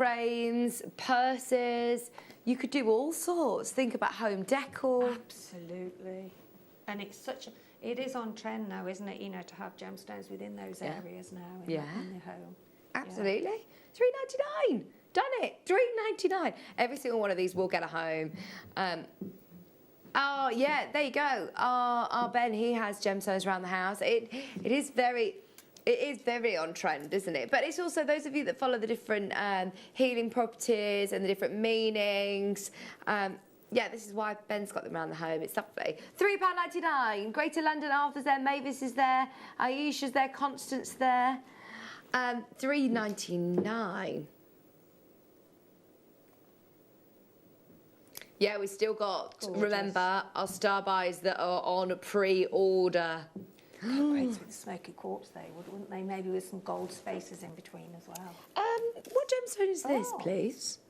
frames, purses. You could do all sorts. Think about home decor. Absolutely. And it's it is on trend now, isn't it? You know, to have gemstones within those areas now in the home. Absolutely. Yeah. $3.99. Done it. $3.99. Every single one of these will get a home. Oh yeah, there you go. Our Ben, he has gemstones around the house. It is very on trend, isn't it? But it's also those of you that follow the different healing properties and the different meanings. Yeah, this is why Ben's got them around the home. It's lovely. £3.99. Greater London, Arthur's there, Mavis is there, Aisha's there, Constance there. $3.99. Yeah, we still got, remember, our star buys that are on pre-order. Great with the smoky quartz they wouldn't they? Maybe with some gold spaces in between as well. What gemstone is this, please?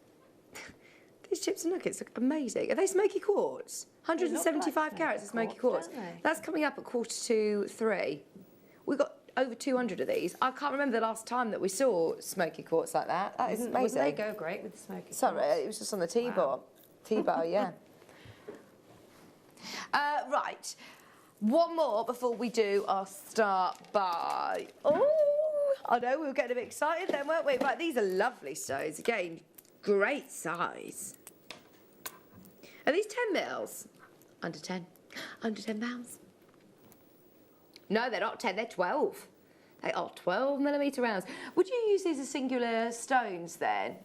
These chips and nuggets look amazing. Are they smoky quartz? 175 carats of smoky quartz. That's coming up at 2:45. We've got over 200 of these. I can't remember the last time that we saw smoky quartz like that. That is amazing. Wouldn't they go great with the smoky quartz? Sorry, it was just on the T-bar. T-bar, yeah. Right. One more before we do our start buy. Oh, I know we were getting a bit excited then, weren't we? Right, these are lovely stones. Again, great size. Are these 10 mils? Under 10. Under 10 pounds. No, they're not 10, they're 12. They are 12mm rounds. Would you use these as singular stones then?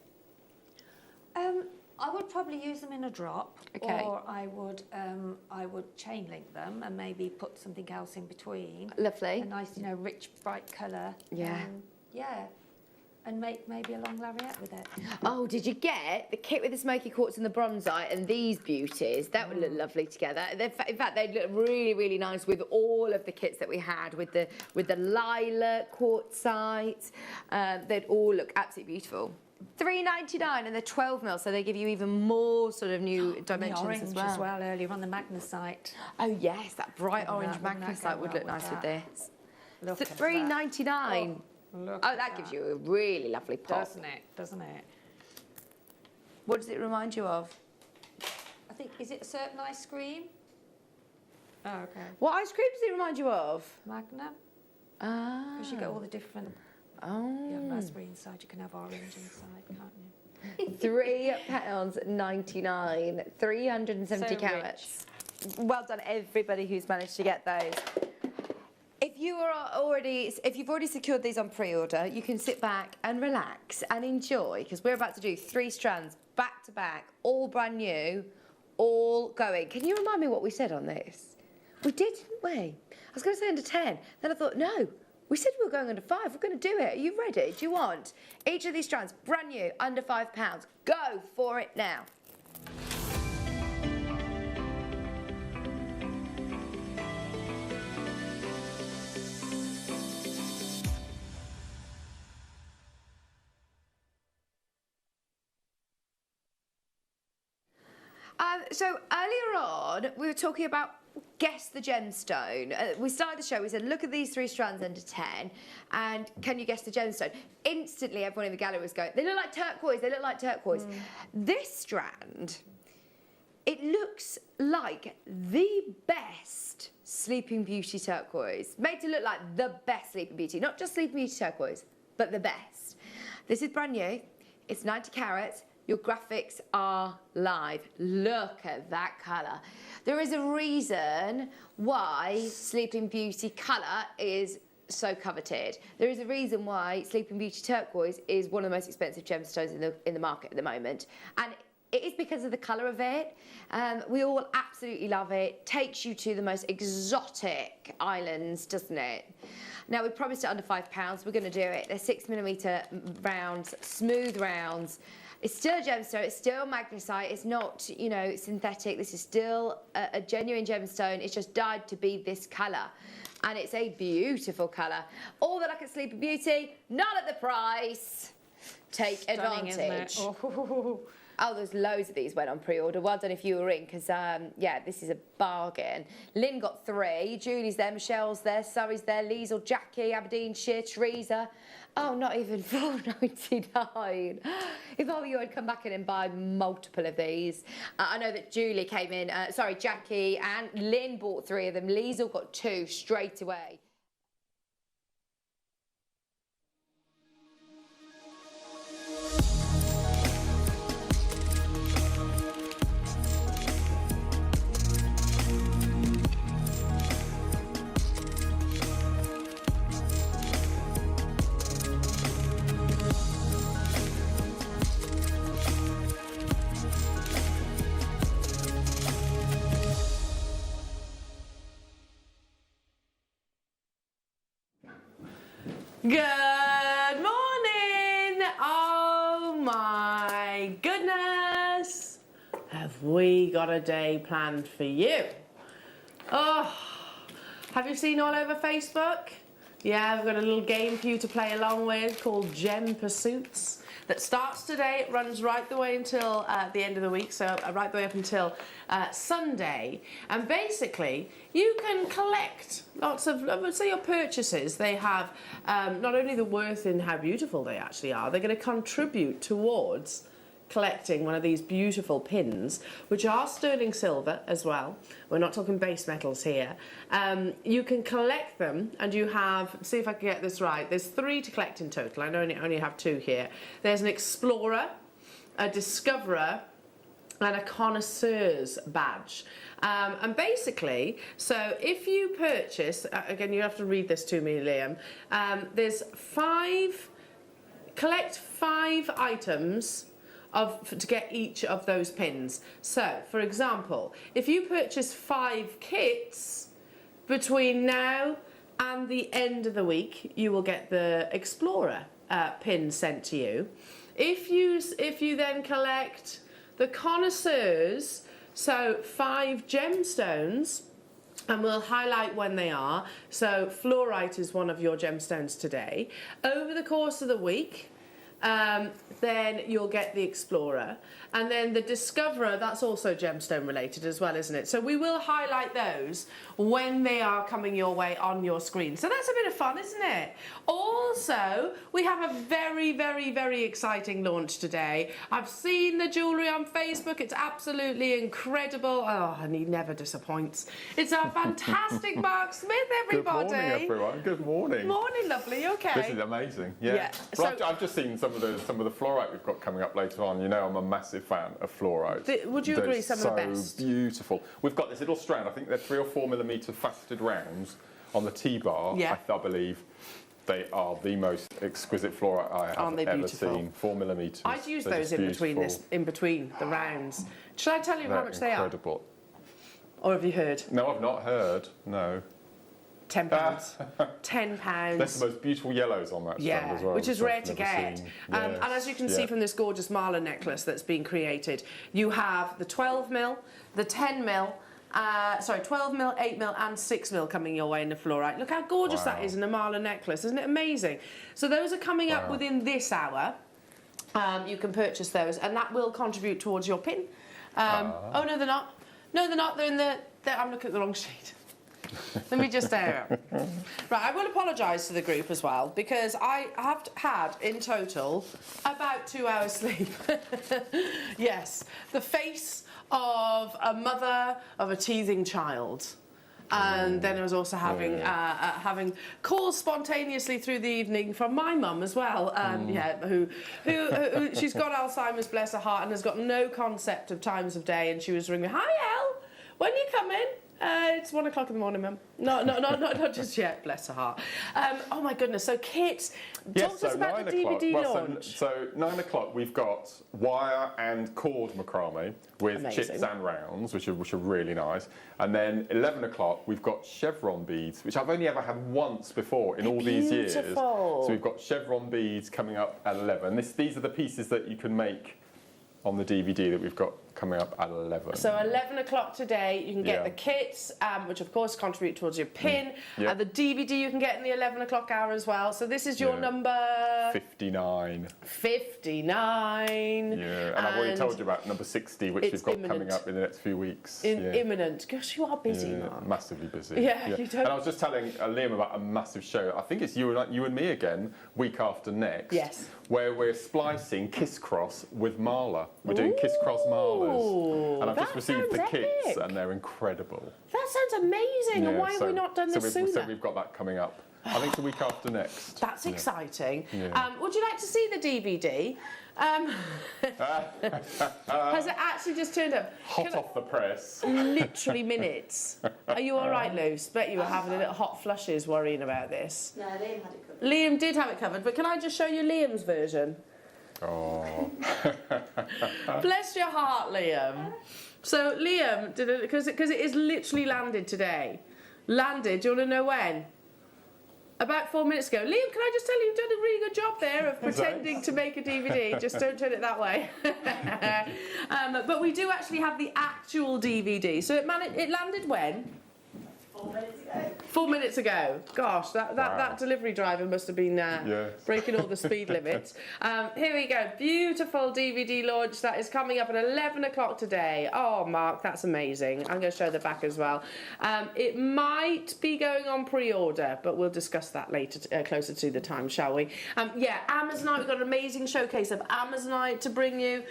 I would probably use them in a drop, or I would chain link them and maybe put something else in between. Lovely. A nice, rich, bright colour. Yeah. And make maybe a long lariat with it. Oh, did you get the kit with the smoky quartz and the bronzite and these beauties? That would look lovely together. In fact, they'd look really, really nice with all of the kits that we had with the lilac quartzite. They'd all look absolutely beautiful. $3.99 and they're 12mm, so they give you even more sort of new dimensions the orange as well. Earlier on the magnesite. Oh yes, that bright orange magnesite would look nice with this. Look at $3.99. Oh, that gives you a really lovely pop. Doesn't it? What does it remind you of? I think, is it a certain ice cream? Oh, okay. What ice cream does it remind you of? Magnum. Ah. Because you get all the different... Oh. You have raspberry inside, you can have orange inside, can't you? £3.99, 370 carats. Well done, everybody who's managed to get those. If you've already secured these on pre-order, you can sit back and relax and enjoy, because we're about to do 3 strands back to back, all brand new, all going. Can you remind me what we said on this? We did, didn't we? I was going to say under 10. Then I thought, no. We said we were going under 5. We're going to do it. Are you ready? Do you want each of these strands brand new, under £5? Go for it now. So earlier on, we were talking about guess the gemstone. We started the show, we said, look at these 3 strands under 10, and can you guess the gemstone? Instantly, everyone in the gallery was going, they look like turquoise, they look like turquoise. This strand, it looks like the best Sleeping Beauty turquoise. Made to look like the best Sleeping Beauty, not just Sleeping Beauty turquoise, but the best. This is brand new, it's 90 carats. Your graphics are live. Look at that colour. There is a reason why Sleeping Beauty colour is so coveted. There is a reason why Sleeping Beauty turquoise is one of the most expensive gemstones in the market at the moment. And it is because of the colour of it. We all absolutely love it. Takes you to the most exotic islands, doesn't it? Now, we promised it under £5. We're going to do it. They're 6mm rounds, smooth rounds. It's still a gemstone, it's still magnesite, it's not, synthetic. This is still a genuine gemstone. It's just dyed to be this colour. And it's a beautiful colour. All the luck at Sleeping Beauty, not at the price. take Stunning, isn't it? advantage. Oh. Oh, there's loads of these went on pre-order. Well done if you were in, because, yeah, this is a bargain. Lynn got 3. Julie's there, Michelle's there, Surrey's there, Liesl, Jackie, Aberdeenshire, Teresa. Oh, not even $4.99. If I were you, I'd come back in and buy multiple of these. I know that Julie came in, Jackie and Lynn bought 3 of them. Liesl got 2 straight away. Good morning! Oh my goodness! Have we got a day planned for you? Oh, have you seen all over Facebook? Yeah, we've got a little game for you to play along with called Gem Pursuits that starts today. It runs right the way until the end of the week, so right the way up until Sunday. And basically, you can collect lots of, let's say your purchases, they have not only the worth in how beautiful they actually are, they're going to contribute towards collecting one of these beautiful pins, which are sterling silver as well. We're not talking base metals here. You can collect them, and you have, see if I can get this right, there's 3 to collect in total. I only have 2 here. There's an explorer, a discoverer, and a connoisseur's badge. And basically, so if you purchase, again, you have to read this to me, Liam, there's 5, collect 5 items to get each of those pins. So, for example, if you purchase 5 kits between now and the end of the week, you will get the Explorer pin sent to you. If you then collect the Connoisseurs, so 5 gemstones, and we'll highlight when they are. So Fluorite is one of your gemstones today. Over the course of the week, then you'll get the Explorer, and then the Discoverer, that's also gemstone related as well, isn't it? So we will highlight those when they are coming your way on your screen. So that's a bit of fun, isn't it? Also, we have a very, very, very exciting launch today. I've seen the jewellery on Facebook. It's absolutely incredible. Oh, and he never disappoints. It's our fantastic Mark Smith, everybody. Good morning, everyone. Good morning. Morning, lovely. You okay? This is amazing. Yeah. So, I've just seen some of the fluorite we've got coming up later on. You know, I'm a massive fan of fluorite. Would you agree some of the best? So beautiful. We've got this little strand. I think they're 3 or 4 millimetre faceted rounds on the T-bar. Yeah. I believe they are the most exquisite fluorite I have ever seen. 4 millimetres. I'd use those in between the rounds. Should I tell you how much they are? Incredible. Or have you heard? No, I've not heard. No. £10. £10. There's the most beautiful yellows on that strand as well. Which is rare to get. Yes. And as you can see from this gorgeous Marla necklace that's been created, you have the 12mm, the 10mm, 12mm, 8mm and 6mm coming your way in the fluorite. Look how gorgeous that is in a Marla necklace. Isn't it amazing? So those are coming up within this hour. You can purchase those, and that will contribute towards your pin. Oh, no, they're not. No, they're not. They're in the... I'm looking at the wrong sheet. Let me just air it. Right, I will apologise to the group as well, because I have had in total about 2 hours sleep. Yes, the face of a mother of a teething child. And then I was also having having calls spontaneously through the evening from my mum as well. Who she's got Alzheimer's, bless her heart, and has got no concept of times of day. And she was ringing, "Hi, El, when you coming?" It's 1 o'clock in the morning, mum. Not just yet, bless her heart. Oh my goodness, so Kit, talk to us about the DVD launch. So 9 o'clock we've got wire and cord macrame with chips and rounds, which are really nice. And then 11 o'clock we've got chevron beads, which I've only ever had once before in all these years. So we've got chevron beads coming up at 11. These are the pieces that you can make on the DVD that we've got coming up at 11. So 11 o'clock today, you can get the kits, which of course contribute towards your pin. The DVD you can get in the 11 o'clock hour as well. So this is your number... 59. 59. Yeah, and I've already told you about number 60, which we've got coming up in the next few weeks. Imminent. Gosh, you are busy, Mark. Massively busy. Yeah, you don't... And I was just telling Liam about a massive show. I think it's you and me again, week after next. Yes. Where we're splicing Kiss Cross with Marla. We're doing Kiss Cross Marlas. And I've just received the kits and they're incredible. That sounds amazing. Yeah, and why have we not done this sooner? So we've got that coming up. I think it's the week after next. That's exciting. Yeah. Would you like to see the DVD? Has it actually just turned up? Hot off the press. Literally minutes. Are you all right, Luce? Bet you were having a little hot flushes worrying about this. No, Liam had it covered. Liam did have it covered, but can I just show you Liam's version? Oh. Bless your heart, Liam. So Liam did it because it is literally landed today. Landed. Do you want to know when? About 4 minutes ago. Liam, can I just tell you, you've done a really good job there of pretending to make a DVD. Just don't turn it that way. But we do actually have the actual DVD. So it landed when? 4 minutes ago. 4 minutes ago. Gosh, that delivery driver must have been breaking all the speed limits. Here we go. Beautiful DVD launch. That is coming up at 11 o'clock today. Oh, Mark, that's amazing. I'm going to show the back as well. It might be going on pre-order, but we'll discuss that later, closer to the time, shall we? Amazonite. We've got an amazing showcase of Amazonite to bring you.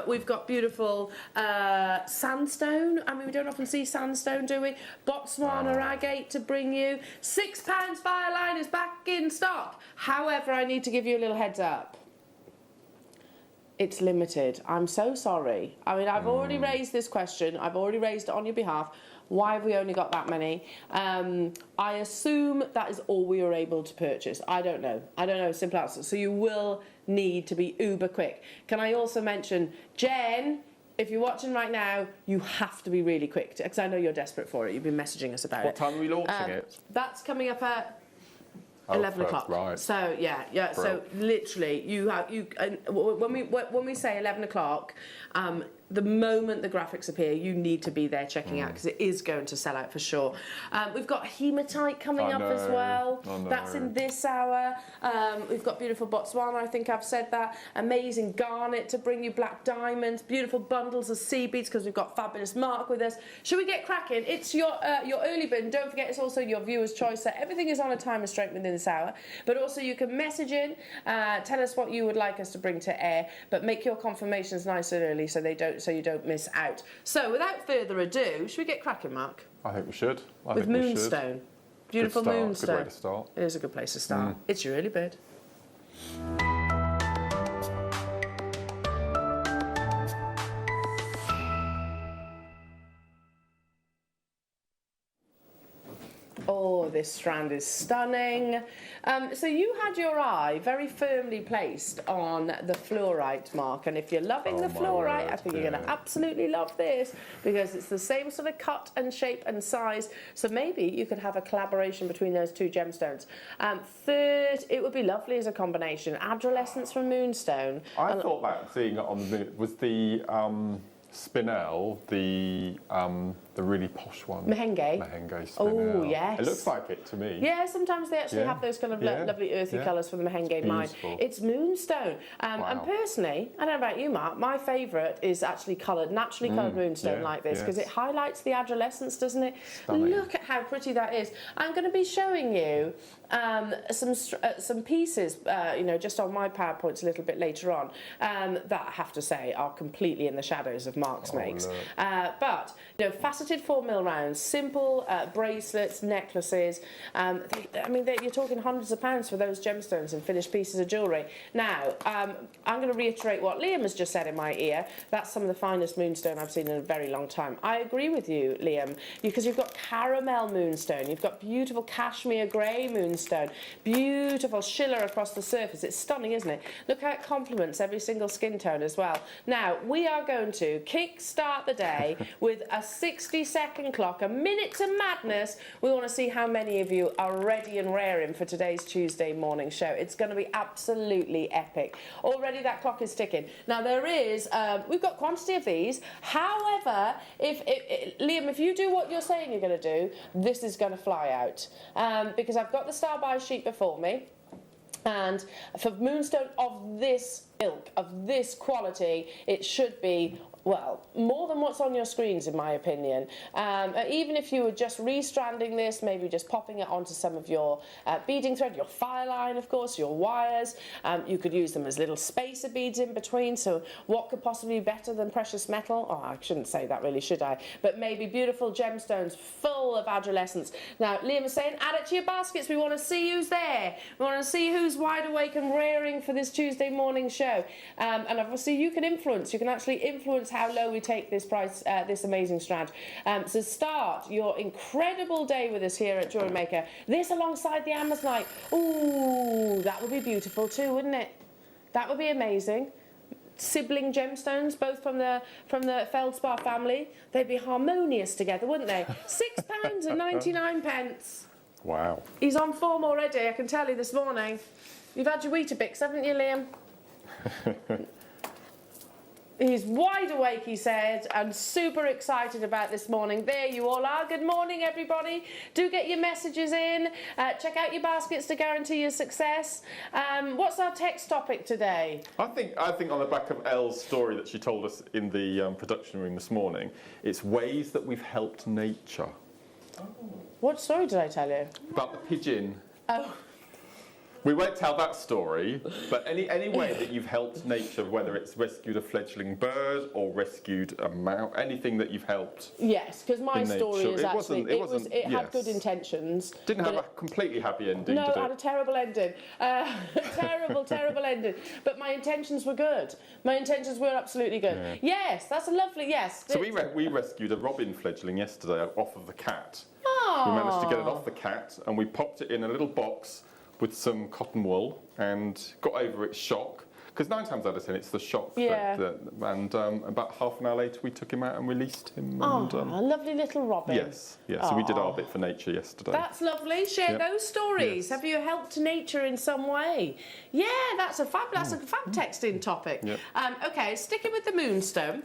We've got beautiful sandstone. I mean, we don't often see sandstone, do we? Botswana agate to bring you. £6 fire line is back in stock. However, I need to give you a little heads up. It's limited. I'm so sorry. I mean, I've already raised this question. I've already raised it on your behalf. Why have we only got that many? I assume that is all we were able to purchase. I don't know. Simple answer. So you will need to be uber quick. Can I also mention, Jen, if you're watching right now, you have to be really quick because I know you're desperate for it. You've been messaging us about it. What time are we launching it? That's coming up at 11 o'clock. Right. So yeah. Bro. So literally, when we say 11 o'clock, the moment the graphics appear, you need to be there checking out because it is going to sell out for sure. We've got Hematite coming up as well. That's in this hour. We've got beautiful Botswana, I think I've said that. Amazing Garnet to bring you black diamonds. Beautiful bundles of sea beads because we've got fabulous Mark with us. Should we get cracking? It's your early bin. Don't forget it's also your viewer's choice. So everything is on a time restraint within this hour. But also you can message in, tell us what you would like us to bring to air, but make your confirmations nice and early so you don't miss out. So without further ado, should we get cracking, Mark? I think we should. With Moonstone. Beautiful Moonstone. Good way to start. It is a good place to start. It's your early bird. Oh, this strand is stunning. So you had your eye very firmly placed on the Fluorite, Mark, and if you're loving the Fluorite, I think you're going to absolutely love this because it's the same sort of cut and shape and size, so maybe you could have a collaboration between those two gemstones. Third, it would be lovely as a combination, Adolescence from Moonstone. I thought that seeing it on the was the spinel, the really posh one. Mahenge. Mahenge spinel. Oh, yes. It looks like it to me. Yeah, sometimes they actually have those kind of lovely earthy colours for the Mahenge mine. It's Moonstone. And personally, I don't know about you, Mark, my favourite is actually naturally coloured Moonstone like this because it highlights the adolescence, doesn't it? Stunning. Look at how pretty that is. I'm going to be showing you some pieces, just on my PowerPoints a little bit later on, that I have to say are completely in the shadows of Mark's makes. But, faceted 4mm rounds, simple bracelets, necklaces. You're talking hundreds of pounds for those gemstones and finished pieces of jewellery. Now, I'm going to reiterate what Liam has just said in my ear. That's some of the finest Moonstone I've seen in a very long time. I agree with you, Liam, because you've got caramel Moonstone, you've got beautiful cashmere grey Moonstone, beautiful schiller across the surface. It's stunning, isn't it? Look how it complements every single skin tone as well. Now, we are going to kick-start the day with a 60-second clock, a minute to madness. We want to see how many of you are ready and raring for today's Tuesday morning show. It's going to be absolutely epic. Already that clock is ticking. Now there is, we've got quantity of these. However, Liam, if you do what you're saying you're going to do, this is going to fly out. Because I've got the star buy sheet before me. And for Moonstone of this ilk, of this quality, it should be, well, more than what's on your screens, in my opinion. Even if you were just restranding this, maybe just popping it onto some of your beading thread, your fire line, of course, your wires. You could use them as little spacer beads in between. So what could possibly be better than precious metal? Oh, I shouldn't say that really, should I? But maybe beautiful gemstones full of adolescence. Now, Liam is saying, add it to your baskets. We want to see who's there. We want to see who's wide awake and raring for this Tuesday morning show. And obviously you can influence. You can actually influence how low we take this price, this amazing strand. So start your incredible day with us here at Jewellery Maker. This alongside the Amazonite. Ooh, that would be beautiful too, wouldn't it? That would be amazing. Sibling gemstones, both from the Feldspar family. They'd be harmonious together, wouldn't they? £6.99. Wow. He's on form already, I can tell you this morning. You've had your Weetabix, haven't you, Liam? He's wide awake, he said, and super excited about this morning. There you all are. Good morning, everybody. Do get your messages in. Check out your baskets to guarantee your success. What's our text topic today? I think on the back of Elle's story that she told us in the production room this morning, it's ways that we've helped nature. Oh. What story did I tell you? About the pigeon. Oh. We won't tell that story, but any way that you've helped nature, whether it's rescued a fledgling bird or rescued a mouse, anything that you've helped. Yes, because my story is actually it had yes. good intentions. Didn't have a completely happy ending. No, did it it had a terrible ending. Terrible ending. But my intentions were good. My intentions were absolutely good. Yeah. Yes, that's a lovely yes. So we rescued a robin fledgling yesterday off of the cat. Oh. We managed to get it off the cat and we popped it in a little box with some cotton wool and got over its shock. Because 9 times out of 10 it's the shock. Yeah. And about half an hour later we took him out and released him. Oh, and, a lovely little robin. Yes, yes. So we did our bit for nature yesterday. That's lovely. Share those stories. Yes. Have you helped nature in some way? Yeah, that's a fab texting topic. Yep. Okay, sticking with the Moonstone.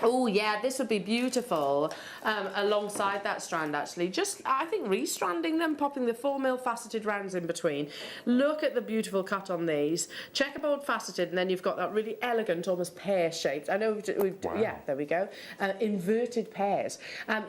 Oh yeah, this would be beautiful alongside that strand actually. Just, I think, restranding them, popping the 4mm faceted rounds in between. Look at the beautiful cut on these. Checkerboard faceted, and then you've got that really elegant, almost pear-shaped. I know we've wow. Yeah, there we go. Inverted pears.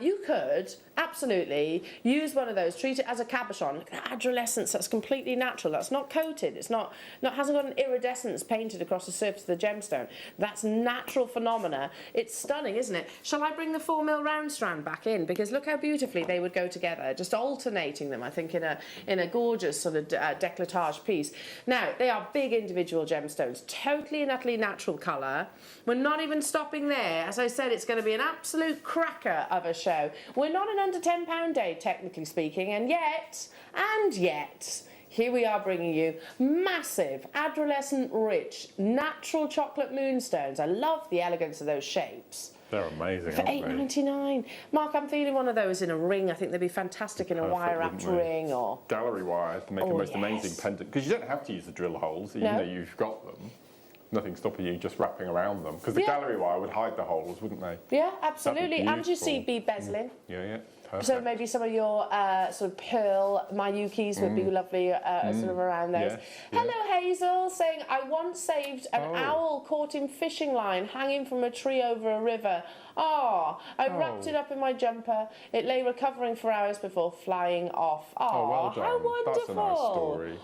You could absolutely use one of those, treat it as a cabochon. Look at that adolescence, that's completely natural. That's not coated. It's not hasn't got an iridescence painted across the surface of the gemstone. That's natural phenomena. It's stunning, isn't it? Shall I bring the 4mm round strand back in? Because look how beautifully they would go together, just alternating them, I think, in a gorgeous sort of décolletage piece. Now, they are big individual gemstones, totally and utterly natural colour. We're not even stopping there. As I said, it's going to be an absolute cracker of a show. We're not an under £10 day, technically speaking, and yet, here we are bringing you massive, adolescent, rich, natural chocolate moonstones. I love the elegance of those shapes. They're amazing, For aren't they? $8.99. Mark, I'm feeling one of those in a ring. I think they'd be fantastic in a wire-wrapped ring or... Gallery wire to make a most amazing pendant. Because you don't have to use the drill holes, even though you've got them. Nothing stopping you just wrapping around them. Because the gallery wire would hide the holes, wouldn't they? Yeah, absolutely. And you see bead bezeling. Yeah. Perfect. So maybe some of your sort of pearl Mayukis would be lovely sort of around those. Yes, Hello Hazel, saying, I once saved an owl caught in fishing line hanging from a tree over a river. I wrapped it up in my jumper. It lay recovering for hours before flying off. Well done. How wonderful. That's a nice story.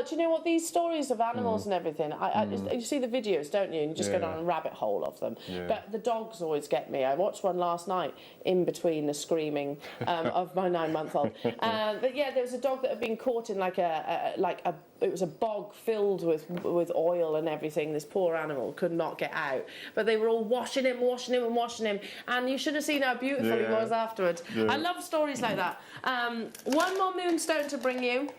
Do you know what, these stories of animals and everything, you see the videos, don't you? And you just go down a rabbit hole of them. Yeah. But the dogs always get me. I watched one last night in between the screaming of my 9-month-old. But yeah, there was a dog that had been caught in it was a bog filled with oil and everything. This poor animal could not get out. But they were all washing him, and you should have seen how beautiful he was afterwards. I love stories like that. One more moonstone to bring you.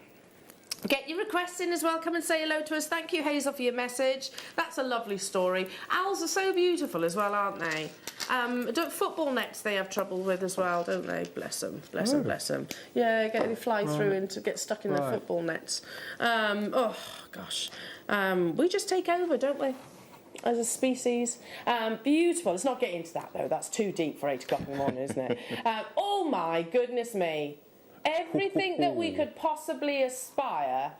Get your requests in as well. Come and say hello to us. Thank you, Hazel, for your message. That's a lovely story. Owls are so beautiful as well, aren't they? Football nets they have trouble with as well, don't they? Bless them, bless them, bless them. Yeah, they fly through and to get stuck in their football nets. Oh, gosh. We just take over, don't we? As a species. Beautiful. Let's not get into that, though. That's too deep for 8 o'clock in the morning, isn't it? Oh, my goodness me. Everything that we could possibly aspire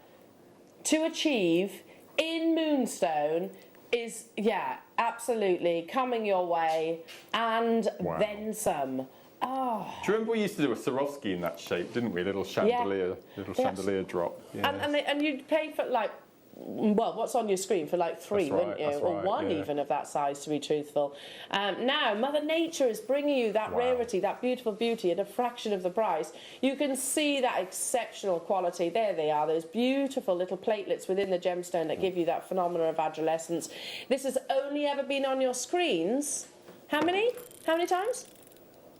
to achieve in Moonstone is, yeah, absolutely coming your way, and then some. Oh. Do you remember we used to do a Swarovski in that shape, didn't we? Little chandelier, chandelier drop. Yeah. And you'd pay for like, well, what's on your screen for like 3, wouldn't you? Or 1 even of that size, to be truthful. Now, Mother Nature is bringing you that rarity, that beautiful beauty at a fraction of the price. You can see that exceptional quality. There they are, those beautiful little platelets within the gemstone that give you that phenomenon of adolescence. This has only ever been on your screens. How many? How many times?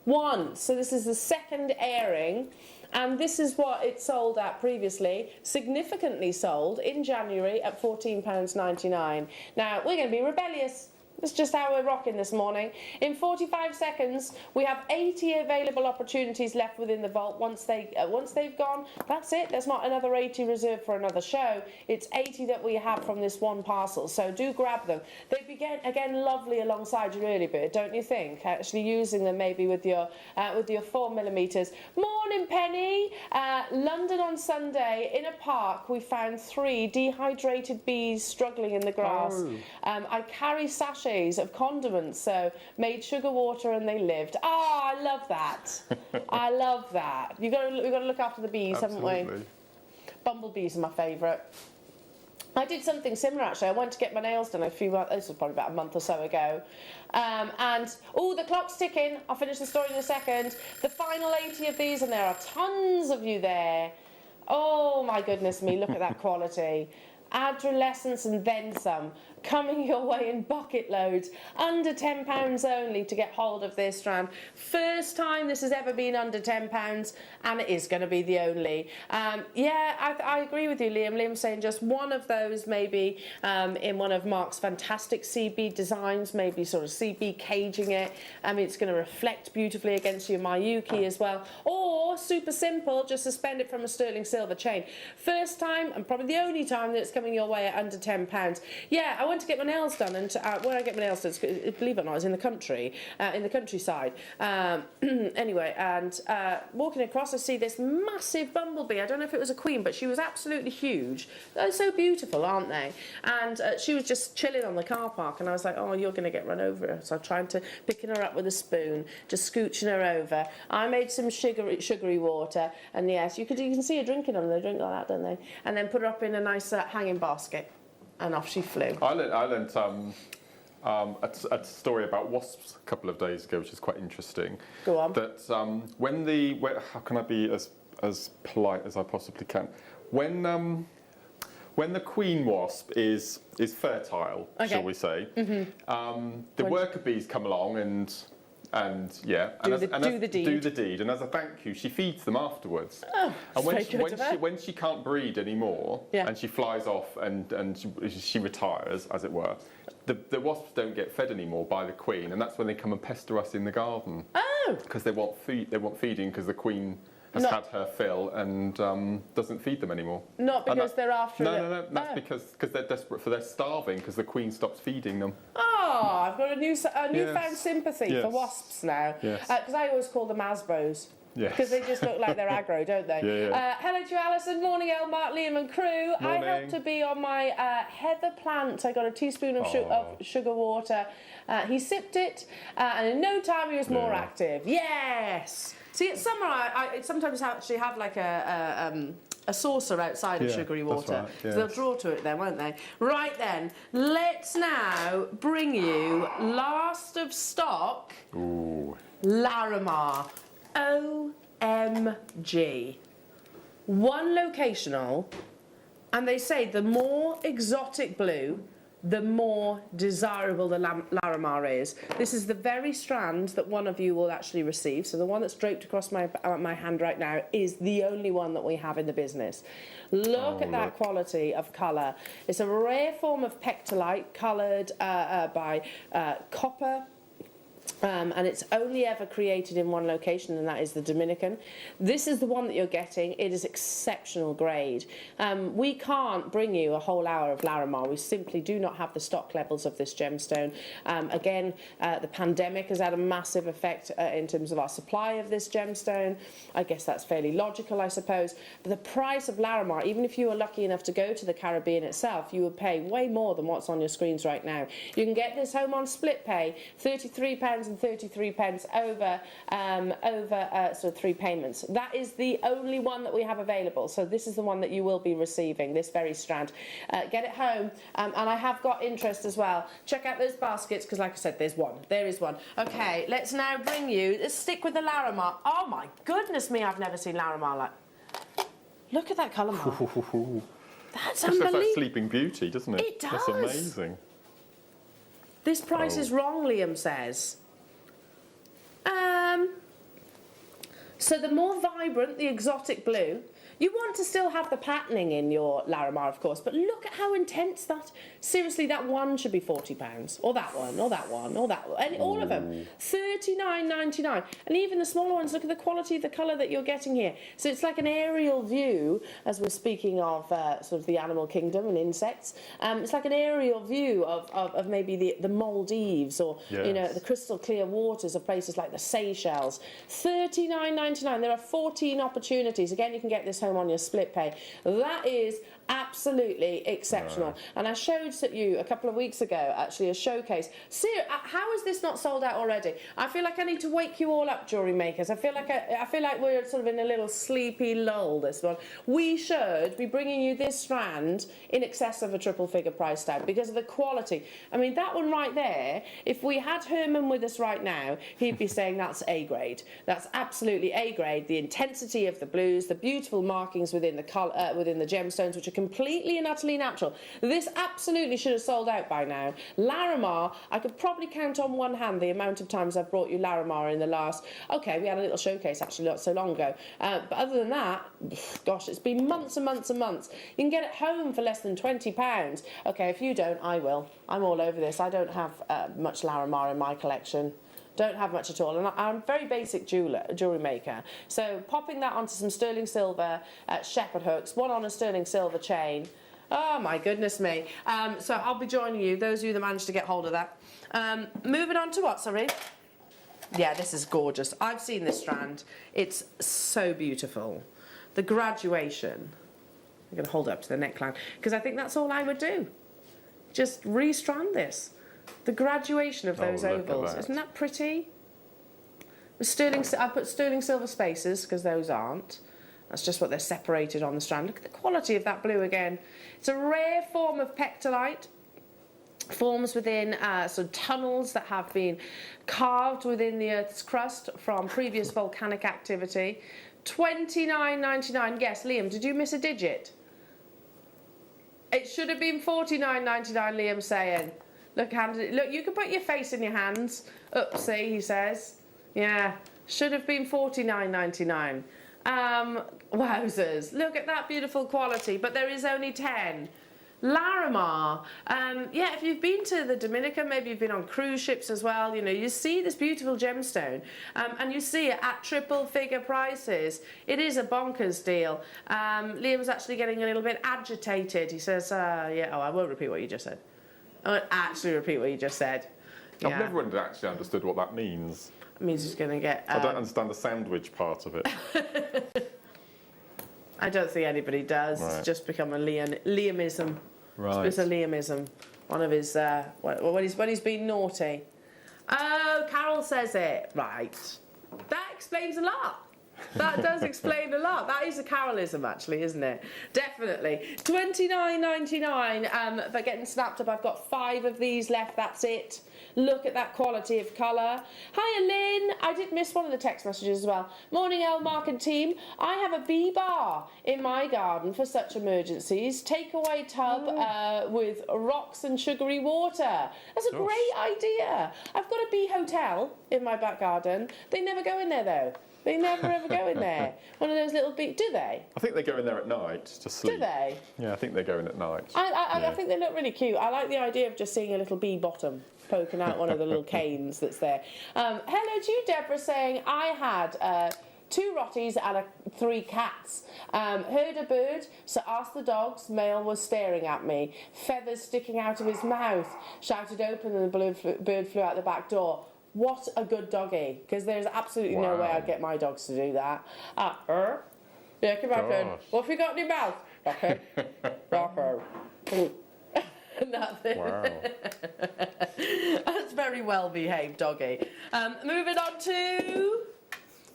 1. So this is the 2nd airing. And this is what it sold at previously, significantly sold in January at £14.99. Now, we're going to be rebellious. That's just how we're rocking this morning. In 45 seconds, we have 80 available opportunities left within the vault. Once they've gone, that's it. There's not another 80 reserved for another show. It's 80 that we have from this one parcel. So do grab them. They begin again lovely alongside your early bird, don't you think? Actually using them maybe with your 4mm. Morning, Penny. London on Sunday in a park. We found 3 dehydrated bees struggling in the grass. I carry sachets of condiments, so made sugar water and they lived. Ah, I love that. I love that. We've got to look after the bees, haven't we? Bumblebees are my favourite. I did something similar actually. I went to get my nails done this was probably about a month or so ago. And the clock's ticking. I'll finish the story in a second. The final 80 of these, and there are tons of you there. Oh my goodness me, look at that quality. Adolescence and then some, coming your way in bucket loads, under £10 only to get hold of this strand. First time this has ever been under £10, and it is going to be the only. I agree with you, Liam. Liam's saying just one of those, maybe in one of Mark's fantastic CB designs, maybe sort of CB caging it. It's going to reflect beautifully against your Mayuki as well. Or, super simple, just suspend it from a sterling silver chain. First time, and probably the only time that it's coming your way at under £10. Yeah, I went to get my nails done, and where I get my nails done, believe it or not, is in the country, in the countryside. Anyway, and walking across, I see this massive bumblebee. I don't know if it was a queen, but she was absolutely huge. They're so beautiful, aren't they? And she was just chilling on the car park, and I was like, oh, you're going to get run over. So I'm trying to picking her up with a spoon, just scooching her over. I made some sugary water, and yes, you can see her drinking them. They drink like that, don't they? And then put her up in a nice hanging basket, and off she flew. I learnt a story about wasps a couple of days ago, which is quite interesting. Go on. That how can I be as polite as I possibly can? When the queen wasp is fertile, shall we say, the worker bees come along and do the deed, and as a thank you, she feeds them afterwards. Oh, and when she can't breed anymore, and she flies off and she retires, as it were, the wasps don't get fed anymore by the queen, and that's when they come and pester us in the garden. Oh, because they want feeding because the queen has had her fill and doesn't feed them anymore. Not because they're after it. No. That's because they're desperate they're starving because the queen stops feeding them. Oh, I've got a newfound sympathy for wasps now. Because I always call them Asbros. Because they just look like they're aggro, don't they? Hello to Alison. Morning, El, Mark, Liam and crew. Morning. I helped to be on my heather plant. I got a teaspoon of sugar water. He sipped it, and in no time he was more active. Yes! See, at summer, I sometimes actually have like a saucer outside of sugary water. Right, yes. So they'll draw to it then, won't they? Right then, let's now bring you last of stock, Laramar. OMG. One locational, and they say the more exotic blue, the more desirable the Laramar is. This is the very strand that one of you will actually receive. So the one that's draped across my hand right now is the only one that we have in the business. Look at that quality of colour. It's a rare form of pectolite coloured by copper. And it's only ever created in one location, and that is the Dominican. This is the one that you're getting. It is exceptional grade. We can't bring you a whole hour of Laramar. We simply do not have the stock levels of this gemstone. Again, the pandemic has had a massive effect in terms of our supply of this gemstone. I guess that's fairly logical, I suppose. But the price of Laramar, even if you were lucky enough to go to the Caribbean itself, you would pay way more than what's on your screens right now. You can get this home on split pay, £33 and 33 pence over sort of 3 payments. That is the only one that we have available. So this is the one that you will be receiving, this very strand. Get it home, and I have got interest as well. Check out those baskets, because like I said, there's one. There is one. Okay, let's now bring you, let's stick with the Laramar. Oh my goodness me, I've never seen Laramar like. Look at that colour mark. That's unbelievable. It's like Sleeping Beauty, doesn't it? It does. That's amazing. This price is wrong, Liam says. So the more vibrant the exotic blue, you want to still have the patterning in your Laramar, of course, but look at how intense that. Seriously, that one should be £40, or that one, or that one, or that one, and all of them, $39.99. And even the smaller ones, look at the quality of the colour that you're getting here. So it's like an aerial view, as we're speaking of sort of the animal kingdom and insects. It's like an aerial view of maybe the Maldives, or you know, the crystal clear waters of places like the Seychelles. $39.99. There are 14 opportunities. Again, you can get this home on your split pay. That is absolutely exceptional. And I showed you a couple of weeks ago actually a showcase. See, how is this not sold out already? I feel like I need to wake you all up, jewellery makers. I feel like we're sort of in a little sleepy lull this one. We should be bringing you this strand in excess of a triple figure price tag because of the quality. I mean, that one right there, if we had Herman with us right now, he'd be saying that's A grade. That's absolutely A grade. The intensity of the blues, the beautiful markings within the within the gemstones, which are completely and utterly natural. This absolutely should have sold out by now. Laramar, I could probably count on one hand the amount of times I've brought you Laramar in the last, okay, we had a little showcase actually not so long ago, but other than that, gosh, it's been months and months and months. You can get it home for less than £20. Okay, if you don't, I will. I'm all over this. I don't have much Laramar in my collection. Don't have much at all, and I'm a very basic jewellery maker. So popping that onto some sterling silver shepherd hooks, one on a sterling silver chain. Oh my goodness me. So I'll be joining you, those of you that managed to get hold of that. Moving on to what, sorry? Yeah, this is gorgeous. I've seen this strand. It's so beautiful. The graduation. I'm going to hold it up to the neckline, because I think that's all I would do. Just restrand this. The graduation of those ovals, isn't that pretty? I put sterling silver spaces because those aren't. That's just what they're separated on the strand. Look at the quality of that blue again. It's a rare form of pectolite. Forms within sort of tunnels that have been carved within the Earth's crust from previous volcanic activity. $29.99. Yes, Liam, did you miss a digit? It should have been $49.99, Liam's saying. Look, you can put your face in your hands. Oopsie, he says. Yeah, should have been $49.99. Wowzers. Look at that beautiful quality, but there is only 10. Laramar. Yeah, if you've been to the Dominican, maybe you've been on cruise ships as well, you know, you see this beautiful gemstone, and you see it at triple figure prices. It is a bonkers deal. Liam's actually getting a little bit agitated. He says, yeah, I won't repeat what you just said. I won't actually repeat what you just said. Yeah. I've never actually understood what that means. It means he's going to get... I don't understand the sandwich part of it. I don't think anybody does. Right. It's just become a Liamism. Right. It's a Liamism. One of his... when he's been naughty. Oh, Carol says it. Right. That explains a lot. That does explain a lot. That is a Carolism, actually, isn't it? Definitely. $29.99 for getting snapped up. I've got 5 of these left. That's it. Look at that quality of colour. Hiya Lynn, I did miss one of the text messages as well. Morning El Mark and team. I have a bee bar in my garden for such emergencies. Takeaway tub with rocks and sugary water. That's a great idea. I've got a bee hotel in my back garden. They never go in there though. They never ever go in there. One of those little bee. Do they? I think they go in there at night to sleep. Do they? Yeah, I think they go in at night. I think they look really cute. I like the idea of just seeing a little bee bottom poking out one of the little canes that's there. Hello to you, Deborah, saying I had 2 rotties and 3 cats. Heard a bird, so asked the dogs. Male was staring at me, feathers sticking out of his mouth. Shouted open and the bird flew out the back door. What a good doggy, because there's absolutely no way I'd get my dogs to do that. Yeah, come back in. What have you got in your mouth? Okay. Nothing. Wow. That's very well behaved doggy. Moving on to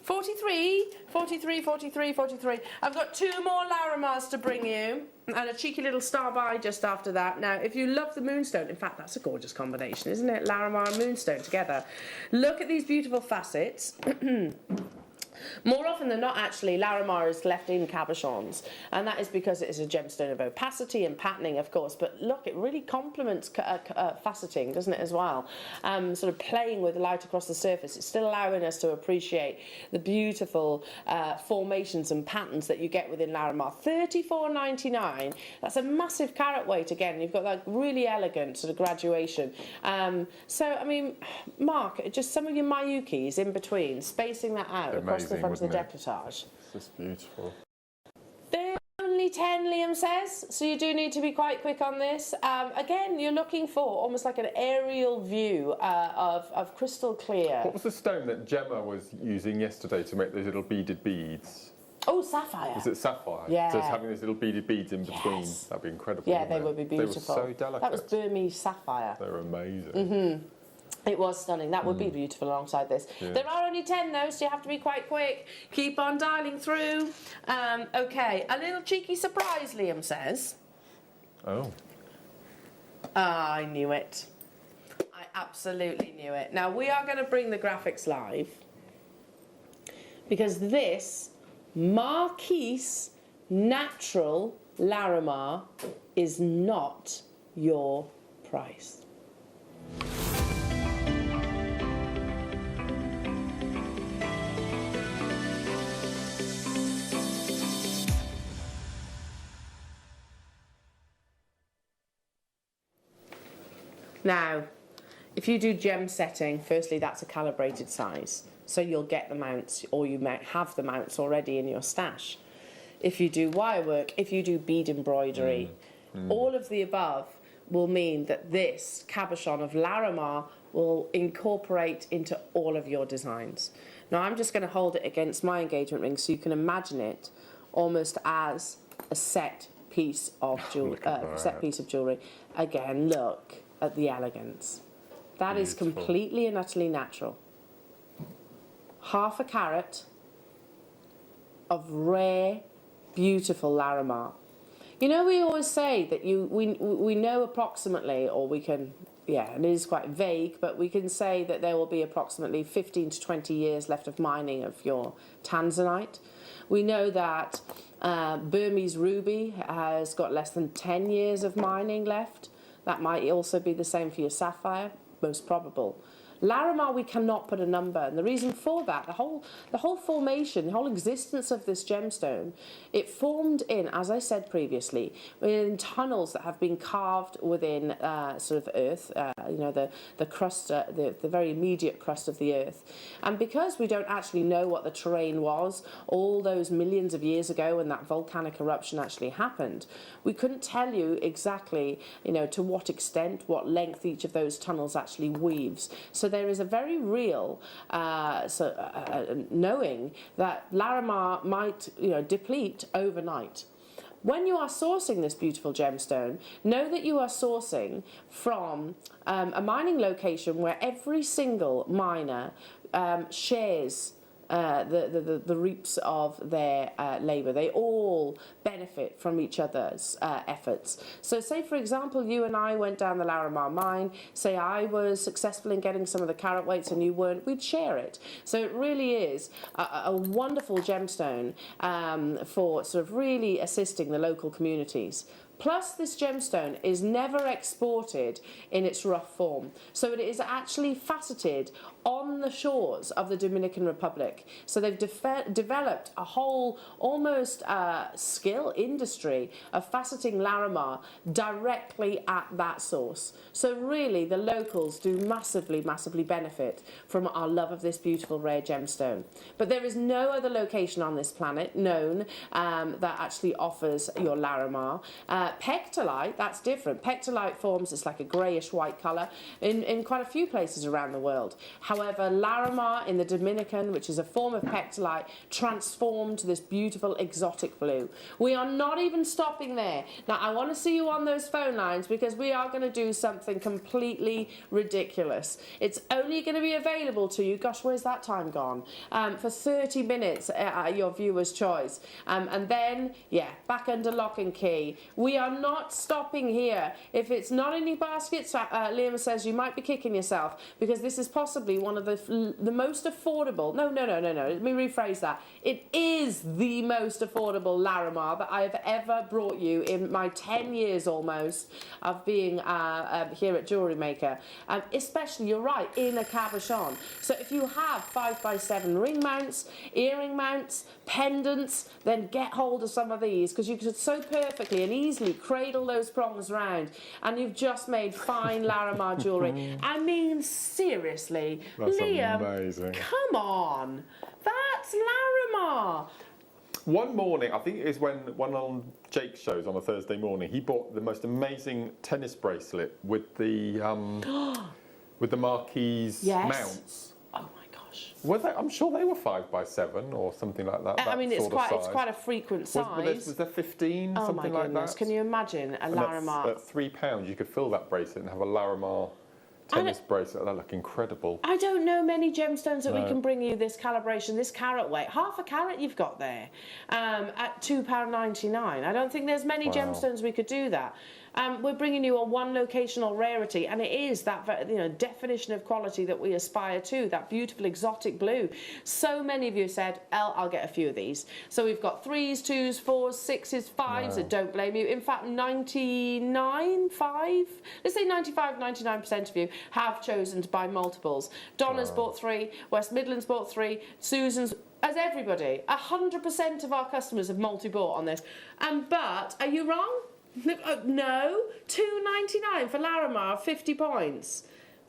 43. I've got 2 more Laramars to bring you and a cheeky little star by just after that. Now, if you love the Moonstone, in fact, that's a gorgeous combination, isn't it? Laramar and Moonstone together. Look at these beautiful facets. More often than not, actually, Laramar is left in cabochons, and that is because it is a gemstone of opacity and patterning, of course, but look, it really complements faceting, doesn't it, as well? Sort of playing with light across the surface. It's still allowing us to appreciate the beautiful formations and patterns that you get within Laramar. $34.99, that's a massive carat weight again. You've got that really elegant sort of graduation. So, I mean, Mark, just some of your Mayukis in between, spacing that out across the front of the decolletage. This is beautiful. They're only 10, Liam says, so you do need to be quite quick on this. Again, you're looking for almost like an aerial view of crystal clear. What was the stone that Gemma was using yesterday to make those little beaded beads? Oh, sapphire. Was it sapphire? Yeah. So it's having those little beaded beads in between. Yes. That'd be incredible. Yeah, they would be beautiful. They were so delicate. That was Burmese sapphire. They were amazing. Mm-hmm. It was stunning. That would be beautiful alongside this. Yeah. There are only 10 though, so you have to be quite quick. Keep on dialing through. Okay, a little cheeky surprise, Liam says. Oh. I knew it. I absolutely knew it. Now, we are going to bring the graphics live because this Marquise Natural Laramar is not your price. Now, if you do gem setting, firstly, that's a calibrated size. So you'll get the mounts, or you might have the mounts already in your stash. If you do wire work, if you do bead embroidery, all of the above will mean that this cabochon of Laramar will incorporate into all of your designs. Now, I'm just going to hold it against my engagement ring so you can imagine it almost as a set piece of jewellery. Again, look at the elegance. That is completely and utterly natural. Half a carat of rare, beautiful Laramar. You know, we always say that we know approximately, or we can, and it is quite vague, but we can say that there will be approximately 15 to 20 years left of mining of your Tanzanite. We know that Burmese ruby has got less than 10 years of mining left. That might also be the same for your sapphire, most probable. Laramar, we cannot put a number, and the reason for that, the whole formation, the whole existence of this gemstone, it formed in, as I said previously, in tunnels that have been carved within sort of earth, the crust, the very immediate crust of the earth. And because we don't actually know what the terrain was all those millions of years ago when that volcanic eruption actually happened, we couldn't tell you exactly, to what extent, what length each of those tunnels actually weaves. So there is a very real knowing that Laramar might, deplete overnight. When you are sourcing this beautiful gemstone, know that you are sourcing from a mining location where every single miner shares the reaps of their labour. They all benefit from each other's efforts. So say, for example, you and I went down the Laramar mine, say I was successful in getting some of the carat weights and you weren't, we'd share it. So it really is a wonderful gemstone for sort of really assisting the local communities. Plus, this gemstone is never exported in its rough form. So it is actually faceted on the shores of the Dominican Republic. So they've developed a whole almost skill industry of faceting Laramar directly at that source. So really the locals do massively benefit from our love of this beautiful rare gemstone. But there is no other location on this planet known that actually offers your Laramar. Pectolite, that's different. Pectolite forms, it's like a greyish white colour in quite a few places around the world. However, Laramar in the Dominican, which is a form of pectolite, transformed to this beautiful exotic blue. We are not even stopping there. Now, I want to see you on those phone lines because we are going to do something completely ridiculous. It's only going to be available to you, gosh, where's that time gone? For 30 minutes at your viewer's choice. And then, yeah, back under lock and key. We are not stopping here. If it's not in your baskets, Liam says you might be kicking yourself because this is possibly one of the most affordable. No. Let me rephrase that. It is the most affordable Laramar that I have ever brought you in my 10 years almost of being here at Jewellery Maker. Especially, you're right, in a cabochon. So if you have 5x7 ring mounts, earring mounts, pendants, then get hold of some of these because you can so perfectly and easily cradle those prongs round and you've just made fine Laramar jewellery. I mean, seriously, that's Liam, amazing. come on, that's Laramar. One morning, I think it was when one on Jake's shows on a Thursday morning, he bought the most amazing tennis bracelet with the marquise Yes. mounts. Oh my gosh. Were they, I'm sure they were 5x7 or something like that. I mean, it's sort of quite size. a frequent size. Was there 15, oh something my like goodness, that? can you imagine a And Laramar? At £3, you could fill that bracelet and have a Laramar tennis bracelet. That look incredible. I don't know many gemstones that we No. can bring you this calibration, this carat weight. Half a carat you've got there at £2.99. I don't think there's many Wow. gemstones we could do that. We're bringing you a one locational rarity, and it is that definition of quality that we aspire to, that beautiful exotic blue. So many of you said, I'll get a few of these. So we've got 3s, 2s, 4s, 6s, 5s, I don't blame you. In fact, 99% of you have chosen to buy multiples. Donna's bought 3, West Midlands bought 3, Susan's, as everybody, 100% of our customers have multi-bought on this. But, are you wrong? No, £2.99 for Laramar, 50 points.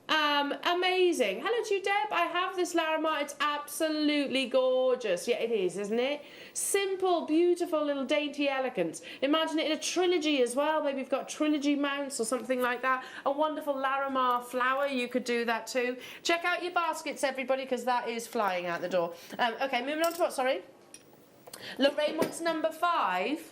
Amazing. Hello to you, Deb. I have this Laramar. It's absolutely gorgeous. Yeah, it is, isn't it? Simple, beautiful, little dainty elegance. Imagine it in a trilogy as well. Maybe you've got trilogy mounts or something like that. A wonderful Laramar flower. You could do that too. Check out your baskets, everybody, because that is flying out the door. Okay, moving on to what? Sorry. Lorraine wants number 5.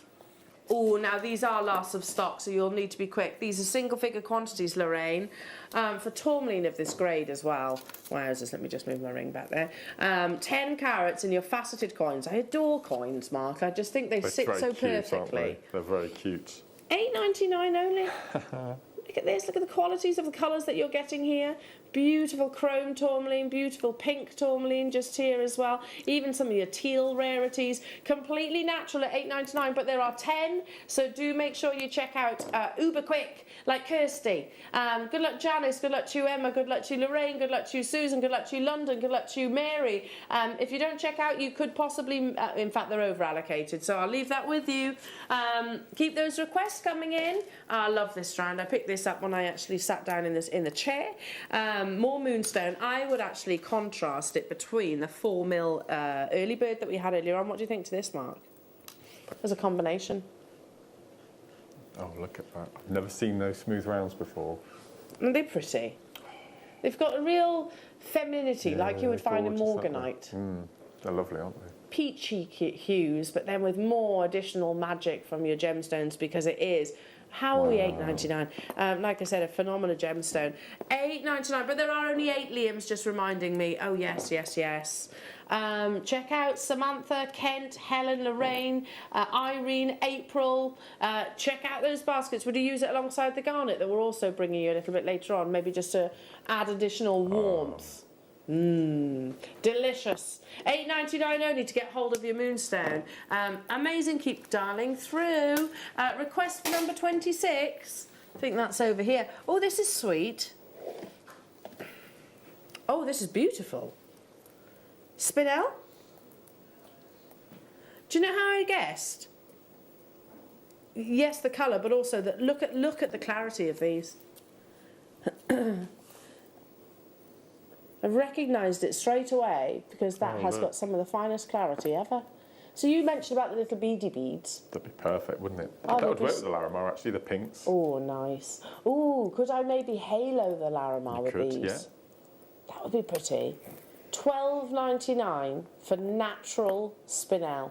Oh, now these are loss of stock, so you'll need to be quick. These are single-figure quantities, Lorraine, for Tourmaline of this grade as well. Wowzers, let me just move my ring back there. 10 carats in your faceted coins. I adore coins, Mark. I just think they sit so cute, perfectly. They're very cute. £8.99 only. Look at this, look at the qualities of the colours that you're getting here. Beautiful chrome tourmaline, beautiful pink tourmaline just here as well. Even some of your teal rarities. Completely natural at $8.99, but there are 10, so do make sure you check out uber quick, like Kirsty. Good luck Janice, good luck to you Emma, good luck to you Lorraine, good luck to you Susan, good luck to you London, good luck to you Mary. If you don't check out, you could possibly, in fact they're over allocated, so I'll leave that with you. Keep those requests coming in. I love this strand. I picked this up when I actually sat down in the chair. More Moonstone. I would actually contrast it between the 4mm early bird that we had earlier on. What do you think to this, Mark? As a combination. Oh, look at that. I've never seen those smooth rounds before. And they're pretty. They've got a real femininity, like you would find in gorgeous, Morganite. They're lovely, aren't they? Peachy hues, but then with more additional magic from your gemstones because it is How are we $8.99? Like I said, a phenomenal gemstone. $8.99, but there are only 8 Liams, just reminding me. Oh, yes, yes, yes. Check out Samantha, Kent, Helen, Lorraine, Irene, April. Check out those baskets. Would you use it alongside the garnet that we're also bringing you a little bit later on, maybe just to add additional warmth? Delicious. $8.99 only to get hold of your Moonstone. Amazing. Keep dialing through. Request number 26. I think that's over here. Oh, this is sweet. Oh, this is beautiful. Spinel? Do you know how I guessed? Yes, the colour, but also that look at the clarity of these. I recognised it straight away because that has got some of the finest clarity ever. So you mentioned about the little beady beads. That'd be perfect, wouldn't it? Oh, that would work with the Laramar, actually, the pinks. Oh, nice. Oh, could I maybe halo the Laramar with these? Yeah. That would be pretty. $12.99 for natural spinel.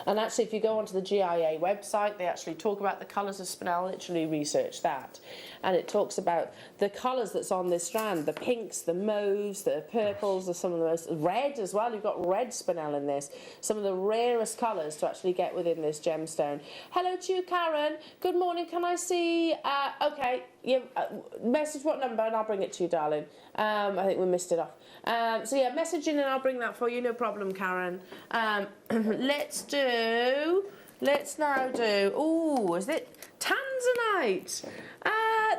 And actually, if you go onto the GIA website, they actually talk about the colours of spinel. Literally research that, and it talks about the colours that's on this strand: the pinks, the mauves, the purples, are some of the most red as well. You've got red spinel in this. Some of the rarest colours to actually get within this gemstone. Hello to you, Karen. Good morning. Can I see? Okay, you message what number, and I'll bring it to you, darling. I think we missed it off. So yeah, message in and I'll bring that for you. No problem, Karen. Let's now do, ooh, is it Tanzanite?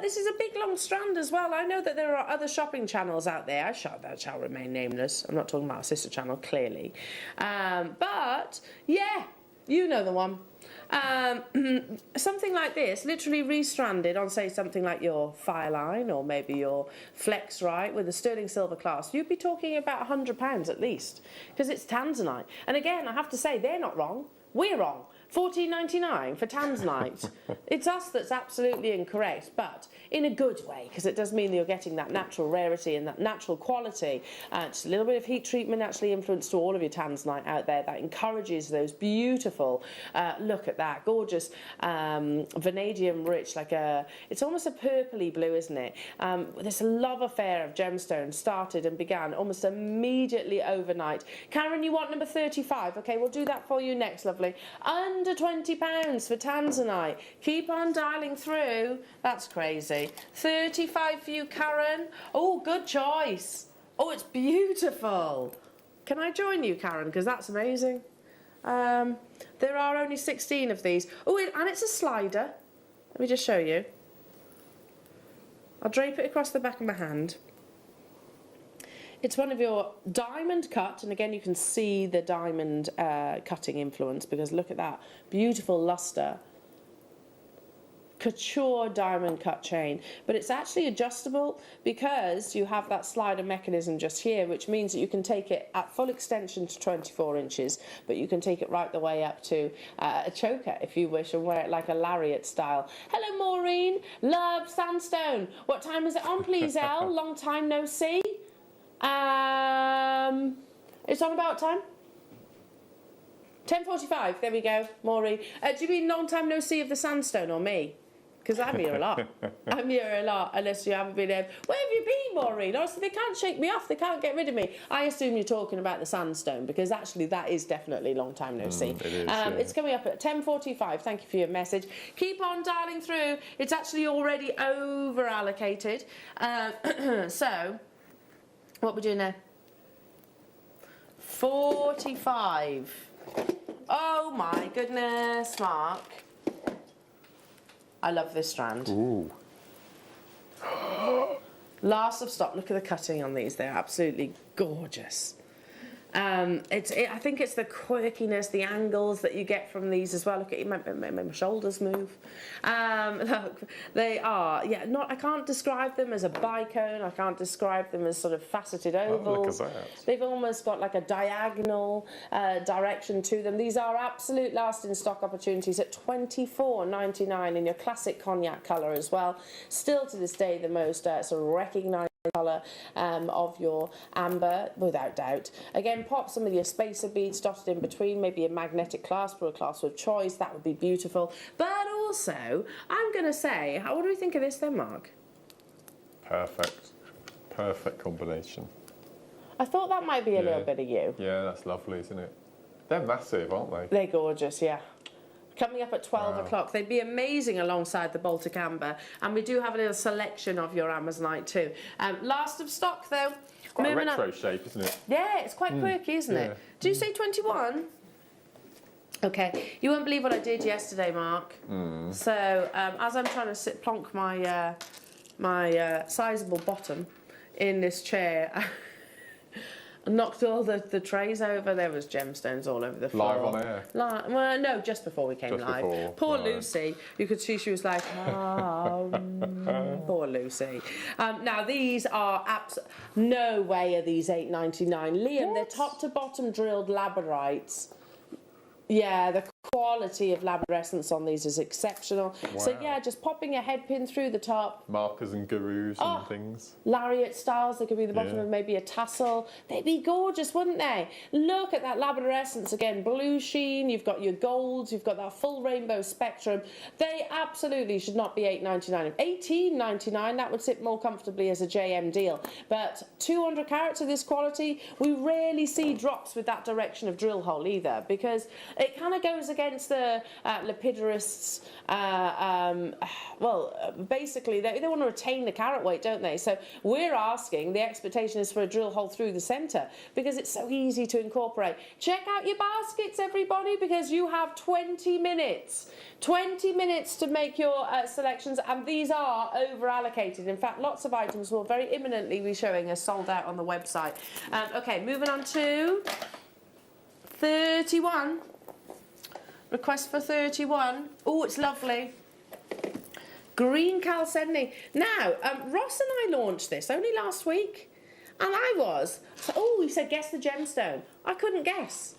This is a big long strand as well. I know that there are other shopping channels out there. That shall remain nameless. I'm not talking about a sister channel, clearly. But yeah, you know the one. Something like this, literally restranded on, say, something like your Fireline or maybe your Flexrite with a sterling silver clasp, you'd be talking about £100 at least, because it's Tanzanite. And again, I have to say, they're not wrong. We're wrong. $14.99 for Tanzanite. It's us that's absolutely incorrect, but in a good way, because it does mean that you're getting that natural rarity and that natural quality. Just a little bit of heat treatment actually influenced to all of your Tanzanite out there that encourages those beautiful, look at that, gorgeous vanadium rich, like it's almost a purpley blue, isn't it? This love affair of gemstones started and began almost immediately overnight. Karen, you want number 35? Okay, we'll do that for you next, lovely. Under £20 for Tanzanite. Keep on dialing through. That's crazy. 35 for you, Karen. Oh, good choice. Oh, it's beautiful. Can I join you, Karen? Because that's amazing. There are only 16 of these. Oh, and it's a slider. Let me just show you. I'll drape it across the back of my hand. It's one of your diamond cut, and again you can see the diamond cutting influence, because look at that beautiful luster. Couture diamond cut chain, but it's actually adjustable because you have that slider mechanism just here, which means that you can take it at full extension to 24 inches, but you can take it right the way up to a choker if you wish, and wear it like a lariat style. Hello, Maureen. Love sandstone. What time is it on, please, Elle? Long time no see. It's on about time. 10:45. There we go, Maureen. Do you mean long time no see of the sandstone or me? Because I'm here a lot. I'm here a lot, unless you haven't been able. Where have you been, Maureen? Honestly, they can't shake me off. They can't get rid of me. I assume you're talking about the sandstone, because actually that is definitely long time no see. It is, yeah. It's coming up at 10:45. Thank you for your message. Keep on dialing through. It's actually already over allocated. So, what we're doing now? 45. Oh my goodness, Mark. I love this strand. Ooh. Last of stock. Look at the cutting on these. They're absolutely gorgeous. I think it's the quirkiness, the angles that you get from these as well. Look at my shoulders move. Look, they are, yeah, I can't describe them as a bicone. I can't describe them as sort of faceted ovals. Oh, look at that. They've almost got like a diagonal direction to them. These are absolute last in stock opportunities at $24.99 in your classic cognac colour as well. Still to this day the most sort of recognised colour of your amber, without doubt. Again, pop some of your spacer beads dotted in between, maybe a magnetic clasp or a clasp of choice. That would be beautiful. But also, I'm going to say, what do we think of this then, Mark? Perfect. Perfect combination. I thought that might be a little bit of you. Yeah, that's lovely, isn't it? They're massive, aren't they? They're gorgeous, yeah. Coming up at 12 o'clock. They'd be amazing alongside the Baltic Amber. And we do have a little selection of your Amazonite too. Last of stock though. It's quite a retro shape, isn't it? Yeah, it's quite quirky, isn't it? Do you say 21? Okay, you won't believe what I did yesterday, Mark. So, as I'm trying to sit plonk my sizable bottom in this chair, I knocked all the trays over. There was gemstones all over the floor. Live on air? Well, no, just before we came live. Before, Poor Lucy. You could see she was like, oh, poor Lucy. Now, these are no way are these $8.99. Liam, they're top to bottom drilled labradorites. Yeah, the quality of labradorescence on these is exceptional. Wow. So yeah, just popping a head pin through the top. Markers and gurus and things. Lariat styles, they could be the bottom of maybe a tassel. They'd be gorgeous, wouldn't they? Look at that labradorescence again, blue sheen, you've got your golds, you've got that full rainbow spectrum. They absolutely should not be $8.99. $18.99, that would sit more comfortably as a JM deal. But 200 carats of this quality, we rarely see drops with that direction of drill hole either, because it kind of goes against the lapidarists. Basically, they want to retain the carat weight, don't they? So we're asking, the expectation is for a drill hole through the centre, because it's so easy to incorporate. Check out your baskets, everybody, because you have 20 minutes. 20 minutes to make your selections, and these are over allocated. In fact, lots of items will very imminently be showing us sold out on the website. Okay, moving on to 31. Request for 31. Oh, it's lovely. Green chalcedony. Now, Ross and I launched this only last week, and I was. So, he said, guess the gemstone. I couldn't guess.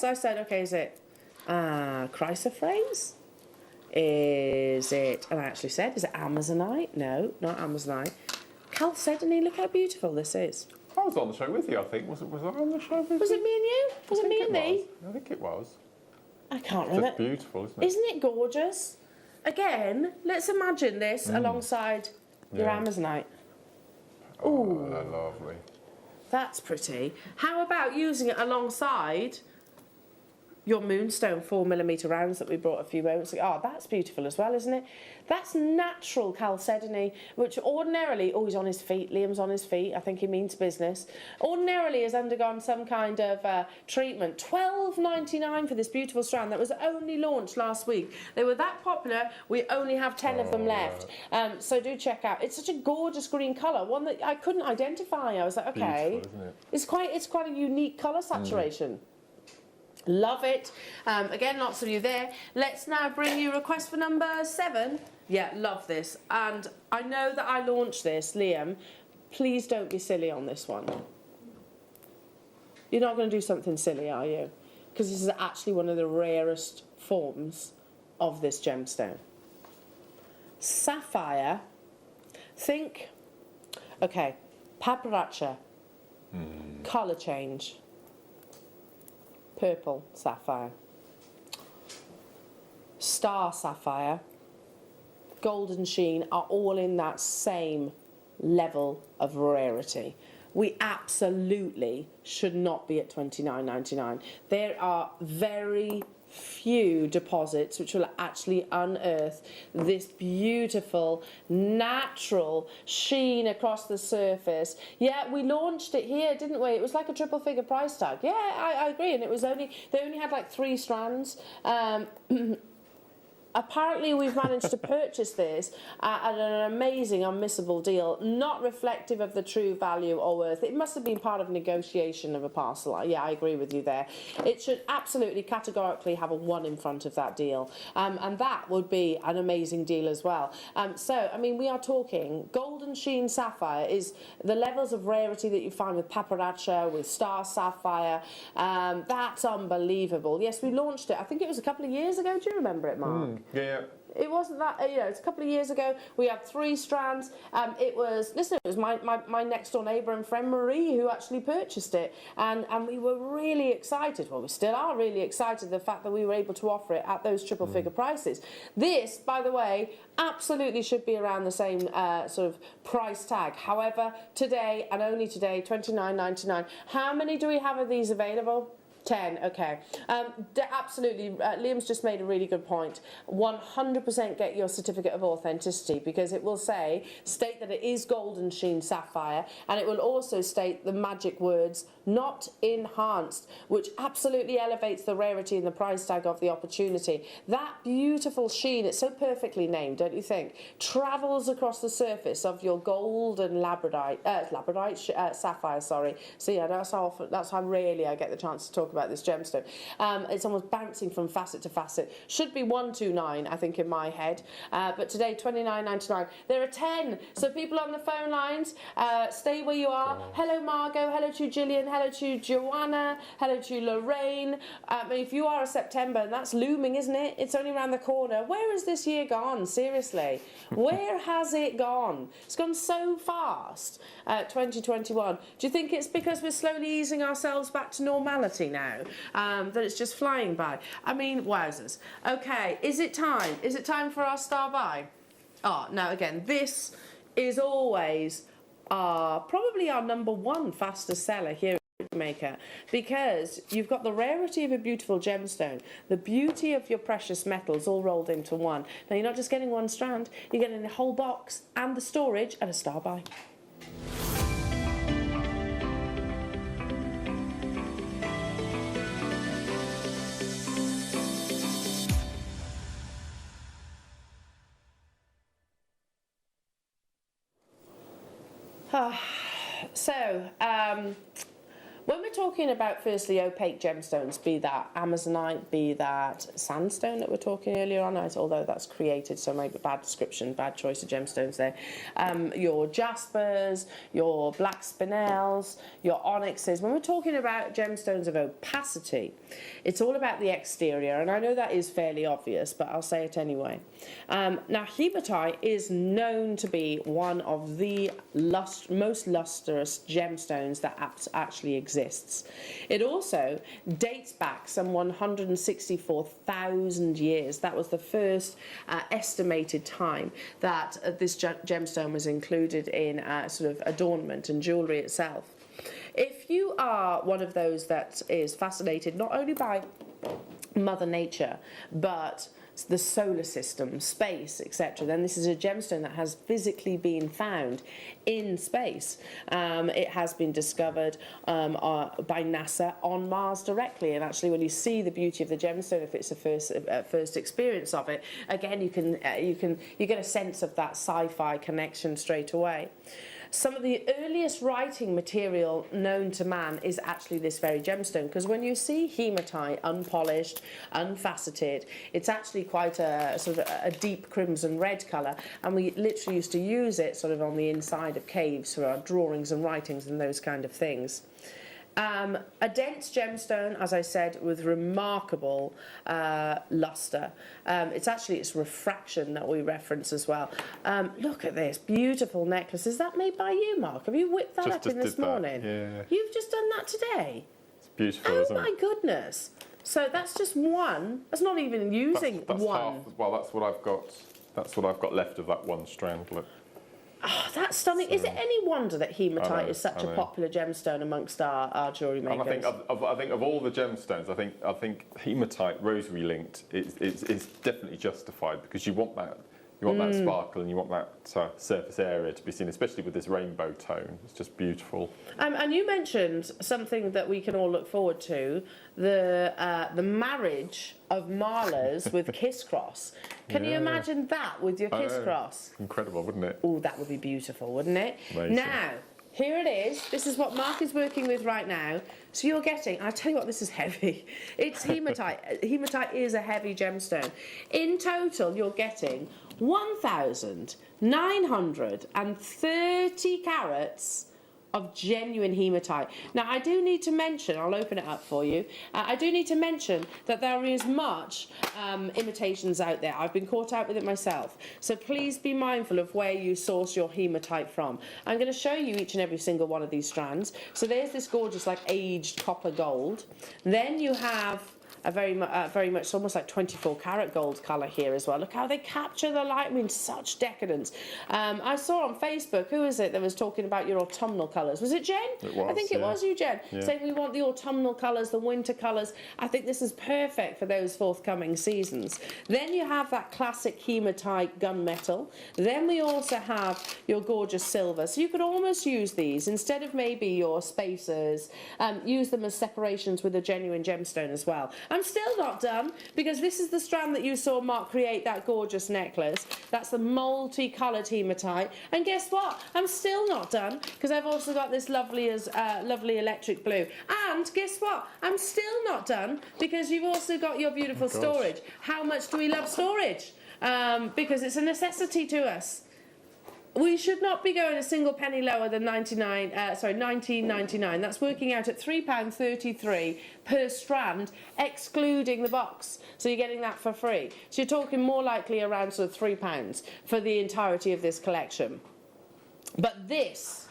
I said, okay, is it chrysoprase? Is it, and I actually said, is it Amazonite? No, not Amazonite. Chalcedony, look how beautiful this is. I was on the show with you, I think. Was I on the show with you? Was it me and you? Was it me and thee? I think it was. I can't It's remember. just beautiful, isn't it? Isn't it gorgeous? Again, let's imagine this alongside your Amazonite. Oh, they're lovely. That's pretty. How about using it alongside your Moonstone 4mm rounds that we brought a few moments ago? Oh, that's beautiful as well, isn't it? That's natural chalcedony, which ordinarily, he's on his feet, Liam's on his feet, I think he means business, ordinarily has undergone some kind of treatment. $12.99 for this beautiful strand that was only launched last week. They were that popular, we only have 10 of them left. So do check out. It's such a gorgeous green colour, one that I couldn't identify. I was like, okay, beautiful, isn't it? It's quite a unique colour saturation. Love it. Again, lots of you there. Let's now bring you request for number 7. Yeah, love this. And I know that I launched this, Liam. Please don't be silly on this one. You're not going to do something silly, are you? Because this is actually one of the rarest forms of this gemstone. Sapphire. Think, okay, paparazzi, colour change. Purple sapphire, star sapphire, golden sheen are all in that same level of rarity. We absolutely should not be at $29.99. There are very few deposits which will actually unearth this beautiful natural sheen across the surface. Yeah, we launched it here, didn't we? It was like a triple figure price tag. Yeah, I agree, and it was they only had like 3 strands. Apparently we've managed to purchase this at an amazing unmissable deal, not reflective of the true value or worth. It must have been part of negotiation of a parcel. Yeah, I agree with you there. It should absolutely categorically have a 1 in front of that deal, and that would be an amazing deal as well. So, I mean, we are talking golden sheen sapphire is the levels of rarity that you find with paparazzi, with star sapphire. That's unbelievable. Yes, we launched it, I think it was a couple of years ago. Do you remember it, Mark? Yeah. It wasn't that, you know, it's a couple of years ago. We had 3 strands. It was my next door neighbour and friend Marie who actually purchased it. And we were really excited. Well, we still are really excited the fact that we were able to offer it at those triple figure prices. This, by the way, absolutely should be around the same sort of price tag. However, today, and only today, $29.99. How many do we have of these available? 10, okay. Absolutely, Liam's just made a really good point. 100% get your certificate of authenticity, because it will state that it is golden sheen sapphire, and it will also state the magic words, not enhanced, which absolutely elevates the rarity and the price tag of the opportunity. That beautiful sheen, it's so perfectly named, don't you think? Travels across the surface of your gold and labradorite, sapphire, sorry. So yeah, that's how rarely I get the chance to talk about this gemstone. It's almost bouncing from facet to facet. Should be $129, I think, in my head, but today $29.99. There are 10, so people on the phone lines, stay where you are. Hello Margot, hello to Gillian, hello to Joanna, hello to Lorraine. If you are a September, and that's looming, isn't it? It's only around the corner. Where has this year gone? Seriously, where has it gone? It's gone so fast. 2021. Do you think it's because we're slowly easing ourselves back to normality now? That it's just flying by. I mean, wowzers. Okay, is it time? Is it time for our star buy? Oh, now again, this is always probably our #1 fastest seller here at Jewellery Maker, because you've got the rarity of a beautiful gemstone, the beauty of your precious metals all rolled into one. Now, you're not just getting 1 strand, you're getting the whole box and the storage at a star buy. So, when we're talking about firstly opaque gemstones, be that Amazonite, be that sandstone that we're talking earlier on, although that's created, so maybe bad description, bad choice of gemstones there. Your jaspers, your black spinels, your onyxes. When we're talking about gemstones of opacity, it's all about the exterior, and I know that is fairly obvious, but I'll say it anyway. Now, hematite is known to be one of the most lustrous gemstones that actually exists. It also dates back some 164,000 years. That was the first estimated time that this gemstone was included in sort of adornment and jewellery itself. If you are one of those that is fascinated not only by Mother Nature, but the solar system, space, etc., then this is a gemstone that has physically been found in space. It has been discovered by NASA on Mars directly, and actually when you see the beauty of the gemstone, if it's a first experience of it, again you get a sense of that sci-fi connection straight away. Some of the earliest writing material known to man is actually this very gemstone, because when you see hematite unpolished, unfaceted, it's actually quite a sort of a deep crimson red colour, and we literally used to use it sort of on the inside of caves for our drawings and writings and those kind of things. A dense gemstone, as I said, with remarkable lustre. It's refraction that we reference as well. Look at this beautiful necklace. Is that made by you, Mark? Have you whipped that up in this morning? Yeah. You've just done that today? It's beautiful, isn't it? Oh my goodness. So that's just one. That's not even using that's one. Half, well, that's what I've got. That's what I've got left of that 1 strand. Look. Oh, that's stunning. Is it any wonder that hematite is such a popular gemstone amongst our jewellery makers? And I think of all the gemstones, I think hematite rosary linked is definitely justified, because you want that sparkle and you want that surface area to be seen, especially with this rainbow tone. It's just beautiful. And you mentioned something that we can all look forward to, the marriage of Marla's with Kiss Cross. Can you imagine that with your Kiss Cross? Incredible, wouldn't it? Oh, that would be beautiful, wouldn't it? Amazing. Now, here it is. This is what Mark is working with right now. So you're getting, I tell you what, this is heavy. It's hematite. Hematite is a heavy gemstone. In total, you're getting 1,930 carats of genuine hematite. Now I do need to mention, I'll open it up for you, I do need to mention that there is much imitations out there. I've been caught out with it myself, so please be mindful of where you source your hematite from. I'm going to show you each and every single one of these strands. So there's this gorgeous like aged copper gold. Then you have a very much almost like 24 karat gold colour here as well. Look how they capture the light. I mean, such decadence. I saw on Facebook, who is it that was talking about your autumnal colours? Was it Jen? It was, I think it was you, Jen, yeah. saying we want the autumnal colours, the winter colours. I think this is perfect for those forthcoming seasons. Then you have that classic hematite gunmetal. Then we also have your gorgeous silver. So you could almost use these instead of maybe your spacers, use them as separations with a genuine gemstone as well. I'm still not done, because this is the strand that you saw Mark create that gorgeous necklace. That's the multi-coloured hematite. And guess what? I'm still not done, because I've also got this lovely electric blue. And guess what? I'm still not done, because you've also got your beautiful storage. How much do we love storage? Because it's a necessity to us. We should not be going a single penny lower than £19.99. That's working out at £3.33 per strand, excluding the box. So you're getting that for free. So you're talking more likely around sort of £3 for the entirety of this collection. But this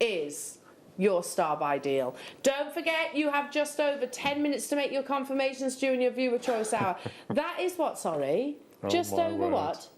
is your star buy deal. Don't forget, you have just over 10 minutes to make your confirmations during your viewer choice hour. That is what, sorry? Just over word. what?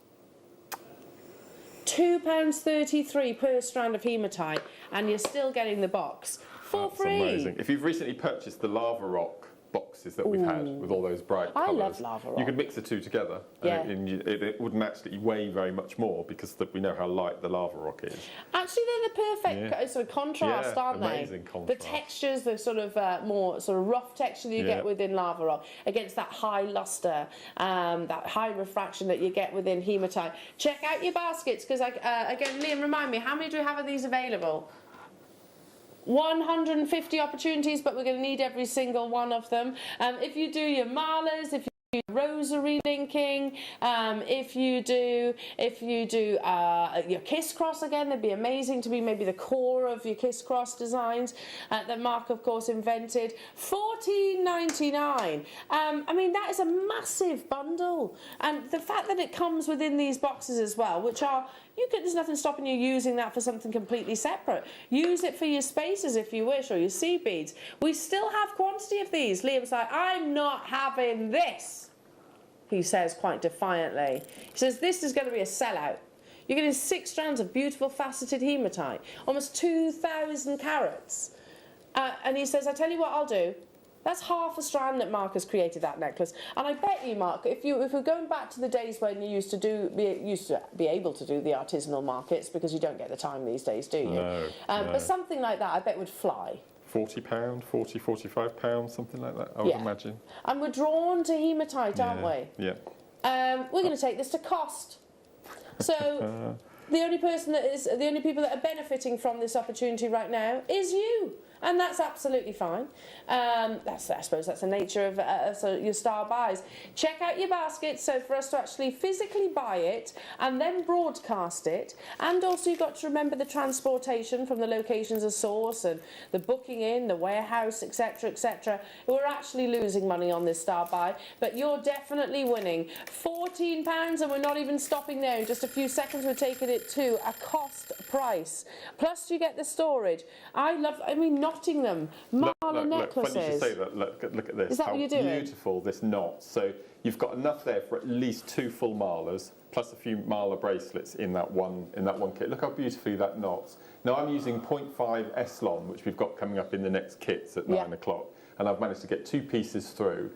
£2.33 per strand of hematite, and you're still getting the box for free. Amazing. If you've recently purchased the lava rock boxes that we've had with all those bright colours, I love lava rock. You could mix the two together, Yeah. and it wouldn't actually weigh very much more, because we know how light the lava rock is. Actually, they're the perfect sort of contrast, aren't they? Amazing contrast. The textures, the sort of more sort of rough texture that you get within lava rock against that high luster, that high refraction that you get within hematite. Check out your baskets, because again, Liam, remind me, how many do we have of these available? 150 opportunities, but we're going to need every single one of them. If you do your malas, if you do rosary linking, if you do your kiss cross, again, they'd be amazing to be maybe the core of your kiss cross designs that Mark, of course, invented. $14.99. I mean, that is a massive bundle, and the fact that it comes within these boxes as well, which are there's nothing stopping you using that for something completely separate. Use it for your spacers if you wish, or your seed beads. We still have quantity of these. Liam's like, I'm not having this, he says quite defiantly. He says, this is going to be a sellout. You're getting 6 strands of beautiful faceted hematite, almost 2,000 carats. And he says, I tell you what I'll do. That's half a strand that Mark has created that necklace. And I bet you, Mark, if we're going back to the days when you used to be able to do the artisanal markets, because you don't get the time these days, do you? No, no. But something like that, I bet would fly. £40, £45, something like that, I would imagine. And we're drawn to hematite, aren't we? Yeah. We're going to take this to cost. So the only people that are benefiting from this opportunity right now is you. And that's absolutely fine. I suppose that's the nature of your star buys. Check out your baskets, so for us to actually physically buy it and then broadcast it, and also you've got to remember the transportation from the locations of source and the booking in, the warehouse, etc., etc. We're actually losing money on this star buy, but you're definitely winning. £14, and we're not even stopping there. In just a few seconds, we're taking it to a cost price. Plus, you get the storage. Knotting them, mala necklaces. Funny you say that. Look at this. Is that how what you're doing? Beautiful this knot. So you've got enough there for at least 2 full malas, plus a few mala bracelets in that one kit. Look how beautifully that knots. Now I'm using 0.5 Eslon, which we've got coming up in the next kits at 9 o'clock, and I've managed to get 2 pieces through.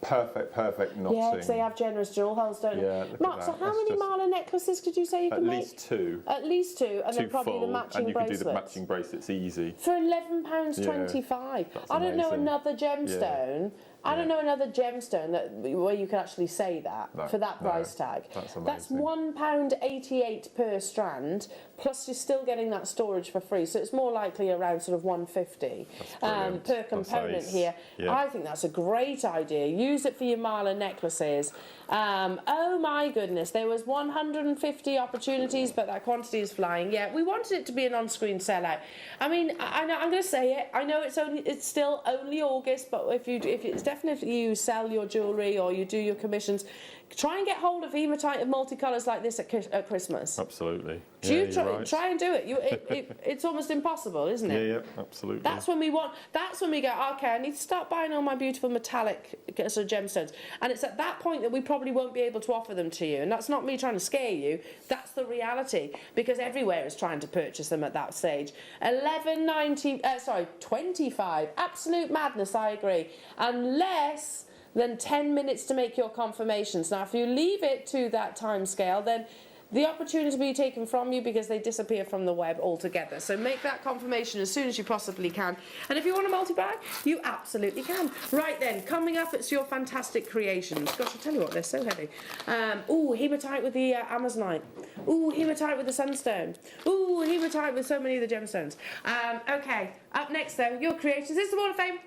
Perfect knotting. Yeah, because they have generous jewel holes, don't they? Yeah, Mark, so how many mala necklaces could you say you can make? At least 2. At least 2, and 2 then probably full, the matching bracelets. And you can do the matching bracelets easy. For £11.25. I don't know another gemstone. I don't know another gemstone where you can actually say that for that price tag. That's amazing. That's £1.88 per strand plus you're still getting that storage for free. So it's more likely around sort of 150 per component here. Yeah. I think that's a great idea. Use it for your mala necklaces. Oh my goodness, there was 150 opportunities, but that quantity is flying. Yeah, we wanted it to be an on-screen sellout. I mean, I'm going to say it. I know it's still only August, but if it's definitely you sell your jewellery or you do your commissions, try and get hold of hematite and multicolours like this at Christmas. Absolutely. Try and do it. It's almost impossible, isn't it? Yeah, absolutely. That's when we go, okay, I need to start buying all my beautiful metallic sort of gemstones. And it's at that point that we probably won't be able to offer them to you. And that's not me trying to scare you. That's the reality. Because everywhere is trying to purchase them at that stage. 25. Absolute madness, I agree. Unless then 10 minutes to make your confirmations. Now, if you leave it to that time scale, then the opportunity will be taken from you because they disappear from the web altogether. So make that confirmation as soon as you possibly can. And if you want a multi-bag, you absolutely can. Right then, coming up, it's your fantastic creations. Gosh, I tell you what, they're so heavy. Ooh, hematite with the Amazonite. Ooh, hematite with the sunstone. Ooh, hematite with so many of the gemstones. Okay, up next though, your creations. This is the Wall of Fame.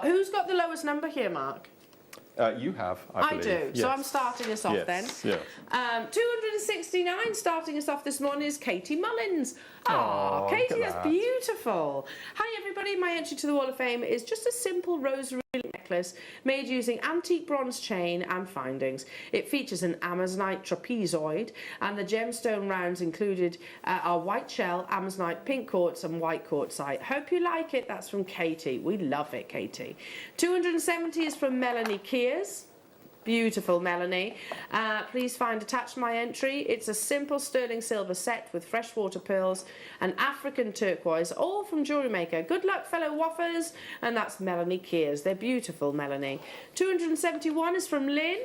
Who's got the lowest number here, Mark? You have, I believe. do. Yes. So I'm starting us off then. Yes. 269 starting us off this morning is Katie Mullins. Oh, Katie, that's beautiful. Hi everybody, my entry to the Wall of Fame is just a simple rosary necklace made using antique bronze chain and findings. It features an Amazonite trapezoid and the gemstone rounds included are white shell, Amazonite, pink quartz and white quartzite. Hope you like it. That's from Katie. We love it, Katie. 270 is from Melanie Kears. Beautiful, Melanie. Please find attached my entry. It's a simple sterling silver set with freshwater pearls and African turquoise, all from Jewellery Maker. Good luck, fellow waffers. And that's Melanie Kears. They're beautiful, Melanie. 271 is from Lynn.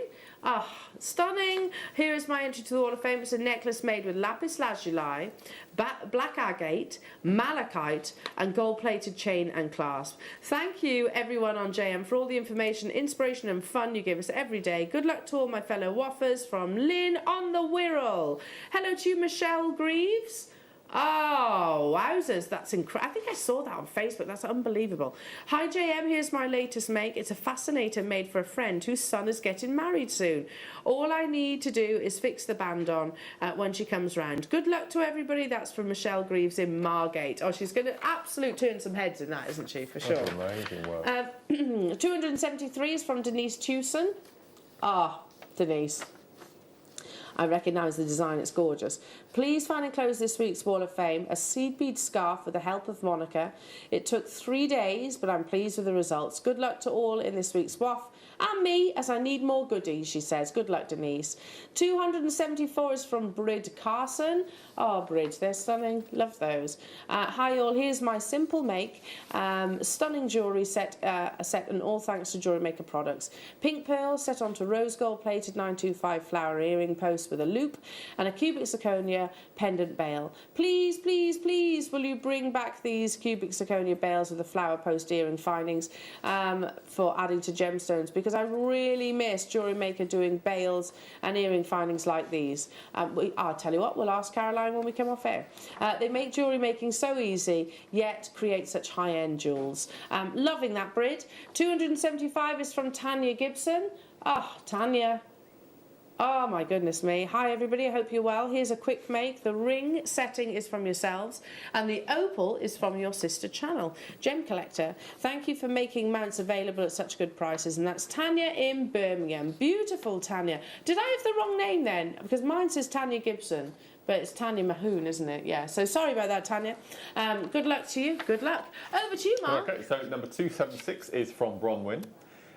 Stunning. Here is my entry to the Wall of Fame. It's a necklace made with lapis lazuli, black agate, malachite and gold-plated chain and clasp. Thank you everyone on JM for all the information, inspiration and fun you give us every day. Good luck to all my fellow waffers from Lynn on the Wirral. Hello to you, Michelle Greaves. Oh, wowzers, that's incredible. I think I saw that on Facebook. That's unbelievable. Hi, JM, here's my latest make. It's a fascinator made for a friend whose son is getting married soon. All I need to do is fix the band on when she comes round. Good luck to everybody. That's from Michelle Greaves in Margate. Oh, she's going to absolutely turn some heads in that, isn't she, for sure? That's amazing work. 273 is from Denise Tewson. Denise. I recognise the design, it's gorgeous. Please find enclosed this week's Wall of Fame a seed bead scarf with the help of Monica. It took 3 days, but I'm pleased with the results. Good luck to all in this week's waff. And me, as I need more goodies, she says. Good luck, Denise. 274 is from Brid Carson. Oh, Brid, they're stunning. Love those. Hi all, here's my simple make. Stunning jewellery set and all thanks to Jewellery Maker products. Pink pearl set onto rose gold plated 925 flower earring post with a loop and a cubic zirconia pendant bail. Please, please, please, will you bring back these cubic zirconia bails with the flower post earring findings for adding to gemstones, because I really miss Jewellery Maker doing bails and earring findings like these. I'll tell you what, we'll ask Caroline when we come off air. They make jewellery making so easy, yet create such high-end jewels. Loving that, Brid. 275 is from Tanya Gibson. Tanya. Oh my goodness me. Hi everybody, I hope you're well. Here's a quick make. The ring setting is from yourselves and the opal is from your sister channel, Gem Collector. Thank you for making mounts available at such good prices. And that's Tanya in Birmingham. Beautiful, Tanya. Did I have the wrong name then? Because mine says Tanya Gibson, but it's Tanya Mahoon, isn't it? Yeah, so sorry about that, Tanya. Good luck to you. Good luck. Over to you, Mark. Okay, so number 276 is from Bronwyn.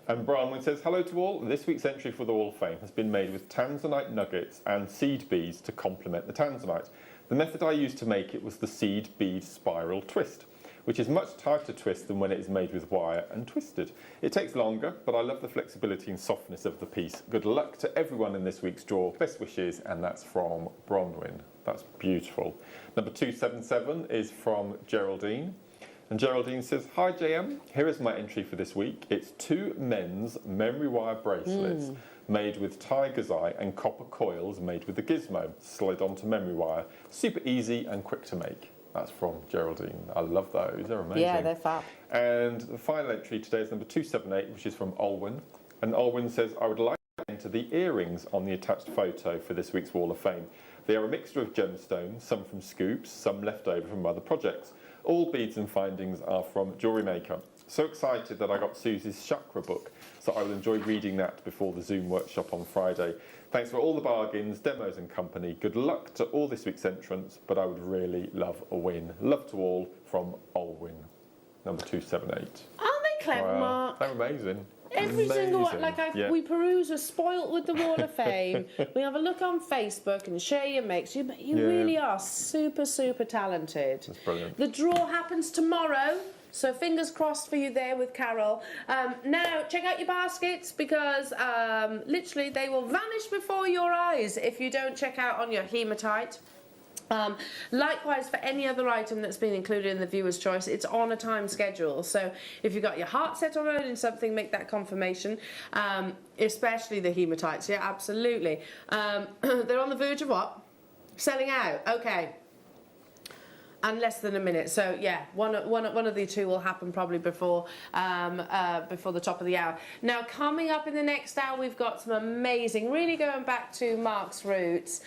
And Bronwyn says, hello to all. This week's entry for the Wall of Fame has been made with Tanzanite nuggets and seed beads to complement the Tanzanite. The method I used to make it was the seed bead spiral twist. which is much tighter to twist than when it is made with wire and twisted. It takes longer, but I love the flexibility and softness of the piece. Good luck to everyone in this week's draw. Best wishes, and that's from Bronwyn. That's beautiful. Number 277 is from Geraldine. And Geraldine says, "Hi JM, here is my entry for this week. It's 2 men's memory wire bracelets made with tiger's eye and copper coils made with the gizmo, slid onto memory wire. Super easy and quick to make." That's from Geraldine. I love those, they're amazing. Yeah, they're fab. And the final entry today is number 278, which is from Olwyn. And Olwyn says, "I would like to enter the earrings on the attached photo for this week's Wall of Fame. They are a mixture of gemstones, some from scoops, some left over from other projects. All beads and findings are from Jewellery Maker. So excited that I got Susie's chakra book, so I will enjoy reading that before the Zoom workshop on Friday. Thanks for all the bargains, demos and company. Good luck to all this week's entrants, but I would really love a win. Love to all," from Olwyn. Number 278. Aren't they clever, Wow, Mark? they're amazing. Every single one, Amazing. we peruse, we're spoilt with the Wall of Fame. We have a look on Facebook and share your makes. You really are super, super talented. That's brilliant. The draw happens tomorrow, so fingers crossed for you there with Carol. Now, check out your baskets because literally they will vanish before your eyes if you don't check out on your hematite. Likewise, for any other item that's been included in the viewer's choice, it's on a time schedule. So if you've got your heart set on owning something, make that confirmation, especially the hematites. Yeah, absolutely. They're on the verge of what? Selling out. Okay. And less than a minute. So yeah, one of the two will happen probably before the top of the hour. Now coming up in the next hour, we've got some amazing, really going back to Mark's roots.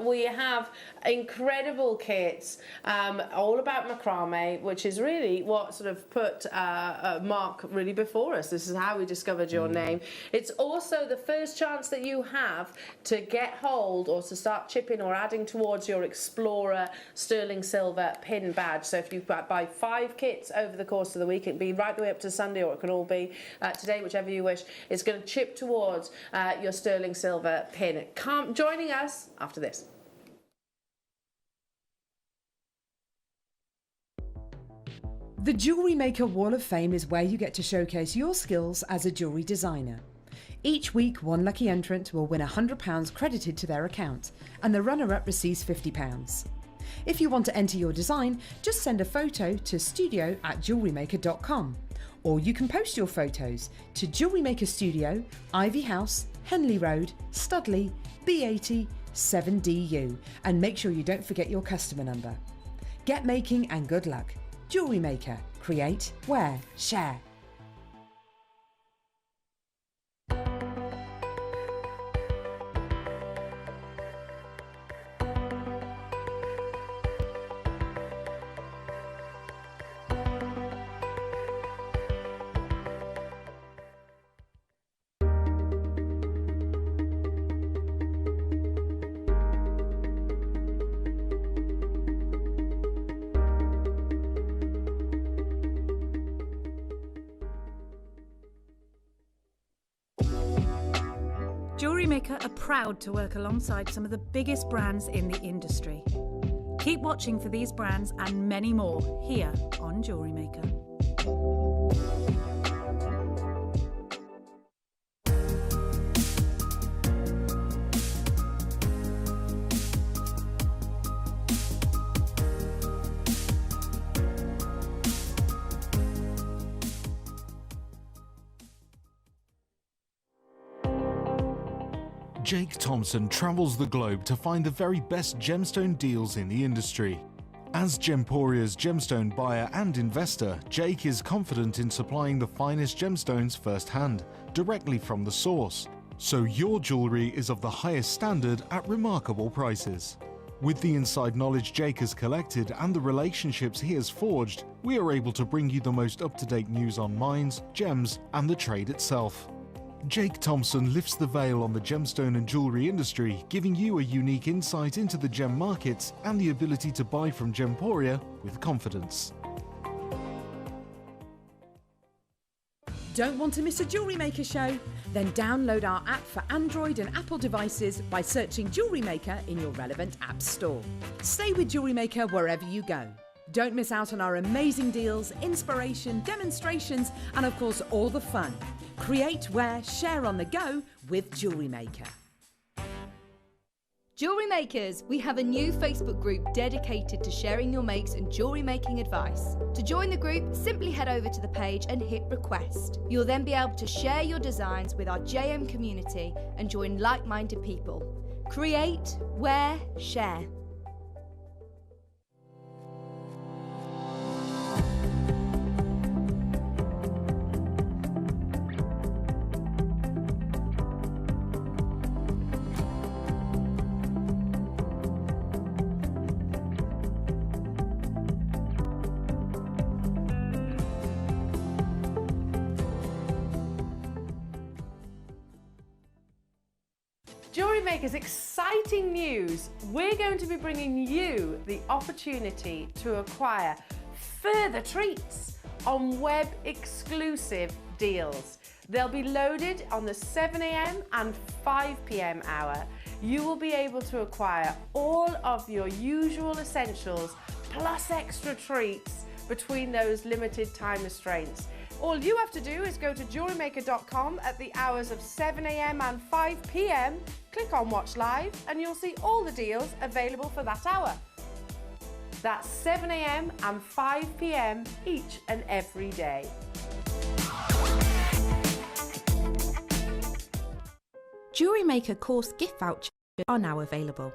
We have incredible kits, all about macrame, which is really what sort of put Mark really before us. This is how we discovered your name. It's also the first chance that you have to get hold or to start chipping or adding towards your Explorer Sterling Silver pin badge. So if you buy 5 kits over the course of the week, it can be right the way up to Sunday, or it can all be today, whichever you wish. It's going to chip towards your Sterling Silver pin. Joining us after this. The Jewellery Maker Wall of Fame is where you get to showcase your skills as a jewellery designer. Each week, one lucky entrant will win £100 credited to their account, and the runner-up receives £50. If you want to enter your design, just send a photo to studio@jewellerymaker.com, or you can post your photos to Jewellery Maker Studio, Ivy House, Henley Road, Studley, B80 7DU, and make sure you don't forget your customer number. Get making and good luck. Jewellery Maker. Create, wear, share. Jewellery Maker are proud to work alongside some of the biggest brands in the industry. Keep watching for these brands and many more here on Jewellery Maker. Jake Thompson travels the globe to find the very best gemstone deals in the industry. As Gemporia's gemstone buyer and investor, Jake is confident in supplying the finest gemstones firsthand, directly from the source, so your jewellery is of the highest standard at remarkable prices. With the inside knowledge Jake has collected and the relationships he has forged, we are able to bring you the most up-to-date news on mines, gems, and the trade itself. Jake Thompson lifts the veil on the gemstone and jewellery industry, giving you a unique insight into the gem markets and the ability to buy from Gemporia with confidence. Don't want to miss a Jewellery Maker show? Then download our app for Android and Apple devices by searching Jewellery Maker in your relevant app store. Stay with Jewellery Maker wherever you go. Don't miss out on our amazing deals, inspiration, demonstrations, and of course all the fun. Create, wear, share on the go with Jewellery Maker. Jewellery Makers, we have a new Facebook group dedicated to sharing your makes and jewellery making advice. To join the group, simply head over to the page and hit request. You'll then be able to share your designs with our JM community and join like-minded people. Create, wear, share. Jewellery Maker's exciting news. We're going to be bringing you the opportunity to acquire further treats on web exclusive deals. They'll be loaded on the 7 a.m. and 5 p.m. hour. You will be able to acquire all of your usual essentials plus extra treats between those limited time restraints. All you have to do is go to JewelleryMaker.com at the hours of 7 a.m. and 5 p.m. Click on Watch Live and you'll see all the deals available for that hour. That's 7 a.m. and 5 p.m. each and every day. Jewellery Maker course gift vouchers are now available.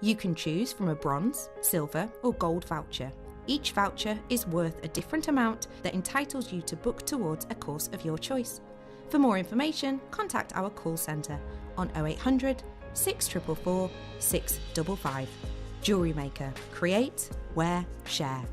You can choose from a bronze, silver or gold voucher. Each voucher is worth a different amount that entitles you to book towards a course of your choice. For more information, contact our call centre on 0800 644 655. Jewellery Maker. Create, wear, share.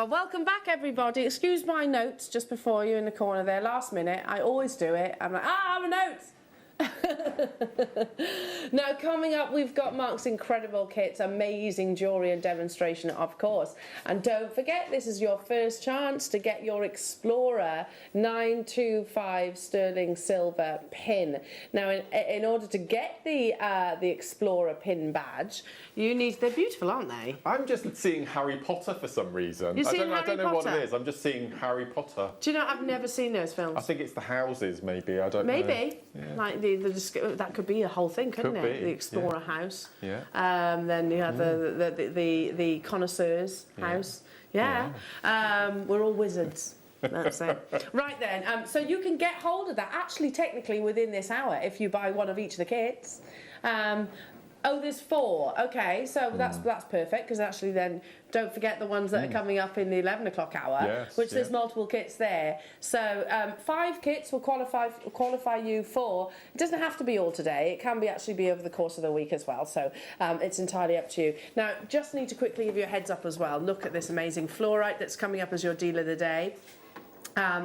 Welcome back, everybody. Excuse my notes just before you in the corner there. Last minute, I always do it. I'm like, my notes. Now, coming up, we've got Mark's incredible kits, amazing jewellery and demonstration, of course. And don't forget, this is your first chance to get your Explorer 925 sterling silver pin. Now, in order to get the Explorer pin badge, you need. They're beautiful, aren't they? I'm just seeing Harry Potter for some reason. You're seeing I don't know what Harry it is. I'm just seeing Harry Potter. Do you know, I've never seen those films. I think it's the houses, maybe. I don't know. Maybe. Yeah. Like that could be a whole thing, couldn't Could it? be, The Explorer yeah. house. Yeah. Then you have the connoisseurs house. Yeah. We're all wizards. That's it. Right then. So you can get hold of that actually technically within this hour if you buy one of each of the kits. There's 4. Okay, so that's perfect because actually then don't forget the ones that are coming up in the 11 o'clock hour, which there's multiple kits there. So 5 kits will qualify you for. It doesn't have to be all today. It can actually be over the course of the week as well. So it's entirely up to you. Now, just need to quickly give you a heads up as well. Look at this amazing Fluorite that's coming up as your deal of the day.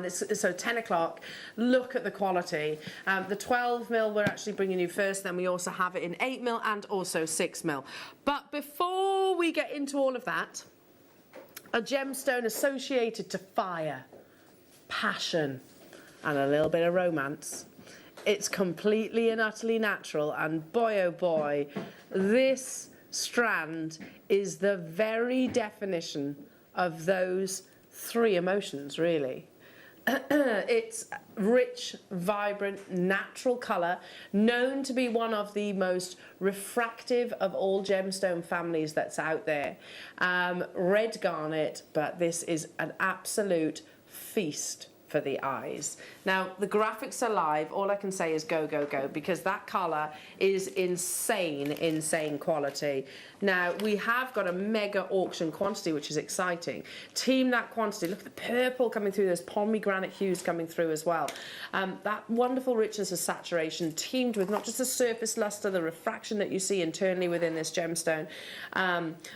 So 10 o'clock, look at the quality. The 12mm we're actually bringing you first, then we also have it in 8mm and also 6mm. But before we get into all of that, a gemstone associated to fire, passion, and a little bit of romance. It's completely and utterly natural, and boy oh boy, this strand is the very definition of those 3 emotions, really. It's rich, vibrant, natural colour, known to be one of the most refractive of all gemstone families that's out there. Red garnet, but this is an absolute feast for the eyes. Now, the graphics are live. All I can say is go, go, go, because that colour is insane, insane quality. Now, we have got a mega auction quantity, which is exciting. Team that quantity. Look at the purple coming through. There's pomegranate hues coming through as well. That wonderful richness of saturation, teamed with not just the surface luster, the refraction that you see internally within this gemstone,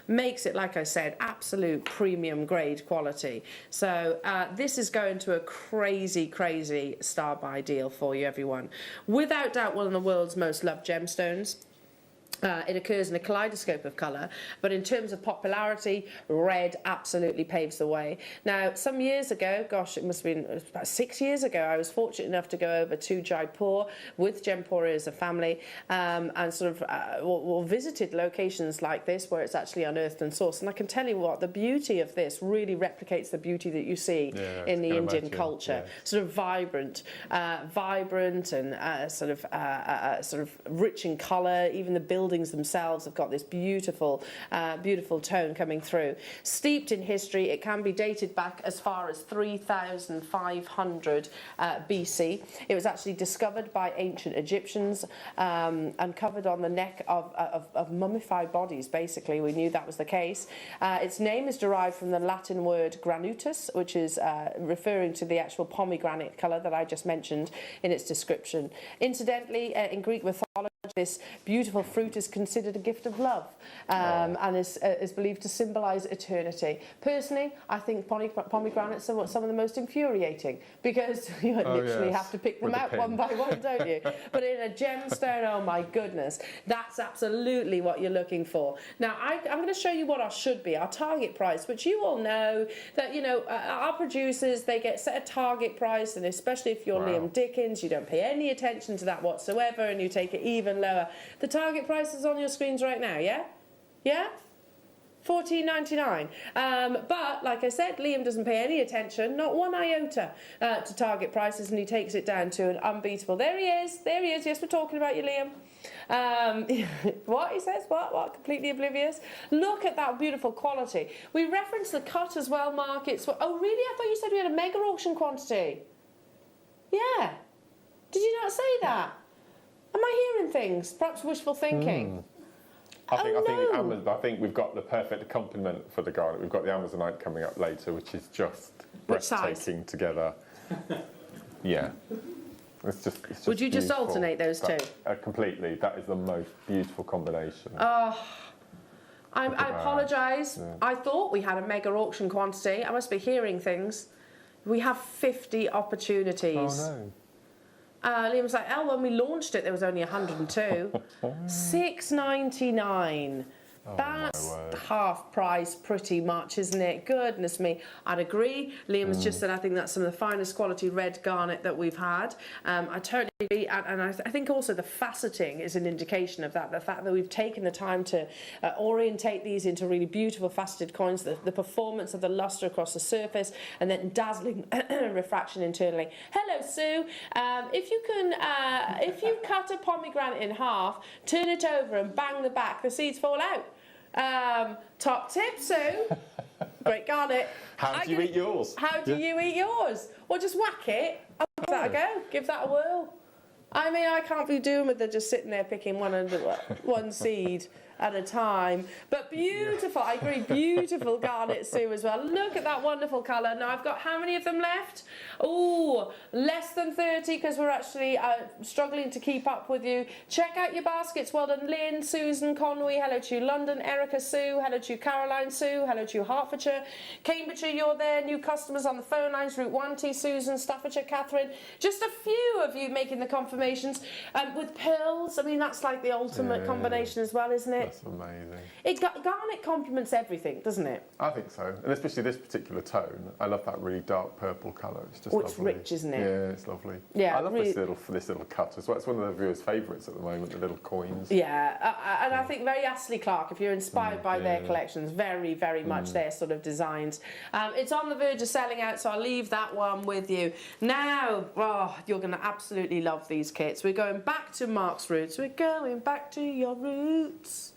makes it, like I said, absolute premium grade quality. So this is going to a crazy, crazy star buy deal for you, everyone. Without doubt, one of the world's most loved gemstones. It occurs in a kaleidoscope of colour, but in terms of popularity, red absolutely paves the way. Now, some years ago, gosh, it was about 6 years ago, I was fortunate enough to go over to Jaipur with Gemporia as a family and sort of visited locations like this where it's actually unearthed and sourced. And I can tell you what, the beauty of this really replicates the beauty that you see in the Indian culture. Sort of vibrant and sort of rich in colour. Even the buildings themselves have got this beautiful tone coming through. Steeped in history, it can be dated back as far as 3,500 BC. It was actually discovered by ancient Egyptians, uncovered on the neck of mummified bodies, basically. We knew that was the case. Its name is derived from the Latin word granutus, which is referring to the actual pomegranate colour that I just mentioned in its description. Incidentally, in Greek mythology, this beautiful fruit is considered a gift of love and is believed to symbolise eternity. Personally, I think pomegranates are some of the most infuriating because you literally have to pick them out one by one, don't you? But in a gemstone, oh my goodness, that's absolutely what you're looking for. Now, I'm going to show you what our should be, our target price, which you all know that, you know, our producers, they get set a target price, and especially if you're Liam Dickens, you don't pay any attention to that whatsoever, and you take it even lower. The target price is on your screens right now, yeah? Yeah? $14.99. But like I said, Liam doesn't pay any attention, not one iota, to target prices, and he takes it down to an unbeatable. There he is. Yes, we're talking about you, Liam. What he says? What? Completely oblivious. Look at that beautiful quality. We reference the cut as well, Mark. Oh, really? I thought you said we had a mega auction quantity. Yeah. Did you not say that? Am I hearing things? Perhaps wishful thinking. I think we've got the perfect accompaniment for the garnet. We've got the Amazonite coming up later, which is just breathtaking together. Yeah. It's just Would you just beautiful. alternate those two? Completely. That is the most beautiful combination. Oh, I apologise. Yeah. I thought we had a mega auction quantity. I must be hearing things. We have 50 opportunities. Oh no. Liam was like, when we launched it, there was only 102. $6.99. That's half price pretty much, isn't it? Goodness me. I'd agree. Liam has just said I think that's some of the finest quality red garnet that we've had. I totally agree. And I think also the faceting is an indication of that. The fact that we've taken the time to orientate these into really beautiful faceted coins, the performance of the luster across the surface, and then dazzling refraction internally. Hello, Sue. If you cut a pomegranate in half, turn it over and bang the back, the seeds fall out. Top tip, Sue. Great garnet. How do you eat yours? How do you eat yours? Well, just whack it. Give that a go. Give that a whirl. I mean, I can't be doing with it just sitting there picking one seed at a time. But beautiful, I agree, beautiful garnet, Sue, as well. Look at that wonderful colour. Now, I've got how many of them left? Oh, less than 30 because we're actually struggling to keep up with you. Check out your baskets. Well done, Lynn, Susan, Conway. Hello to you, London. Erica, Sue. Hello to you, Caroline, Sue. Hello to you, Hertfordshire. Cambridgeshire, you're there. New customers on the phone lines. Route 1T, Susan, Staffordshire, Catherine. Just a few of you making the confirmations. With pearls, I mean, that's like the ultimate combination as well, isn't it? That's amazing. Garnet complements everything, doesn't it? I think so, and especially this particular tone. I love that really dark purple colour. It's just it's rich, isn't it? Yeah, it's lovely. Yeah, I love this little cut as well. It's one of the viewers' favourites at the moment. The little coins. Yeah, and I think very Astley Clark. If you're inspired by their collections, very, very much their sort of designs. It's on the verge of selling out, so I'll leave that one with you. Now, you're going to absolutely love these kits. We're going back to Mark's roots. We're going back to your roots.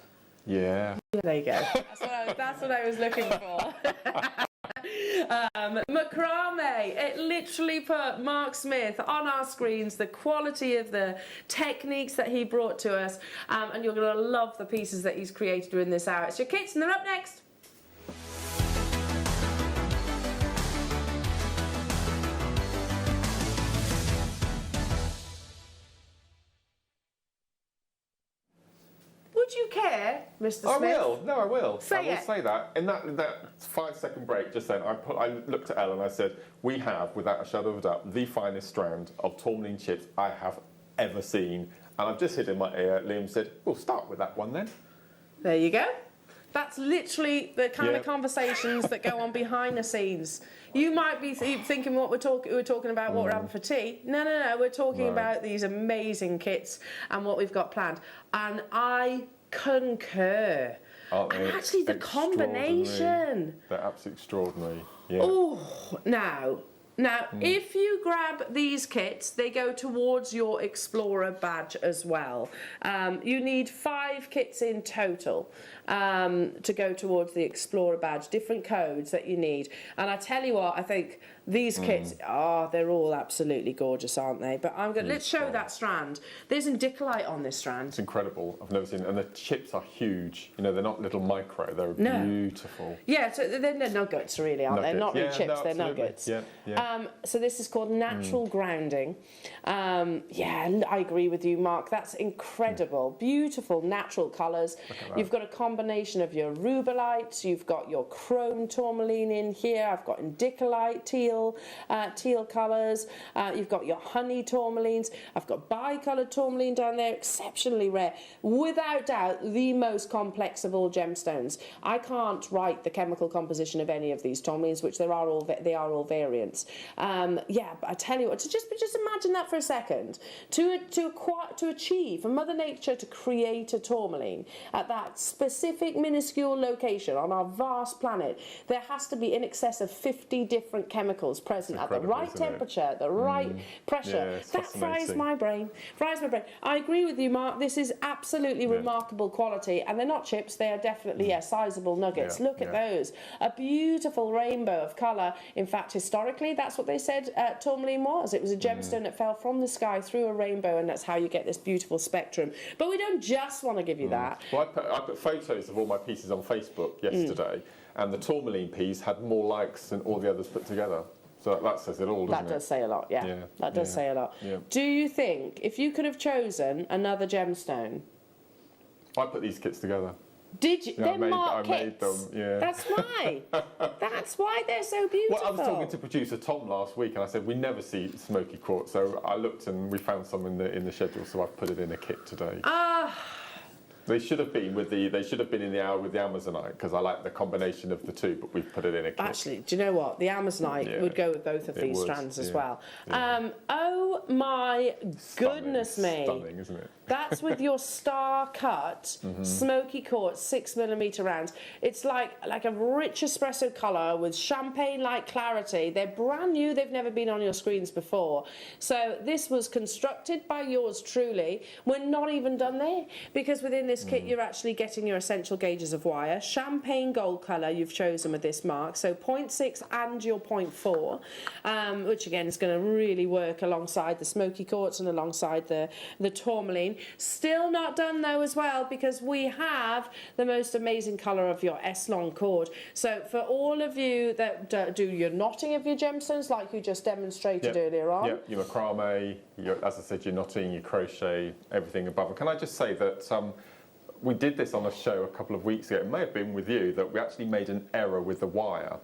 Yeah. There you go. That's what I was looking for. Macrame. It literally put Mark Smith on our screens, the quality of the techniques that he brought to us, and you're going to love the pieces that he's created during this hour. It's your kits, and they're up next. Would you care, Mr. Smith? I will. No, I will. Say I will say that. In that 5-second break just then, I looked at Elle and I said, we have, without a shadow of a doubt, the finest strand of tourmaline chips I have ever seen. And I've just hid in my ear. Liam said, we'll start with that one then. There you go. That's literally the kind of conversations that go on behind the scenes. You might be thinking what we're talking about, what we're having for tea. No, no, no. We're talking about these amazing kits and what we've got planned. And I concur. Aren't they? And actually, the combination. They're absolutely extraordinary. Yeah. Oh, now, if you grab these kits, they go towards your Explorer badge as well. You need 5 kits in total to go towards the Explorer badge, different codes that you need. And I tell you what, I think these kits, they're all absolutely gorgeous, aren't they? But let's show that strand. There's indicolite on this strand. It's incredible. I've never seen it. And the chips are huge. You know, they're not little micro. They're beautiful. Yeah, so they're nuggets, really, aren't they? Not really chips, they're nuggets. Yeah, yeah. So this is called natural grounding. I agree with you, Mark. That's incredible. Beautiful natural colours. You've got a combination of your rubellite, you've got your chrome tourmaline in here, I've got indicolite, teal colours, you've got your honey tourmalines, I've got bicoloured tourmaline down there, exceptionally rare. Without doubt, the most complex of all gemstones. I can't write the chemical composition of any of these tourmalines, which they are all variants. But I tell you what, just imagine that for a second. To achieve, for Mother Nature to create a tourmaline at that specific minuscule location on our vast planet, there has to be in excess of 50 different chemicals present at the right temperature, the right pressure. That fries my brain. I agree with you, Mark. This is absolutely remarkable quality, and they're not chips. They are definitely sizable nuggets. Look at those. A beautiful rainbow of colour. In fact, historically, that's what they said tourmaline was. It was a gemstone that fell from the sky through a rainbow, and that's how you get this beautiful spectrum. But we don't just want to give you that. Well, I put photos of all my pieces on Facebook yesterday, and the tourmaline piece had more likes than all the others put together. So that says it all, doesn't it? That does say a lot, yeah. That does say a lot. Yeah. Do you think, if you could have chosen another gemstone... I put these kits together. Did you? Yeah, They're marked kits. I made them, yeah. That's why. That's why they're so beautiful. Well, I was talking to producer Tom last week, and I said we never see smoky quartz. So I looked, and we found some in the schedule. So I've put it in a kit today. They should have been in the hour with the Amazonite, because I like the combination of the two, but we've put it in a kit. Actually, do you know what? The Amazonite would go with both of these strands as well. Yeah. Oh my goodness me! Stunning, isn't it? That's with your star cut smoky quartz 6mm rounds. It's like a rich espresso colour with champagne-like clarity. They're brand new. They've never been on your screens before. So this was constructed by yours truly. We're not even done there, because within this kit you're actually getting your essential gauges of wire. Champagne gold colour you've chosen with this mark. So 0.6 and your 0.4, which again is going to really work alongside the smoky quartz and alongside the tourmaline. Still not done though as well, because we have the most amazing colour of your S-long cord. So for all of you that do your knotting of your gemstones like you just demonstrated earlier on. Yeah, your macrame, as I said, your knotting, your crochet, everything above. And can I just say that we did this on a show a couple of weeks ago, it may have been with you, that we actually made an error with the wire.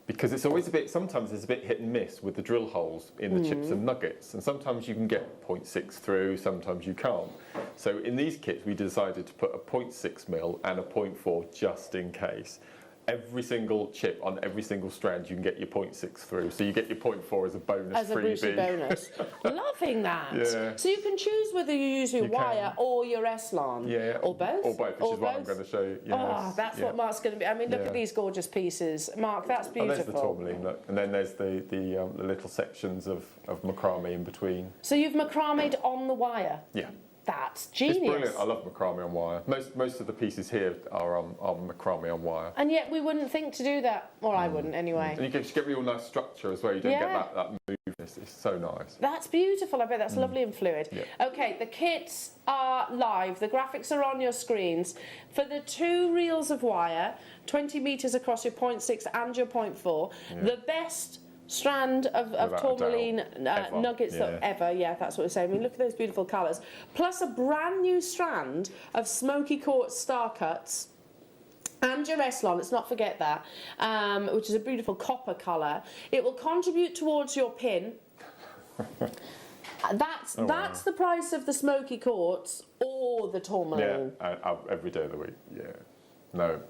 Because it's always sometimes it's a bit hit and miss with the drill holes in the chips and nuggets. And sometimes you can get 0.6 through, sometimes you can't. So in these kits, we decided to put a 0.6mm and a 0.4 just in case. Every single chip on every single strand, you can get your 0.6 through. So you get your 0.4 as a bonus freebie. As a Brucey bonus. Loving that. Yeah. So you can choose whether you use your wire or your S-long. Yeah. Or both. Or both, which is what I'm going to show you. Yes. Oh, that's what Mark's going to be. I mean, look at these gorgeous pieces. Mark, that's beautiful. And there's the tourmaline, look. And then there's the little sections of macrame in between. So you've macrameed on the wire? Yeah. That's genius. It's brilliant. I love macrame on wire. Most of the pieces here are macrame on wire. And yet we wouldn't think to do that. Or I wouldn't anyway. And you get real nice structure as well. You don't get that movement. It's so nice. That's beautiful. I bet that's lovely and fluid. Yeah. Okay, the kits are live. The graphics are on your screens. For the 2 reels of wire, 20 metres across your 0.6 and your 0.4, the best strand of tourmaline nuggets ever. Yeah, that's what we're saying. I mean, look at those beautiful colours. Plus a brand new strand of smoky quartz star cuts. And your S-long, let's not forget that, which is a beautiful copper colour. It will contribute towards your pin. That's the price of the Smoky quartz or the Tourmaline. Yeah, every day of the week. Yeah, no.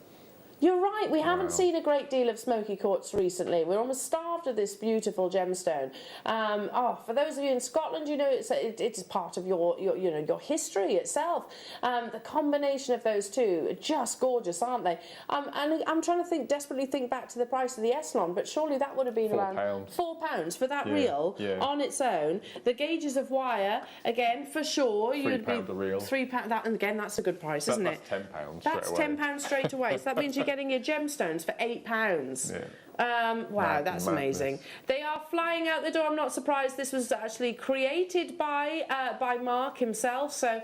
You're right, we haven't seen a great deal of Smoky quartz recently. We're almost starved of this beautiful gemstone. For those of you in Scotland, you know it is part of your history itself. The combination of those two are just gorgeous, aren't they? And I'm trying to desperately think back to the price of the Eslon, but surely that would have been around £4 for that reel on its own. The gauges of wire, again, for sure, you'd be £3 a reel. £3. That, and again, that's a good price, isn't it? That's £10. That's £10 straight away. So that means you're getting your gemstones for £8. Wow, that's amazing. They are flying out the door. I'm not surprised. This was actually created by Mark himself. So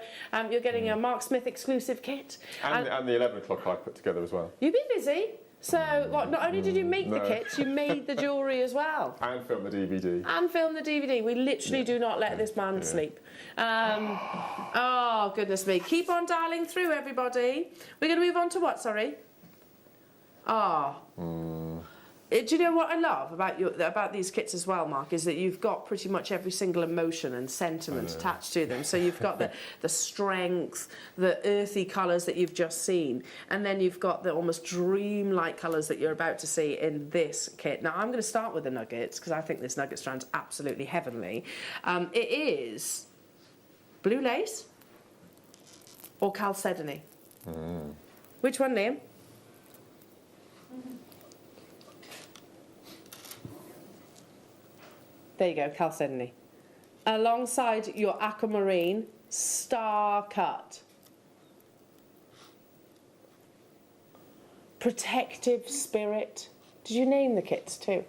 you're getting a Mark Smith exclusive kit. And the 11 o'clock I put together as well. You've been busy. So not only did you make the kits, you made the jewellery as well. And film the DVD. And film the DVD. We literally do not let this man sleep. Oh, goodness me. Keep on dialing through, everybody. We're going to move on to what, sorry? Do you know what I love about these kits as well, Mark, is that you've got pretty much every single emotion and sentiment attached to them. So you've got the strength, the earthy colours that you've just seen, and then you've got the almost dreamlike colours that you're about to see in this kit. Now, I'm going to start with the nuggets, because I think this nugget strand's absolutely heavenly. It is blue lace or chalcedony. Which one, Liam? There you go, chalcedony. Alongside your aquamarine, star cut. Protective spirit. Did you name the kits too?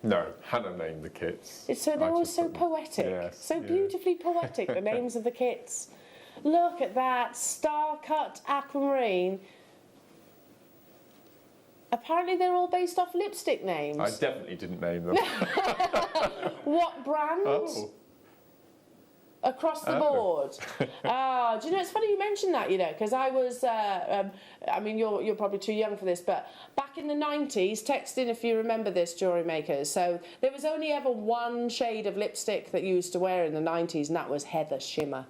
No, Hannah named the kits. So they're all so poetic, so beautifully poetic, the names of the kits. Look at that, star cut aquamarine. Apparently they're all based off lipstick names. I definitely didn't name them. What brand? Oh. Across the board. Do you know, it's funny you mentioned that, you know, because I was, I mean, you're probably too young for this, but back in the 90s, text in if you remember this, Jewellery Makers. So there was only ever one shade of lipstick that you used to wear in the 90s, and that was Heather Shimmer.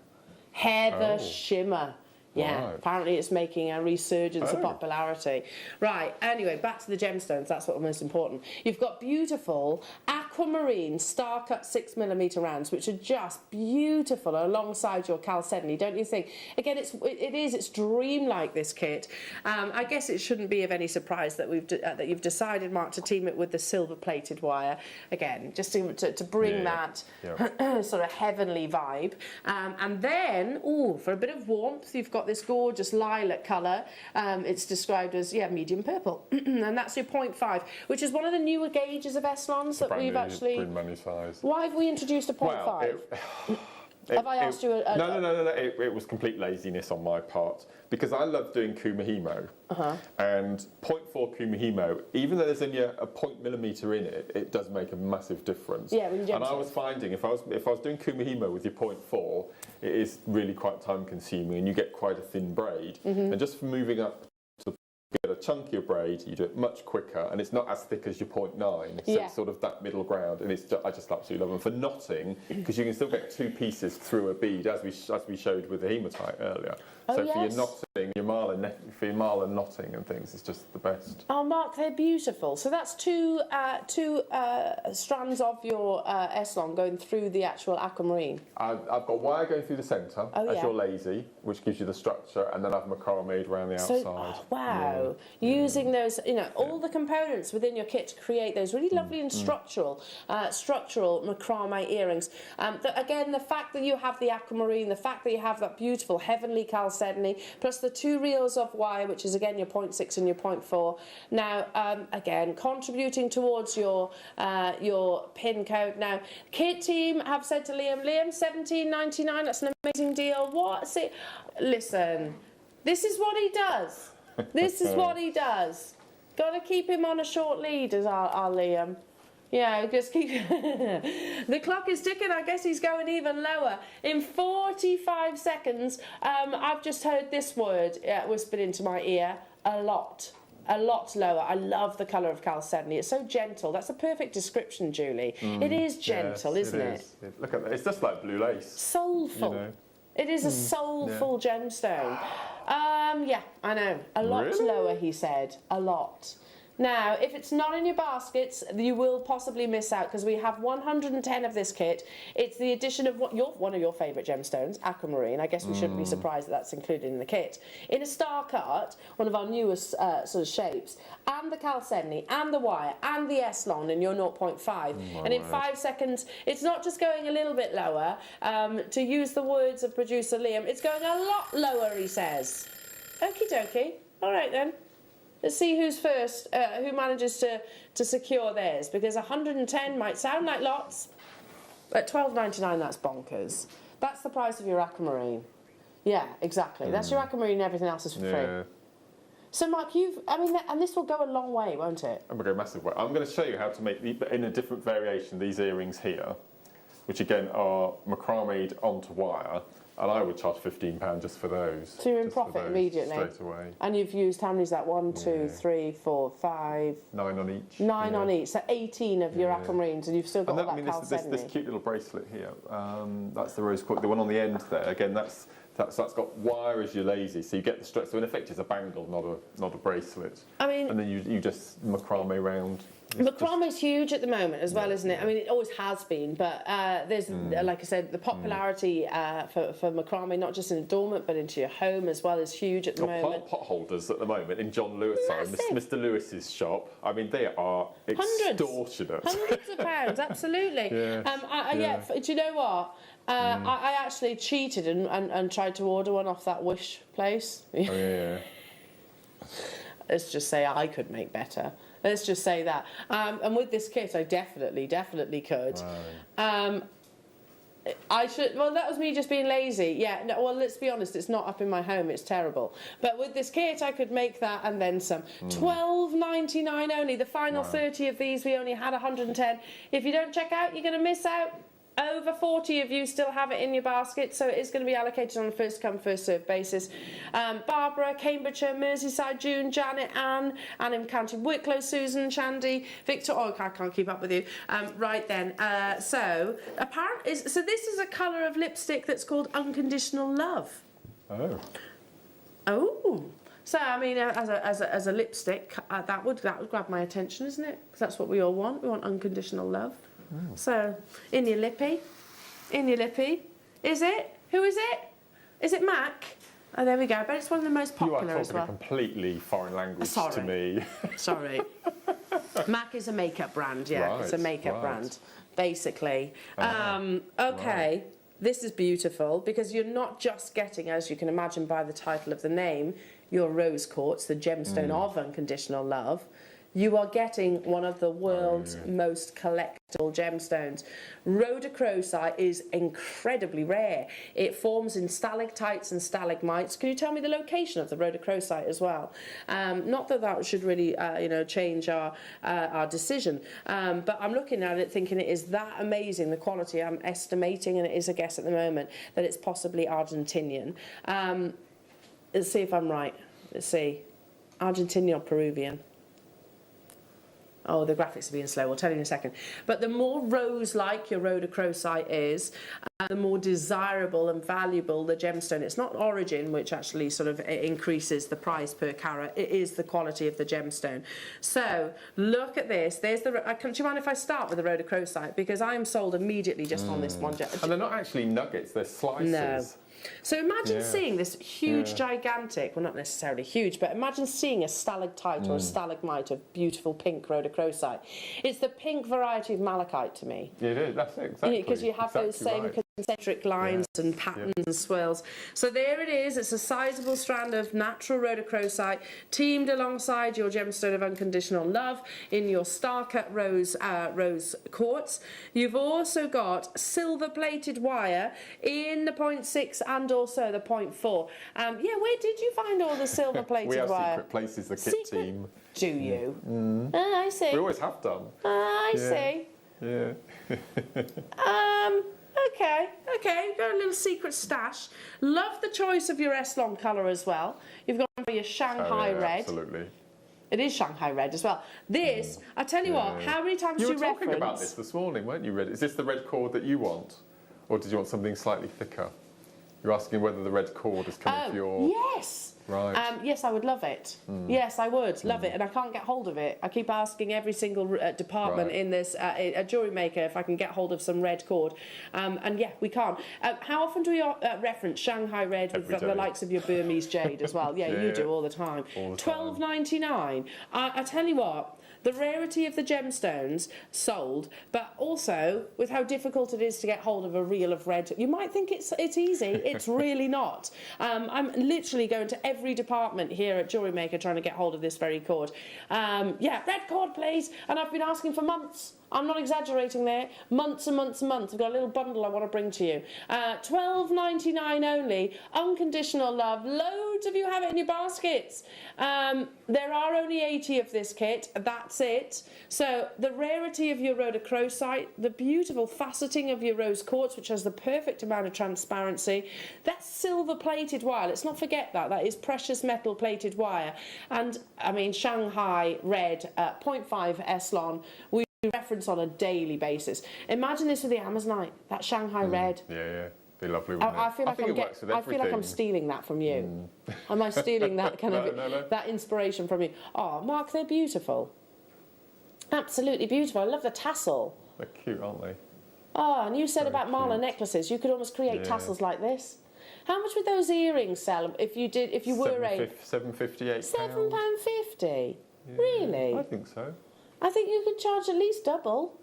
Heather Shimmer. Yeah, apparently it's making a resurgence of popularity. Right, anyway, back to the gemstones, that's what's most important. You've got beautiful aquamarine star-cut 6mm rounds, which are just beautiful alongside your chalcedony, don't you think? Again, it's dreamlike, this kit. I guess it shouldn't be of any surprise that that you've decided, Mark, to team it with the silver-plated wire. Again, just to bring that sort of heavenly vibe. And then, for a bit of warmth, you've got this gorgeous lilac colour. It's described as medium purple, and that's your 0.5, which is one of the newer gauges of Eslons that we've actually. Green money size. Why have we introduced a 0.5? Have I asked you? No. It was complete laziness on my part, because I love doing kumihimo, and 0.4 kumihimo, even though there's only a 0.0 in it, it does make a massive difference. Yeah, when you and I was finding if I was doing kumihimo with your 0.4, it is really quite time consuming, and you get quite a thin braid. And just for moving up to get a chunkier braid, you do it much quicker, and it's not as thick as your 0.9. So it's sort of that middle ground, and I just absolutely love them for knotting, because you can still get two pieces through a bead, as we showed with the hematite earlier. So for your knotting, your marlin knotting and things, it's just the best. Oh, Mark, they're beautiful. So that's two strands of your Eslon going through the actual aquamarine. I've got wire going through the centre as your lazy, which gives you the structure, and then I've macrame around the outside. Wow. Using those, all the components within your kit to create those really lovely and structural macrame earrings. Again, the fact that you have the aquamarine, the fact that you have that beautiful heavenly chalcedony, plus the two reels of wire, which is again your 0.6 and your 0.4. Now, again, contributing towards your pin code. Now, kit team have said to Liam, $17.99. That's an amazing deal. What's it? Listen, this is what he does. This is what he does. Got to keep him on a short lead, as our Liam. Yeah, just keep. The clock is ticking. I guess he's going even lower. In 45 seconds, I've just heard this word whispered into my ear: a lot. A lot lower. I love the colour of chalcedony. It's so gentle. That's a perfect description, Julie. It is gentle, yes, isn't it? Look at that. It's just like blue lace. Soulful. You know? It is a soulful gemstone. Yeah, I know. A lot lower, he said. A lot. Now, if it's not in your baskets, you will possibly miss out because we have 110 of this kit. It's the addition of one of your favourite gemstones, Aquamarine. I guess we shouldn't be surprised that that's included in the kit. In a star cut, one of our newest sort of shapes, and the chalcedony, and the wire, and the S-long in your 0.5. And in 5 seconds, it's not just going a little bit lower. To use the words of producer Liam, it's going a lot lower, he says. Okie dokie. All right then. Let's see who's first, who manages to secure theirs, because 110 might sound like lots. At $12.99, that's bonkers. That's the price of your Aquamarine. Yeah, exactly. That's your Aquamarine, everything else is for free. So, Mark, and this will go a long way, won't it? It will go a massive way. I'm going to show you how to make, in a different variation, these earrings here, which again are macrameed onto wire. And I would charge £15 just for those. So you're in profit immediately? Straight away. And you've used, how many is that? 1, 2, 3, 4, 5... 9 on each. 9 on each. So 18 of your Aquamarines, and you've still got all that chalcedony. This cute little bracelet here, that's the rose quartz. The one on the end there, again, that's got wire as your lazy, so you get the stretch. So in effect, it's a bangle, not a bracelet. I mean, and then you just macrame around. Macrame is huge at the moment as well, isn't it? I mean, it always has been, but there's, like I said, the popularity for macrame, not just in adornment, but into your home as well, is huge at the moment. Pot holders at the moment in John Lewis, Mr. Lewis's shop. I mean, they are extortionate. Hundreds of pounds, absolutely. Do you know what? I actually cheated and tried to order one off that Wish place. Oh, yeah. Let's just say I could make better. Let's just say that. And with this kit, I definitely could. Right. Well, that was me just being lazy. Yeah, no, well, let's be honest, it's not up in my home, it's terrible. But with this kit, I could make that and then some. $12.99 only. The final 30 of these, we only had 110. If you don't check out, you're going to miss out. Over 40 of you still have it in your basket, so it is going to be allocated on a first-come, first-served basis. Barbara, Cambridgeshire, Merseyside, June, Janet, Anne in County Wicklow, Susan, Shandy, Victor. Oh, I can't keep up with you. Right then. So this is a colour of lipstick that's called Unconditional Love. Oh. Oh. So I mean, as a lipstick, that would grab my attention, isn't it? Because that's what we all want. We want unconditional love. Oh. So, in your lippy. Is it? Who is it? Is it MAC? Oh, there we go. But it's one of the most popular as well. You are talking a completely foreign language to me. Sorry. MAC is a makeup brand, yeah. Right, it's a makeup brand, basically. Okay. Right. This is beautiful because you're not just getting, as you can imagine by the title of the name, your rose quartz, the gemstone of unconditional love. You are getting one of the world's most collectible gemstones. Rhodochrosite is incredibly rare. It forms in stalactites and stalagmites. Can you tell me the location of the rhodochrosite as well? Not that should really, change our decision. But I'm looking at it thinking it is that amazing, the quality. I'm estimating, and it is a guess at the moment, that it's possibly Argentinian. Let's see if I'm right. Let's see. Argentinian or Peruvian? Oh, the graphics are being slow. We'll tell you in a second. But the more rose-like your rhodochrosite is, the more desirable and valuable the gemstone. It's not origin, which actually sort of increases the price per carat. It is the quality of the gemstone. So look at this. There's the. Do you mind if I start with the rhodochrosite? Because I am sold immediately just on this one. And they're not actually nuggets. They're slices. No. So imagine seeing this huge, gigantic, well, not necessarily huge, but imagine seeing a stalactite or a stalagmite of beautiful pink rhodochrosite. It's the pink variety of malachite to me. It is, that's it, exactly. Because you have those same concentric lines and patterns and swirls. So there it is. It's a sizable strand of natural rhodochrosite teamed alongside your gemstone of unconditional love in your star-cut rose quartz. You've also got silver-plated wire in the 0.6 and also the 0.4. Where did you find all the silver-plated wire? We have secret places, the kit team. Do you? I see. We always have done. I see. Yeah. Okay, got a little secret stash. Love the choice of your S-long colour as well. You've got your Shanghai red. Absolutely. It is Shanghai red as well. This, I tell you what, how many times do you reference... You were talking about this this morning, weren't you, Red? Is this the red cord that you want? Or did you want something slightly thicker? You're asking whether the red cord is coming for your... Yes! Right. Yes, I would love it. Yes, I would love it, and I can't get hold of it. I keep asking every single department in this Jewellery Maker if I can get hold of some red cord, and yeah, we can't. How often do we reference Shanghai red with the likes of your Burmese jade as well? Yeah, you do all the time. $12.99. I tell you what. The rarity of the gemstones sold, but also with how difficult it is to get hold of a reel of red. You might think it's easy. It's really not. I'm literally going to every department here at Jewellery Maker trying to get hold of this very cord. Yeah, red cord, please. And I've been asking for months. I'm not exaggerating there. Months and months and months. I've got a little bundle I want to bring to you. $12.99 only. Unconditional love. Loads of you have it in your baskets. There are only 80 of this kit. That's it. So the rarity of your Rhodochrosite, the beautiful faceting of your rose quartz, which has the perfect amount of transparency. That's silver plated wire. Let's not forget that. That is precious metal plated wire. And I mean, Shanghai red 0.5 Eslon. We reference on a daily basis. Imagine this with the Amazonite, that Shanghai red. Yeah. Be lovely, I feel like I'm stealing that from you. Am I stealing that kind of that inspiration from you? Oh, Mark, they're beautiful. Absolutely beautiful. I love the tassel. They're cute, aren't they? Oh, and you said about mala necklaces, you could almost create tassels like this. How much would those earrings sell if you were £7.58. £7.50? Yeah, really? I think so. I think you could charge at least double.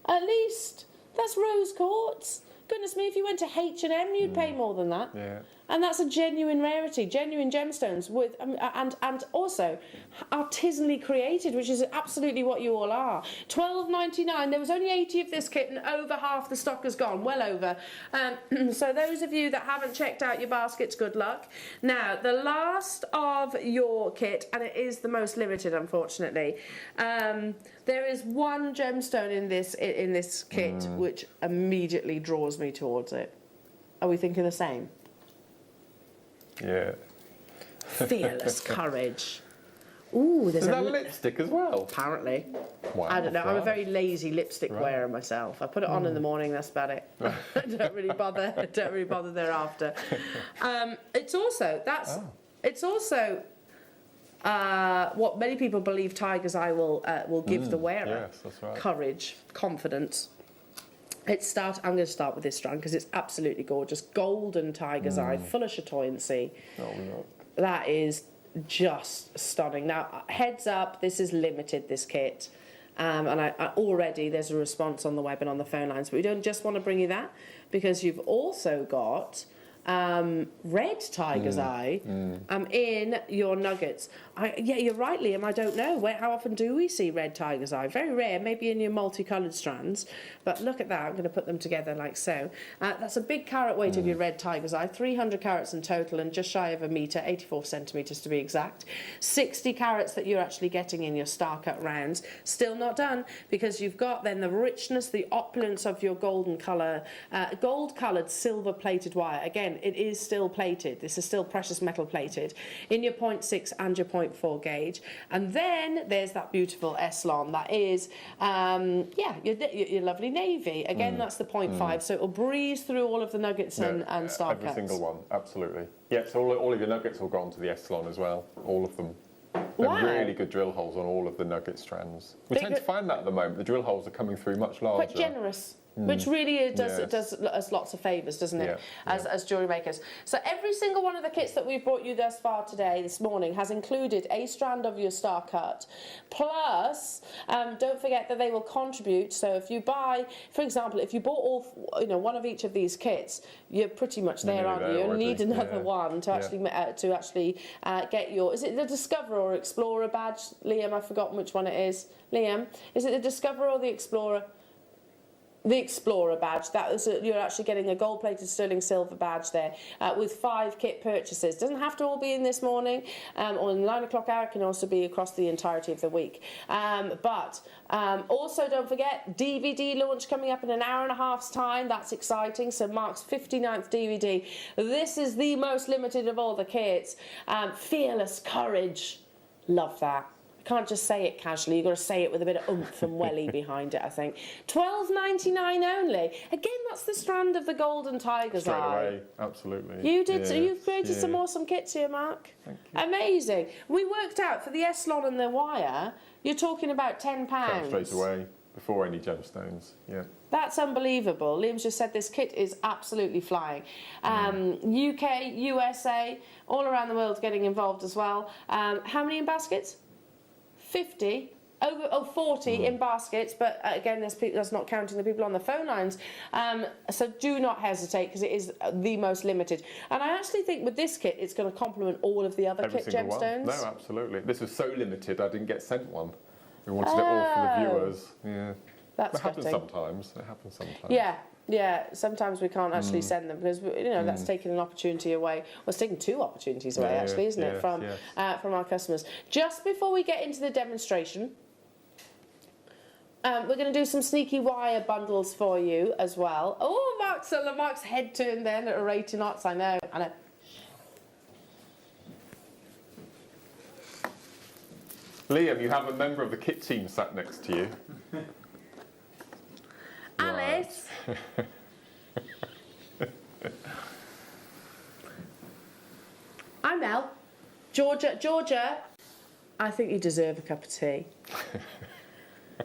At least. That's rose quartz. Goodness me, if you went to H&M, you'd pay more than that. Yeah. And that's a genuine rarity, genuine gemstones with, and also artisanally created, which is absolutely what you all are. $12.99. There was only 80 of this kit, and over half the stock has gone, well over. So those of you that haven't checked out your baskets, good luck. Now, the last of your kit, and it is the most limited, unfortunately. There is one gemstone in this kit which immediately draws me towards it. Are we thinking the same? Yeah. Fearless courage. Ooh, there's that lipstick as well? Apparently. Wow, I don't know. I'm a very lazy lipstick wearer myself. I put it on in the morning. That's about it. I don't really bother. I don't really bother thereafter. It's also what many people believe tiger's eye will give the wearer. Yes, that's right. Courage, confidence. I'm going to start with this strand because it's absolutely gorgeous. Golden tiger's eye, full of chatoyancy. That is just stunning. Now, heads up, this is limited, this kit. And I already there's a response on the web and on the phone lines. But we don't just want to bring you that because you've also got red tiger's eye in your nuggets. Yeah, you're right, Liam. I don't know. How often do we see red tiger's eye? Very rare, maybe in your multicoloured strands. But look at that. I'm going to put them together like so. That's a big carat weight of your red tiger's eye. 300 carats in total and just shy of a metre, 84 centimetres to be exact. 60 carats that you're actually getting in your star cut rounds. Still not done because you've got then the richness, the opulence of your golden colour, gold-coloured silver plated wire. Again, it is still plated. This is still precious metal plated in your 0.6 and your 0.4 gauge. And then there's that beautiful Eslon that is, your lovely navy. Again, that's the 0.5. So it'll breeze through all of the nuggets and star cuts. Every single one, absolutely. Yeah, so all of your nuggets will go onto the Eslon as well, all of them. There are really good drill holes on all of the nugget strands. We tend to find that at the moment. The drill holes are coming through much larger. Quite generous. Which really does us lots of favours, doesn't it, as jewellery makers. So every single one of the kits that we've brought you thus far today, this morning, has included a strand of your star cut. Plus, don't forget that they will contribute. So if you buy, for example, if you bought one of each of these kits, you're pretty much there, aren't you? You only need another one to actually get your. Is it the Discoverer or Explorer badge, Liam? I've forgotten which one it is. Liam, is it the Discoverer or the Explorer? The Explorer badge. You're actually getting a gold-plated sterling silver badge there with 5 kit purchases. Doesn't have to all be in this morning or in the 9 o'clock hour. It can also be across the entirety of the week. But also don't forget DVD launch coming up in an hour and a half's time. That's exciting. So Mark's 59th DVD. This is the most limited of all the kits. Fearless courage. Love that. Can't just say it casually, you've got to say it with a bit of oomph and welly behind it, I think. $12.99 only. Again, that's the strand of the golden tiger's Straight eye. away, absolutely. You did, Yeah, you've created some yeah. awesome kits here, Mark. Thank you. Amazing. We worked out for the S-Lon and the wire, you're talking about £10. Straight away, before any gemstones, yeah. That's unbelievable. Liam's just said this kit is absolutely flying. UK, USA, all around the world getting involved as well. How many in baskets? 50. 40 in baskets, but again, that's not counting the people on the phone lines. So do not hesitate, because it is the most limited. And I actually think with this kit, it's going to complement all of the other Every kit single gemstones. one. No, absolutely. This was so limited, I didn't get sent one. We wanted it all for the viewers. Yeah. That's It happens gutting. sometimes. It happens sometimes. Yeah, yeah. Sometimes we can't actually send them because that's taking an opportunity away. Well, it's taking two opportunities away, Yeah, actually, isn't it, yes, from yes. from our customers. Just before we get into the demonstration, we're going to do some sneaky wire bundles for you as well. Oh, Mark's head turned then at a rate of knots. I know. Liam, you have a member of the kit team sat next to you. Alice. I'm Mel. Georgia, I think you deserve a cup of tea.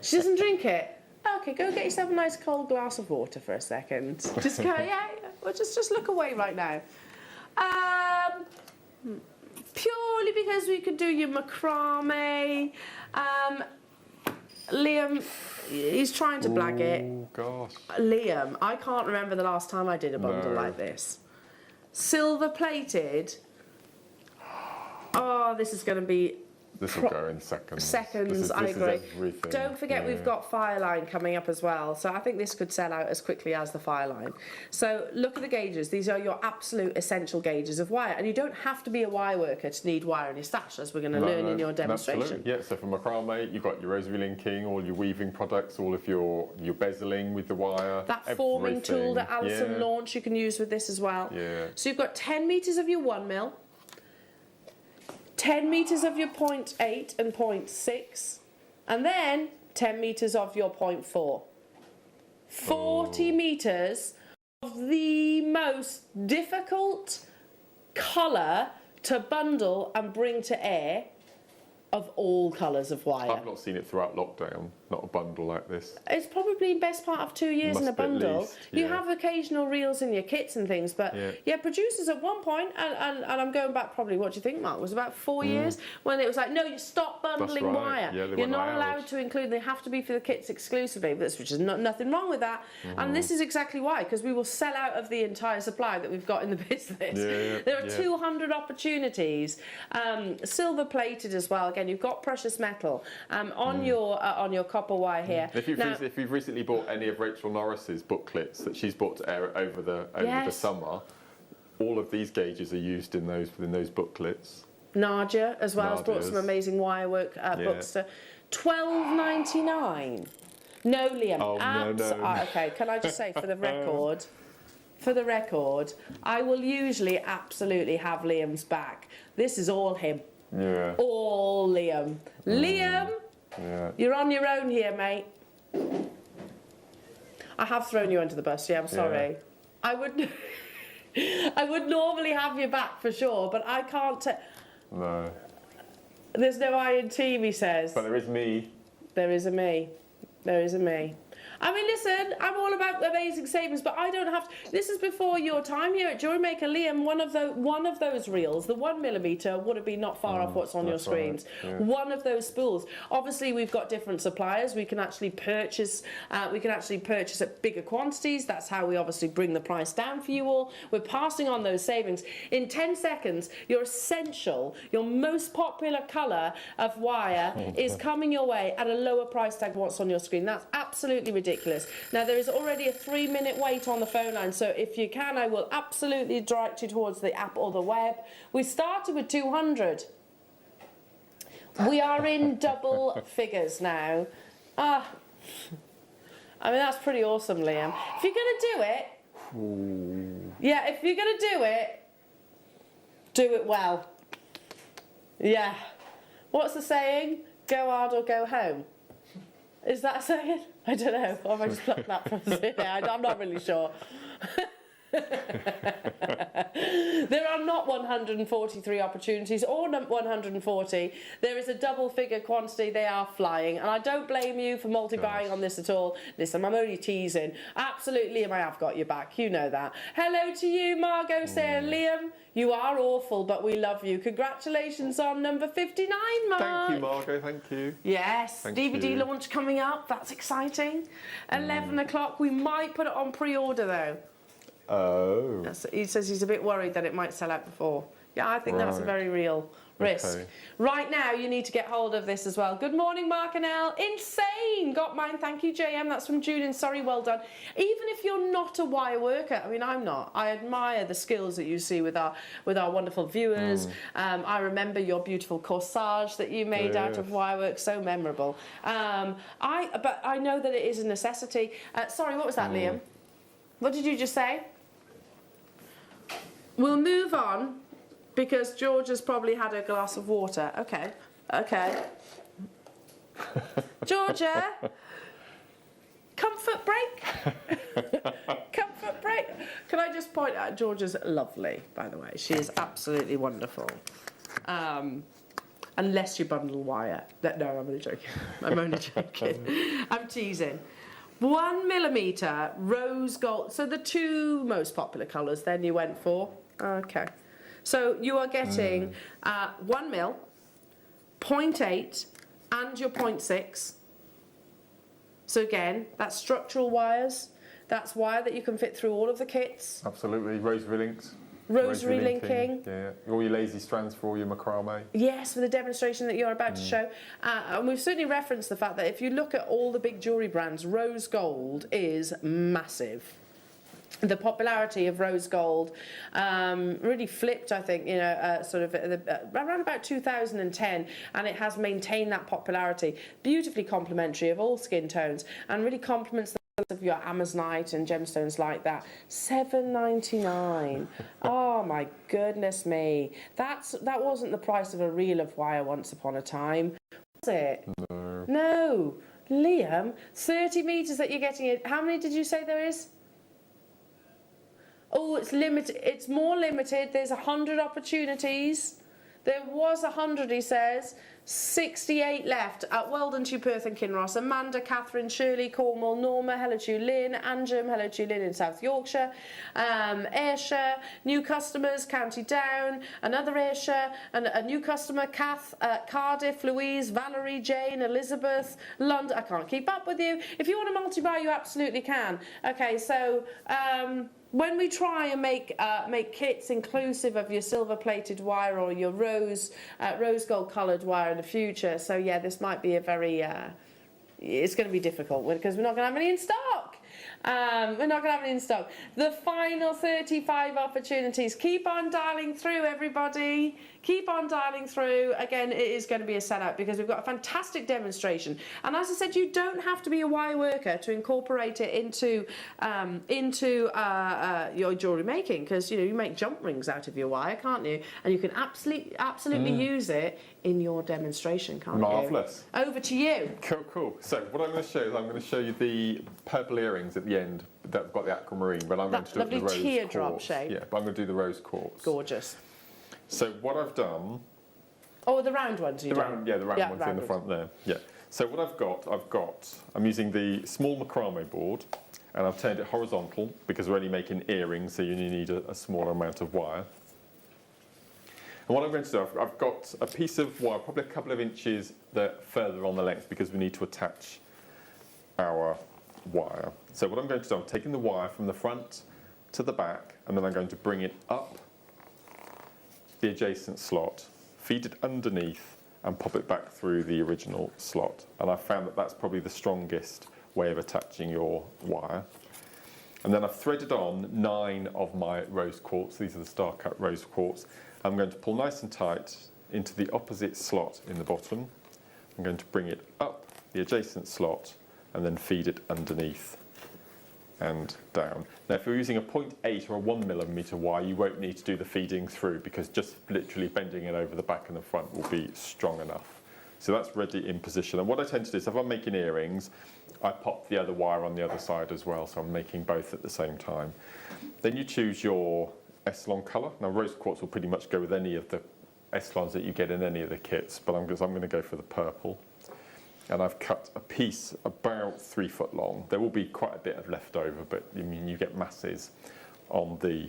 She doesn't drink it. Okay, go get yourself a nice cold glass of water for a second. Just go, yeah, well, just look away right now. Purely because we could do your macrame. Liam, he's trying to blag it. Oh, gosh. Liam, I can't remember the last time I did a bundle No. like this. Silver plated. Oh, this is going to be This will go in seconds. seconds. I This agree. is everything. Don't forget Yeah. we've got Fireline coming up as well, so I think this could sell out as quickly as the Fireline. So look at the gauges. These are your absolute essential gauges of wire, and you don't have to be a wire worker to need wire in your stash, as we're going to learn in your demonstration. Absolutely. Yeah, so for macrame, you've got your rosary linking, all your weaving products, all of your bezeling with the wire. That forming tool that everything. Alison Yeah. launched, you can use with this as well. Yeah. So you've got 10 metres of your 1 mil, 10 metres of your 0.8 and 0.6, and then 10 metres of your 0.4. 40 metres of the most difficult colour to bundle and bring to air of all colours of wire. I've not seen it throughout lockdown, not a bundle like this. It's probably best part of 2 years in a Must be at bundle. least, You yeah. have occasional reels in your kits and things, but Yeah. producers at one point, and I'm going back probably, what do you think, Mark, was about 4 years, when it was like, no, you stop bundling right. wire. Yeah, they You're weren't not allowed. allowed to include, they have to be for the kits exclusively, which is nothing wrong with that. And this is exactly why, because we will sell out of the entire supply that we've got in the business. Yeah, There are yeah. 200 opportunities. Silver plated as well. Again, you've got precious metal on your copper wire here. If you've, Now- if you've recently bought any of Rachel Norris's booklets that she's bought to air over the Yes. summer, all of these gauges are used in those booklets. Nadia as well has brought some Nadia's. amazing wire work books to $12.99. No, Liam. Oh, no. Okay, can I just say for the record, I will usually absolutely have Liam's back. This is all him. Yeah. All Liam. Liam, Yeah. you're on your own here, mate. I have thrown you under the bus, yeah, I'm sorry. I would I would normally have you back for sure, but I can't No. There's no I in team, he says. But there is me. There is a me. There is a me. I mean, listen, I'm all about amazing savings, but I don't have to. This is before your time here at Jewellery Maker. Liam, one of those reels, the 1mm, would have been not far off what's on your that's right, screens. yeah. One of those spools. Obviously, we've got different suppliers. We can actually purchase. At bigger quantities. That's how we obviously bring the price down for you all. We're passing on those savings in 10 seconds. Your essential, your most popular colour of wire is coming your way at a lower price tag than what's on your screen. That's absolutely ridiculous. Now, there is already a 3-minute wait on the phone line, so if you can, I will absolutely direct you towards the app or the web. We started with 200. We are in double figures now. I mean, that's pretty awesome, Liam. If you're going to do it, yeah, if you're going to do it well. Yeah. What's the saying? Go hard or go home. Is that a saying? I don't know. Or have I just plucked that from I'm not really sure. There are not 143 opportunities or 140. There is a double figure quantity. They are flying, and I don't blame you for multi-buying on this at all. Listen, I'm only teasing. Absolutely, Liam, I have got your back. You know that. Hello to you, Margot saying, Liam, you are awful, but we love you. Congratulations on number 59, Mark. Thank you, Margot. Thank you. Yes, Thank DVD you. launch coming up. That's exciting. 11 o'clock. We might put it on pre-order though. Oh. He says he's a bit worried that it might sell out before. Yeah, I think that's a very real risk. Okay. Right now, you need to get hold of this as well. Good morning, Mark and Elle. Insane! Got mine. Thank you, JM. That's from Julian. Sorry, well done. Even if you're not a wire worker, I mean, I'm not. I admire the skills that you see with our wonderful viewers. I remember your beautiful corsage that you made out of wire work. So memorable. But I know that it is a necessity. Sorry, what was that, Liam? What did you just say? We'll move on because George has probably had a glass of water. Okay, okay. Georgia, comfort break? Comfort break? Can I just point out, Georgia's lovely, by the way. She is absolutely wonderful. Unless you bundle wire. No, I'm only joking. I'm only joking. I'm teasing. 1 millimetre rose gold. So the two most popular colours then you went for. Okay. So you are getting 1 mil, 0.8 and your 0.6. So again, that's structural wires. That's wire that you can fit through all of the kits. Absolutely. Rosary links. Rosary linking. Yeah. All your lazy strands for all your macrame. Yes, for the demonstration that you're about to show. And we've certainly referenced the fact that if you look at all the big jewellery brands, rose gold is massive. The popularity of rose gold really flipped, I think, you know, sort of around about 2010, and it has maintained that popularity. Beautifully complementary of all skin tones, and really complements the of your Amazonite and gemstones like that. $7.99. Oh my goodness me. That wasn't the price of a reel of wire once upon a time, was it? No. No. Liam, 30 metres that you're getting it. How many did you say there is? Oh, it's limited. It's more limited. There's 100 opportunities. There was 100, he says. 68 left. Well done to you, Perth and Kinross. Amanda, Catherine, Shirley, Cornwall, Norma, hello to you, Lynn, Anjum, hello to you, Lynn in South Yorkshire, Ayrshire, new customers, County Down, another Ayrshire, and a new customer, Kath, Cardiff, Louise, Valerie, Jane, Elizabeth, London. I can't keep up with you. If you want to multi-buy, you absolutely can. Okay, so when we try and make kits inclusive of your silver-plated wire or your rose gold coloured wire in the future, so yeah, this might be a very, it's going to be difficult because we're not going to have any in stock. We're not going to have any in stock. The final 35 opportunities. Keep on dialing through, everybody. Keep on dialing through. Again, it is going to be a sellout because we've got a fantastic demonstration. And as I said, you don't have to be a wire worker to incorporate it into your jewellery making, because you know you make jump rings out of your wire, can't you? And you can absolutely use it in your demonstration, can't you? Marvellous. Over to you. Cool, cool. So what I'm going to show is I'm going to show you the purple earrings at the end that have got the aquamarine, but I'm going to do it with the rose teardrop quartz. shape. Yeah, but I'm going to do the rose quartz. Gorgeous. So what I've done... Oh, the round ones you the round ones in the front there. Yeah. So what I'm using the small macrame board, and I've turned it horizontal because we're only making earrings, so you need a smaller amount of wire. And what I'm going to do, I've got a piece of wire, probably a couple of inches further on the length, because we need to attach our wire. So what I'm going to do, I'm taking the wire from the front to the back, and then I'm going to bring it up the adjacent slot, feed it underneath, and pop it back through the original slot. And I found that that's probably the strongest way of attaching your wire. And then I've threaded on 9 of my rose quartz. These are the star cut rose quartz. I'm going to pull nice and tight into the opposite slot in the bottom. I'm going to bring it up the adjacent slot and then feed it underneath and down. Now, if you're using a 0.8 or a 1 millimetre wire, you won't need to do the feeding through, because just literally bending it over the back and the front will be strong enough. So that's ready in position. And what I tend to do is if I'm making earrings, I pop the other wire on the other side as well, so I'm making both at the same time. Then you choose your Eslon colour. Now rose quartz will pretty much go with any of the Eslons that you get in any of the kits, but I'm going to go for the purple. And I've cut a piece about 3 foot long. There will be quite a bit of leftover, but I mean you get masses on the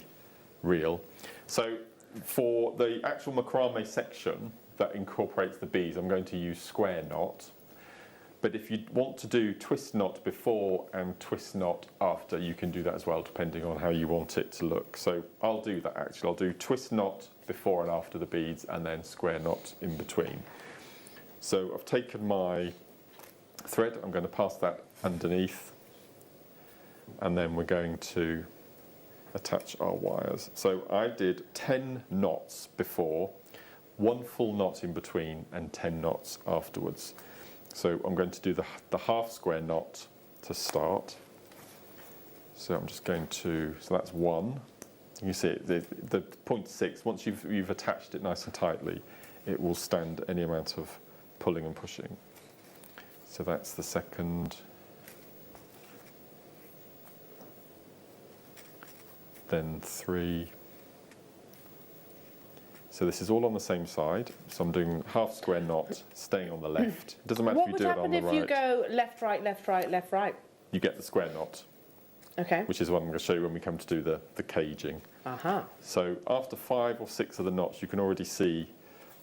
reel. So for the actual macrame section that incorporates the beads, I'm going to use square knot. But if you want to do twist knot before and twist knot after, you can do that as well, depending on how you want it to look. So I'll do that actually. I'll do twist knot before and after the beads, and then square knot in between. So I've taken my thread, I'm going to pass that underneath, and then we're going to attach our wires. So I did 10 knots before, 1 full knot in between, and 10 knots afterwards. So I'm going to do the half square knot to start. So I'm just going to, so that's 1. You see it, the 0.6, once you've attached it nice and tightly, it will stand any amount of pulling and pushing. So that's the second. Then 3. So this is all on the same side. So I'm doing half square knot, staying on the left. It doesn't matter if you do it on the right. What would happen if you go left, right, left, right, left, right? You get the square knot. Okay. Which is what I'm going to show you when we come to do the caging. So after 5 or 6 of the knots, you can already see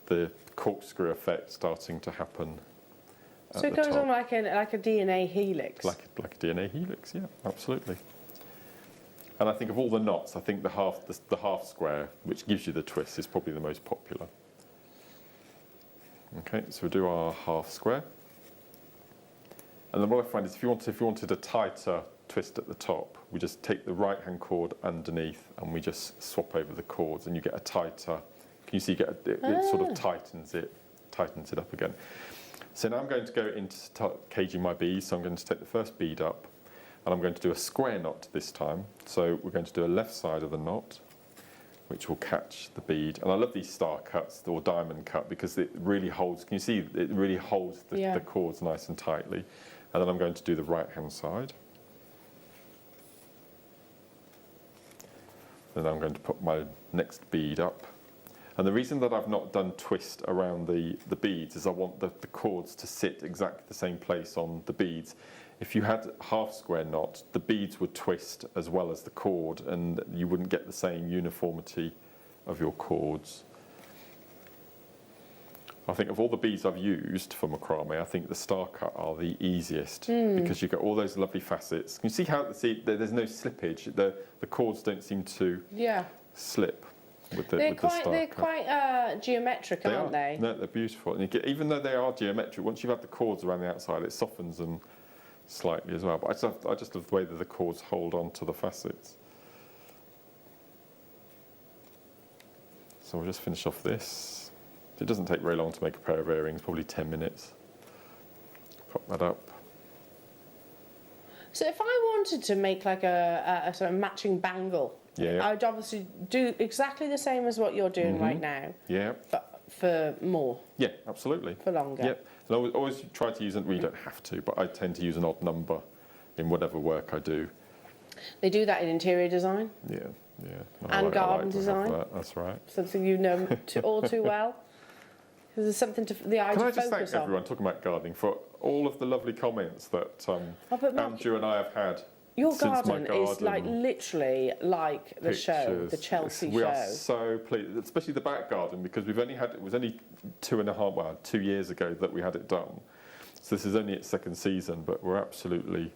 the corkscrew effect starting to happen. So it goes on like a DNA helix. Like a DNA helix, yeah, absolutely. And I think of all the knots, I think the half square, which gives you the twist, is probably the most popular. Okay, so we'll do our half square. And then what I find is if you wanted a tighter twist at the top, we just take the right hand cord underneath and we just swap over the cords, and you get a tighter. Can you see? It sort of tightens it up again. So now I'm going to go into caging my beads. So I'm going to take the first bead up, and I'm going to do a square knot this time. So we're going to do a left side of the knot, which will catch the bead. And I love these star cuts or diamond cut because it really holds. Can you see? It really holds the cords nice and tightly. And then I'm going to do the right hand side. Then I'm going to put my next bead up. And the reason that I've not done twist around the beads is I want the cords to sit exactly the same place on the beads. If you had half square knot, the beads would twist as well as the cord, and you wouldn't get the same uniformity of your cords. I think of all the beads I've used for macrame, I think the star cut are the easiest because you get all those lovely facets. Can you see how there's no slippage? The cords don't seem to slip. They're quite geometric, aren't they? No, they're beautiful. And even though they are geometric, once you've had the cords around the outside, it softens them slightly as well. But I just love the way that the cords hold on to the facets. So we'll just finish off this. It doesn't take very long to make a pair of earrings, probably 10 minutes. Pop that up. So if I wanted to make like a sort of matching bangle, I would obviously do exactly the same as what you're doing right now. Yeah. But for more. Yeah, absolutely. For longer. Yeah. And I always try to use, well, you don't have to, but I tend to use an odd number in whatever work I do. They do that in interior design. Yeah, yeah. And garden design. That's right. Something you know all too well. Because there's something to the eye to focus on. Can I just thank everyone talking about gardening for all of the lovely comments that Andrew and I have had. Your garden is like literally like the show, the Chelsea show. We are so pleased, especially the back garden, because it was only 2 years ago that we had it done. So this is only its second season, but we're absolutely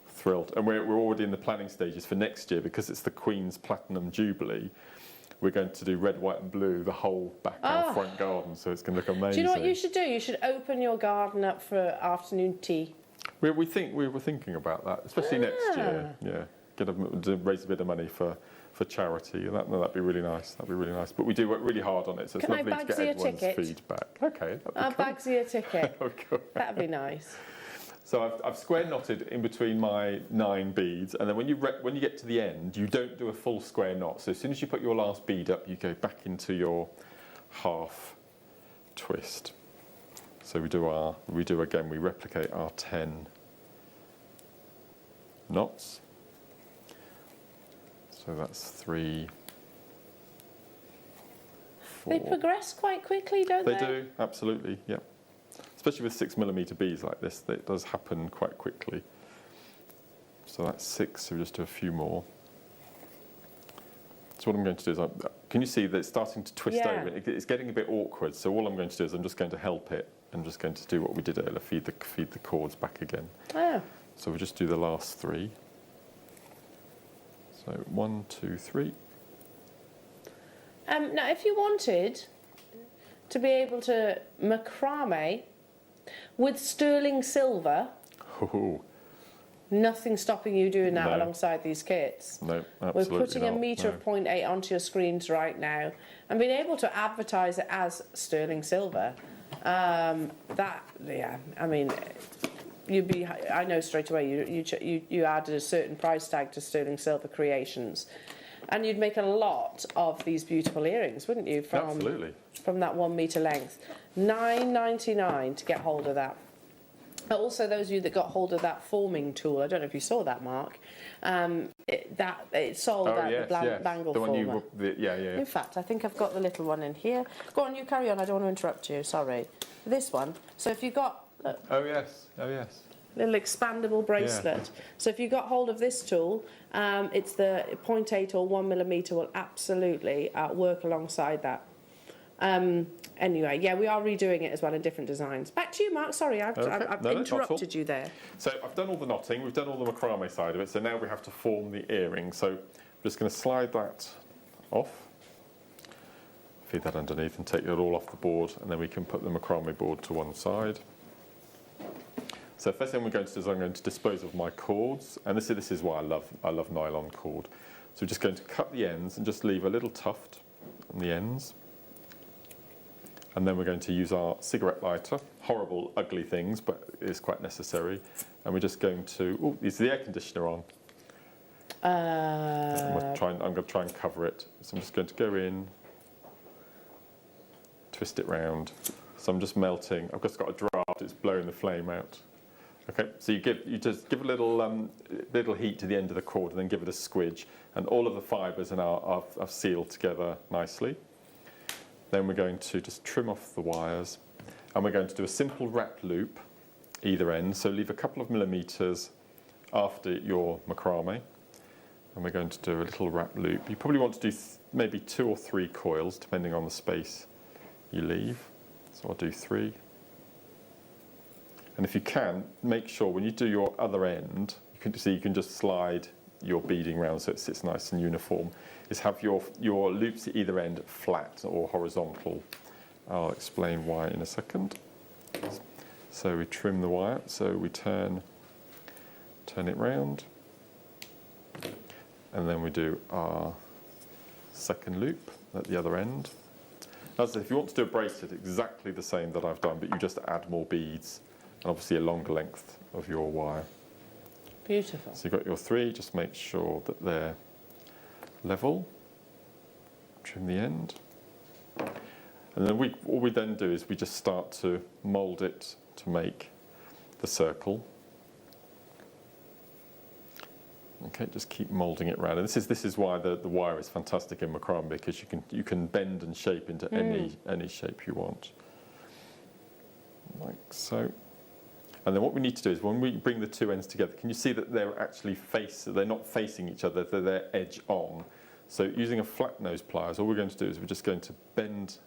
thrilled. And we're already in the planning stages for next year because it's the Queen's Platinum Jubilee. We're going to do red, white and blue, the whole back and front garden, so it's going to look amazing. Do you know what you should do? You should open your garden up for afternoon tea. We were thinking about that, especially next year. Yeah, raise a bit of money for charity, and that'd be really nice. That'd be really nice. But we do work really hard on it, so it's lovely to get everyone's feedback. Okay, I'll bagsy a ticket. Of course. That'd be nice. So I've square knotted in between my 9 beads, and then when you get to the end, you don't do a full square knot. So as soon as you put your last bead up, you go back into your half twist. So we replicate our 10 knots. So that's 3, 4. They progress quite quickly, don't they? They do, absolutely, yeah. Especially with 6mm beads like this, it does happen quite quickly. So that's 6, so we just do a few more. So what I'm going to do is, can you see that it's starting to twist over? It's getting a bit awkward, so all I'm going to do is I'm just going to help it. I'm just going to do what we did earlier, feed the cords back again. Oh. So we'll just do the last 3. So 1, 2, 3. Now, if you wanted to be able to macrame with sterling silver, nothing stopping you doing that alongside these kits. No, absolutely We're putting not, a metre of 0.8 onto your screens right now, and being able to advertise it as sterling silver. I mean, I know straight away you added a certain price tag to sterling silver creations, and you'd make a lot of these beautiful earrings, wouldn't you? Absolutely. From that 1 metre length. $9.99 to get hold of that. Also, those of you that got hold of that forming tool, I don't know if you saw that, Mark. It sold out the bangle former. In fact, I think I've got the little one in here. Go on, you carry on. I don't want to interrupt you. Sorry. This one. So if you got oh yes. little expandable bracelet. Yeah. So if you got hold of this tool, it's the 0.8 or 1mm will absolutely work alongside that. Anyway, yeah, we are redoing it as well in different designs. Back to you, Mark. Sorry, I've interrupted you there. So I've done all the knotting, we've done all the macrame side of it, so now we have to form the earring. So I'm just going to slide that off, feed that underneath and take it all off the board, and then we can put the macrame board to one side. So first thing we're going to do is I'm going to dispose of my cords, and this is why I love nylon cord. So we're just going to cut the ends and just leave a little tuft on the ends. And then we're going to use our cigarette lighter, horrible, ugly things, but it's quite necessary. And we're just going to, is the air conditioner on? I'm going to try and cover it. So I'm just going to go in, twist it round. So I'm just melting. I've just got a draft, it's blowing the flame out. Okay, so you just give a little heat to the end of the cord and then give it a squidge. And all of the fibres are sealed together nicely. Then we're going to just trim off the wires, and we're going to do a simple wrap loop either end, so leave a couple of millimetres after your macrame, and we're going to do a little wrap loop. You probably want to do maybe 2 or 3 coils depending on the space you leave, so I'll do 3. And if you can, make sure when you do your other end, you can just slide your beading round so it sits nice and uniform, is have your loops at either end flat or horizontal. I'll explain why in a second. So we trim the wire, so we turn it round, and then we do our second loop at the other end. As I said, if you want to do a bracelet, exactly the same that I've done, but you just add more beads and obviously a longer length of your wire. Beautiful. So you've got your 3, just make sure that they're level, trim the end, and then all we then do is we just start to mould it to make the circle. Okay, just keep moulding it round, and this is why the wire is fantastic in macrame, because you can bend and shape into any shape you want, like so. And then what we need to do is when we bring the 2 ends together, can you see that they're actually they're not facing each other, they're edge on. So using a flat nose pliers, all we're going to do is we're just going to bend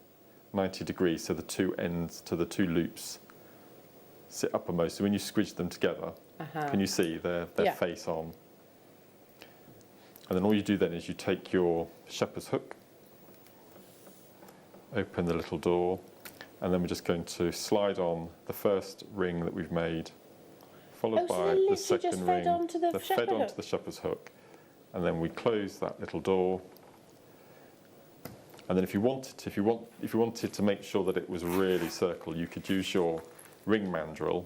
90 degrees so the 2 ends to the 2 loops sit uppermost. So when you squidge them together, can you see they're face on? And then all you do then is you take your shepherd's hook, open the little door, and then we're just going to slide on the first ring that we've made, followed by the second ring. They're fed onto the shepherd's hook, and then we close that little door. And then if you wanted to make sure that it was really circle, you could use your ring mandrel,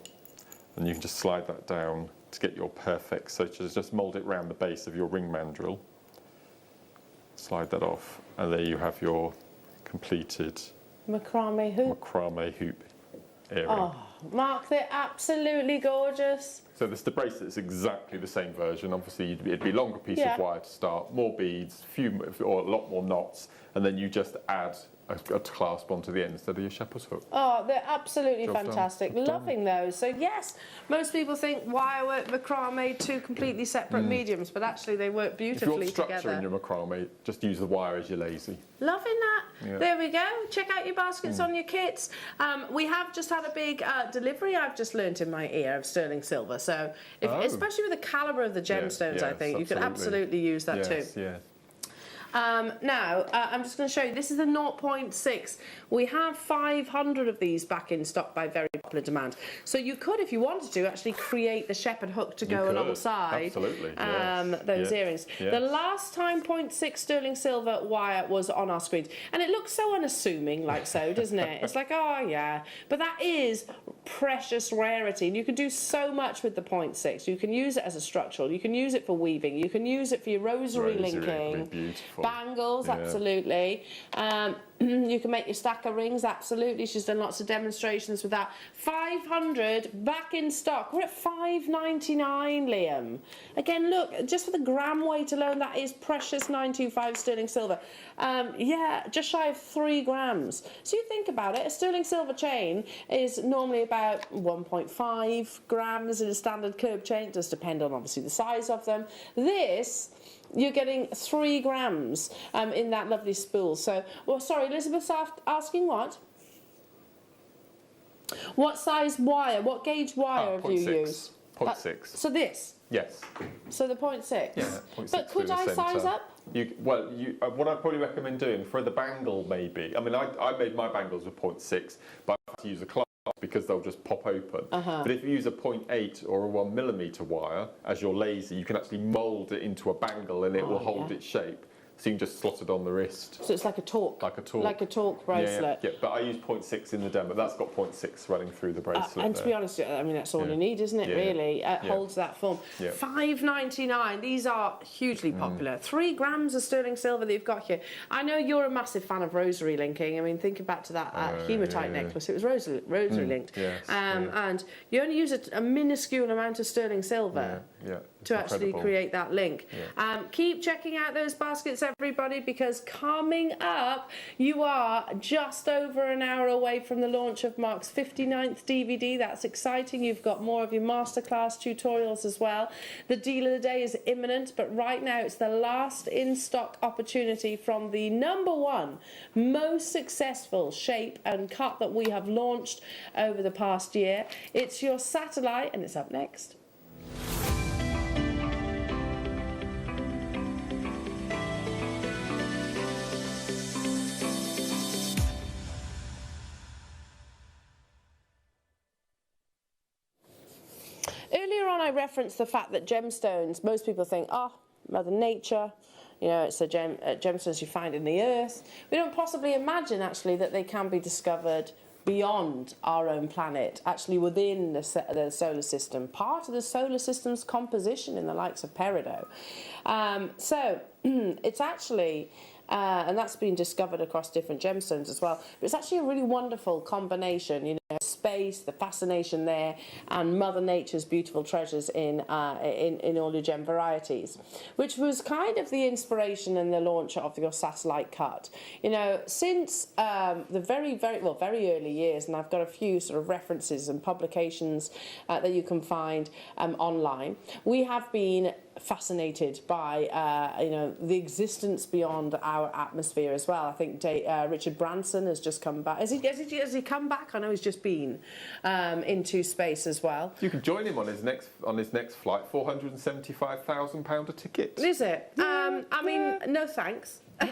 and you can just slide that down to get your perfect. So just mould it round the base of your ring mandrel. Slide that off, and there you have your completed macrame hoop. Macrame hoop. earring. Oh, Mark, they're absolutely gorgeous. So the bracelet's exactly the same version. Obviously, it'd be a longer piece of wire to start, more beads, or a lot more knots, and then you just add a clasp onto the end instead of your shepherd's hook. Oh, they're absolutely Job fantastic. done. Loving those. So yes, most people think wire work, macrame, two completely separate mediums, but actually they work If beautifully you want structure together. in your macrame, just use the wire as you're lazy. Loving that. Yeah. There we go. Check out your baskets on your kits. We have just had a big delivery, I've just learnt in my ear, of sterling silver. So, especially with the calibre of the gemstones, I think, you can absolutely use that too. Yeah. Now, I'm just going to show you, this is the 0.6. We have 500 of these back in stock by very popular demand. So you could, if you wanted to, actually create the shepherd hook to go alongside those earrings. Yes. The last time 0.6 sterling silver wire was on our screens, and it looks so unassuming, like so, doesn't it? It's like, oh yeah, but that is precious rarity, and you can do so much with the 0.6. You can use it as a structural, you can use it for weaving, you can use it for your rosary linking. Beautiful. Bangles, absolutely. You can make your stacker rings, absolutely. She's done lots of demonstrations with that. 500 back in stock. We're at $5.99, Liam. Again, look, just for the gram weight alone, that is precious 925 sterling silver. Yeah, just shy of 3 grams. So you think about it, a sterling silver chain is normally about 1.5 grams in a standard curb chain. It does depend on, obviously, the size of them. This, you're getting 3 grams in that lovely spool. So, well, sorry, Elizabeth's asking what? What size wire, what gauge wire have you used? 0.6. So this? Yes. So the 0.6? Yeah, 0.6. But could I size up? What I'd probably recommend doing for the bangle, maybe. I mean, I made my bangles with 0.6, but I have to use a clasp because they'll just pop open. But if you use a 0.8 or a 1mm wire, as you're lazy, you can actually mould it into a bangle and it will hold its shape. So you can just slot it on the wrist. So it's like a torque? Like a torque. Like a torque bracelet. Yeah, but I use 0.6 in the demo. That's got 0.6 running through the bracelet. And to be honest, I mean, that's all you need, isn't it, really? It holds that form. Yeah. $5.99. These are hugely popular. 3 grams of sterling silver that you've got here. I know you're a massive fan of rosary linking. I mean, think back to that hematite necklace. It was rosary linked. Yes, and you only use a minuscule amount of sterling silver to actually create that link. Keep checking out those baskets, everybody, because coming up, you are just over an hour away from the launch of Mark's 59th DVD. That's exciting. You've got more of your masterclass tutorials as well. The deal of the day is imminent, but right now it's the last in-stock opportunity from the #1 most successful shape and cut that we have launched over the past year. It's your satellite, and it's up next. Earlier on, I referenced the fact that gemstones, most people think, oh, Mother Nature, you know, it's gemstones you find in the earth. We don't possibly imagine, actually, that they can be discovered beyond our own planet, actually within the solar system, part of the solar system's composition in the likes of peridot. So it's actually... and that's been discovered across different gemstones as well. But it's actually a really wonderful combination, you know, space, the fascination there, and Mother Nature's beautiful treasures in all your gem varieties, which was kind of the inspiration and the launch of your satellite cut. You know, since the very early years, and I've got a few sort of references and publications that you can find online, we have been fascinated by you know, the existence beyond our atmosphere as well. I think Richard Branson has just come back. Has he come back? I know he's just been into space as well. You can join him on his next flight. £475,000 a ticket. Is it? I mean, no thanks. Do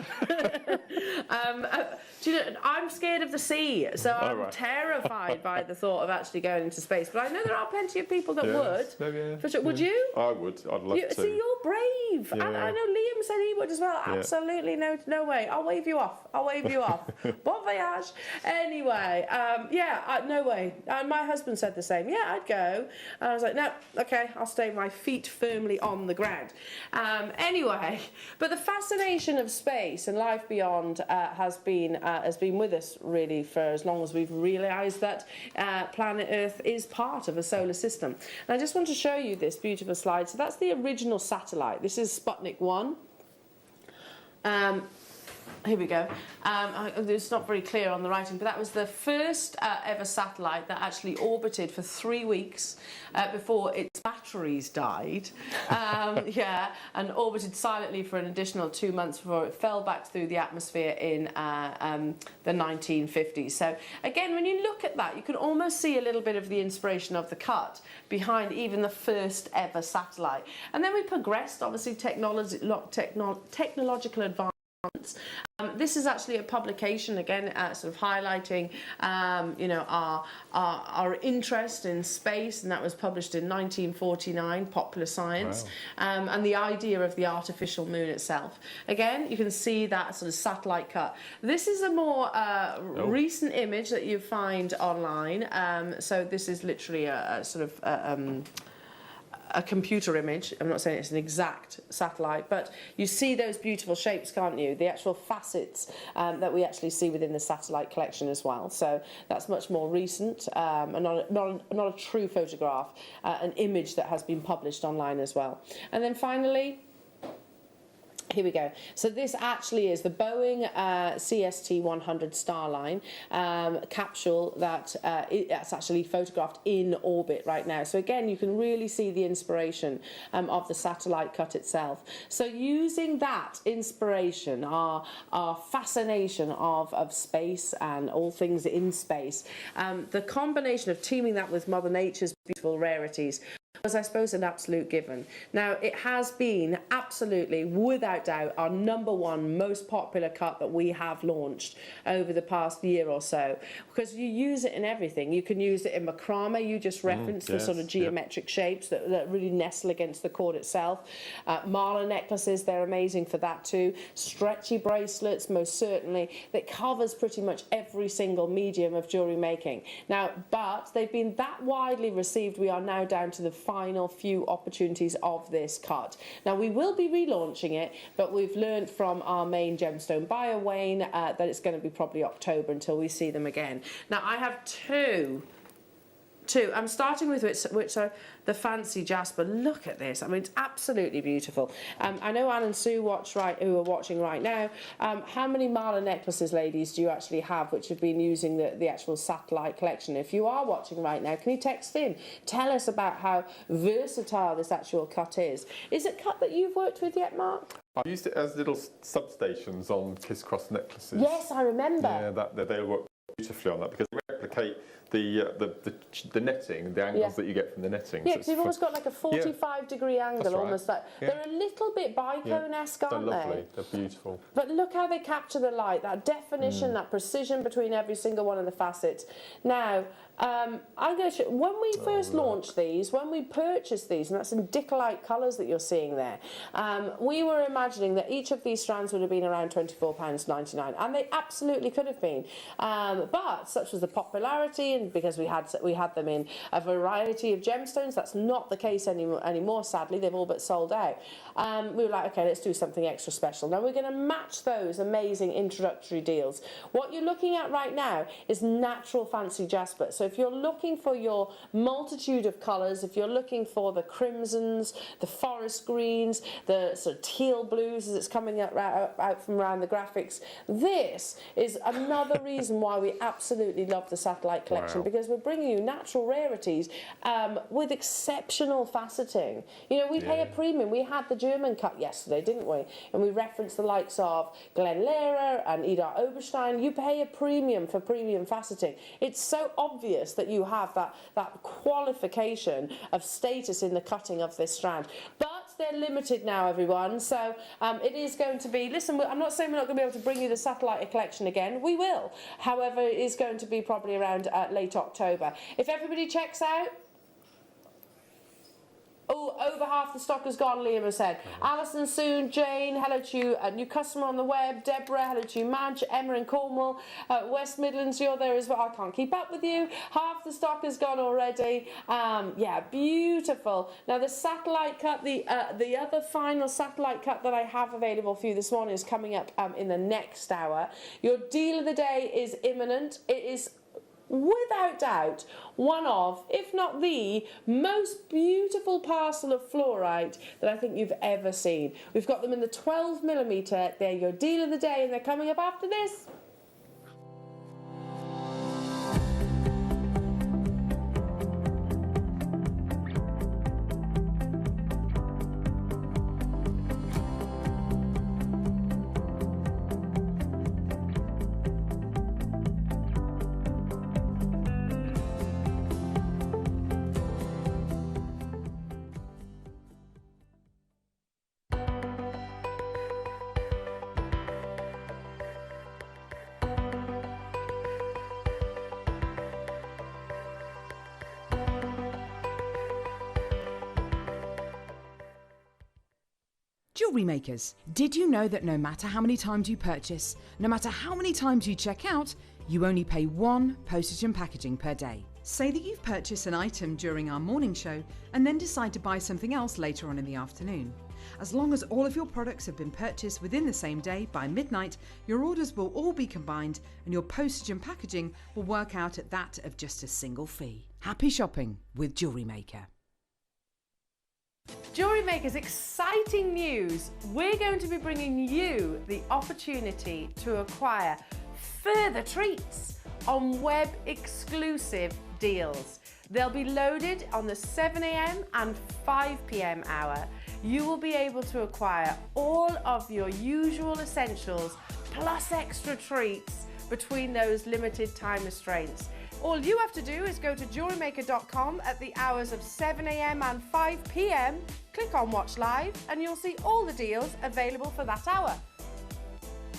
you know, I'm scared of the sea, so I'm terrified by the thought of actually going into space. But I know there are plenty of people that would. For sure. Would you? I would. I'd love to. See, you're brave. Yeah. I know Liam said he would as well. Yeah. Absolutely no way. I'll wave you off. Bon voyage. Anyway, no way. And my husband said the same. Yeah, I'd go. And I was like, no, okay, I'll stay my feet firmly on the ground. Anyway, but the fascination of space space and life beyond has been with us really for as long as we've realised that planet Earth is part of a solar system. And I just want to show you this beautiful slide. So that's the original satellite. This is Sputnik 1. Here we go. It's not very clear on the writing, but that was the first ever satellite that actually orbited for 3 weeks before its batteries died. And orbited silently for an additional 2 months before it fell back through the atmosphere in the 1950s. So again, when you look at that, you can almost see a little bit of the inspiration of the cut behind even the first ever satellite. And then we progressed, obviously, technological advancements. This is actually a publication, again, sort of highlighting, you know, our interest in space, and that was published in 1949, Popular Science, and the idea of the artificial moon itself. Again, you can see that sort of satellite cut. This is a more recent image that you find online. So this is literally a sort of a computer image. I'm not saying it's an exact satellite, but you see those beautiful shapes, can't you? The actual facets that we actually see within the satellite collection as well. So that's much more recent, and not a true photograph, an image that has been published online as well. And then finally, here we go. So this actually is the Boeing CST-100 Starline capsule that's actually photographed in orbit right now. So again, you can really see the inspiration of the satellite cut itself. So using that inspiration, our fascination of space and all things in space, the combination of teaming that with Mother Nature's beautiful rarities was, I suppose, an absolute given. Now, it has been absolutely, without doubt, our #1 most popular cut that we have launched over the past year or so, because you use it in everything. You can use it in macrame. You just referenced the sort of geometric shapes that really nestle against the cord itself. Mala necklaces, they're amazing for that too. Stretchy bracelets, most certainly. That covers pretty much every single medium of jewellery making. Now, but they've been that widely received, we are now down to the final few opportunities of this cut. Now, we will be relaunching it, but we've learned from our main gemstone buyer, Wayne, that it's going to be probably October until we see them again. Now, I have two. I'm starting with which are the fancy jasper. Look at this. I mean, it's absolutely beautiful. I know Anne and Sue who are watching right now. How many Mala necklaces, ladies, do you actually have which have been using the actual satellite collection? If you are watching right now, can you text in? Tell us about how versatile this actual cut is. Is it cut that you've worked with yet, Mark? I've used it as little substations on kiss-cross necklaces. Yes, I remember. Yeah, they work beautifully on that because they replicate the netting, the angles that you get from the netting. Yeah, because you've almost got like a 45-degree angle, right. almost like. They're a little bit bicone-esque, aren't they? They're lovely. They're beautiful. But look how they capture the light, that definition, that precision between every single one of the facets. Now, I'm going to show, when we first launched these, when we purchased these, and that's in Dicolite colours that you're seeing there, we were imagining that each of these strands would have been around £24.99, and they absolutely could have been. But such was the popularity, and because we had them in a variety of gemstones, that's not the case anymore, sadly. They've all but sold out. We were like, okay, let's do something extra special. Now we're going to match those amazing introductory deals. What you're looking at right now is natural fancy jasper. So if you're looking for your multitude of colours, if you're looking for the crimsons, the forest greens, the sort of teal blues as it's coming out from around the graphics, this is another reason why we absolutely love the satellite collection, because we're bringing you natural rarities with exceptional faceting. You know, we pay a premium. We had the German cut yesterday, didn't we? And we referenced the likes of Glenn Lehrer and Ida Oberstein. You pay a premium for premium faceting. It's so obvious that you have that qualification of status in the cutting of this strand. But they're limited now, everyone. So it is going to be, listen, I'm not saying we're not going to be able to bring you the satellite collection again. We will. However, it is going to be probably around late October. If everybody checks out, Over half the stock has gone, Liam has said. Alison, Soon, Jane, hello to you. A new customer on the web. Deborah, hello to you. Madge, Emma in Cornwall. West Midlands, you're there as well. I can't keep up with you. Half the stock has gone already. Yeah, beautiful. Now the satellite cut, the other final satellite cut that I have available for you this morning is coming up in the next hour. Your deal of the day is imminent. It is without doubt one of, if not the most beautiful parcel of fluorite that I think you've ever seen. We've got them in the 12mm. They're your deal of the day, and they're coming up after this. Jewellery makers, did you know that no matter how many times you purchase, no matter how many times you check out, you only pay one postage and packaging per day? Say that you've purchased an item during our morning show and then decide to buy something else later on in the afternoon. As long as all of your products have been purchased within the same day by midnight, your orders will all be combined and your postage and packaging will work out at that of just a single fee. Happy shopping with Jewellery Maker. Jewellery Maker's exciting news. We're going to be bringing you the opportunity to acquire further treats on web exclusive deals. They'll be loaded on the 7 a.m. and 5 p.m. hour. You will be able to acquire all of your usual essentials plus extra treats between those limited time restraints. All you have to do is go to JewelleryMaker.com at the hours of 7 a.m. and 5 p.m, click on Watch Live, and you'll see all the deals available for that hour.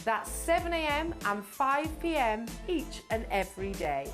That's 7 a.m. and 5 p.m. each and every day.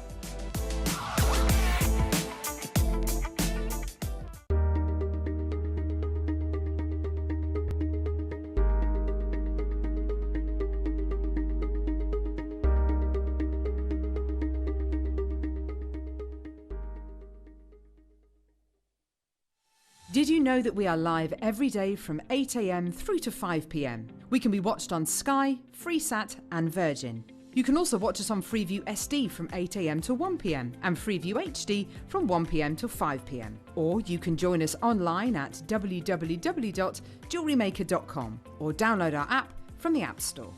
Did you know that we are live every day from 8 a.m. through to 5 p.m? We can be watched on Sky, Freesat and Virgin. You can also watch us on Freeview SD from 8 a.m. to 1 p.m. and Freeview HD from 1 p.m. to 5 p.m. Or you can join us online at www.JewelleryMaker.com or download our app from the App Store.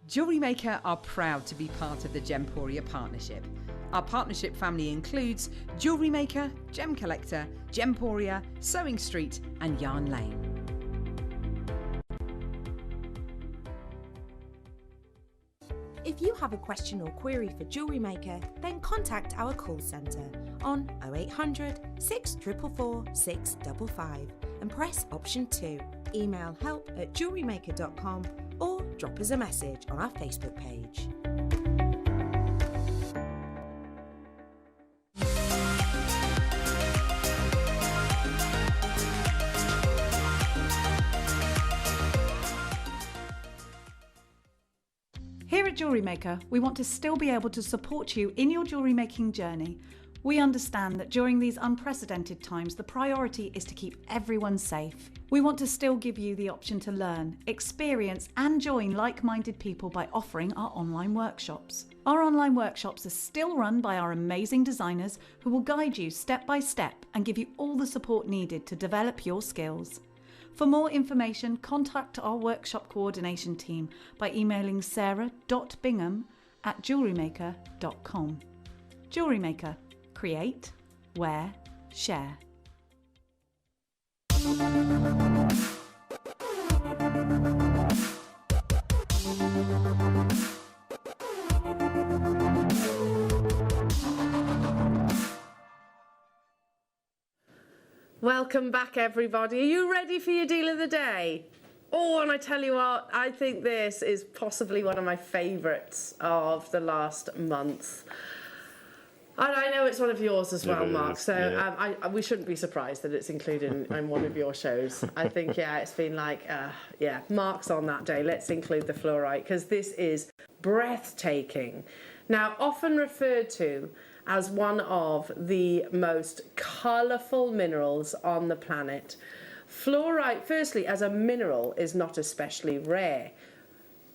Jewellery Maker are proud to be part of the Gemporia partnership. Our partnership family includes Jewellery Maker, Gem Collector, Gemporia, Sewing Street and Yarn Lane. If you have a question or query for Jewellery Maker, then contact our call centre on 0800 644 655 and press option 2. Email help@jewellerymaker.com or drop us a message on our Facebook page. Here at Jewellery Maker, we want to still be able to support you in your jewellery making journey. We understand that during these unprecedented times, the priority is to keep everyone safe. We want to still give you the option to learn, experience and join like-minded people by offering our online workshops. Our online workshops are still run by our amazing designers who will guide you step by step and give you all the support needed to develop your skills. For more information, contact our workshop coordination team by emailing sarah.bingham@jewellerymaker.com. Jewellery Maker. Create, wear, share. Welcome back, everybody. Are you ready for your deal of the day? Oh, and I tell you what, I think this is possibly one of my favourites of the last month. And I know it's one of yours as well, Mark, so yeah. We shouldn't be surprised that it's included in one of your shows. I think, yeah, it's been like, yeah, Mark's on that day. Let's include the fluorite, because this is breathtaking. Now, often referred to as one of the most colourful minerals on the planet. Fluorite, firstly, as a mineral, is not especially rare,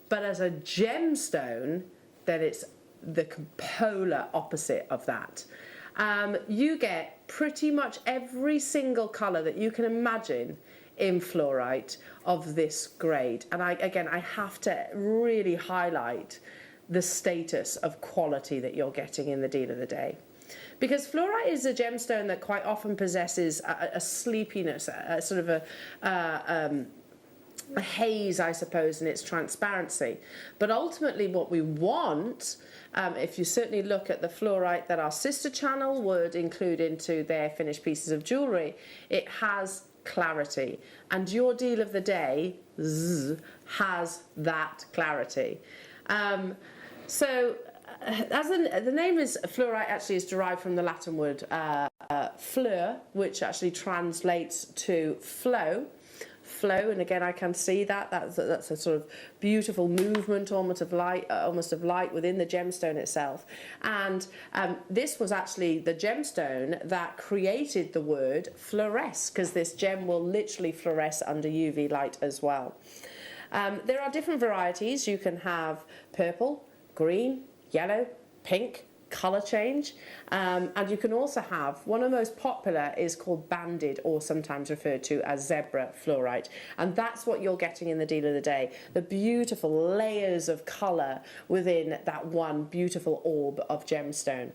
but as a gemstone, then it's the polar opposite of that. You get pretty much every single colour that you can imagine in fluorite of this grade. And I have to really highlight the status of quality that you're getting in the deal of the day. Because fluorite is a gemstone that quite often possesses a sleepiness, a sort of a haze, I suppose, in its transparency. But ultimately what we want, if you certainly look at the fluorite that our sister channel would include into their finished pieces of jewellery, it has clarity. And your deal of the day has that clarity. So as the name is fluorite, actually is derived from the Latin word fleur, which actually translates to flow, and again I can see that's a sort of beautiful movement almost of light within the gemstone itself. And this was actually the gemstone that created the word fluoresce, because this gem will literally fluoresce under UV light as well. There are different varieties. You can have purple, green, yellow, pink, colour change, and you can also have, one of the most popular is called banded, or sometimes referred to as zebra fluorite, and that's what you're getting in the deal of the day, the beautiful layers of colour within that one beautiful orb of gemstone.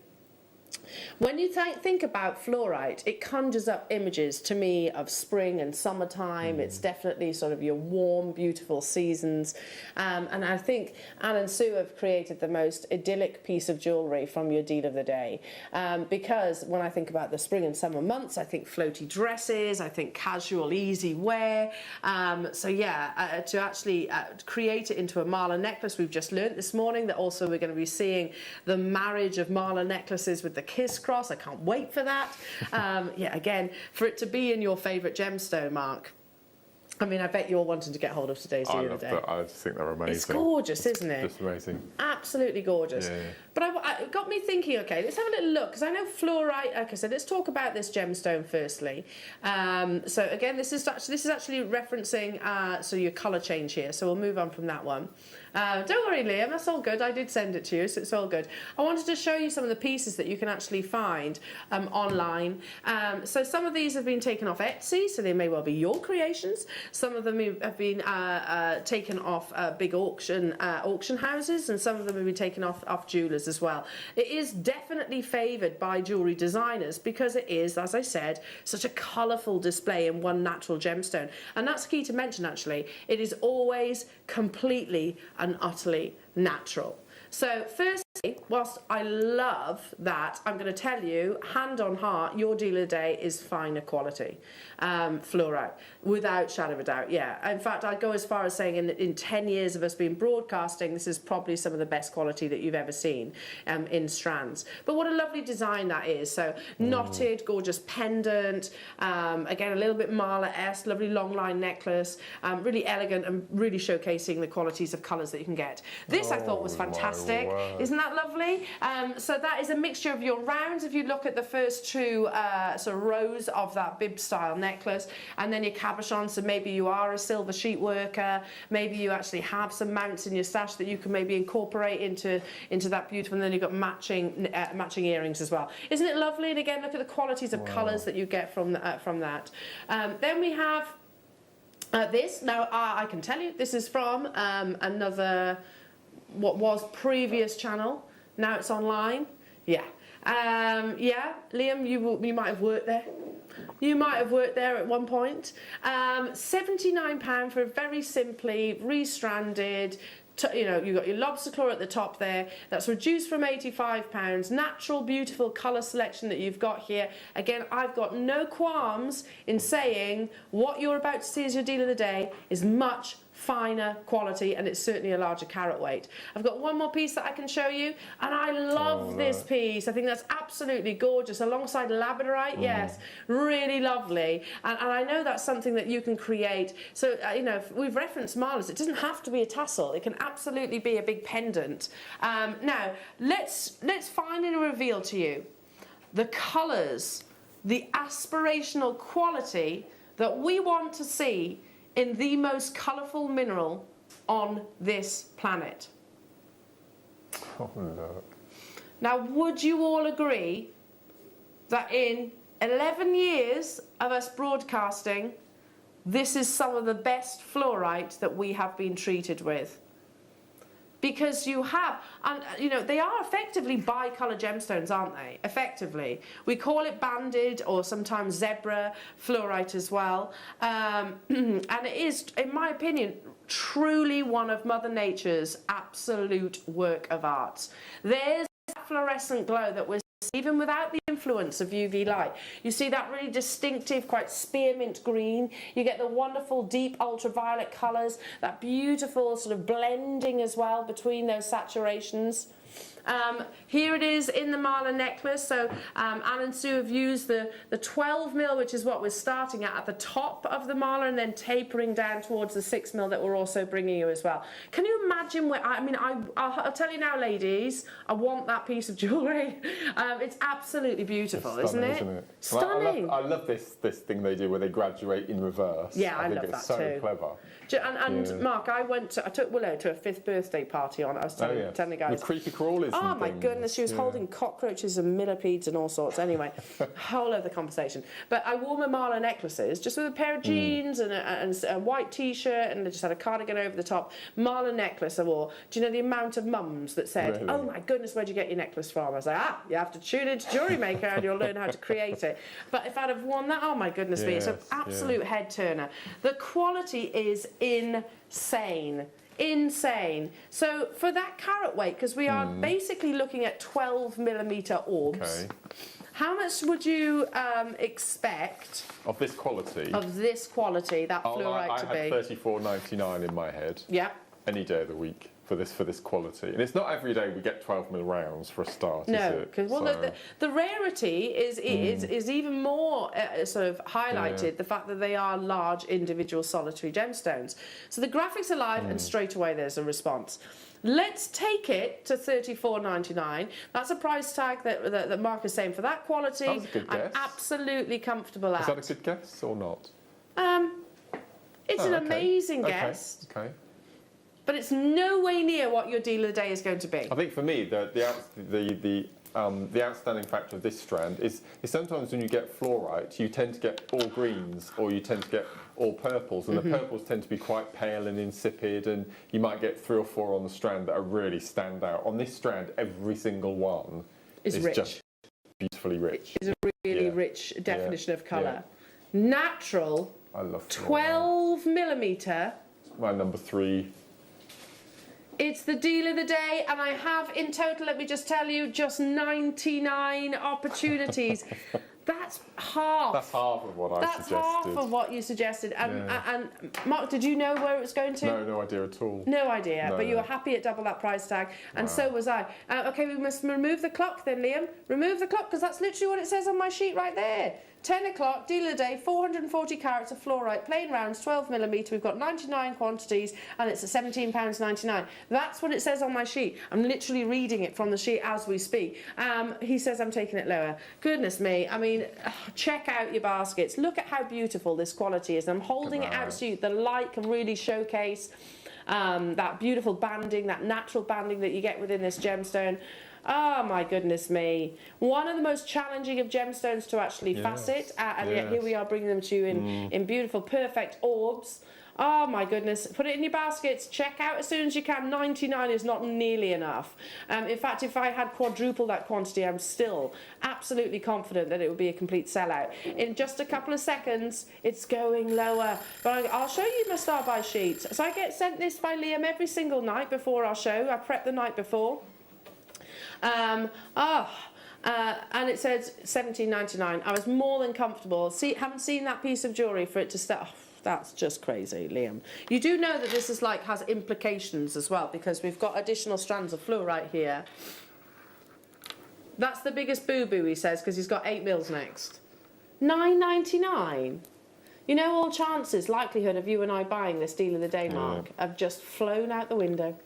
When you think about fluorite, it conjures up images to me of spring and summertime. It's definitely sort of your warm, beautiful seasons. And I think Anne and Sue have created the most idyllic piece of jewellery from your deal of the day. Because when I think about the spring and summer months, I think floaty dresses, I think casual, easy wear. So yeah, to actually create it into a mala necklace, we've just learnt this morning that also we're going to be seeing the marriage of mala necklaces with the kiss cross. I can't wait for that. Yeah, again, for it to be in your favourite gemstone, Mark. I mean, I bet you're wanting to get hold of today's deal of the day. I just think they're amazing. It's gorgeous, isn't it? Just amazing. Absolutely gorgeous. Yeah. But it got me thinking, okay, let's have a little look, because I know fluorite, like I said, let's talk about this gemstone firstly. So again, this is actually referencing so your colour change here, so we'll move on from that one. Don't worry, Liam, that's all good. I did send it to you, so it's all good. I wanted to show you some of the pieces that you can actually find online. So some of these have been taken off Etsy, so they may well be your creations. Some of them have been taken off big auction houses, and some of them have been taken off jewellers as well. It is definitely favoured by jewellery designers because it is, as I said, such a colourful display in one natural gemstone. And that's key to mention, actually. It is always completely and utterly natural. So firstly, whilst I love that, I'm going to tell you, hand on heart, your deal of the day is finer quality fluorite, without shadow of a doubt. Yeah, in fact, I'd go as far as saying in 10 years of us being broadcasting, this is probably some of the best quality that you've ever seen in strands. But what a lovely design that is. So knotted, gorgeous pendant, again, a little bit mala-esque, lovely long line necklace, really elegant and really showcasing the qualities of colours that you can get. This I thought was fantastic. Isn't that lovely? So that is a mixture of your rounds. If you look at the first two sort of rows of that bib style necklace, and then your cabochon, so maybe you are a silver sheet worker, maybe you actually have some mounts in your stash that you can maybe incorporate into that beautiful, and then you've got matching earrings as well. Isn't it lovely? And again, look at the qualities of colours that you get from that. Then we have this. Now I can tell you this is from another, what was previous channel. Now it's online. Yeah. Yeah, Liam, you might have worked there. You might have worked there at one point. £79 for a very simply restranded you know, you've got your lobster claw at the top there. That's reduced from £85. Natural, beautiful colour selection that you've got here. Again, I've got no qualms in saying what you're about to see as your deal of the day is much finer quality, and it's certainly a larger carat weight. I've got one more piece that I can show you, and I love this piece. I think that's absolutely gorgeous, alongside Labradorite. Yes, really lovely, and I know that's something that you can create. So you know, we've referenced marlers. It doesn't have to be a tassel. It can absolutely be a big pendant. Now let's finally reveal to you the colours, the aspirational quality that we want to see in the most colourful mineral on this planet. Oh, look. Now, would you all agree that in 11 years of us broadcasting, this is some of the best fluorite that we have been treated with? Because you have, and you know, they are effectively bi-colour gemstones, aren't they? Effectively. We call it banded or sometimes zebra fluorite as well. And it is, in my opinion, truly one of Mother Nature's absolute work of art. There's that fluorescent glow that we're even without the influence of UV light. You see that really distinctive, quite spearmint green. You get the wonderful deep ultraviolet colours, that beautiful sort of blending as well between those saturations. Here it is in the Marla necklace. So Anne and Sue have used the 12mm, which is what we're starting at the top of the Marla, and then tapering down towards the 6mm that we're also bringing you as well. Can you imagine where, I mean, I'll tell you now, ladies, I want that piece of jewellery. It's absolutely beautiful, it's stunning, isn't it? Stunning. I love this thing they do where they graduate in reverse. Yeah, I think love it's that so too. Clever. And Mark, I took Willow to a 5th birthday party on. I was telling the guys. With creepy crawlers. Oh my goodness, she was holding cockroaches and millipedes and all sorts. Anyway, whole other conversation. But I wore my Marla necklaces just with a pair of jeans and a white t-shirt, and I just had a cardigan over the top. Marla necklace I wore. Do you know the amount of mums that said, really? "Oh my goodness, where'd you get your necklace from?" I was like, you have to tune into Jewellery Maker and you'll learn how to create it. But if I'd have worn that, oh my goodness me, it's an absolute head turner. The quality is insane. Insane. So for that carat weight, because we are basically looking at 12mm orbs, how much would you expect of this quality? Of this quality, that fluorite to be? I had $34.99 in my head. Yeah. Any day of the week for this quality, and it's not every day we get 12mm rounds for a start. No, because the rarity is even more sort of highlighted, the fact that they are large individual solitary gemstones. So the graphics are live, and straight away there's a response. Let's take it to $34.99. That's a price tag that Mark is saying for that quality. That was a good guess. I'm absolutely comfortable at. Is that a good guess or not? It's an amazing guess. Okay. But it's no way near what your deal of the day is going to be. I think for me, the outstanding factor of this strand is sometimes when you get fluorite, you tend to get all greens or you tend to get all purples, and the purples tend to be quite pale and insipid, and you might get 3 or 4 on the strand that are really stand out. On this strand, every single one is rich. Just beautifully rich. It's a really rich definition of colour. Natural. I love 12mm. My number 3. It's the deal of the day, and I have in total, let me just tell you, just 99 opportunities. That's half. That's half of what I suggested. That's half of what you suggested. And Mark, did you know where it was going to? No idea at all. No idea, but you were happy at double that price tag, and so was I. Okay, we must remove the clock then, Liam. Remove the clock, because that's literally what it says on my sheet right there. 10 o'clock, deal of the day, 440 carats of fluorite, plain rounds, 12mm. We've got 99 quantities, and it's at £17.99. That's what it says on my sheet. I'm literally reading it from the sheet as we speak. He says I'm taking it lower. Goodness me. I mean, check out your baskets. Look at how beautiful this quality is. I'm holding it out so you, the light can really showcase that beautiful banding, that natural banding that you get within this gemstone. Oh my goodness me. One of the most challenging of gemstones to actually facet, and yet here we are bringing them to you in beautiful, perfect orbs. Oh my goodness, put it in your baskets, check out as soon as you can. 99 is not nearly enough. In fact, if I had quadrupled that quantity, I'm still absolutely confident that it would be a complete sellout. In just a couple of seconds, it's going lower. But I'll show you my star buy sheet. So I get sent this by Liam every single night before our show. I prep the night before. And it says $17.99. I was more than comfortable. Haven't seen that piece of jewellery for it to start. Oh, that's just crazy, Liam. You do know that this is has implications as well, because we've got additional strands of fluorite here. That's the biggest boo-boo, he says, because he's got 8 mils next. $9.99. You know, all chances, likelihood of you and I buying this deal of the day, Mark, have just flown out the window.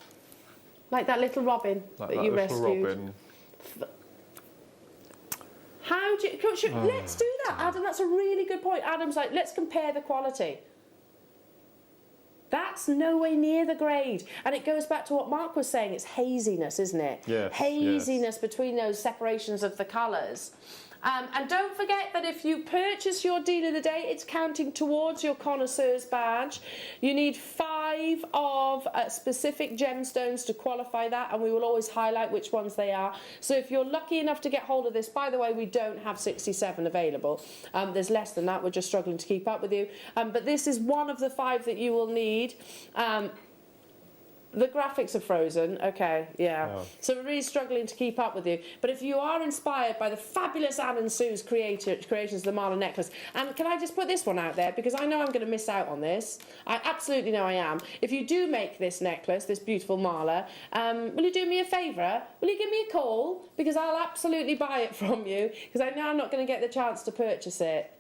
Like that little robin that you rescued. Robin. How do you... let's do that, Adam. That's a really good point. Adam's like, let's compare the quality. That's nowhere near the grade. And it goes back to what Mark was saying. It's haziness, isn't it? Yes, haziness between those separations of the colours. And don't forget that if you purchase your deal of the day, it's counting towards your connoisseur's badge. You need 5 of specific gemstones to qualify that, and we will always highlight which ones they are. So if you're lucky enough to get hold of this, by the way, we don't have 67 available. There's less than that. We're just struggling to keep up with you. But this is one of the 5 that you will need. The graphics are frozen, okay, yeah. Oh. So we're really struggling to keep up with you. But if you are inspired by the fabulous Anne and Sue's creations of the Marla necklace, and can I just put this one out there, because I know I'm going to miss out on this. I absolutely know I am. If you do make this necklace, this beautiful Marla, will you do me a favour? Will you give me a call? Because I'll absolutely buy it from you, because I know I'm not going to get the chance to purchase it.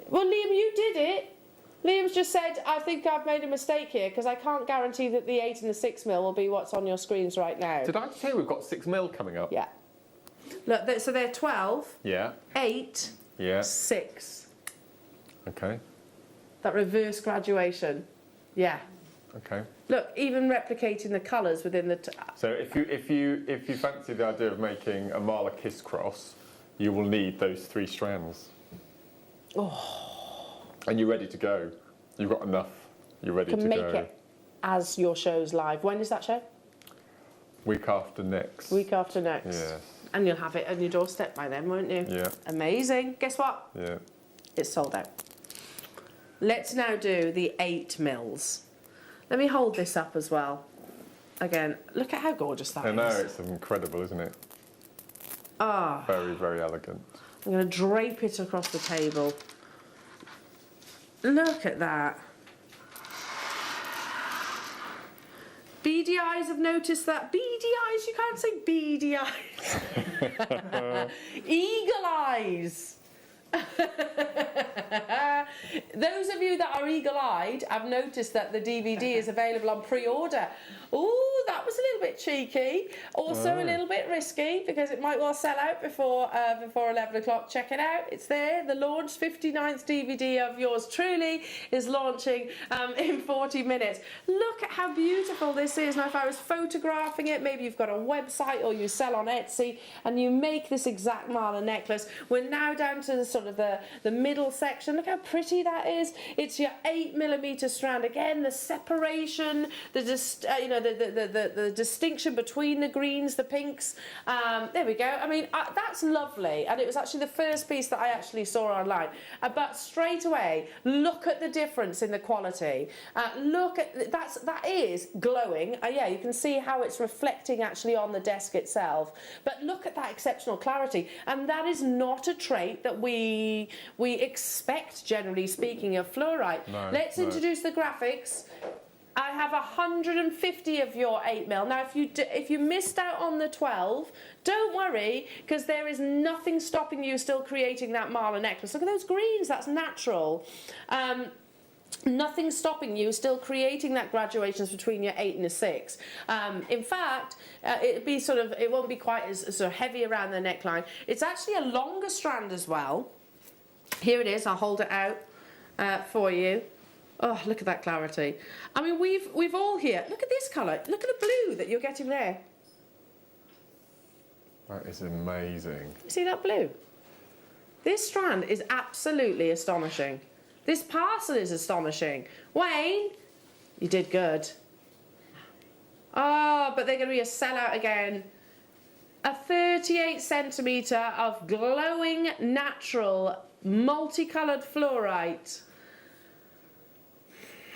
Well, Liam, you did it. Liam's just said, I think I've made a mistake here, because I can't guarantee that the 8 and the 6 mil will be what's on your screens right now. Did I say we've got 6 mil coming up? Yeah. Look, so they're 12. Yeah. 8. Yeah. 6. Okay. That reverse graduation. Yeah. Okay. Look, even replicating the colours within the... So if you fancy the idea of making a Marla Kiss Cross, you will need those 3 strands. Oh. And you're ready to go. You've got enough. You're ready to go. Make it as your show's live. When is that show? Week after next. Week after next. Yeah. And you'll have it on your doorstep by then, won't you? Yeah. Amazing. Guess what? Yeah. It's sold out. Let's now do the 8 mils. Let me hold this up as well. Again, look at how gorgeous that is. I know, it's incredible, isn't it? Ah. Very, very elegant. I'm going to drape it across the table. Look at that. Beady eyes have noticed that. Beady eyes? You can't say beady eyes. Eagle eyes. Those of you that are eagle-eyed have noticed that the DVD is available on pre-order. Ooh, that was a little bit cheeky. Also a little bit risky, because it might well sell out before 11 o'clock. Check it out. It's there. The launch 59th DVD of yours truly is launching in 40 minutes. Look at how beautiful this is. Now, if I was photographing it, maybe you've got a website or you sell on Etsy and you make this exact Marla necklace. We're now down to the sort of the middle section. Look how pretty that is. It's your 8mm strand. Again, the separation, the distinction between the greens, the pinks. There we go. I mean, that's lovely. And it was actually the first piece that I actually saw online. But straight away, look at the difference in the quality. Look at that is glowing. Yeah, you can see how it's reflecting actually on the desk itself. But look at that exceptional clarity. And that is not a trait that we expect, generally speaking, of fluorite. No, Let's introduce the graphics. I have 150 of your 8mm. Now, if you missed out on the 12, don't worry, because there is nothing stopping you still creating that Marla necklace. Look at those greens. That's natural. Nothing stopping you still creating that graduations between your 8 and your 6. In fact, it won't be quite as sort of heavy around the neckline. It's actually a longer strand as well. Here it is. I'll hold it out for you. Oh, look at that clarity. I mean, we've all here. Look at this colour. Look at the blue that you're getting there. That is amazing. You see that blue? This strand is absolutely astonishing. This parcel is astonishing. Wayne, you did good. Oh, but they're going to be a sellout again. A 38 centimetre of glowing, natural, multicoloured fluorite.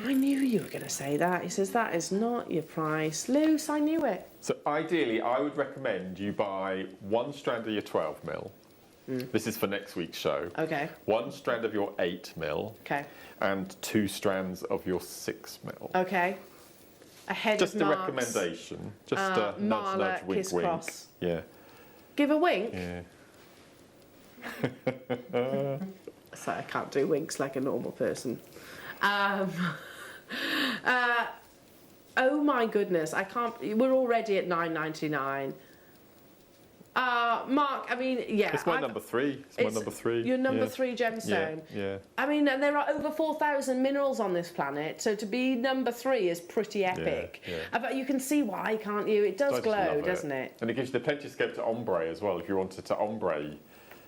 I knew you were going to say that. He says, that is not your price. Luce, I knew it. So ideally, I would recommend you buy one strand of your 12mm. This is for next week's show. Okay. One strand of your 8mm. Okay. And 2 strands of your 6mm. Okay. Ahead Just of a Mark's, recommendation. Just a nudge, nudge, wink, kiss wink. cross. Yeah. Give a wink. Yeah. So I can't do winks like a normal person. Oh my goodness, I can't. We're already at $9.99. Mark, I mean, yeah. It's my number 3. It's my number 3. Your number 3 gemstone. Yeah. I mean, and there are over 4,000 minerals on this planet, so to be number 3 is pretty epic. Yeah. But you can see why, can't you? It does glow, doesn't it? And it gives you the plenty of scope to ombre as well. If you wanted to ombre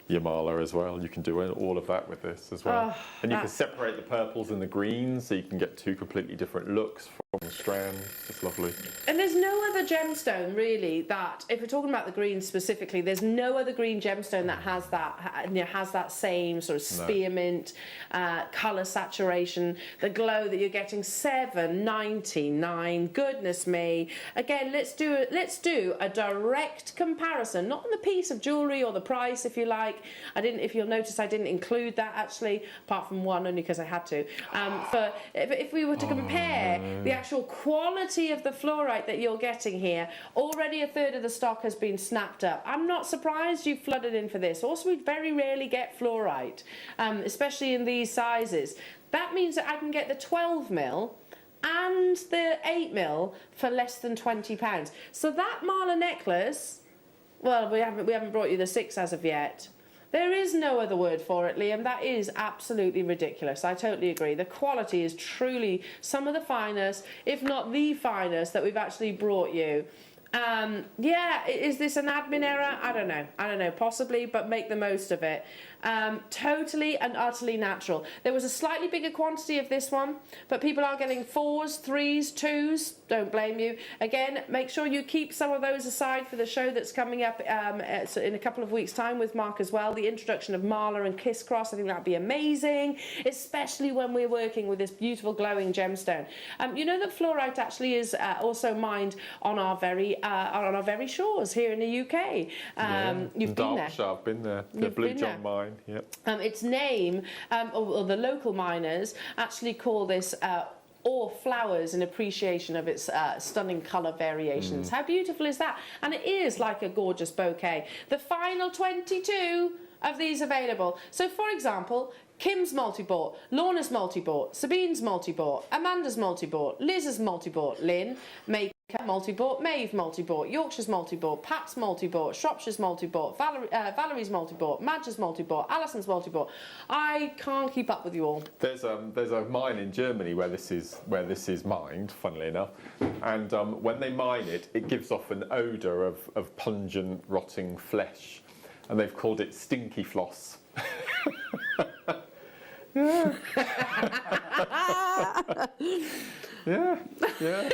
your mala as well, you can do all of that with this as well. And you can separate the purples and the greens, so you can get 2 completely different looks from the strands. It's lovely. And there's no other gemstone really that, if we're talking about the greens specifically, there's no other green gemstone that has that same sort of spearmint colour saturation, the glow that you're getting. $7.99. Goodness me. Again, let's do a direct comparison, not on the piece of jewellery or the price, if you like. If you'll notice, I didn't include that actually, apart from one, only because I had to. If we were to compare the actual quality of the fluorite that you're getting here, already a third of the stock has been snapped up. I'm not surprised you flooded in for this. Also, we very rarely get fluorite, especially in these sizes. That means that I can get the 12mm and the 8mm for less than £20. So that mala necklace, well, we haven't brought you the 6 as of yet. There is no other word for it, Liam. That is absolutely ridiculous. I totally agree. The quality is truly some of the finest, if not the finest, that we've actually brought you. Yeah, is this an admin error? I don't know, possibly, but make the most of it. Totally and utterly natural. There was a slightly bigger quantity of this one, but people are getting 4s, 3s, 2s. Don't blame you. Again, make sure you keep some of those aside for the show that's coming up in a couple of weeks' time with Mark as well. The introduction of Marla and Kiss Cross, I think that'd be amazing, especially when we're working with this beautiful glowing gemstone. You know that fluorite actually is also mined on our very shores here in the UK. You've been there. I've been there. The Blue John mine. Yep. Its name, or the local miners actually call this or flowers in appreciation of its stunning colour variations. How beautiful is that? And it is like a gorgeous bouquet. The final 22 of these available. So for example, Kim's multi-bought, Lorna's multi-bought, Sabine's multi-bought, Amanda's multi-bought, Liz's multi-bought, Lynn, Maker multi-bought, Maeve multi-bought, Yorkshire's multi-bought, Pat's multi-bought, Shropshire's multi-bought, Valerie's multi-bought, Madge's multi-bought, Alison's multi-bought. I can't keep up with you all. There's a mine in Germany where this is mined, funnily enough, and when they mine it, it gives off an odour of pungent, rotting flesh, and they've called it stinky floss. Yeah. Yeah.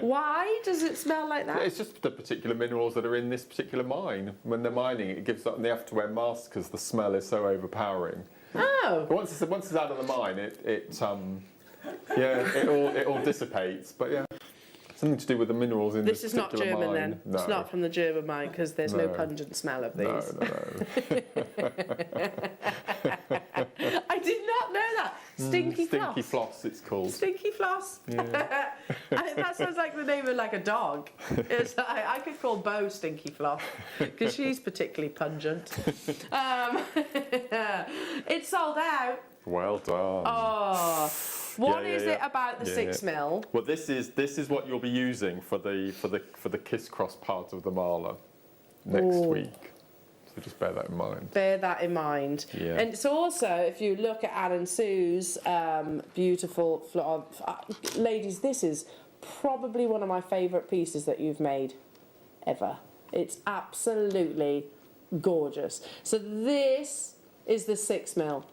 Why does it smell like that? It's just the particular minerals that are in this particular mine. When they're mining, it gives up, and they have to wear masks because the smell is so overpowering. Oh. But once it's out of the mine, it all dissipates. But yeah. Something to do with the minerals in this particular mine. This is not German then? No. It's not from the German mine because there's no pungent smell of these. No. I did not know that. Stinky floss. Stinky floss, it's called. Stinky floss. Yeah. That sounds like the name of like a dog. I could call Bo Stinky Floss because she's particularly pungent. It's sold out. Well done. Oh. What is it about the 6mm? Well, this is what you'll be using for the Kiss Cross part of the mala next week. So just bear that in mind. Bear that in mind. Yeah. And so also, if you look at Anne and Sue's beautiful, ladies, this is probably one of my favourite pieces that you've made ever. It's absolutely gorgeous. So this is the 6mm.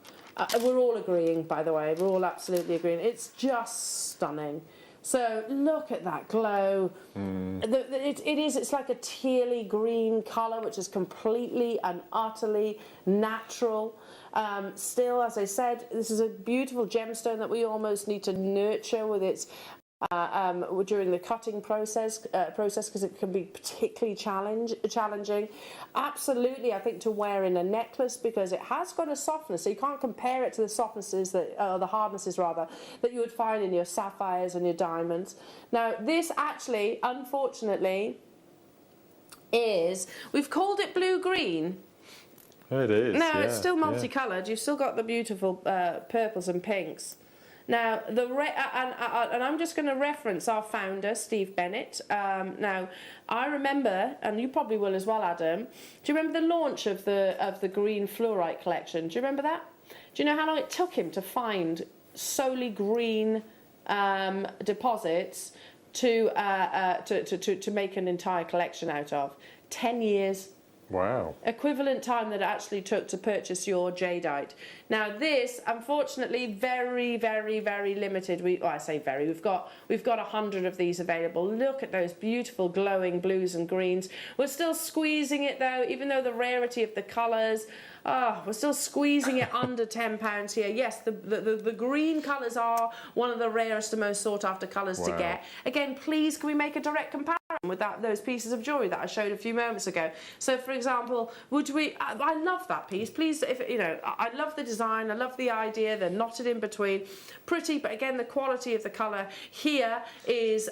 We're all agreeing, by the way. We're all absolutely agreeing. It's just stunning. So look at that glow. It's like a tealy green colour, which is completely and utterly natural. Still, as I said, this is a beautiful gemstone that we almost need to nurture with its during the cutting process because it can be particularly challenging. Absolutely, I think, to wear in a necklace because it has got a softness, so you can't compare it to the softnesses that the hardnesses rather that you would find in your sapphires and your diamonds. Now this actually, unfortunately, we've called it blue green. It is. No, it's still multicoloured. You've still got the beautiful purples and pinks. Now, and I'm just going to reference our founder, Steve Bennett. Now, I remember, and you probably will as well, Adam. Do you remember the launch of the green fluorite collection? Do you remember that? Do you know how long it took him to find solely green deposits to make an entire collection out of? 10 years. Wow. Equivalent time that it actually took to purchase your jadeite. Now this, unfortunately, very, very, very limited. I say very. We've got 100 of these available. Look at those beautiful glowing blues and greens. We're still squeezing it though, even though the rarity of the colours. We're still squeezing it under £10 here. Yes, the green colours are one of the rarest and most sought after colours to get. Again, please, can we make a direct comparison with those pieces of jewellery that I showed a few moments ago? So, for example, I love that piece. Please, I love the design, I love the idea. They're knotted in between, pretty. But again, the quality of the colour here is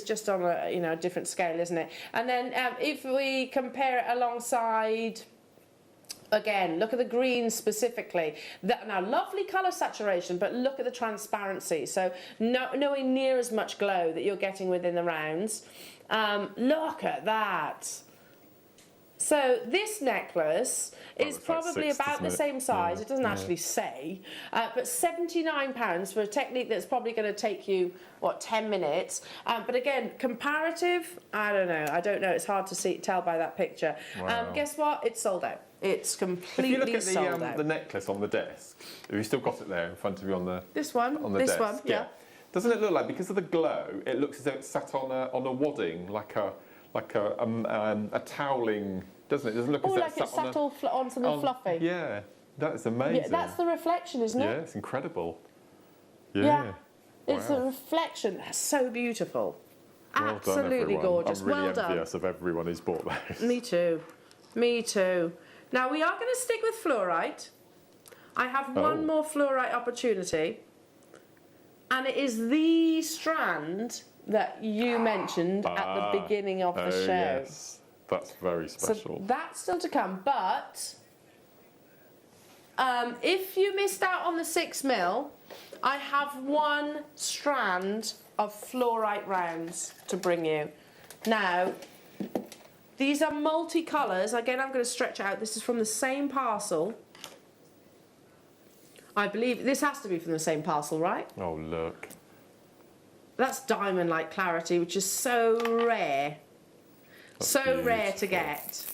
just on a different scale, isn't it? And then if we compare it alongside. Again, look at the green specifically. Now, lovely colour saturation, but look at the transparency. So, nowhere near as much glow that you're getting within the rounds. Look at that. So, this necklace is probably about the same size. It doesn't actually say. But £79 for a technique that's probably going to take you, 10 minutes. But again, comparative, I don't know. It's hard to tell by that picture. Wow. Guess what? It's sold out. It's completely sold out. If you look at the necklace on the desk, have you still got it there in front of you on the this one? On the this desk? one, yeah. Doesn't it look like, because of the glow, it looks as though it's sat on a wadding, like a toweling, doesn't it? Doesn't it look as though like it's sat on something fluffy. Yeah, that is amazing. Yeah, that's the reflection, isn't it? Yeah, it's incredible. Yeah. It's a reflection. That's so beautiful. Well Absolutely done, gorgeous. I'm really well done. envious of everyone who's bought those. Me too. Me too. Now, we are going to stick with fluorite. I have one more fluorite opportunity. And it is the strand that you mentioned at the beginning of the show. Yes, that's very special. So that's still to come. But if you missed out on the 6mm, I have one strand of fluorite rounds to bring you. Now, these are multicolours. Again, I'm going to stretch out. This is from the same parcel. I believe this has to be from the same parcel, right? Oh, look. That's diamond-like clarity, which is so rare. That's so beautiful. rare to get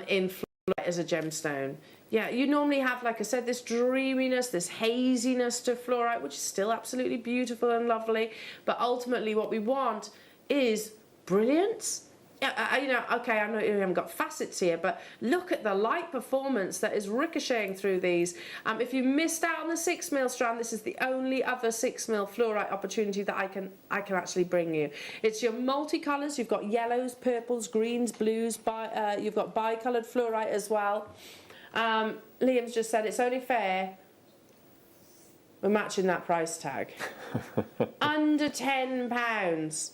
in fluorite as a gemstone. Yeah, you normally have, like I said, this dreaminess, this haziness to fluorite, which is still absolutely beautiful and lovely. But ultimately what we want is brilliance. Okay, I know you haven't got facets here, but look at the light performance that is ricocheting through these. If you missed out on the 6mm strand, this is the only other 6mm fluorite opportunity that I can actually bring you. It's your multicolours. You've got yellows, purples, greens, blues. You've got bicoloured fluorite as well. Liam's just said it's only fair we're matching that price tag. Under £10.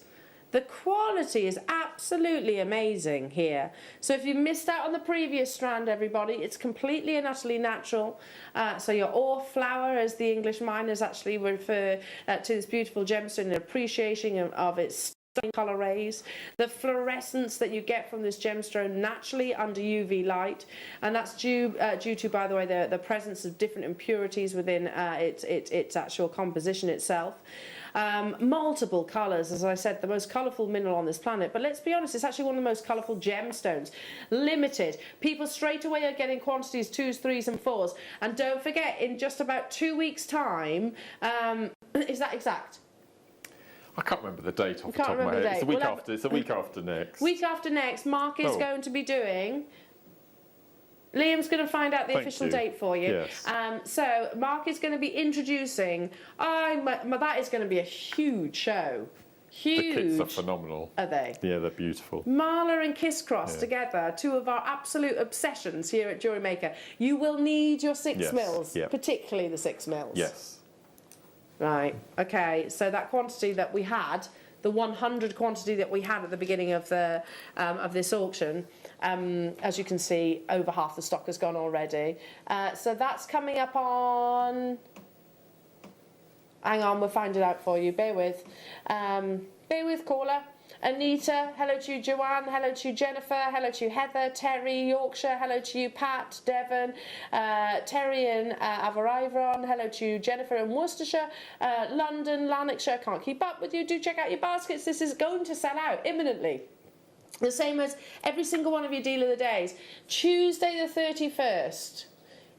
The quality is absolutely amazing here. So if you missed out on the previous strand, everybody, it's completely and utterly natural. So your ore flower, as the English miners actually refer to this beautiful gemstone, and appreciation of its stunning colorways, the fluorescence that you get from this gemstone naturally under UV light, and that's due to, by the way, the presence of different impurities within its actual composition itself. multiple colours. As I said, the most colourful mineral on this planet. But let's be honest, it's actually one of the most colourful gemstones. Limited. People straight away are getting quantities 2s, 3s and 4s. And don't forget, in just about 2 weeks' time, is that exact? I can't remember the date off the top of my head. It's the week after. It's the week after next. Week after next, Mark is going to be doing. Liam's going to find out the official date for you. Yes. So Mark is going to be introducing. That is going to be a huge show. Huge. The kits are phenomenal. Are they? Yeah, they're beautiful. Marla and Kiss Cross together, two of our absolute obsessions here at Jewellery Maker. You will need your 6 mils, particularly the 6 mils. Yes. Right, okay, so that quantity that we had, the 100 quantity that we had at the beginning of the of this auction, as you can see, over half the stock has gone already. So that's coming up on... Hang on, we'll find it out for you, bear with. Caller. Anita, hello to you. Joanne, hello to you. Jennifer, hello to you. Heather, Terry, Yorkshire, hello to you. Pat, Devon, Terry in Aberifron, hello to you. Jennifer in Worcestershire, London, Lanarkshire, can't keep up with you. Do check out your baskets. This is going to sell out imminently. The same as every single one of your deal of the days. Tuesday the 31st.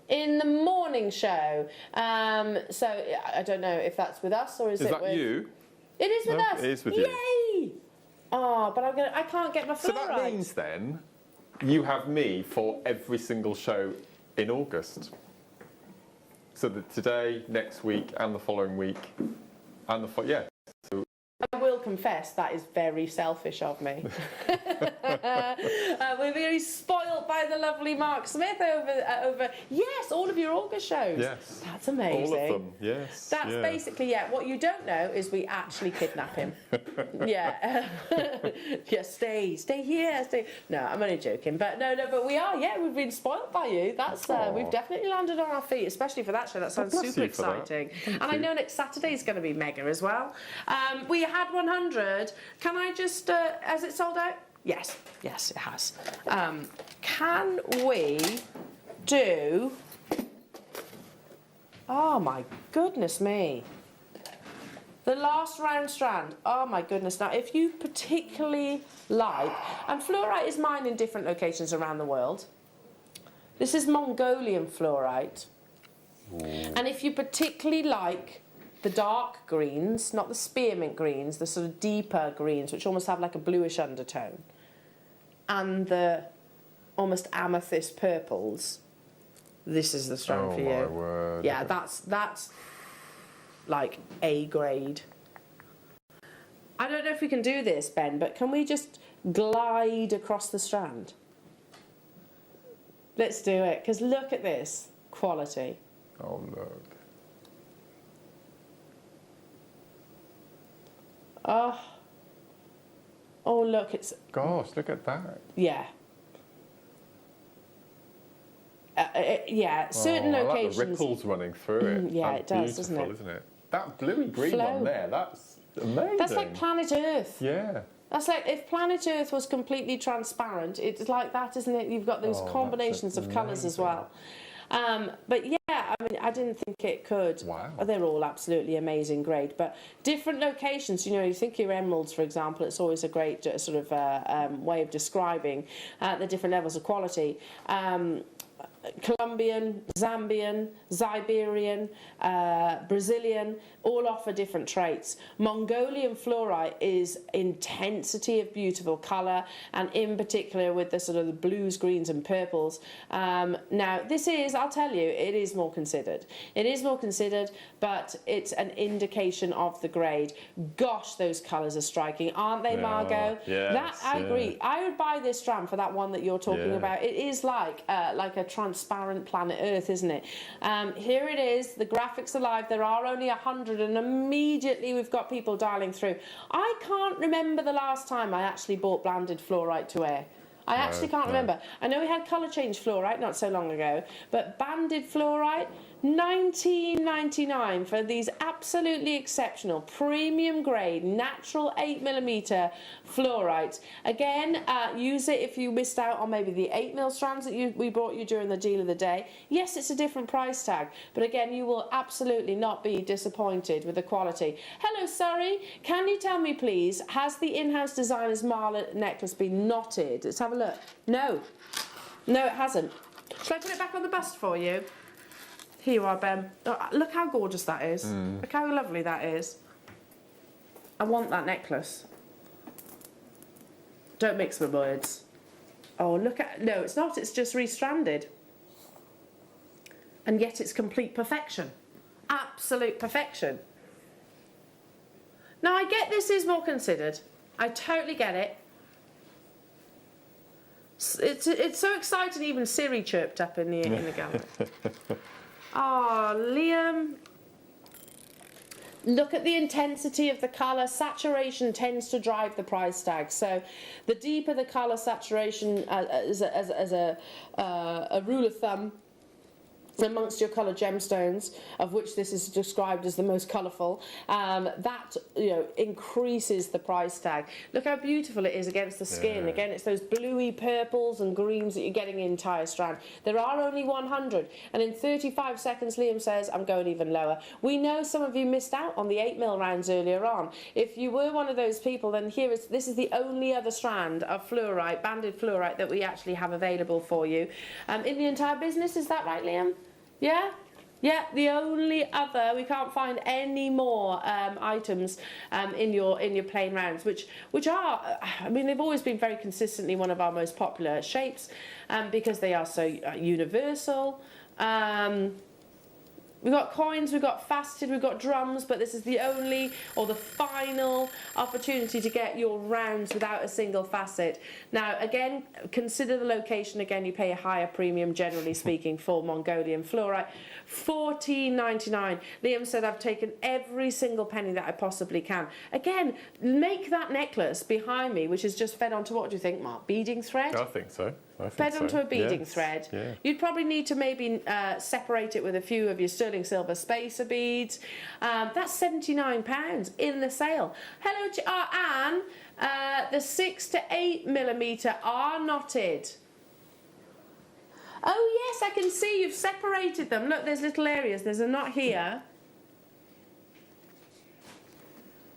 In the morning show. So I don't know if that's with us or is it with... Is that you? It is with us. It is with you. Yay! Yay! Oh, but I can't get my Fluorite. So that means then you have me for every single show in August. So that today, next week, and the following week, and the So I will confess that is very selfish of me. We're very spoilt by the lovely Mark Smith over yes, all of your August shows. Yes. That's amazing. All of them, yes. That's basically, what you don't know is we actually kidnap him. Yeah. Stay here, stay. No, I'm only joking. But but we are, we've been spoilt by you. That's we've definitely landed on our feet, especially for that show. That sounds super exciting. And I know next Saturday is going to be mega as well. We had 100. Can I just, has it sold out? Yes, it has. Can we do, oh my goodness me, the last round strand. Oh my goodness. Now, if you particularly like, and Fluorite is mined in different locations around the world. This is Mongolian Fluorite. And if you particularly like the dark greens, not the spearmint greens, the sort of deeper greens, which almost have like a bluish undertone, and the almost amethyst purples, this is the strand for you. Oh my word. Yeah, that's like A grade. I don't know if we can do this, Ben, but can we just glide across the strand? Let's do it, because look at this quality. Oh, look. Oh, look, it's... Gosh, look at that. Yeah. Certain locations... I like the ripples running through it. Yeah, it does, doesn't it? Isn't it? That bluey-green one there, that's amazing. That's like Planet Earth. Yeah. That's like if Planet Earth was completely transparent, it's like that, isn't it? You've got those combinations of colours as well. But yeah, I mean, I didn't think it could. Wow. They're all absolutely amazing grade, but different locations, you think your emeralds, for example, it's always a great sort of way of describing the different levels of quality. Colombian, Zambian, Siberian, Brazilian, all offer different traits. Mongolian Fluorite is intensity of beautiful colour, and in particular with the sort of the blues, greens and purples. Now this is, I'll tell you, it is more considered. It is more considered, but it's an indication of the grade. Gosh, those colours are striking, aren't they, Margot? Yes, I agree. I would buy this strand for that one that you're talking about. It is like a transparent Planet Earth, isn't it? Here it is. The graphics are live. There are only 100, and immediately we've got people dialing through. I can't remember the last time I actually bought blended Fluorite to wear. I actually can't remember. I know we had colour change Fluorite not so long ago, but banded Fluorite, $19.99 for these absolutely exceptional premium grade natural 8mm fluorite. Again, use it if you missed out on maybe the 8mm strands that we brought you during the deal of the day. Yes, it's a different price tag, but again, you will absolutely not be disappointed with the quality. Hello, Surrey. Can you tell me, please, has the in-house designer's Marla necklace been knotted? Let's have a look. No. No, it hasn't. Shall I put it back on the bust for you? Here you are, Ben. Oh, look how gorgeous that is. Look how lovely that is. I want that necklace. Don't mix my words. Oh, look at... No, it's not. It's just restranded. And yet it's complete perfection. Absolute perfection. Now, I get this is more considered. I totally get it. It's so exciting, even Siri chirped up in the gallery. Oh, Liam. Look at the intensity of the colour. Saturation tends to drive the price tag. So the deeper the colour saturation as a rule of thumb amongst your colour gemstones, of which this is described as the most colourful, that increases the price tag. Look how beautiful it is against the skin. Yeah. Again, it's those bluey purples and greens that you're getting in the entire strand. There are only 100, and in 35 seconds, Liam says, I'm going even lower. We know some of you missed out on the 8mm rounds earlier on. If you were one of those people, then this is the only other strand of fluorite, banded fluorite, that we actually have available for you in the entire business. Is that right, Liam? Yeah? Yeah, the only other, we can't find any more items in your plain rounds, which are, I mean, they've always been very consistently one of our most popular shapes because they are so universal. We've got coins, we've got faceted, we've got drums, but this is the only or the final opportunity to get your rounds without a single facet. Now, again, consider the location. Again, you pay a higher premium, generally speaking, for Mongolian fluorite. $14.99. Liam said, I've taken every single penny that I possibly can. Again, make that necklace behind me, which is just fed onto, what do you think, Mark? Beading thread? I think so. Fed onto a beading thread. Yeah. You'd probably need to maybe separate it with a few of your sterling silver spacer beads. That's £79 in the sale. Hello, Anne. The 6 to 8mm are knotted. Oh yes, I can see you've separated them. Look, there's little areas. There's a knot here.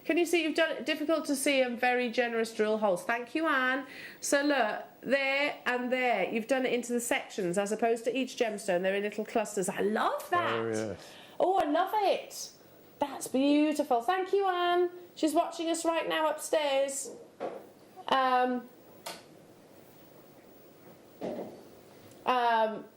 Can you see you've done it? Difficult to see and very generous drill holes. Thank you, Anne. So look, there and there. You've done it into the sections as opposed to each gemstone. They're in little clusters. I love that. Oh, yes. Oh, I love it. That's beautiful. Thank you, Anne. She's watching us right now upstairs.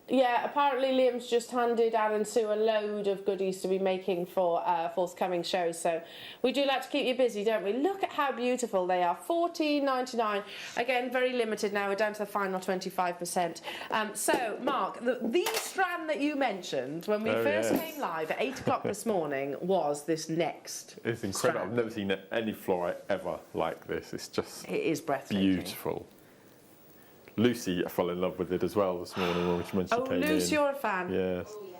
Yeah, apparently Liam's just handed Anne and Sue a load of goodies to be making for forthcoming shows, so we do like to keep you busy, don't we? Look at how beautiful they are. $14.99. Again, very limited now. We're down to the final 25%. So, Mark, the strand that you mentioned when we first came live at 8 o'clock this morning was this next It's incredible. strand. I've never seen any fluorite ever like this. It's just It is breathtaking. beautiful. Lucy fell in love with it as well this morning when she came in. Oh, Lucy, you're a fan? Yes. Oh, yeah.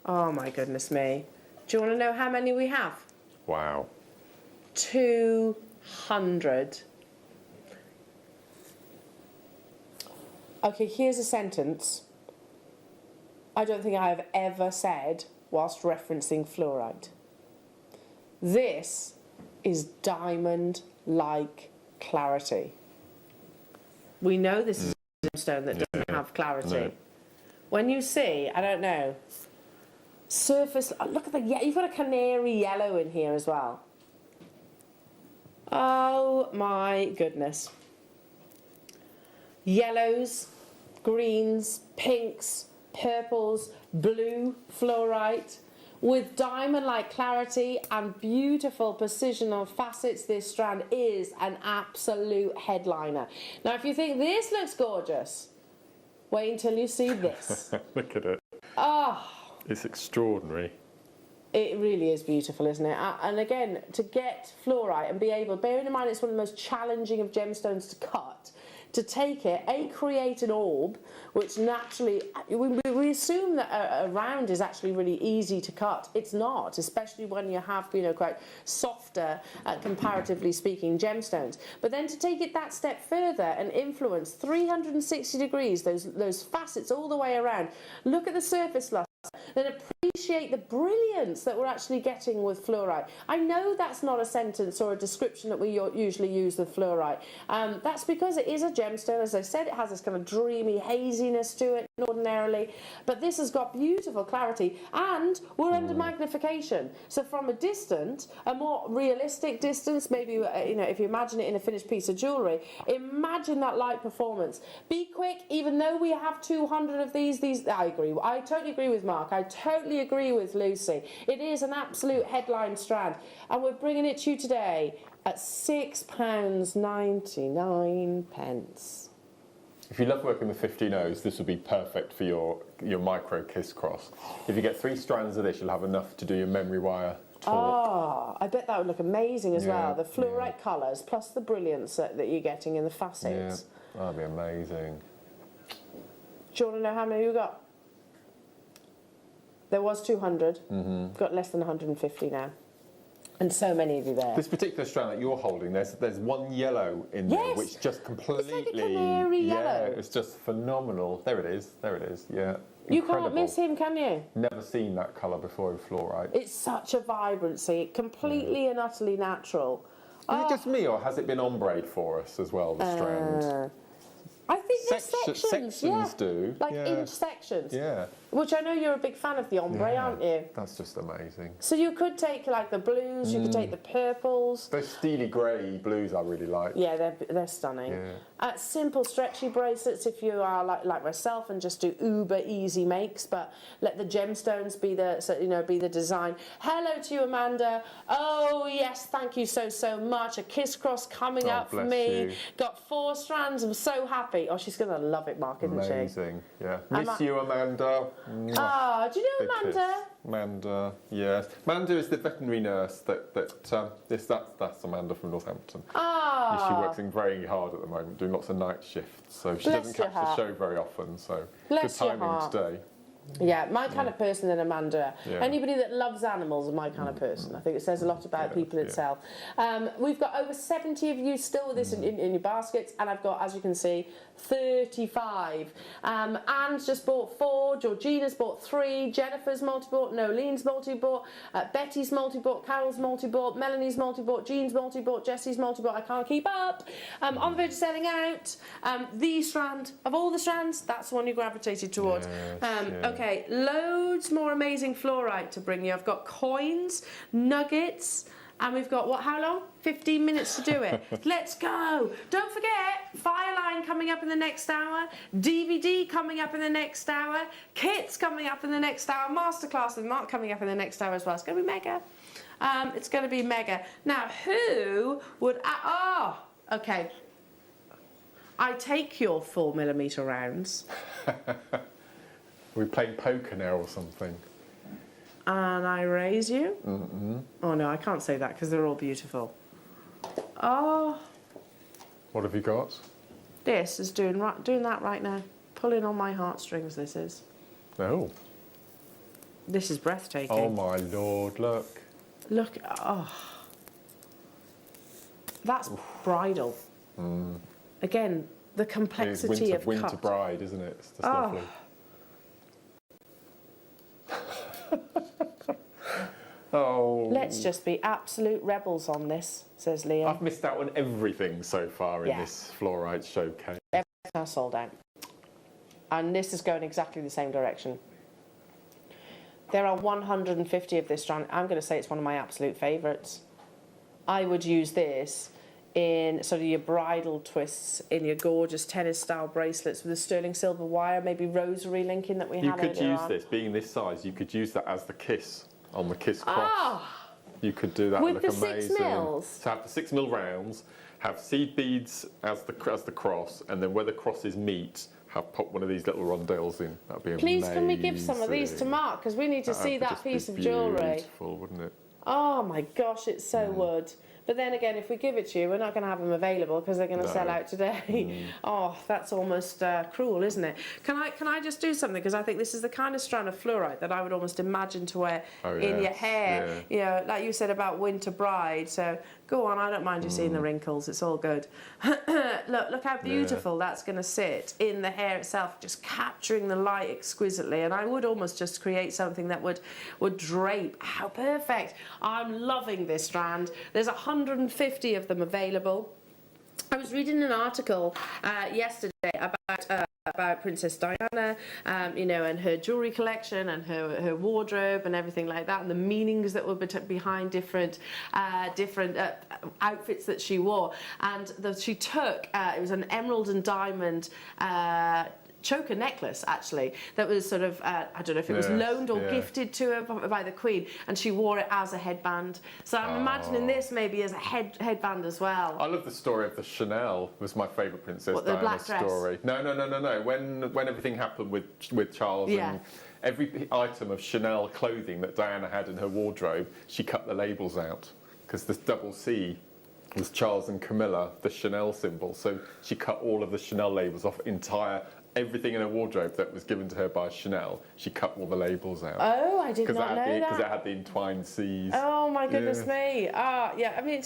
Oh, my goodness me. Do you want to know how many we have? Wow. 200. Okay, here's a sentence I don't think I have ever said whilst referencing fluorite. This is diamond-like clarity. We know this is a gemstone that doesn't have clarity. No. When you see, I don't know, surface, look at the, you've got a canary yellow in here as well. Oh my goodness. Yellows, greens, pinks, purples, blue fluorite. With diamond-like clarity and beautiful precision on facets, this strand is an absolute headliner. Now, if you think this looks gorgeous, wait until you see this. Look at it. Oh, It's extraordinary. it really is beautiful, isn't it? And again, to get fluorite and be able, bearing in mind it's one of the most challenging of gemstones to cut, to take it, create an orb, which naturally, we assume that a round is actually really easy to cut. It's not, especially when you have, you know, quite softer, comparatively speaking, gemstones. But then to take it that step further and influence 360 degrees, those facets all the way around, look at the surface luster, then appreciate the brilliance that we're actually getting with fluorite. I know that's not a sentence or a description that we usually use with fluorite. That's because it is a gemstone. As I said, it has this kind of dreamy haziness to it ordinarily, but this has got beautiful clarity, and we're under magnification. So from a distance, a more realistic distance, maybe, you know, if you imagine it in a finished piece of jewellery, imagine that light performance. Be quick, even though we have 200 of these, I agree. I totally agree with Mark. I totally agree with Lucy. It is an absolute headline strand, and we're bringing it to you today at £6.99. If you love working with 15 O's, this would be perfect for your micro kiss cross. If you get 3 strands of this, you'll have enough to do your memory wire talk. Oh, I bet that would look amazing as well. The fluorite colours plus the brilliance that you're getting in the facets. Yeah, that'd be amazing. Do you want to know how many you got? There was 200. We've got less than 150 now. And so many of you there. This particular strand that you're holding, there's one yellow in there, which just completely... It's like a canary yellow. Yeah, it's just phenomenal. There it is, yeah. You can't miss him, can you? Never seen that colour before in fluorite. It's such a vibrancy, completely and utterly natural. Is it just me, or has it been ombre'd for us as well, the strand? I think there's sections, do. Like inch sections. Yeah. Which I know you're a big fan of the ombre, aren't you? That's just amazing. So you could take like the blues, you could take the purples. Those steely grey blues I really like. Yeah, they're stunning. Yeah. Simple stretchy bracelets if you are like myself and just do uber easy makes, but let the gemstones be the design. Hello to you, Amanda. Oh yes, thank you so much. A kiss cross coming up for me. You. Got 4 strands. I'm so happy. Oh, she's gonna love it, Mark, isn't she? Amazing. Yeah. Miss you, Amanda. Ah, do you know Amanda? Amanda, yes. Amanda is the veterinary nurse that's Amanda from Northampton. Ah. She works very hard at the moment, doing lots of night shifts, so she doesn't catch the show very often, so good timing today. Yeah, my kind of person than Amanda. Yeah. Anybody that loves animals is my kind of person. I think it says a lot about people itself. We've got over 70 of you still with this in your baskets, and I've got, as you can see, 35. Anne's just bought 4, Georgina's bought 3, Jennifer's multi-bought, Nolene's multi-bought, Betty's multi-bought, Carol's multi-bought, Melanie's multi-bought, Jean's multi-bought, Jessie's multi-bought. I can't keep up. On the verge of selling out. The strand, of all the strands, that's the one you gravitated towards. Okay, loads more amazing fluorite to bring you. I've got coins, nuggets, and we've got, how long? 15 minutes to do it. Let's go. Don't forget, Fireline coming up in the next hour, DVD coming up in the next hour, kits coming up in the next hour, masterclass with Mark coming up in the next hour as well. It's going to be mega. It's going to be mega. Now, who would... okay. I take your 4mm rounds. We're playing poker now or something. And I raise you. Oh no, I can't say that because they're all beautiful. Oh. What have you got? This is doing that right now. Pulling on my heartstrings, this is. Oh. This is breathtaking. Oh my lord, look. Look, That's bridal. Again, the complexity of winter cut. bride, isn't it? It's just lovely. Let's just be absolute rebels on this, says Liam. I've missed out on everything so far in this fluorite showcase. Everything's now sold out. And this is going exactly the same direction. There are 150 of this strand. I'm going to say it's one of my absolute favourites. I would use this in sort of your bridal twists, in your gorgeous tennis-style bracelets with a sterling silver wire, maybe rosary linking that we had earlier on. You could use this, being this size, you could use that as the kiss on the kiss cross. You could do that. With the amazing. 6 mils? So have the 6mm rounds, have seed beads as the cross, and then where the crosses meet, pop one of these little rondelles in. That'd be amazing. Please, can we give some of these to Mark? Because we need to see that piece of jewellery. Beautiful, wouldn't it? Oh my gosh, it so would. But then again, if we give it to you, we're not going to have them available because they're going to sell out today. Oh, that's almost cruel, isn't it? Can I just do something? Because I think this is the kind of strand of fluorite that I would almost imagine to wear in your hair. You know, like you said about winter bride. So go on, I don't mind you seeing the wrinkles. It's all good. Look how beautiful that's going to sit in the hair itself, just capturing the light exquisitely. And I would almost just create something that would drape. How perfect. I'm loving this strand. There's 150 of them available. I was reading an article yesterday about Princess Diana, you know, and her jewellery collection and her wardrobe and everything like that, and the meanings that were behind different outfits that she wore. And she took, it was an emerald and diamond choker necklace, actually, that was sort of, I don't know if it was loaned or gifted to her by the Queen, and she wore it as a headband. So I'm imagining this maybe as a headband as well. I love the story of the Chanel. It was my favourite Princess Diana story. No. When everything happened with Charles and every item of Chanel clothing that Diana had in her wardrobe, she cut the labels out because the double C was Charles and Camilla, the Chanel symbol. So she cut all of the Chanel labels off everything in her wardrobe that was given to her by Chanel, she cut all the labels out. Oh, I did not know that. Because it had the entwined C's. Oh my goodness me! Yeah, I mean,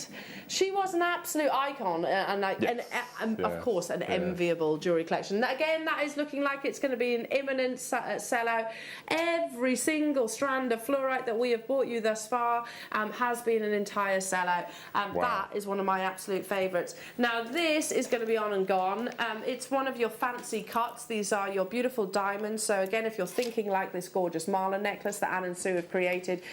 she was an absolute icon, and of course, an enviable jewellery collection. Again, that is looking like it's going to be an imminent sellout. Every single strand of fluorite that we have brought you thus far has been an entire sellout. That is one of my absolute favourites. Now, this is going to be on and gone. It's one of your fancy cuts. These are your beautiful diamonds. So again, if you're thinking like this gorgeous Marla necklace that Anne and Sue have created,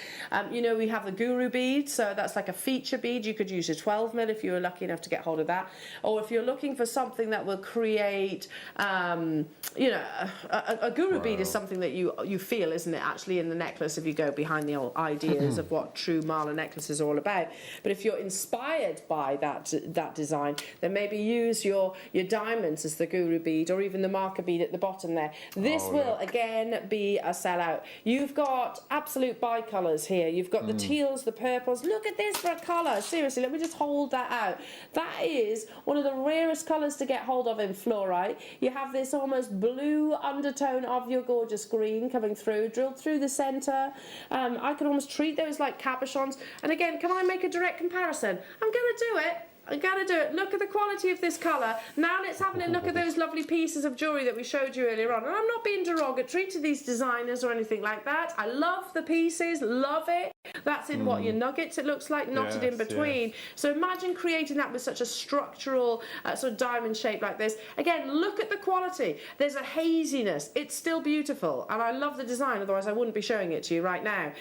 you know, we have the Guru bead, so that's like a feature bead. You could use a 12mm if you were lucky enough to get hold of that. Or if you're looking for something that will create, you know, a Guru bead is something that you feel, isn't it, actually, in the necklace if you go behind the old ideas of what true Marla necklaces are all about. But if you're inspired by that design, then maybe use your diamonds as the Guru bead, or even the marker bead at the bottom there. This will again be a sellout. You've got absolute bicolours here. You've got the teals, the purples. Look at this for a colour. Seriously, let me just hold that out. That is one of the rarest colours to get hold of in fluorite. You have this almost blue undertone of your gorgeous green coming through, drilled through the centre. I could almost treat those like cabochons. And again, can I make a direct comparison? I'm going to do it. I gotta do it. Look at the quality of this colour. Now let's have a look at those lovely pieces of jewellery that we showed you earlier on. And I'm not being derogatory to these designers or anything like that. I love the pieces, love it. That's in what, your nuggets, it looks like, knotted in between. So imagine creating that with such a structural sort of diamond shape like this. Again, look at the quality. There's a haziness. It's still beautiful. And I love the design, otherwise I wouldn't be showing it to you right now.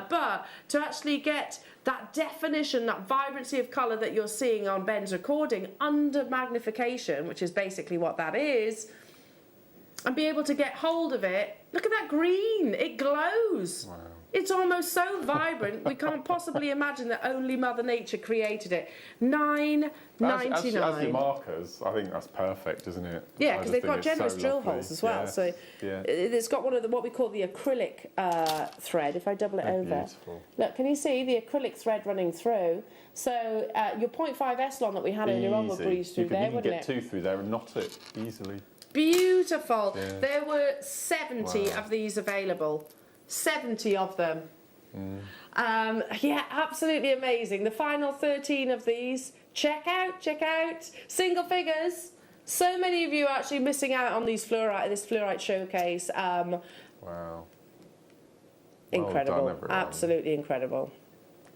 But to actually get that definition, that vibrancy of colour that you're seeing on Ben's recording under magnification, which is basically what that is, and be able to get hold of it. Look at that green, it glows. Wow. It's almost so vibrant, we can't possibly imagine that only Mother Nature created it. $9.99. As your markers, I think that's perfect, isn't it? Yeah, because they've got generous drill holes as well. So it's got one of what we call the acrylic thread. If I double it over, beautiful. Look, can you see the acrylic thread running through? So your 0.5 Eslon that we had earlier on will breeze through there, wouldn't it? You can get 2 through there and knot it easily. Beautiful. Yeah. There were 70 of these available. 70 of them. Yeah, absolutely amazing. The final 13 of these. Check out. Single figures. So many of you are actually missing out on these this fluorite showcase. Wow. Incredible. Well done, absolutely incredible.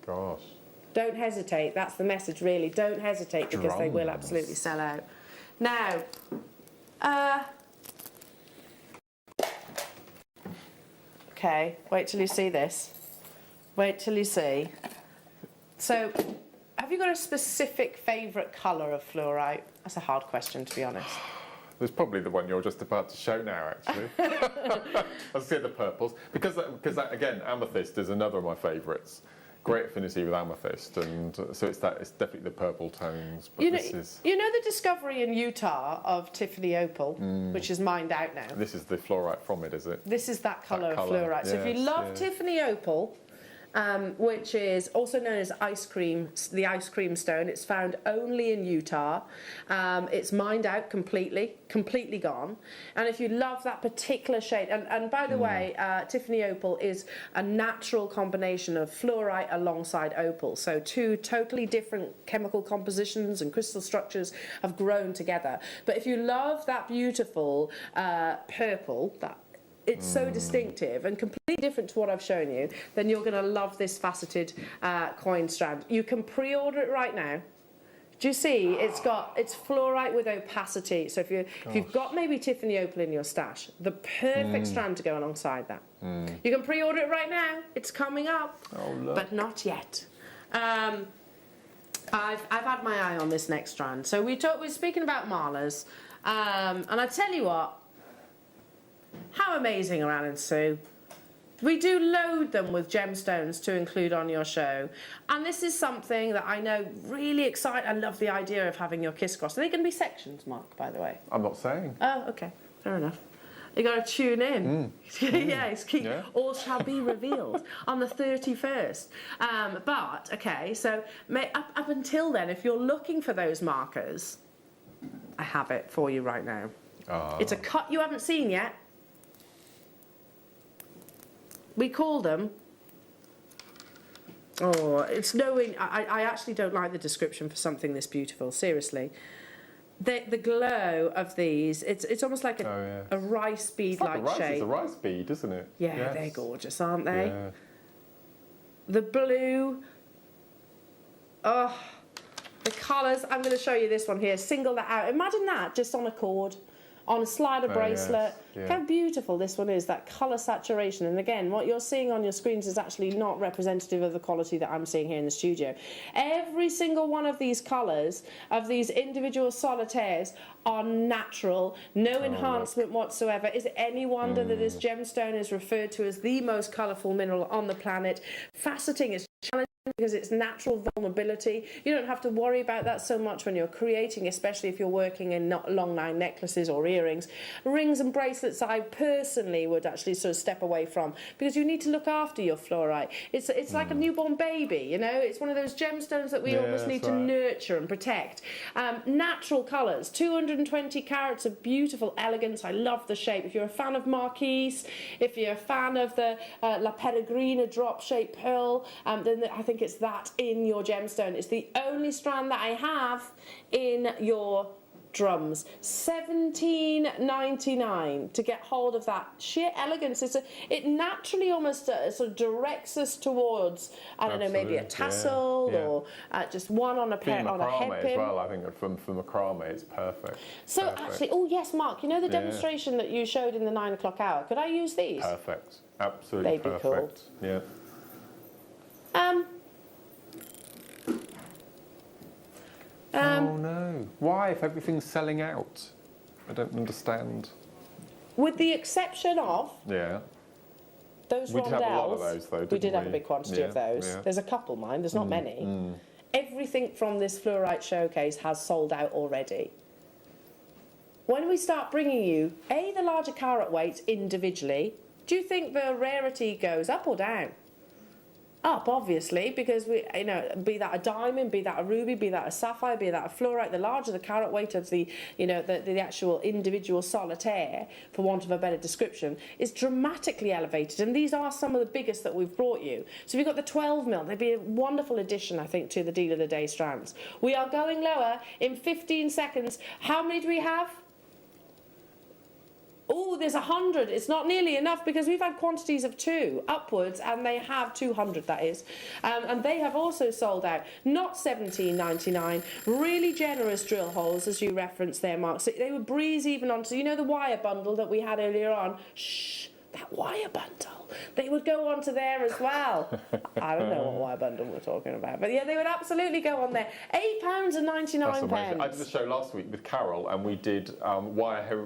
Gosh. Don't hesitate. That's the message, really. Don't hesitate, because they will absolutely sell out. Now, okay, wait till you see this. Wait till you see. So, have you got a specific favourite colour of fluorite? That's a hard question, to be honest. There's probably the one you're just about to show now, actually. I'll see the purples. Because that, again, amethyst is another of my favourites. Great affinity with amethyst, and so it's definitely the purple tones. But you know the discovery in Utah of Tiffany opal, which is mined out now. This is the fluorite from it, is it? This is that colour of fluorite. So if you love Tiffany opal, which is also known as the ice cream stone. It's found only in Utah. It's mined out completely gone. And if you love that particular shade, and by the way, Tiffany opal is a natural combination of fluorite alongside opal. So two totally different chemical compositions and crystal structures have grown together. But if you love that beautiful purple, it's so distinctive and completely different to what I've shown you, then you're going to love this faceted coin strand. You can pre-order it right now. Do you see? It's fluorite with opacity. So if you've got maybe Tiffany opal in your stash, the perfect strand to go alongside that. You can pre-order it right now. It's coming up, but not yet. I've had my eye on this next strand. So we're speaking about malas, and I tell you what. How amazing are Alan Sue? We do load them with gemstones to include on your show. And this is something that I know really exciting. I love the idea of having your kiss cross. Are they going to be sections, Mark, by the way? I'm not saying. Oh, okay. Fair enough. You got to tune in. All shall be revealed on the 31st. But, okay, so up until then, if you're looking for those markers, I have it for you right now. It's a cut you haven't seen yet. We call them, it's knowing, I actually don't like the description for something this beautiful, seriously. The glow of these, it's almost like a rice bead-like shape. It's a rice bead, isn't it? Yeah, yes. They're gorgeous, aren't they? Yeah. The blue, the colours, I'm going to show you this one here, single that out. Imagine that just on a cord. On a slider bracelet. Yes. Yeah. How beautiful this one is, that colour saturation. And again, what you're seeing on your screens is actually not representative of the quality that I'm seeing here in the studio. Every single one of these colours, of these individual solitaires, are natural, no enhancement whatsoever. Is it any wonder that this gemstone is referred to as the most colourful mineral on the planet? Faceting is challenging because it's natural vulnerability. You don't have to worry about that so much when you're creating, especially if you're working in long line necklaces or earrings. Rings and bracelets I personally would actually sort of step away from, because you need to look after your fluorite. It's like a newborn baby, you know. It's one of those gemstones that we almost need to nurture and protect. Natural colours, 220 carats of beautiful elegance. I love the shape. If you're a fan of Marquise, if you're a fan of the La Peregrina drop shaped pearl, then I think it's that in your gemstone. It's the only strand that I have in your drums. $17.99 to get hold of that sheer elegance. It naturally almost sort of directs us towards, I don't know, maybe a tassel or just one on a pair on a head pin. As well, I think for macrame it's perfect. So actually, oh yes, Mark, you know the demonstration that you showed in the 9 o'clock hour? Could I use these? Perfect, absolutely perfect. Cool. Yeah. Oh no! Why, if everything's selling out? I don't understand. With the exception of those rondelles. We did have a lot of those, though. We did have a big quantity of those. Yeah. There's a couple, mind. There's not many. Everything from this fluorite showcase has sold out already. When we start bringing you the larger carat weights individually, do you think the rarity goes up or down? Up, obviously, because we, be that a diamond, be that a ruby, be that a sapphire, be that a fluorite, the larger the carat weight of the, the actual individual solitaire, for want of a better description, is dramatically elevated. And these are some of the biggest that we've brought you. So if you've got the 12 mil, they'd be a wonderful addition, I think, to the Deal of the Day strands. We are going lower in 15 seconds. How many do we have? Oh, there's 100. It's not nearly enough because we've had quantities of 2 upwards, and they have 200, that is. And they have also sold out. Not $17.99. Really generous drill holes, as you referenced there, Mark. So they would breeze even onto, the wire bundle that we had earlier on. Shh, that wire bundle. They would go onto there as well. I don't know what wire bundle we're talking about, but yeah, they would absolutely go on there. £8.99. I did a show last week with Carol, and we did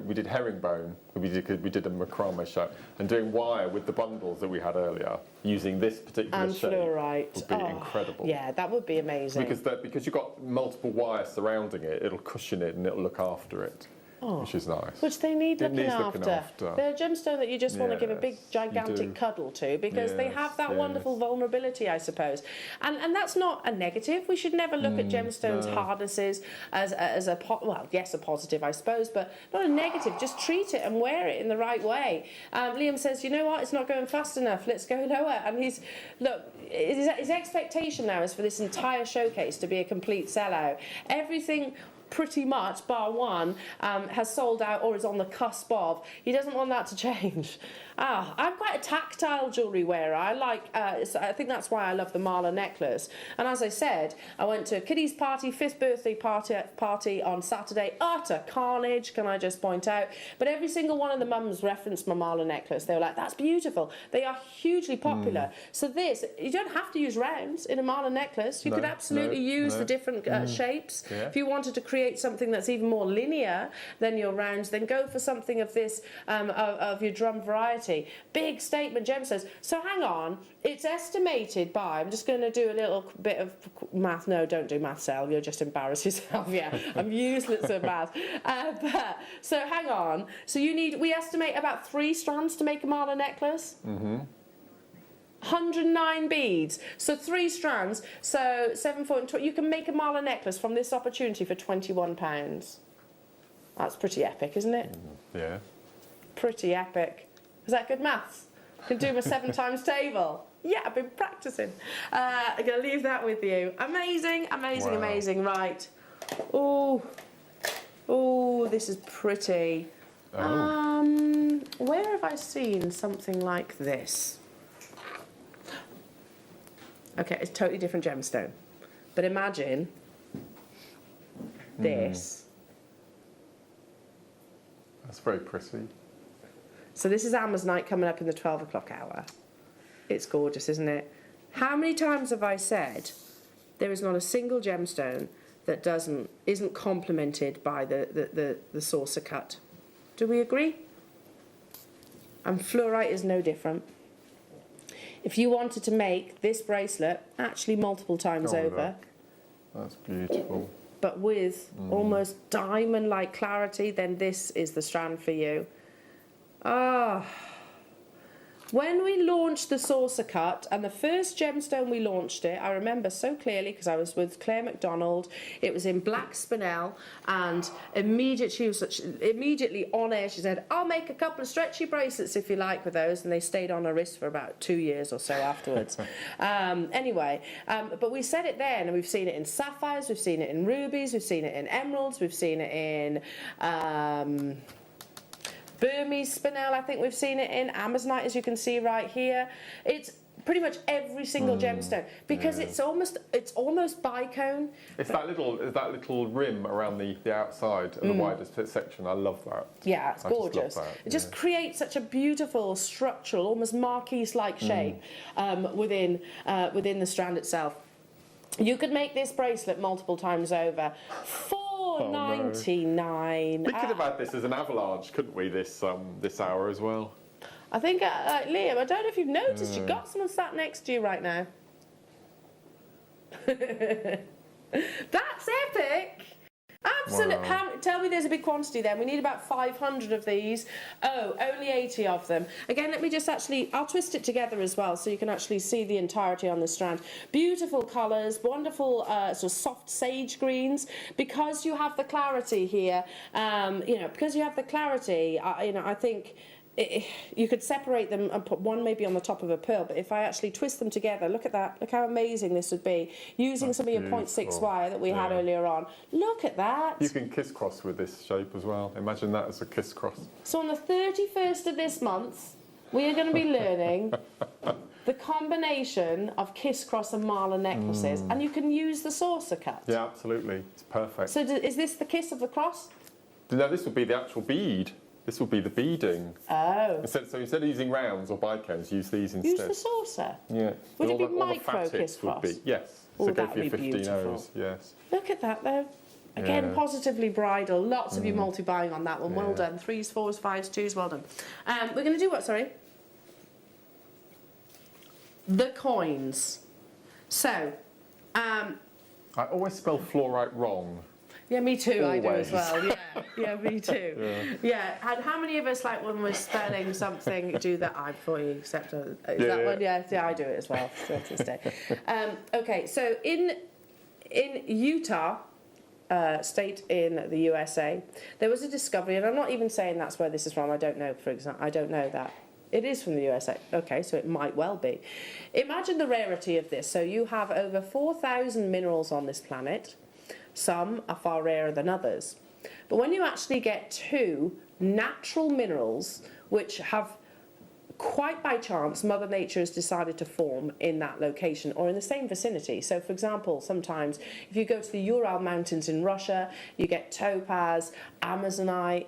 we did herringbone. We did a macrame show, and doing wire with the bundles that we had earlier, using this particular and shape fluorite would be incredible. Yeah, that would be amazing. Because you've got multiple wires surrounding it, it'll cushion it and it'll look after it. which is nice. Which they need It looking needs after. looking after. They're a gemstone that you just want to give a big, Yes, gigantic cuddle to, because they have that wonderful vulnerability, I suppose. And that's not a negative. We should never look at gemstones' hardnesses as a well, yes, a positive, I suppose, but not a negative. Just treat it and wear it in the right way. Liam says, you know what, it's not going fast enough. Let's go lower. And his expectation now is for this entire showcase to be a complete sellout. Everything, pretty much, bar one, has sold out or is on the cusp of. He doesn't want that to change. I'm quite a tactile jewellery wearer. I think that's why I love the Marla necklace. And as I said, I went to Kitty's party, 5th birthday party on Saturday. Utter carnage, can I just point out. But every single one of the mums referenced my Marla necklace. They were like, that's beautiful. They are hugely popular. So this, you don't have to use rounds in a Marla necklace. You could absolutely use the different shapes. Yeah. If you wanted to create something that's even more linear than your rounds, then go for something of this, of your drum variety. Big statement gemstones. So hang on, it's estimated by, I'm just going to do a little bit of math. No, don't do math, Sal, you'll just embarrass yourself. Yeah, I'm useless at math. So hang on, so we estimate about 3 strands to make a Marla necklace. 109 beads, so 3 strands, so 7, 4, and 20. You can make a Marla necklace from this opportunity for £21. That's pretty epic, isn't it? Yeah. Pretty epic. Is that good maths? I can do my 7 times table. Yeah, I've been practicing. I'm going to leave that with you. Amazing, amazing, amazing. Right. Oh, this is pretty. Where have I seen something like this? Okay, it's a totally different gemstone. But imagine this. That's very pretty. So this is Amazonite coming up in the 12 o'clock hour. It's gorgeous, isn't it? How many times have I said there is not a single gemstone that isn't complemented by the saucer cut? Do we agree? And fluorite is no different. If you wanted to make this bracelet actually multiple times over, that's beautiful, but with almost diamond-like clarity, then this is the strand for you. When we launched the saucer cut, and the first gemstone we launched it, I remember so clearly because I was with Claire MacDonald. It was in black spinel, and she was immediately on air. She said, I'll make a couple of stretchy bracelets if you like with those, and they stayed on her wrist for about 2 years or so afterwards. But we said it then, and we've seen it in sapphires, we've seen it in rubies, we've seen it in emeralds, we've seen it in Burmese spinel, I think we've seen it in Amazonite, as you can see right here. It's pretty much every single gemstone, because it's almost bicone. It's that little rim around the outside and the widest section. I love that. Yeah, it's gorgeous. It just creates such a beautiful structural, almost marquise-like shape within the strand itself. You could make this bracelet multiple times over. $4.99. We could have had this as an avalanche, couldn't we? This hour as well. I think, Liam, I don't know if you've noticed, you've got someone sat next to you right now. That's epic. Absolutely. Wow. Tell me there's a big quantity then. We need about 500 of these. Oh, only 80 of them. Again, let me just I'll twist it together as well so you can actually see the entirety on the strand. Beautiful colours, wonderful sort of soft sage greens. Because you have the clarity here, because you have the clarity, I think you could separate them and put one maybe on the top of a pearl, but if I actually twist them together, look at that, look how amazing this would be, using some of your 0.6 wire that we had earlier on. Look at that. You can kiss cross with this shape as well. Imagine that as a kiss cross. So on the 31st of this month, we are going to be learning the combination of kiss cross and Marla necklaces, and you can use the saucer cut. Yeah, absolutely. It's perfect. So is this the kiss of the cross? No, this would be the actual bead. This will be the beading. Oh. So instead of using rounds or bicones, use these instead. Use the saucer? Yeah. Would it be micro kiss cross? Yes. Oh, so go that for your would be 15 beautiful. O's. Yes. Look at that though. Again, positively bridal. Lots of you multi-buying on that one. Well done. 3s, 4s, 5s, 2s. Well done. We're going to do what, sorry? The coins. So, I always spell fluorite wrong. Yeah, me too. I do as Always. well. Yeah, me too. Yeah. And how many of us, like when we're spelling something, do that? I before you accept is that one? Yeah, I do it as well. Still to this day. Okay, so in Utah. State in the USA, there was a discovery, and I'm not even saying that's where this is from. I don't know. For example, I don't know that. It is from the USA. Okay, so it might well be. Imagine the rarity of this. So you have over 4,000 minerals on this planet. Some are far rarer than others. But when you actually get two natural minerals, which have quite by chance, Mother Nature has decided to form in that location or in the same vicinity. So, for example, sometimes if you go to the Ural Mountains in Russia, you get topaz, amazonite,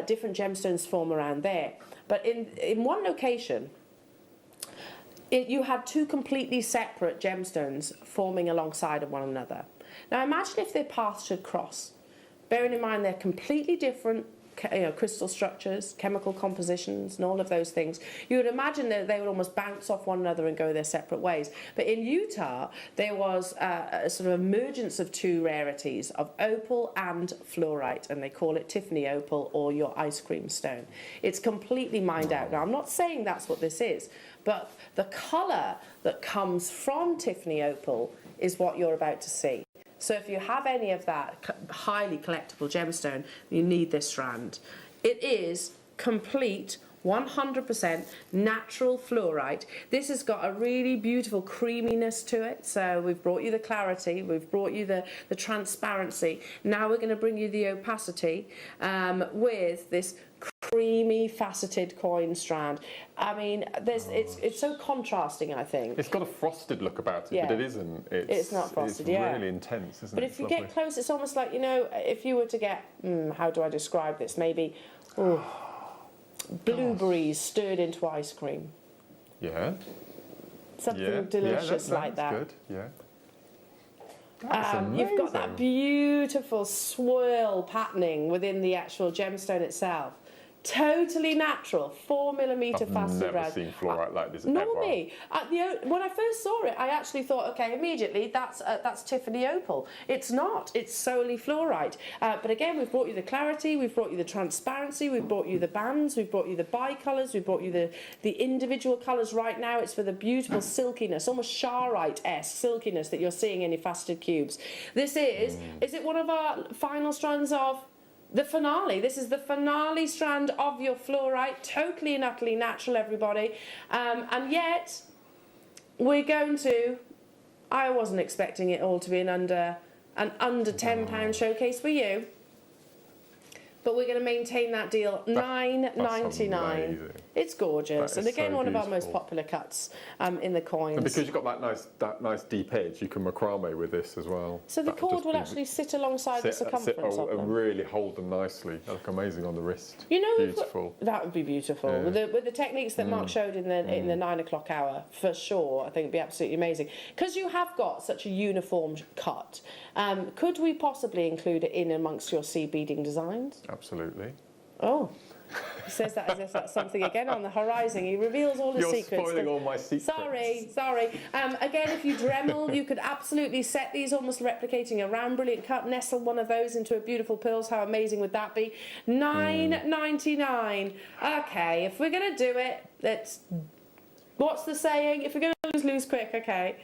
different gemstones form around there. But in one location, you had two completely separate gemstones forming alongside of one another. Now, imagine if their paths should cross, bearing in mind they're completely different crystal structures, chemical compositions, and all of those things. You would imagine that they would almost bounce off one another and go their separate ways. But in Utah, there was a sort of emergence of two rarities, of opal and fluorite, and they call it Tiffany opal or your ice cream stone. It's completely mined out. Now, I'm not saying that's what this is, but the colour that comes from Tiffany opal is what you're about to see. So if you have any of that highly collectible gemstone, you need this strand. It is complete 100% natural fluorite. This has got a really beautiful creaminess to it. So we've brought you the clarity, we've brought you the transparency. Now we're going to bring you the opacity with this creamy faceted coin strand. I mean, it's so contrasting, I think. It's got a frosted look about it, but it isn't. It's not frosted, it's really intense, isn't it? But if you get close, it's almost like, you know, if you were to get, how do I describe this? Maybe blueberries stirred into ice cream. Yeah. Something delicious like that. Good, yeah. That's you've got that beautiful swirl patterning within the actual gemstone itself. Totally natural, 4mm faceted. I've never seen fluorite like this Nor ever. me. When I first saw it, I actually thought, okay, immediately that's Tiffany opal. It's not. It's solely fluorite. But again, we've brought you the clarity, we've brought you the transparency, we've brought you the bands, we've brought you the bicolours, we've brought you the individual colours. Right now, it's for the beautiful silkiness, almost Sharite-esque silkiness that you're seeing in your faceted cubes. This is it one of our final strands of the finale? This is the finale strand of your fluorite, totally and utterly natural, everybody. And yet, we're going to, I wasn't expecting it all to be an under £10 showcase for you. But we're going to maintain that deal, $9.99. It's gorgeous, and again, one of our most popular cuts in the coins. And because you've got that nice deep edge, you can macrame with this as well. So the cord will actually sit alongside the circumference of them. And really hold them nicely. They look amazing on the wrist. You know, beautiful. That would be beautiful. Yeah. With the techniques that Mark showed in the 9 o'clock hour, for sure, I think it'd be absolutely amazing. Because you have got such a uniform cut, could we possibly include it in amongst your seed beading designs? Absolutely. Oh, he says that as if that's something again on the horizon. He reveals all his secrets. You're spoiling all my secrets. Sorry. Again, if you Dremel, you could absolutely set these, almost replicating a round brilliant cut, nestle one of those into a beautiful pearls. How amazing would that be? $9.99. Okay, if we're going to do it, let's... What's the saying? If we're going to lose quick, okay.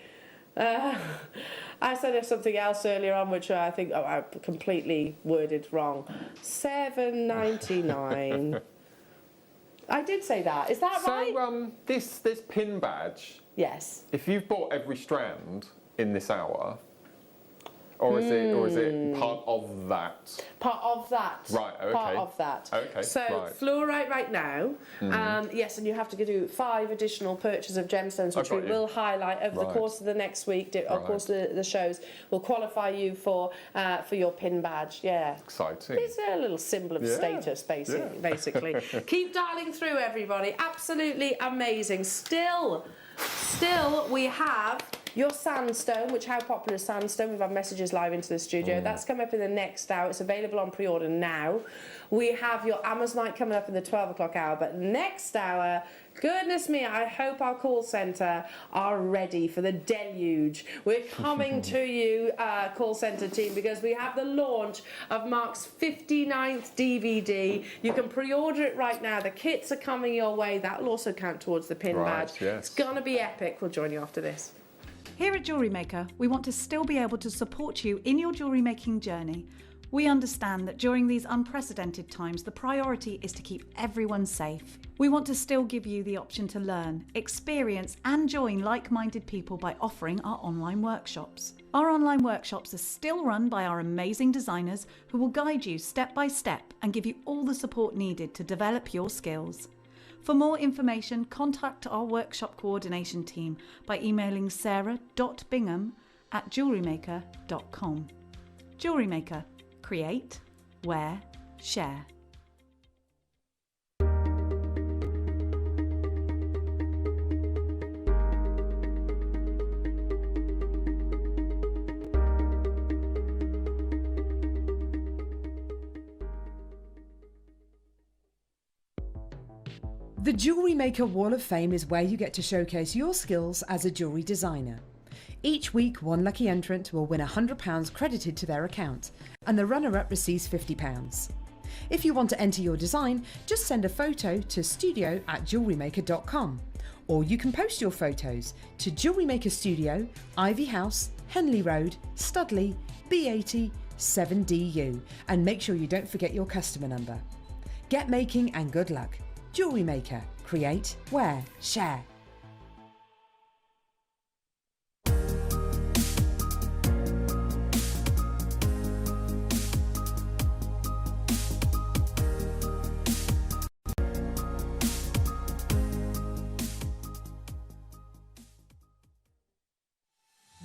I said something else earlier on, which I think I completely worded wrong. $7.99. I did say that. Is that right? So this pin badge. Yes. If you've bought every strand in this hour, or is it part of that? Part of that. Right, okay. Part of that. Okay, so fluorite right now, yes, and you have to do 5 additional purchases of gemstones, which we will highlight over the course of the next week, of course the shows will qualify you for your pin badge, yeah. Exciting. It's a little symbol of status, basically. Keep dialing through, everybody. Absolutely amazing. Still, we have Your sandstone, which how popular is sandstone? We've had messages live into the studio. That's coming up in the next hour. It's available on pre-order now. We have your Amazonite coming up in the 12 o'clock hour, but next hour, goodness me, I hope our call centre are ready for the deluge. We're coming to you, call centre team, because we have the launch of Mark's 59th DVD. You can pre-order it right now. The kits are coming your way. That will also count towards the pin badge. Yes. It's going to be epic. We'll join you after this. Here at Jewellery Maker, we want to still be able to support you in your jewellery making journey. We understand that during these unprecedented times, the priority is to keep everyone safe. We want to still give you the option to learn, experience and join like-minded people by offering our online workshops. Our online workshops are still run by our amazing designers who will guide you step by step and give you all the support needed to develop your skills. For more information, contact our workshop coordination team by emailing sarah.bingham@jewellerymaker.com. Jewellery Maker. Create, wear, share. The Jewellery Maker Wall of Fame is where you get to showcase your skills as a jewellery designer. Each week, one lucky entrant will win £100 credited to their account, and the runner-up receives £50. If you want to enter your design, just send a photo to studio@jewellerymaker.com, or you can post your photos to Jewellery Maker Studio, Ivy House, Henley Road, Studley, B80 7DU, and make sure you don't forget your customer number. Get making and good luck. Jewellery Maker. Create, wear, share.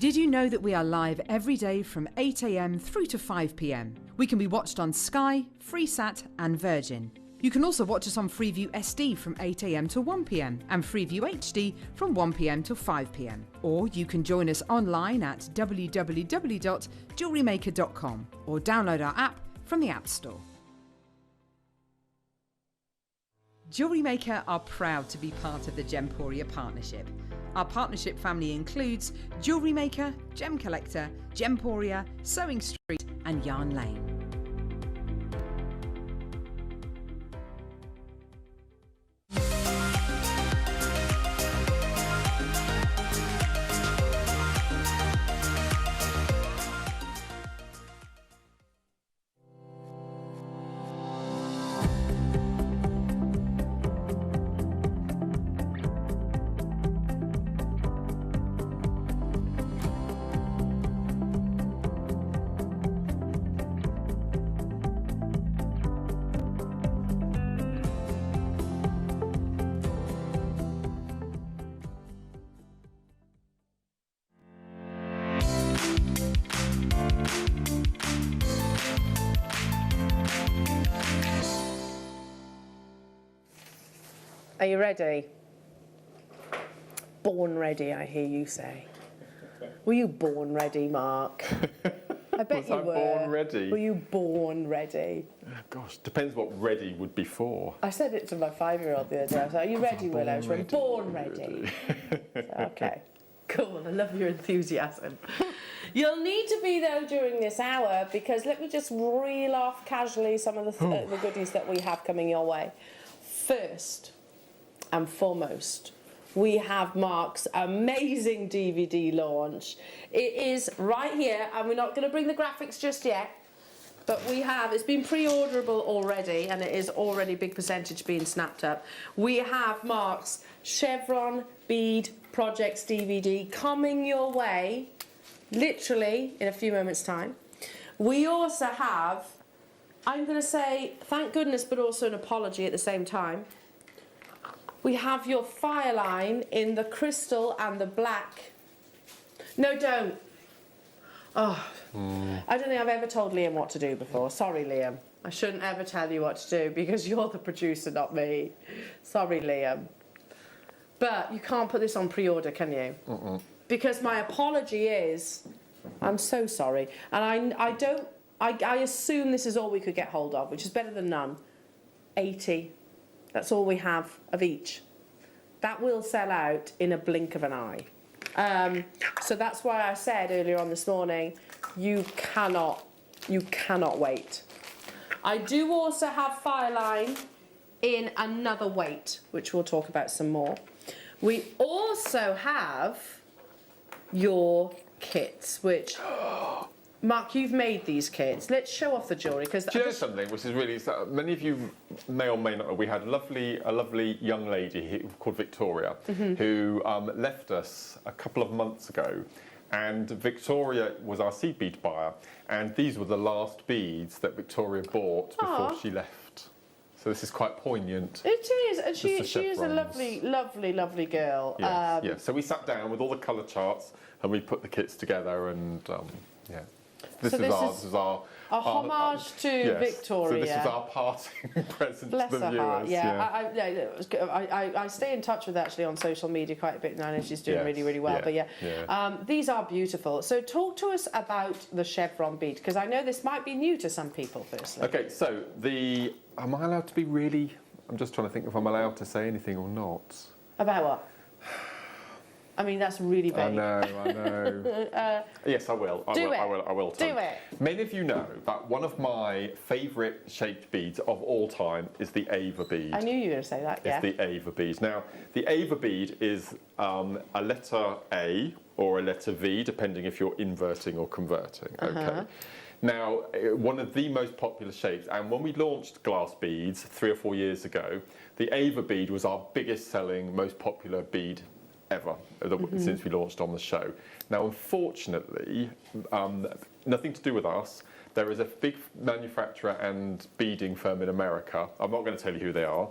Did you know that we are live every day from 8 AM through to 5 PM? We can be watched on Sky, Freesat and Virgin. You can also watch us on Freeview SD from 8 AM to 1 PM and Freeview HD from 1 PM to 5 PM. Or you can join us online at www.jewellerymaker.com or download our app from the App Store. Jewellery Maker are proud to be part of the Gemporia partnership. Our partnership family includes Jewellery Maker, Gem Collector, Gemporia, Sewing Street and Yarn Lane. Are you ready? Born ready, I hear you say. Were you born ready, Mark? I bet you were. Born ready? Were you born ready? Gosh, depends what ready would be for. I said it to my 5-year-old the other day. I was like, are you ready, Willow? She went, born ready. Okay, cool. I love your enthusiasm. You'll need to be, though, during this hour, because let me just reel off casually some of the goodies that we have coming your way. First and foremost, we have Mark's amazing DVD launch. It is right here, and we're not going to bring the graphics just yet, but it's been pre-orderable already, and it is already a big percentage being snapped up. We have Mark's Chevron bead projects DVD coming your way, literally in a few moments' time. We also have, I'm going to say thank goodness, but also an apology at the same time. We have your fire line in the crystal and the black. No, don't. Oh, I don't think I've ever told Liam what to do before. Sorry, Liam. I shouldn't ever tell you what to do because you're the producer, not me. Sorry, Liam. But you can't put this on pre-order, can you? because my apology is, I'm so sorry, and I assume this is all we could get hold of, which is better than none. 80. That's all we have of each. That will sell out in a blink of an eye. So that's why I said earlier on this morning, you cannot wait. I do also have Fireline in another weight, which we'll talk about some more. We also have your kits, which Mark, you've made these kits. Let's show off the jewellery because do you know something which is really many of you may or may not know. We had a lovely young lady called Victoria who left us a couple of months ago, and Victoria was our seed bead buyer, and these were the last beads that Victoria bought before she left. So this is quite poignant. It is, and she is a lovely girl. Yes, yes. So we sat down with all the colour charts and we put the kits together, and yeah. This is our homage to Victoria. So this is our parting present Bless to the her viewers. heart. Yeah, I stay in touch with her actually on social media quite a bit now, and she's doing really well. But these are beautiful. So talk to us about the chevron bead, because I know this might be new to some people. Firstly, okay. So am I allowed to be really? I'm just trying to think if I'm allowed to say anything or not. About what? I mean, that's really vague. I know. Yes, I will. I will. Do it. Many of you know that one of my favourite shaped beads of all time is the Ava bead. I knew you were going to say that, It's the Ava bead. Now, the Ava bead is a letter A or a letter V, depending if you're inverting or converting. Okay. Now, one of the most popular shapes, and when we launched glass beads 3 or 4 years ago, the Ava bead was our biggest selling, most popular bead ever since we launched on the show. Now, unfortunately, nothing to do with us. There is a big manufacturer and beading firm in America. I'm not going to tell you who they are.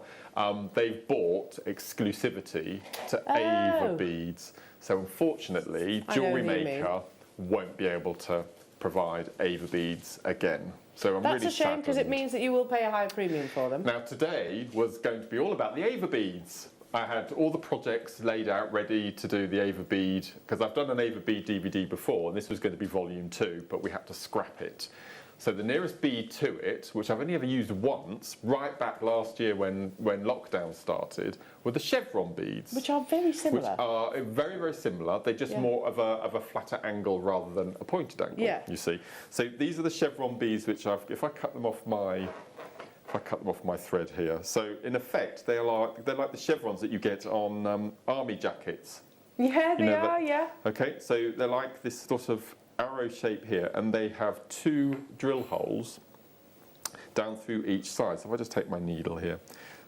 They've bought exclusivity to Ava beads. So unfortunately, Jewellery Maker won't be able to provide Ava beads again. So I'm That's really a shame, because it saddened. means that you will pay a higher premium for them. Now, today was going to be all about the Ava beads. I had all the projects laid out ready to do the Ava bead, because I've done an Ava bead DVD before, and this was going to be volume 2, but we had to scrap it. So the nearest bead to it, which I've only ever used once, right back last year when lockdown started, were the chevron beads. Which are very similar. Which are very, very similar. They're just more of a flatter angle rather than a pointed angle, you see. So these are the chevron beads, which if I cut them off my thread here. So in effect, they're like the chevrons that you get on army jackets. Yeah, they are, yeah. Okay, so they're like this sort of arrow shape here, and they have 2 drill holes down through each side. So if I just take my needle here.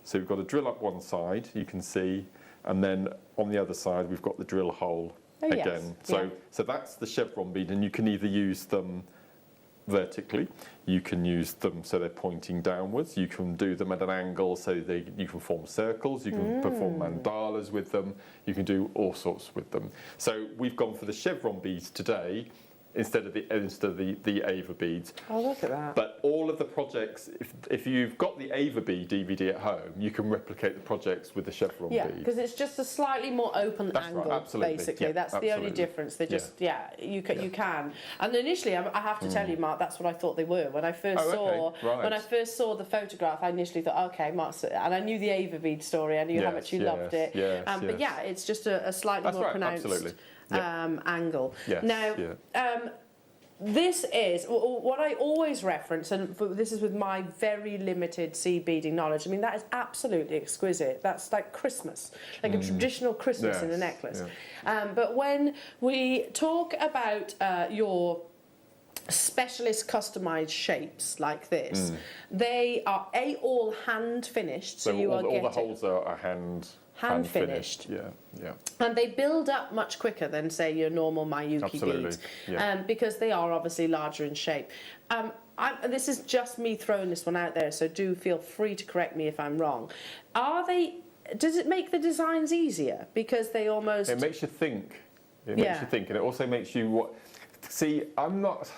So we've got a drill up one side, you can see, and then on the other side we've got the drill hole again. So that's the chevron bead, and you can either use them vertically, you can use them so they're pointing downwards, you can do them at an angle so you can form circles, you can perform mandalas with them, you can do all sorts with them. So we've gone for the chevron beads today instead of the Ava beads. Oh, look at that. But all of the projects, if you've got the Ava bead DVD at home, you can replicate the projects with the chevron bead. Yeah, because it's just a slightly more open angle, basically. Yeah, that's the only difference. They just, you can. And initially, I have to tell you, Mark, that's what I thought they were. When I first when I first saw the photograph, I initially thought, okay, Mark's, and I knew the Ava bead story, I knew how much you loved it. But yeah, it's just a slightly more pronounced angle. Yes, now, this is what I always reference, and this is with my very limited seed beading knowledge. I mean, that is absolutely exquisite. That's like Christmas, like a traditional Christmas in a necklace. But when we talk about your specialist customized shapes like this, they are all hand finished. So you all the holes are hand finished. Yeah. And they build up much quicker than, say, your normal Miyuki beads, because they are obviously larger in shape. This is just me throwing this one out there, so do feel free to correct me if I'm wrong. Does it make the designs easier? Because they almost... It makes you think. It makes you think, and it also makes you... See, I'm not...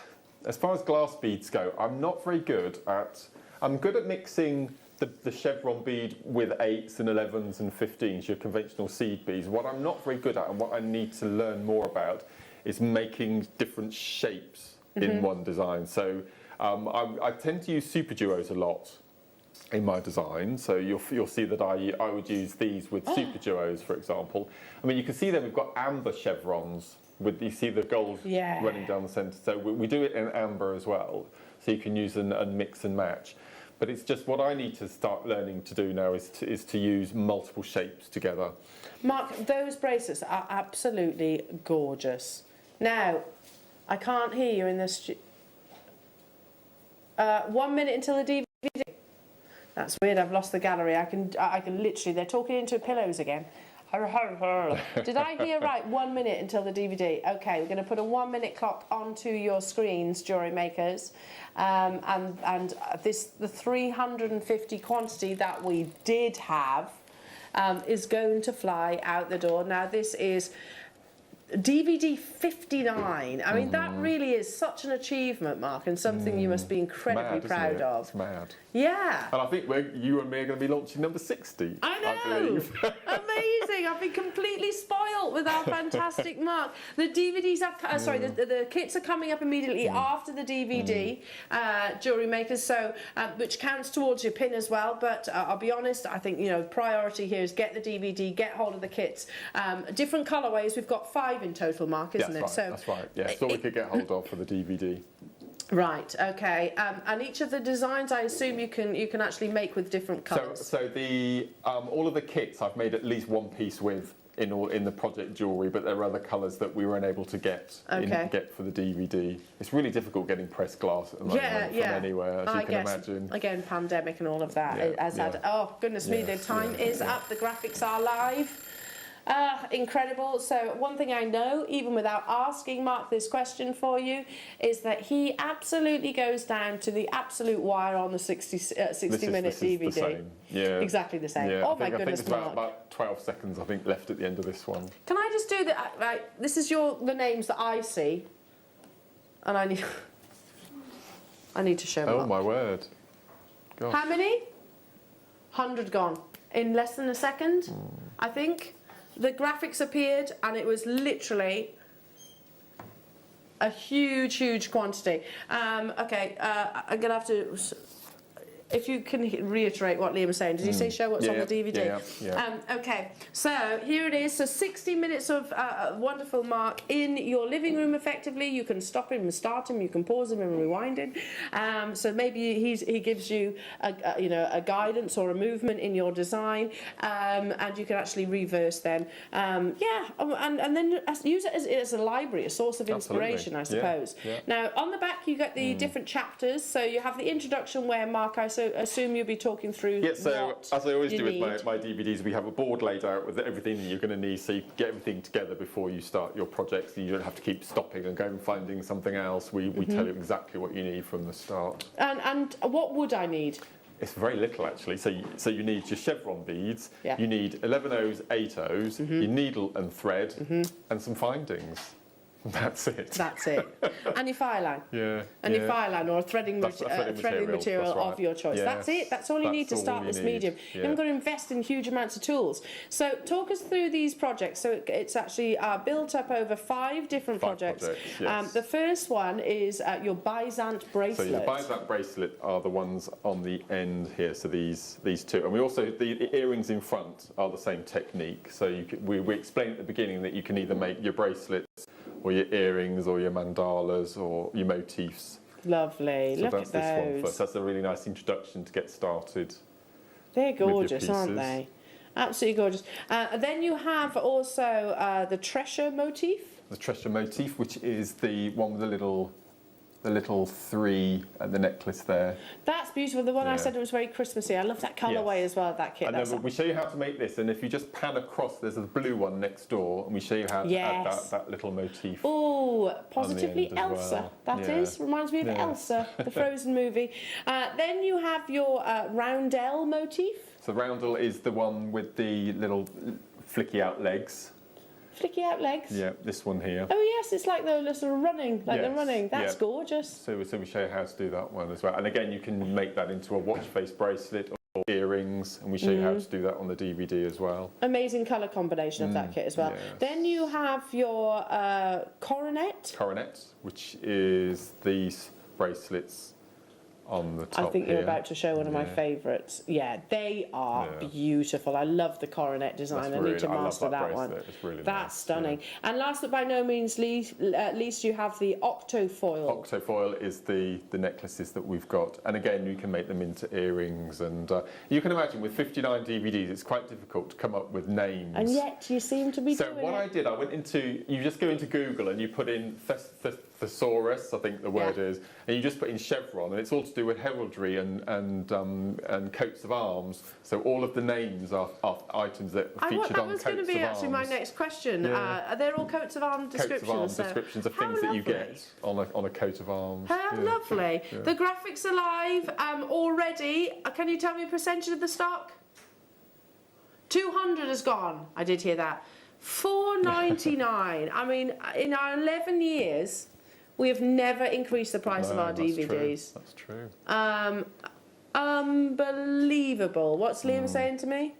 As far as glass beads go, I'm not very good at... I'm good at mixing the chevron bead with 8s and 11s and 15s, your conventional seed beads. What I'm not very good at and what I need to learn more about is making different shapes in one design. So I tend to use super duos a lot in my design. So you'll see that I would use these with super duos, for example. I mean, you can see that we've got amber chevrons. You see the gold running down the centre. So we do it in amber as well. So you can use and mix and match. But it's just what I need to start learning to do now is to use multiple shapes together. Mark, those bracelets are absolutely gorgeous. Now, I can't hear you in this. 1 minute until the DVD. That's weird. I've lost the gallery. I can literally. They're talking into pillows again. Did I hear right? 1 minute until the DVD. Okay, we're going to put a 1 minute clock onto your screens, jewellery makers, and the 350 quantity that we did have is going to fly out the door. Now this is DVD 59. I mean, that really is such an achievement, Mark, and something you must be incredibly proud of. It's mad. Yeah. And I think you and me are going to be launching number 60. I know. I believe. Amazing. I've been completely spoilt with our fantastic Mark. The DVDs are, sorry, the kits are coming up immediately after the DVD, Jewellery Makers, so which counts towards your pin as well. But I'll be honest, I think, you know, priority here is get the DVD, get hold of the kits. Different colorways. We've got 5 in total, Mark, isn't it? Right, So that's right. Yeah, so we could get hold of for the DVD. Right. Okay. And each of the designs, I assume you can actually make with different colours. So the all of the kits I've made at least one piece with in the project jewellery, but there are other colours that we were unable to get for the DVD. It's really difficult getting pressed glass at the moment from anywhere, as you can imagine. Again, pandemic and all of that has had. Oh goodness me, the time is up. The graphics are live. Incredible. So one thing I know, even without asking Mark this question for you, is that he absolutely goes down to the absolute wire on the 60-minute DVD. The same. Yeah. Exactly the same. Yeah, Oh my goodness, I think Mark. about 12 seconds, I think, left at the end of this one. Can I just do that? Right, this is the names that I see, and I need to show Mark. Oh my word. Gosh. How many? 100 gone in less than a second, I think. The graphics appeared and it was literally a huge quantity. Okay, I'm going to have to... If you can reiterate what Liam was saying. Did he say show what's on the DVD? Yeah. Okay, so here it is. So 60 minutes of wonderful Mark in your living room effectively. You can stop him and start him. You can pause him and rewind him. So maybe he gives you a guidance or a movement in your design, and you can actually reverse them. And then use it as a library, a source of inspiration, I suppose. Yeah. Now, on the back you get the different chapters. So you have the introduction where Mark, I assume you'll be talking through so what as I always you do with need. my DVDs, we have a board laid out with everything that you're going to need, so you can get everything together before you start your projects, and you don't have to keep stopping and going and finding something else. We tell you exactly what you need from the start. And what would I need? It's very little actually. So you need your chevron beads, you need 11 O's, 8 O's, your needle and thread, and some findings. That's it. That's it. And your fire line. Yeah. And your fire line or a threading material right. of your choice. Yeah. That's it. That's all you need to start this medium. You haven't got to invest in huge amounts of tools. So talk us through these projects. So it's actually built up over 5 different projects. Yes. The first one is your Byzant bracelet. So your Byzant bracelet are the ones on the end here. So these 2, and we also the earrings in front are the same technique. So we explained at the beginning that you can either make your bracelets or your earrings or your mandalas or your motifs. Lovely. So Look that's at those. This one first. That's a really nice introduction to get started. They're gorgeous, aren't they? Absolutely gorgeous. Then you have also the treasure motif. The treasure motif, which is the one with the little 3 at the necklace there. That's beautiful. The one I said was very Christmassy. I love that colourway as well of that kit. And then we show you how to make this, and if you just pan across, there's a blue one next door, and we show you how to add that little motif. Oh, positively Elsa. Well. That is. Reminds me of Elsa, the Frozen movie. Then you have your roundel motif. So roundel is the one with the little flicky out legs. Flicky out legs? Yeah, this one here. Oh yes, it's like they're sort of running, they're running. That's gorgeous. So we show you how to do that one as well. And again, you can make that into a watch face bracelet, or earrings, and we show you how to do that on the DVD as well. Amazing colour combination of that kit as well. Yes. Then you have your coronet. Coronet, which is these bracelets on the top. I think you're here. about to show one of my favourites. Yeah, they are beautiful. I love the coronet design. That's I need to master that one. It's really That's nice, stunning. And last but by no means least, you have the octofoil. Octofoil is the necklaces that we've got, and again you can make them into earrings, and you can imagine with 59 DVDs it's quite difficult to come up with names. And yet you seem to be doing it. So what I did, I went into, you just go into Google and you put in thesaurus, I think the word is, and you just put in Chevron, and it's all to do with heraldry and coats of arms. So all of the names are items that are featured on coats of arms. That was going to be actually my next question. Are they all coats of arms descriptions? Coats of arms descriptions of things that you get on a coat of arms. How lovely. Yeah. The graphics are live already. Can you tell me a percentage of the stock? 200 has gone. I did hear that. $4.99. I mean, in our 11 years, we have never increased the price of our DVDs. That's true. Unbelievable. What's Liam saying to me?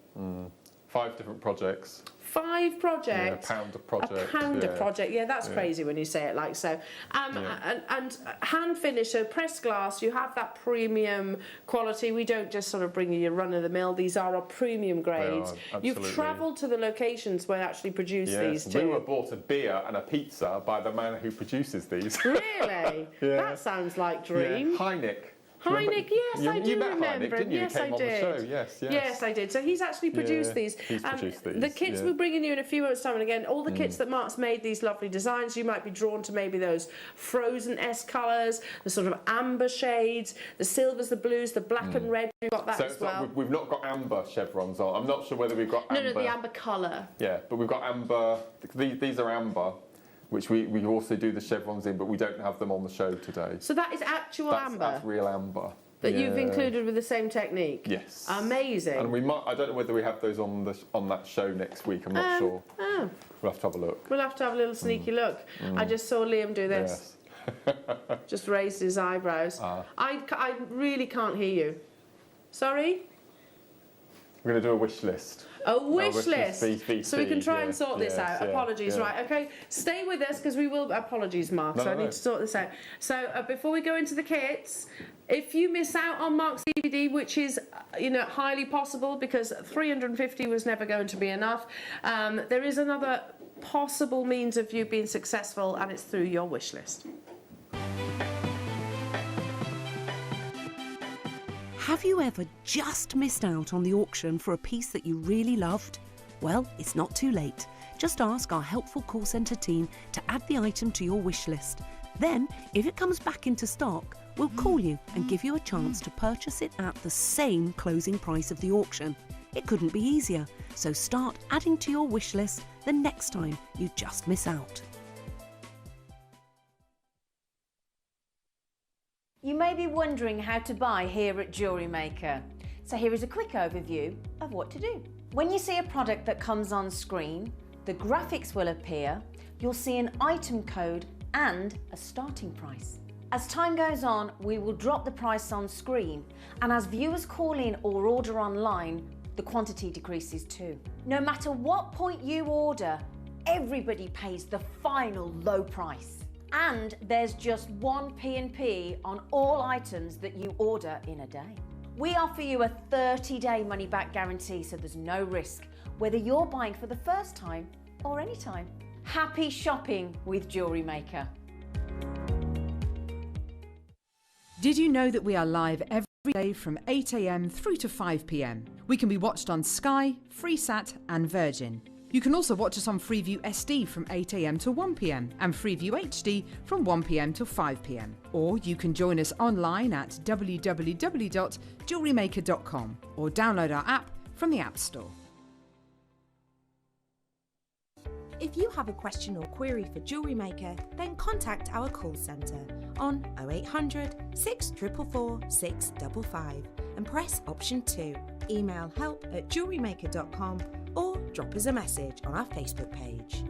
5 different projects. 5 projects. Yeah, a pound a project. A pound a project. Yeah, that's crazy when you say it like so. And hand finish, so pressed glass, you have that premium quality. We don't just sort of bring you your run-of-the-mill. These are our premium grades. You've travelled to the locations where they actually produce these too. We were bought a beer and a pizza by the man who produces these. Really? That sounds like dream. Yeah. Heineck. Heineck, yes, I do remember. Heineck, didn't you? Yes, He came I did. on the show. Yes. Yes, I did. So he's actually produced these. He's produced these. The kits we're bringing you in a few months' time, and again, all the kits that Mark's made, these lovely designs, you might be drawn to maybe those frozen-esque colours, the sort of amber shades, the silvers, the blues, the black and red. We've got that as well. We've not got amber chevrons on. I'm not sure whether we've got amber. No, the amber colour. Yeah, but we've got amber. These are amber, which we also do the chevrons in, but we don't have them on the show today. So that is actual amber? That's real amber. That you've included with the same technique? Yes. Amazing. And we might, I don't know whether we have those on that show next week, I'm not sure. Oh. We'll have to have a look. We'll have to have a little sneaky look. I just saw Liam do this. Yes. Just raised his eyebrows. I really can't hear you. Sorry? We're going to do a wish list. A wish list. VT, so we can try and sort this out. Apologies, right? Okay, stay with us because we will. Apologies, Mark. I need to sort this out. So before we go into the kits, if you miss out on Mark's DVD, which is highly possible because 350 was never going to be enough, there is another possible means of you being successful, and it's through your wish list. Have you ever just missed out on the auction for a piece that you really loved? Well, it's not too late. Just ask our helpful call centre team to add the item to your wish list. Then, if it comes back into stock, we'll call you and give you a chance to purchase it at the same closing price of the auction. It couldn't be easier, so start adding to your wish list the next time you just miss out. You may be wondering how to buy here at Jewellery Maker. So here is a quick overview of what to do. When you see a product that comes on screen, the graphics will appear, you'll see an item code and a starting price. As time goes on, we will drop the price on screen, and as viewers call in or order online, the quantity decreases too. No matter what point you order, everybody pays the final low price. And there's just one P&P on all items that you order in a day. We offer you a 30-day money-back guarantee, so there's no risk, whether you're buying for the first time or any time. Happy shopping with Jewellery Maker. Did you know that we are live every day from 8 AM through to 5 PM? We can be watched on Sky, Freesat and Virgin. You can also watch us on Freeview SD from 8 AM to 1 PM and Freeview HD from 1 PM to 5 PM. Or you can join us online at www.jewellerymaker.com or download our app from the App Store. If you have a question or query for Jewellery Maker, then contact our call centre on 0800 644 655 and press option 2. Email help@jewellerymaker.com or drop us a message on our Facebook page.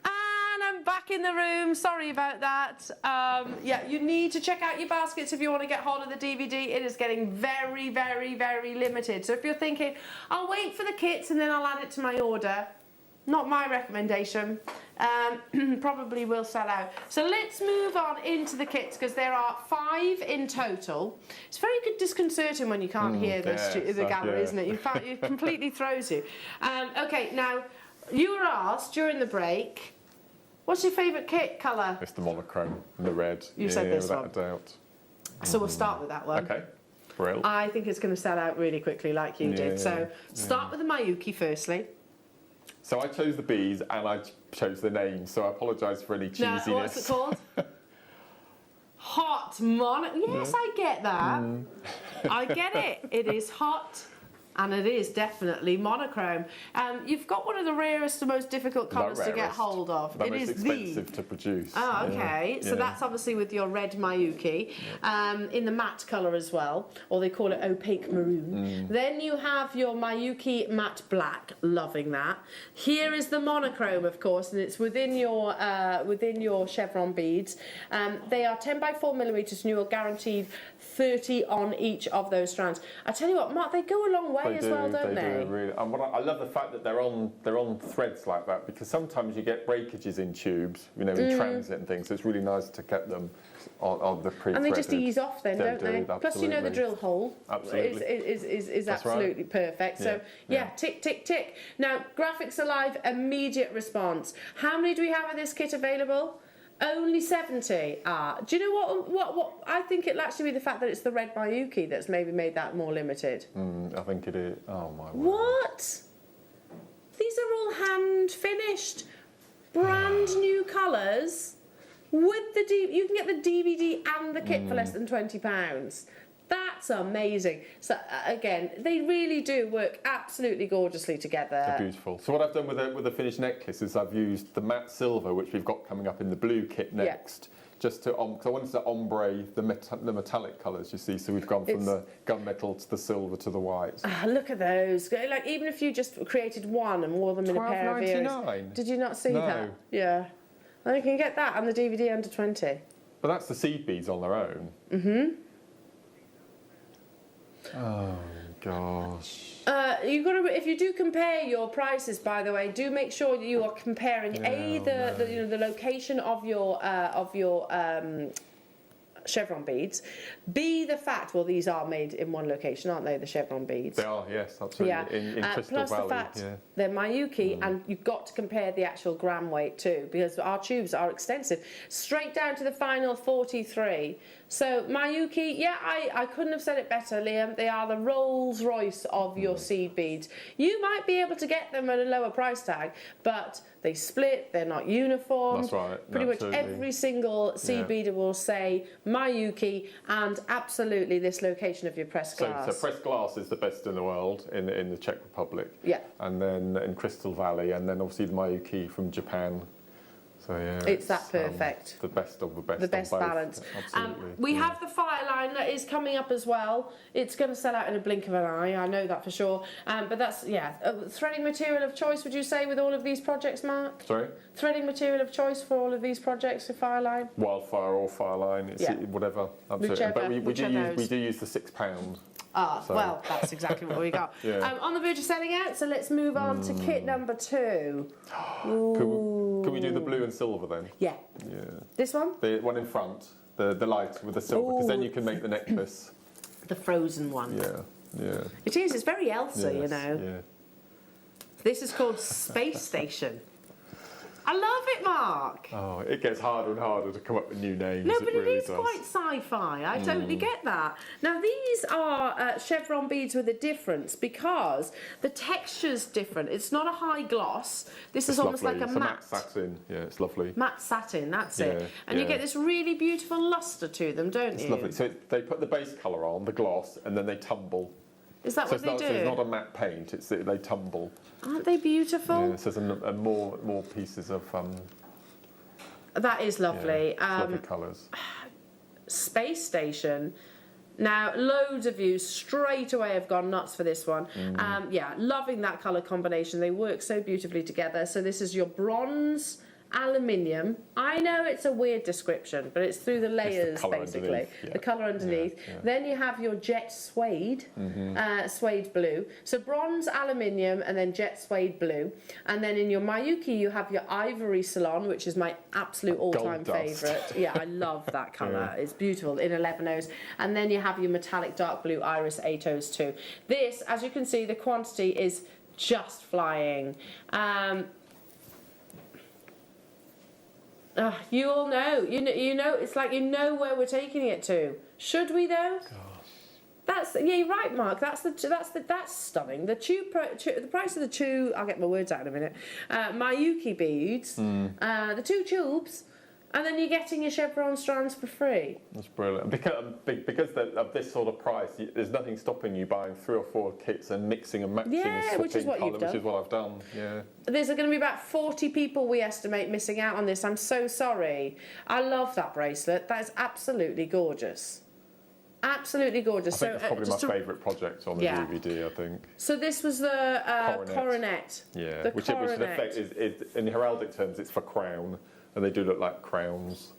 And I'm back in the room. Sorry about that. Yeah, you need to check out your baskets if you want to get hold of the DVD. It is getting very, very, very limited. So if you're thinking, I'll wait for the kits and then I'll add it to my order, not my recommendation. Probably will sell out. So let's move on into the kits because there are 5 in total. It's very disconcerting when you can't hear the gallery, isn't it? It completely throws you. Okay, now you were asked during the break, what's your favourite kit colour? It's the monochrome, the red. You said this without one. a doubt. So we'll start with that one. Okay, brilliant. I think it's going to sell out really quickly like you did. So start with the Mayuki firstly. So I chose the beads and I chose the name, so I apologise for any cheesiness. Now, what's it called? Hot mono. Yes, I get that. I get it. It is hot. And it is definitely monochrome. You've got one of the rarest and most difficult colours to get hold of. It is expensive to produce. Oh, okay. So that's obviously with your red Mayuki, in the matte colour as well, or they call it opaque maroon. Then you have your Mayuki matte black, loving that. Here is the monochrome, of course, and it's within your chevron beads. They are 10 by 4 millimetres, and you are guaranteed 30 on each of those strands. I tell you what, Mark, they go a long way as well, don't they? Do, really. And I love the fact that they're on threads like that, because sometimes you get breakages in tubes, you know, in transit and things. So it's really nice to get them on the pre-threaded. And they just ease off then, don't they? Plus, you know, the drill hole is absolutely perfect. So yeah, tick, tick, tick. Now, Graphics Alive, immediate response. How many do we have of this kit available? Only 70. Do you know what? I think it'll actually be the fact that it's the red Mayuki that's maybe made that more limited. I think it is. Oh my word. What? These are all hand finished, brand new colours with the you can get the DVD and the kit for less than £20. That's amazing. So again, they really do work absolutely gorgeously together. They're beautiful. So what I've done with the finished necklace is I've used the matte silver, which we've got coming up in the blue kit next, just to because I wanted to ombre the metallic colours. You see, so we've gone from the gunmetal to the silver to the white. Look at those! Like even if you just created one and wore them in a pair of earrings. $12.99. Did you not see that? Yeah. And you can get that and the DVD under 20. But that's the seed beads on their own. Oh gosh. You've got to. If you do compare your prices, by the way, do make sure that you are comparing the location of your chevron beads. B, the fact, well, these are made in one location, aren't they, the chevron beads? They are, yes, absolutely. Yeah. In Crystal plus Valley. The fact they're Mayuki, and you've got to compare the actual gram weight too, because our tubes are extensive. Straight down to the final 43. So Mayuki, I couldn't have said it better, Liam. They are the Rolls Royce of your seed beads. You might be able to get them at a lower price tag, but they split, they're not uniform. That's right. Pretty much every single seed beader will say Mayuki, and absolutely this location of your pressed glass. So pressed glass is the best in the world in the Czech Republic. Yeah. And then in Crystal Valley, and then obviously the Mayuki from Japan. So yeah, it's that perfect. The best of the best. The best balance. Absolutely. We have the fire line that is coming up as well. It's going to sell out in a blink of an eye. I know that for sure. But that's threading material of choice. Would you say with all of these projects, Mark? Sorry. Threading material of choice for all of these projects, the fire line. Wildfire or fire line. It's whatever. Absolutely. But we do use the £6. Well, that's exactly what we got. On the verge of selling out, so let's move on to kit number 2. Can we do the blue and silver then? Yeah. This one? The one in front, the light with the silver, because then you can make the necklace. The frozen one. Yeah. It is, it's very Elsa, you know. Yeah. This is called Space Station. I love it, Mark. Oh, it gets harder and harder to come up with new names. No, but really it is quite sci-fi. I totally get that. Now, these are chevron beads with a difference because the texture's different. It's not a high gloss. This is almost like a matte satin. Yeah, it's lovely. Matte satin, that's it. And you get this really beautiful lustre to them, don't you? It's lovely. So they put the base colour on, the gloss, and then they tumble. Is that what they do? So it's not a matte paint, they tumble. Aren't they beautiful? Yeah, so there's more pieces of... that is lovely. Lovely colours. Space Station. Now, loads of you straight away have gone nuts for this one. Loving that colour combination. They work so beautifully together. So this is your bronze aluminium. I know it's a weird description, but it's through the layers, basically. Yeah. The colour underneath. Yeah, yeah. Then you have your jet suede, suede blue. So bronze, aluminium, and then jet suede blue. And then in your Miyuki, you have your ivory salon, which is my absolute all-time favourite. Yeah, I love that colour. It's beautiful in 11Os. And then you have your metallic dark blue iris 8Os too. This, as you can see, the quantity is just flying. You all know. You know. It's like you know where we're taking it to. Should we though? That's you're right, Mark. That's stunning. The the price of the two. I'll get my words out in a minute. Miyuki beads, the 2 tubes, and then you're getting your Chevron strands for free. That's brilliant. Because of this sort of price, there's nothing stopping you buying 3 or 4 kits and mixing and matching and which is what you've done. Which is what I've done. Yeah. There's going to be about 40 people, we estimate, missing out on this. I'm so sorry. I love that bracelet. That is absolutely gorgeous. Absolutely gorgeous. I think it's probably my favourite project on the DVD, I think. So this was the coronet. Yeah, the which in effect is, in heraldic terms, it's for crown, and they do look like crowns.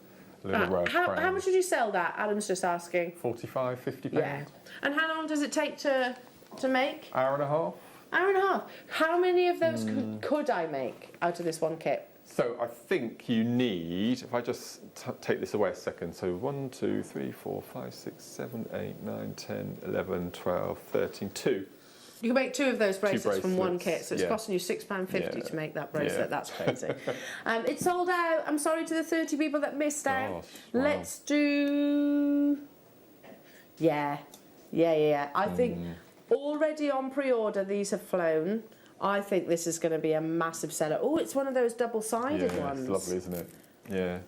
How much did you sell that? Adam's just asking. 45, 50 pounds. Yeah. And how long does it take to make? Hour and a half. Hour and a half. How many of those could I make out of this one kit? So I think you need, if I just take this away a second, so 1, 2, 3, 4, 5, 6, 7, 8, 9, 10, 11, 12, 13, 2. You can make 2 of those bracelets from one kit, so it's costing you £6.50 to make that bracelet. Yeah. That's crazy. It's sold out. I'm sorry to the 30 people that missed out. Wow. Let's do... Yeah. I think already on pre-order, these have flown. I think this is going to be a massive seller. Oh, it's one of those double-sided ones. It's lovely, isn't it? Yeah.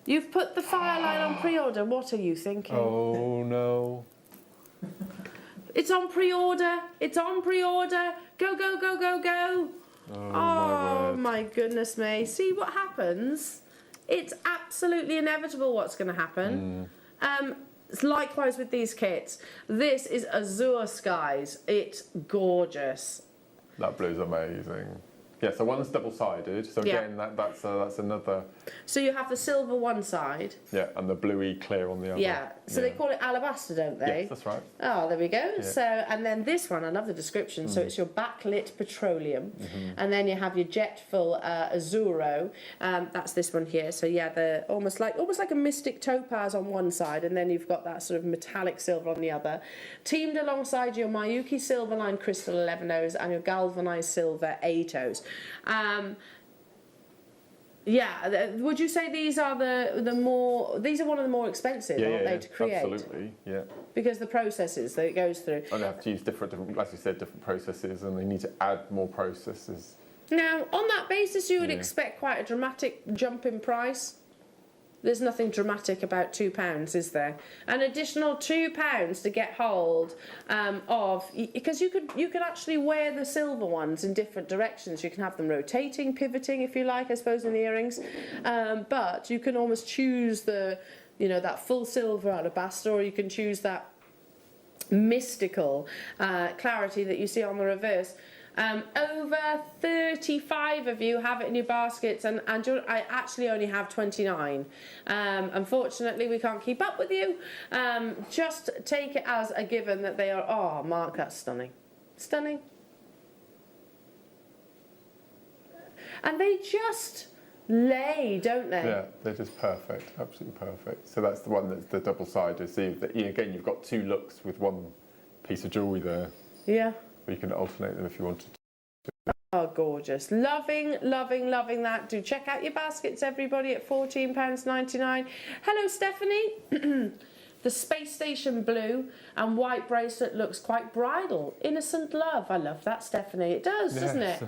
You've put the Fireline on pre-order. What are you thinking? Oh, no. It's on pre-order. It's on pre-order. Go, go, go, go, go. Oh my goodness me. See what happens? It's absolutely inevitable what's going to happen. Likewise with these kits. This is Azure Skies. It's gorgeous. That blue's amazing. Yeah, so one's double-sided. So again, that's another. So you have the silver one side. Yeah, and the bluey clear on the other. Yeah. So they call it alabaster, don't they? Yes, that's right. Oh, there we go. Yeah. So, and then this one, I love the description. So it's your backlit petroleum, and then you have your jetful azuro. That's this one here. So yeah, the almost like a mystic topaz on one side, and then you've got that sort of metallic silver on the other, teamed alongside your Miyuki Silverline Crystal 11Os and your galvanized silver 8Os. Would you say these are these are one of the more expensive, aren't they, to create? Absolutely, yeah. Because the processes that it goes through. And they have to use different, as you said, different processes, and they need to add more processes. Now, on that basis, you would expect quite a dramatic jump in price. There's nothing dramatic about £2, is there? An additional £2 to get hold of, because you could actually wear the silver ones in different directions. You can have them rotating, pivoting, if you like, I suppose, in the earrings. But you can almost choose that full silver alabaster, or you can choose that mystical clarity that you see on the reverse. Over 35 of you have it in your baskets, and I actually only have 29. Unfortunately, we can't keep up with you. Just take it as a given that they are... Oh, Mark, that's stunning. Stunning. And they just lay, don't they? Yeah, they're just perfect, absolutely perfect. So that's the one that's the double-sided. So again, you've got 2 looks with one piece of jewellery there. Yeah. You can alternate them if you wanted to. Oh, gorgeous. Loving, loving, loving that. Do check out your baskets, everybody, at £14.99. Hello, Stephanie. The Space Station blue and white bracelet looks quite bridal. Innocent love. I love that, Stephanie. It does, doesn't it?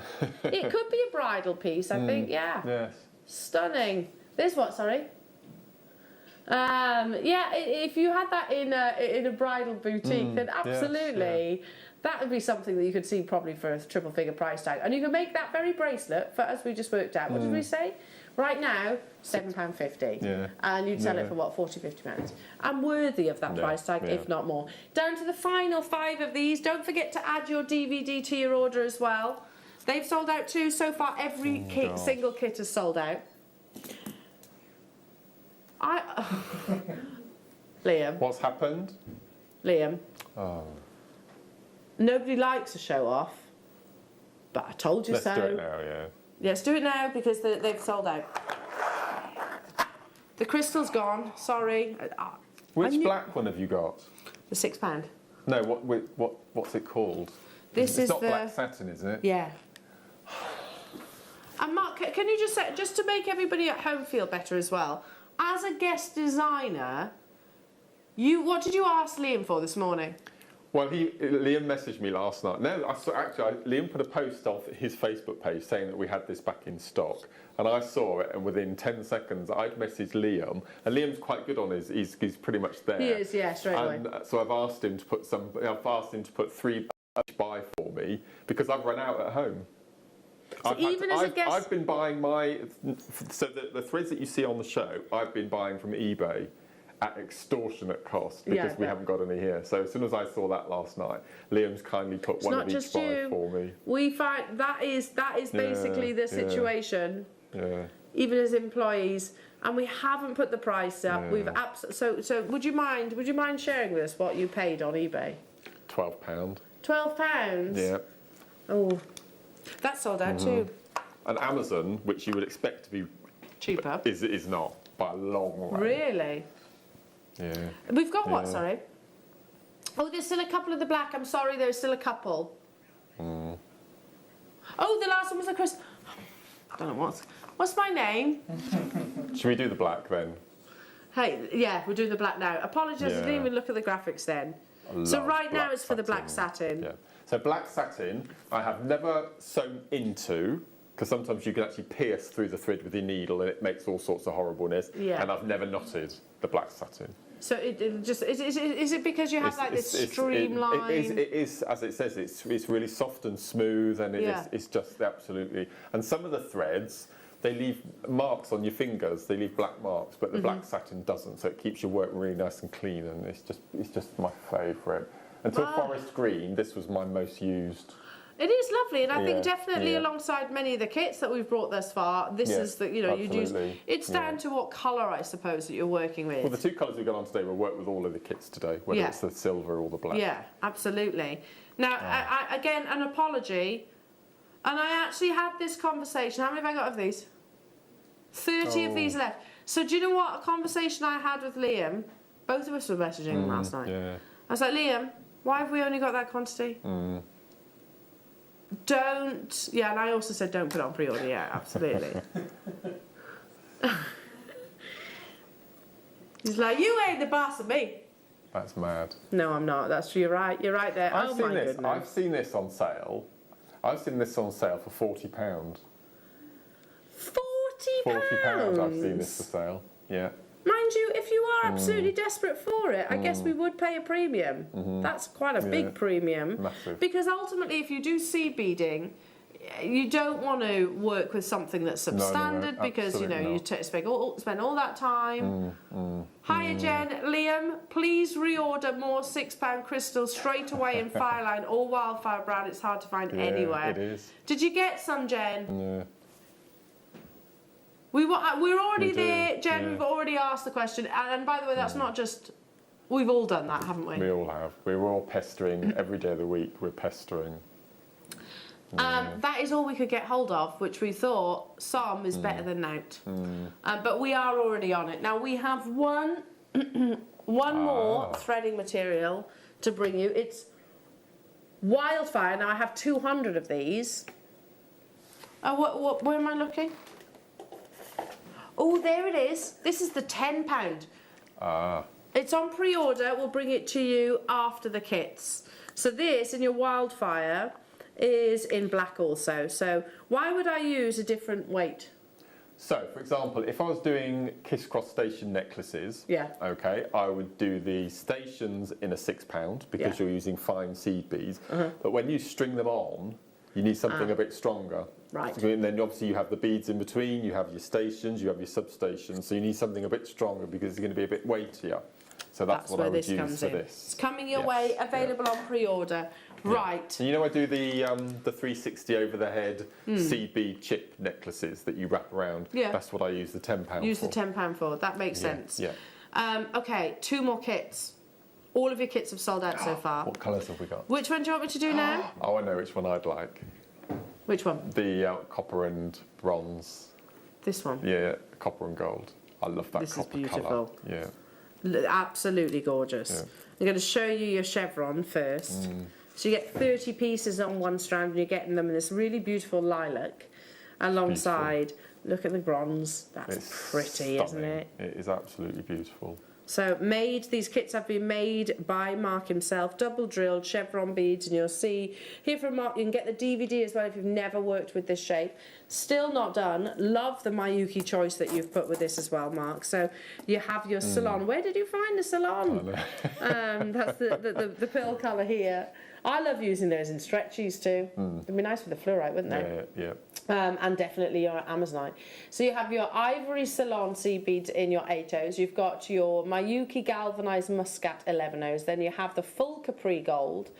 It could be a bridal piece, I think. Yeah. Yes. Stunning. There's what, sorry? If you had that in a bridal boutique, then absolutely. Yes, that would be something that you could see probably for a triple figure price tag. And you can make that very bracelet for, as we just worked out, what did we say? Right now, £7.50. Yeah. And you'd sell it for what, £40, £50. I'm worthy of that price tag, if not more. Down to the final 5 of these. Don't forget to add your DVD to your order as well. They've sold out too. So far, every single kit has sold out. Liam. What's happened? Liam. Oh. Nobody likes a show off, but I told you so. Let's do it now, yeah. Let's do it now because they've sold out. The crystal's gone. Sorry. Which black one have you got? The £6. No, what's it called? This it's not black satin, is it? Yeah. And Mark, can you just say, just to make everybody at home feel better as well, as a guest designer, what did you ask Liam for this morning? Well, Liam messaged me last night. No, Liam put a post on his Facebook page saying that we had this back in stock, and I saw it, and within 10 seconds, I'd messaged Liam, and Liam's quite good on he's pretty much there. He is, yeah, straight away. And so I've asked him to put 3 buy for me because I've run out at home. So I've been buying the threads that you see on the show, I've been buying from eBay at extortionate cost because we haven't got any here. So as soon as I saw that last night, Liam's kindly put one of each buy for me. We find that is basically the situation. Yeah. Even as employees, and we haven't put the price up. Yeah. We've so would you mind sharing with us what you paid on eBay? £12. £12? Yeah. Oh, that's sold out too. And Amazon, which you would expect to be cheaper, is not by a long way. Really? Yeah. We've got what? Sorry. Oh, there's still a couple of the black. I'm sorry, there's still a couple. Oh, the last one was a crystal. I don't know what's my name. Should we do the black then? Hey, yeah, we're doing the black now. Apologies, I didn't even look at the graphics then. So right now it's for the black satin. Yeah. So black satin, I have never sewn into, because sometimes you can actually pierce through the thread with your needle and it makes all sorts of horribleness. Yeah. And I've never knotted the black satin. So it just is it because you have this streamline? It is, as it says, it's really soft and smooth, and it's just absolutely. And some of the threads, they leave marks on your fingers. They leave black marks, but the black satin doesn't. So it keeps your work really nice and clean, and it's just my favourite. Until forest green, this was my most used. It is lovely, and I think definitely alongside many of the kits that we've brought thus far, this is the you'd use. It's down to what colour, I suppose, that you're working with. Well, the two colours we've got on today will work with all of the kits today, whether it's the silver or the black. Yeah, absolutely. Now, I, again, an apology, and I actually had this conversation. How many have I got of these? 30 of these left. So do you know what? A conversation I had with Liam. Both of us were messaging him last night. Yeah. I was like, Liam, why have we only got that quantity? Don't, and I also said don't put it on pre-order, absolutely. He's like, you ain't the boss of me. That's mad. No, I'm not. That's true. You're right there. I've seen this on sale. I've seen this on sale for £40. £40? £40 I've seen this for sale, yeah. Mind you, if you are absolutely desperate for it, I guess we would pay a premium. That's quite a big premium. Massive. Because ultimately, if you do seed beading, you don't want to work with something that's substandard because, you spend all that time. Hiya, Jen. Liam, please reorder more £6 crystals straight away in Fireline or Wildfire Brown. It's hard to find anywhere. It is. Did you get some, Jen? Yeah. We're already there, Jen. We've already asked the question, and by the way, that's not just. We've all done that, haven't we? We all have. We're all pestering every day of the week. We're pestering. That is all we could get hold of, which we thought some is better than out. But we are already on it. Now we have one more threading material to bring you. It's Wildfire. Now I have 200 of these. Where am I looking? Oh, there it is. This is the £10. It's on pre-order. We'll bring it to you after the kits. So this, in your Wildfire, is in black also. So why would I use a different weight? So, for example, if I was doing kiss-cross station necklaces, okay, I would do the stations in a £6 because you're using fine seed beads. But when you string them on, you need something a bit stronger. Right. And then obviously you have the beads in between, you have your stations, you have your substations, so you need something a bit stronger because it's going to be a bit weightier. So that's what where I would this use comes for in. this. It's coming your way, available on pre-order. Yeah. Right. And you know, I do the 360 over the head seed bead chip necklaces that you wrap around. Yeah. That's what I use the £10 Use for. the £10 for. That makes sense. Yeah. Okay, 2 more kits. All of your kits have sold out so far. What colours have we got? Which one do you want me to do now? Oh, I know which one I'd like. Which one? The copper and bronze. This one. Yeah, copper and gold. I love that This is copper beautiful. colour. Yeah. Absolutely gorgeous. Yeah. I'm going to show you your chevron first. So you get 30 pieces on one strand, and you're getting them in this really beautiful lilac alongside. Look at the bronze. That's pretty, stunning. isn't it? It is absolutely beautiful. So these kits have been made by Mark himself, double drilled chevron beads, and you'll see here from Mark, you can get the DVD as well if you've never worked with this shape. Still not done. Love the Miyuki choice that you've put with this as well, Mark. So you have your salon. Where did you find the salon? That's the pearl colour here. I love using those in stretchies too. It'd be nice with the fluorite, wouldn't they? Yeah. And definitely your Amazonite. So you have your ivory salon seed beads in your 8-0s. You've got your Miyuki galvanized muscat 11-0s. Then you have the full capri gold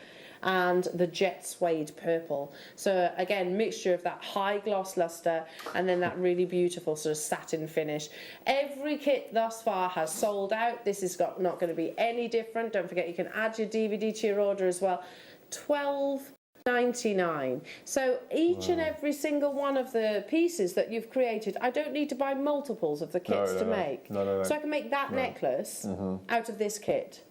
and the jet suede purple. So again, mixture of that high gloss luster and then that really beautiful sort of satin finish. Every kit thus far has sold out. This is not going to be any different. Don't forget you can add your DVD to your order as well. $12.99. So each and every single one of the pieces that you've created, I don't need to buy multiples of the kits to make. No. So I can make that necklace out of this kit.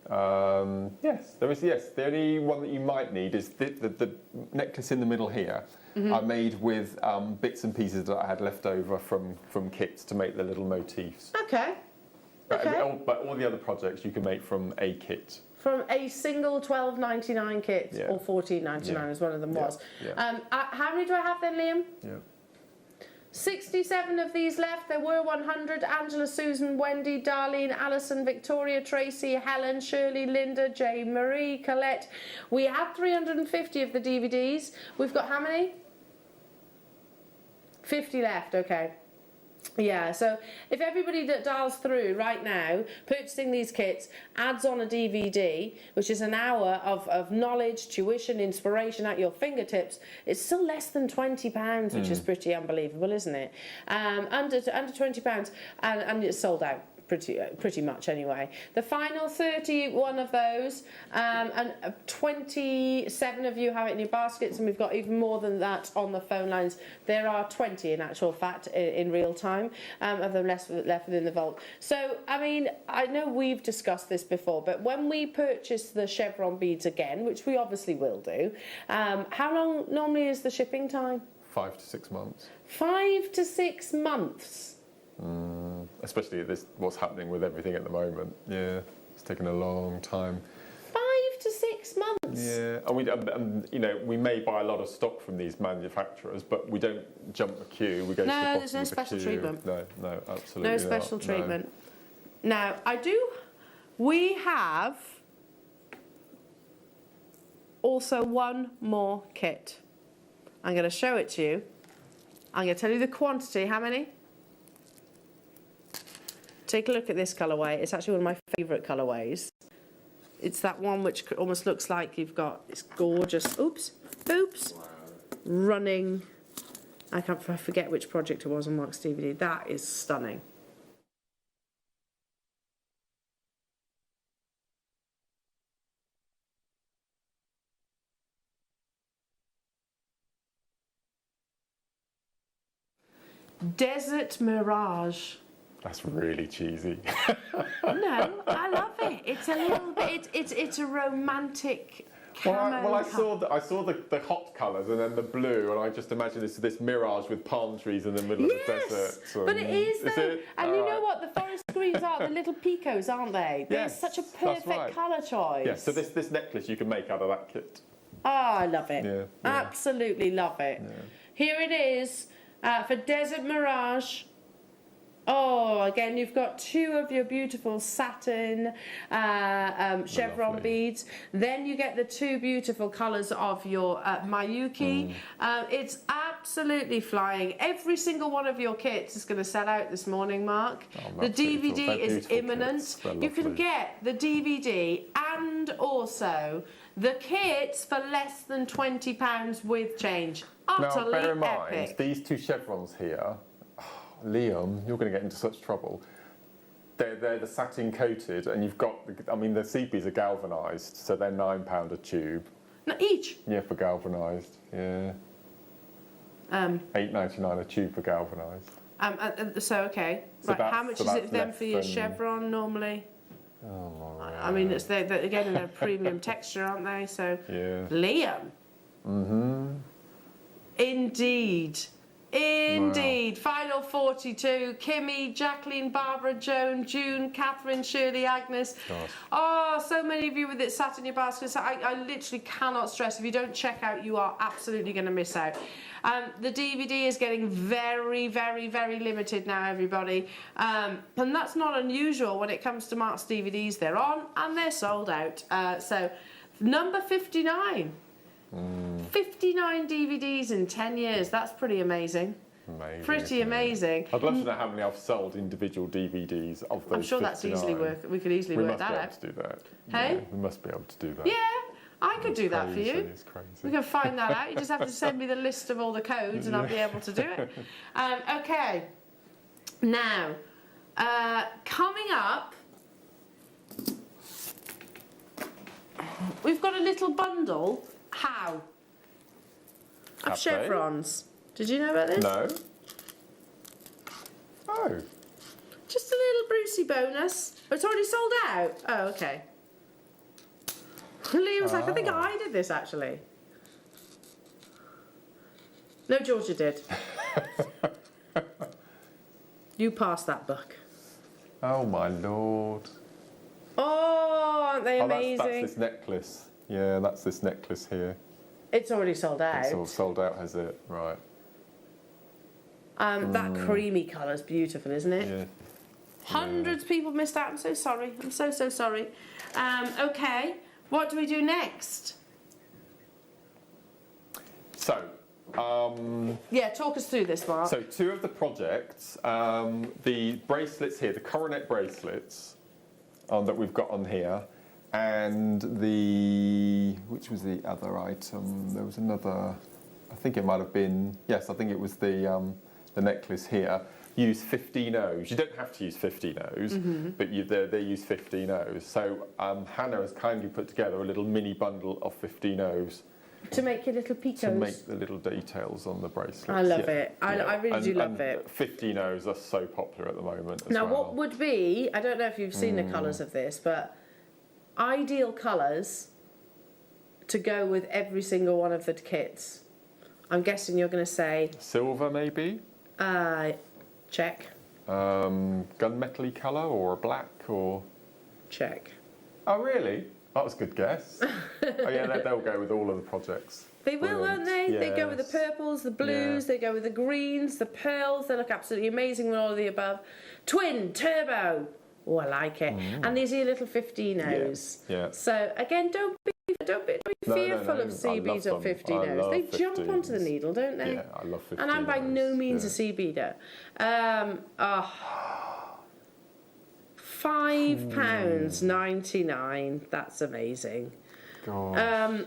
Yes, there is. Yes, the only one that you might need is the necklace in the middle here. I made with bits and pieces that I had left over from kits to make the little motifs. Okay. But all the other projects you can make from a kit. From a single $12.99 kit, or $14.99 as one of them was. How many do I have then, Liam? 67 of these left. There were 100. Angela, Susan, Wendy, Darlene, Alison, Victoria, Tracy, Helen, Shirley, Linda, Jay, Marie, Colette. We had 350 of the DVDs. We've got how many? 50 left, okay. Yeah, so if everybody that dials through right now, purchasing these kits, adds on a DVD, which is an hour of knowledge, tuition, inspiration at your fingertips, it's still less than £20, which is pretty unbelievable, isn't it? Under £20, and it's sold out. Pretty much anyway. The final 31 of those, and 27 of you have it in your baskets, and we've got even more than that on the phone lines. There are 20 in actual fact in real time of them left within the vault. So I mean, I know we've discussed this before, but when we purchase the chevron beads again, which we obviously will do, how long normally is the shipping time? 5 to 6 months. 5 to 6 months. Especially what's happening with everything at the moment. Yeah, it's taken a long time. 5 to 6 months. Yeah, and you know, we may buy a lot of stock from these manufacturers, but we don't jump the queue. We go to the bottom there's no of the special queue. treatment. No, absolutely No special not. treatment. Now, we have also one more kit. I'm going to show it to you. I'm going to tell you the quantity. How many? Take a look at this colourway. It's actually one of my favourite colourways. It's that one which almost looks like you've got this gorgeous, running. I forget which project it was on Mark's DVD. That is stunning. Desert Mirage. That's really cheesy. No, I love it. It's a little bit. It's a romantic. I saw the hot colours and then the blue, and I just imagine this mirage with palm trees in the middle of the desert. But it is though. It? And you know what? The forest greens are the little picos, aren't they? They're such a perfect colour choice. Yeah. So this necklace you can make out of that kit. Oh, I love it. Yeah. Absolutely love it. Yeah. Here it is for Desert Mirage. Oh, again, you've got 2 of your beautiful satin chevron beads. Then you get the 2 beautiful colours of your Miyuki. It's absolutely flying. Every single one of your kits is going to sell out this morning, Mark. The DVD is imminent. You can get the DVD and also the kits for less than £20 with change. Utterly now, bear in mind, epic. these two chevrons here, Liam, you're going to get into such trouble. They're the satin coated, and you've got, I mean, the CPs are galvanised, so they're £9 a tube. No, each? Yeah, for galvanised, yeah. $8.99 a tube for galvanised. So, okay. So right, how much is it then for your chevron normally? Oh, I mean, it's again, they're premium texture, aren't they? So, yeah. Liam. Mm-hmm. Indeed. Indeed. Wow. Final 42. Kimmy, Jacqueline, Barbara, Joan, June, Catherine, Shirley, Agnes. Gosh. Oh, so many of you with it sat in your basket. So I literally cannot stress. If you don't check out, you are absolutely going to miss out. The DVD is getting very, very, very limited now, everybody. And that's not unusual when it comes to Mark's DVDs. They're on and they're sold out. So number 59. 59 DVDs in 10 years. That's pretty amazing. Amazing. Pretty amazing. I'd love to know how many I've sold individual DVDs of those. I'm sure 59. that's easily we could easily work that out. We must be able to do that. Hey? Yeah, we must be able to do that. Yeah, I could do that for you. It's crazy. We can find that out. You just have to send me the list of all the codes and I'll be able to do it. Okay. Now, coming up, we've got a little bundle. How? Of chevrons. Did you know about this? No. Oh. Just a little Brucey bonus. Oh, it's already sold out. Oh, okay. Lee was like, I think I did this actually. No, Georgia did. You passed that book. Oh my lord. Oh, aren't they amazing? That's this necklace. Yeah, that's this necklace here. It's already sold out. It's all sold out, has it? Right. That creamy colour's beautiful, isn't it? Yeah. Hundreds of people missed out. I'm so sorry. I'm so sorry. Okay, what do we do next? So, yeah, talk us through this, Mark. So, two of the projects, the bracelets here, the coronet bracelets that we've got on here, and which was the other item? There was another, I think it might have been, yes, I think it was the necklace here. Use 15 O's. You don't have to use 15 O's, but they use 15 O's. So Hannah has kindly put together a little mini bundle of 15 O's. To make your little picos. To make the little details on the bracelets. I love it. I really do love it. 15 O's are so popular at the moment. Now, what would be, I don't know if you've seen the colours of this, but ideal colours to go with every single one of the kits. I'm guessing you're going to say... Silver, maybe? Check. Gunmetal-y colour or a black or... Check. Oh, really? That was a good guess. Oh, yeah, they'll go with all of the projects. They will, won't they? Yes. They go with the purples, the blues, they go with the greens, the pearls. They look absolutely amazing with all of the above. Twin, turbo. Oh, I like it. And these are your little 15Os. Yeah. So, again, don't be fearful of sea beads or 15Os. They jump onto the needle, don't they? Yeah, I love 15Os. And I'm by no means a sea beader. £5.99. That's amazing. God.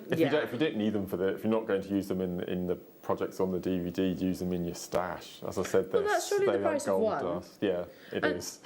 If you don't need them if you're not going to use them in the projects on the DVD, use them in your stash. As I said, that's surely the price of one. Dust. Yeah, it is.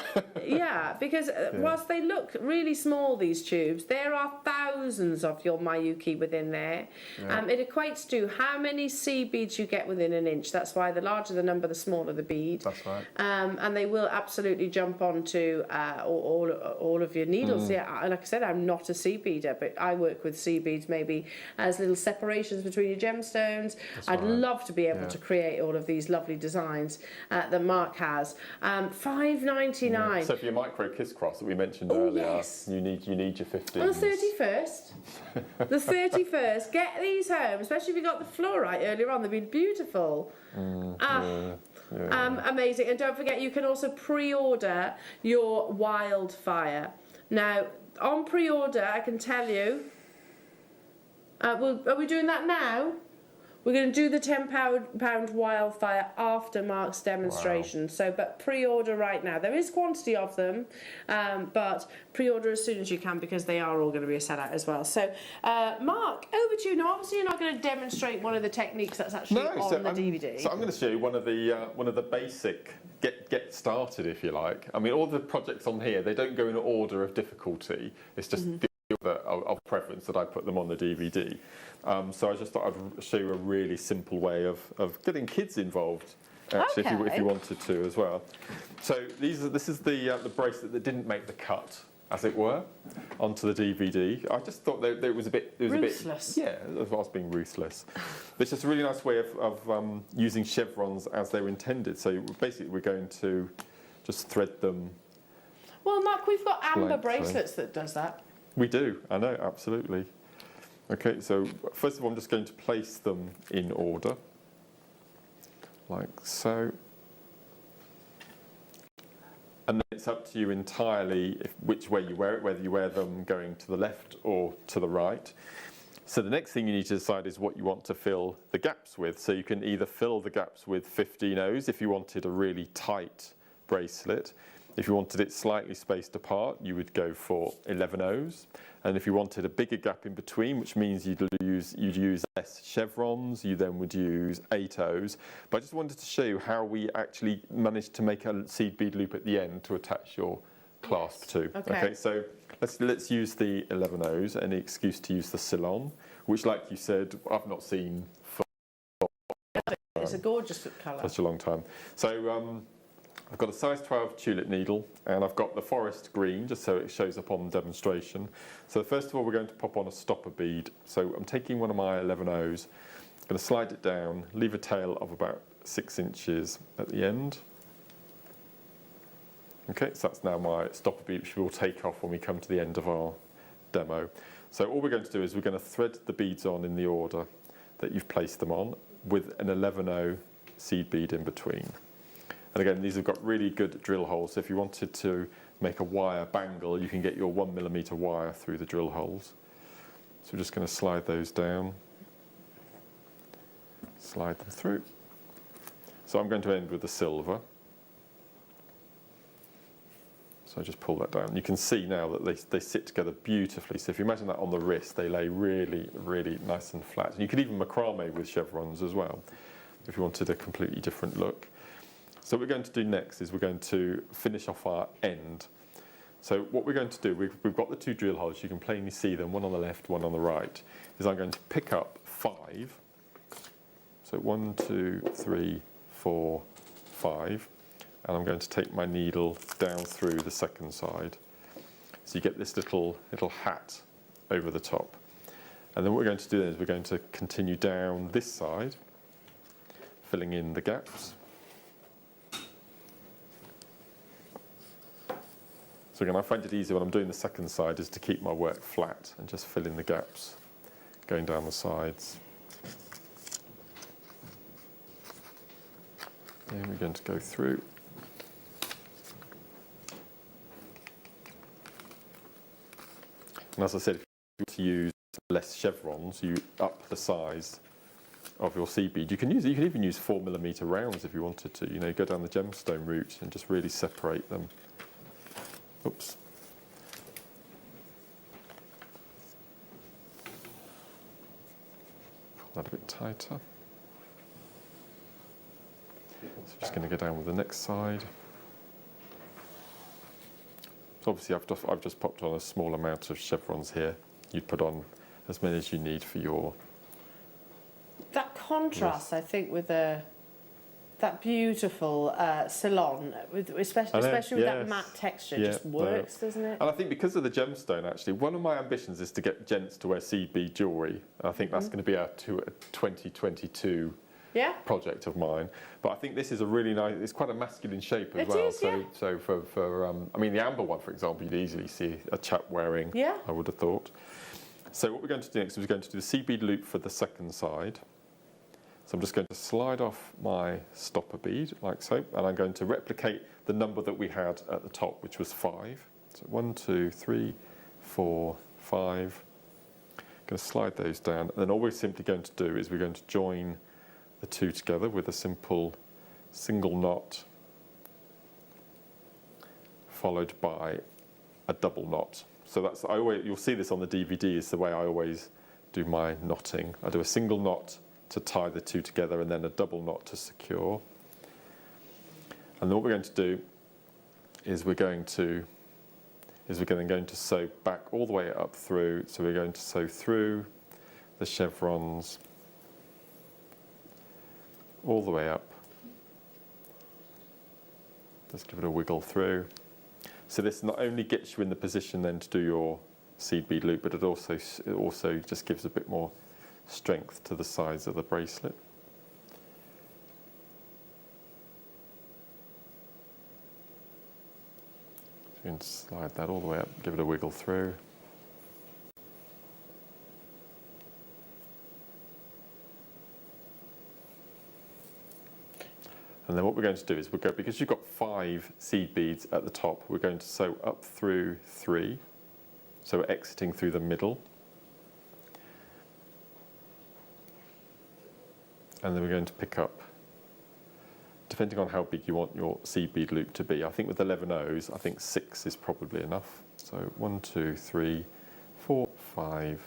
Yeah, because whilst they look really small, these tubes, there are thousands of your Mayuki within there. Yeah. It equates to how many sea beads you get within an inch. That's why the larger the number, the smaller the bead. That's right. And they will absolutely jump onto all of your needles. Yeah, like I said, I'm not a sea beader, but I work with sea beads maybe as little separations between your gemstones. I'd love to be able to create all of these lovely designs that Mark has. £5.99. Yeah. So for your micro kiss cross that we mentioned earlier, you need your 15. On the 31st. The 31st. Get these home, especially if you got the fluorite earlier on. They've been beautiful. Amazing. And don't forget, you can also pre-order your wildfire. Now, on pre-order, I can tell you, are we doing that now? We're going to do the £10 wildfire after Mark's demonstration. Wow. So, but pre-order right now. There is quantity of them, but pre-order as soon as you can because they are all going to be a sellout as well. So, Mark, over to you. Now, obviously, you're not going to demonstrate one of the techniques that's actually on the DVD. So I'm going to show you one of the basic get started, if you like. I mean, all the projects on here, they don't go in order of difficulty. It's just the order of preference that I put them on the DVD. So I just thought I'd show you a really simple way of getting kids involved, actually, if you wanted to as well. So this is the bracelet that didn't make the cut, as it were, onto the DVD. I just thought that it was a bit ruthless. Yeah, I was being ruthless. It's just a really nice way of using chevrons as they were intended. So basically, we're going to just thread them. Well, Mark, we've got amber bracelets that does that. We do, I know, absolutely. Okay, so first of all, I'm just going to place them in order, like so. And then it's up to you entirely which way you wear it, whether you wear them going to the left or to the right. So the next thing you need to decide is what you want to fill the gaps with. So you can either fill the gaps with 15 O's if you wanted a really tight bracelet. If you wanted it slightly spaced apart, you would go for 11 O's. And if you wanted a bigger gap in between, which means you'd use less chevrons, you then would use 8 O's. But I just wanted to show you how we actually managed to make a seed bead loop at the end to attach your clasp to. Okay, so let's use the 11 O's. Any excuse to use the Ceylon, which, like you said, I've not seen for it's a gorgeous colour. Such a long time. So I've got a size 12 tulip needle, and I've got the forest green, just so it shows up on the demonstration. So first of all, we're going to pop on a stopper bead. So I'm taking one of my 11 O's, I'm going to slide it down, leave a tail of about 6 inches at the end. Okay, so that's now my stopper bead, which we'll take off when we come to the end of our demo. So all we're going to do is we're going to thread the beads on in the order that you've placed them on, with an 11 O seed bead in between. And again, these have got really good drill holes. So if you wanted to make a wire bangle, you can get your 1mm wire through the drill holes. So we're just going to slide those down, slide them through. So I'm going to end with the silver. So I just pull that down. You can see now that they sit together beautifully. So if you imagine that on the wrist, they lay really, really nice and flat. And you could even macrame with chevrons as well, if you wanted a completely different look. So what we're going to do next is we're going to finish off our end. So what we're going to do, we've got the 2 drill holes, you can plainly see them, one on the left, one on the right, is I'm going to pick up 5. So 1, 2, 3, 4, 5. And I'm going to take my needle down through the second side. So you get this little hat over the top. And then what we're going to do then is we're going to continue down this side, filling in the gaps. So again, I find it easier when I'm doing the second side is to keep my work flat and just fill in the gaps going down the sides. And we're going to go through. And as I said, if you want to use less chevrons, you up the size of your seed bead. You can even use 4mm rounds if you wanted to. You know, go down the gemstone route and just really separate them. Oops. Pull that a bit tighter. So I'm just going to go down with the next side. So obviously I've just popped on a small amount of chevrons here. You'd put on as many as you need for your... That contrast, I think, with that beautiful Ceylon, especially with that matte texture, just works, doesn't it? And I think because of the gemstone, actually, one of my ambitions is to get gents to wear seed bead jewellery. I think that's going to be a 2022 project of mine. But I think this is a really nice, it's quite a masculine shape as well. So for I mean, the amber one, for example, you'd easily see a chap wearing, I would have thought. So what we're going to do next is we're going to do the seed bead loop for the second side. So I'm just going to slide off my stopper bead, like so, and I'm going to replicate the number that we had at the top, which was 5. So 1, 2, 3, 4, 5. going to slide those down, and then all we're simply going to do is we're going to join the two together with a simple single knot followed by a double knot. So that's, you'll see this on the DVD, is the way I always do my knotting. I do a single knot to tie the two together and then a double knot to secure. And then what we're going to do is we're going to sew back all the way up through. So we're going to sew through the chevrons all the way up. Just give it a wiggle through. So this not only gets you in the position then to do your seed bead loop, but it also just gives a bit more strength to the sides of the bracelet. So you can slide that all the way up, give it a wiggle through. And then what we're going to do is because you've got 5 seed beads at the top, we're going to sew up through 3. So we're exiting through the middle. And then we're going to pick up, depending on how big you want your seed bead loop to be. I think with 11 O's, I think 6 is probably enough. So 1, 2, 3, 4, 5,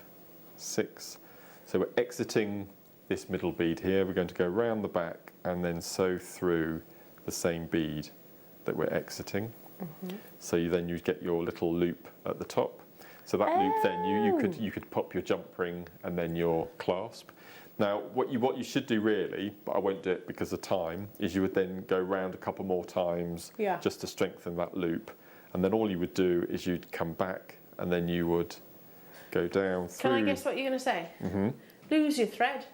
6. So we're exiting this middle bead here. We're going to go round the back and then sew through the same bead that we're exiting. So you get your little loop at the top. So that loop then you could pop your jump ring and then your clasp. Now what you should do really, but I won't do it because of time, is you would then go round a couple more times just to strengthen that loop, and then all you would do is you'd come back and then you would go down through. Can I guess what you're going to say? Lose your thread.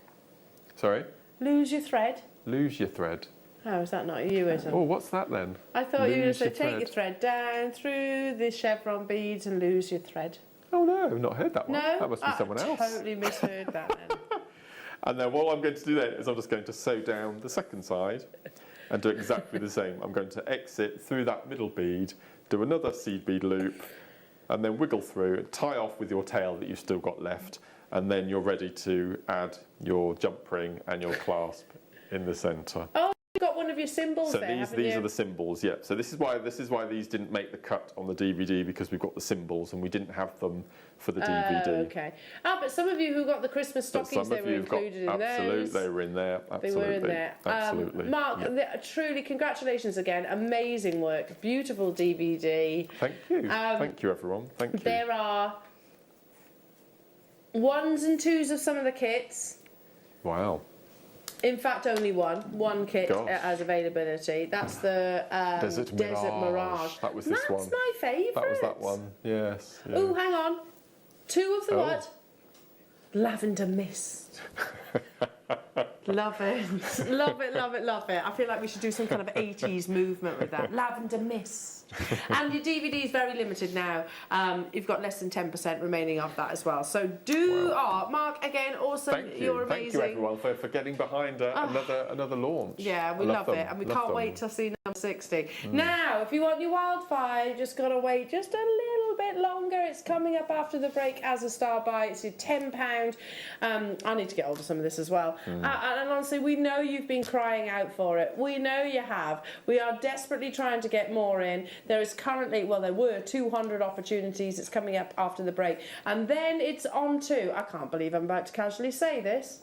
Sorry? Lose your thread. Lose your thread. Oh, is that not a euphemism? Oh, what's that then? I thought you were going to say Lose your take your thread down through the chevron beads and lose your thread. Oh no, I've not heard that one. No, That must be someone else. Totally misheard that then. And then what I'm going to do then is I'm just going to sew down the second side and do exactly the same. I'm going to exit through that middle bead, do another seed bead loop, and then wiggle through, tie off with your tail that you've still got left, and then you're ready to add your jump ring and your clasp in the centre. Oh, you've got one of your symbols So there, these are the symbols, yeah. So this is why these didn't make the cut on the DVD, because we've got the symbols and we didn't have them for the DVD. Okay. But some of you who got the Christmas stockings, they were included in those. Absolutely, they were in there. Absolutely. They were in there. Absolutely. Mark, truly congratulations again. Amazing work. Beautiful DVD. Thank you. Thank you, everyone. Thank you. There are 1s and 2s of some of the kits. Wow. In fact, only one kit has availability. That's the Desert Mirage. That was this one. That's my favourite. That was that one, yes. Yeah. Oh, hang on. 2 of the what? Lavender Mist. Love it. Love it, love it, love it. I feel like we should do some kind of 80s movement with that. Lavender Mist. And your DVD is very limited now. You've got less than 10% remaining of that as well. So Mark, again, awesome. Thank you. You're amazing. Thank you, everyone, for getting behind another launch. Yeah, we love it. And we can't wait to see number 60. Now, if you want your wildfire, you've just got to wait just a little bit longer. It's coming up after the break as a star buy. It's your £10. I need to get hold of some of this as well. And honestly, we know you've been crying out for it. We know you have. We are desperately trying to get more in. There is currently, there were 200 opportunities. It's coming up after the break. And then it's on to, I can't believe I'm about to casually say this,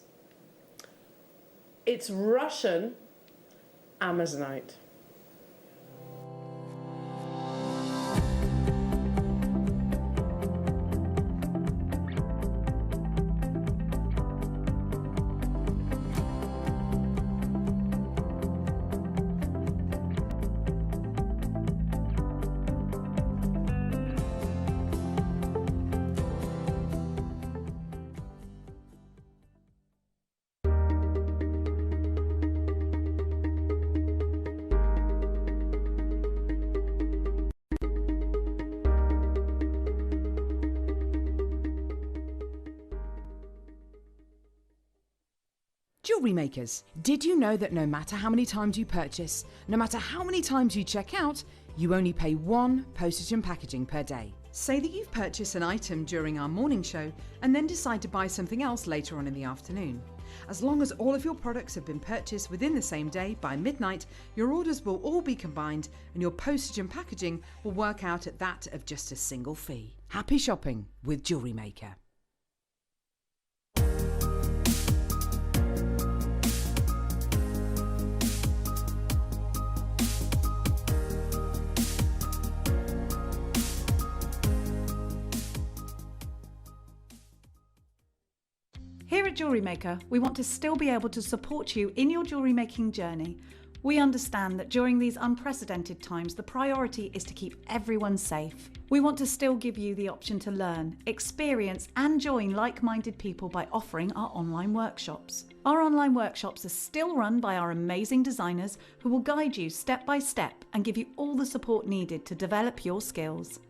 it's Russian Amazonite. Jewellery makers, did you know that no matter how many times you purchase, no matter how many times you check out, you only pay 1 postage and packaging per day? Say that you've purchased an item during our morning show and then decide to buy something else later on in the afternoon. As long as all of your products have been purchased within the same day by midnight, your orders will all be combined and your postage and packaging will work out at that of just a single fee. Happy shopping with Jewellery Maker. Here at Jewellery Maker, we want to still be able to support you in your jewellery making journey. We understand that during these unprecedented times, the priority is to keep everyone safe. We want to still give you the option to learn, experience and join like-minded people by offering our online workshops. Our online workshops are still run by our amazing designers who will guide you step by step and give you all the support needed to develop your skills.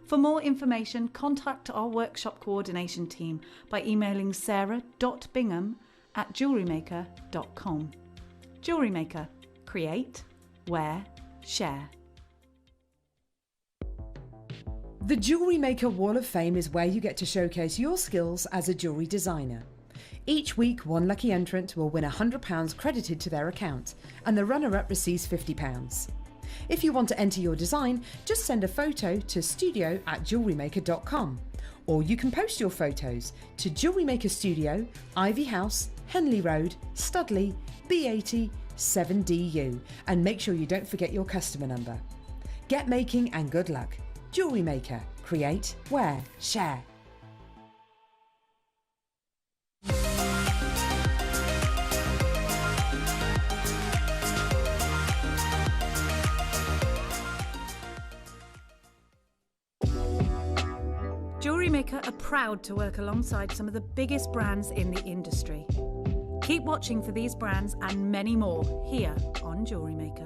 For more information, contact our workshop coordination team by emailing sarah.bingham@jewellerymaker.com. Jewellery Maker. Create, wear, share. The Jewellery Maker Wall of Fame is where you get to showcase your skills as a jewellery designer. Each week, one lucky entrant will win £100 credited to their account, and the runner-up receives £50. If you want to enter your design, just send a photo to studio@jewellerymaker.com, or you can post your photos to Jewellery Maker Studio, Ivy House, Henley Road, Studley, B80 7DU, and make sure you don't forget your customer number. Get making and good luck. Jewellery Maker. Create, wear, share. Jewellery Maker are proud to work alongside some of the biggest brands in the industry. Keep watching for these brands and many more here on Jewellery Maker.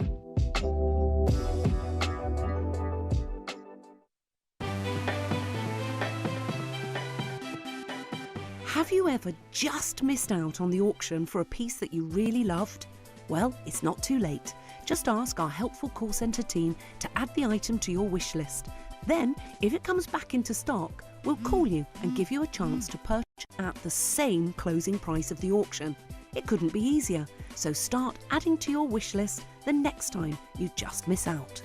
Have you ever just missed out on the auction for a piece that you really loved? Well, it's not too late. Just ask our helpful call centre team to add the item to your wish list. Then, if it comes back into stock, we'll call you and give you a chance to purchase at the same closing price of the auction. It couldn't be easier, so start adding to your wish list the next time you just miss out.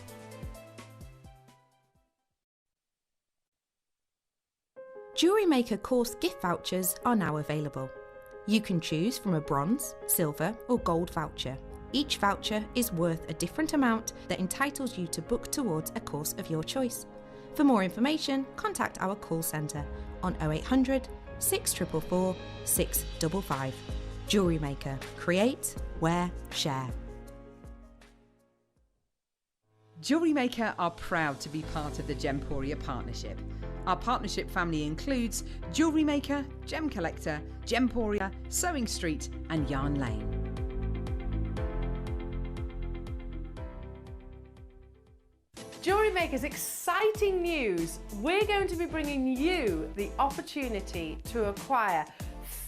Jewellery Maker course gift vouchers are now available. You can choose from a bronze, silver or gold voucher. Each voucher is worth a different amount that entitles you to book towards a course of your choice. For more information, contact our call centre on 0800 644 655. Jewellery Maker. Create, wear, share. Jewellery Maker are proud to be part of the Gemporia partnership. Our partnership family includes Jewellery Maker, Gem Collector, Gemporia, Sewing Street and Yarn Lane. Jewellery Maker's exciting news. We're going to be bringing you the opportunity to acquire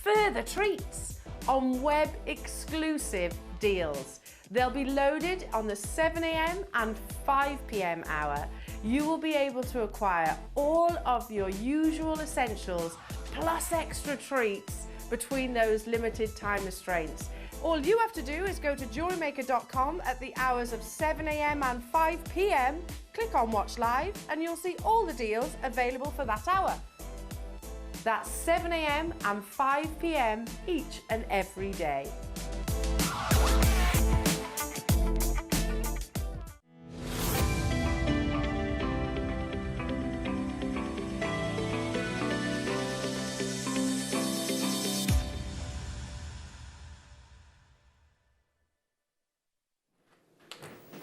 further treats on web exclusive deals. They'll be loaded on the 7 a.m. and 5 p.m. hour. You will be able to acquire all of your usual essentials plus extra treats between those limited time restraints. All you have to do is go to JewelleryMaker.com at the hours of 7 a.m. and 5 p.m. Click on Watch Live and you'll see all the deals available for that hour. That's 7 a.m. and 5 p.m. each and every day.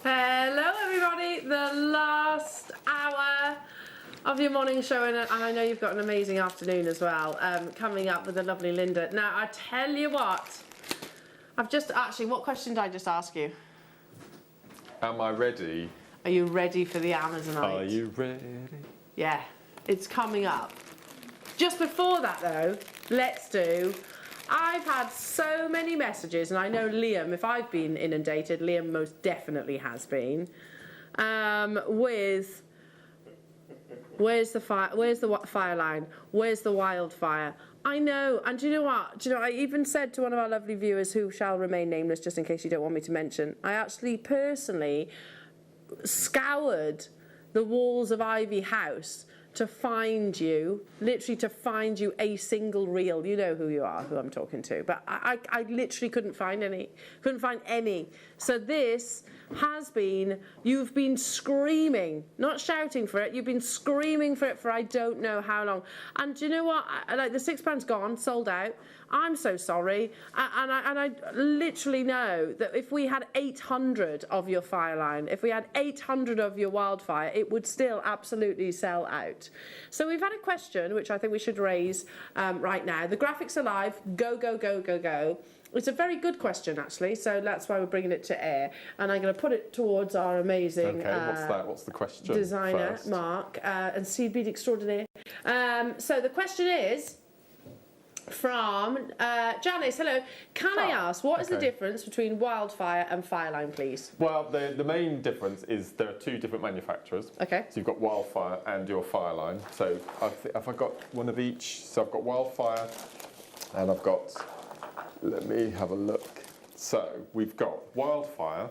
Hello everybody, the last hour of your morning show, and I know you've got an amazing afternoon as well, coming up with the lovely Linda. Now I tell you what, what question did I just ask you? Am I ready? Are you ready for the Amazonite? Are you ready? Yeah, it's coming up. Just before that though, I've had so many messages, and I know Liam, if I've been inundated, Liam most definitely has been, with Where's the fire? Where's the fire line? Where's the wildfire? I know, and do you know what? Do you know, I even said to one of our lovely viewers who shall remain nameless, just in case you don't want me to mention, I actually personally scoured the walls of Ivy House to find you, literally to find you a single reel. You know who you are, who I'm talking to, but I literally couldn't find any. So this has been, you've been screaming, not shouting for it, you've been screaming for it for I don't know how long. And do you know what? Like, the £6's gone, sold out. I'm so sorry. And I literally know that if we had 800 of your fire line, if we had 800 of your wildfire, it would still absolutely sell out. So we've had a question, which I think we should raise right now. The graphics are live. Go, go, go, go, go. It's a very good question, actually, so that's why we're bringing it to air. And I'm going to put it towards our amazing what's the question designer, first? Mark, and seed bead extraordinaire. So the question is from Janice. Hello. Can I ask, what is the difference between wildfire and fireline, please? Well, the main difference is there are two different manufacturers. Okay. So you've got wildfire and your fireline. So have I got one of each? So I've got wildfire and I've got... Let me have a look. So we've got wildfire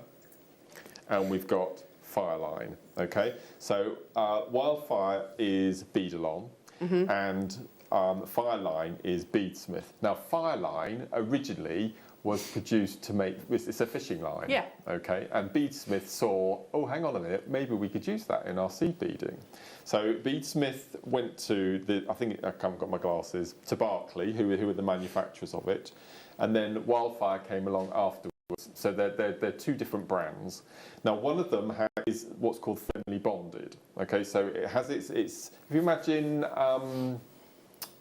and we've got fireline. Okay, so wildfire is bead along and fireline is beadsmith. Now fireline originally was produced to make, it's a fishing line. Yeah. Okay, and beadsmith saw, oh, hang on a minute, maybe we could use that in our seed beading. So beadsmith went to I think I haven't got my glasses, to Barclay, who were the manufacturers of it. And then Wildfire came along afterwards. So they're two different brands. Now, one of them is what's called thinly bonded. Okay, so it has its if you imagine,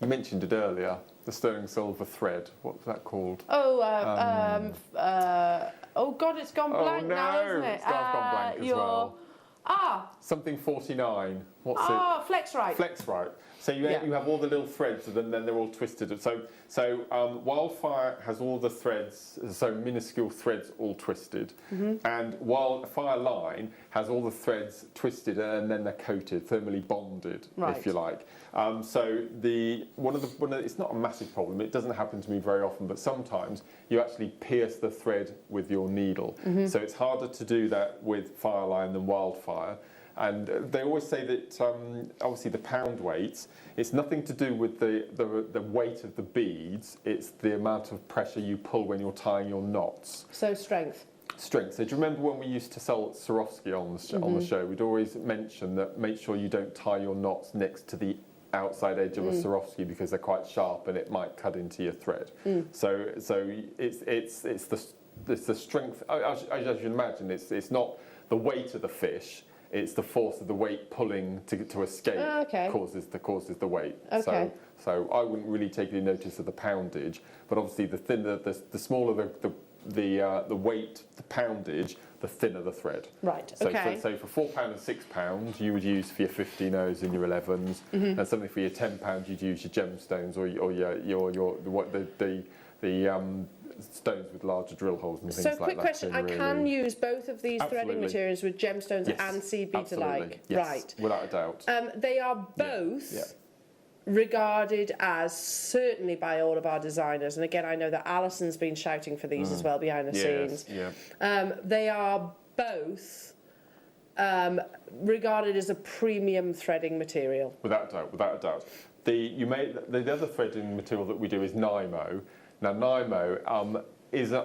you mentioned it earlier, the sterling silver thread. What's that called? Oh, oh God, it's gone blank now, isn't it? It's gone blank as well. Something 49. What's it? Flexrite. Flexrite. So you have all the little threads, and then they're all twisted. So Wildfire has all the threads, so minuscule threads all twisted, and Fireline has all the threads twisted and then they're coated, thermally bonded, if you like. So it's not a massive problem. It doesn't happen to me very often, but sometimes you actually pierce the thread with your needle. So it's harder to do that with Fireline than Wildfire. And they always say that obviously the pound weights, it's nothing to do with the weight of the beads, it's the amount of pressure you pull when you're tying your knots. So strength. Strength. So do you remember when we used to sell Swarovski on the show, we'd always mention that make sure you don't tie your knots next to the outside edge of a Swarovski because they're quite sharp and it might cut into your thread. So it's the strength, as you imagine, it's not the weight of the fish, it's the force of the weight pulling to escape causes the weight. Okay. So I wouldn't really take any notice of the poundage, but obviously the thinner, the smaller the weight, the poundage, the thinner the thread. Right. So okay. So for £4 and £6, you would use for your 15s and your 11s, and something for your £10, you'd use your gemstones or the stones with larger drill holes and things like that. So quick question, I can use both of these threading materials with gemstones and seed beads alike? Yes, right. Without a doubt. They are both regarded as, certainly by all of our designers, and again I know that Alison's been shouting for these as well behind the scenes. They are both regarded as a premium threading material. Without a doubt. The other threading material that we do is Nymo. Now Nymo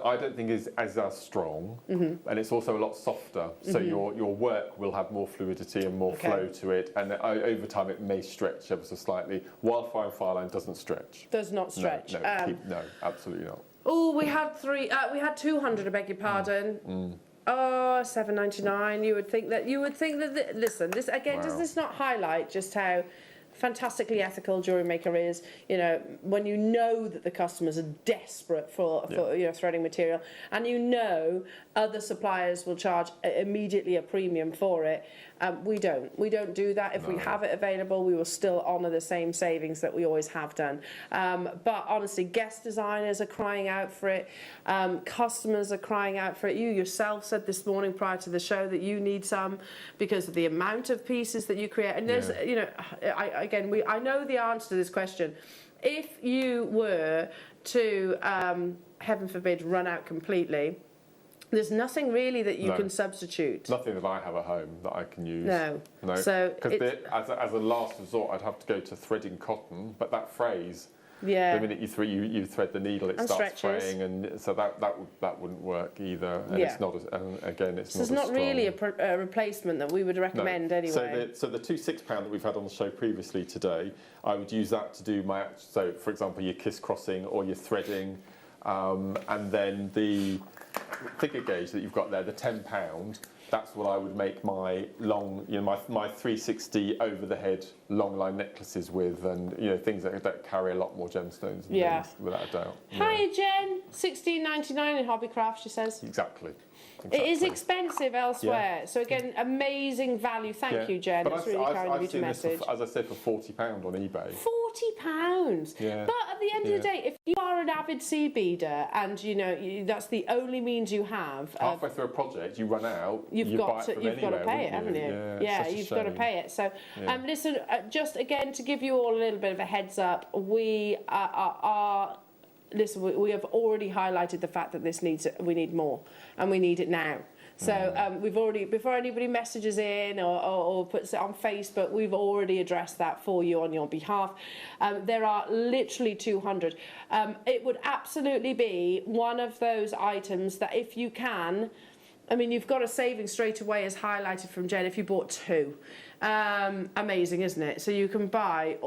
I don't think is as strong, and it's also a lot softer. So your work will have more fluidity and more flow to it, and over time it may stretch ever so slightly. Wildfire and Fireline doesn't stretch. Does not stretch. No, absolutely not. Oh, we had 200. I beg your pardon. Oh, £7.99. You would think that. Listen, this again. Wow. Does this not highlight just how fantastically ethical Jewellery Maker is, you know, when you know that the customers are desperate for you know, threading material, and you know other suppliers will charge immediately a premium for it. We don't do that. If we have it available, we will still honour the same savings that we always have done. But honestly, guest designers are crying out for it. Customers are crying out for it. You yourself said this morning prior to the show that you need some because of the amount of pieces that you create. And there's, you know, I know the answer to this question. If you were to, heaven forbid, run out completely, there's nothing really that you can substitute. Nothing that I have at home that I can use. No. So as a last resort, I'd have to go to threading cotton, but that frays. Yeah. The minute you thread the needle, it starts fraying, and so that wouldn't work either. And it's not as, and again, it's not. It's not really a replacement that we would recommend anyway. So the two £6 that we've had on the show previously today, I would use that to do my, so for example, your kiss crossing or your threading, and then the thicker gauge that you've got there, the £10, that's what I would make my long, you know, my 360 over the head long line necklaces with, and you know, things that carry a lot more gemstones. And things, without a doubt. Hi Jen, £16.99 in Hobbycraft, she says. Exactly. It is expensive elsewhere, so again, amazing value. Thank you, Jen. But it's really kind of you to message. As I said, for £40 on eBay. £40. Yeah. But at the end of the day, if you are an avid seed beader and you know that's the only means you have, halfway through a project, you run out. You've got to pay it, haven't you? Yeah, you've got to pay it. So, listen, just again to give you all a little bit of a heads up, we are. Listen, we have already highlighted the fact that we need more, and we need it now. So we've already, before anybody messages in or puts it on Facebook, we've already addressed that for you on your behalf. There are literally 200. It would absolutely be one of those items that if you can, I mean, you've got a saving straight away as highlighted from Jen if you bought two. Amazing, isn't it? So you can buy,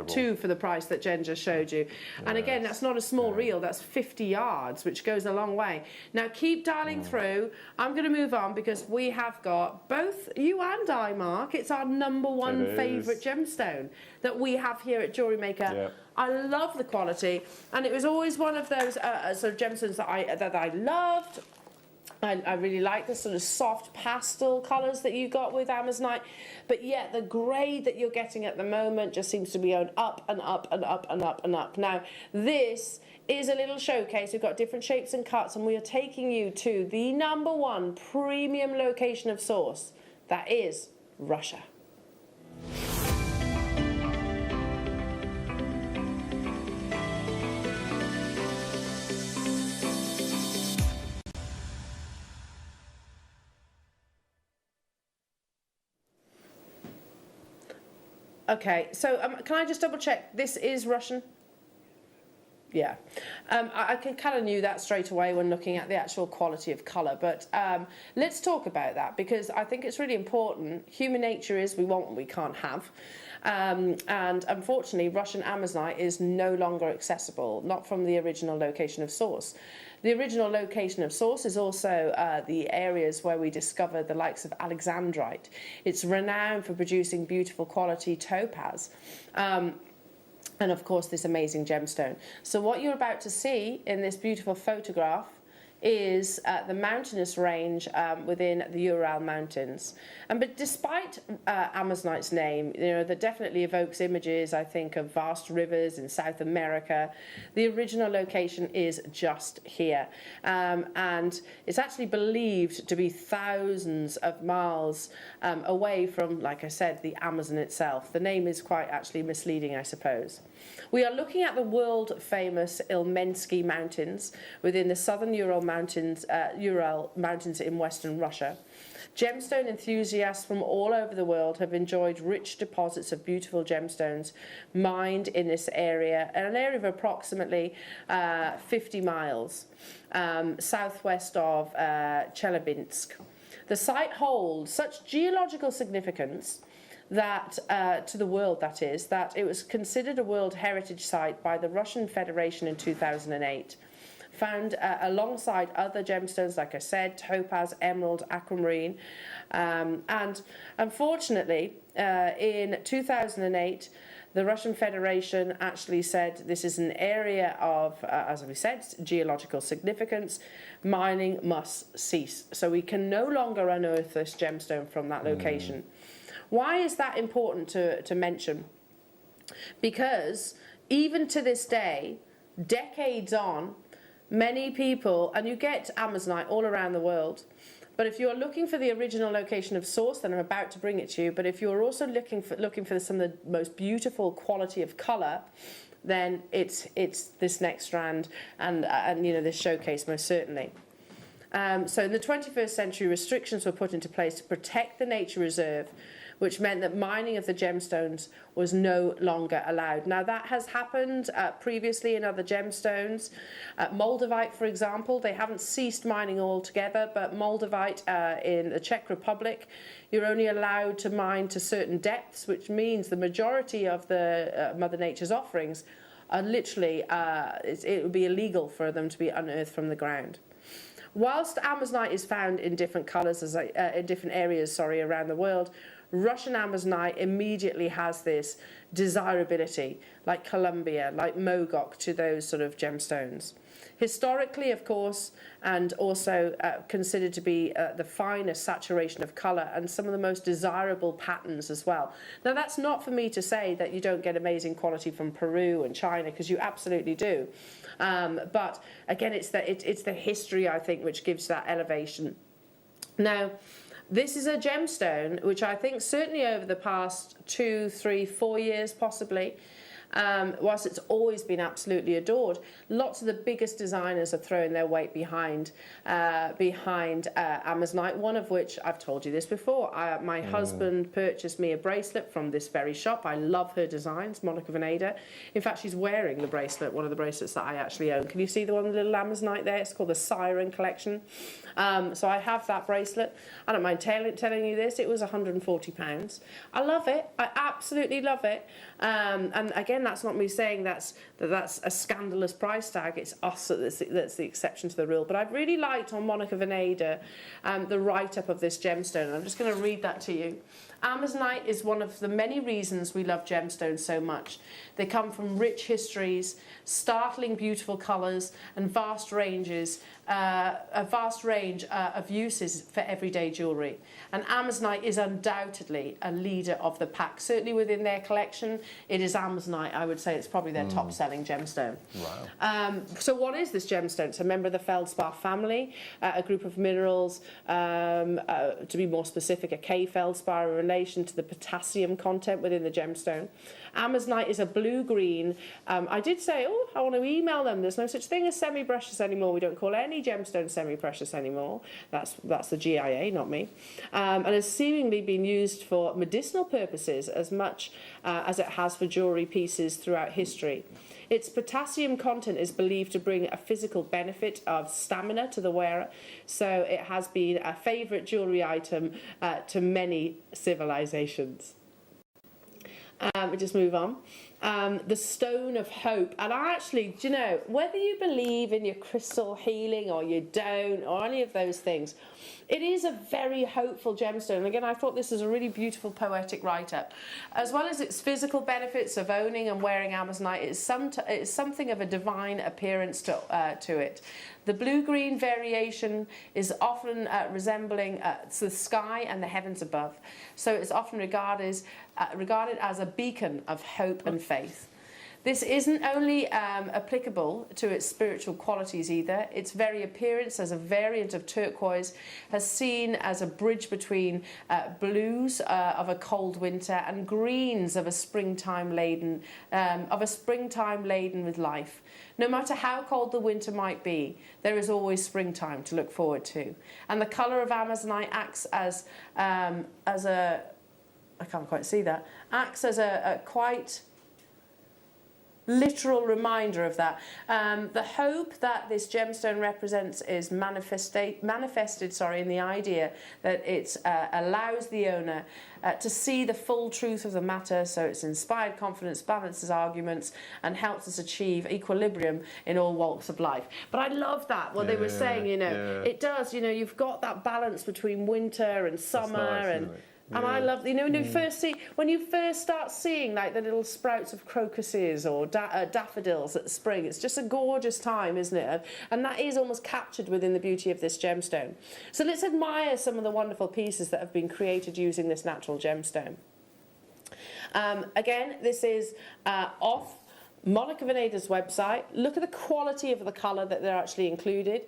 two for the price that Jen just showed you. And again, that's not a small reel, that's 50 yards, which goes a long way. Now keep dialing through. I'm going to move on because we have got both you and I, Mark. It's our #1 favourite gemstone that we have here at Jewellery Maker. Yeah. I love the quality, and it was always one of those sort of gemstones that I loved. I really like the sort of soft pastel colours that you got with Amazonite, but yet the grade that you're getting at the moment just seems to be going up and up and up and up and up. Now, this is a little showcase. We've got different shapes and cuts, and we are taking you to the #1 premium location of source. That is Russia. Okay, so can I just double check? This is Russian? Yeah. I kind of knew that straight away when looking at the actual quality of colour, but let's talk about that because I think it's really important. Human nature is we want what we can't have. And unfortunately, Russian Amazonite is no longer accessible, not from the original location of source. The original location of source is also the areas where we discovered the likes of Alexandrite. It's renowned for producing beautiful quality topaz. And of course, this amazing gemstone. So what you're about to see in this beautiful photograph is the mountainous range within the Ural Mountains. But despite Amazonite's name, you know, that definitely evokes images, I think, of vast rivers in South America, the original location is just here. And it's actually believed to be thousands of miles away from, like I said, the Amazon itself. The name is quite actually misleading, I suppose. We are looking at the world-famous Ilmensky Mountains within the southern Ural Mountains in western Russia. Gemstone enthusiasts from all over the world have enjoyed rich deposits of beautiful gemstones mined in this area, an area of approximately 50 miles southwest of Chelyabinsk. The site holds such geological significance that to the world, that is, that it was considered a World Heritage Site by the Russian Federation in 2008. found alongside other gemstones, like I said, topaz, emerald, aquamarine. And unfortunately, in 2008, the Russian Federation actually said this is an area of, as we said, geological significance. Mining must cease. So we can no longer unearth this gemstone from that location. Why is that important to mention? Because even to this day, decades on, many people, and you get Amazonite all around the world, but if you're looking for the original location of source, then I'm about to bring it to you. But if you're also looking for some of the most beautiful quality of colour, then it's this next strand and you know, this showcase most certainly. So in the 21st century, restrictions were put into place to protect the nature reserve, which meant that mining of the gemstones was no longer allowed. Now that has happened previously in other gemstones. Moldavite, for example, they haven't ceased mining altogether, but Moldavite in the Czech Republic, you're only allowed to mine to certain depths, which means the majority of the Mother Nature's offerings are literally, it would be illegal for them to be unearthed from the ground. Whilst Amazonite is found in different colours, in different areas, around the world, Russian Amazonite immediately has this desirability, like Columbia, like Mogok, to those sort of gemstones. Historically, of course, and also considered to be the finest saturation of colour and some of the most desirable patterns as well. Now, that's not for me to say that you don't get amazing quality from Peru and China, because you absolutely do. But again, it's the history, I think, which gives that elevation. Now, this is a gemstone which I think certainly over the past 2, 3, 4 years possibly, whilst it's always been absolutely adored, lots of the biggest designers are throwing their weight behind Amazonite, one of which, I've told you this before, my husband purchased me a bracelet from this very shop. I love her designs, Monica Veneda. In fact, she's wearing the bracelet, one of the bracelets that I actually own. Can you see the one with the little Amazonite there? It's called the Siren Collection. So I have that bracelet. I don't mind telling you this, it was £140. I love it. I absolutely love it. And again, that's not me saying that's a scandalous price tag. It's us that's the exception to the rule. But I've really liked on Monica Veneda the write-up of this gemstone. And I'm just going to read that to you. Amazonite is one of the many reasons we love gemstones so much. They come from rich histories, startling beautiful colours, and vast range of uses for everyday jewellery. And Amazonite is undoubtedly a leader of the pack. Certainly within their collection, it is Amazonite. I would say it's probably their top-selling gemstone. Wow. So what is this gemstone? It's a member of the feldspar family, a group of minerals, to be more specific, a K-feldspar in relation to the potassium content within the gemstone. Amazonite is a blue-green. I did say, I want to email them. There's no such thing as semi-precious anymore. We don't call any gemstone semi-precious anymore. That's the GIA, not me. And has seemingly been used for medicinal purposes as much as it has for jewellery pieces throughout history. Its potassium content is believed to bring a physical benefit of stamina to the wearer, so it has been a favourite jewellery item to many civilizations. We just move on. The stone of hope. And I actually, do you know, whether you believe in your crystal healing or you don't, or any of those things, it is a very hopeful gemstone. And again, I thought this is a really beautiful poetic write-up. As well as its physical benefits of owning and wearing Amazonite, it's something of a divine appearance to it. The blue-green variation is often resembling the sky and the heavens above. So it's often regarded as a beacon of hope and faith. This isn't only applicable to its spiritual qualities either. Its very appearance as a variant of turquoise has seen as a bridge between blues of a cold winter and greens of a springtime laden with life. No matter how cold the winter might be, there is always springtime to look forward to. And the colour of Amazonite acts as a, I can't quite see that, acts as a quite literal reminder of that. The hope that this gemstone represents is manifested in the idea that it allows the owner to see the full truth of the matter, so it's inspired confidence, balances arguments, and helps us achieve equilibrium in all walks of life. But I love that, what they were saying, you know, it does, you know, you've got that balance between winter and summer, nice, and I love, you know, when you first start seeing like the little sprouts of crocuses or daffodils at spring, it's just a gorgeous time, isn't it? And that is almost captured within the beauty of this gemstone. So let's admire some of the wonderful pieces that have been created using this natural gemstone. Again, this is off Monica Veneda's website. Look at the quality of the colour that they're actually included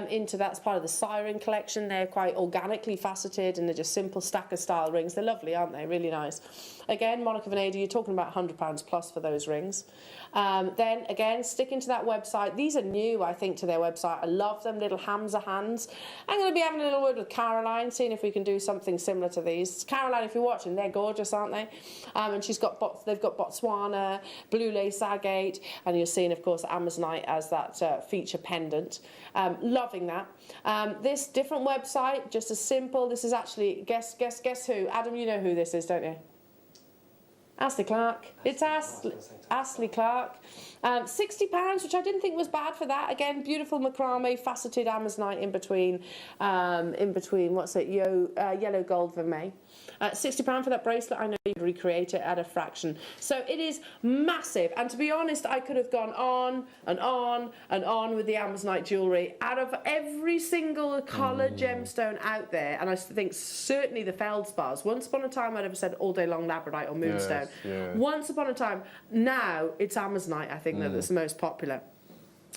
into that's part of the Siren collection. They're quite organically faceted and they're just simple stacker style rings. They're lovely, aren't they? Really nice. Again, Monica Veneda, you're talking about £100 plus for those rings. Then again, sticking to that website. These are new, I think, to their website. I love them, little Hamza hands. I'm going to be having a little word with Caroline, seeing if we can do something similar to these. Caroline, if you're watching, they're gorgeous, aren't they? And they've got Botswana, blue lace agate, and you're seeing, of course, Amazonite as that feature pendant. Loving that. This different website, just as simple. This is actually, guess who? Adam, you know who this is, don't you? Ashley Clark. It's Ashley Clark. £60, which I didn't think was bad for that. Again, beautiful macrame, faceted Amazonite in between, what's it, yellow gold vermeil. £60 for that bracelet. I know you can recreate it at a fraction. So it is massive. And to be honest, I could have gone on and on and on with the Amazonite jewellery. Out of every single colour gemstone out there, and I think certainly the feldspars. Once upon a time, I'd have said all day long Labradorite or Moonstone. Yes, Once upon a time. Now it's Amazonite, I think, that's the most popular.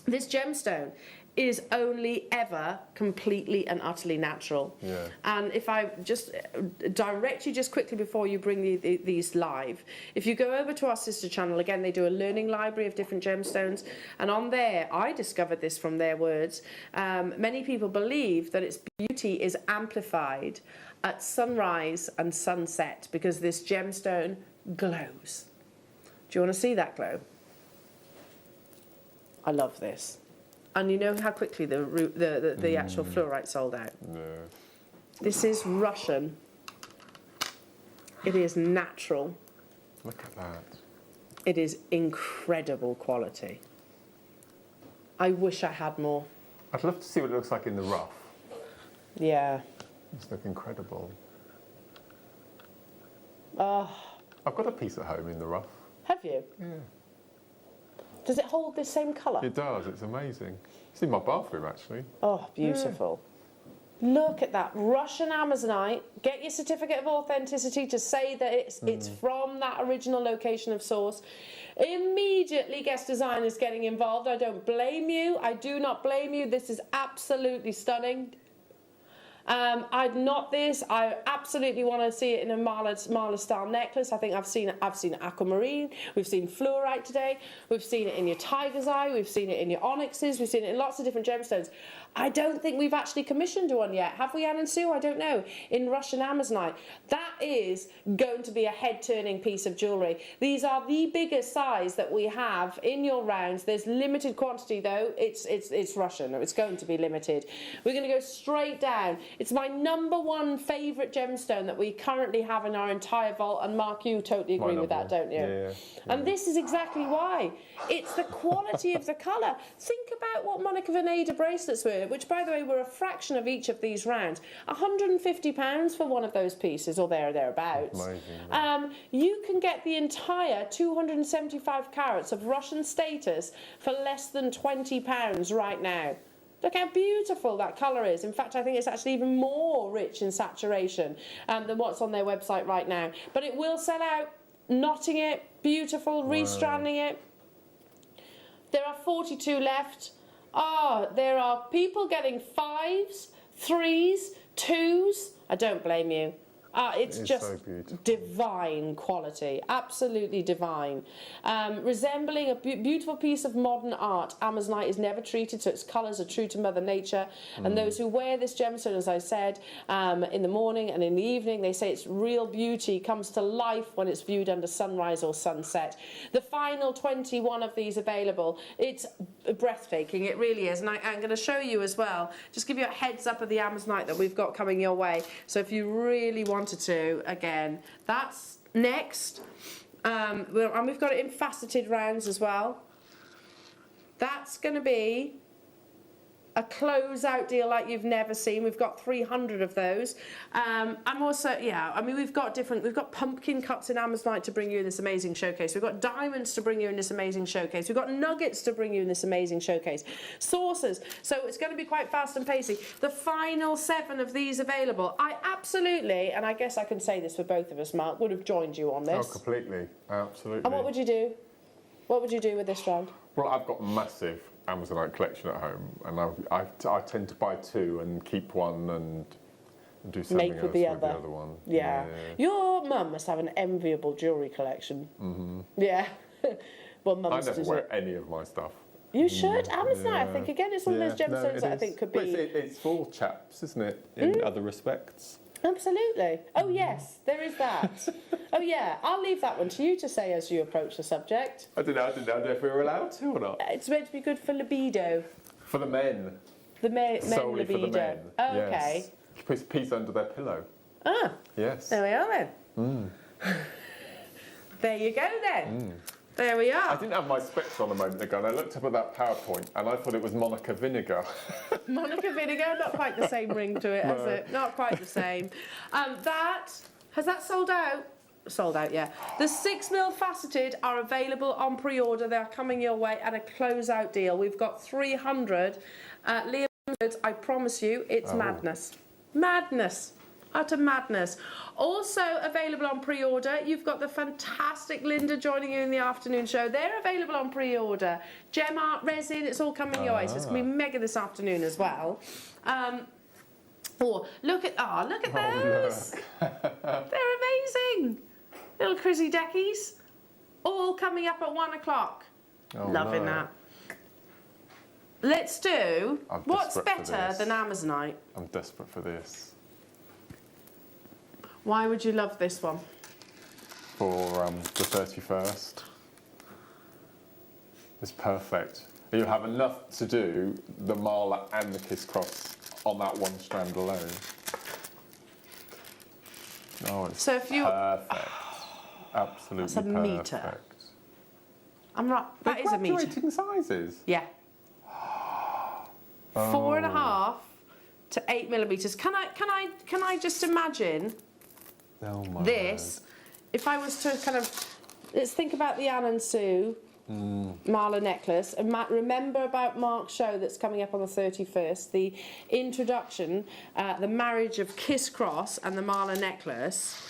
This gemstone is only ever completely and utterly natural. Yeah. And if I just direct you just quickly before you bring these live, if you go over to our sister channel, again, they do a learning library of different gemstones, and on there, I discovered this from their words, many people believe that its beauty is amplified at sunrise and sunset because this gemstone glows. Do you want to see that glow? I love this. And you know how quickly the actual fluorite sold out? No. This is Russian. It is natural. Look at that. It is incredible quality. I wish I had more. I'd love to see what it looks like in the rough. Yeah. It's looking incredible. Oh. I've got a piece at home in the rough. Have you? Yeah. Does it hold the same colour? It does, it's amazing. It's in my bathroom, actually. Oh, beautiful. Yeah. Look at that, Russian Amazonite. Get your certificate of authenticity to say that it's from that original location of source. Immediately guest designers getting involved. I don't blame you. I do not blame you. This is absolutely stunning. I'd knot this. I absolutely want to see it in a Marla style necklace. I think I've seen Aquamarine. We've seen Fluorite today. We've seen it in your Tiger's Eye. We've seen it in your onyxes. We've seen it in lots of different gemstones. I don't think we've actually commissioned one yet. Have we, Anne and Sue? I don't know. In Russian Amazonite. That is going to be a head-turning piece of jewellery. These are the biggest size that we have in your rounds. There's limited quantity though. It's Russian. It's going to be limited. We're going to go straight down. It's my #1 favourite gemstone that we currently have in our entire vault. And Mark, you totally agree with that, don't you? Yeah. And this is exactly why. It's the quality of the colour. Think about what Monica Veneda bracelets were, which, by the way, were a fraction of each of these rounds. £150 for one of those pieces, or thereabouts. Amazing. You can get the entire 275 carats of Russian status for less than £20 right now. Look how beautiful that colour is. In fact, I think it's actually even more rich in saturation than what's on their website right now. But it will sell out. Knotting it, beautiful, restranding it. There are 42 left. There are people getting 5s, 3s, 2s. I don't blame you. It's It is just so beautiful. divine quality, absolutely divine. Resembling a beautiful piece of modern art, Amazonite is never treated, so its colours are true to Mother Nature. And those who wear this gemstone, as I said, in the morning and in the evening, they say its real beauty comes to life when it's viewed under sunrise or sunset. The final 21 of these available. It's breathtaking, it really is. And I'm going to show you as well, just give you a heads up of the Amazonite that we've got coming your way. So if you really wanted to, again, that's next. And we've got it in faceted rounds as well. That's going to be a close-out deal like you've never seen. We've got 300 of those. I'm also, yeah, I mean, we've got pumpkin cuts in Amazonite to bring you in this amazing showcase. We've got diamonds to bring you in this amazing showcase. We've got nuggets to bring you in this amazing showcase. Saucers. So it's going to be quite fast and pacey. The final 7 of these available. I absolutely, and I guess I can say this for both of us, Mark, would have joined you on this. Oh, completely. Absolutely. And what would you do? What would you do with this round? Well, I've got a massive Amazonite collection at home, and I tend to buy 2 and keep one and do something Make else with the other. one. Yeah. Your mum must have an enviable jewellery collection. Yeah. Well, I mum's never does wear it. any of my stuff. You should. Amazonite, I Yeah. think, again, it's one of those gemstones that I think could be... Well, it's for chaps, isn't it, in other respects? Absolutely. Oh, yes, there is that. Oh, yeah, I'll leave that one to you to say as you approach the subject. I didn't know if we were allowed to or not. It's meant to be good for libido. For the men. The men Solely libido. for the men. Oh, okay. Yes. Put a piece under their pillow. Ah, Yes. there we are then. There you go then. There we I are. didn't have my specs on a moment ago, and I looked up at that PowerPoint, and I thought it was Monica vinegar. Monica vinegar, not quite the same ring to it, has it? Not quite the same. Has that sold out? Sold out, yeah. The 6mm faceted are available on pre-order. They're coming your way at a close-out deal. We've got 300. Liam, I promise you, it's madness. Madness. Utter madness. Also available on pre-order, you've got the fantastic Linda joining you in the afternoon show. They're available on pre-order. Gem Art, Resin, it's all coming your way, so it's going to be mega this afternoon as well. Look at those. They're amazing. Little Crizzy Deckies. All coming up at 1 o'clock. Oh, Loving no. that. Let's do, I'm what's desperate for better this. than Amazonite? I'm desperate for this. Why would you love this one? For the 31st. It's perfect. You have enough to do the Marla and the Kiss Cross on that one strand alone. Oh, it's So if you- perfect. Absolutely That's a perfect. metre. I'm not, that is a metre. Graduating sizes. Yeah. 4.5 to 8mm. Can I just imagine Oh my this? If I was to kind of, let's think about the Anne and Sue Marla necklace, and remember about Mark's show that's coming up on the 31st, the introduction, the marriage of Kiss Cross and the Marla necklace.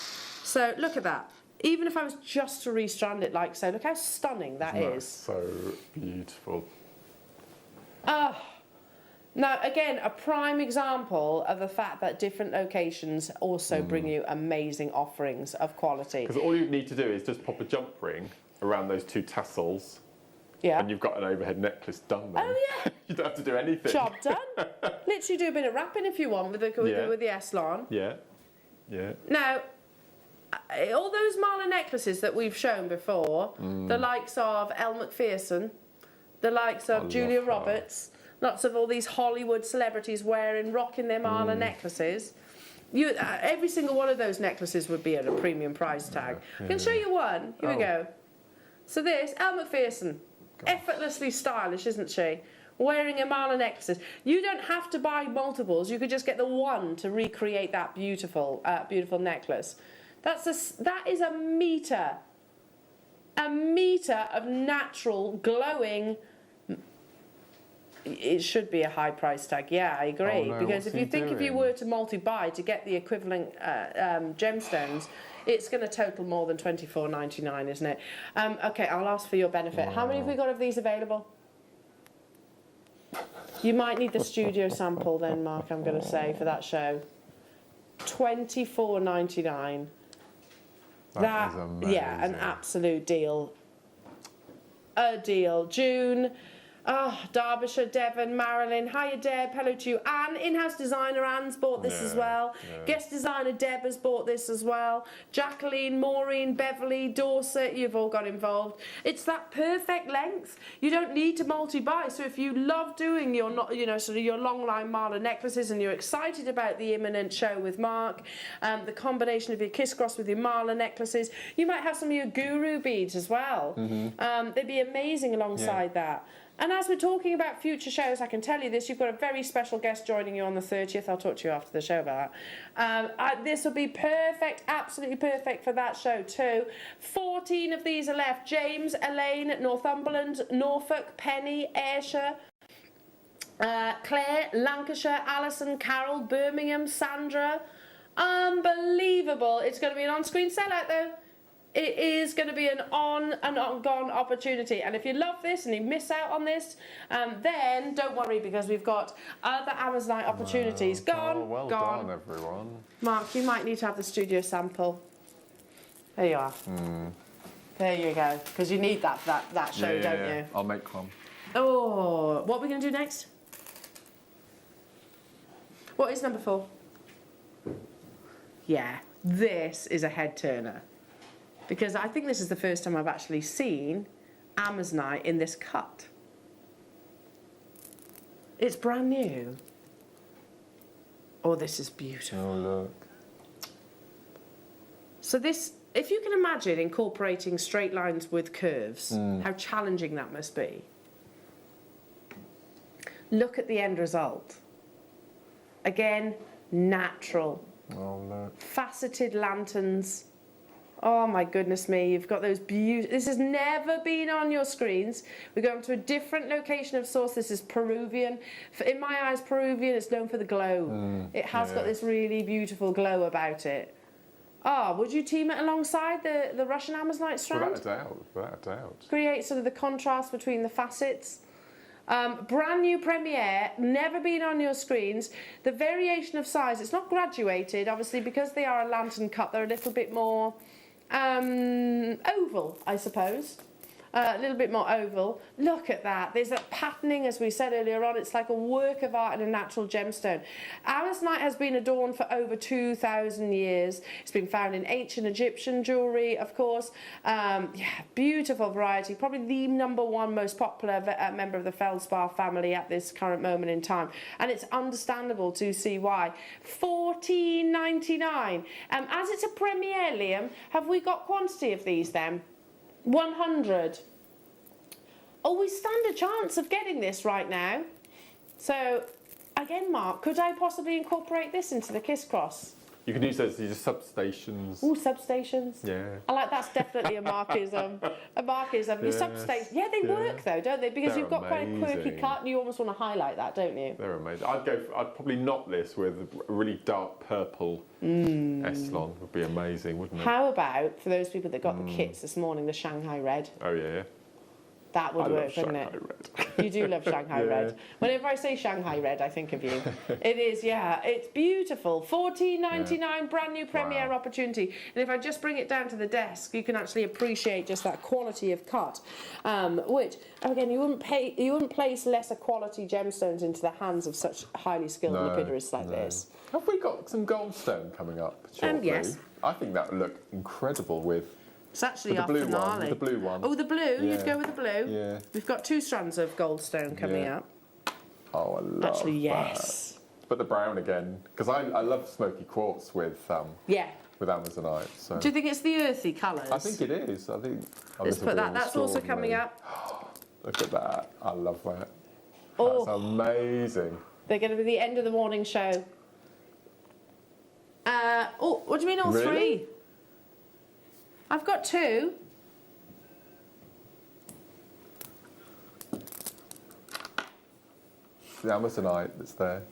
So look at that. Even if I was just to restrand it like so, look how stunning that That's is. so beautiful. Now, again, a prime example of the fact that different locations also bring you amazing offerings of quality. Because all you need to do is just pop a jump ring around those 2 tassels, Yeah. and you've got an overhead necklace done then. Oh, yeah. You don't have to do anything. Job done. Literally do a bit of wrapping if you want with the Eslon. Yeah. Yeah. Now, all those Marla necklaces that we've shown before, the likes of Elle Macpherson, the likes of Julia love her. Roberts, lots of all these Hollywood celebrities rocking their Marla necklaces. Every single one of those necklaces would be at a premium price tag. I can show you one. Here we go. So this, Elle Macpherson, effortlessly stylish, isn't she? Wearing a Marla necklaces. You don't have to buy multiples. You could just get the one to recreate that beautiful, beautiful necklace. That is a metre of natural glowing. It should be a high price tag. Yeah, I agree. Oh, no, because what's if he you think if you doing? were to multi-buy to get the equivalent gemstones, it's going to total more than $24.99, isn't it? Okay, I'll ask for your benefit. How many have we got of these available? You might need the studio sample then, Mark, I'm going to say, for that show. 24.99. That is amazing. Yeah, an absolute deal. A deal. June. Derbyshire, Devon, Marilyn, hiya Deb, hello to you. Anne, in-house designer Anne's bought this as well. Guest designer Deb has bought this as well. Jacqueline, Maureen, Beverly, Dorset, you've all got involved. It's that perfect length. You don't need to multi-buy. So if you love doing your, sort of your long line mala necklaces and you're excited about the imminent show with Mark, the combination of your kiss cross with your mala necklaces, you might have some of your guru beads as well. They'd be amazing alongside that. And as we're talking about future shows, I can tell you this, you've got a very special guest joining you on the 30th. I'll talk to you after the show about that. This will be perfect, absolutely perfect for that show too. 14 of these are left. James, Elaine, Northumberland, Norfolk, Penny, Ayrshire, Claire, Lancashire, Alison, Carol, Birmingham, Sandra. Unbelievable. It's going to be an on-screen sellout though. It is going to be an on and on gone opportunity. And if you love this and you miss out on this, then don't worry because we've got other Amazonite opportunities. Gone, well gone. done, everyone. Mark, you might need to have the studio sample. There you are. There you go. Because you need that show, don't you? I'll make one. Oh, what are we going to do next? What is number 4? Yeah, this is a head turner. Because I think this is the first time I've actually seen Amazonite in this cut. It's brand new. Oh, this is beautiful. Oh, look. So this, if you can imagine incorporating straight lines with curves, how challenging that must be. Look at the end result. Again, natural. Oh, look. Faceted lanterns. Oh my goodness me, you've got those beautiful... This has never been on your screens. We're going to a different location of source. This is Peruvian. In my eyes, Peruvian is known for the glow. It has got this really beautiful glow about it. Would you team it alongside the Russian Amazonite strand? Without a doubt, without a doubt. Create sort of the contrast between the facets. Brand new premiere, never been on your screens. The variation of size, it's not graduated, obviously, because they are a lantern cut, they're a little bit more... oval, I suppose. A little bit more oval. Look at that. There's that patterning, as we said earlier on. It's like a work of art in a natural gemstone. Amazonite has been adorned for over 2,000 years. It's been found in ancient Egyptian jewellery, of course. Beautiful variety. Probably the #1 most popular member of the feldspar family at this current moment in time. And it's understandable to see why. $14.99. As it's a premiere, Liam, have we got quantity of these then? 100. Oh, we stand a chance of getting this right now. So, again, Mark, could I possibly incorporate this into the kiss cross? You can use those as substations. Ooh, substations. Yeah. I like that's definitely a Markism. A Markism. Your substations. Yeah, they work though, don't they? Because you've got quite a quirky cut and you almost want to highlight that, don't you? They're amazing. I'd probably knot this with a really dark purple Eslon. Would be amazing, wouldn't it? How about, for those people that got the kits this morning, the Shanghai Red? Oh, yeah. That would work, wouldn't it? Red. You do love Shanghai Red. Whenever I say Shanghai Red, I think of you. It is, yeah. It's beautiful. $14.99, brand new premiere opportunity. And if I just bring it down to the desk, you can actually appreciate just that quality of cut. Which, again, you wouldn't place lesser quality gemstones into the hands of such highly skilled lapidarists like this. Have we got some goldstone coming up shortly? Yes. I think that would look incredible with... It's actually our blue finale. one, with the blue one. Oh, the blue? Yeah. You'd go with the blue? Yeah. We've got 2 strands of goldstone coming up. Oh, I love Actually, yes. that. But the brown again, because I love smoky quartz with Amazonite. So. Do you think it's the earthy colours? I think it is. I think. Let's put that. That's also coming up. Look at that. I love that. Oh. That's amazing. They're going to be the end of the morning show. What do you mean all 3? I've got 2. The Amazonite that's there.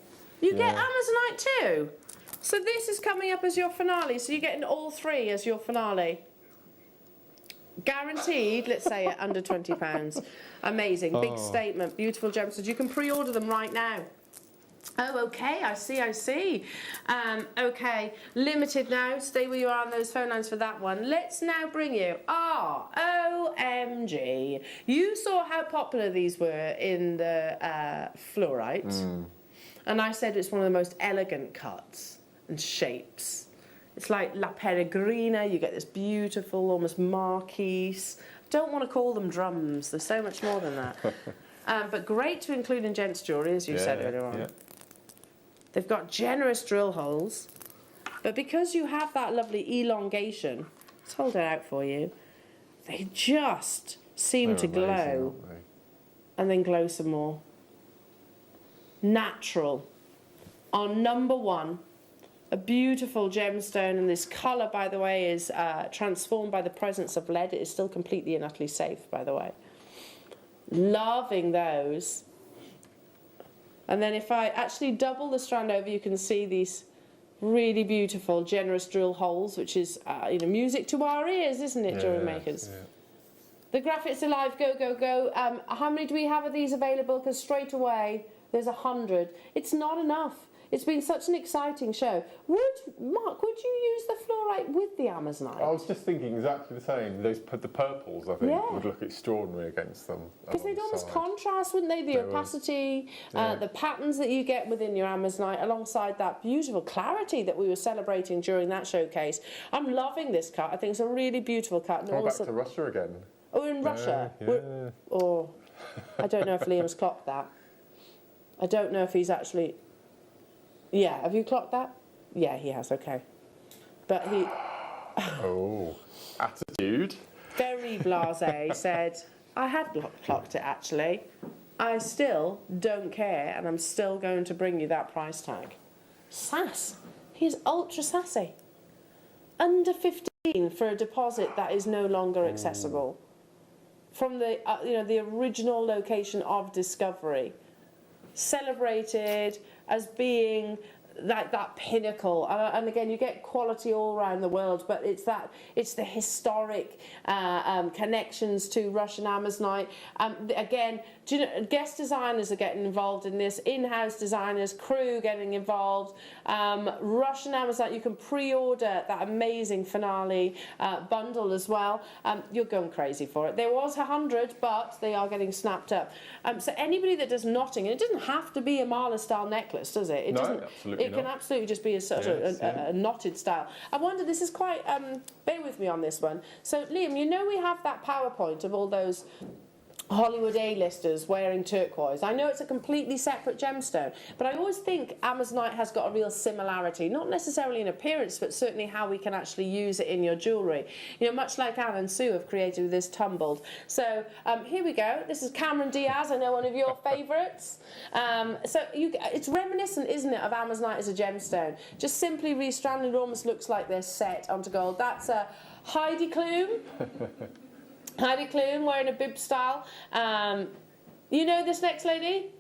You get Amazonite too? So this is coming up as your finale, so you're getting all 3 as your finale. Guaranteed, let's say it, under £20. Amazing, big statement, beautiful gemstones. You can pre-order them right now. Oh, okay, I see. Okay, limited now. Stay where you are on those phone lines for that one. Let's now bring you, OMG. You saw how popular these were in the Fluorite. And I said it's one of the most elegant cuts and shapes. It's like La Peregrina, you get this beautiful, almost marquise. Don't want to call them drums, there's so much more than that. But great to include in gents jewellery, as you said earlier on. They've got generous drill holes, but because you have that lovely elongation, let's hold it out for you, they just seem to glow and then glow some more. Natural. On number one, a beautiful gemstone, and this colour, by the way, is transformed by the presence of lead. It is still completely and utterly safe, by the way. Loving those. And then if I actually double the strand over, you can see these really beautiful, generous drill holes, which is music to our ears, isn't it, jewellery makers? The graphics are live, go, go, go. How many do we have of these available? Because straight away, there's 100. It's not enough. It's been such an exciting show. Mark, would you use the fluorite with the Amazonite? I was just thinking exactly the same. The purples, I think, would look extraordinary against them. Because they'd almost contrast, wouldn't they? The opacity, the patterns that you get within your Amazonite, alongside that beautiful clarity that we were celebrating during that showcase. I'm loving this cut. I think it's a really beautiful cut. We're back to Russia again. Oh, we're in Russia? I don't know if Liam's clocked that. I don't know if he's actually... Yeah, have you clocked that? Yeah, he has, okay. But he... attitude. Very blasé said, I had clocked it actually. I still don't care and I'm still going to bring you that price tag. Sass. He is ultra sassy. Under 15 for a deposit that is no longer accessible. From the, the original location of discovery. Celebrated as being like that pinnacle, and again you get quality all around the world, but it's the historic connections to Russian Amazonite. Again, guest designers are getting involved in this, in-house designers, crew getting involved. Russian Amazonite, you can pre-order that amazing finale bundle as well. You're going crazy for it. There was 100, but they are getting snapped up. So anybody that does knotting, and it doesn't have to be a Marla style necklace, does it? It can absolutely just be a sort of a knotted style. I wonder, this is quite, bear with me on this one. So Liam, we have that PowerPoint of all those Hollywood A-listers wearing turquoise. I know it's a completely separate gemstone, but I always think Amazonite has got a real similarity, not necessarily in appearance, but certainly how we can actually use it in your jewellery. Much like Anne and Sue have created this tumbled. So here we go. This is Cameron Diaz, I know one of your favourites. It's reminiscent, isn't it, of Amazonite as a gemstone. Just simply restranded, almost looks like they're set onto gold. That's a Heidi Klum. Heidi Klum wearing a bib style. You know this next lady?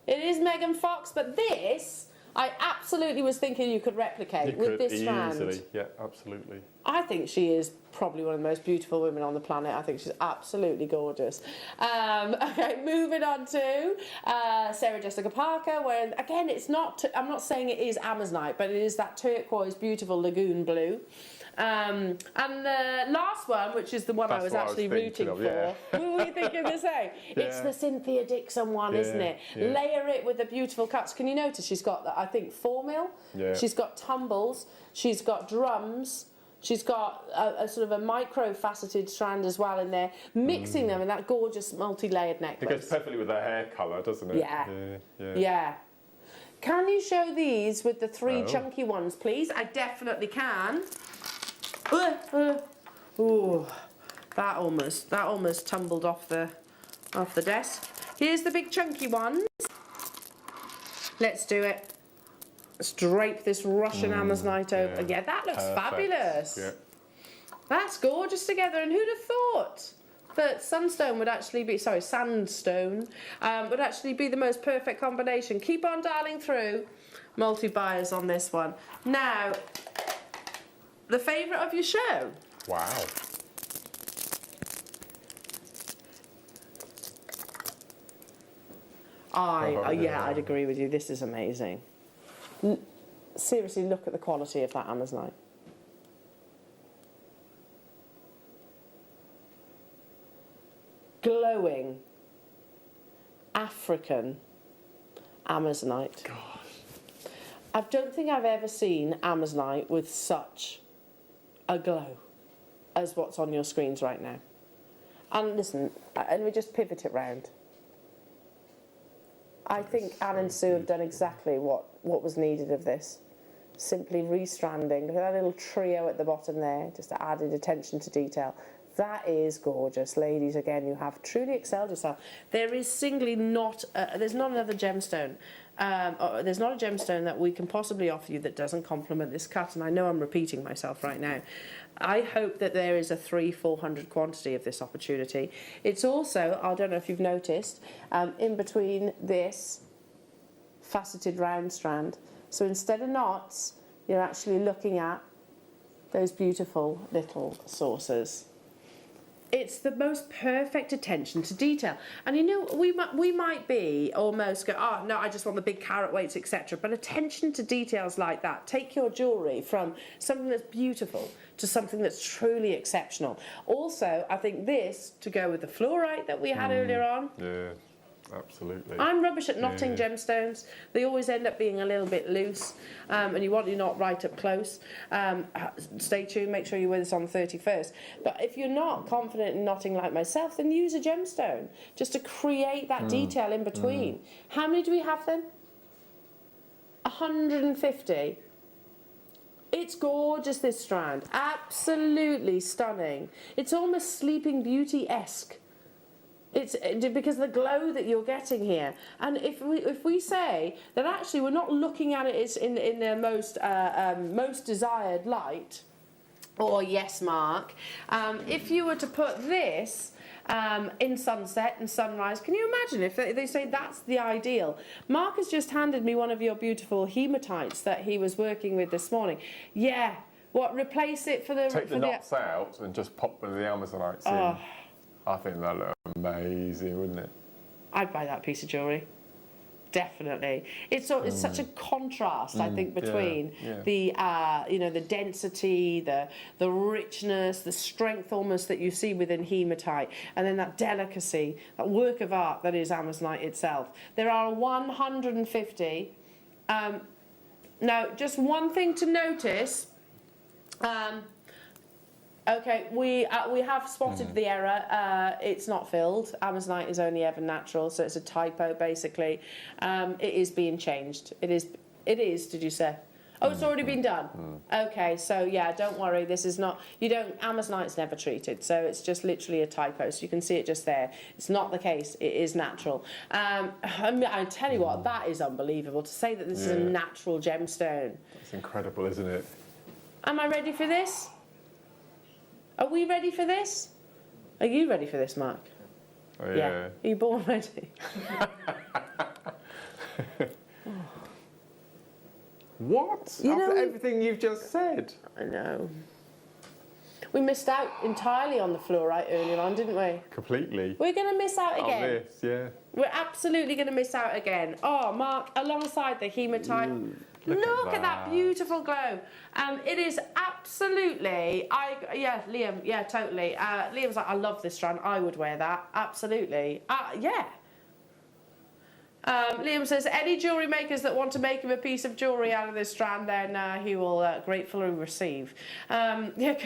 It is Megan Fox, but this I absolutely was thinking you could replicate with this strand. Easily, yeah, absolutely. I think she is probably one of the most beautiful women on the planet. I think she's absolutely gorgeous. Okay, moving on to Sarah Jessica Parker, where again, I'm not saying it is Amazonite, but it is that turquoise, beautiful lagoon blue. And the last one, which is the one I was actually rooting for, what were you thinking the same? It's the Cynthia Dixon one, isn't it? Layer it with the beautiful cuts. Can you notice she's got, I think, 4 mil? She's got tumbles, she's got drums, she's got a sort of a micro-faceted strand as well in there, mixing them in that gorgeous multi-layered necklace. It goes perfectly with her hair colour, doesn't it? Yeah. Can you show these with the 3 chunky ones, please? I definitely can. Ooh, that almost tumbled off the desk. Here's the big chunky ones. Let's do it. Let's drape this Russian Amazonite over. Yeah, that looks fabulous. Yeah. That's gorgeous together. And who'd have thought that sandstone would actually be the most perfect combination? Keep on dialing through. Multi-buyers on this one. Now, the favourite of your show. Wow. Yeah, I'd agree with you. This is amazing. Seriously, look at the quality of that Amazonite. Glowing African Amazonite. Gosh. I don't think I've ever seen Amazonite with such a glow as what's on your screens right now. And listen, and we just pivot it round. I think Anne and Sue have done exactly what was needed of this. Simply restranding, look at that little trio at the bottom there, just added attention to detail. That is gorgeous, ladies. Again, you have truly excelled yourself. There is singly not, there's not another gemstone. There's not a gemstone that we can possibly offer you that doesn't complement this cut, and I know I'm repeating myself right now. I hope that there is a 300-400 quantity of this opportunity. It's also, I don't know if you've noticed, in between this faceted round strand. So instead of knots, you're actually looking at those beautiful little saucers. It's the most perfect attention to detail. And you know, we might be almost go, oh no, I just want the big carat weights, etc. But attention to details like that, take your jewellery from something that's beautiful to something that's truly exceptional. Also, I think this, to go with the fluorite that we had earlier on. Yeah, absolutely. I'm rubbish at knotting gemstones. They always end up being a little bit loose, and you want your knot right up close. Stay tuned, make sure you're with us on the 31st. But if you're not confident in knotting like myself, then use a gemstone just to create that detail in between. How many do we have then? 150. It's gorgeous, this strand. Absolutely stunning. It's almost Sleeping Beauty-esque. It's because of the glow that you're getting here. And if we say that actually we're not looking at it in the most desired light, or yes, Mark, if you were to put this in sunset and sunrise, can you imagine if they say that's the ideal? Mark has just handed me one of your beautiful hematites that he was working with this morning. Yeah, what, replace it for the... Take the knots out and just pop one of the Amazonites in. I think that'd look amazing, wouldn't it? I'd buy that piece of jewellery. Definitely. It's such a contrast, I think, between the the density, the richness, the strength almost that you see within hematite, and then that delicacy, that work of art that is Amazonite itself. There are 150. Now, just one thing to notice. Okay, we have spotted the error. It's not filled. Amazonite is only ever natural, so it's a typo basically. It is being changed. It is. Did you say? Oh, it's already been done. Okay, so yeah, don't worry. This is not. Amazonite's never treated, so it's just literally a typo. So you can see it just there. It's not the case. It is natural. I tell you what, that is unbelievable to say that this is a natural gemstone. It's incredible, isn't it? Am I ready for this? Are we ready for this? Are you ready for this, Mark? Oh, yeah. Are you born ready? What? After everything you've just said? I know. We missed out entirely on the fluorite earlier on, didn't we? Completely. We're going to miss out again. On this, yeah. We're absolutely going to miss out again. Oh, Mark, alongside the hematite. Look at that beautiful glow. It is absolutely, Liam, yeah, totally. Liam's like, I love this strand, I would wear that, absolutely. Yeah. Liam says, any jewellery makers that want to make him a piece of jewellery out of this strand, then he will gratefully receive. Make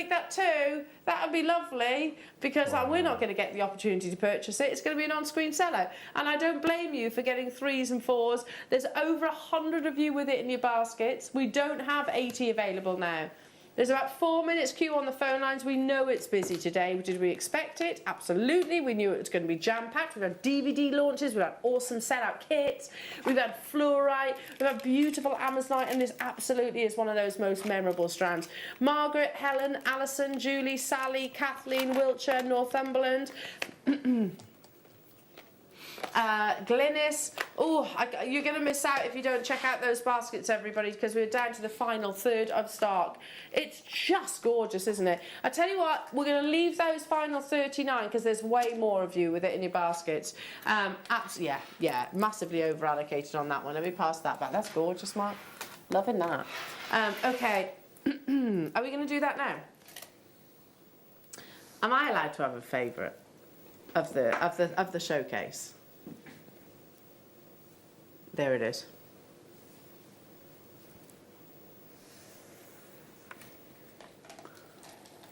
that too. That would be lovely, because we're not going to get the opportunity to purchase it. It's going to be an on-screen seller. And I don't blame you for getting 3s and 4s. There's over 100 of you with it in your baskets. We don't have 80 available now. There's about 4 minutes queue on the phone lines. We know it's busy today. Did we expect it? Absolutely. We knew it was going to be jam-packed. We've had DVD launches. We've had awesome set-out kits. We've had fluorite. We've had beautiful Amazonite. And this absolutely is one of those most memorable strands. Margaret, Helen, Alison, Julie, Sally, Kathleen, Wiltshire, Northumberland. Glynis, Oh, you're going to miss out if you don't check out those baskets, everybody, because we're down to the final third of stock. It's just gorgeous, isn't it? I tell you what, we're going to leave those final 39 because there's way more of you with it in your baskets. Yeah, massively over allocated on that one. Let me pass that back. That's gorgeous, Mark. Loving that. Okay, are we going to do that now? Am I allowed to have a favourite of the showcase? There it is.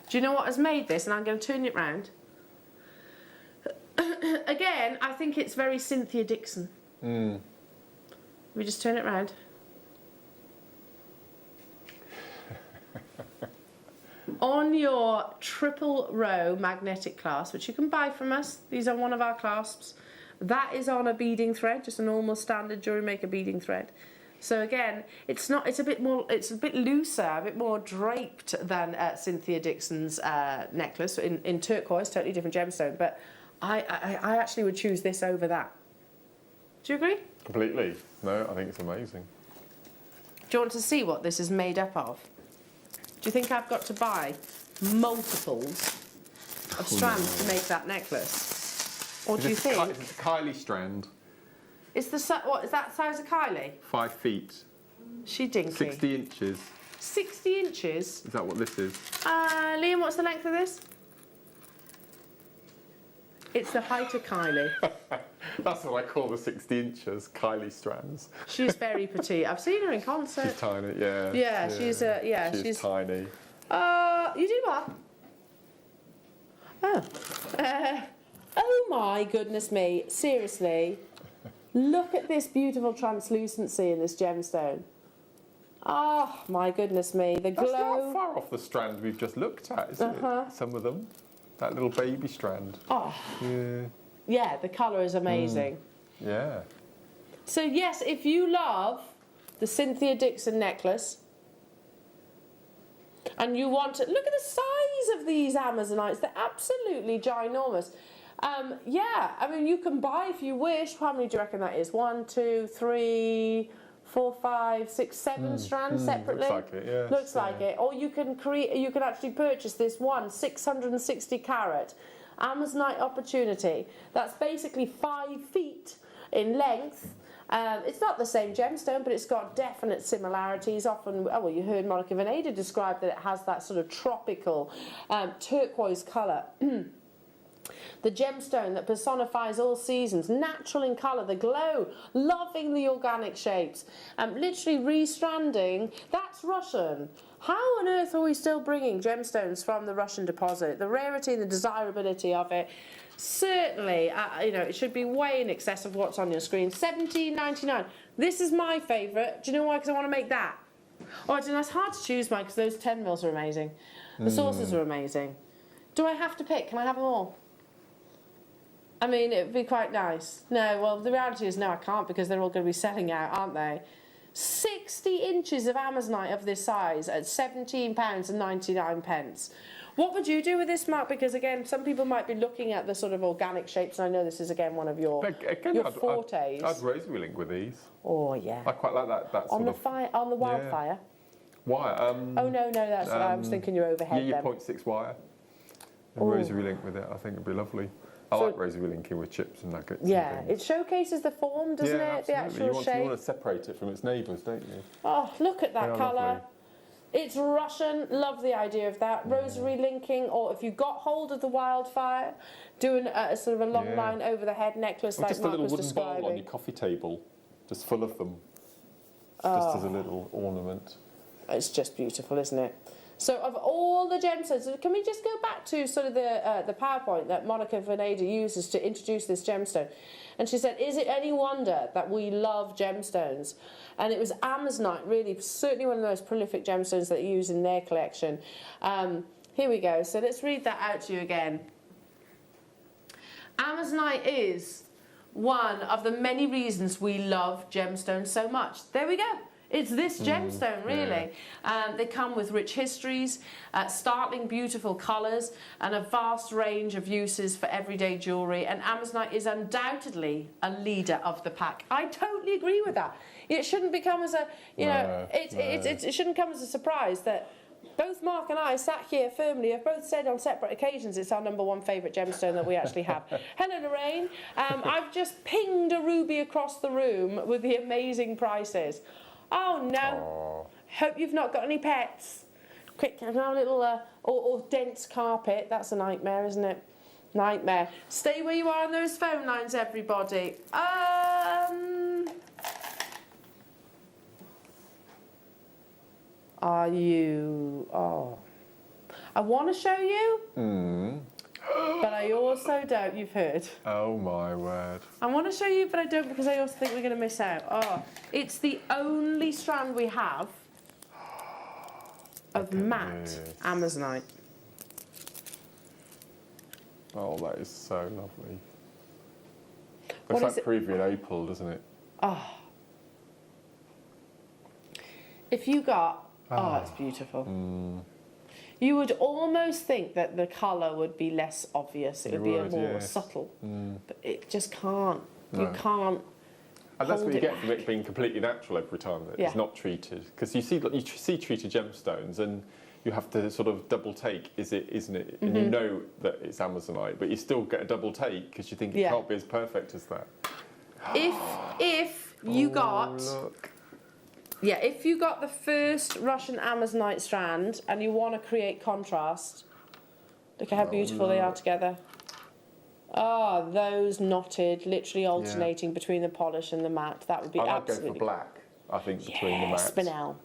Do you know what has made this? And I'm going to turn it round. Again, I think it's very Cynthia Dixon. Let me just turn it round. On your triple row magnetic clasp, which you can buy from us, these are one of our clasps. That is on a beading thread, just a normal standard Jewellery Maker beading thread. So again, it's a bit looser, a bit more draped than Cynthia Dixon's necklace in turquoise, totally different gemstone. But I actually would choose this over that. Do you agree? Completely. No, I think it's amazing. Do you want to see what this is made up of? Do you think I've got to buy multiples of strands to make that necklace? Or do you think... It's a Kylie strand. Is that size of Kylie? 5 feet. She dinky. 60 inches. 60 inches? Is that what this is? Liam, what's the length of this? It's the height of Kylie. That's what I call the 60 inches, Kylie strands. She's very petite. I've seen her in concert. She's tiny, yeah. Yeah, she's tiny. You do what? Oh my goodness me, seriously. Look at this beautiful translucency in this gemstone. Oh my goodness me, the glow. That's not far off the strand we've just looked at, is it? Some of them. That little baby strand. Oh. Yeah. Yeah, the colour is amazing. Yeah. So yes, if you love the Cynthia Dixon necklace, and you want to, look at the size of these Amazonites, they're absolutely ginormous. Yeah, I mean, you can buy if you wish. How many do you reckon that is? 1, 2, 3, 4, 5, 6, 7 strands separately. Looks like it, yeah. Looks like it. Or you can you can actually purchase this one 660 carat Amazonite opportunity. That's basically 5 feet in length. It's not the same gemstone, but it's got definite similarities. Often, well, you heard Monica Veneda describe that it has that sort of tropical turquoise colour. The gemstone that personifies all seasons, natural in colour, the glow, loving the organic shapes, literally restranding. That's Russian. How on earth are we still bringing gemstones from the Russian deposit? The rarity and the desirability of it, certainly, you know, it should be way in excess of what's on your screen. $17.99. This is my favourite. Do you know why? Because I want to make that. Oh, it's hard to choose mine because those 10 mils are amazing. The saucers are amazing. Do I have to pick? Can I have them all? I mean, it would be quite nice. No, well, the reality is no, I can't because they're all going to be selling out, aren't they? 60 inches of Amazonite of this size at £17.99. What would you do with this, Mark? Because, again, some people might be looking at the sort of organic shapes, and I know this is, again, one of your fortes. I'd rosy link with these. Oh, yeah. I quite like that on the wildfire? Wire. Oh, no, that's what I was thinking your overhead. Yeah, your 0.6 wire. And rosary link with it, I think it'd be lovely. I like rosary linking with chips and nuggets. Yeah, it showcases the form, doesn't it? Absolutely. The actual shape. You want to separate it from its neighbours, don't you? Oh, look at that colour. It's Russian. Love the idea of that. Rosary linking, or if you got hold of the wildfire, doing a sort of a long line over the head necklace like Mark was describing. Just a little wooden bowl on your coffee table, just full of them, just as a little ornament. It's just beautiful, isn't it? So of all the gemstones, can we just go back to sort of the PowerPoint that Monica Veneda uses to introduce this gemstone? And she said, is it any wonder that we love gemstones? And it was Amazonite, really, certainly one of the most prolific gemstones that they use in their collection. Here we go. So let's read that out to you again. Amazonite is one of the many reasons we love gemstones so much. There we go. It's this gemstone, really. They come with rich histories, startling, beautiful colours, and a vast range of uses for everyday jewellery. And Amazonite is undoubtedly a leader of the pack. I totally agree with that. It shouldn't become as a, it shouldn't come as a surprise that both Mark and I sat here firmly have both said on separate occasions it's our #1 favourite gemstone that we actually have. Hello, Lorraine. I've just pinged a ruby across the room with the amazing prices. Oh no! Hope you've not got any pets. Quick, have a little or dense carpet. That's a nightmare, isn't it? Nightmare. Stay where you are on those phone lines, everybody. Are you? Oh, I want to show you. But I also don't. You've heard. Oh my word. I want to show you, but I don't because I also think we're going to miss out. Oh, it's the only strand we have of matte Amazonite. Oh, that is so lovely. Looks like Peruvian opal, doesn't it? Oh. If you got... Oh, it's beautiful. You would almost think that the colour would be less obvious. It would be more subtle. But it just can't. No. You can't. And that's what you get from it being completely natural every time. That it's not treated. Because you see treated gemstones and you have to sort of double take, isn't it? And you know that it's Amazonite, but you still get a double take because you think it can't be as perfect as that. If you got... Look. Yeah, if you got the first Russian Amazonite strand and you want to create contrast, look at how beautiful they are together. Oh, those knotted, literally alternating between the polish and the matte. That would be absolutely... I'd go for black, I think, between the matte. Spinel.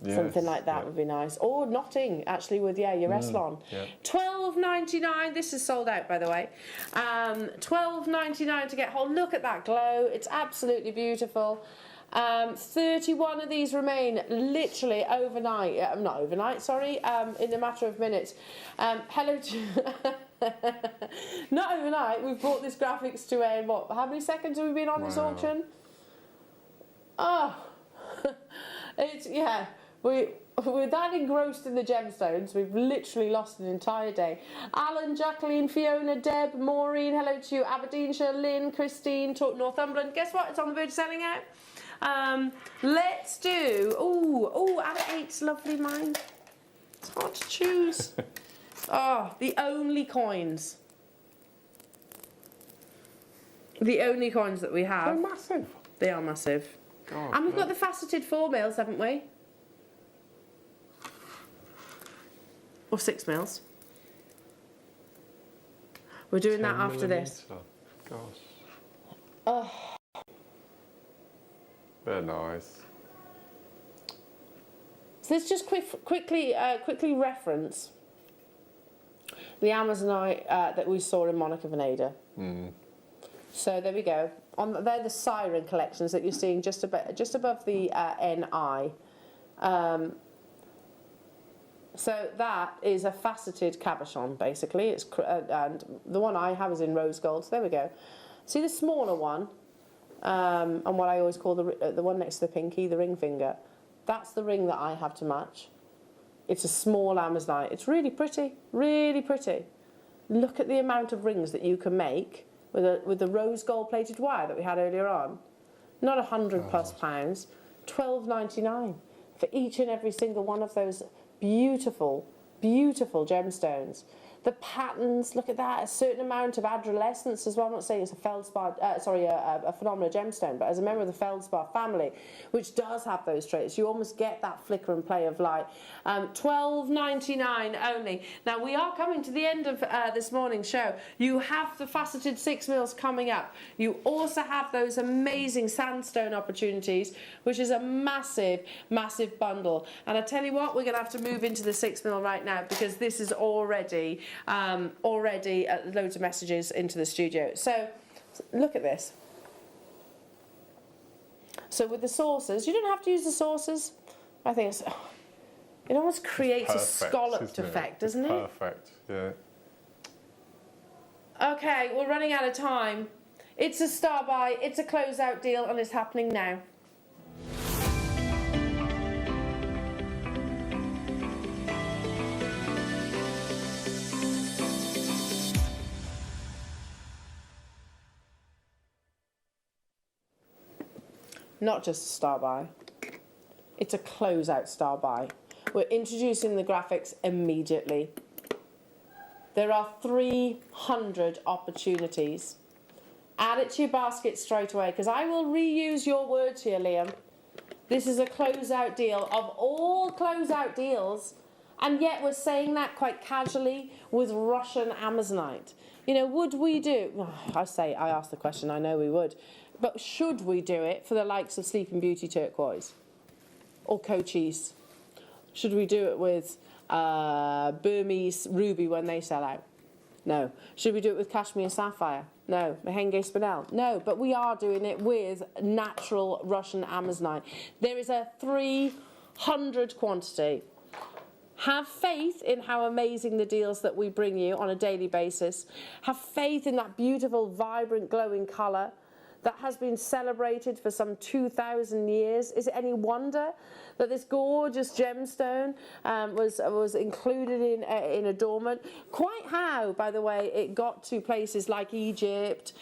Something like that would be nice. Or knotting, actually, with, your Eslon. $12.99. This is sold out, by the way. $12.99 to get hold. Look at that glow. It's absolutely beautiful. 31 of these remain literally overnight, not overnight, sorry, in a matter of minutes. Hello to... Not overnight, we've brought this graphics to a, how many seconds have we been on this auction? Oh, it's, we're that engrossed in the gemstones, we've literally lost an entire day. Alan, Jacqueline, Fiona, Deb, Maureen, hello to you, Aberdeenshire, Lynn, Christine, Northumberland. Guess what? It's on the verge of selling out. Let's do, out of 8's lovely mine. It's hard to choose. The only coins. The only coins that we have. They're massive. They are massive. God, and we've got the faceted 4 mils, haven't we? Or 6 mils. We're doing that after this. Gosh. Oh. They're nice. So let's just quickly reference the Amazonite that we saw in Monica Veneda. So there we go. They're the Siren collections that you're seeing just above the NI. So that is a faceted cabochon, basically. It's and the one I have is in rose gold. So there we go. See the smaller one, and what I always call the one next to the pinky, the ring finger. That's the ring that I have to match. It's a small Amazonite. It's really pretty, really pretty. Look at the amount of rings that you can make with the rose gold plated wire that we had earlier on. Not £100+ pounds, £12.99 for each and every single one of those beautiful, beautiful gemstones. The patterns, look at that, a certain amount of adolescence as well. I'm not saying it's a feldspar, a phenomenal gemstone, but as a member of the feldspar family, which does have those traits, you almost get that flicker and play of light. $12.99 only. Now, we are coming to the end of this morning's show. You have the faceted 6 mils coming up. You also have those amazing sandstone opportunities, which is a massive, massive bundle. And I tell you what, we're going to have to move into the 6 mil right now because this is already loads of messages into the studio. So look at this. So with the saucers, you don't have to use the saucers. I think it almost creates a scalloped effect, doesn't it? Perfect, yeah. Okay, we're running out of time. It's a star buy, it's a closeout deal, and it's happening now. not just a star buy. It's a closeout star buy. We're introducing the graphics immediately. There are 300 opportunities. Add it to your basket straight away, because I will reuse your words here, Liam. This is a closeout deal of all closeout deals, and yet we're saying that quite casually with Russian Amazonite. You know, would we do, I asked the question, I know we would, but should we do it for the likes of Sleeping Beauty turquoise or Cochise? Should we do it with Burmese ruby when they sell out? No. Should we do it with Kashmir sapphire? No. Mahenge spinel? No. But we are doing it with natural Russian Amazonite. There is a 300 quantity. Have faith in how amazing the deals that we bring you on a daily basis. Have faith in that beautiful, vibrant, glowing colour that has been celebrated for some 2,000 years. Is it any wonder that this gorgeous gemstone was included in adornment? Quite how, by the way, it got to places like Egypt,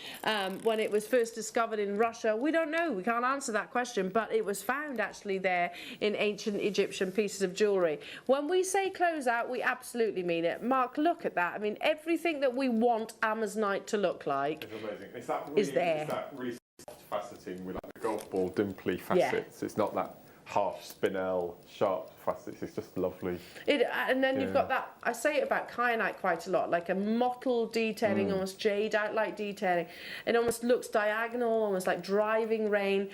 when it was first discovered in Russia, we don't know. We can't answer that question, but it was found actually there in ancient Egyptian pieces of jewellery. When we say closeout, we absolutely mean it. Mark, look at that. I mean, everything that we want Amazonite to look like is there. It's that really soft faceting with like the golf ball dimply facets. Yeah. It's not that harsh spinel, sharp facets. It's just lovely. And then you've got that, I say it about kyanite quite a lot, like a mottled detailing, almost jadeite-like detailing. It almost looks diagonal, almost like driving rain.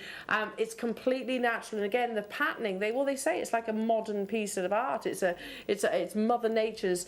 It's completely natural. And again, the patterning, they say it's like a modern piece of art. It's Mother Nature's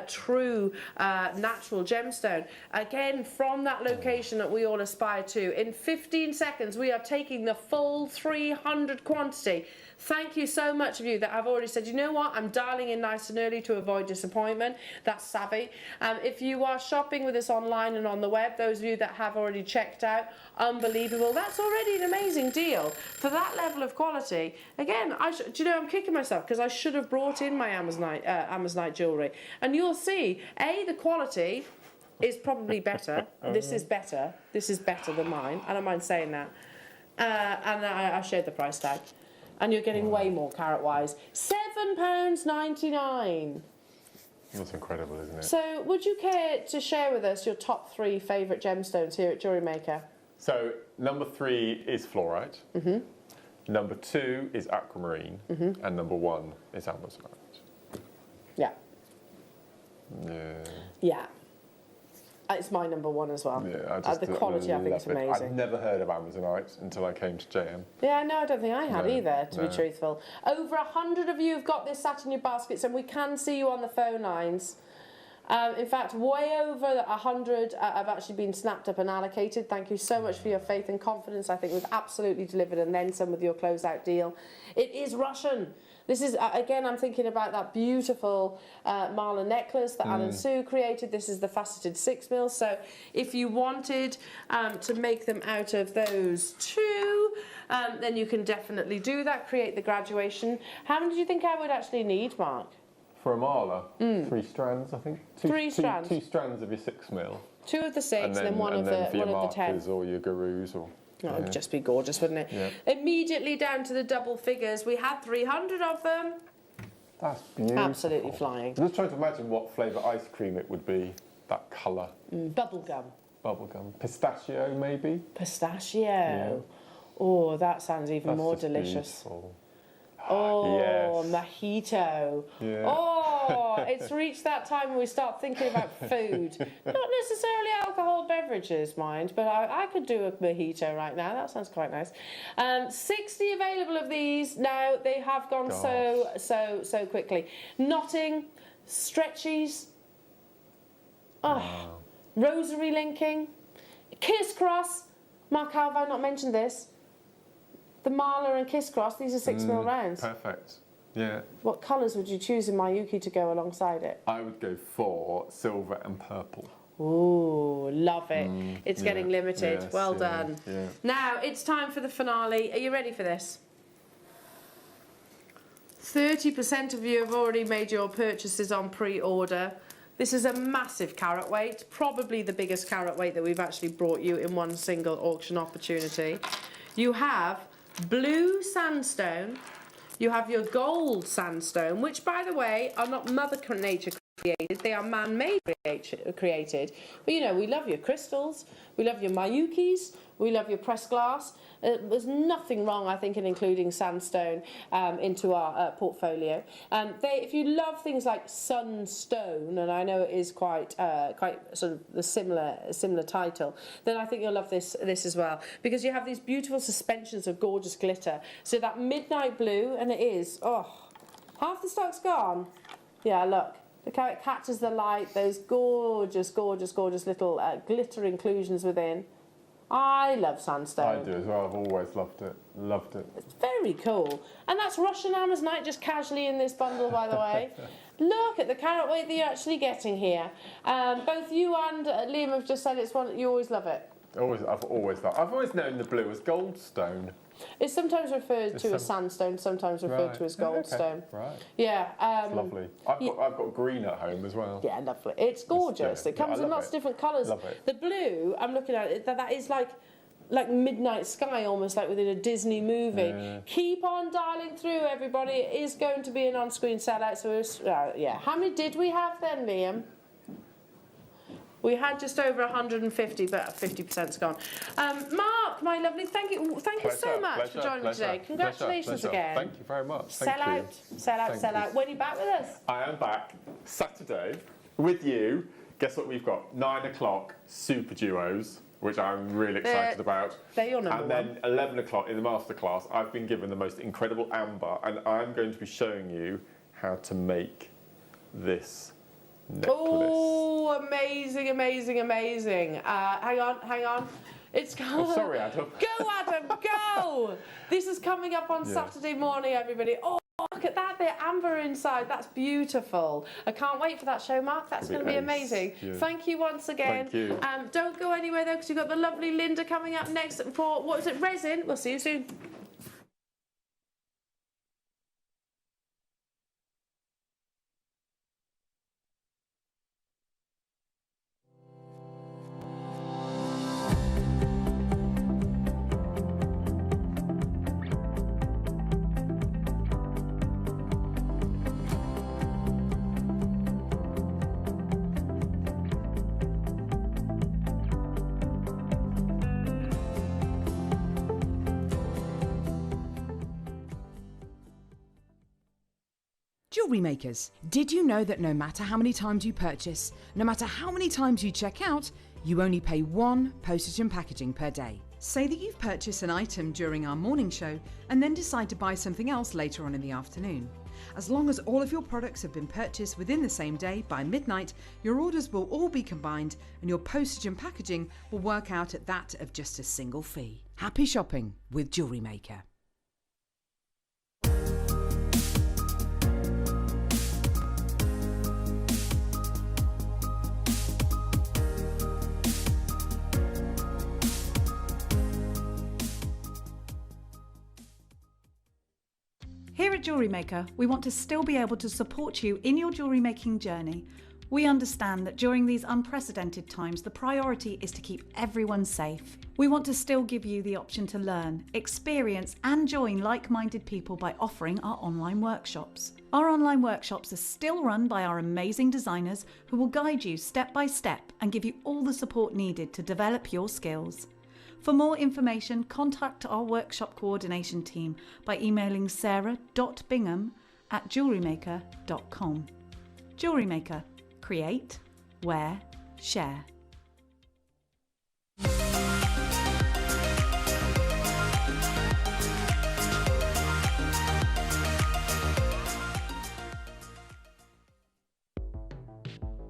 true natural gemstone. Again, from that location that we all aspire to, in 15 seconds, we are taking the full 300 quantity. Thank you so much of you that have already said, you know what, I'm dialing in nice and early to avoid disappointment. That's savvy. If you are shopping with us online and on the web, those of you that have already checked out, unbelievable. That's already an amazing deal for that level of quality. Again, do you know, I'm kicking myself because I should have brought in my Amazonite jewellery. And you'll see, the quality is probably better. This is better. This is better than mine. I don't mind saying that. And I showed the price tag. And you're getting way more carat-wise. £7.99. That's incredible, isn't it? So would you care to share with us your top 3 favourite gemstones here at Jewellery Maker? So number 3 is Fluorite. Number 2 is Aquamarine. And number 1 is Amazonite. Yeah. Yeah. It's my number 1 as well. Yeah, the quality, I think, is amazing. I've never heard of Amazonite until I came to JM. Yeah, no, I don't think I had either, to be truthful. Over 100 of you have got this sat in your baskets, and we can see you on the phone lines. In fact, way over 100 have actually been snapped up and allocated. Thank you so much for your faith and confidence. I think we've absolutely delivered, and then some with your closeout deal. It is Russian. This is, again, I'm thinking about that beautiful Marla necklace that Alan Sue created. This is the faceted 6mm. So if you wanted to make them out of those 2, then you can definitely do that, create the graduation. How many do you think I would actually need, Mark? For a Marla, 3 strands, I think. 3 strands? 2 strands of your 6mm. 2 of the 6 and then one of the 10. Or your gurus or... Oh, it would just be gorgeous, wouldn't it? Yeah. Immediately down to the double figures. We had 300 of them. That's beautiful. Absolutely flying. I'm just trying to imagine what flavour ice cream it would be, that colour. Bubblegum. Bubblegum. Pistachio, maybe? Pistachio. Yeah. Oh, that sounds even more delicious. Beautiful. Oh, yes. Mojito. Yeah. Oh, it's reached that time when we start thinking about food. Not necessarily alcohol beverages, mind, but I could do a mojito right now. That sounds quite nice. 60 available of these. Now, they have gone so quickly. Knotting, stretchies, rosary linking, kiss cross. Mark, how have I not mentioned this? The Marla and Kiss Cross, these are 6mm rounds. Perfect. Yeah. What colours would you choose in Mayuki to go alongside it? I would go for silver and purple. Ooh, love it. It's getting limited. Yes, well done. Yeah. Now, it's time for the finale. Are you ready for this? 30% of you have already made your purchases on pre-order. This is a massive carat weight, probably the biggest carat weight that we've actually brought you in one single auction opportunity. You have blue sandstone, you have your gold sandstone, which, by the way, are not Mother Nature created, they are man-made created. But you know, we love your crystals, we love your Miyukis, we love your pressed glass. There's nothing wrong, I think, in including sandstone into our portfolio. If you love things like sunstone, and I know it is quite sort of the similar title, then I think you'll love this as well, because you have these beautiful suspensions of gorgeous glitter. So that midnight blue, and it is, half the stock's gone. Yeah, look how it catches the light. Those gorgeous, gorgeous, gorgeous little glitter inclusions within. I love sandstone. I do as well. I've always loved it. Loved it. It's very cool. And that's Russian Amazonite just casually in this bundle, by the way. Look at the carat weight that you're actually getting here. Both you and Liam have just said it's one that you always love it. I've always known the blue as goldstone. It's sometimes referred to as sandstone, sometimes referred to as goldstone. Okay. Right. Yeah. It's lovely. I've got green at home as well. Yeah, lovely. It's gorgeous. It comes in lots of different colours. Love it. The blue, I'm looking at it, that is like midnight sky, almost like within a Disney movie. Yeah. Keep on dialing through, everybody. It is going to be an on-screen sellout. So yeah. How many did we have then, Liam? We had just over 150, but 50%'s gone. Mark, my lovely, thank you so much for joining me today. Congratulations again. Thank you very much. Sell out. When are you back with us? I am back Saturday with you. Guess what we've got? 9 o'clock, Super Duos, which I'm really excited about. They're your number one. And then 11 o'clock in the masterclass, I've been given the most incredible amber, and I'm going to be showing you how to make this necklace. Oh, amazing, amazing, amazing. Hang on. It's coming. Oh, sorry, Adam. Go, Adam, go! This is coming up on Saturday morning, everybody. Oh, look at that, the amber inside. That's beautiful. I can't wait for that show, Mark. That's going to be amazing. Yeah. Thank you once again. Thank you. Don't go anywhere, though, because you've got the lovely Linda coming up next for, what was it, Resin? We'll see you soon. Jewellery makers, did you know that no matter how many times you purchase, no matter how many times you check out, you only pay one postage and packaging per day? Say that you've purchased an item during our morning show and then decide to buy something else later on in the afternoon. As long as all of your products have been purchased within the same day by midnight, your orders will all be combined and your postage and packaging will work out at that of just a single fee. Happy shopping with Jewellery Maker. Here at Jewellery Maker, we want to still be able to support you in your jewellery making journey. We understand that during these unprecedented times, the priority is to keep everyone safe. We want to still give you the option to learn, experience and join like-minded people by offering our online workshops. Our online workshops are still run by our amazing designers who will guide you step by step and give you all the support needed to develop your skills. For more information, contact our workshop coordination team by emailing sarah.bingham@jewellerymaker.com. Jewellery Maker. Create, wear, share.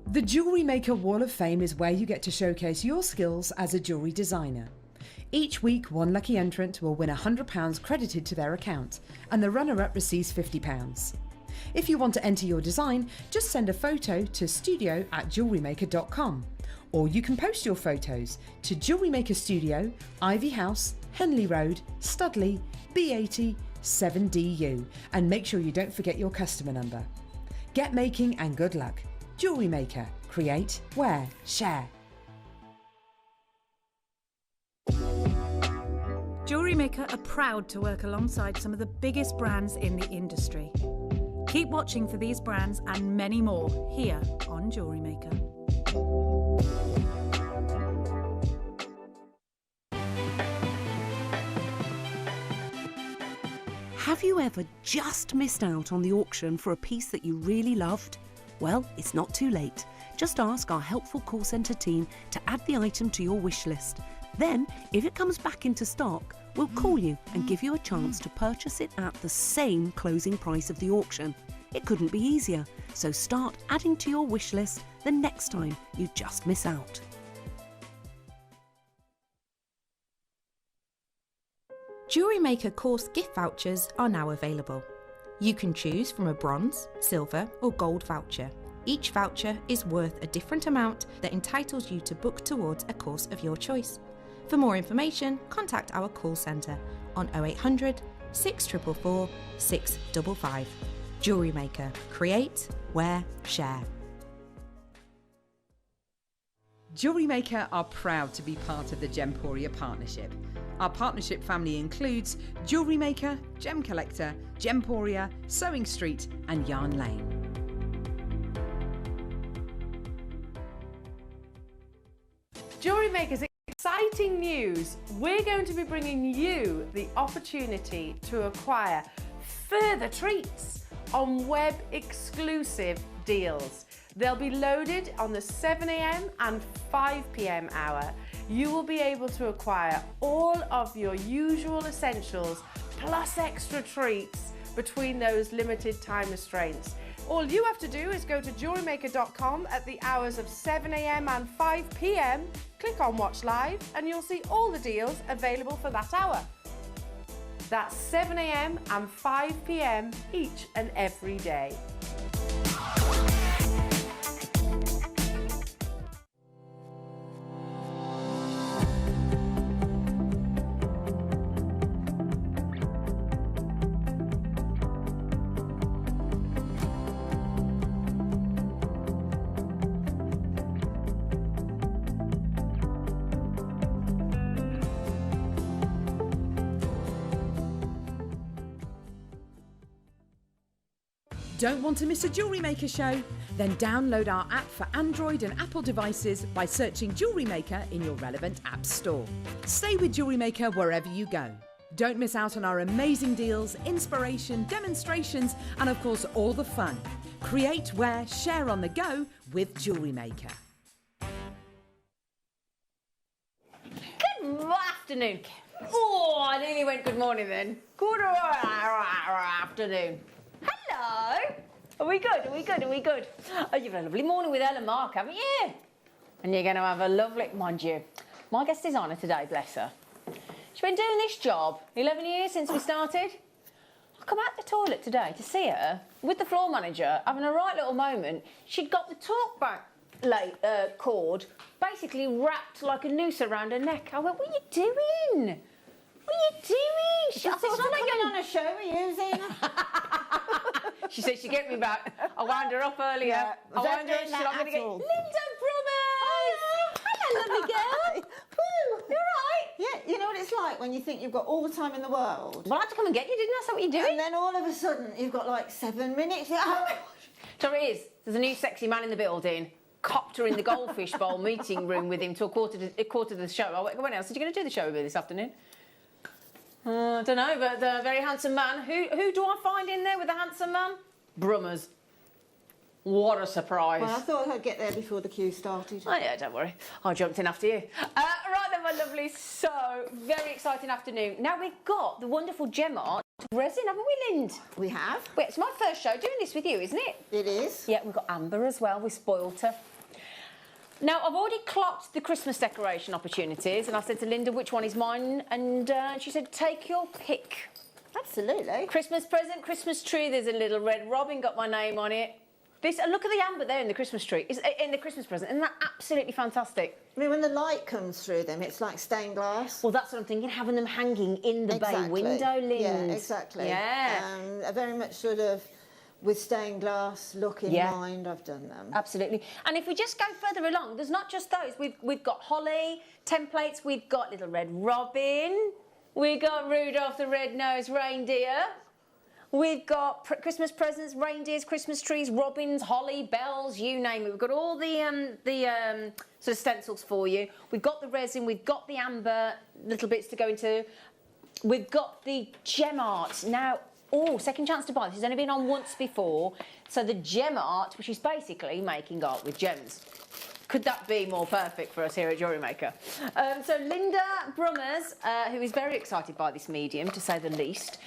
The Jewellery Maker Wall of Fame is where you get to showcase your skills as a jewellery designer. Each week, one lucky entrant will win £100 credited to their account, and the runner-up receives £50. If you want to enter your design, just send a photo to studio@jewellerymaker.com, or you can post your photos to Jewellery Maker Studio, Ivy House, Henley Road, Studley, B80 7DU, and make sure you don't forget your customer number. Get making and good luck. Jewellery Maker. Create, wear, Jewellery Maker are proud to work alongside some of the biggest brands in the industry. Keep watching for these brands and many more here on Jewellery Maker. Have you ever just missed out on the auction for a piece that you really loved? Well, it's not too late. Just ask our helpful call centre team to add the item to your wish list. Then, if it comes back into stock, we'll call you and give you a chance to purchase it at the same closing price of the auction. It couldn't be easier, so start adding to your wish list the next time you just miss out. Jewellery Maker course gift vouchers are now available. You can choose from a bronze, silver or gold voucher. Each voucher is worth a different amount that entitles you to book towards a course of your choice. For more information, contact our call centre on 0800 644 655. Jewellery Maker. Create, wear, share. Jewellery Maker are proud to be part of the Gemporia partnership. Our partnership family includes Jewellery Maker, Gem Collector, Gemporia, Sewing Street and Yarn Lane. Jewellery Maker's exciting news. We're going to be bringing you the opportunity to acquire further treats on web exclusive deals. They'll be loaded on the 7 a.m. and 5 p.m. hour. You will be able to acquire all of your usual essentials plus extra treats between those limited time restraints. All you have to do is go to JewelleryMaker.com at the hours of 7 a.m. and 5 p.m. Click on Watch Live and you'll see all the deals available for that hour. That's 7 a.m. and 5 p.m. each and every day. Don't want to miss a Jewellery Maker show? Then download our app for Android and Apple devices by searching Jewellery Maker in your relevant app store. Stay with Jewellery Maker wherever you go. Don't miss out on our amazing deals, inspiration, demonstrations, and of course all the fun. Create, wear, share on the go with Jewellery Maker. Good afternoon. Oh, I nearly went good morning then. Good afternoon. Hello. Are we good? Are we good? Are we good? Oh, you've had a lovely morning with Ella Mark, haven't you? And you're going to have a lovely, mind you, my guest designer today, bless her. She's been doing this job 11 years since we started. I come out the toilet today to see her with the floor manager having a right little moment. She'd got the talkback cord basically wrapped like a noose around her neck. I went, what are you doing? What are you doing? I thought I was coming on a show with you, Zena. She said she'd get me back. I wound her up earlier. Yeah, I wound her up. She's not going to get Linda Brummers. Hello, lovely girl. Woo. You're right. Yeah, you know what it's like when you think you've got all the time in the world. Well, I had to come and get you, didn't I? Is that what you're doing? And then all of a sudden you've got like 7 minutes. Oh my gosh. So it is. There's a new sexy man in the building. Copped her in the Goldfish Bowl meeting room with him till quarter to the show. I went, when else? Are you going to do the show with me this afternoon? I don't know, but a very handsome man. Who do I find in there with a handsome man? Brummers. What a surprise. Well, I thought I'd get there before the queue started. Oh, yeah, don't worry. I jumped in after you. Right then, my lovely. So, very exciting afternoon. Now, we've got the wonderful gem art resin, haven't we, Lind? We have. Wait, it's my first show doing this with you, isn't it? It is. Yeah, we've got Amber as well. We spoilt her. Now, I've already clocked the Christmas decoration opportunities, and I said to Linda, which one is mine? And she said, take your pick. Absolutely. Christmas present, Christmas tree. There's a little red robin, got my name on it. This, look at the amber there in the Christmas tree, in the Christmas present. Isn't that absolutely fantastic? I mean, when the light comes through them, it's like stained glass. Well, that's what I'm thinking, having them hanging in the bay window, Lind. Yeah, exactly. Yeah. A very much sort of with stained glass look in mind, I've done them. Absolutely. And if we just go further along, there's not just those. We've got holly templates, we've got little red robin. We got Rudolph the Red-Nosed Reindeer. We've got Christmas presents, reindeers, Christmas trees, robins, holly, bells, you name it. We've got all the sort of stencils for you. We've got the resin, we've got the amber little bits to go into. We've got the gem art. Now, second chance to buy. This has only been on once before. So the gem art, which is basically making art with gems. Could that be more perfect for us here at Jewellery Maker? So Linda Brummers, who is very excited by this medium, to say the least,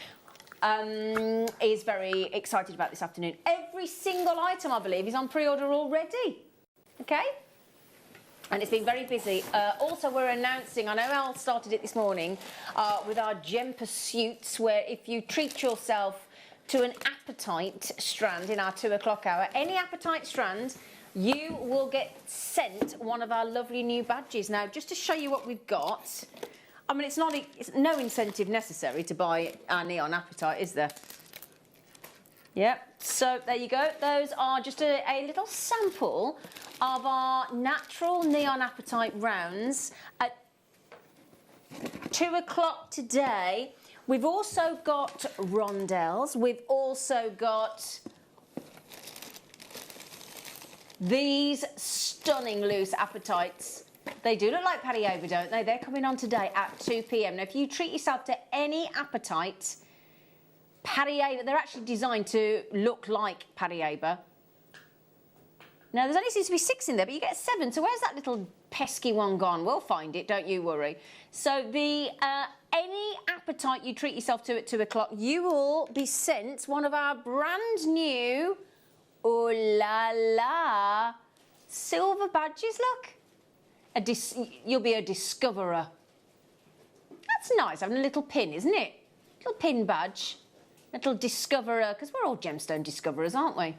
is very excited about this afternoon. Every single item, I believe, is on pre-order already. Okay? And it's been very busy. Also, we're announcing, I know Al started it this morning, with our Gem Pursuits, where if you treat yourself to an apatite strand in our 2 o'clock hour, any apatite strand, you will get sent one of our lovely new badges. Now, just to show you what we've got, I mean, it's no incentive necessary to buy our neon apatite, is there? Yep, so there you go. Those are just a little sample of our natural neon apatite rounds at 2 o'clock today. We've also got rondelles. We've also got these stunning loose apatites. They do look like Parioba, don't they? They're coming on today at 2 p.m. Now, if you treat yourself to any apatite, Parioba, they're actually designed to look like Parioba. Now, there only seems to be 6 in there, but you get 7. So where's that little pesky one gone? We'll find it, don't you worry. So the any apatite you treat yourself to at 2 o'clock, you will be sent one of our brand new, oh la la, silver badges, look. You'll be a discoverer. That's nice, having a little pin, isn't it? Little pin badge. Little discoverer, because we're all gemstone discoverers, aren't we?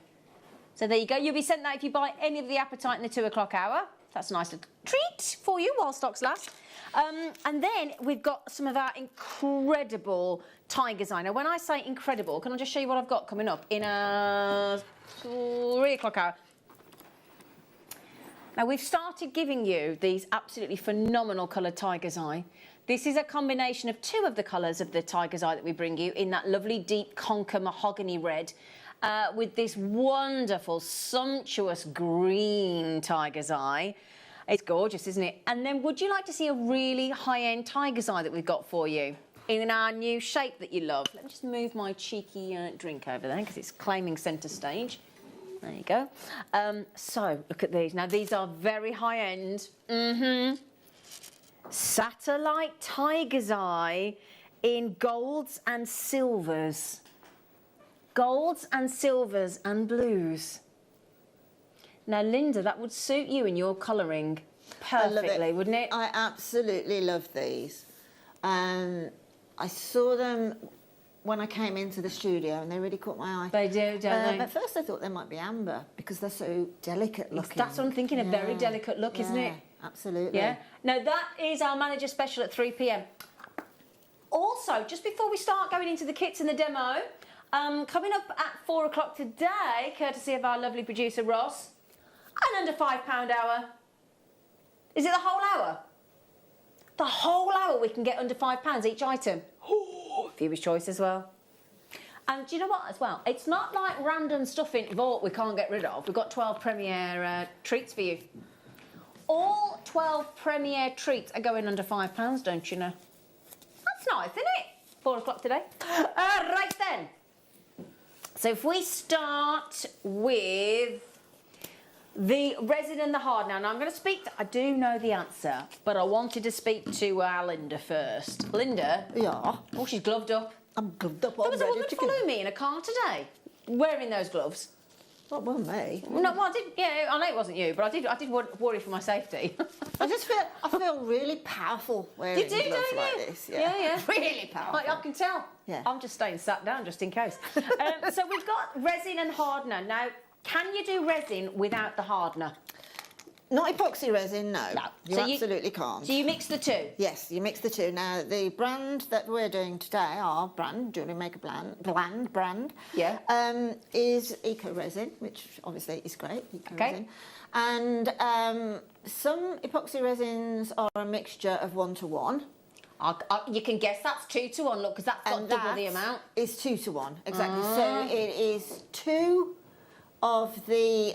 So there you go. You'll be sent that if you buy any of the apatite in the 2 o'clock hour. That's a nice little treat for you while stocks last. And then we've got some of our incredible tigers eye. Now, when I say incredible, can I just show you what I've got coming up in a 3 o'clock hour? Now, we've started giving you these absolutely phenomenal coloured tiger's eye. This is a combination of 2 of the colours of the tiger's eye that we bring you in that lovely deep conker mahogany red with this wonderful, sumptuous green tiger's eye. It's gorgeous, isn't it? And then would you like to see a really high-end tiger's eye that we've got for you in our new shape that you love? Let me just move my cheeky drink over there because it's claiming centre stage. There you go. So, look at these. Now, these are very high-end. Satellite tiger's eye in golds and silvers. Golds and silvers and blues. Now, Linda, that would suit you in your colouring perfectly, wouldn't it? I absolutely love these. I saw them when I came into the studio and they really caught my eye. They do, don't they? At first I thought they might be amber because they're so delicate looking. That's what I'm thinking, a very delicate look, isn't it? Absolutely. Yeah. Now, that is our manager special at 3 p.m. Also, just before we start going into the kits and the demo, coming up at 4 o'clock today, courtesy of our lovely producer Ross, an under £5 hour. Is it the whole hour? The whole hour we can get under £5 each item. Viewer's choice as well. And do you know what as well? It's not like random stuff in vault we can't get rid of. We've got 12 Premier treats for you. All 12 Premier treats are going under £5, don't you know? That's nice, isn't it? 4 o'clock today. Right then. So if we start with the resin and the hard now. Now I'm going to speak, I do know the answer, but I wanted to speak to Linda first. Linda? Yeah? Oh, she's gloved up. I'm gloved up. There was a woman following me in a car today, wearing those gloves. That wasn't me. No, well, I did. Yeah, I know it wasn't you, but I did worry for my safety. I feel really powerful wearing You do, gloves don't like you? this. Yeah. Really powerful. I can tell. Yeah. I'm just staying sat down just in case. So we've got resin and hardener. Now, can you do resin without the hardener? Not epoxy resin, no. You So absolutely can't. So you mix the 2? Yes, you mix the 2. Now, the brand that we're doing today, our brand, Jewellery Maker brand, Yeah. is Eco Resin, which obviously is great, Eco Okay. Resin. And some epoxy resins are a mixture of 1 to 1. You can guess that's 2 to 1, look, because that's got double the amount. It's 2 to 1, exactly. So it is 2 of the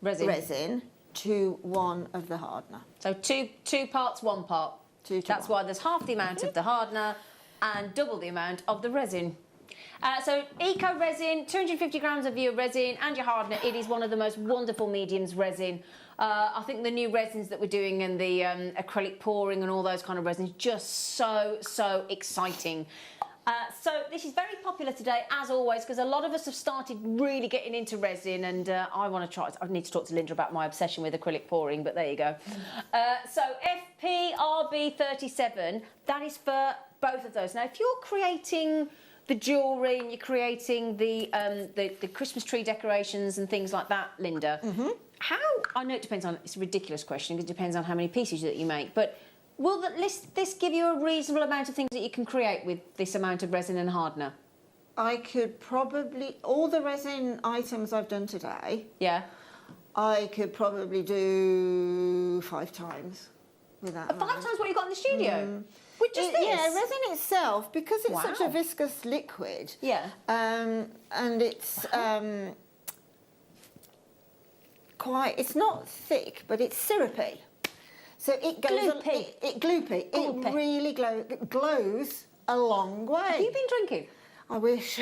resin to 1 of the hardener. So two parts, 1 part. That's why there's half the amount of the hardener and double the amount of the resin. So eco resin, 250 grams of your resin and your hardener. It is one of the most wonderful mediums resin. I think the new resins that we're doing and the acrylic pouring and all those kind of resins, just so exciting. So this is very popular today, as always, because a lot of us have started really getting into resin, and I want to try it. I need to talk to Linda about my obsession with acrylic pouring, but there you go. So FPRB37, that is for both of those. Now, if you're creating the jewellery and you're creating the Christmas tree decorations and things like that, Linda, how, I know it depends on, it's a ridiculous question because it depends on how many pieces that you make, but will this give you a reasonable amount of things that you can create with this amount of resin and hardener? I could probably, all the resin items I've done today, I could probably do 5 times with that. 5 times what you got in the studio? With just this? Yeah, resin itself, because it's such a viscous liquid. And it's it's not thick, but it's syrupy. So it goes gloopy. It really glows a long way. Have you been drinking? I wish.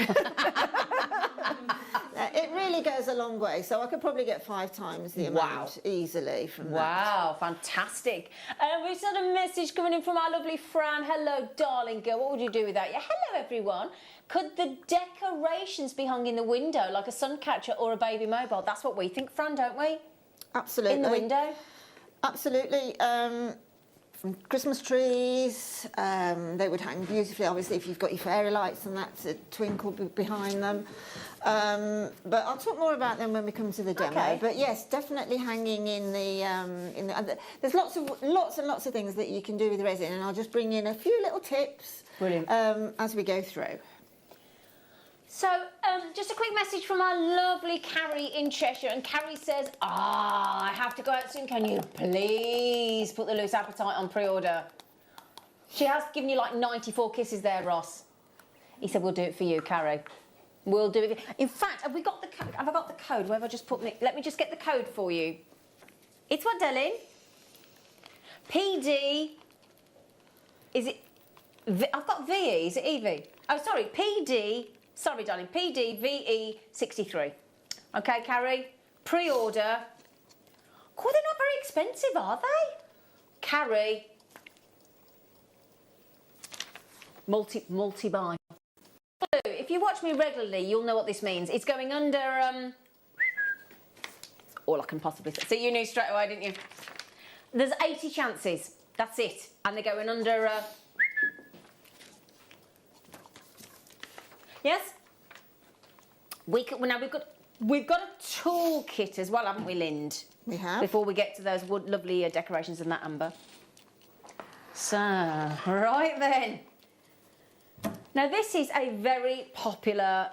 It really goes a long way, so I could probably get 5 times the amount easily from that. Wow, fantastic. We've got a message coming in from our lovely Fran. Hello, darling girl. What would you do without you? Hello, everyone. Could the decorations be hung in the window like a sun catcher or a baby mobile? That's what we think, Fran, don't we? Absolutely. In the window? Absolutely. From Christmas trees, they would hang beautifully, obviously, if you've got your fairy lights and that's a twinkle behind them. But I'll talk more about them when we come to the demo. Okay. But yes, definitely hanging in the there's lots and lots of things that you can do with resin, and I'll just bring in a few little tips as we go through. So, just a quick message from our lovely Carrie in Cheshire, and Carrie says, I have to go out soon. Can you please put the Loose Appetite on pre-order? She has given you like 94 kisses there, Ross. He said, we'll do it for you, Carrie. We'll do it. In fact, have I got the code? Where have I just put me? Let me just get the code for you. It's what, darling? PD, is it, I've got VE, is it EV? Oh, sorry, PD, sorry, darling, PDVE63. Okay, Carrie, pre-order. Oh, they're not very expensive, are they? Carrie, multi-buy. If you watch me regularly, you'll know what this means. It's going under, all I can possibly say. So you knew straight away, didn't you? There's 80 chances, that's it. And they're going under, yes? We've got a toolkit as well, haven't we, Lind? We have. Before we get to those lovely decorations and that, Amber. So, right then. Now this is a very popular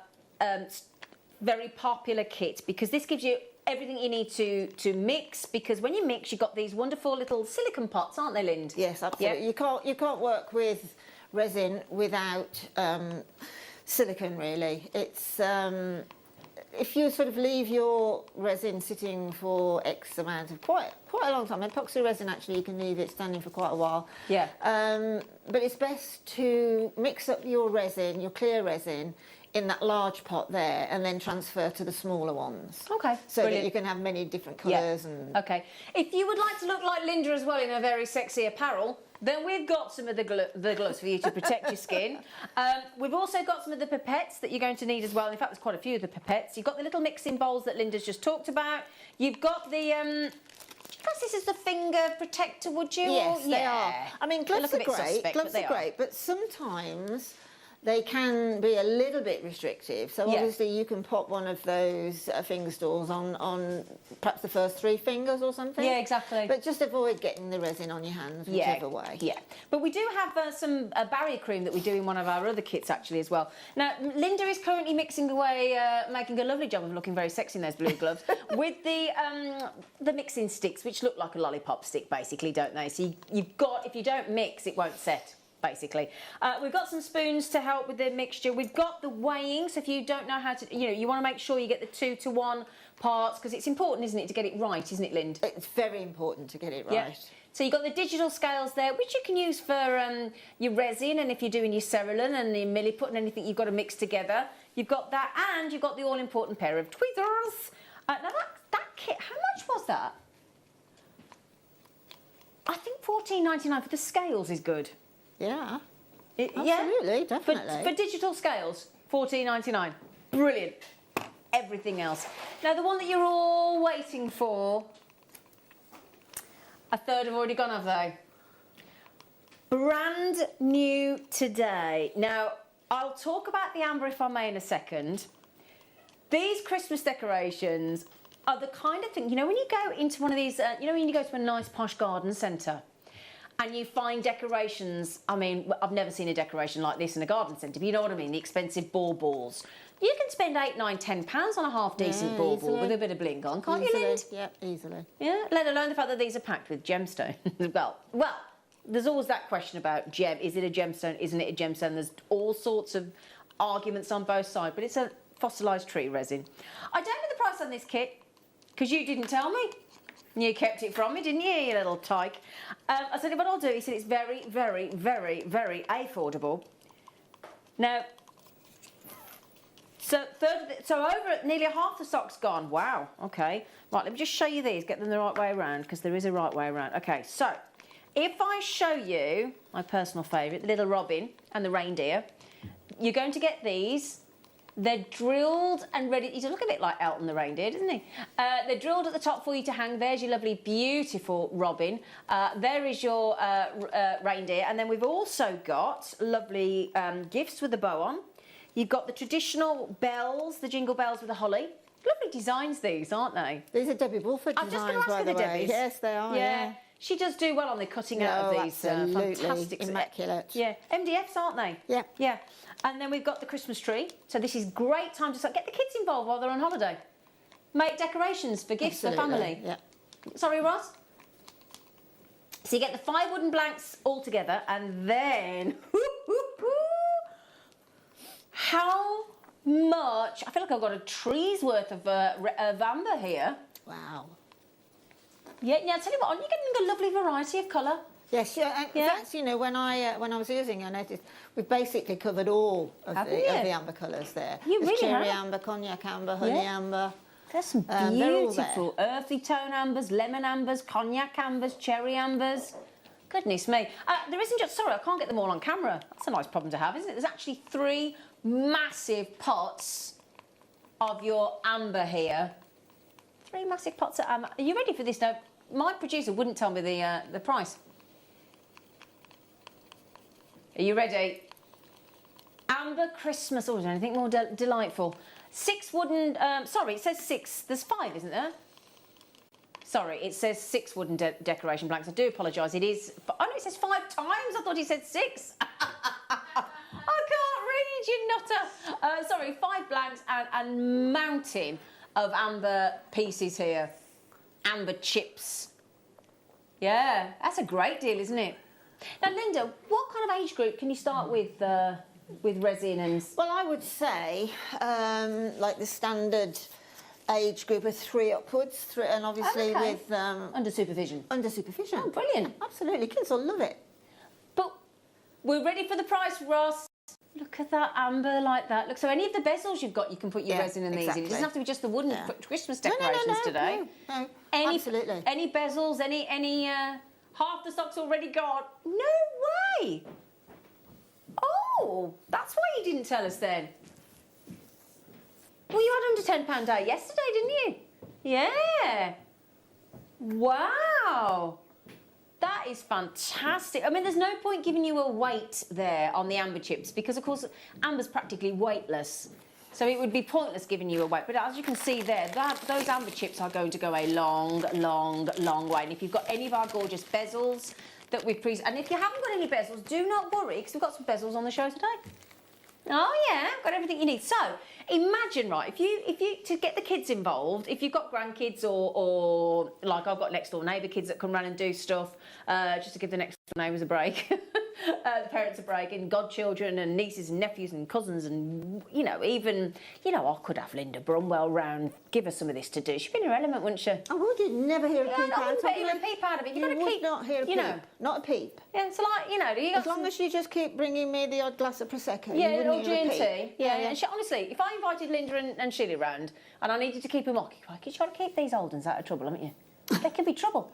kit because this gives you everything you need to mix, because when you mix, you've got these wonderful little silicone pots, aren't they, Lind? Yes, absolutely. Yep. You can't work with resin without silicone, really. It's if you sort of leave your resin sitting for X amount of quite a long time. Epoxy resin, actually, you can leave it standing for quite a while. Yeah. But it's best to mix up your resin, your clear resin, in that large pot there, and then transfer to the smaller ones. Okay. So brilliant. that you can have many different colours. And okay. If you would like to look like Linda as well in a very sexy apparel, then we've got some of the gloves for you to protect your skin. We've also got some of the pipettes that you're going to need as well. In fact, there's quite a few of the pipettes. You've got the little mixing bowls that Linda's just talked about. You've got the... this is the finger protector, would you? Yes, or, they are. I mean, gloves are great. Suspect, gloves are great, but sometimes they can be a little bit restrictive. So Yeah. obviously you can pop one of those finger stalls on perhaps the first 3 fingers or something. Yeah, exactly. But just avoid getting the resin on your hands whichever way. Yeah, but we do have some barrier cream that we do in one of our other kits actually as well. Now, Linda is currently mixing away, making a lovely job of looking very sexy in those blue gloves, with the mixing sticks, which look like a lollipop stick basically, don't they? So you've got, if you don't mix, it won't set. Basically, we've got some spoons to help with the mixture. We've got the weighing, so if you don't know how to, you want to make sure you get the 2-to-1 parts, because it's important, isn't it, to get it right, isn't it, Lind? It's very important to get it right. Yeah. So you've got the digital scales there, which you can use for your resin, and if you're doing your cerulean and your milliput and anything you've got to mix together, you've got that, and you've got the all-important pair of tweezers. Now that kit, how much was that? I think $14.99 for the scales is good. Yeah. Absolutely, definitely. For digital scales, $14.99. Brilliant. Everything else. Now, the one that you're all waiting for, a third have already gone, have they? Brand new today. Now, I'll talk about the amber if I may in a second. These Christmas decorations are the kind of thing, when you go into one of these, when you go to a nice posh garden centre, and you find decorations, I mean, I've never seen a decoration like this in a garden centre, but you know what I mean, the expensive balls. You can spend £8, £9, £10 on a half-decent ball with a bit of bling on, can't you, Lind? Yeah, easily. Yeah, let alone the fact that these are packed with gemstone. well, there's always that question about gem. Is it a gemstone? Isn't it a gemstone? There's all sorts of arguments on both sides, but it's a fossilised tree resin. I don't know the price on this kit, because you didn't tell me. You kept it from me, didn't you, you little tyke? I said, what I'll do, he said, it's very, very, very, very affordable. Now, so over nearly half the stock's gone. Wow, okay. Right, let me just show you these, get them the right way around, because there is a right way around. Okay, so if I show you my personal favourite, the little robin and the reindeer, you're going to get these. They're drilled and ready. You look a bit like Elton the reindeer, doesn't he? They're drilled at the top for you to hang. There's your lovely, beautiful robin. There is your reindeer. And then we've also got lovely gifts with the bow on. You've got the traditional bells, the jingle bells with the holly. Lovely designs, these, aren't they? These are Debbie Bulford designs, I'm just going to ask by the way. Debbie's. Yes, they are, yeah. She does do well on the cutting out of these fantastic, immaculate. Yeah, MDFs, aren't they? Yeah. Yeah. And then we've got the Christmas tree. So this is great time to get the kids involved while they're on holiday. Make decorations for gifts for family. Yeah. Sorry, Ross? So you get the 5 wooden blanks all together, and then how much? I feel like I've got a tree's worth of amber here. Wow. Yeah, I'll tell you what, you're getting a lovely variety of colour. Yes, yeah. In fact, when I was using, I noticed we've basically covered all of the amber colours there. There's cherry amber, cognac amber, honey amber. There's some beautiful earthy tone ambers, lemon ambers, cognac ambers, cherry ambers. Goodness me. There isn't just, sorry, I can't get them all on camera. That's a nice problem to have, isn't it? There's actually 3 massive pots of your amber here. 3 massive pots of amber. Are you ready for this now? My producer wouldn't tell me the price. Are you ready? Amber Christmas. Oh, is there anything more delightful? 6 wooden... sorry, it says 6. There's 5, isn't there? Sorry, it says 6 wooden decoration blanks. I do apologise. It is... Oh, no, it says 5 times. I thought he said 6. I can't read, you nutter. Sorry, 5 blanks and mountain of amber pieces here. Amber chips. Yeah, that's a great deal, isn't it? Now, Linda, what kind of age group can you start with resin and... Well, I would say, like the standard age group of 3 upwards, and obviously with... under supervision. Under supervision. Oh, brilliant. Yeah, absolutely, kids will love it. But we're ready for the price, Ross. Look at that amber like that. Look, so any of the bezels you've got, you can put your resin in these in. It doesn't have to be just the wooden Christmas decorations today. No, absolutely. Any bezels, any half the stock's already gone. No way. Oh, that's why you didn't tell us then. Well, you had under £10 day yesterday, didn't you? Yeah. Wow. That is fantastic. I mean, there's no point giving you a weight there on the amber chips because, of course, amber's practically weightless. So it would be pointless giving you a weight. But as you can see there, those amber chips are going to go a long, long, long way. And if you've got any of our gorgeous bezels that we've and if you haven't got any bezels, do not worry, because we've got some bezels on the show today. Oh yeah, got everything you need. So imagine, right, if you to get the kids involved, if you've got grandkids or like I've got next door neighbour kids that come round and do stuff, just to give the next door neighbours a break, the parents a break, and godchildren and nieces and nephews and cousins, and even I could have Linda Brumwell round, give her some of this to do. She'd be in her element, wouldn't she? Oh, would you never hear a peep out of it? Even a peep out of it. You would not hear a peep. Not a peep. Yeah, it's like as long as you just keep bringing me the odd glass of prosecco. Yeah, you wouldn't hear a G&T. peep. Yeah. And honestly, if I invited Linda and Sheila round and I needed to keep them occupied, you try to keep these old ones out of trouble, haven't you? They can be trouble.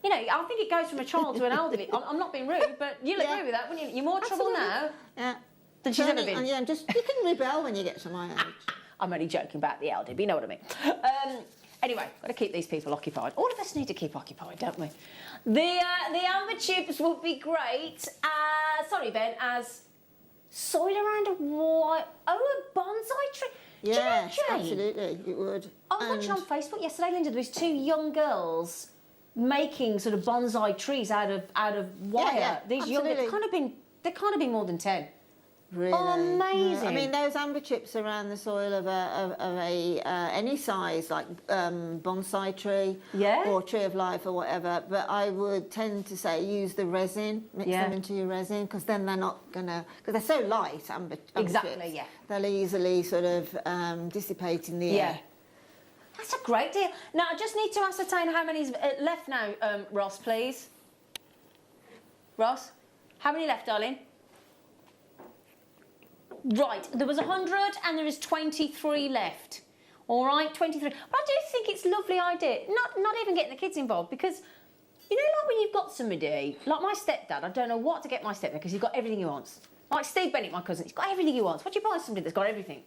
I think it goes from a child to an elderly. I'm not being rude, but you'll agree with that, wouldn't you? You're more trouble now than she's ever been. Yeah, you can rebel when you get to my age. I'm only joking about the elderly, but you know what I mean. Anyway, got to keep these people occupied. All of us need to keep occupied, don't we? The amber chips would be great. Sorry, Ben, as soil around a bonsai tree. Yes, Do you know, Jane? absolutely, it would. I was watching on Facebook yesterday, Linda. There was 2 young girls making sort of bonsai trees out of wire. Yeah, These young, they can't have been more than 10. Really? Amazing. Yeah. I mean, those amber chips around the soil of any size, like bonsai tree or tree of life or whatever. But I would tend to say use the resin, mix them into your resin, because then they're not gonna, because they're so light, amber Exactly, chips. yeah. They'll easily sort of dissipate in the air. That's a great deal. Now, I just need to ascertain how many's left now, Ross, please. Ross, how many left, darling? Right, there was 100 and there is 23 left. All right, 23. But I do think it's a lovely idea, not even getting the kids involved, because, like when you've got somebody, like my stepdad, I don't know what to get my stepdad because he's got everything he wants. Like Steve Bennett, my cousin, he's got everything he wants. What do you buy somebody that's got everything?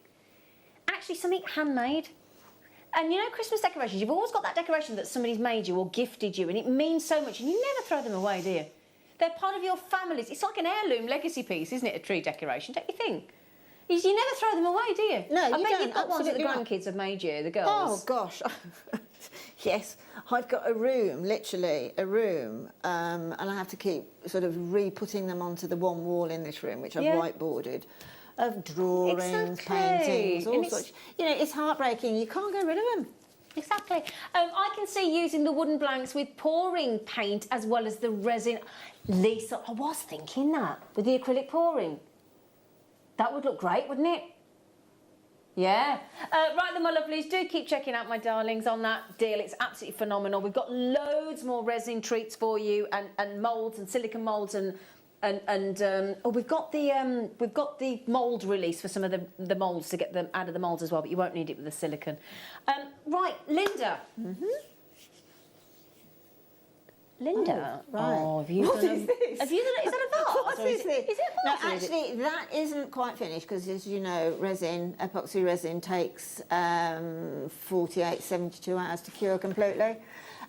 Actually, something handmade. And Christmas decorations, you've always got that decoration that somebody's made you or gifted you, and it means so much, and you never throw them away, do you? They're part of your families. It's like an heirloom legacy piece, isn't it, a tree decoration, don't you think? You never throw them away, do you? No, I you bet don't. you've got ones that the Absolutely grandkids have made you, the girls. Oh, gosh. Yes, I've got a room, literally a room, and I have to keep sort of re-putting them onto the one wall in this room, which I've whiteboarded, of drawings, paintings, all sorts. It's heartbreaking. You can't get rid of them. Exactly. I can see using the wooden blanks with pouring paint as well as the resin. Lisa, I was thinking that, with the acrylic pouring. That would look great, wouldn't it? Yeah. Right then, my lovelies, do keep checking out my darlings on that deal. It's absolutely phenomenal. We've got loads more resin treats for you, and moulds and silicone moulds and we've got the mould release for some of the moulds to get them out of the moulds as well, but you won't need it with the silicone. Right, Linda. Linda. Oh, right. Oh, have you What done is this? Have you done? Is that a vase? What or is this? Is it a No, vase? or is it- actually, that isn't quite finished because, as you know, epoxy resin takes 48, 72 hours to cure completely.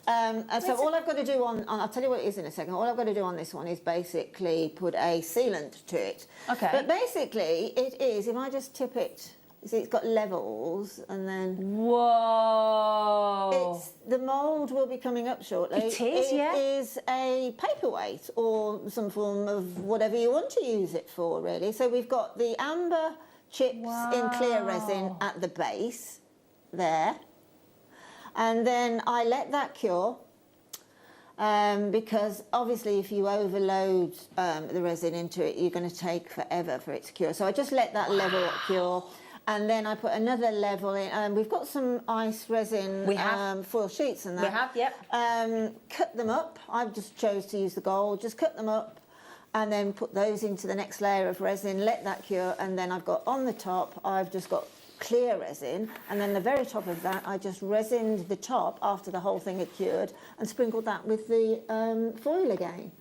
And so all I've got to do I'll tell you what it is in a second. All I've got to do on this one is basically put a sealant to it. Okay. But basically, it is, if I just tip it, see, it's got levels, and then... Whoa! The mould will be coming up shortly. It is, yeah. It is a paperweight or some form of whatever you want to use it for, really. So we've got the amber chips in clear resin at the base, there. And then I let that cure, because obviously if you overload the resin into it, you're going to take forever for it to cure. So I just let that level cure. And then I put another level in. We've got some ice resin foil sheets and that. We have, yep. Cut them up. I just chose to use the gold. Just cut them up and then put those into the next layer of resin, let that cure, and then I've got on the top, I've just got clear resin, and then the very top of that, I just resined the top after the whole thing had cured and sprinkled that with the foil again.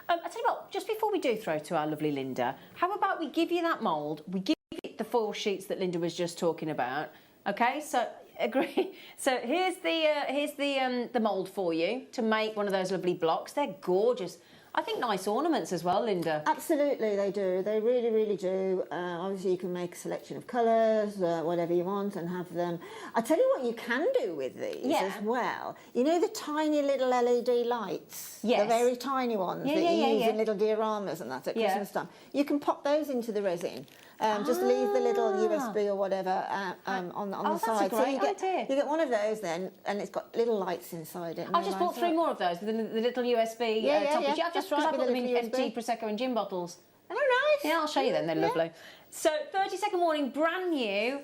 I tell you what, just before we do throw to our lovely Linda, how about we give you that mould, we give you the foil sheets that Linda was just talking about, okay? So agree. So here's the mould for you to make one of those lovely blocks. They're gorgeous. I think nice ornaments as well, Linda. Absolutely, they do. They really, really do. Obviously, you can make a selection of colours, whatever you want, and have them. I tell you what, you can do with these as well. You know the tiny little LED lights, the very tiny ones that you use in little dioramas and that at Christmas time. You can pop those into the resin. Just leave the little USB or whatever on the side. That's a great idea. You get one of those then, and it's got little lights inside it. I've just bought 3 more of those with the little USB top. I've just put them in empty Prosecco and gin bottles. Oh, nice. Yeah, I'll show you them. They're lovely. So 30-second warning, brand new.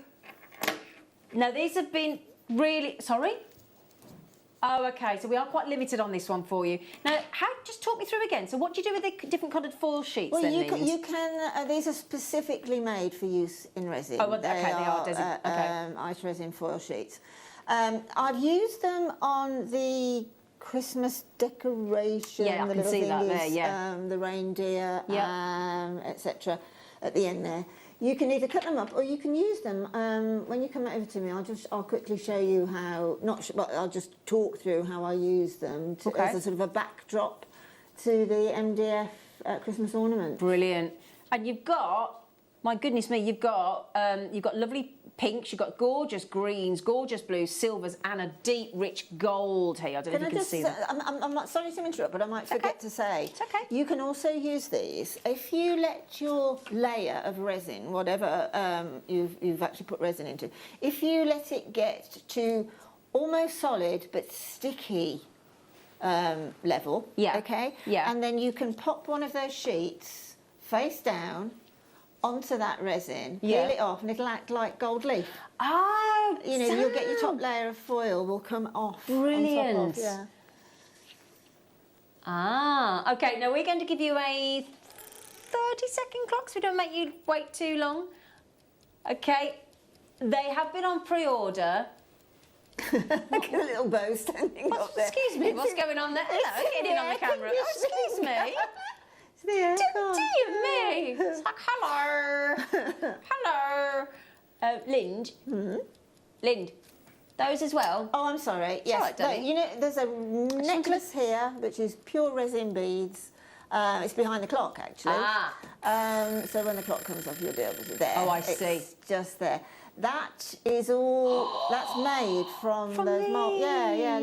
Now these have been really... Sorry? Oh, okay. So we are quite limited on this one for you. Now, just talk me through again. So what do you do with the different coloured foil sheets? Well, then, you can. These are specifically made for use in resin. Oh, okay. They are ice resin foil sheets. I've used them on the Christmas decoration. Yeah, I can see that there. Yeah. The reindeer, etc. At the end there. You can either cut them up or you can use them. When you come over to me, I'll quickly show you how. But I'll just talk through how I use them as a sort of a backdrop to the MDF Christmas ornament. Brilliant. And you've got, my goodness me, you've got lovely pinks, you've got gorgeous greens, gorgeous blues, silvers, and a deep, rich gold here. I don't know if you can see that. I'm not sorry to interrupt, but I might forget to say. It's okay. You can also use these if you let your layer of resin, whatever you've actually put resin into, if you let it get to almost solid but sticky level, and then you can pop one of those sheets face down onto that resin, peel it off, and it'll act like gold leaf. Oh, you'll get your top layer of foil will come off. Brilliant. On top of, okay. Now we're going to give you a 30-second clock, so we don't make you wait too long. Okay. They have been on pre-order. Look at a little bow standing up there. Excuse me, what's going on there? Hello, get in on the camera. Oh, excuse me. Dear me! It's like, hello! Hello! Lind? Lind, those as well? Oh, I'm sorry. Yes, there's a necklace here, which is pure resin beads. It's behind the clock, actually. So when the clock comes off, you'll be able to... There. Oh, I see. It's just there. That is all... that's made from those molds. Yeah,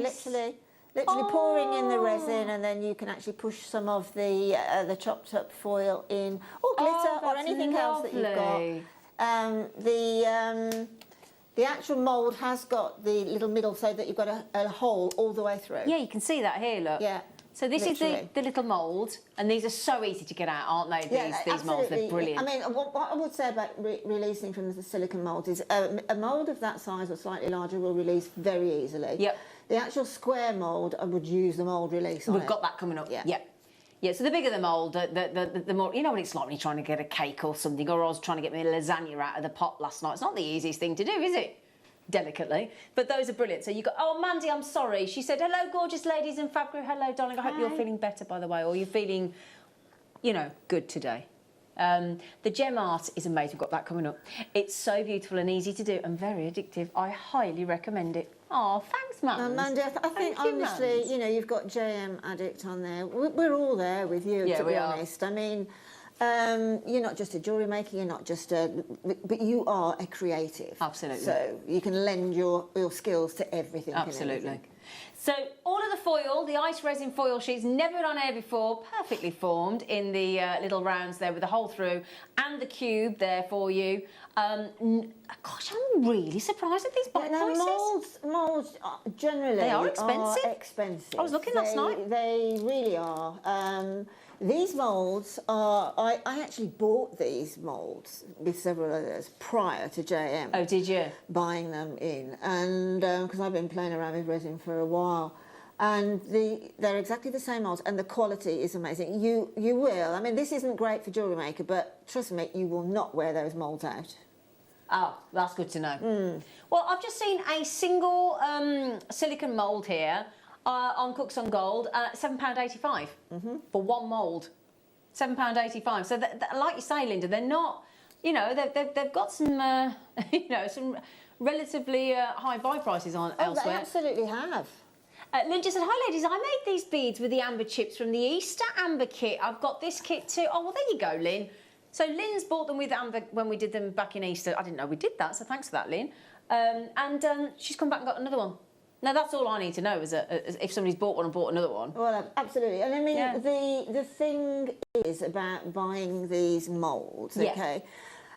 literally pouring in the resin, and then you can actually push some of the chopped up foil in, or glitter, or anything else that you've got. The actual mould has got the little middle, so that you've got a hole all the way through. Yeah, you can see that here, look. Yeah. So this is the little mould, and these are so easy to get out, aren't they? These moulds, they're brilliant. I mean, what I would say about releasing from the silicone mould is a mould of that size or slightly larger will release very easily. Yep. The actual square mould, I would use the mould release on We've got that coming up. Yeah, so the bigger the mould, the more... You know what it's like when you're trying to get a cake or something, or I was trying to get me a lasagna out of the pot last night. It's not the easiest thing to do, is it? Delicately. But those are brilliant. So you got... Oh, Mandy, I'm sorry. She said, hello, gorgeous ladies in Fab Crew. Hello, darling. I hope you're feeling better, by the way, or you're feeling, good today. The gem art is amazing. We've got that coming up. It's so beautiful and easy to do and very addictive. I highly recommend it. Oh, thanks, Mandy. Mandy, I think honestly, you've got JM Addict on there. We're all there with you, to be honest. I mean, you're not just a jewellery maker, you're not just but you are a creative. Absolutely. So you can lend your skills to everything. Absolutely. So all of the foil, the ice resin foil sheets, never been on air before, perfectly formed in the little rounds there with the hole through, and the cube there for you. Gosh, I'm really surprised at these prices. Moulds generally they are expensive. Expensive. I was looking last night. They really are. These moulds are... I actually bought these moulds with several others prior to JM. Oh, did you? Buying them in. And because I've been playing around with resin for a while. And they're exactly the same moulds, and the quality is amazing. You will. I mean, this isn't great for Jewellery Maker, but trust me, you will not wear those moulds out. Oh, that's good to know. Well, I've just seen a single silicone mould here on Cooks on Gold, £7.85 for one mould. £7.85. So, like you say, Linda, they're not, they've got some, some relatively high buy prices on elsewhere. They absolutely have. Lynn just said, hi ladies, I made these beads with the amber chips from the Easter amber kit. I've got this kit too. Oh, well, there you go, Lynn. So Lynn's bought them with amber when we did them back in Easter. I didn't know we did that, so thanks for that, Lynn. She's come back and got another one. Now, that's all I need to know is if somebody's bought one and bought another one. Well, absolutely. And I mean, the thing is about buying these moulds, okay?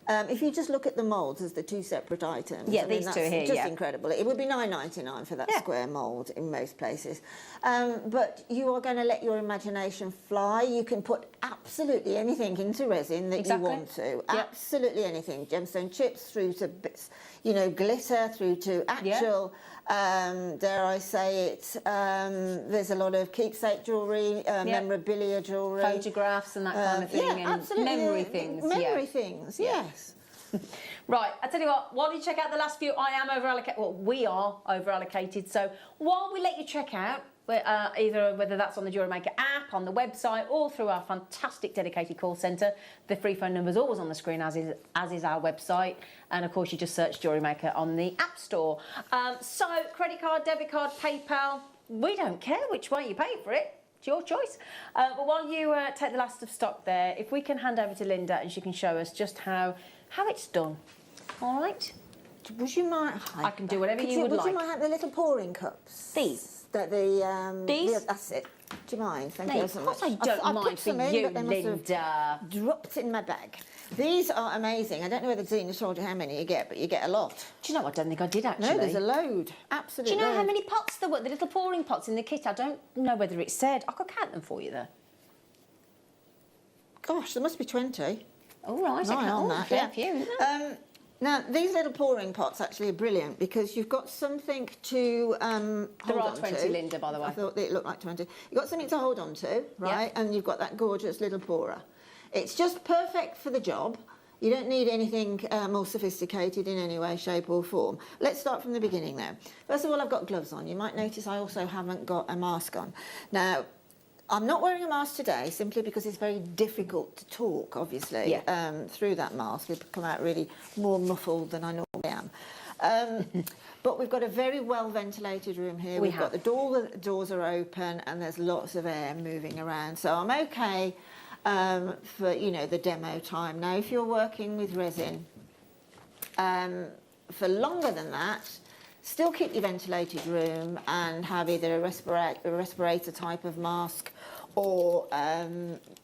If you just look at the moulds as the two separate items, I mean, these two here, just incredible. It would be $9.99 for that square mould in most places. But you are going to let your imagination fly. You can put absolutely anything into resin that you want to. Absolutely anything. Gemstone chips through to bits, you know, glitter through to actual. Dare I say it? There's a lot of keepsake jewellery, memorabilia jewellery, photographs and that kind of thing, and absolutely. memory things. Memory things, yes. Right, I tell you what, while you check out the last few, I am over allocated. Well, we are over allocated. So while we let you check out, either whether that's on the Jewellery Maker app, on the website, or through our fantastic dedicated call centre, the free phone number is always on the screen, as is our website. And of course, you just search Jewellery Maker on the App Store. So credit card, debit card, PayPal, we don't care which way you pay for it. It's your choice. But while you take the last of stock there, if we can hand over to Linda and she can show us just how it's done. All right? Would you mind? I can do whatever you would like. Would you mind have the little pouring cups? These? These? That's it. Do you mind? Thank you so much. Of course I don't mind for you, Linda. Dropped in my bag. These are amazing. I don't know whether Zena told you how many you get, but you get a lot. Do you know what? I don't think I did actually. No, there's a load. Absolutely. Do you know how many pots there were? The little pouring pots in the kit. I don't know whether it said. I could count them for you though. Gosh, there must be 20. All right. Right on that. Yeah. Few, now, these little pouring pots actually are brilliant because you've got something to hold There are on 20, to. Linda, by the way. I thought it looked like 20. You've got something to hold on to, right? And you've got that gorgeous little pourer. It's just perfect for the job. You don't need anything more sophisticated in any way, shape or form. Let's start from the beginning now. First of all, I've got gloves on. You might notice I also haven't got a mask on. Now, I'm not wearing a mask today simply because it's very difficult to talk, obviously, through that mask. It'll come out really more muffled than I normally am. But we've got a very well ventilated room here. We've got the doors are open and there's lots of air moving around. So I'm okay for, you know, the demo time. Now, if you're working with resin for longer than that, still keep your ventilated room and have either a respirator type of mask or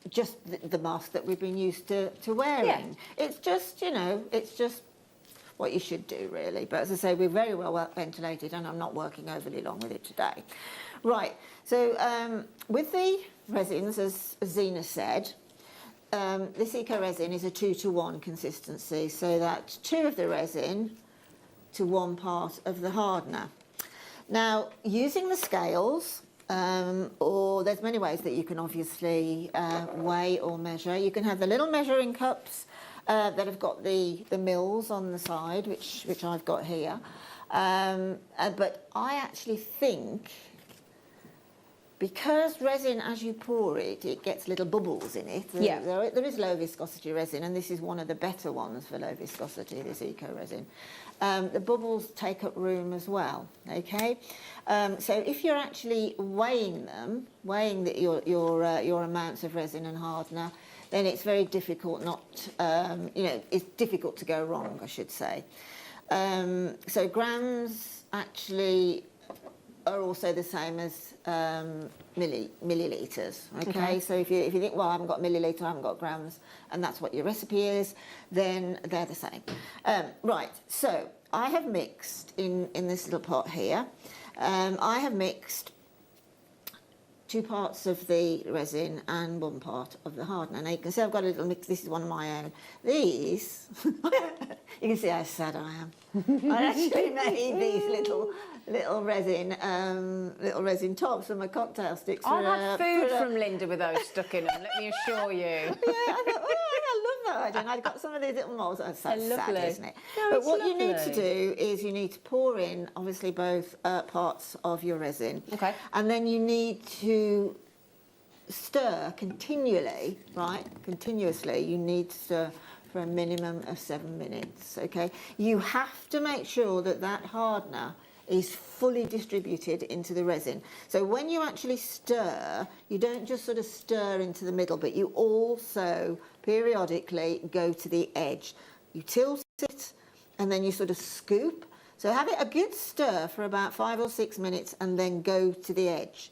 just the mask that we've been used to wearing. It's just, you know, it's just what you should do, really. But as I say, we're very well ventilated and I'm not working overly long with it today. Right, so with the resins, as Zena said, this eco resin is a 2-to-1 consistency, so that 2 of the resin to 1 part of the hardener. Now, using the scales, or there's many ways that you can obviously weigh or measure. You can have the little measuring cups that have got the mils on the side, which I've got here. But I actually think, because resin, as you pour it, it gets little bubbles in it. There is low viscosity resin, and this is one of the better ones for low viscosity, this eco resin. The bubbles take up room as well, okay? So if you're actually weighing your amounts of resin and hardener, then it's very difficult it's difficult to go wrong, I should say. So grams actually are also the same as millilitres, okay? So if you think, well, I haven't got millilitre, I haven't got grams, and that's what your recipe is, then they're the same. Right, so I have mixed in this little pot here, I have mixed 2 parts of the resin and 1 part of the hardener. Now you can see I've got a little mix. This is one of my own. These, you can see how sad I am. I actually made these little resin tops for my cocktail sticks. I've had food from Linda with those stuck in them, let me assure you. Yeah, I thought, I love that idea. And I've got some of these little moulds. That's sad, isn't it? No, but what you need to do is you need to pour in, obviously, both parts of your resin. Okay. And then you need to stir continually, right? Continuously, you need to stir for a minimum of 7 minutes, okay? You have to make sure that that hardener is fully distributed into the resin. So when you actually stir, you don't just sort of stir into the middle, but you also periodically go to the edge. You tilt it and then you sort of scoop. So have it a good stir for about 5 or 6 minutes and then go to the edge.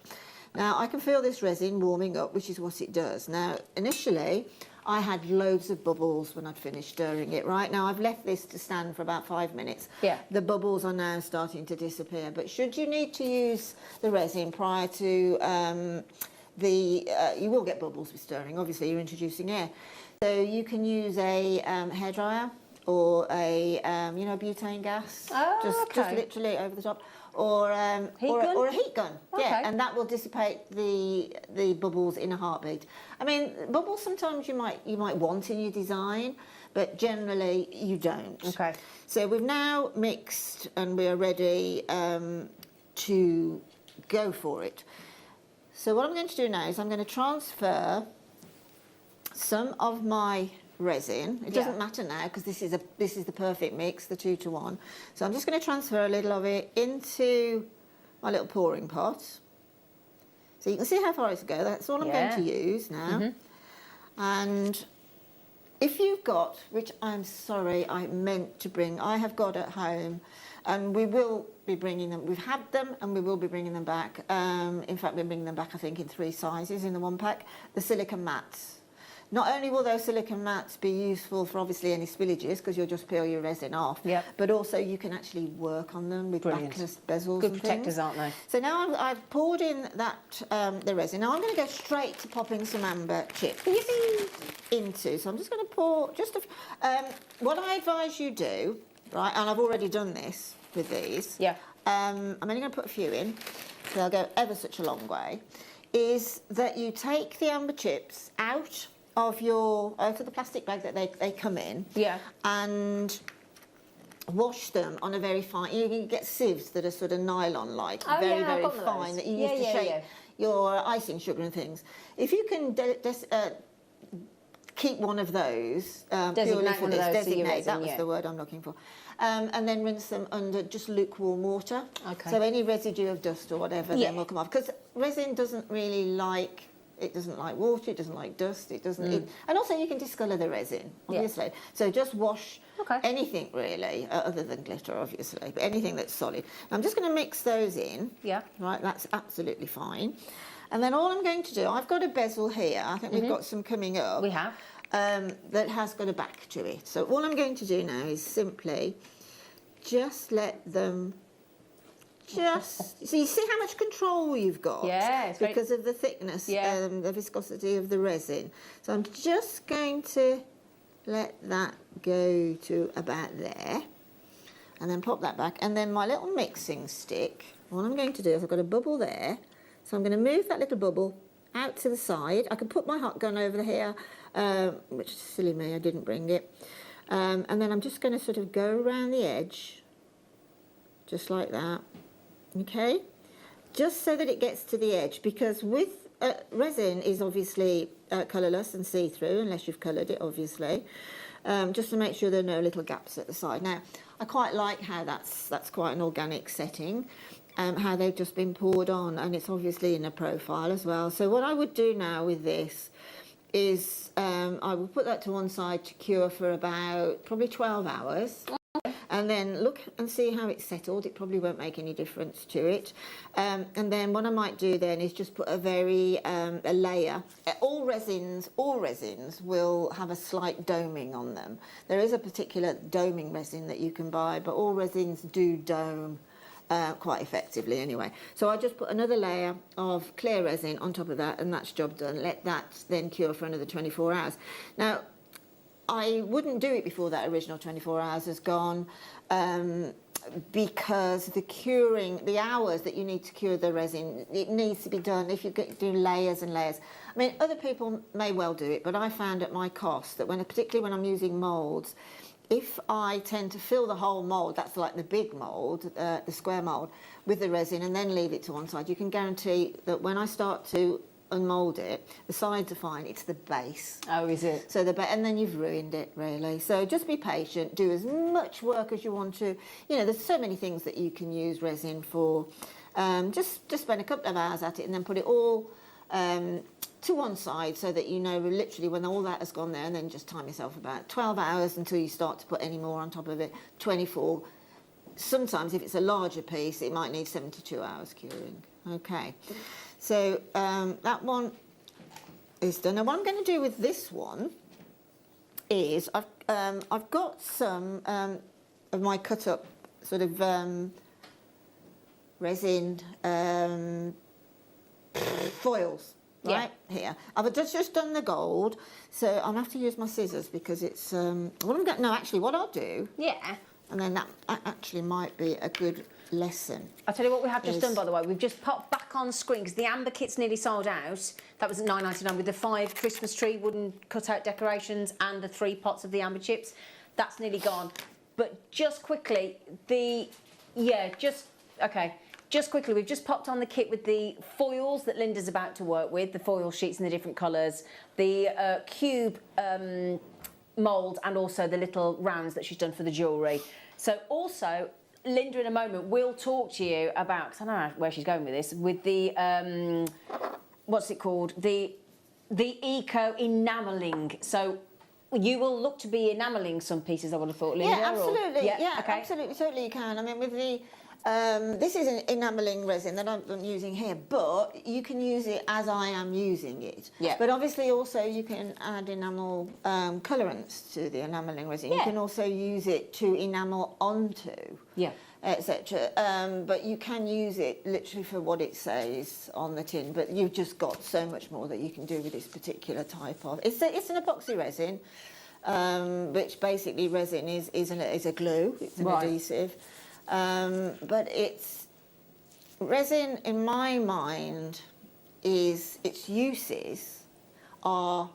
Now I can feel this resin warming up, which is what it does. Now initially I had loads of bubbles when I'd finished stirring it. Right now I've left this to stand for about 5 minutes. Yeah. The bubbles are now starting to disappear. But should you need to use the resin prior to you will get bubbles with stirring. Obviously you're introducing air. So you can use a hairdryer or a butane gas. Oh, just literally over the top. Or a heat gun, Okay. yeah, and that will dissipate the bubbles in a heartbeat. I mean, bubbles sometimes you might want in your design, but generally you don't. Okay. So we've now mixed and we are ready to go for it. So what I'm going to do now is I'm going to transfer some of my resin. It doesn't matter now because this is the perfect mix, the 2 to 1. So I'm just going to transfer a little of it into my little pouring pot. So you can see how far it's go. That's all I'm going to use now. And if you've got, which I'm sorry I meant to bring, I have got at home, and we will be bringing them. We've had them and we will be bringing them back. In fact, we're bringing them back I think in 3 sizes in the 1 pack. The silicone mats. Not only will those silicone mats be useful for obviously any spillages because you'll just peel your resin off, but also you can actually work on them with backless bezels. Good and protectors, things. aren't they? So now I've poured in that the resin. Now I'm going to go straight to popping some amber chips into. So I'm just going to pour just what I advise you do, right? And I've already done this with these. Yeah. I'm only going to put a few in, so they'll go ever such a long way. Is that you take the amber chips out of the plastic bag that they come in, and wash them on a very fine. You can get sieves that are sort of nylon-like, very fine, that you use to shake your icing sugar and things. If you can keep one of those, purely for this, designate, that was the word I'm looking for, and then rinse them under just lukewarm water. Okay. So any residue of dust or whatever then will come off, because resin doesn't really like. It doesn't like water, it doesn't like dust, it doesn't... and also you can discolour the resin, obviously. So just wash anything, really, other than glitter, obviously, but anything that's solid. I'm just going to mix those in. Yeah. Right, that's absolutely fine. And then all I'm going to do, I've got a bezel here. I think we've got some coming up. We have. That has got a back to it. So all I'm going to do now is simply just let them... so you see how much control you've got because of the thickness and the viscosity of the resin. So I'm just going to let that go to about there and then pop that back. And then my little mixing stick, what I'm going to do is I've got a bubble there. So I'm going to move that little bubble out to the side. I can put my hot gun over here, which is silly me, I didn't bring it. And then I'm just going to sort of go around the edge, just like that. Okay, just so that it gets to the edge, because with resin is obviously colourless and see-through unless you've coloured it, obviously, just to make sure there are no little gaps at the side. Now, I quite like how that's quite an organic setting, how they've just been poured on, and it's obviously in a profile as well. So what I would do now with this is I will put that to one side to cure for about probably 12 hours. And then look and see how it's settled. It probably won't make any difference to it. And then what I might do then is just put a layer. All resins will have a slight doming on them. There is a particular doming resin that you can buy, but all resins do dome quite effectively anyway. So I just put another layer of clear resin on top of that, and that's job done. Let that then cure for another 24 hours. Now, I wouldn't do it before that original 24 hours has gone, because the hours that you need to cure the resin, it needs to be done if you do layers and layers. I mean, other people may well do it, but I found at my cost that particularly when I'm using moulds, if I tend to fill the whole mould, that's like the big mould, the square mould, with the resin and then leave it to one side, you can guarantee that when I start to unmould it. The sides are fine. It's the base. Oh, is it? So and then you've ruined it, really. So just be patient. Do as much work as you want to. You know, there's so many things that you can use resin for. Just spend a couple of hours at it and then put it all to one side so that you know literally when all that has gone there, and then just time yourself about 12 hours until you start to put any more on top of it. 24. Sometimes if it's a larger piece, it might need 72 hours curing. Okay, so that one is done. Now what I'm going to do with this one is I've got some of my cut up sort of resin foils. Right here, I've just done the gold, so I'll have to use my scissors because it's what I'm going. No, actually, what I'll do. Yeah. And then that actually might be a good lesson. I'll tell you what we have just done, by the way. We've just popped back on screen because the amber kit's nearly sold out. That was at £9.99 with the 5 Christmas tree wooden cut-out decorations and the 3 pots of the amber chips. That's nearly gone. But just quickly, just quickly, we've just popped on the kit with the foils that Linda's about to work with, the foil sheets in the different colours, the cube mould, and also the little rounds that she's done for the jewellery. So also, Linda in a moment will talk to you about, because I know where she's going with this, with the, what's it called? The eco enamelling. So you will look to be enamelling some pieces, I would have thought, Linda. Yeah, absolutely. Yeah, okay. Absolutely, totally you can. I mean, with the this is an enamelling resin that I'm using here, but you can use it as I am using it. Yeah. But obviously also you can add enamel colorants to the enamelling resin. You can also use it to enamel onto. Yeah. Etc. But you can use it literally for what it says on the tin. But you've just got so much more that you can do with this particular type of. It's an epoxy resin, which basically resin is a glue. It's an adhesive. But it's resin, in my mind, its uses are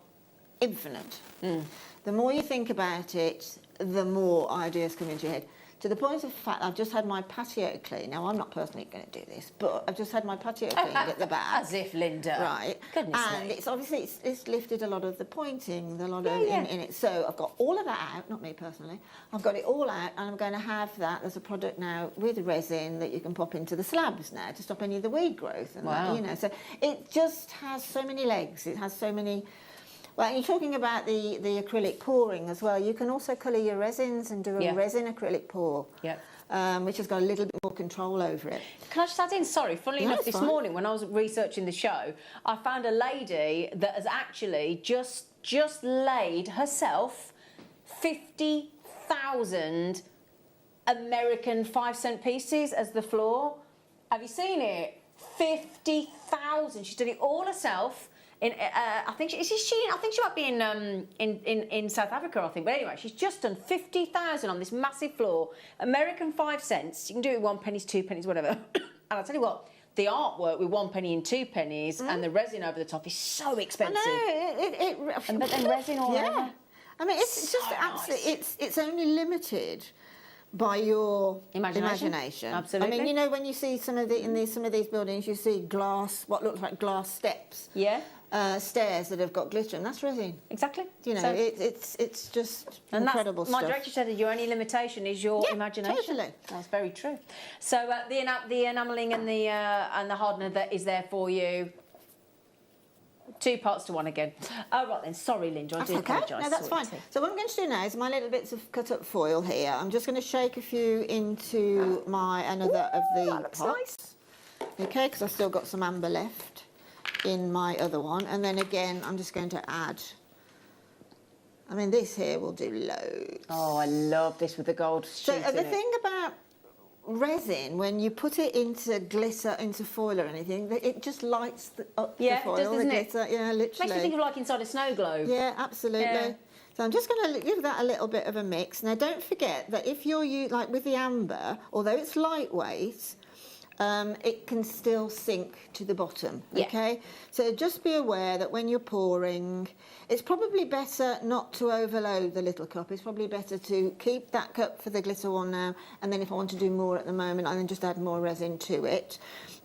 infinite. The more you think about it, the more ideas come into your head. To the point of fact, I've just had my patio cleaned. Now, I'm not personally going to do this, but I've just had my patio cleaned at the back. As if, Linda. Right. Goodness and me. it's obviously, it's lifted a lot of the pointing, a lot of in it. So I've got all of that out, not me personally. I've got it all out, and I'm going to have that as a product now with resin that you can pop into the slabs now to stop any of the weed growth. And that, you know, so it just has so many legs. It has so many. Well, you're talking about the acrylic pouring as well. You can also colour your resins and do a resin acrylic pour, which has got a little bit more control over it. Can I just add in, sorry, funnily enough, this morning when I was researching the show, I found a lady that has actually just laid herself 50,000 American 5-cent pieces as the floor. Have you seen it? 50,000. She's done it all herself. I think is she Sheen? I think she might be in South Africa, I think. But anyway, she's just done 50,000 on this massive floor. American 5 cents. You can do it with 1 penny, 2 pennies, whatever. And I'll tell you what, the artwork with 1 penny and 2 pennies and the resin over the top is so expensive. I know. But then resin all over. I mean, it's so just absolutely. It's only limited by your imagination. Absolutely. I mean, you know, when you see some of these buildings, you see glass, what looks like glass steps. Yeah. Stairs that have got glitter, and that's resin. Exactly. You know, so, it's just incredible stuff. My director said that your only limitation is your imagination. Totally. That's very true. So the enamelling and the hardener that is there for you. 2 parts to 1 again. Oh, right then. Sorry, Linda. I do apologise. No, that's fine. So what I'm going to do now is my little bits of cut-up foil here. I'm just going to shake a few into another of the pots. Nice. Okay, because I've still got some amber left in my other one, and then again I'm just going to add, I mean, this here will do loads. Oh, I love this with the gold sheet. So the thing about resin, when you put it into glitter, into foil or anything, it just lights up the foil, the glitter. Yeah, literally. Makes me think of like inside a snow globe. Yeah, absolutely. Yeah. So I'm just going to give that a little bit of a mix. Now, don't forget that if you're like with the amber, although it's lightweight, it can still sink to the bottom, okay? So just be aware that when you're pouring, it's probably better not to overload the little cup. It's probably better to keep that cup for the glitter one now, and then if I want to do more at the moment, I then just add more resin to it.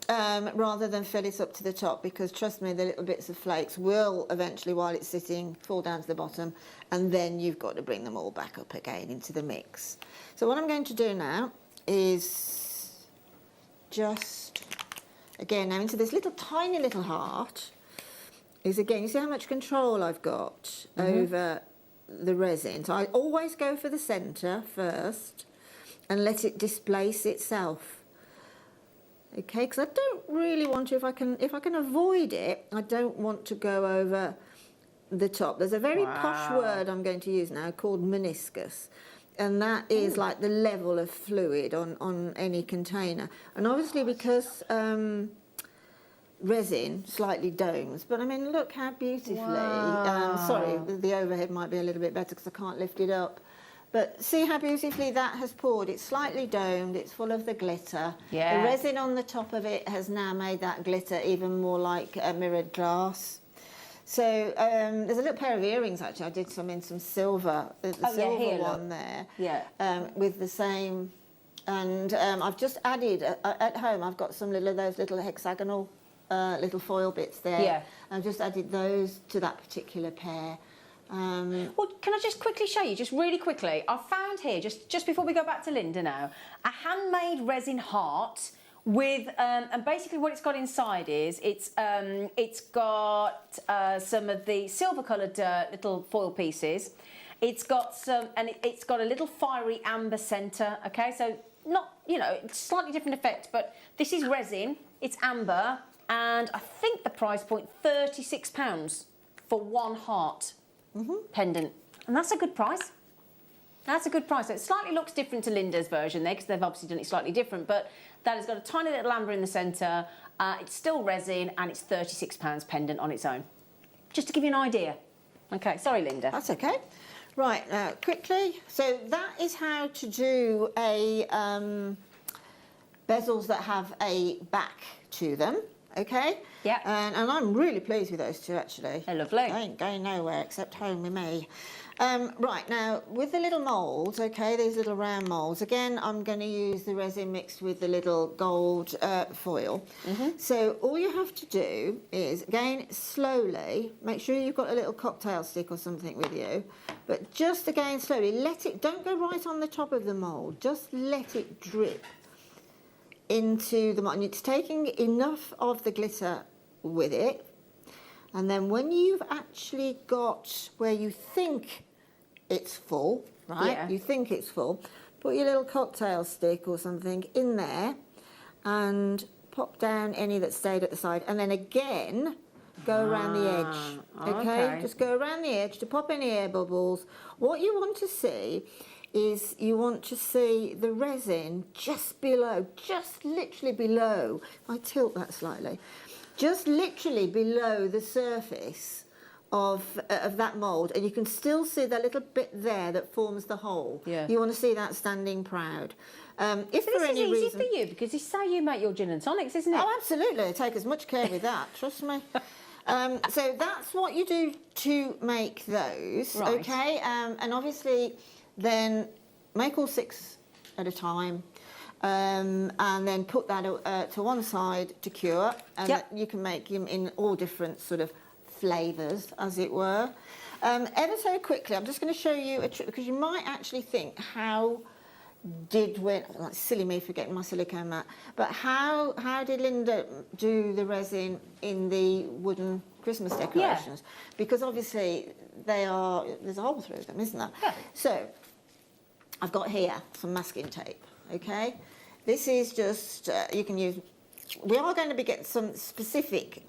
rather than fill it up to the top, because trust me, the little bits of flakes will eventually, while it's sitting, fall down to the bottom, and then you've got to bring them all back up again into the mix. So what I'm going to do now is just, again, now into this little tiny little heart, is again, you see how much control I've got over the resin. So I always go for the centre first and let it displace itself. Okay, because I don't really want to, if I can avoid it, I don't want to go over the top. There's a very posh word I'm going to use now called meniscus, and that is like the level of fluid on any container. And obviously because resin slightly domes, but I mean, look how beautifully, sorry, the overhead might be a little bit better because I can't lift it up. But see how beautifully that has poured. It's slightly domed, it's full of the glitter. Yeah. The resin on the top of it has now made that glitter even more like a mirrored glass. So there's a little pair of earrings, actually. I did some in some silver, the silver one there. Yeah. With the same, and I've just added, at home, I've got some those little hexagonal little foil bits there. Yeah. I've just added those to that particular pair. Well, can I just quickly show you, just really quickly, I found here, just before we go back to Linda now, a handmade resin heart with, and basically what it's got inside is, it's got some of the silver coloured little foil pieces, it's got some, and it's got a little fiery amber centre, okay, so not, you know, it's slightly different effect, but this is resin, it's amber, and I think the price point, £36 for one heart. Pendant, and that's a good price. That's a good price. So it slightly looks different to Linda's version there, because they've obviously done it slightly different, but that has got a tiny little amber in the centre, it's still resin, and it's £36 pendant on its own. Just to give you an idea. Okay, sorry Linda. That's okay. Right, now quickly, so that is how to do a bezels that have a back to them. Okay? Yeah. And I'm really pleased with those two, actually. They're lovely. They ain't going nowhere except home with me. Right, now, with the little moulds, okay, these little round moulds, again, I'm going to use the resin mixed with the little gold foil. So all you have to do is, again, slowly, make sure you've got a little cocktail stick or something with you, but just, again, slowly, let it, don't go right on the top of the mould, just let it drip into the mould. And it's taking enough of the glitter with it, and then when you've actually got where you think it's full, right? Yeah. You think it's full, put your little cocktail stick or something in there and pop down any that stayed at the side, and then again go around the edge. Okay? Just go around the edge to pop any air bubbles. What you want to see is you want to see the resin just below, just literally below, if I tilt that slightly, just literally below the surface of that mould, and you can still see that little bit there that forms the hole. Yeah. You want to see that standing proud. If so this is easy for you, because this is how you make your gin and tonics, isn't it? Oh, absolutely. Take as much care with that, trust me. So that's what you do to make those, right. Okay? And obviously, then make all 6 at a time, and then put that to one side to cure, and you can make them in all different sort of flavours, as it were. Ever so quickly, I'm just going to show you a trick, because you might actually think, how did like silly me for getting my silicone mat, but how did Linda do the resin in the wooden Christmas decorations? Yeah. Because obviously there's a hole through them, isn't there? Yeah. So I've got here some masking tape, okay? This is just, you can use, we are going to be getting some specific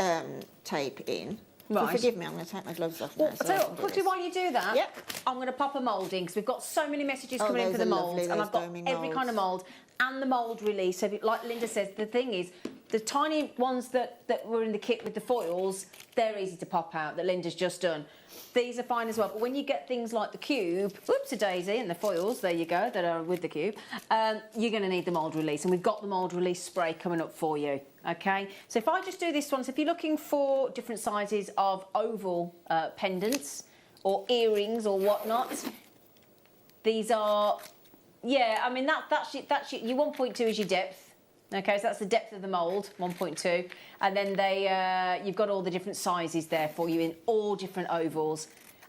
tape in. Right. So forgive me, I'm going to take my gloves off now. Well, so quickly while you do that, I'm going to pop a mould in, because we've got so many messages coming in for the moulds, and I've got every kind of mould and the mould release. So like Linda says, the thing is, the tiny ones that were in the kit with the foils, they're easy to pop out, that Linda's just done. These are fine as well, but when you get things like the cube, whoops-a-daisy, and the foils, there you go, that are with the cube, you're going to need the mould release, and we've got the mould release spray coming up for you, okay? So if I just do this one, so if you're looking for different sizes of oval pendants or earrings or whatnot, these are, yeah, I mean, that's your 1.2 is your depth, Okay, so that's the depth of the mould, 1.2, and then you've got all the different sizes there for you in all different ovals.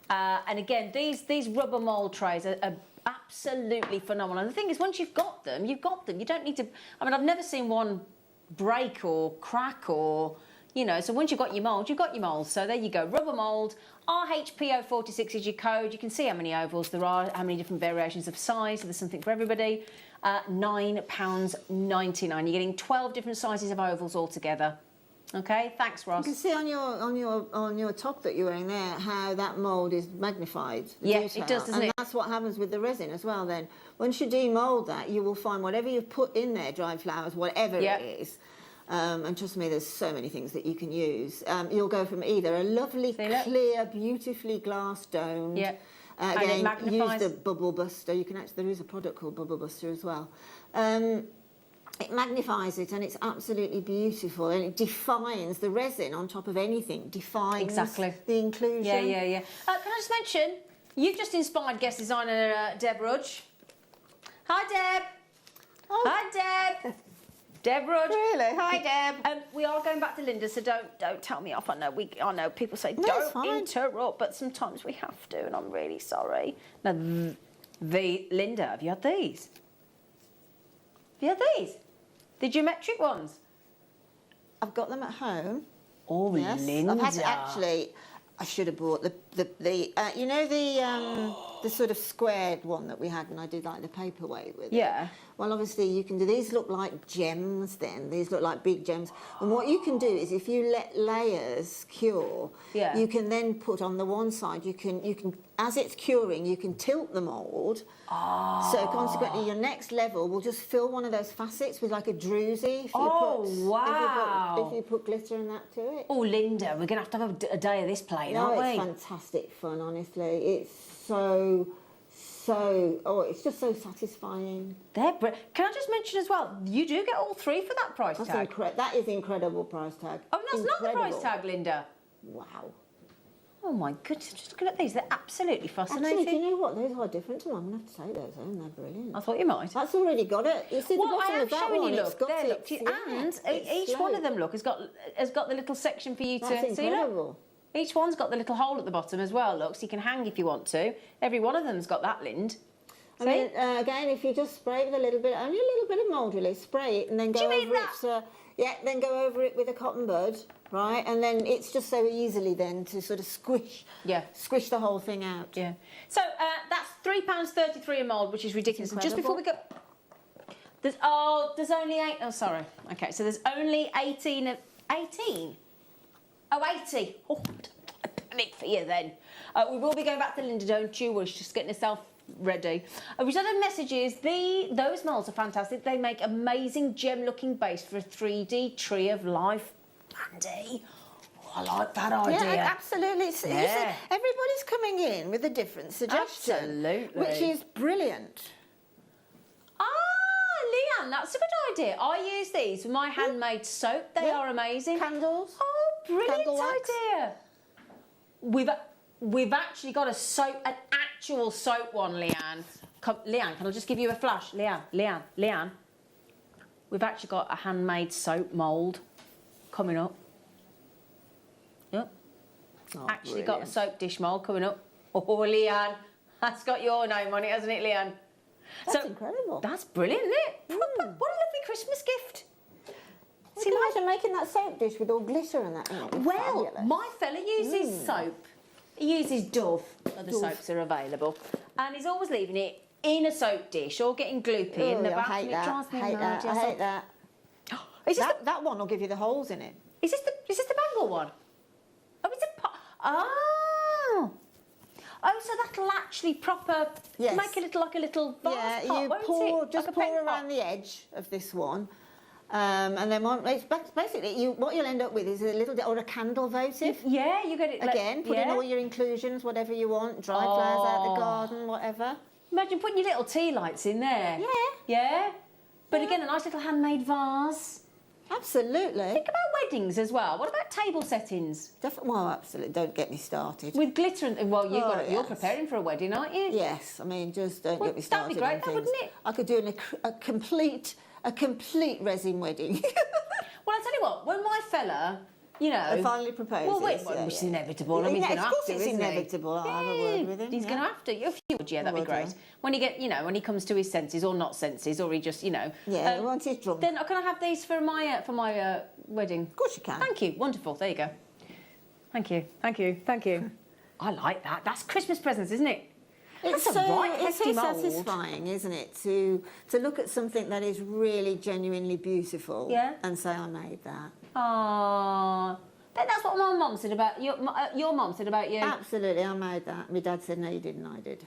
And again, these rubber mould trays are absolutely phenomenal. And the thing is, once you've got them, you've got them. You don't need to. I mean, I've never seen one break or crack or. You know, so once you've got your mould, you've got your mould. So there you go, rubber mould, RHPO46 is your code. You can see how many ovals there are, how many different variations of size. So there's something for everybody. £9.99. You're getting 12 different sizes of ovals altogether. Okay, thanks, Ross. You can see on your top that you're wearing there how that mould is magnified. Yeah, it does, doesn't it? And that's what happens with the resin as well. Then once you demould that, you will find whatever you've put in there, dried flowers, whatever it is. And trust me, there's so many things that you can use. You'll go from either a lovely, clear, beautifully glassed dome. Yeah. Again, use the bubble buster. You can actually, there is a product called Bubble Buster as well. It magnifies it, and it's absolutely beautiful, and it defines the resin on top of anything. Defines the inclusion. Yeah. Can I just mention, you've just inspired guest designer Deb Rudge. Hi, Deb. Oh. Hi, Deb. Deb Rudge. Really? Hi, Deb. We are going back to Linda, so don't tell me off. I know people say don't interrupt, but sometimes we have to, and I'm really sorry. Now, Linda, have you had these? Have you had these? The geometric ones? I've got them at home. Oh, yes. Linda. I've had to actually. I should have bought the you know the sort of squared one that we had when I did like the paperweight with it. Well, obviously you can do these. Look like gems. Then these look like big gems. And what you can do is if you let layers cure, you can then put on the one side. You can as it's curing, you can tilt the mould. So consequently, your next level will just fill one of those facets with like a druzy. If you put glitter and that to it. Oh, Linda, we're going to have a day of this playing, aren't we? It's fantastic fun, honestly. It's it's just so satisfying. Can I just mention as well, you do get all three for that price tag. That is incredible price tag. Oh, that's not the price tag, Linda. Wow. Oh my goodness, just looking at these, they're absolutely fascinating. Actually, do you know what? Those are different to mine. I'm going to have to take those home, they're brilliant. I thought you might. That's already got it. You see the bottom of that one, it's got it. And each one of them, look, has got the little section for you to see. Look. Each one's got the little hole at the bottom as well, look, so you can hang if you want to. Every one of them's got that, Lind. I mean, again, if you just spray it with a little bit, only a little bit of mould release, spray it and then go over it. Then go over it with a cotton bud, right? And then it's just so easily then to sort of squish the whole thing out. Yeah. So that's £3.33 a mould, which is ridiculous. And just before we go, there's only 8. Oh, sorry. Okay, so there's only 18. 18. Oh, 80. Oh, I panic for you then. We will be going back to Linda, don't you? We're just getting herself ready. We've had messages. Those moulds are fantastic. They make amazing gem-looking base for a 3D tree of life. Mandy, I like that idea. Yeah, absolutely. You see, everybody's coming in with a different suggestion. Absolutely. Which is brilliant. Leanne, that's a good idea. I use these for my handmade soap. They are amazing. Candles. Oh, brilliant idea. We've actually got an actual soap one, Leanne. Leanne, can I just give you a flash? Leanne. We've actually got a handmade soap mould coming up. Yep. Actually got a soap dish mould coming up. Oh, Leanne, that's got your name on it, hasn't it, Leanne? That's incredible. That's brilliant, isn't it? What a lovely Christmas gift. See, imagine making that soap dish with all glitter and that in it. Well, fabulous. my fella uses soap. He uses Dove. Other soaps are available. And he's always leaving it in a soap dish or getting gloopy in the bath. I hate that. That one will give you the holes in it. Is this the bangle one? Oh, it's a Oh, so that'll actually make a little vase pot, won't it? Pour around the edge of this one, and then basically what you'll end up with is a little or a candle votive. Yeah, you get it again. Put in all your inclusions, whatever you want, dried flowers out the garden, whatever. Imagine putting your little tea lights in there. Yeah. Yeah. But again, a nice little handmade vase. Absolutely. Think about weddings as well. What about table settings? Well, absolutely. Don't get me started. With glitter and well, you're yes. preparing for a wedding, aren't you? Yes. I mean, just don't get me started. That'd be great, on things. wouldn't it? I could do a complete resin wedding. Well, I'll tell you what. When my fella, you know, I finally proposes. Well, wait, it's inevitable. I mean, he's going to have to, it's isn't inevitable. I'll have a word with him. He's going to have to. If you would, yeah, that'd be great. When he when he comes to his senses, or not senses, or he just, Yeah, once he's drunk. Then can I have these for my wedding? Of course you can. Thank you. Wonderful. There you go. Thank you. Thank you. Thank you. I like that. That's Christmas presents, isn't it? It's That's a right it's hefty so mould. satisfying, isn't it, to look at something that is really genuinely beautiful and say, I made that. Ah, that's what my mum said about your mum said about you. Absolutely, I made that. My dad said, no, you didn't, I did.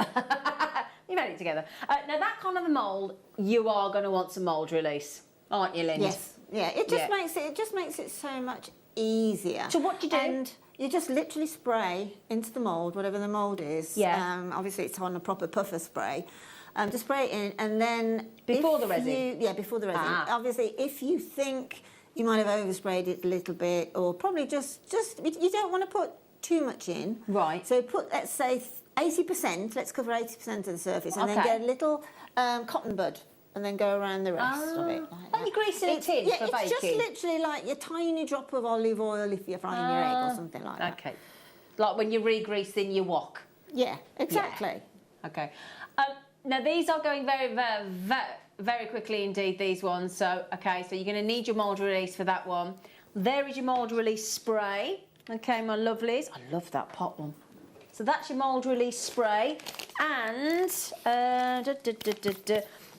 You made it together. Now that kind of a mould, you are going to want some mould release, aren't you, Lynn? Yes. Yeah, it just makes it so much easier. So what do you do? And you just literally spray into the mould, whatever the mould is. Yeah. Obviously, it's on a proper puffer spray. Just spray it in, and then before the resin. Before the resin. Obviously, if you think you might have oversprayed it a little bit, or probably just you don't want to put too much in. Right. So put, let's say, 80%. Let's cover 80% of the surface, and then get a little cotton bud, and then go around the rest of it. Like you're greasing a tin for baking. It's just literally like a tiny drop of olive oil if you're frying your egg or something like that. Okay. Like when you're re-greasing your wok. Yeah, exactly. Yeah. Okay. Now these are going very, very, very, very quickly indeed, these ones. So, okay, so you're going to need your mould release for that one. There is your mould release spray. Okay, my lovelies. I love that pot one. So that's your mould release spray. And,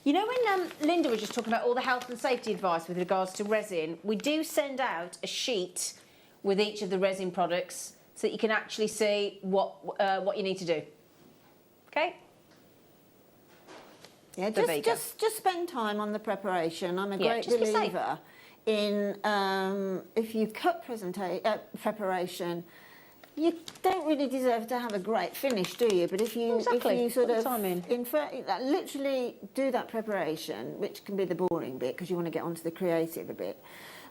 you know when Linda was just talking about all the health and safety advice with regards to resin, we do send out a sheet with each of the resin products so that you can actually see what you need to do. Okay? Yeah, just spend time on the preparation. I'm a great believer in if you cut preparation, you don't really deserve to have a great finish, do you? But if you sort of literally do that preparation, which can be the boring bit because you want to get onto the creative a bit,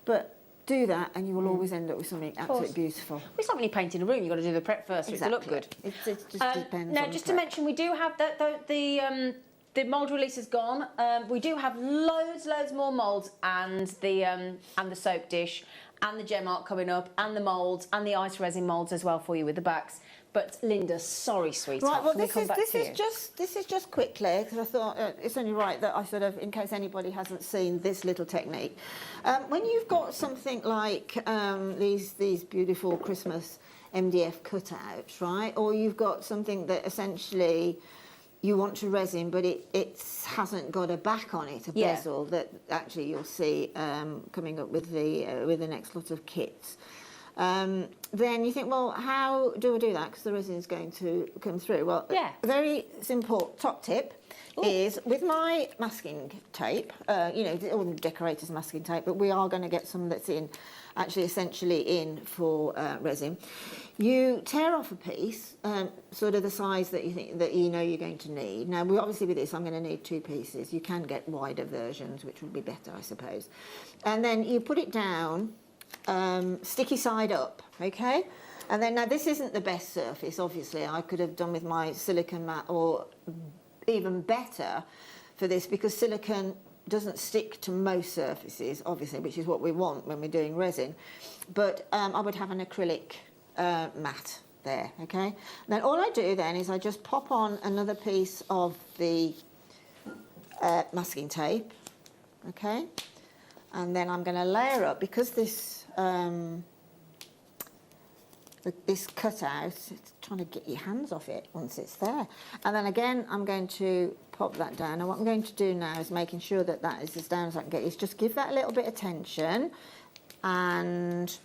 but do that and you will always end up with something absolutely beautiful. It's like when you paint in a room, you've got to do the prep first for it to look good. It just depends. Now, just to mention, we do have the mould release is gone. We do have loads more moulds and the soap dish and the gem art coming up and the moulds and the ice resin moulds as well for you with the backs. But Linda, sorry, sweetheart. Right, well, this is just quickly because I thought it's only right that I sort of, in case anybody hasn't seen this little technique, when you've got something like these beautiful Christmas MDF cutouts, right, or you've got something that essentially you want to resin, but it hasn't got a back on it, a bezel that actually you'll see coming up with the next lot of kits. Then you think, well, how do I do that? Because the resin is going to come through. Well, very simple top tip is with my masking tape, all decorators masking tape, but we are going to get some that's essentially in for resin. You tear off a piece, sort of the size that you think that you know you're going to need. Now, obviously with this, I'm going to need 2 pieces. You can get wider versions, which would be better, I suppose. And then you put it down, sticky side up, okay? And then now this isn't the best surface, obviously. I could have done with my silicone mat, or even better for this, because silicone doesn't stick to most surfaces, obviously, which is what we want when we're doing resin. But I would have an acrylic mat there, okay? Then all I do then is I just pop on another piece of the masking tape, okay? And then I'm going to layer up, because this cutout, it's trying to get your hands off it once it's there. And then again, I'm going to pop that down. And what I'm going to do now is making sure that that is as down as I can get, is just give that a little bit of tension and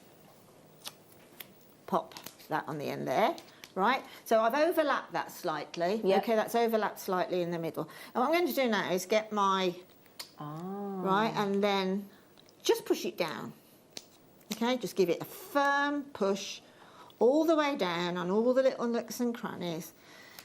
pop that on the end there, right? So I've overlapped that slightly. Yep. Okay, that's overlapped slightly in the middle. And what I'm going to do now is get my, right, and then just push it down. Okay, just give it a firm push all the way down on all the little nooks and crannies.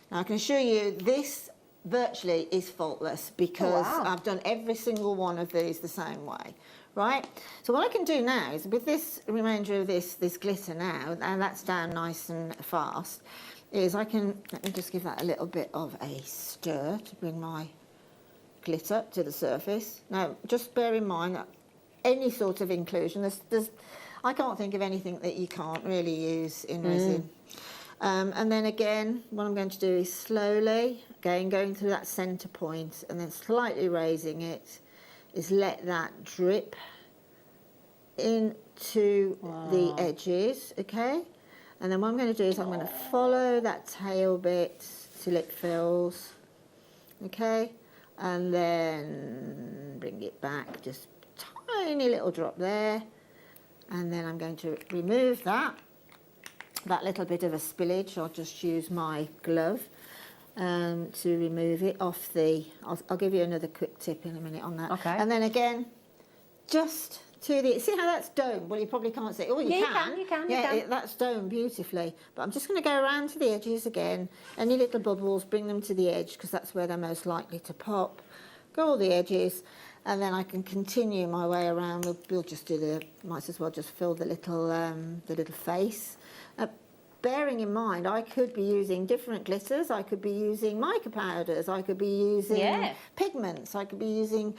Now I can assure you this virtually is faultless because I've done every single one of these the same way, right? So what I can do now is with this remainder of this glitter now, and that's down nice and fast, is I can, let me just give that a little bit of a stir to bring my glitter to the surface. Now, just bear in mind that any sort of inclusion, I can't think of anything that you can't really use in resin. And then again, what I'm going to do is slowly, again, going through that centre point and then slightly raising it, is let that drip into the edges, okay? And then what I'm going to do is I'm going to follow that tail bit till it fills, okay? And then bring it back, just tiny little drop there. And then I'm going to remove that little bit of a spillage. I'll just use my glove to remove it off the, I'll give you another quick tip in a minute on that. Okay. And then again, just to the, see how that's domed? Well, you probably can't see it. Oh, you can. That's domed beautifully. But I'm just going to go around to the edges again. Any little bubbles, bring them to the edge because that's where they're most likely to pop. Go all the edges. And then I can continue my way around. We'll just do the, might as well just fill the little face. Bearing in mind, I could be using different glitters. I could be using mica powders. I could be using pigments. I could be using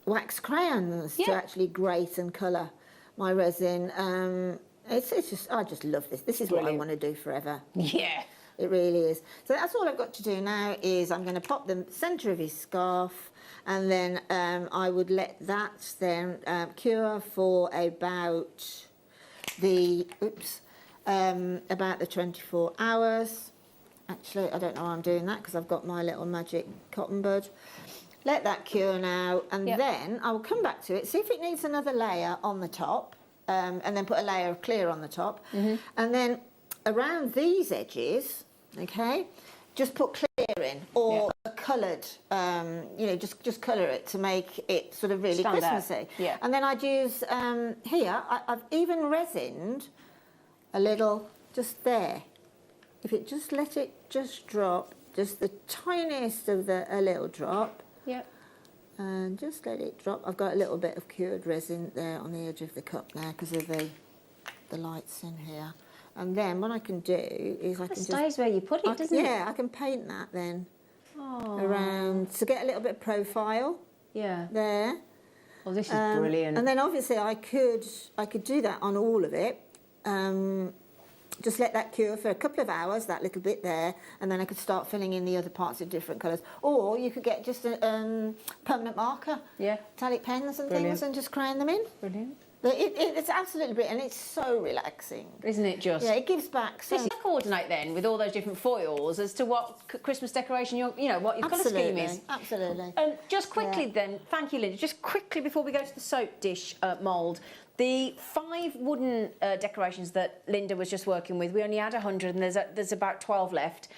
wax crayons to actually grate and colour my resin. It's just, I just love this. This is what I want to do forever. Yeah. It really is. So that's all I've got to do now is I'm going to pop the centre of his scarf and then I would let that then cure for about the, about the 24 hours. Actually, I don't know why I'm doing that because I've got my little magic cotton bud. Let that cure now and then I will come back to it, see if it needs another layer on the top and then put a layer of clear on the top. And then around these edges, okay, just put clear in or coloured, you know, just colour it to make it sort of really Christmassy. And then I'd use, here, I've even resined a little just there. If it just let it just drop, just the tiniest of a little drop. And just let it drop. I've got a little bit of cured resin there on the edge of the cup now because of the lights in here. And then what I can do is I can just... It stays where you put it, doesn't it? Yeah, I can paint that then around to get a little bit of profile. There. Oh, this is brilliant. And then obviously I could do that on all of it. Just let that cure for a couple of hours, that little bit there, and then I could start filling in the other parts of different colours. Or you could get just a permanent marker, metallic pens and things, and just crayon them in. Brilliant. But it's absolutely brilliant, and it's so relaxing. Isn't it just? Yeah, it gives back so much. Coordinate then with all those different foils as to what Christmas decoration what your colour scheme is. Absolutely. And just quickly then, thank you, Linda, just quickly before we go to the soap dish mould, the 5 wooden decorations that Linda was just working with, we only had 100 and there's about 12 left,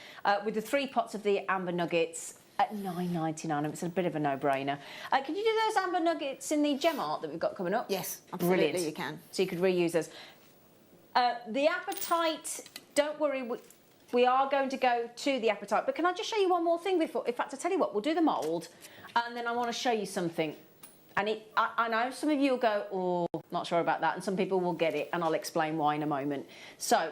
with the 3 pots of the amber nuggets at $9.99. It's a bit of a no-brainer. Can you do those amber nuggets in the gem art that we've got coming up? Yes, absolutely. Brilliant. You can. So you could reuse those. The apatite, don't worry, we are going to go to the apatite, but can I just show you one more thing before? In fact, I tell you what, we'll do the mould, and then I want to show you something. And I know some of you will go, oh, not sure about that, and some people will get it, and I'll explain why in a moment. So,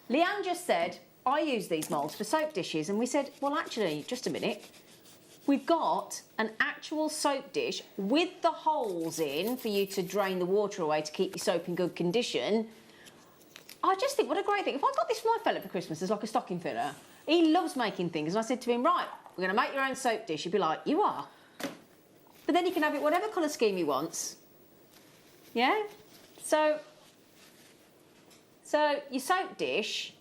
Leanne just said, I use these moulds for soap dishes, and we said, well, actually, just a minute. We've got an actual soap dish with the holes in for you to drain the water away to keep your soap in good condition. I just think, what a great thing. If I got this for my fella for Christmas as like a stocking filler, he loves making things, and I said to him, right, we're going to make your own soap dish. He'd be like, you are? But then he can have it whatever colour scheme he wants. Yeah? So your soap dish,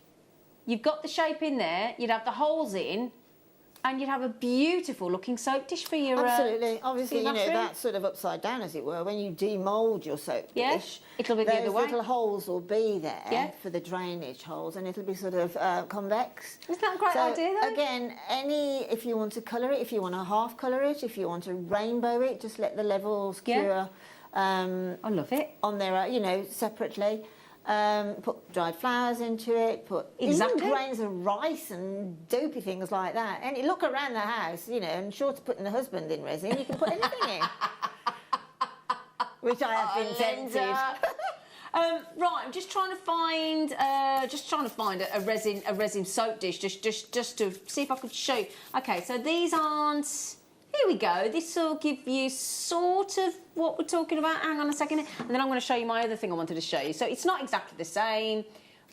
you've got the shape in there, you'd have the holes in, and you'd have a beautiful looking soap dish for your Absolutely. Obviously, you know, that's sort of upside down, as it were. When you demould your soap dish, it'll be the other way. Those little holes will be there for the drainage holes, and it'll be sort of convex. Isn't that a great idea, though? Again, if you want to colour it, if you want to half colour it, if you want to rainbow it, just let the levels cure. I love it. On their, separately. Put dried flowers into it, put even grains of rice and dopey things like that. And you look around the house, you know, and short of putting the husband in resin, you can put anything in. Which I have been tempted. Right, I'm just trying to find a resin soap dish just to see if I could show you. Okay, so these aren't. Here we go. This will give you sort of what we're talking about. Hang on a second, and then I'm going to show you my other thing I wanted to show you. So it's not exactly the same,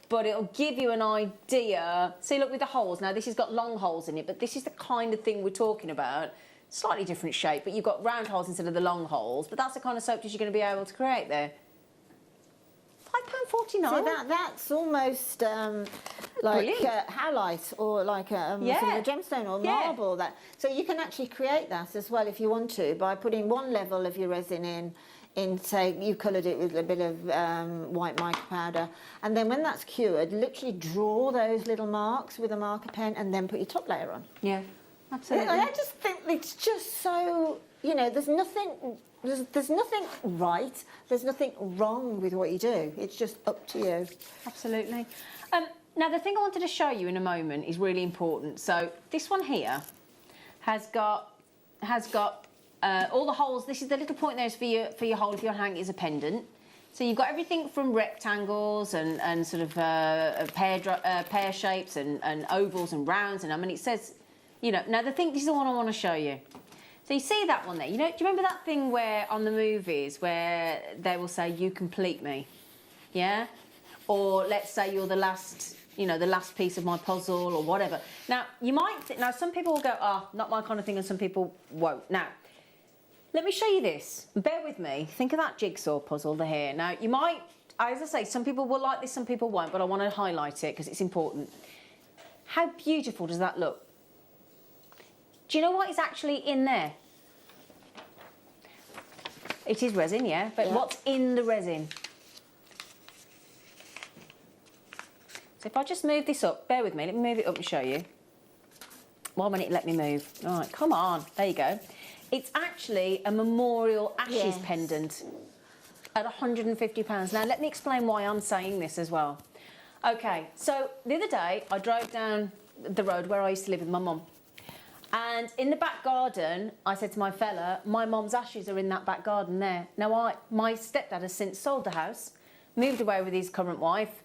but it'll give you an idea. See, look with the holes. Now this has got long holes in it, but this is the kind of thing we're talking about. Slightly different shape, but you've got round holes instead of the long holes. But that's the kind of soap dish you're going to be able to create there. £5.49. So that's almost like halite or like a gemstone or marble. That so you can actually create that as well if you want to by putting one level of your resin in say you coloured it with a bit of white mica powder, and then when that's cured, literally draw those little marks with a marker pen and then put your top layer on. Yeah, absolutely. I just think it's just so, you know, there's nothing right, there's nothing wrong with what you do. It's just up to you. Absolutely. Now the thing I wanted to show you in a moment is really important. So this one here has got all the holes. This is the little point there is for your hole if you're hanging it as a pendant. So you've got everything from rectangles and sort of pear shapes and ovals and rounds, and I mean it says, you know. Now this is the one I want to show you. So you see that one there, you know, do you remember that thing where on the movies where they will say, you complete me, yeah? Or let's say you're the last, you know, the last piece of my puzzle or whatever. Now, you might, now some people will go, not my kind of thing, and some people won't. Now, let me show you this. Bear with me. Think of that jigsaw puzzle here. Now, you might, as I say, some people will like this, some people won't, but I want to highlight it because it's important. How beautiful does that look? Do you know what is actually in there? It is resin, yeah, but what's in the resin? So if I just move this up, bear with me, let me move it up and show you. Why won't it let me move? All right, come on, there you go. It's actually a memorial ashes pendant at £150. Now, let me explain why I'm saying this as well. Okay, so the other day, I drove down the road where I used to live with my mum. And in the back garden, I said to my fella, my mum's ashes are in that back garden there. Now, my stepdad has since sold the house, moved away with his current wife,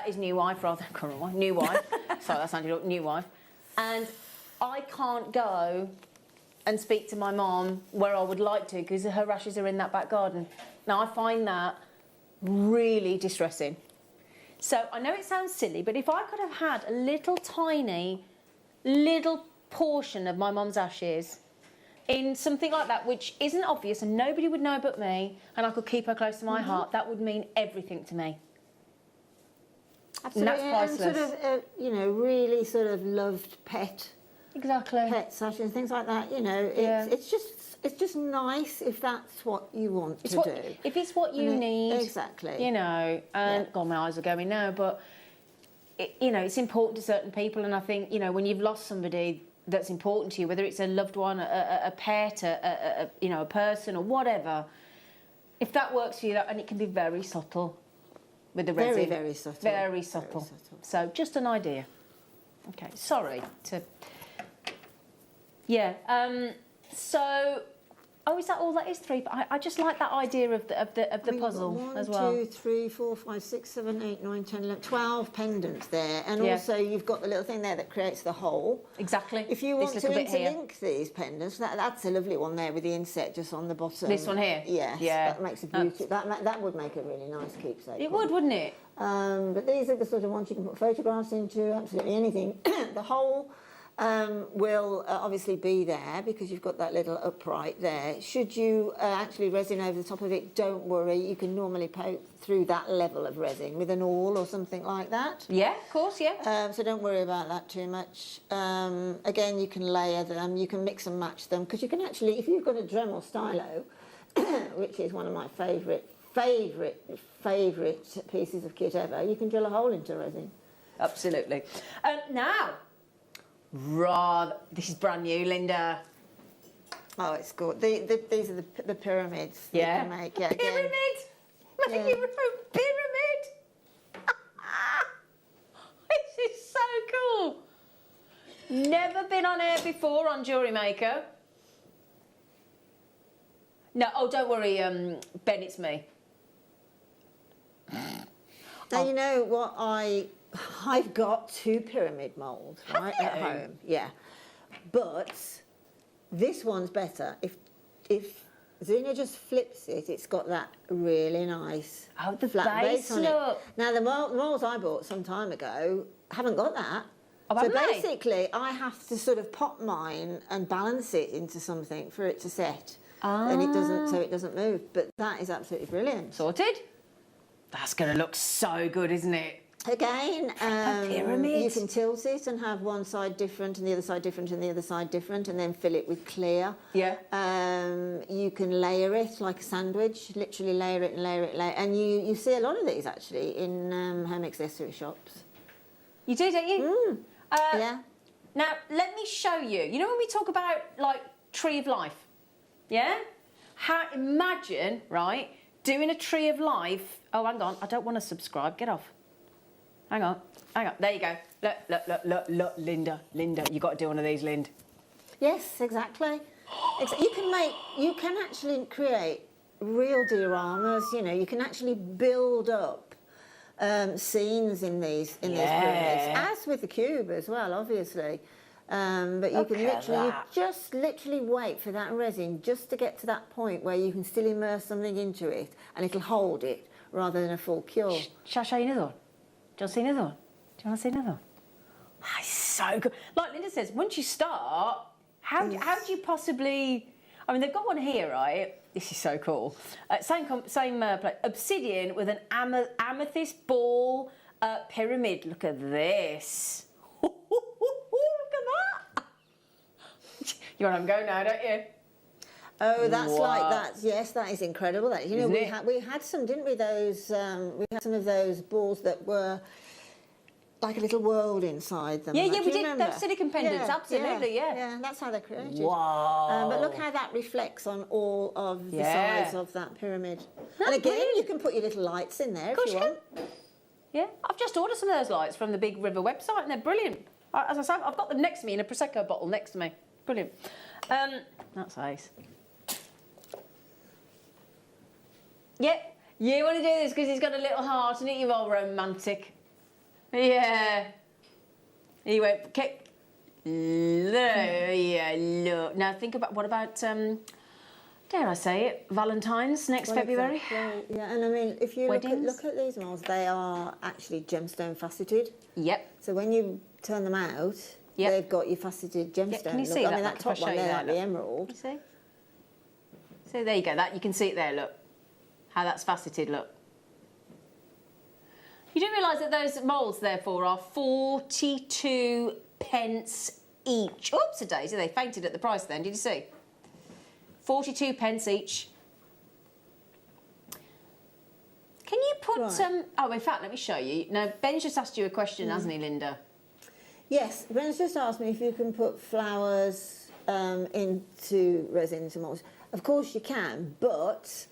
his new wife, rather, current wife, new wife. Sorry, that sounded like new wife. And I can't go and speak to my mum where I would like to because her ashes are in that back garden. Now, I find that really distressing. So I know it sounds silly, but if I could have had a little tiny, little portion of my mum's ashes in something like that, which isn't obvious and nobody would know but me, and I could keep her close to my heart, that would mean everything to me. Absolutely. And that's priceless. And sort of, you know, really sort of loved pet. Exactly. Pet ashes, things like that. You know, it's just nice if that's what you want to do. If it's what you need. Exactly. You know, and God, my eyes are going now, but you know, it's important to certain people, and I think, you know, when you've lost somebody that's important to you, whether it's a loved one, a pet, you know, a person or whatever, if that works for you, and it can be very subtle with the resin. Very subtle. Very subtle. Very subtle. So just an idea. Okay, sorry to. Yeah. So. Oh, is that all that is? 3? But I just like that idea of the puzzle as well. 1, 2, 3, 4, 5, 6, 7, 8, 9, 10, 11, 12 pendants there, and also you've got the little thing there that creates the hole. Exactly. If you want to interlink these pendants, that's a lovely one there with the inset just on the bottom. This one here. Yes. Yeah. That makes a beauty. That would make a really nice keepsake. It would, wouldn't it? But these are the sort of ones you can put photographs into. Absolutely anything. The whole. Will obviously be there because you've got that little upright there. Should you actually resin over the top of it, don't worry, you can normally poke through that level of resin with an awl or something like that. Yeah, of course, yeah. So don't worry about that too much. Again, you can layer them, you can mix and match them, because you can actually, if you've got a Dremel stylo, which is one of my favourite pieces of kit ever, you can drill a hole into resin. Absolutely. Now, this is brand new, Linda. Oh, it's good. These are the pyramids that you can make. Yeah, pyramid? What do you wrote? Pyramid? Never been on air before on Jewellery Maker. No, oh, don't worry, Ben, it's me. Now, you know what, I've got 2 pyramid moulds, right, at home. Yeah. But this one's better. If Zina just flips it, it's got that really nice flat base on it. Now, the moulds I bought some time ago haven't got that. Oh, so basically, I have to sort of pop mine and balance it into something for it to set. And it doesn't, so it doesn't move. But that is absolutely brilliant. Sorted? That's going to look so good, isn't it? Again, pyramid. you can tilt it and have one side different and the other side different and the other side different, and then fill it with clear. Yeah. You can layer it like a sandwich, literally layer it and layer it, and you see a lot of these actually in home accessory shops. You do, don't you? Yeah. Now, let me show you. You know when we talk about, like, tree of life? Yeah? Imagine, right, doing a tree of life. Oh, hang on, I don't want to subscribe. Get off. Hang on. There you go. Look, Linda, you got to do one of these, Lind. Yes, exactly. You can actually create real dioramas. You know, you can actually build up scenes in these pyramids, as with the cube as well, obviously. But you can literally wait for that resin just to get to that point where you can still immerse something into it and it'll hold it rather than a full cure. Shall I show you another one? Do you want to see another one? Do you want to see another one? Oh, it's so good. Like Linda says, once you start, how do you possibly... I mean, they've got one here, right? This is so cool. Same plate. Obsidian with an amethyst ball pyramid. Look at this. Look at that. You want to go now, don't you? Oh, that's like that. Yes, that is incredible. That, you know, we had some, didn't we? Those we had some of those balls that were like a little world inside them. Yeah, like, yeah, we did those silicon pendants. Absolutely, yeah. Yeah, that's how they're created. Wow. But look how that reflects on all of the sides of that pyramid. And again, you can put your little lights in there if you want. Yeah, I've just ordered some of those lights from the Big River website, and they're brilliant. As I said, I've got them next to me in a Prosecco bottle next to me. Brilliant. That's ace. Yeah, you want to do this because he's got a little heart, and you're all romantic. Yeah. He went, kick. Yeah, look. Now think about, what about, dare I say it, Valentine's next February? Exactly. Yeah, and I mean, if you look at these molds, they are actually gemstone faceted. Yep. So when you turn them out, they've got your faceted gemstone. Yep. Can you see that? I mean, that top one there, like the emerald. You see? So there you go. That you can see it there. Look how that's faceted. Look. You do realise that those moulds, therefore, are 42 pence each. Oops, a daisy, they fainted at the price then, did you see? 42 pence each. Can you put some... Oh, in fact, let me show you. Now, Ben's just asked you a question, hasn't he, Linda? Yes, Ben's just asked me if you can put flowers into resin into molds. Of course you can, but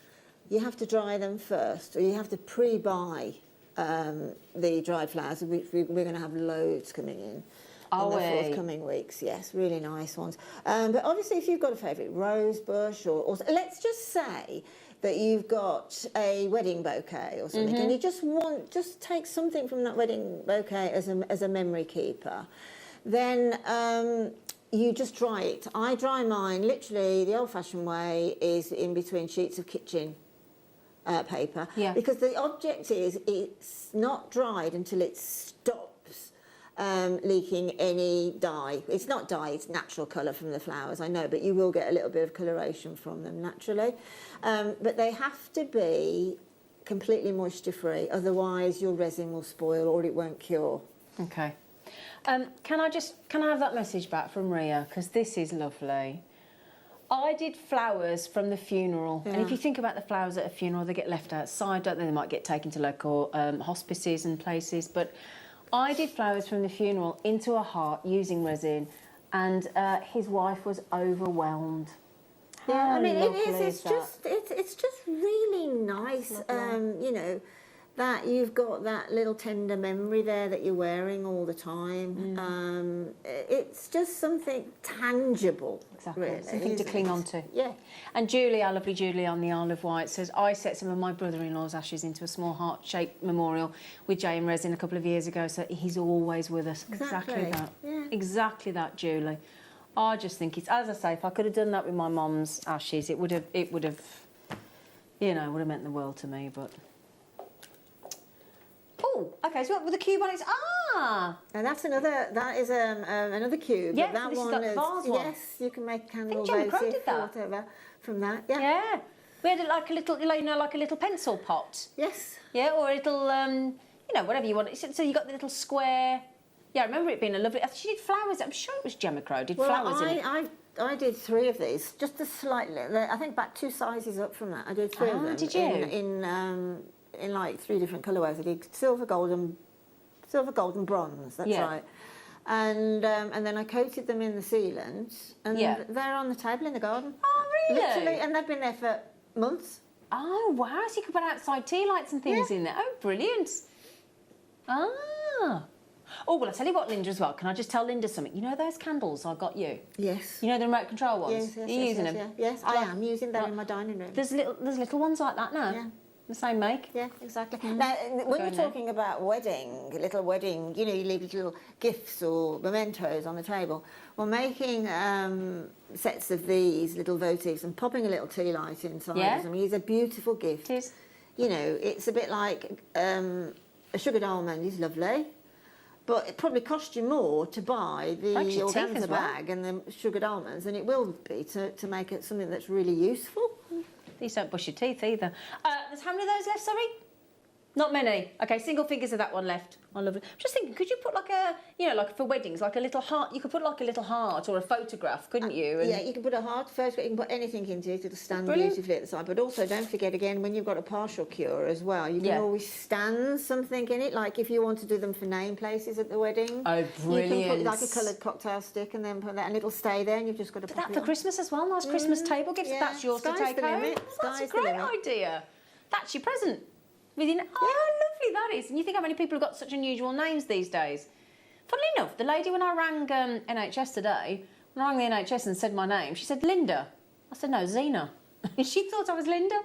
you have to dry them first, or you have to pre-buy the dried flowers, which we're going to have loads coming in the forthcoming weeks. Yes, really nice ones. But obviously, if you've got a favourite rose bush, or let's just say that you've got a wedding bouquet or something, and you just take something from that wedding bouquet as a memory keeper, then you just dry it. I dry mine literally the old-fashioned way, is in between sheets of kitchen paper, because the object is it's not dried until it stops leaking any dye. It's not dye, it's natural colour from the flowers, I know, but you will get a little bit of coloration from them naturally. But they have to be completely moisture free, otherwise your resin will spoil or it won't cure. Okay. Can I have that message back from Ria, because this is lovely. I did flowers from the funeral, and if you think about the flowers at a funeral, they get left outside, don't they? They might get taken to local hospices and places, but I did flowers from the funeral into a heart using resin, and his wife was overwhelmed. Yeah, I mean, it's just really nice, you know, that you've got that little tender memory there that you're wearing all the time. It's just something tangible, Exactly, really, something to cling on to. Yeah. And Julie, our lovely Julie on the Isle of Wight, says, I set some of my brother-in-law's ashes into a small heart-shaped memorial with J and Resin a couple of years ago, so he's always with us. Exactly that. Yeah. Exactly that, Julie. I just think it's, as I say, if I could have done that with my mum's ashes, it would have, you know, would have meant the world to me, but... Oh, okay, so what with the cube on it? And that's another, that is another cube. Yeah, that this is one like the vase one. Yes, you can make candles Gemma Crow did that. or whatever from that. Yeah. Yeah. We had like a little, you know, like a little pencil pot. Yes. Yeah, or a little, you know, whatever you want. So you got the little square. Yeah, I remember it being a lovely. She did flowers. I'm sure it was Gemma Crow did flowers in it. I did 3 of these, just a slightly. I think about 2 sizes up from that. I did 3 of them. Did you? In like 3 different colourways. I did silver, gold, and bronze. That's right. And then I coated them in the sealant, and they're on the table in the garden. Oh, really? Literally, and they've been there for months. Oh, wow! So you could put outside tea lights and things in there. Oh, brilliant! Ah. Oh, well, I'll tell you what, Linda, as well. Can I just tell Linda something? You know those candles I got you? Yes. You know the remote control ones? Yes, You're using them? Yeah. Yes, I am using them in my dining room. There's little ones like that now? Yeah. The same make? Yeah, exactly. Now, when you're talking about little wedding, you know, you leave little gifts or mementos on the table. Well, making sets of these little votives and popping a little tea light inside of them is a beautiful gift. It is. You know, it's a bit like a sugared almond is lovely, but it probably costs you more to buy the organza bag and the sugared almonds than it will be to make it something that's really useful. These don't brush your teeth either. There's how many of those left, sorry? Not many. Okay, single figures of that one left. I love it. I'm just thinking, could you put like a, you know, like for weddings, like a little heart? You could put like a little heart or a photograph, couldn't you? Yeah, you can put a heart photograph, you can put anything into it, it'll stand beautifully at the side. But also, don't forget, again, when you've got a partial cure as well, you can always stand something in it, like if you want to do them for name places at the wedding. Oh, brilliant. You can put like a coloured cocktail stick and then put that, and it'll stay there, and you've just got to put that for Christmas as well, nice Christmas table gifts. Yeah. That's yours to take home. That's a great idea. That's your present. Within, how lovely that is. And you think how many people have got such unusual names these days. Funnily enough, the lady when I rang NHS today, when I rang the NHS and said my name, she said Linda. I said, no, Zena. She thought I was Linda.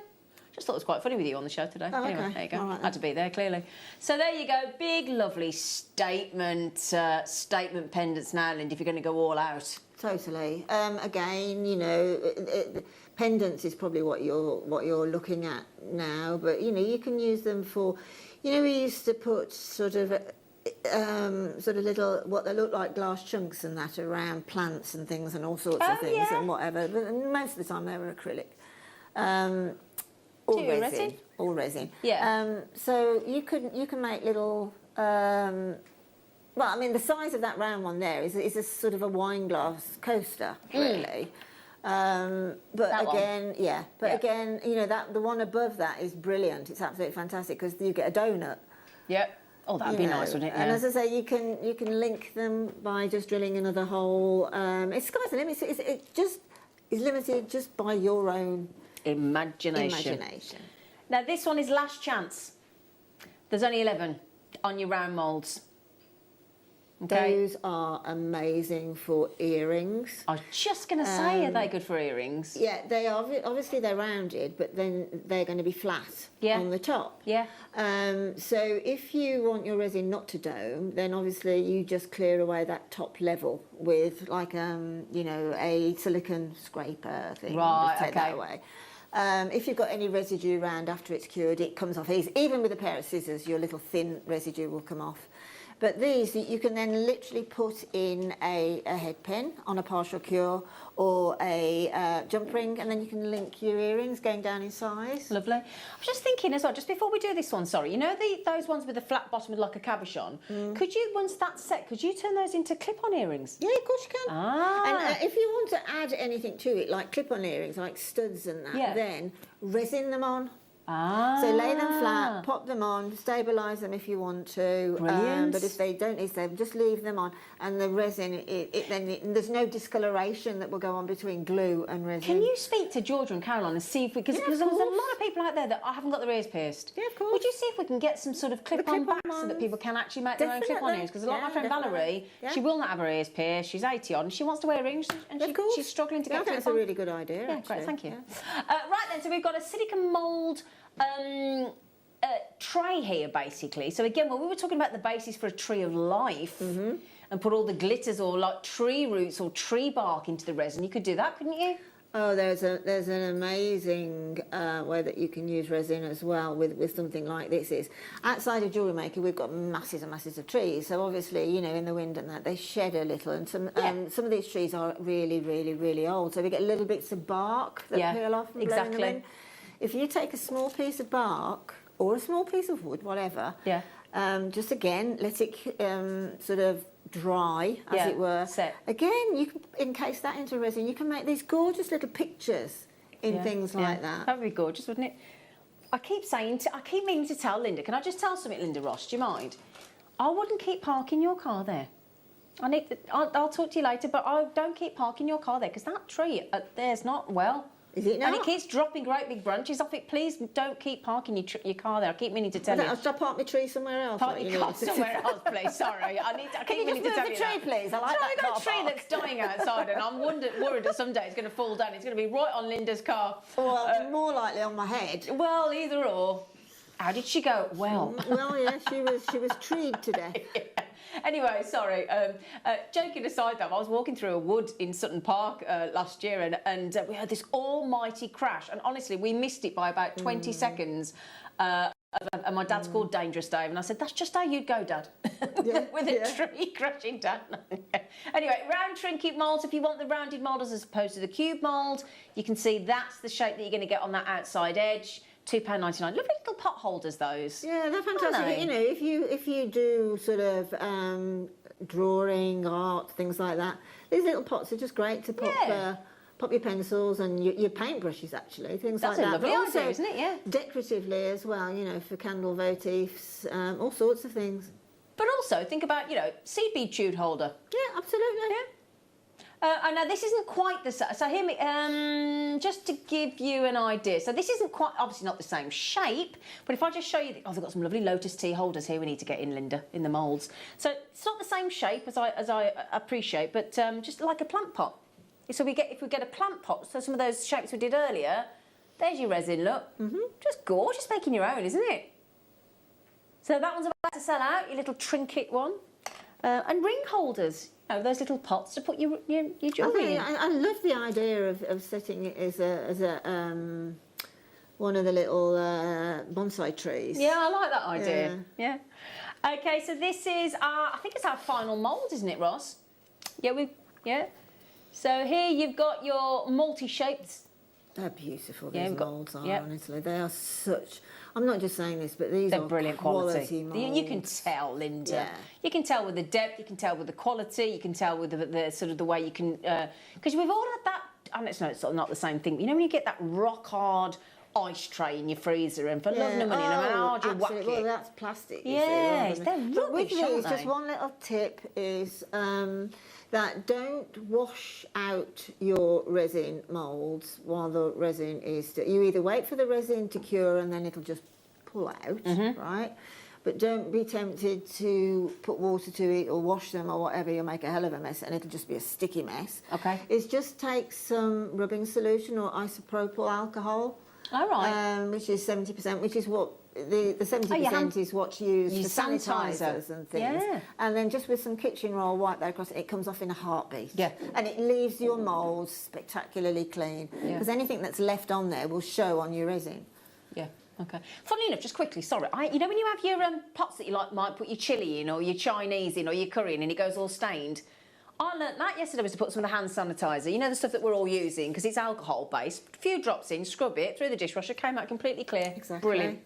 Just thought it was quite funny with you on the show today. Oh, anyway, okay. there you go. Right, had to be there, clearly. So there you go. Big, lovely statement pendants now, Linda, if you're going to go all out. Totally. Again, you know, pendants is probably what you're looking at now, but you know, you can use them for, you know, we used to put sort of little what they look like glass chunks and that around plants and things and all sorts of things and whatever. But most of the time they were acrylic. Or resin. Yeah. So you can make little. Well, I mean, the size of that round one there is a sort of a wine glass coaster, really. But that again, again, you know, that the one above that is brilliant. It's absolutely fantastic because you get a donut. Yep. Oh, that'd be nice, wouldn't it? Yeah. And as I say, you can link them by just drilling another hole. It's sky's the limit. It just is limited just by your own imagination. Now, this one is last chance. There's only 11 on your round moulds. Okay. Those are amazing for earrings. I was just going to say, are they good for earrings? Yeah, they are. Obviously, they're rounded, but then they're going to be flat on the top. Yeah. So if you want your resin not to dome, then obviously you just clear away that top level with like you know, a silicone scraper thing. Right. Just take that away. If you've got any residue around after it's cured, it comes off easy. Even with a pair of scissors, your little thin residue will come off. But these, you can then literally put in a head pin on a partial cure or a jump ring, and then you can link your earrings going down in size. Lovely. I was just thinking as well, just before we do this one, sorry, you know those ones with the flat bottom with like a cabochon? Could you, once that's set, could you turn those into clip-on earrings? Yeah, of course you can. Ah. And if you want to add anything to it, like clip-on earrings, like studs and that, then resin them on. So lay them flat, pop them on, stabilise them if you want to. Brilliant. But if they don't need to, just leave them on. And the resin, there's no discoloration that will go on between glue and resin. Can you speak to Georgia and Caroline and see if we, because there's a lot of people out there that haven't got their ears pierced. Yeah, of course. Would you see if we can get some sort of clip-on back so that people can actually make their own clip-on ears? Because a lot of my friend Valerie, she will not have her ears pierced. She's 80 odd and she wants to wear rings and she's struggling to get clip-on. That's a really good idea. Yeah, actually. great, thank you. Right then, so we've got a silicone mould tray here, basically. So again, when we were talking about the basis for a tree of life and put all the glitters or like tree roots or tree bark into the resin, you could do that, couldn't you? Oh, there's an amazing way that you can use resin as well with something like this. Is outside of Jewellery Maker, we've got masses and masses of trees. So obviously, you know, in the wind and that, they shed a little. And some of these trees are really, really, really old. So we get little bits of bark that peel off from blowing the wind. If you take a small piece of bark or a small piece of wood, whatever, just again, let it sort of dry, as it were. Again, you can encase that into resin. You can make these gorgeous little pictures in things like that. That would be gorgeous, wouldn't it? I keep meaning to tell Linda. Can I just tell something, Linda Ross? Do you mind? I wouldn't keep parking your car there. I'll talk to you later, but I don't keep parking your car there because that tree there's not well. Is it not? And it keeps dropping great big branches off it. Please don't keep parking your car there. I keep meaning to tell you. I'll park my tree somewhere else. Park your car somewhere else, please. Sorry, I keep meaning to tell you that. Can you just move the tree, please? I like that We've got a tree that's dying outside, and I'm worried that someday it's going to fall down. It's going to be right on Linda's car. Well, more likely on my head. Well, either or. How did she go? Well. Well, yeah, she was treed today. Anyway, sorry. Joking aside, though, I was walking through a wood in Sutton Park last year, and we heard this almighty crash. And honestly, we missed it by about 20 seconds. And my dad's called Dangerous Dave, and I said, "That's just how you'd go, Dad, with a tree crashing down." Anyway, round trinket moulds. If you want the rounded mould as opposed to the cube mould, you can see that's the shape that you're going to get on that outside edge. £2.99. Lovely little pot holders, those. Yeah, they're fantastic. You know, if you do sort of drawing, art, things like that, these little pots are just great to pop your pencils and your paintbrushes, actually, things like that. That's a lovely idea, isn't it? Yeah. Decoratively as well, you know, for candle votives, all sorts of things. But also think about, you know, seed bead tube holder. Yeah, absolutely. Yeah. I know this isn't quite the same. So hear me, just to give you an idea. So this isn't quite, obviously not the same shape, but if I just show you, they've got some lovely lotus tea holders here we need to get in, Linda, in the moulds. So it's not the same shape as I appreciate, but just like a plant pot. So if we get a plant pot, so some of those shapes we did earlier, there's your resin, look. Just gorgeous making your own, isn't it? So that one's about to sell out, your little trinket one. And ring holders. Oh, those little pots to put your jewellery in. I love the idea of setting it as a one of the little bonsai trees. Yeah, I like that idea. Yeah. Okay, so this is I think it's our final mould, isn't it, Ross? Yeah. So here you've got your multi-shaped. They're beautiful. These moulds are, honestly. They are such. I'm not just saying this, but they're brilliant quality. Molds. You can tell, Linda. You can tell with the depth. You can tell with the quality. You can tell with the sort of the way you can. Because we've all had that. And it's not the same thing. You know when you get that rock hard ice tray in your freezer, and for love nor money, no matter how hard you whack it. Well, that's plastic. Yes, they're rubbish, but with aren't these, they? just one little tip is that don't wash out your resin moulds while the resin is. You either wait for the resin to cure and then it'll just pull out, right? But don't be tempted to put water to it or wash them or whatever. You'll make a hell of a mess and it'll just be a sticky mess. Okay. It's just take some rubbing solution or isopropyl alcohol. All right. Which is 70%, which is what the 70% is what's used for sanitizers and things. Yeah. And then just with some kitchen roll, wipe that across, it comes off in a heartbeat. Yeah. And it leaves your moulds spectacularly clean. Because anything that's left on there will show on your resin. Yeah. Okay. Funnily enough, just quickly, sorry, you know when you have your pots that you might put your chilli in or your Chinese in or your curry in and it goes all stained? I learnt that yesterday was to put some of the hand sanitizer, you know, the stuff that we're all using, because it's alcohol-based. A few drops in, scrub it through the dishwasher, came out completely clear. Exactly. Brilliant.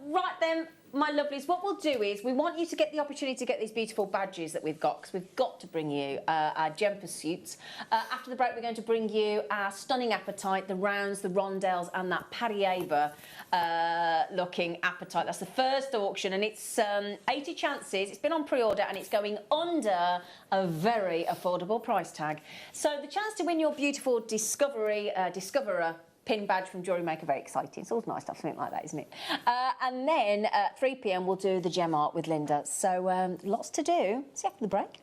right then, my lovelies, what we'll do is we want you to get the opportunity to get these beautiful badges that we've got, because we've got to bring you our gem pursuits. After the break, we're going to bring you our stunning apatite, the rounds, the rondelles, and that Paddy-Aber looking apatite. That's the first auction, and it's 80 chances. It's been on pre-order, and it's going under a very affordable price tag. So the chance to win your beautiful Discoverer pin badge from Jewellery Maker, very exciting. It's always nice to have something like that, isn't it? And then at 3 p.m. we'll do the gem art with Linda. So lots to do. See you after the break.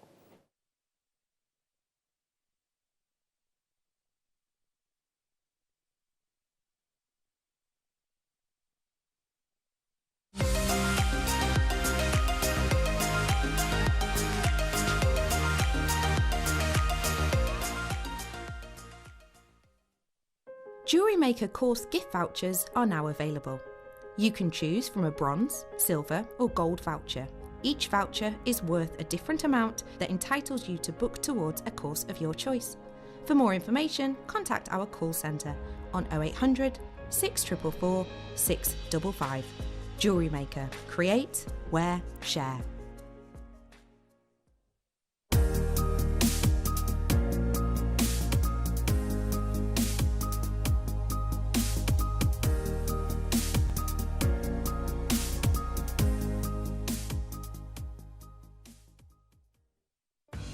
Jewellery Maker course gift vouchers are now available. You can choose from a bronze, silver or gold voucher. Each voucher is worth a different amount that entitles you to book towards a course of your choice. For more information, contact our call centre on 0800 644 655. Jewellery Maker. Create, wear, share.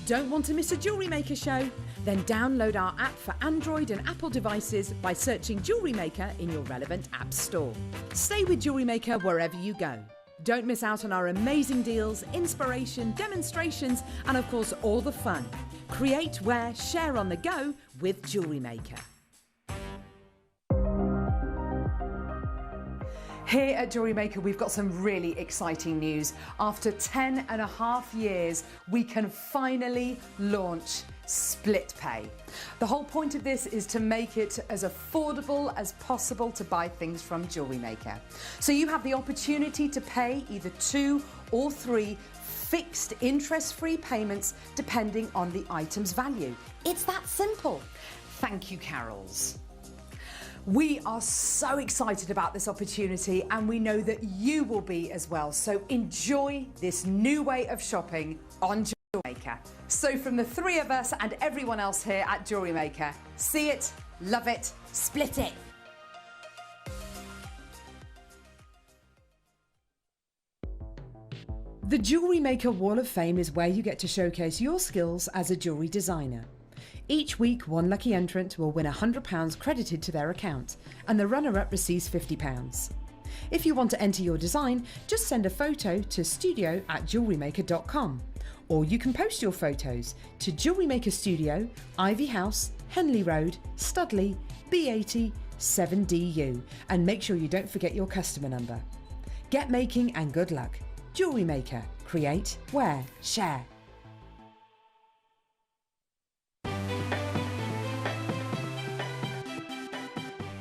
Don't want to miss a Jewellery Maker show? Then download our app for Android and Apple devices by searching Jewellery Maker in your relevant app store. Stay with Jewellery Maker wherever you go. Don't miss out on our amazing deals, inspiration, demonstrations, and of course all the fun. Create, wear, share on the go with Jewellery Maker. Here at Jewellery Maker, we've got some really exciting news. After 10.5 years, we can finally launch split pay. The whole point of this is to make it as affordable as possible to buy things from Jewellery Maker. So you have the opportunity to pay either 2 or 3 fixed interest-free payments depending on the item's value. It's that simple. Thank you, Carols. We are so excited about this opportunity, and we know that you will be as well. So enjoy this new way of shopping on Jewellery Maker. So from the 3 of us and everyone else here at Jewellery Maker, see it, love it, split it. The Jewellery Maker Wall of Fame is where you get to showcase your skills as a jewellery designer. Each week, one lucky entrant will win £100 credited to their account, and the runner-up receives £50. If you want to enter your design, just send a photo to studio@jewellerymaker.com, or you can post your photos to Jewellery Maker Studio, Ivy House, Henley Road, Studley, B80 7DU, and make sure you don't forget your customer number. Get making and good luck. Jewellery Maker. Create, wear, share.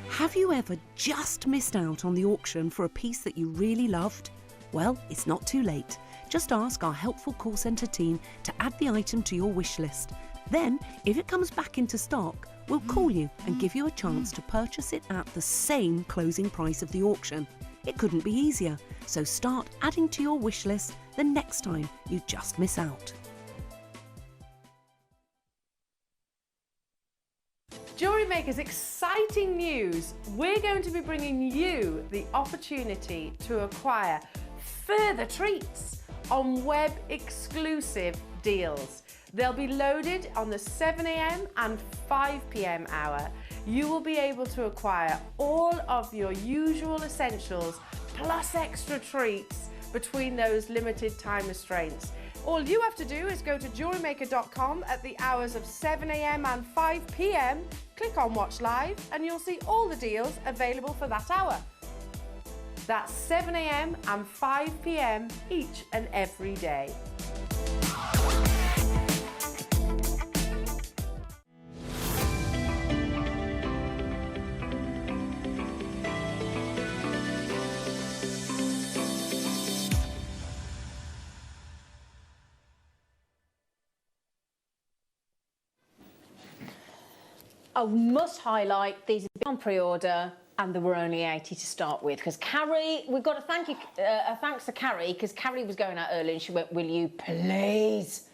Have you ever just missed out on the auction for a piece that you really loved? Well, it's not too late. Just ask our helpful call centre team to add the item to your wish list. Then, if it comes back into stock, we'll call you and give you a chance to purchase it at the same closing price of the auction. It couldn't be easier, so start adding to your wish list the next time you just miss out. Jewellery Maker's exciting news. We're going to be bringing you the opportunity to acquire further treats on web exclusive deals. They'll be loaded on the 7 a.m. and 5 p.m. hour. You will be able to acquire all of your usual essentials plus extra treats between those limited time restraints. All you have to do is go to jewellerymaker.com at the hours of 7 a.m. and 5 p.m, click on Watch Live, and you'll see all the deals available for that hour. That's 7 a.m. and 5 p.m. each and every day. I must highlight these have been on pre-order and there were only 80 to start with, because Carrie, we've got to thank you, thanks to Carrie, because Carrie was going out early and she went, will you please,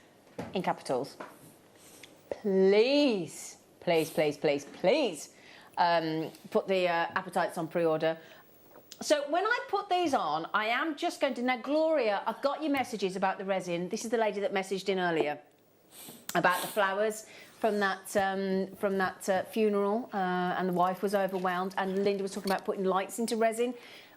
in capitals, please, please, please, please, please, put the apatites on pre-order. So when I put these on, I am just going to, now Gloria, I've got your messages about the resin. This is the lady that messaged in earlier about the flowers from that funeral, and the wife was overwhelmed, and Linda was talking about putting lights into resin.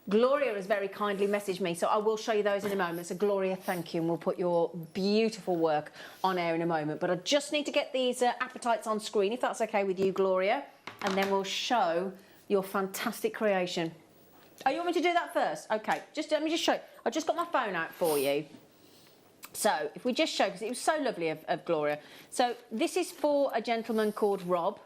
Gloria has very kindly messaged me, so I will show you those in a moment. So Gloria, thank you, and we'll put your beautiful work on air in a moment. But I just need to get these apatites on screen, if that's okay with you, Gloria, and then we'll show your fantastic creation. Oh, you want me to do that first? Okay, let me just show you. I just got my phone out for you. So if we just show, because it was so lovely of Gloria. So this is for a gentleman called Rob.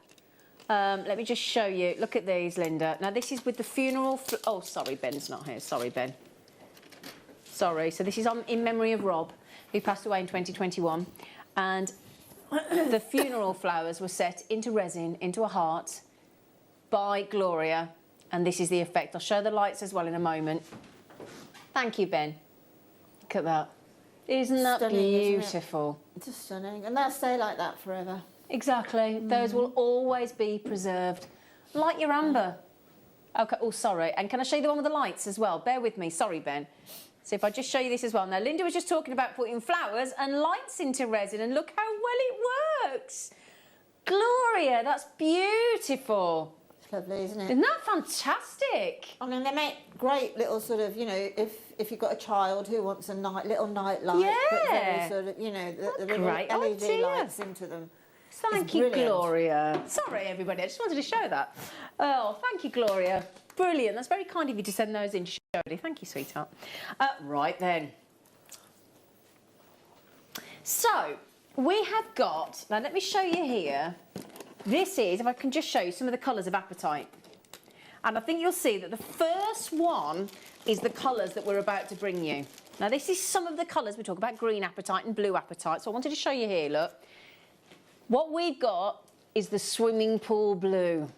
Let me just show you. Look at these, Linda. Now this is with the funeral. Oh, sorry, Ben's not here. Sorry, Ben. Sorry. So this is in memory of Rob, who passed away in 2021. And the funeral flowers were set into resin, into a heart, by Gloria. And this is the effect. I'll show the lights as well in a moment. Thank you, Ben. Look at that. Isn't that stunning, beautiful? Isn't it? Just stunning. And they'll stay like that forever. Exactly. Those will always be preserved. Like your amber. Okay. Oh, sorry. And can I show you the one with the lights as well? Bear with me. Sorry, Ben. So if I just show you this as well. Now, Linda was just talking about putting flowers and lights into resin, and look how well it works. Gloria, that's beautiful. It's lovely, isn't it? Isn't that fantastic? I mean, they make great little sort of, you know, if you've got a child who wants a little night light, put very sort of, you know, the little LED lights into them. Thank you, Gloria. Sorry, everybody, I just wanted to show that. Oh, thank you, Gloria. Brilliant. That's very kind of you to send those in, Shirley. Thank you, sweetheart. Right then. So, we have got, now let me show you here. This is, if I can just show you some of the colours of apatite. And I think you'll see that the first one is the colours that we're about to bring you. Now, this is some of the colours. We talk about green apatite and blue apatite. So I wanted to show you here, look. What we've got is the swimming pool blue.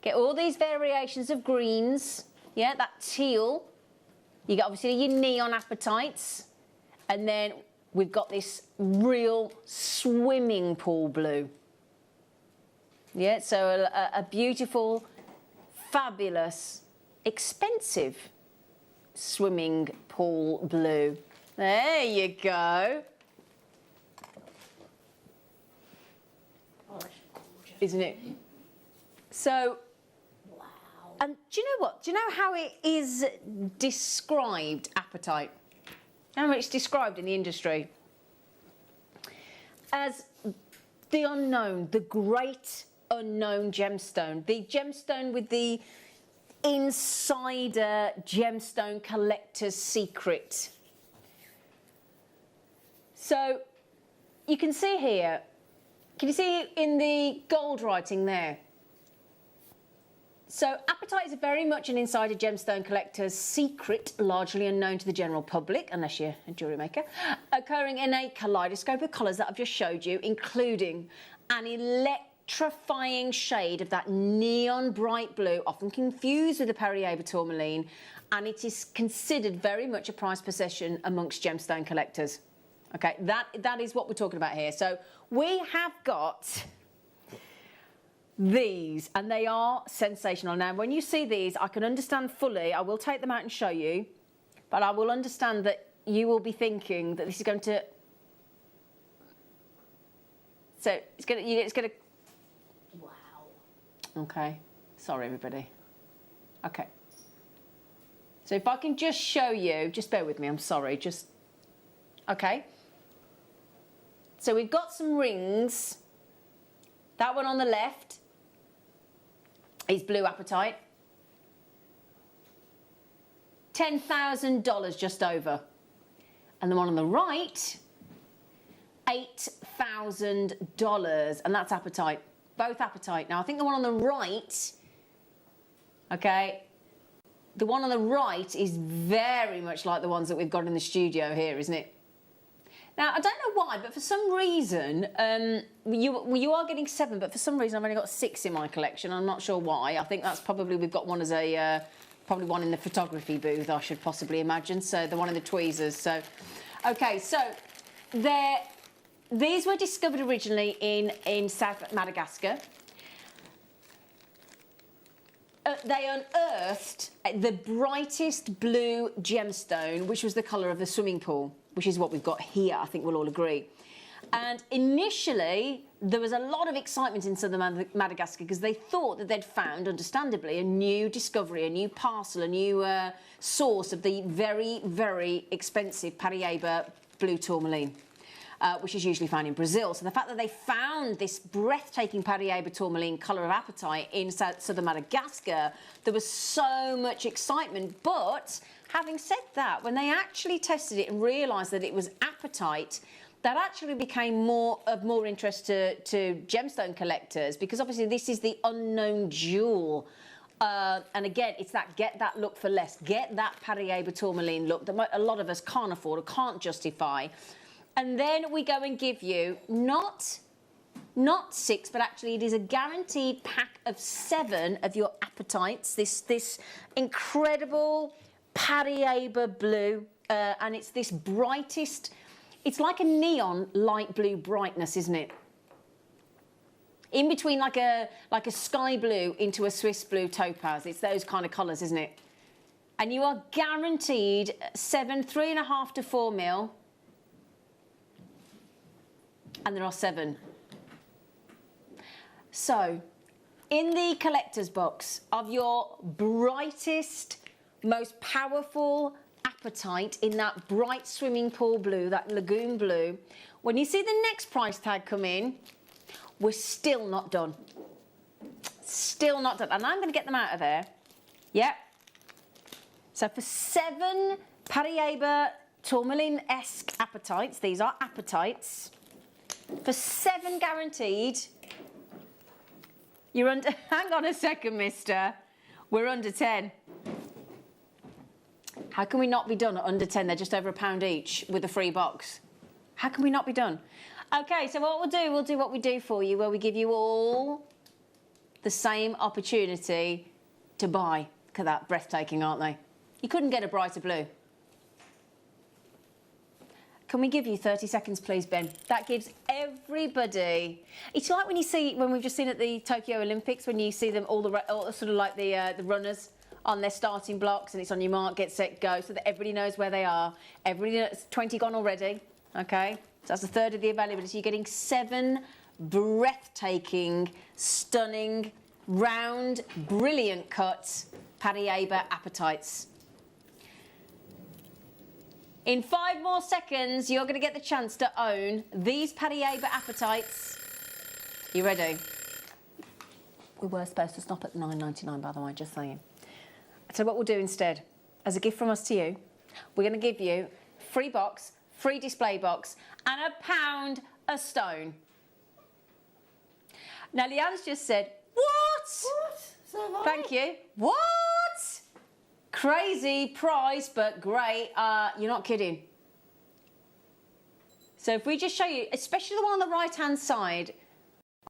Get all these variations of greens. Yeah, that teal. You get obviously your neon apatites. And then we've got this real swimming pool blue. Yeah, so a beautiful, fabulous, expensive swimming pool blue. There you go. Oh, isn't it? So, wow. And do you know what? Do you know how it is described, apatite? How it's described in the industry? As the unknown, the great unknown gemstone, the gemstone with the insider gemstone collector's secret. So you can see here, can you see in the gold writing there? So apatite is very much an insider gemstone collector's secret, largely unknown to the general public, unless you're a jewellery maker, occurring in a kaleidoscope of colours that I've just showed you, including an electrifying shade of that neon bright blue, often confused with the Perrier Tourmaline, and it is considered very much a prized possession amongst gemstone collectors. Okay, that is what we're talking about here. So we have got these, and they are sensational. Now, when you see these, I can understand fully. I will take them out and show you, but I will understand that you will be thinking that this is going to. So it's going to. Wow. Okay. Sorry, everybody. Okay. So if I can just show you, just bear with me. I'm sorry. Just. Okay. So we've got some rings. That one on the left is blue apatite. $10,000 just over. And the one on the right, $8,000. And that's apatite. Both apatite. Now, I think the one on the right, okay, the one on the right is very much like the ones that we've got in the studio here, isn't it? Now, I don't know why, but for some reason, you are getting 7, but for some reason I've only got 6 in my collection. I'm not sure why. I think that's probably, we've got one as a, probably one in the photography booth, I should possibly imagine. So the one in the tweezers. So, okay, so these were discovered originally in South Madagascar. They unearthed the brightest blue gemstone, which was the colour of the swimming pool, which is what we've got here, I think we'll all agree. And initially, there was a lot of excitement in southern Madagascar because they thought that they'd found, understandably, a new discovery, a new parcel, a new source of the very, very expensive Paraíba blue tourmaline. Which is usually found in Brazil. So the fact that they found this breathtaking Paraíba tourmaline colour of apatite in southern Madagascar, there was so much excitement. But having said that, when they actually tested it and realised that it was apatite, that actually became of more interest to gemstone collectors, because obviously this is the unknown jewel. And again, it's that get that look for less, get that Paraíba tourmaline look that a lot of us can't afford or can't justify. And then we go and give you not 6, but actually it is a guaranteed pack of 7 of your apatites. This incredible Paraíba blue, and it's this brightest. It's like a neon light blue brightness, isn't it? In between like a sky blue into a Swiss blue topaz. It's those kind of colours, isn't it? And you are guaranteed 7, 3.5 to 4 mil. And there are 7. So, in the collector's box of your brightest, most powerful apatite in that bright swimming pool blue, that lagoon blue, when you see the next price tag come in, we're still not done. Still not done. And I'm going to get them out of there. Yep. So for 7 Paraíba tourmaline-esque apatites, these are apatites, for 7 guaranteed, you're under... Hang on a second, mister. We're under 10. How can we not be done at under 10? They're just over £1 each with a free box. How can we not be done? OK, so what we'll do what we do for you, where we give you all the same opportunity to buy. Look at that, breathtaking, aren't they? You couldn't get a brighter blue. Can we give you 30 seconds, please, Ben? That gives everybody... It's like when we've just seen at the Tokyo Olympics, when you see them, all sort of like the runners on their starting blocks, and it's on your mark, get set, go, so that everybody knows where they are. Everybody knows, 20 gone already, OK? So that's a third of the availability. You're getting 7 breathtaking, stunning, round, brilliant cuts Paraíba apatites. In 5 more seconds, you're going to get the chance to own these Paraíba apatites. You ready? We were supposed to stop at $9.99, by the way, just saying. So what we'll do instead, as a gift from us to you, we're going to give you free box, free display box, and £1 a stone. Now, Leanne's just said, what? So thank you. What? Crazy price, but great. You're not kidding. So if we just show you, especially the one on the right-hand side,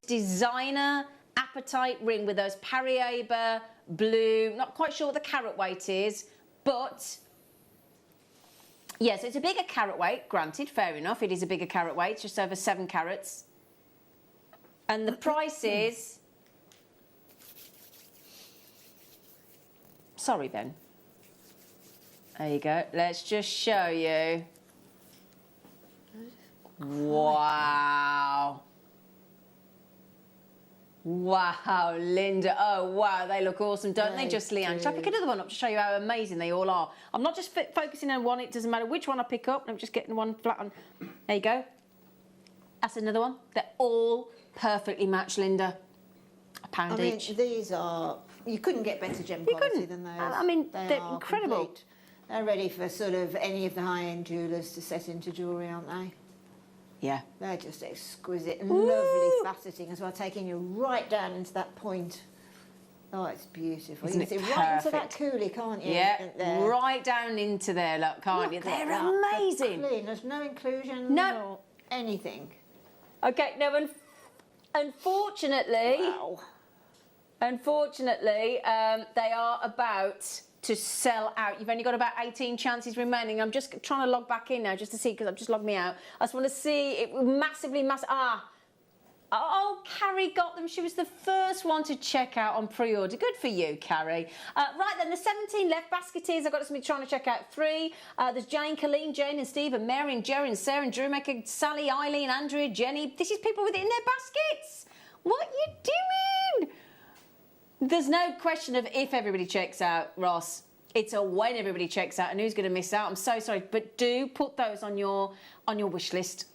designer apatite ring with those Paraíba blue, not quite sure what the carat weight is, but yes, it's a bigger carat weight, granted, fair enough. It is a bigger carat weight, just over 7 carats. And the price is... Sorry, Ben. There you go. Let's just show you. Wow. Wow, Linda. Oh, wow, they look awesome, don't they? Just Leanne. Shall I pick another one up to show you how amazing they all are? I'm not just focusing on one. It doesn't matter which one I pick up. I'm just getting one flat on. There you go. That's another one. They're all perfectly matched, Linda. £1 each. These are... You couldn't get better gem quality than those. I mean, they're incredible. Complete. They're ready for sort of any of the high-end jewellers to set into jewellery, aren't they? Yeah. They're just exquisite and lovely faceting as well, taking you right down into that point. Oh, it's beautiful. Isn't you can it see right into that perfect? coulis, can't you? Yeah, There. right down into there, look, can't you? They're amazing. They're clean. There's no inclusion No. or anything. Okay, now unfortunately, they are about to sell out. You've only got about 18 chances remaining. I'm just trying to log back in now just to see, because I've just logged me out. I just want to see it massive. Oh, Carrie got them. She was the first one to check out on pre-order. Good for you, Carrie. Right then, there's 17 left. Basketeers, I've got somebody trying to check out 3. There's Jane, Colleen, Jane and Steve and Mary and Jerry and Sarah and JewelleryMaker, Sally, Eileen, Andrea, Jenny. This is people with it in their baskets. What are you doing? There's no question of if everybody checks out, Ross. It's a when everybody checks out and who's going to miss out. I'm so sorry, but do put those on your wish list.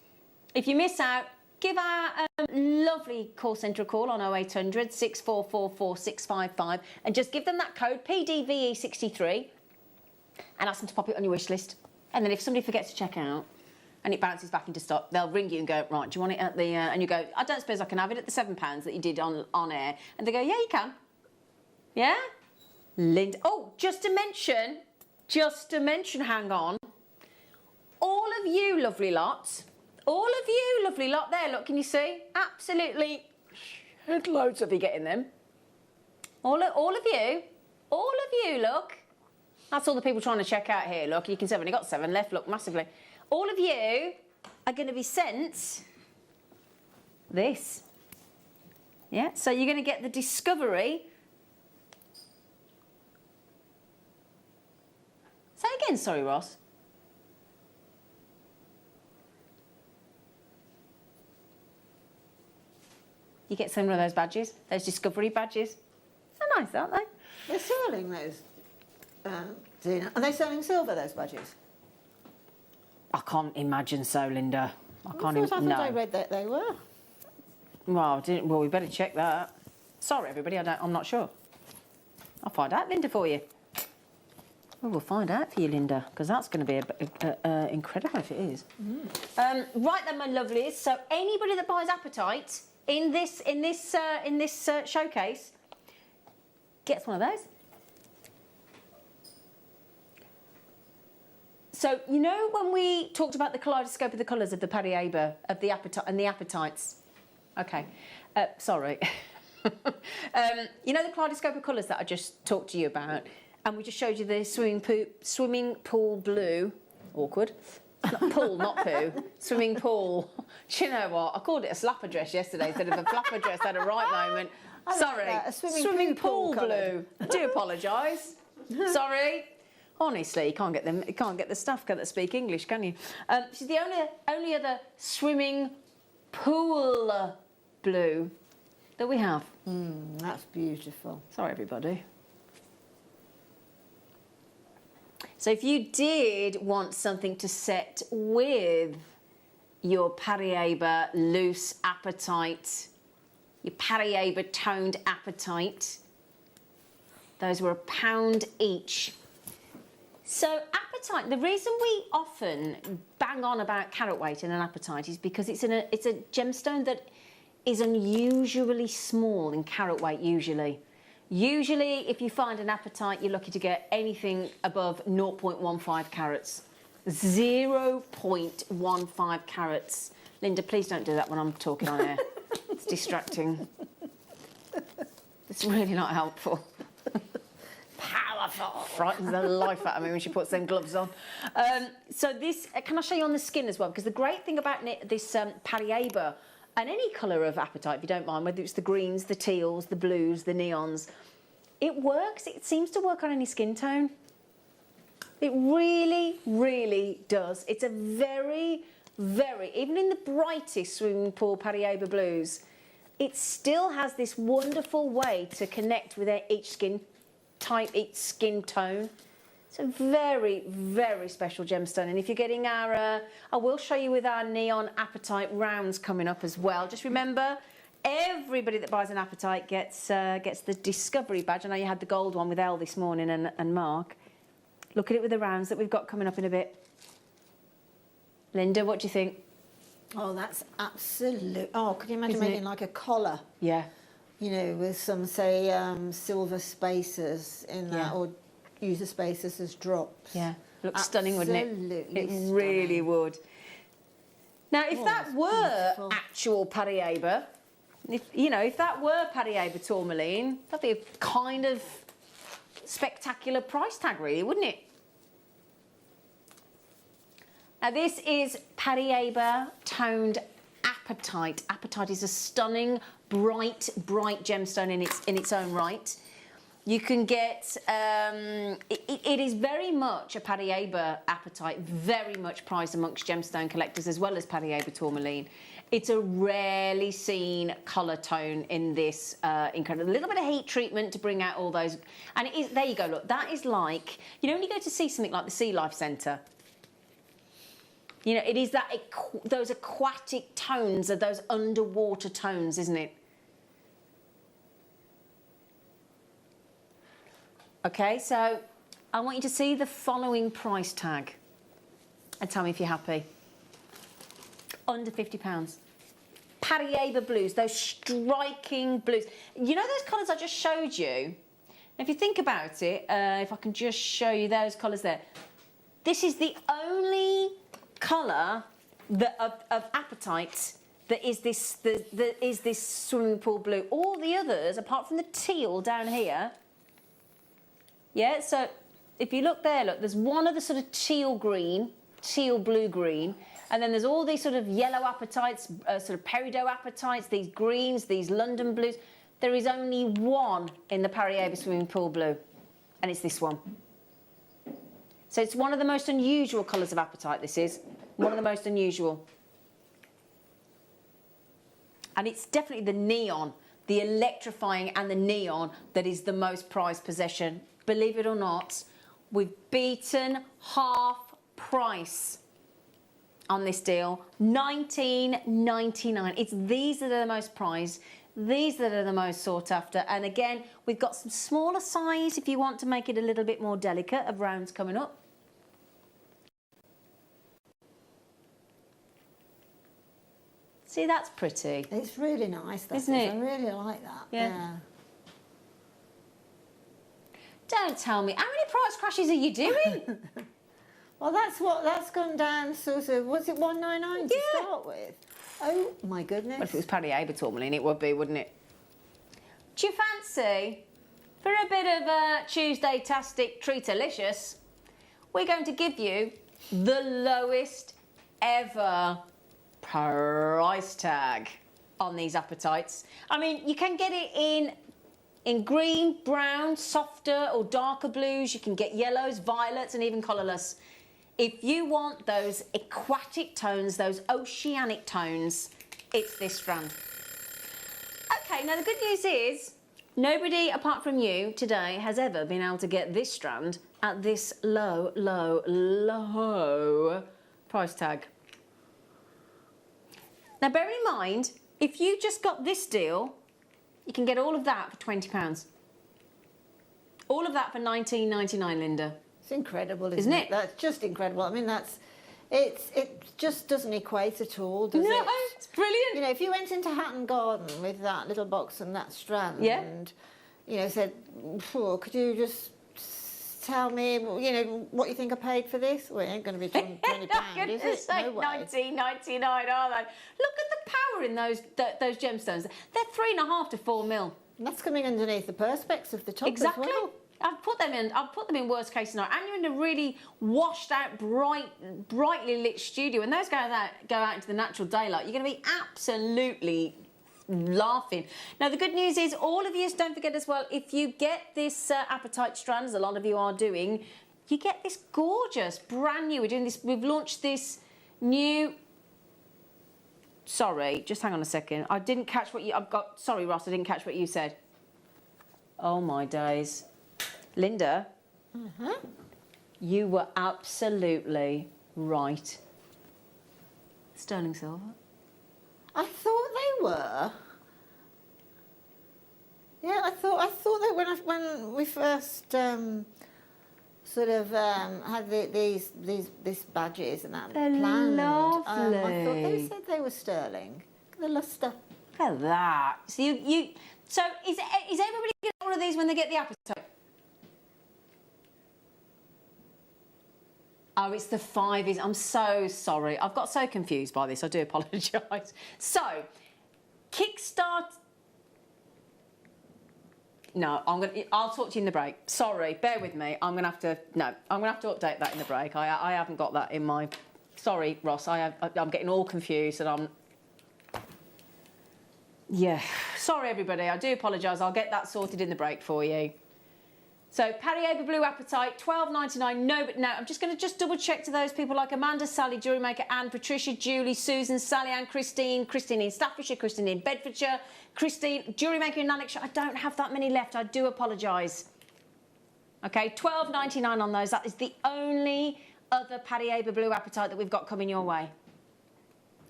If you miss out, give our lovely call centre a call on 0800 6444 655 and just give them that code PDVE63 and ask them to pop it on your wish list. And then if somebody forgets to check out and it bounces back into stock, they'll ring you and go, right, do you want it at the... and you go, I don't suppose I can have it at the £7 that you did on air. And they go, yeah, you can. Yeah? Linda. Oh, just to mention, hang on. All of you lovely lot there, look, can you see? Absolutely loads of you getting them. All of you, look. That's all the people trying to check out here, look. You can see I've only got 7 left, look, massively. All of you are going to be sent this. Yeah, so you're going to get the Discovery. Say again, sorry, Ross. You get some of those badges, those Discovery badges. They're nice, aren't they? They're selling those, Zena. Are they selling silver, those badges? I can't imagine so, Linda. I thought I read that they were. Well, we better check that. Sorry, everybody, I'm not sure. I'll find out, Linda, for you. Well, we'll find out for you, Linda, because that's going to be incredible if it is. Right then, my lovelies. So anybody that buys Apatite in this showcase gets one of those. So you know when we talked about the kaleidoscope of the colours of the Parieba, of the Apatite and the Apatites. Okay, sorry. You know the kaleidoscope of colours that I just talked to you about. And we just showed you the swimming pool blue. Awkward. Not pool, not poo. Swimming pool. Do you know what? I called it a slapper dress yesterday instead of a flapper dress at a right moment. Sorry. Like a swimming pool blue. I do apologise. Sorry. Honestly, you can't get the staff that speak English, can you? She's the only other swimming pool blue that we have. That's beautiful. Sorry, everybody. So if you did want something to set with your Parieba loose Apatite, your Parieba toned Apatite, those were £1 each. So Apatite, the reason we often bang on about carat weight in an Apatite is because it's a gemstone that is unusually small in carat weight usually. Usually, if you find an Apatite, you're lucky to get anything above 0.15 carats. 0.15 carats. Linda, please don't do that when I'm talking on air. It's distracting. It's really not helpful. Powerful. Frightens the life out of me when she puts them gloves on. So this, can I show you on the skin as well? Because the great thing about this Parieba, and any colour of Apatite, if you don't mind, whether it's the greens, the teals, the blues, the neons, it works. It seems to work on any skin tone. It really, really does. It's a very, very, even in the brightest swimming pool Parieba blues, it still has this wonderful way to connect with each skin type, each skin tone. It's a very, very special gemstone. And if you're getting our, I will show you with our neon Apatite rounds coming up as well. Just remember, everybody that buys an Apatite gets the Discovery badge. I know you had the gold one with Elle this morning and Mark. Look at it with the rounds that we've got coming up in a bit. Linda, what do you think? Oh, that's absolute. Oh, could you imagine making like a collar? Yeah. you know, with some, say, silver spacers in that, or use the spacers as drops. Yeah, looks stunning, wouldn't it? Absolutely It really would. Now, if that were beautiful. actual Parieber, if that were Parieber Tourmaline, that'd be a kind of spectacular price tag, really, wouldn't it? Now, this is Parieber toned apatite. Apatite is a stunning, bright gemstone in its own right. You can get, it is very much a Parieber apatite, very much prized amongst gemstone collectors as well as Parieber Tourmaline. It's a rarely seen colour tone in this incredible, a little bit of heat treatment to bring out all those, and it is, there you go, look, that is like, you know when you go to see something like the Sea Life Centre, you know, it is that, those aquatic tones, are those underwater tones, isn't it? Okay, so I want you to see the following price tag and tell me if you're happy. Under £50. Parieber blues, those striking blues. You know those colours I just showed you? If you think about it, if I can just show you those colours there. This is the only colour of apatite that is this swimming pool blue. All the others, apart from the teal down here, yeah, so if you look there, look, there's one of the sort of teal green, teal blue green, and then there's all these sort of yellow apatites, sort of peridot apatites, these greens, these London blues. There is only one in the Parieber swimming pool blue, and it's this one. So it's one of the most unusual colours of apatite, this is. One of the most unusual. And it's definitely the neon, the electrifying and the neon that is the most prized possession. Believe it or not, we've beaten half price on this deal, $19.99. It's these that are the most prized, these that are the most sought after. And again, we've got some smaller size if you want to make it a little bit more delicate of rounds coming up. See, that's pretty. It's really nice, that isn't it? I really like that. Yeah. Don't tell me. How many price crashes are you doing? Well, that's gone down sort of, was it 199 to start with? Oh, my goodness. Well, if it was Parieber Tourmaline, it would be, wouldn't it? Do you fancy, for a bit of a Tuesday-tastic treat-alicious, we're going to give you the lowest ever price tag on these apatites. I mean, you can get it in green, brown, softer or darker blues. You can get yellows, violets, and even colourless. If you want those aquatic tones, those oceanic tones, it's this strand. Okay, now the good news is nobody apart from you today has ever been able to get this strand at this low, low, low price tag. Now bear in mind, if you just got this deal, you can get all of that for £20. All of that for $19.99, Linda. It's incredible, isn't it? That's just incredible. I mean, it just doesn't equate at all, does it? No, it's brilliant. You know, if you went into Hatton Garden with that little box and that strand and, you know, said, could you just tell me, you know, what you think I paid for this? Well, it ain't going to be £20, is it? Say no way. $19.99, are they? Look at the power in those gemstones. They're 3.5 to 4 mil. And that's coming underneath the perspex of the top Exactly. as well. I've put them in worst case scenario, and you're in a really washed out, brightly lit studio. When those go out into the natural daylight, you're going to be absolutely laughing. Now the good news is, all of you, don't forget as well, if you get this apatite strand, as a lot of you are doing, you get this gorgeous brand new. We've launched this new. Sorry, just hang on a second. I didn't catch what you. Sorry, Ross, I didn't catch what you said. Oh my days. Linda, you were absolutely right. Sterling silver. I thought they were. Yeah, I thought that when we first sort of had these badges and that planned, lovely. I thought they said they were sterling. The lustre. Look at that. So So is everybody getting all of these when they get the apatite? Oh, it's the 5s. I'm so sorry. I've got so confused by this. I do apologise. So, kickstart. No, I'll talk to you in the break. Sorry, bear with me. I'm gonna have to update that in the break. I haven't got that in my. Sorry, Ross. I'm getting all confused, and I'm. Yeah. Sorry, everybody. I do apologise. I'll get that sorted in the break for you. So Parieber Blue Apatite, $12.99. No, but no. I'm just going to double check to those people like Amanda, Sally, Jewellery Maker, Anne, Patricia, Julie, Susan, Sally Ann, Christine, Christine in Staffordshire, Christine in Bedfordshire, Christine, Jewellery Maker in Lanarkshire. I don't have that many left. I do apologise. Okay, $12.99 on those. That is the only other Parieber Blue Apatite that we've got coming your way.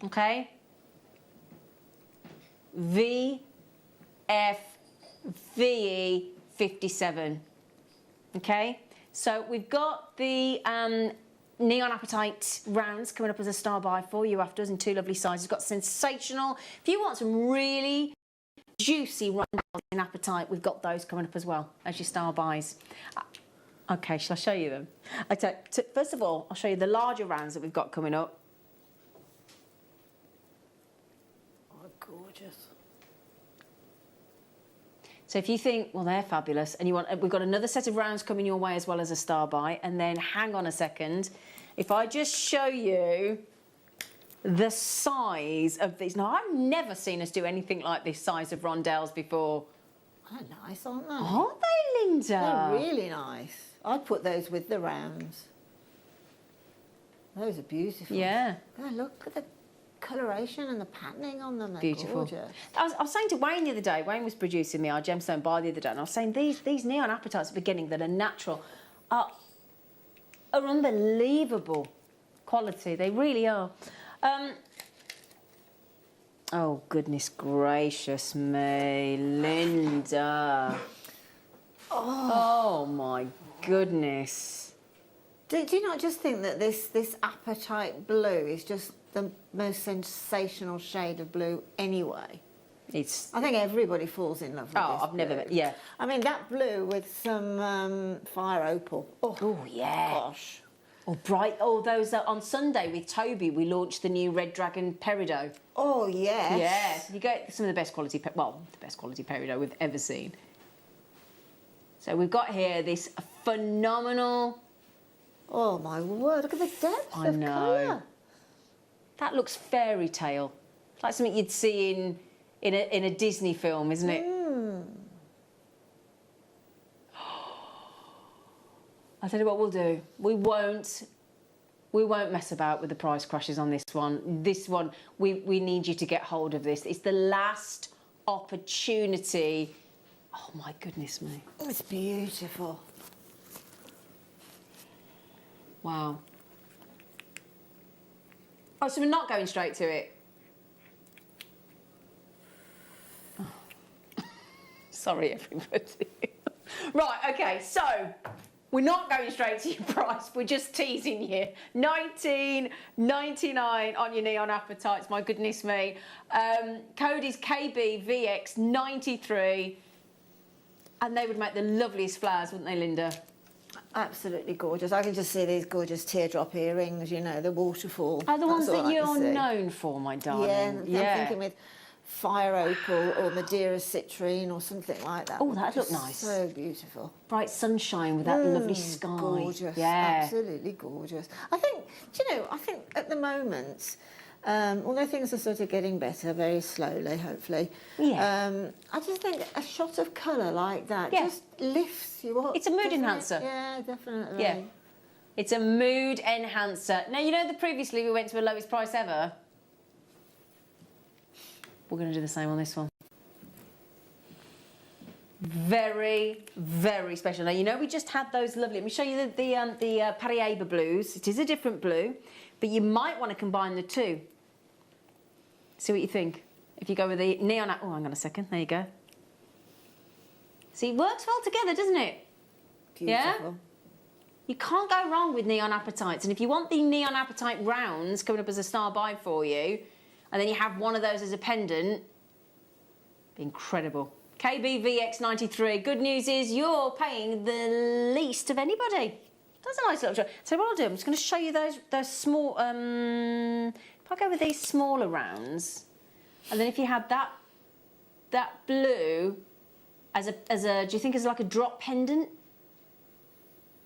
Okay. VFVE 57. Okay, so we've got the neon apatite rounds coming up as a star buy for you after us in 2 lovely sizes. We've got sensational. If you want some really juicy rounds in apatite, we've got those coming up as well as your star buys. Okay, shall I show you them? Okay, first of all, I'll show you the larger rounds that we've got coming up. Oh, gorgeous. So if you think, well, they're fabulous, and we've got another set of rounds coming your way as well as a star buy, and then hang on a second, if I just show you the size of these. Now, I've never seen us do anything like this size of rondelles before. They're nice, aren't they? Aren't they, Linda? They're really nice. I'd put those with the rounds. Those are beautiful. Yeah. Oh, look at the coloration and the patterning on them. They're beautiful. Gorgeous. I was saying to Wayne the other day, Wayne was producing me our gemstone buy the other day, and I was saying these neon apatites at the beginning that are natural are unbelievable quality. They really are. Oh, goodness gracious me, Linda. Oh my goodness. Do you not just think that this apatite blue is just the most sensational shade of blue anyway? I think everybody falls in love with this. I've never met, yeah. I mean, that blue with some fire opal. Oh, yeah. Gosh. Oh, bright. Oh, those on Sunday with Toby, we launched the new Red Dragon Peridot. Oh, yes. Yeah. You get some of the best quality, the best quality Peridot we've ever seen. So we've got here this phenomenal. Oh, my word. Look at the depth of colour. That looks fairy tale. It's like something you'd see in a Disney film, isn't it? I'll tell you what we'll do. We won't mess about with the price crashes on this one. This one, we need you to get hold of this. It's the last opportunity. Oh, my goodness me. It's beautiful. Wow. Oh, so we're not going straight to it? Oh. Sorry, everybody. Right, okay, so we're not going straight to your price. We're just teasing you. $19.99 on your neon apatites, my goodness me. Code is KBVX93. And they would make the loveliest flowers, wouldn't they, Linda? Absolutely gorgeous. I can just see these gorgeous teardrop earrings, you know, the waterfall. Are the ones that you're known for, my darling? Yeah, I'm thinking with fire opal or Madeira citrine or something like that. Oh, that'd look nice. So beautiful. Bright sunshine with that lovely sky. Gorgeous. Yeah. Absolutely gorgeous. I think, do you know, I think at the moment, although things are sort of getting better very slowly, hopefully, I just think a shot of colour like that just lifts you up. It's a mood enhancer. Yeah, definitely. Yeah. It's a mood enhancer. Now, you know that previously we went to a lowest price ever? We're going to do the same on this one. Very, very special. Now, you know we just had those lovely... Let me show you the Parieber blues. It is a different blue, but you might want to combine the two. See what you think. If you go with the neon... Oh, hang on a second. There you go. See, it works well together, doesn't it? Beautiful. Yeah? You can't go wrong with neon apatites. And if you want the neon apatite rounds coming up as a star buy for you, and then you have one of those as a pendant, be incredible. KBVX93. Good news is you're paying the least of anybody. That's a nice little job. So what I'll do, I'm just going to show you those small. If I go with these smaller rounds, and then if you had that blue as a, do you think as like a drop pendant?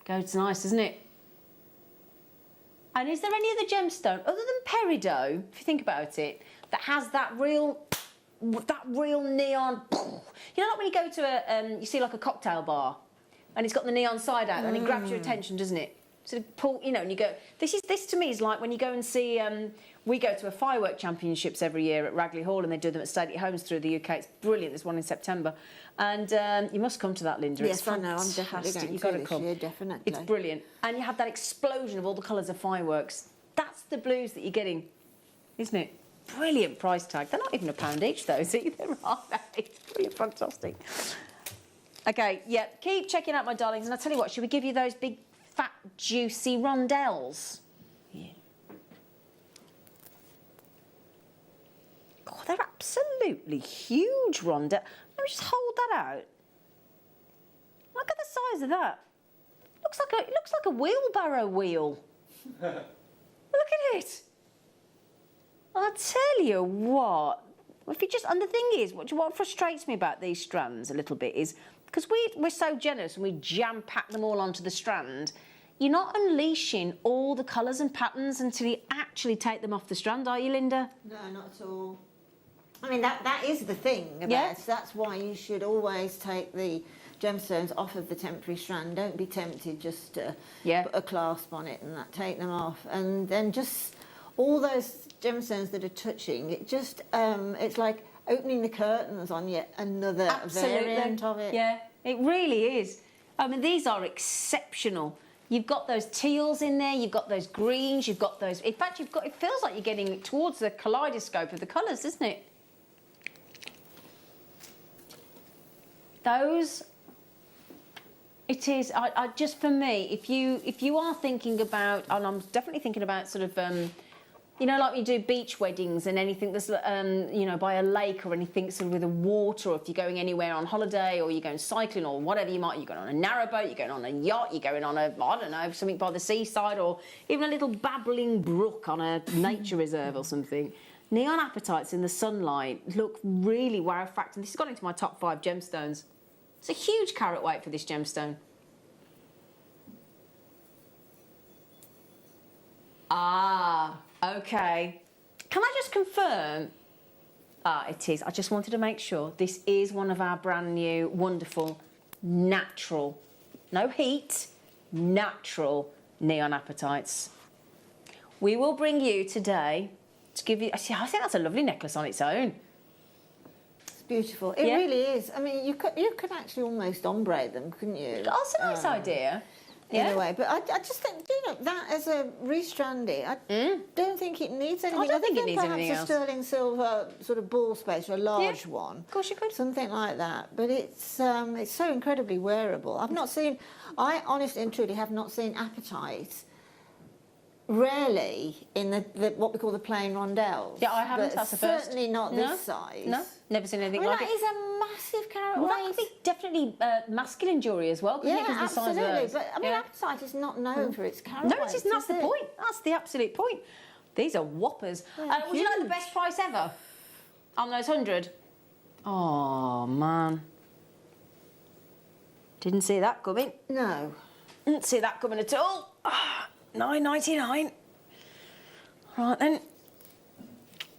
Goes nice, doesn't it? And is there any other gemstone other than peridot, if you think about it, that has that real neon? You know, like when you go to a, you see like a cocktail bar, and it's got the neon side out, and it grabs your attention, doesn't it? Sort of pull, you know, and you go. This to me is like when you go and see. We go to a firework championships every year at Ragley Hall, and they do them at Stately Homes through the UK. It's brilliant. There's one in September, and you must come to that, Linda. Yes, it's I know. I'm definitely going You've got to this come. year, definitely. It's brilliant, and you have that explosion of all the colours of fireworks. That's the blues that you're getting, isn't it? Brilliant price tag. They're not even £1 each, though, either, are they? Brilliant, fantastic. Okay, yeah, keep checking out, my darlings. And I'll tell you what, should we give you those big, fat, juicy rondelles? Yeah. Oh, they're absolutely huge rondelles. Let me just hold that out. Look at the size of that. It looks like a wheelbarrow wheel. Look at it. I'll tell you what. If you just, and the thing is, what frustrates me about these strands a little bit is because we're so generous and we jam pack them all onto the strand. You're not unleashing all the colours and patterns until you actually take them off the strand, are you, Linda? No, not at all. I mean, that is the thing about it. That's why you should always take the gemstones off of the temporary strand. Don't be tempted just to put a clasp on it and that. Take them off, and then just all those gemstones that are touching. It just it's like opening the curtains on yet another variant of it. Yeah, it really is. I mean, these are exceptional. You've got those teals in there, you've got those greens, you've got those. In fact, it feels like you're getting towards the kaleidoscope of the colours, isn't it? Those. It is. I just, for me, if you are thinking about, and I'm definitely thinking about sort of, you know, like when you do beach weddings and anything that's, you know, by a lake or anything sort of with the water, or if you're going anywhere on holiday or you're going cycling or whatever you're going on a narrowboat, you're going on a yacht, you're going on a, I don't know, something by the seaside, or even a little babbling brook on a nature reserve or something. Neon apatites in the sunlight look really wow factor. And this has got into my top 5 gemstones. It's a huge carat weight for this gemstone. Ah, okay. Can I just confirm? Ah, it is. I just wanted to make sure. This is one of our brand new, wonderful, natural, no heat, natural neon apatites. We will bring you today to give you... See, I think that's a lovely necklace on its own. Beautiful. It really is. I mean, you could actually almost ombre them, couldn't you? That's a nice idea. In a way, but I just think, you know, that as a restranded, I don't think it needs anything. I don't think it needs anything else. Perhaps a sterling silver sort of ball spacer, a large one. Of course you could. Something like that. But it's so incredibly wearable. I honestly and truly have not seen apatite. Rarely in the what we call the plain rondelles. Yeah, I haven't. That's the first. Certainly not this size. No, never seen anything like it. That is a massive carat weight. That could be definitely masculine jewellery as well, couldn't it? Yeah, absolutely. But I mean, apatite is not known for its carat weight. No, it isn't. That's the point. That's the absolute point. These are whoppers. Would you like the best price ever on those 100? Oh man, didn't see that coming. No, didn't see that coming at all. $9.99. Right then.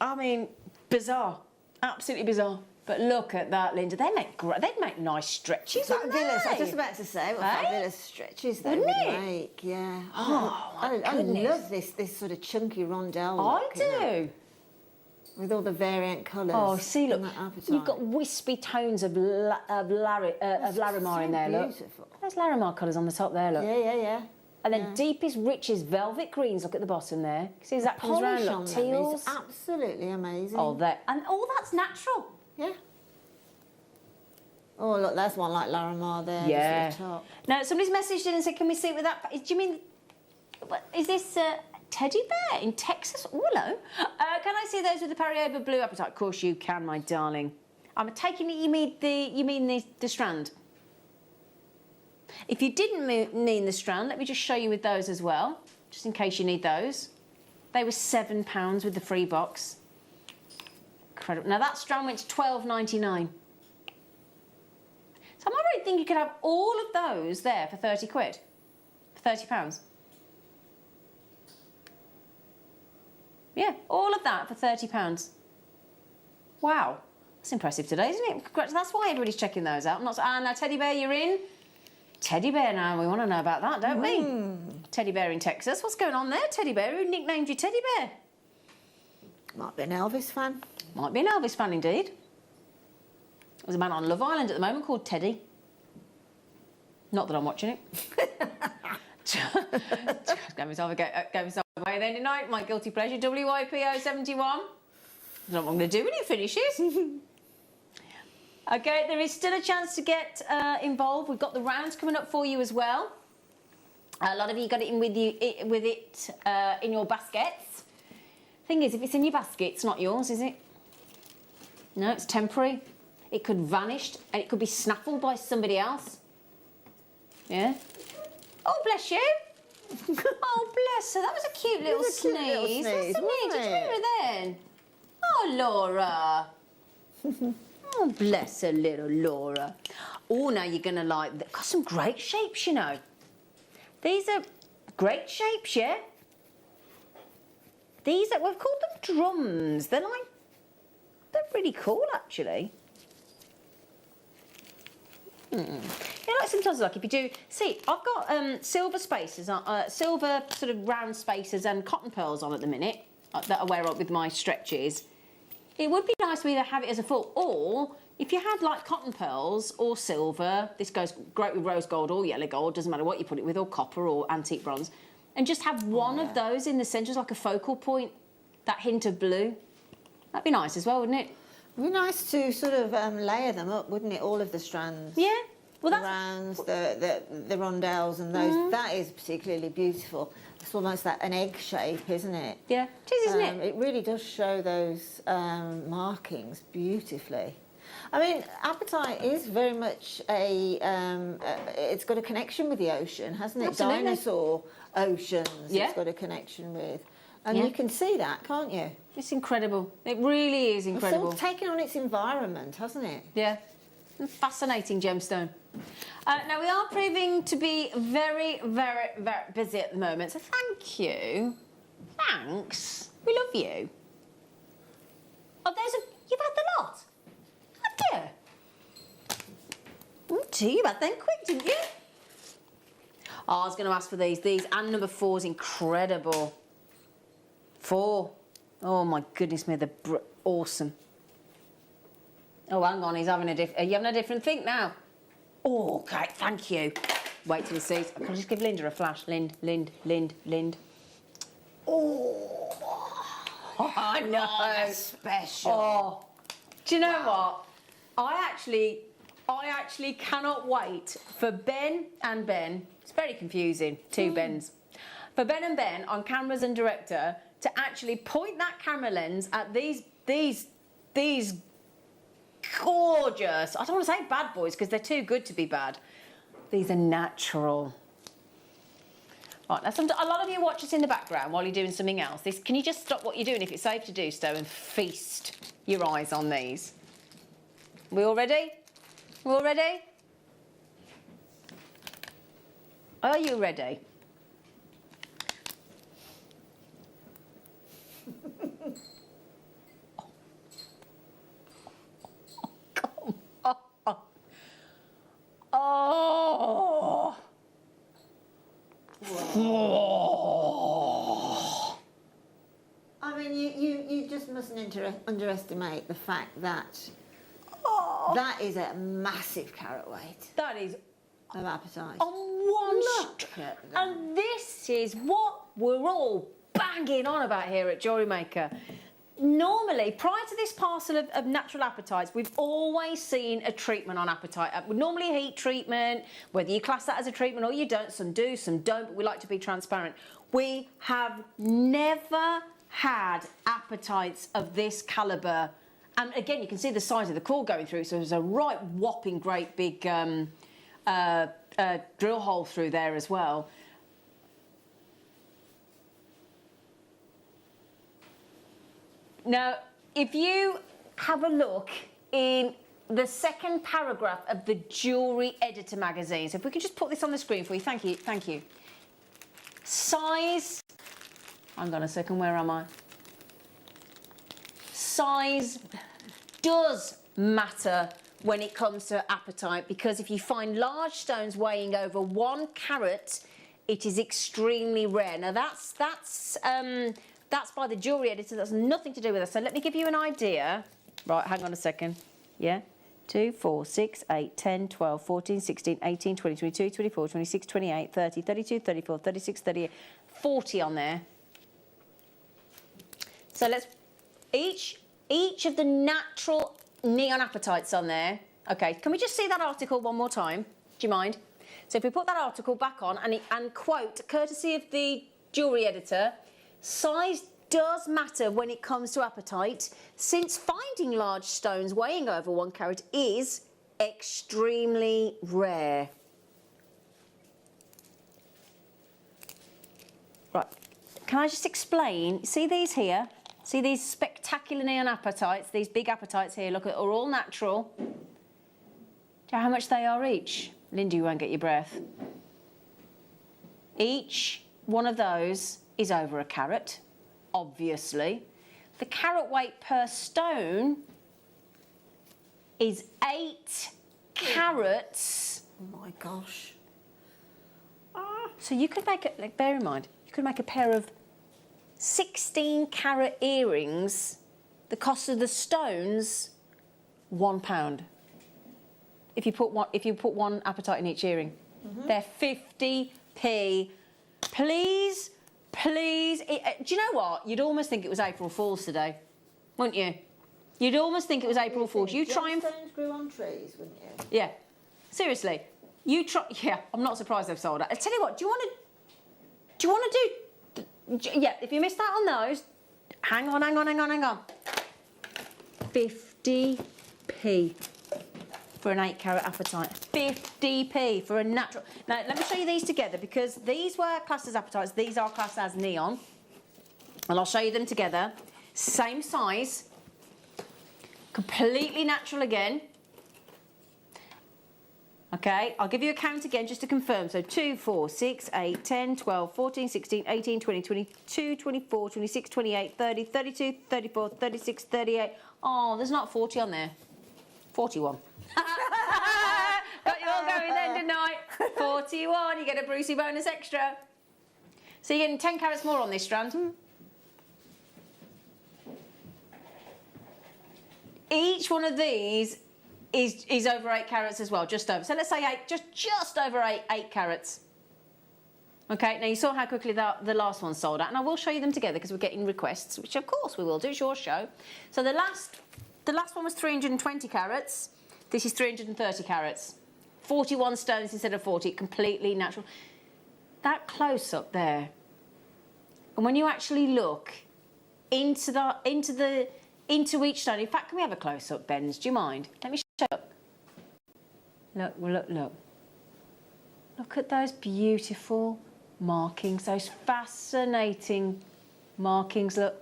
I mean, bizarre, absolutely bizarre. But look at that, Linda. They'd make nice stretches. Fabulous. I was just about to say what fabulous stretches they would make. Yeah. Oh, I would love this sort of chunky rondelle. I do. With all the variant colours. Oh, see, look, you've got wispy tones of Laramar in there. Beautiful. Look, there's Laramar colours on the top there. Look. Yeah. And then deepest, richest velvet greens. Look at the bottom there. See as that comes around. Look, teals. Absolutely amazing. Oh, there, and all that's natural. Yeah. Oh, look, there's one like Laramar there. Yeah. At the top. Now, somebody's messaged in and said, "Can we see it with that?" Do you mean? Is this a teddy bear in Texas? Oh, hello. Can I see those with the Periova blue apatite? Of course you can, my darling. I'm taking it you mean the strand. If you didn't mean the strand, let me just show you with those as well, just in case you need those. They were £7 with the free box. Incredible. Now that strand went to £12.99. So am I right thinking you could have all of those there for 30 quid? For £30? Yeah, all of that for £30. Wow, that's impressive today, isn't it? That's why everybody's checking those out. I'm not. Now Teddy Bear, you're in. Teddy Bear now, we want to know about that, don't we? Teddy Bear in Texas. What's going on there, Teddy Bear? Who nicknamed you Teddy Bear? Might be an Elvis fan. Might be an Elvis fan indeed. There's a man on Love Island at the moment called Teddy. Not that I'm watching it. Gave myself away then tonight. My guilty pleasure, WYPO 71. I don't know what I'm going to do when it finishes. Okay, there is still a chance to get involved. We've got the rounds coming up for you as well. A lot of you got it in with it in your baskets. Thing is, if it's in your basket, it's not yours, is it? No, it's temporary. It could vanish and it could be snaffled by somebody else. Yeah. Oh, bless you. Oh, bless her. That was a cute little sneeze. What's the name? Did you hear her then? Oh, Laura. Oh, bless her, little Laura. Oh, now you're going to like... They've got some great shapes, you know. These are great shapes, yeah? These are... We've called them drums. They're like... They're really cool, actually. You know, like sometimes, like if you do... See, I've got silver spacers, silver sort of round spacers and cotton pearls on at the minute that I wear up with my stretches. It would be nice to either have it as a full, or if you had like cotton pearls or silver, this goes great with rose gold or yellow gold, doesn't matter what you put it with, or copper or antique bronze, and just have one of those in the centre as like a focal point, that hint of blue. That'd be nice as well, wouldn't it? It'd be nice to sort of layer them up, wouldn't it? All of the strands. Yeah. Well, the rounds, the rondelles, and those. That is particularly beautiful. It's almost like an egg shape, isn't it? Yeah, it is, isn't it? It really does show those markings beautifully. I mean, apatite is very much it's got a connection with the ocean, hasn't it? Absolutely. Dinosaur oceans. Yeah. It's got a connection with. And you can see that, can't you? It's incredible. It really is incredible. It's all taken on its environment, hasn't it? Yeah. Fascinating gemstone. Now, we are proving to be very, very, very busy at the moment, so thank you. Thanks. We love you. Oh, you've had the lot? Oh, dear. Oh, dear, you had them quick, didn't you? Oh, I was going to ask for these. These, and number 4 is incredible. 4. Oh, my goodness me, they're awesome. Oh, hang on, are you having a different think now? Oh, okay, thank you. Wait till he sees. Can I just give Linda a flash? Lind. Oh, I know. That's special. Oh, do you know what? I actually cannot wait for Ben and Ben. It's very confusing, 2 Bens. For Ben and Ben on cameras and director to actually point that camera lens at these gorgeous, I don't want to say bad boys because they're too good to be bad. These are natural. Right, now a lot of you watch us in the background while you're doing something else. Can you just stop what you're doing if it's safe to do so and feast your eyes on these? We all ready? We all ready? Are you ready? Oh. I mean, you just mustn't underestimate the fact that that is a massive carat weight. That is of apatite. On one strip. And this is what we're all banging on about here at Jewellery Maker. Normally, prior to this parcel of natural apatites, we've always seen a treatment on apatite. Normally a heat treatment, whether you class that as a treatment or you don't, some do, some don't, but we like to be transparent. We have never had apatites of this calibre And again, you can see the size of the core going through, so there's a right whopping great big drill hole through there as well. Now, if you have a look in the second paragraph of the Jewellery Editor magazine, so if we can just put this on the screen for you, thank you, thank you. Size, hang on a second, where am I? Size does matter when it comes to apatite, because if you find large stones weighing over 1 carat, it is extremely rare. Now that's by the Jewellery Editor, that's nothing to do with us. So let me give you an idea. Right, hang on a second. Yeah, 2, 4, 6, 8, 10, 12, 14, 16, 18, 20, 22, 24, 26, 28, 30, 32, 34, 36, 38, 40 on there. So let's, each of the natural neon apatites on there. Okay, can we just see that article one more time? Do you mind? So if we put that article back on and quote, courtesy of the Jewellery Editor, size does matter when it comes to apatite, since finding large stones weighing over 1 carat is extremely rare. Right, can I just explain? See these here? See these spectacular neon apatites, these big apatites here, look, are all natural. Do you know how much they are each? Linda, you won't get your breath. Each one of those is over 1 carat, obviously. The carat weight per stone is 8 carats. Oh my gosh. So you could make it, like, bear in mind, you could make a pair of 16 carat earrings, the cost of the stones, £1. If you put one apatite in each earring, they're 50p. Please, please. Do you know what? You'd almost think it was April Fool's today, wouldn't you? You'd almost think it was April Fool's. You try and Gemstones grew on trees, wouldn't you? Yeah, seriously. You try. Yeah, I'm not surprised they've sold it. I tell you what. Do you want to do? Yeah, if you missed out on those, hang on. 50p for an 8 carat apatite. 50p for a natural. Now, let me show you these together, because these were classed as apatites, these are classed as neon. And I'll show you them together. Same size, completely natural again. Okay, I'll give you a count again just to confirm. So 2, 4, 6, 8, 10, 12, 14, 16, 18, 20, 22, 24, 26, 28, 30, 32, 34, 36, 38. Oh, there's not 40 on there. 41. Got you all going then, didn't I? 41, you get a Brucey bonus extra. So you're getting 10 carats more on this strand. Each one of these is over 8 carats as well, just over. So let's say 8, just over 8 carats. Okay, now you saw how quickly the last one sold out, and I will show you them together because we're getting requests, which of course we will do, it's your show. So the last one was 320 carats, this is 330 carats. 41 stones instead of 40, completely natural. That close up there, and when you actually look into each stone, in fact, can we have a close up, Benz? Do you mind? Let me show you. Look. Look at those beautiful markings, those fascinating markings. Look,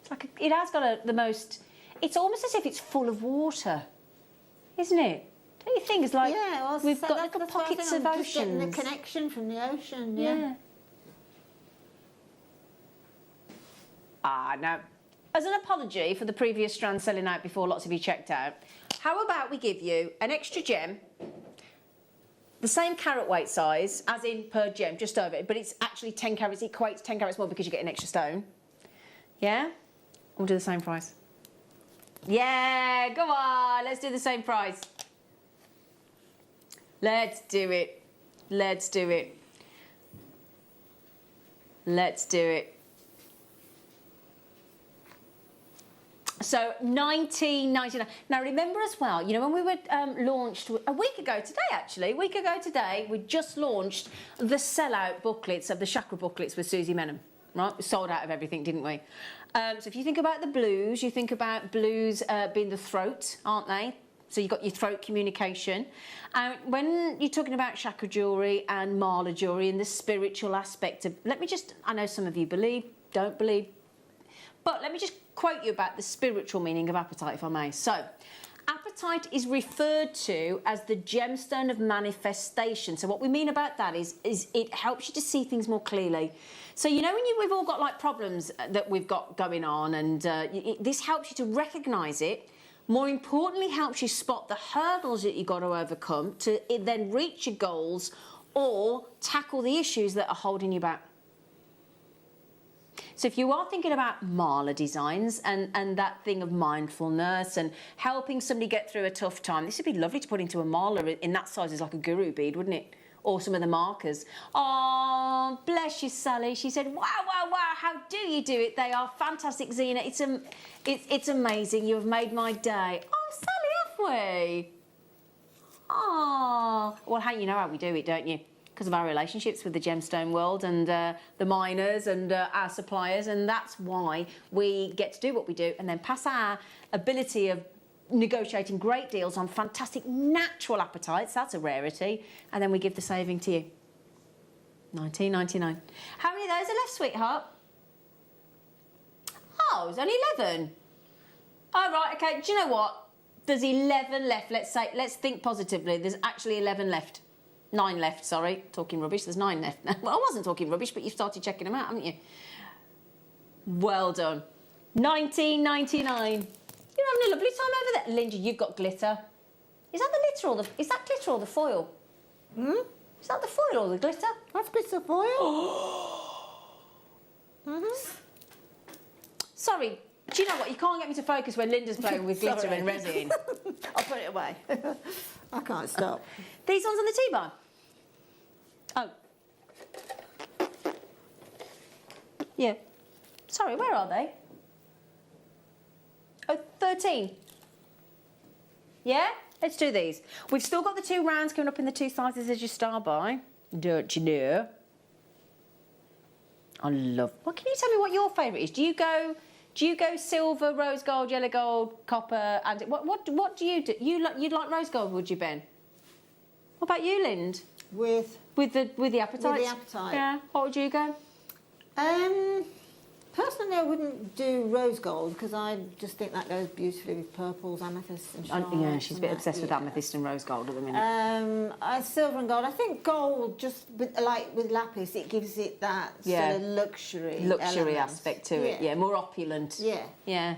it's like it has got the most. It's almost as if it's full of water, isn't it? Don't you think? It's like, yeah, well, we've so got little pockets of just getting oceans. the connection from the ocean. Yeah. Now, as an apology for the previous strand selling out before lots of you checked out, how about we give you an extra gem, the same carat weight size, as in per gem, just over it, but it's actually 10 carats, it equates 10 carats more because you get an extra stone. Yeah? We'll do the same price. Yeah, go on, let's do the same price. Let's do it. Let's do it. Let's do it. So £19.99. Now remember as well, you know, when we were launched a week ago today, we just launched the sellout booklets of the chakra booklets with Susie Menham. right? We sold out of everything, didn't we? So if you think about the blues, you think about blues being the throat, aren't they? So you've got your throat communication. And when you're talking about chakra jewellery and mala jewellery and the spiritual aspect of, I know some of you believe, don't believe, but let me just quote you about the spiritual meaning of apatite, if I may. So, apatite is referred to as the gemstone of manifestation. So what we mean about that is it helps you to see things more clearly. So you know when we've all got like problems that we've got going on, and this helps you to recognise it. More importantly, helps you spot the hurdles that you've got to overcome to then reach your goals or tackle the issues that are holding you back. So if you are thinking about mala designs and that thing of mindfulness and helping somebody get through a tough time, this would be lovely to put into a mala in that size as like a guru bead, wouldn't it? Or some of the markers. Oh, bless you, Sally. She said, wow, wow, wow, how do you do it? They are fantastic, Zena. It's amazing. You have made my day. Oh, Sally, have we? Oh, well, you know how we do it, don't you? Because of our relationships with the gemstone world and the miners and our suppliers, and that's why we get to do what we do and then pass our ability of negotiating great deals on fantastic natural apatites, that's a rarity, and then we give the saving to you. $19.99. How many of those are left, sweetheart? Oh, there's only 11. Oh, right, okay, do you know what? There's 11 left, let's think positively. There's actually 11 left. 9 left, sorry. Talking rubbish, there's 9 left. Well, I wasn't talking rubbish, but you've started checking them out, haven't you? Well done. $19.99. You're having a lovely time over there. Linda, you've got glitter. Is that glitter or the foil? Hmm? Is that the foil or the glitter? That's glitter foil. Sorry, do you know what? You can't get me to focus when Linda's playing with glitter and resin. I'll put it away. I can't stop. These ones on the tea bar? Oh. Yeah. Sorry, where are they? Oh, 13. Yeah? Let's do these. We've still got the 2 rounds coming up in the 2 sizes as you start by. Don't you know? I love... Well, can you tell me what your favourite is? Do you go silver, rose gold, yellow gold, copper, and... What do you do? You'd like rose gold, would you, Ben? What about you, Lind? With the apatite? With the apatite. Yeah. What would you go? Personally, I wouldn't do rose gold because I just think that goes beautifully with purples, amethysts and shards. Yeah, she's a bit obsessed with amethyst and rose gold at the minute. Silver and gold. I think gold, just with lapis, it gives it that sort of luxury element. Aspect to it. Yeah, more opulent. Yeah. Yeah.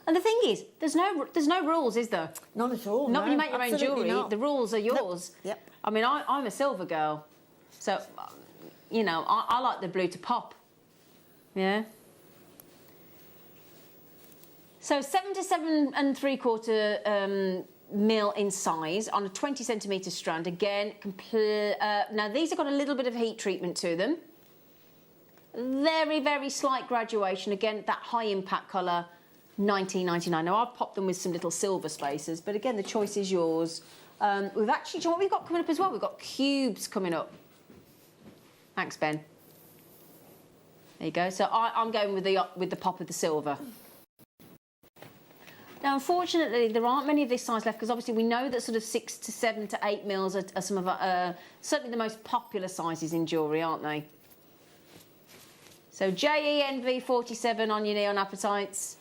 And the thing is, there's no rules, is there? None at all. Not when you make your own jewellery. The rules are yours. Nope. Yep. I mean, I'm a silver girl, so you know I like the blue to pop. Yeah. So 7 to 7 3/4 mil in size on a 20 centimetre strand. Again, now these have got a little bit of heat treatment to them. Very, very slight graduation. Again, that high impact colour, $19.99. Now I've popped them with some little silver spacers, but again, the choice is yours. We've actually, do you know what we've got coming up as well? We've got cubes coming up. Thanks, Ben. There you go. So I'm going with the pop of the silver. Now, unfortunately, there aren't many of this size left because obviously we know that sort of 6 to 7 to 8 mils are some of our, certainly the most popular sizes in jewellery, aren't they? So JENV47 on your neon apatites.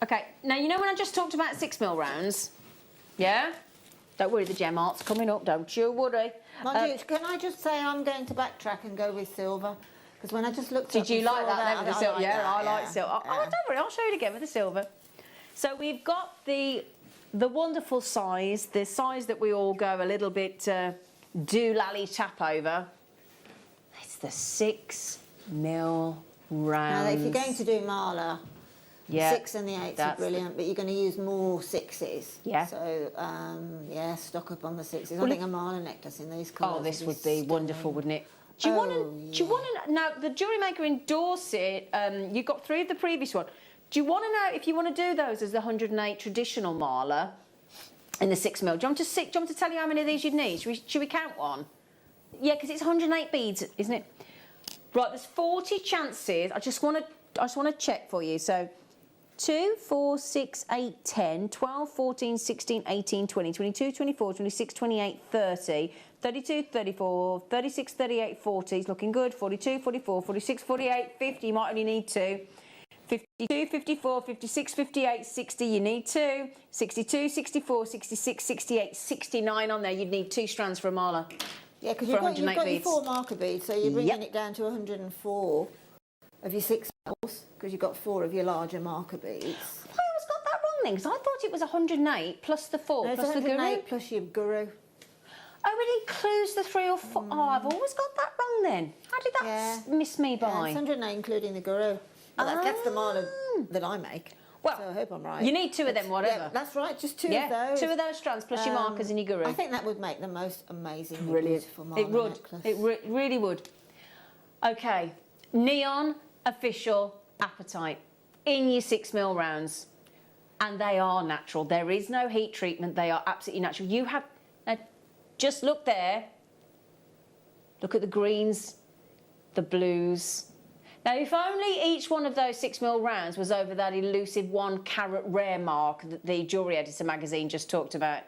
Okay, now you know when I just talked about 6 mil rounds? Yeah? Don't worry, the gem art's coming up, don't you worry. Can I just say I'm going to backtrack and go with silver? Because when I just looked Did you like that then with the silver? Yeah, I like silver. Yeah. Oh, don't worry, I'll show you again with the silver. So we've got the wonderful size, the size that we all go a little bit doolally tap over. It's the 6 mil rounds. Now, if you're going to do mala, yeah, 6 and the 8s are brilliant, but you're going to use more 6s. Yeah. So, yeah, stock up on the 6s. Well, I think a mala necklace in these colours. Oh, this would be wonderful, wouldn't it? Do you want to? Now, the Jewellery Maker endorsed it. You got 3 of the previous one. Do you want to know if you want to do those as the 108 traditional mala in the 6 mil? Do you want me to tell you how many of these you'd need? Should we count one? Yeah, because it's 108 beads, isn't it? Right, there's 40 chances. I just want to check for you. So 2, 4, 6, 8, 10, 12, 14, 16, 18, 20, 22, 24, 26, 28, 30, 32, 34, 36, 38, 40. It's looking good. 42, 44, 46, 48, 50. You might only need 2. 52, 54, 56, 58, 60, you need 2. 62, 64, 66, 68, 69 on there. You'd need 2 strands for a marla. Yeah, because you've got your 4 marker beads, so you're bringing it down to 104 of your 6 mils, because you've got 4 of your larger marker beads. I always got that wrong then, because I thought it was 108 plus the 4 no, plus the guru. Plus your guru. Oh, it includes the 3 or 4. Oh, I've always got that wrong then. How did that miss me by? Yeah, it's 108 including the guru. Well, that's the marla that I make. Well, so I hope I'm right. You need 2 of them, whatever. Yeah, that's right, just 2 of those. 2 of those strands plus your markers and your guru. I think that would make the most amazing, beautiful marla It would. necklace. It really would. Okay, neon official apatite in your 6mm rounds, and they are natural. There is no heat treatment. They are absolutely natural. You have now, just look there. Look at the greens, the blues. Now, if only each one of those 6mm rounds was over that elusive 1 carat rare mark that the Jewellery Editor magazine just talked about.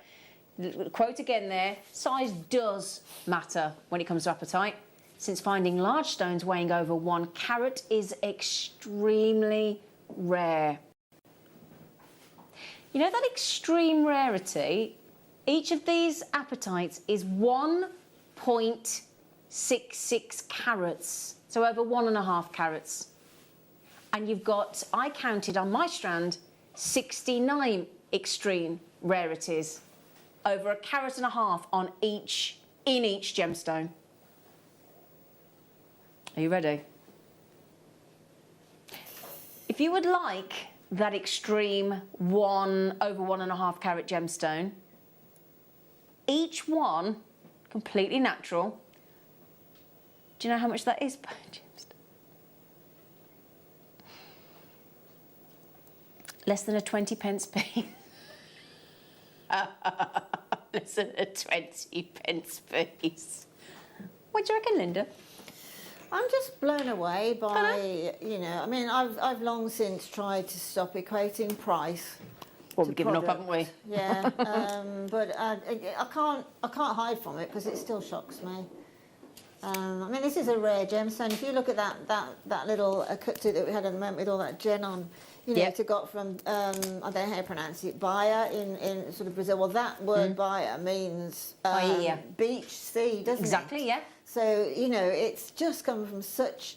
Quote again there, size does matter when it comes to apatite, since finding large stones weighing over 1 carat is extremely rare. You know that extreme rarity? Each of these apatites is 1.66 carats. So over 1.5 carats. And you've got, I counted on my strand, 69 extreme rarities. Over 1.5 carats on in each gemstone. Are you ready? If you would like that extreme over 1.5 carat gemstone, each one completely natural. Do you know how much that is per gemstone? Less than a 20p piece. Less than a 20p piece. What do you reckon, Linda? I'm just blown away by, you know, I mean, I've long since tried to stop equating price. Well, we've given up, haven't we? Yeah, but I can't hide from it because it still shocks me. I mean, this is a rare gemstone. If you look at that little kutsu that we had at the moment with all that gen on, you know, it got from, I don't know how you pronounce it, Bahia in sort of Brazil. Well, that word Bahia means beach, sea, doesn't it? Exactly, yeah. So, you know, it's just come from such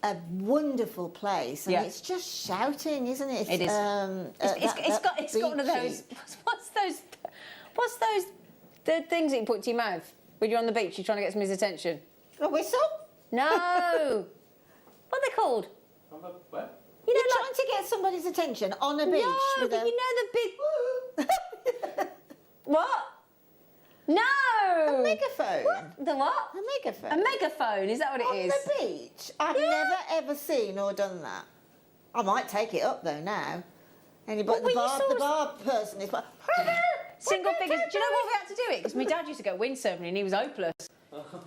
a wonderful place, and it's just shouting, isn't it? It is. It's got one of those. What's those? The things that you put to your mouth when you're on the beach, you're trying to get somebody's attention. A whistle? No. What are they called? You know, you're trying to get somebody's attention on a beach. No, but you know the big. What? No. A megaphone. What? The what? A megaphone. A megaphone. Is that what it is? On the beach. I've never ever seen or done that. I might take it up though now. But the bar person is. Single figures. Do you know what we had to do it? Because my dad used to go windsurfing and he was hopeless.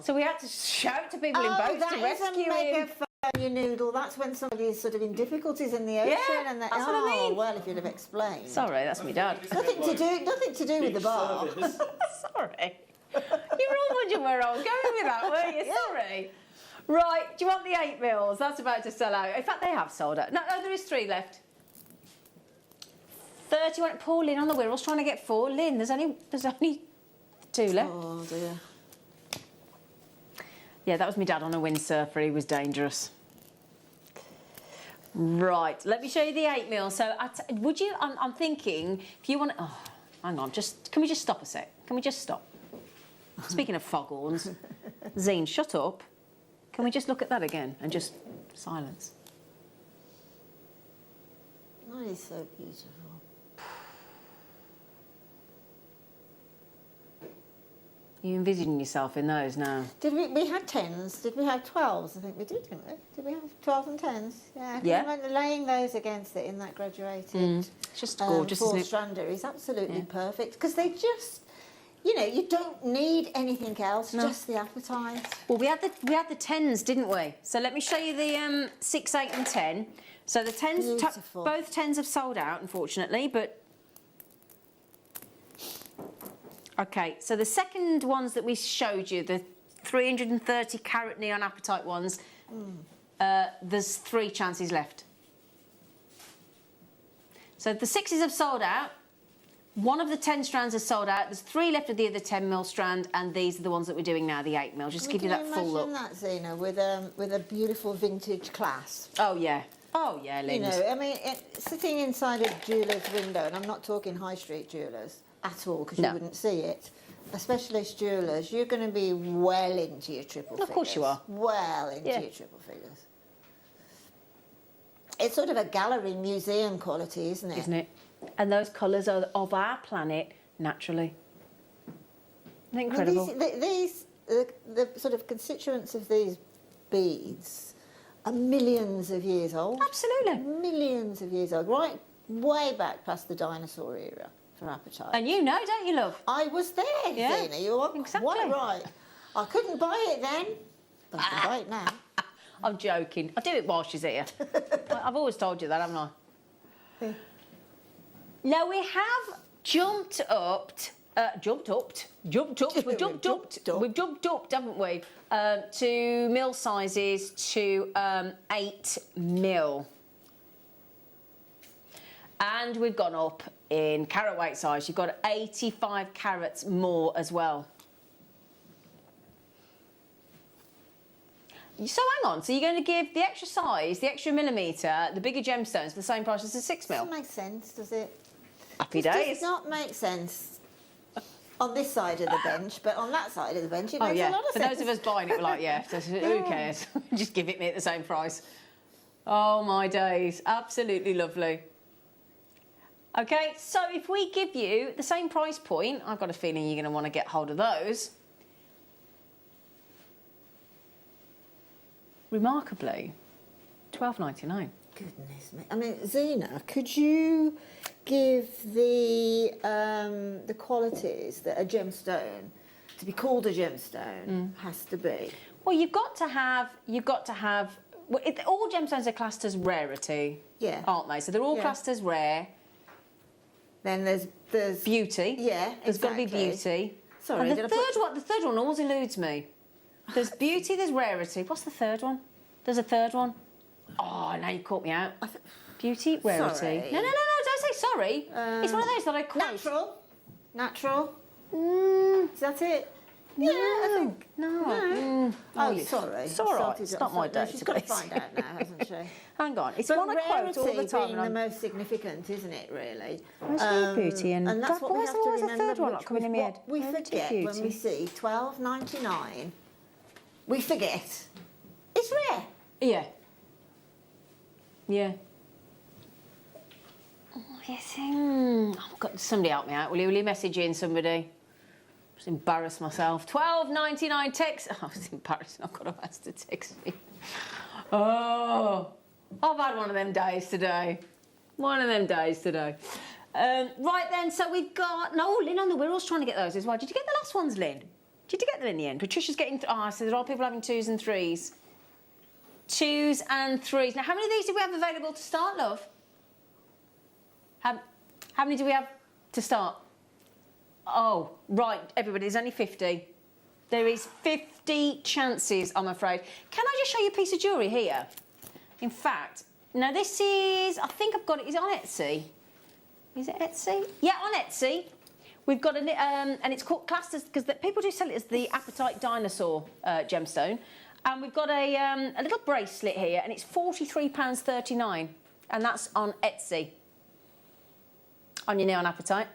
So we had to shout to people in boats to rescue him. You noodle. That's when somebody's sort of in difficulties in the ocean, and that's what I mean. Well, if you'd have explained. Sorry, that's my dad. Nothing to do with the bar. Sorry. You were all wondering where I was going with that, weren't you? Sorry. Right. Do you want the 8mm? That's about to sell out. In fact, they have sold out. No, there is 3 left. 31. Poor Lynn on the Wirral's trying to get 4. Lynn, there's only 2 left. Oh dear. Yeah, that was my dad on a windsurfer. He was dangerous. Right, let me show you the 8mm. So, would you? I'm thinking if you want. Oh, hang on. Can we just stop a sec? Can we just stop? Speaking of foghorns, Zine, shut up. Can we just look at that again and just silence? That is so beautiful. You envisioning yourself in those now? Did we had 10s? Did we have 12s? I think we did, didn't we? Did we have 12s and 10s? Yeah. Yeah. Remember laying those against it in that graduated It's just gorgeous, isn't it? 4-strander is absolutely perfect because they just, you know, you don't need anything else, just the apatite. Well, we had the 10s, didn't we? So let me show you the 6, 8 and 10. So the 10s, both 10s have sold out, unfortunately, but... Okay, so the second ones that we showed you, the 330 carat neon apatite ones, there's 3 chances left. So the 6s have sold out. One of the 10 strands has sold out. There's 3 left of the other 10 mil strand, and these are the ones that we're doing now, the 8 mil. Just to give you that full look. Can you imagine that, Zena, with a beautiful vintage clasp? Oh yeah. Oh yeah, Lynn. You know, I mean, sitting inside a jeweller's window, and I'm not talking high street jewellers at all, because you wouldn't see it. A specialist jewellers, you're going to be well into your triple figures. Of course you are. Well into your triple figures. It's sort of a gallery museum quality, isn't it? Isn't it? And those colours are of our planet naturally. Isn't it incredible? The sort of constituents of these beads are millions of years old. Absolutely. Millions of years old, right way back past the dinosaur era for apatite. And you know, don't you, love? I was there, Zena. You are quite right. I couldn't buy it then, but I can buy it now. I'm joking. I'll do it while she's here. I've always told you that, haven't I? Yeah. Now we have jumped up, we've jumped up, haven't we? To mil sizes to 8 mil. And we've gone up in carat weight size. You've got 85 carats more as well. So hang on, so you're going to give the extra size, the extra millimetre, the bigger gemstones for the same price as the 6 mil? Doesn't make sense, does it? Happy days. It does not make sense on this side of the bench, but on that side of the bench it makes a lot of sense. For those of us buying it, we're like, yeah, who cares? Just give it me at the same price. Oh my days, absolutely lovely. Okay, so if we give you the same price point, I've got a feeling you're going to want to get hold of those. Remarkably, $12.99. Goodness me! I mean, Zena, could you give the qualities that a gemstone, to be called a gemstone, has to be? Well, you've got to have. Well, all gemstones are classed as rarity, aren't they? So they're all classed as rare. Then there's beauty. Yeah, there's got to be beauty. Sorry, and the third one always eludes me. There's beauty, there's rarity. What's the third one? There's a third one. Oh, now you caught me out. Beauty, rarity. Sorry. No, don't say sorry. It's one of those that I quote. Natural. Is that it? No. Yeah, I think. No. Oh, sorry. It's all right. It's not my day She's today. got to find out now, hasn't she? Hang on. It's but one I quote all the time. Being the most significant, isn't it, really? Where's beauty and that's God, what we have to always remember. a third one not coming in my head? We forget when we see $12.99. We forget. It's rare. Yeah. Yeah. Oh, yes. I've got somebody help me out. Will you message in somebody? Just embarrass myself. $12.99 text. Oh, it's embarrassing. I've got to ask to text me. Oh, I've had one of them days today. One of them days today. Right then, so we've got... No, Lynn on the we're always trying to get those as well. Did you get the last ones, Lynn? Did you get them in the end? Patricia's getting... so there are people having 2s and 3s. 2s and 3s. Now, how many of these do we have available to start, love? How many do we have to start? Oh, right, everybody, there's only 50. There is 50 chances, I'm afraid. Can I just show you a piece of jewellery here? In fact, now this is... I think I've got it... Is it on Etsy? Is it Etsy? Yeah, on Etsy. We've got and it's called classed as... Because people do sell it as the apatite dinosaur gemstone. And we've got a little bracelet here, and it's £43.39. And that's on Etsy. On your neon apatite.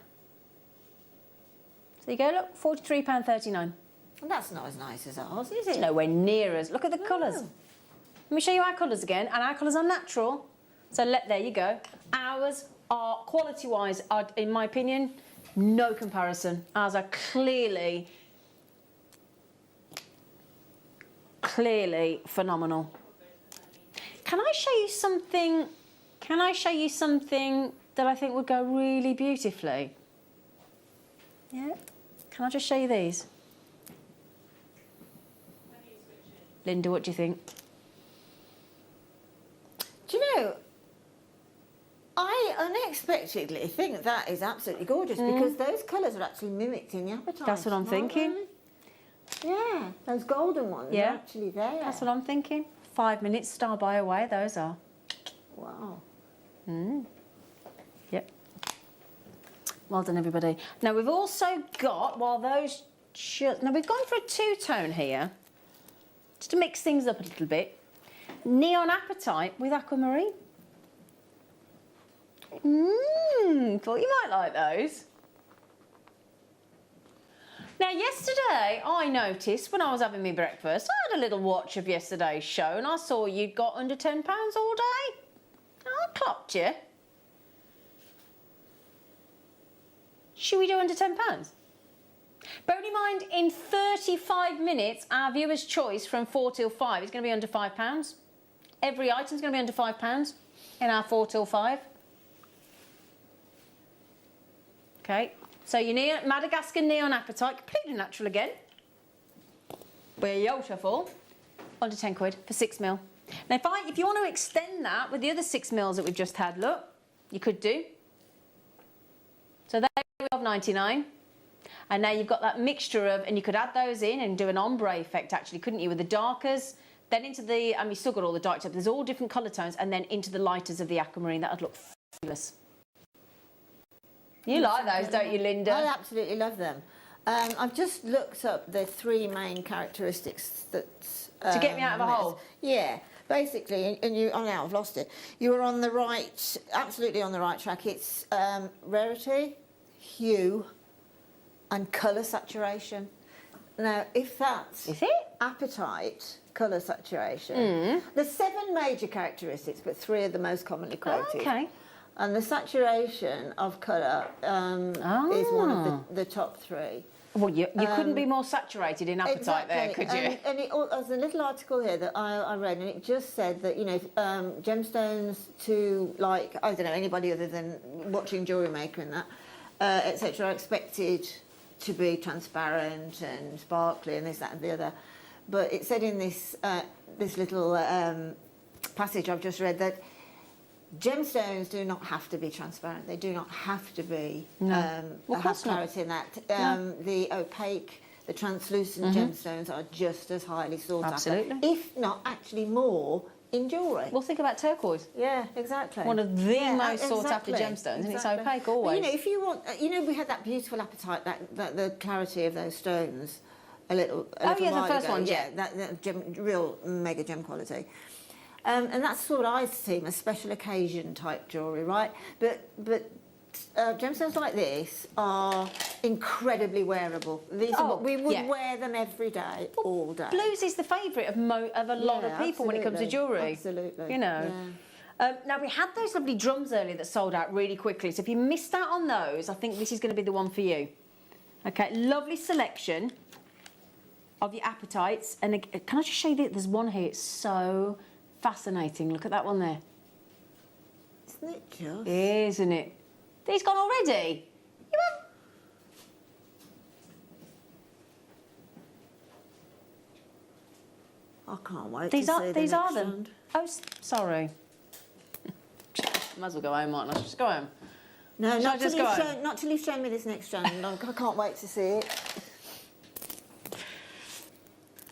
So you go, look, £43.39. And that's not as nice as ours, is it? It's nowhere near us. Look at the colours. Let me show you our colours again. And our colours are natural. So there you go. Ours are, quality-wise, in my opinion, no comparison. Ours are clearly phenomenal. Can I show you something? Can I show you something that I think would go really beautifully? Yeah. Can I just show you these? Linda, what do you think? Do you know, I unexpectedly think that is absolutely gorgeous because those colours are actually mimicked in the apatite. That's what I'm thinking. Yeah, those golden ones are actually there. That's what I'm thinking. 5 minutes, star by away, those are. Wow. Yep. Well done, everybody. Now, we've also got, while those... Now, we've gone for a two-tone here, just to mix things up a little bit. Neon apatite with aquamarine. Thought you might like those. Now, yesterday, I noticed when I was having my breakfast, I had a little watch of yesterday's show and I saw you'd got under £10 all day. I clocked you. Should we do under £10? Bearing in mind, in 35 minutes, our viewer's choice from 4 till 5 is going to be under £5. Every item's going to be under £5 in our 4 till 5. Okay, so your Madagascar neon apatite, completely natural again. Beautiful. Under 10 quid for 6 mil. Now, if you want to extend that with the other 6 mils that we've just had, look, you could do. So they were £12.99. And now you've got that mixture of, and you could add those in and do an ombre effect actually, couldn't you, with the darkers, then into the, and we still got all the dark stuff, there's all different colour tones, and then into the lighters of the aquamarine. That would look fabulous. You like those, don't you, Linda? I absolutely love them. I've just looked up the 3 main characteristics that... to get me out of a hole? Yeah, basically, and you... Oh, now I've lost it. You were on the right, absolutely on the right track. It's rarity, hue, and colour saturation. Now, if that's... Is it? Apatite, colour saturation. There's 7 major characteristics, but 3 are the most commonly quoted. Oh, okay. And the saturation of colour is one of the top 3. Well, you couldn't be more saturated in apatite exactly. there, could you? And there's a little article here that I read, and it just said that, you know, gemstones to, like, I don't know, anybody other than watching Jewellery Maker and that, etc., are expected to be transparent and sparkly and this, that and the other. But it said in this, this little passage I've just read that gemstones do not have to be transparent. They do not have to be have clarity in that. The opaque, the translucent gemstones are just as highly sought after, if not actually more, in jewellery. Well, think about turquoise. Yeah, exactly. One of the most sought after gemstones, and it's opaque always. But, you know, if you want, you know, we had that beautiful apatite, that the clarity of those stones, a little yeah, while the first ago. one, yeah, that real mega gem quality. And that's what I see as special occasion type jewellery, right? But gemstones like this are incredibly wearable. These are, we would wear them every day, all day. Blues is the favourite of a lot of people when it comes to jewellery. Absolutely. You know. Yeah. Now, we had those lovely drums earlier that sold out really quickly. So if you missed out on those, I think this is going to be the one for you. Okay, lovely selection of your apatites. And can I just show you that there's one here? It's so fascinating. Look at that one there. Isn't it just? Isn't it? These gone already? You have... I can't wait these to are, see these the are next them. round. Oh, sorry. Might as well go home, mightn't I? Just go home. No, not till you've shown me this next strand. I can't wait to see it.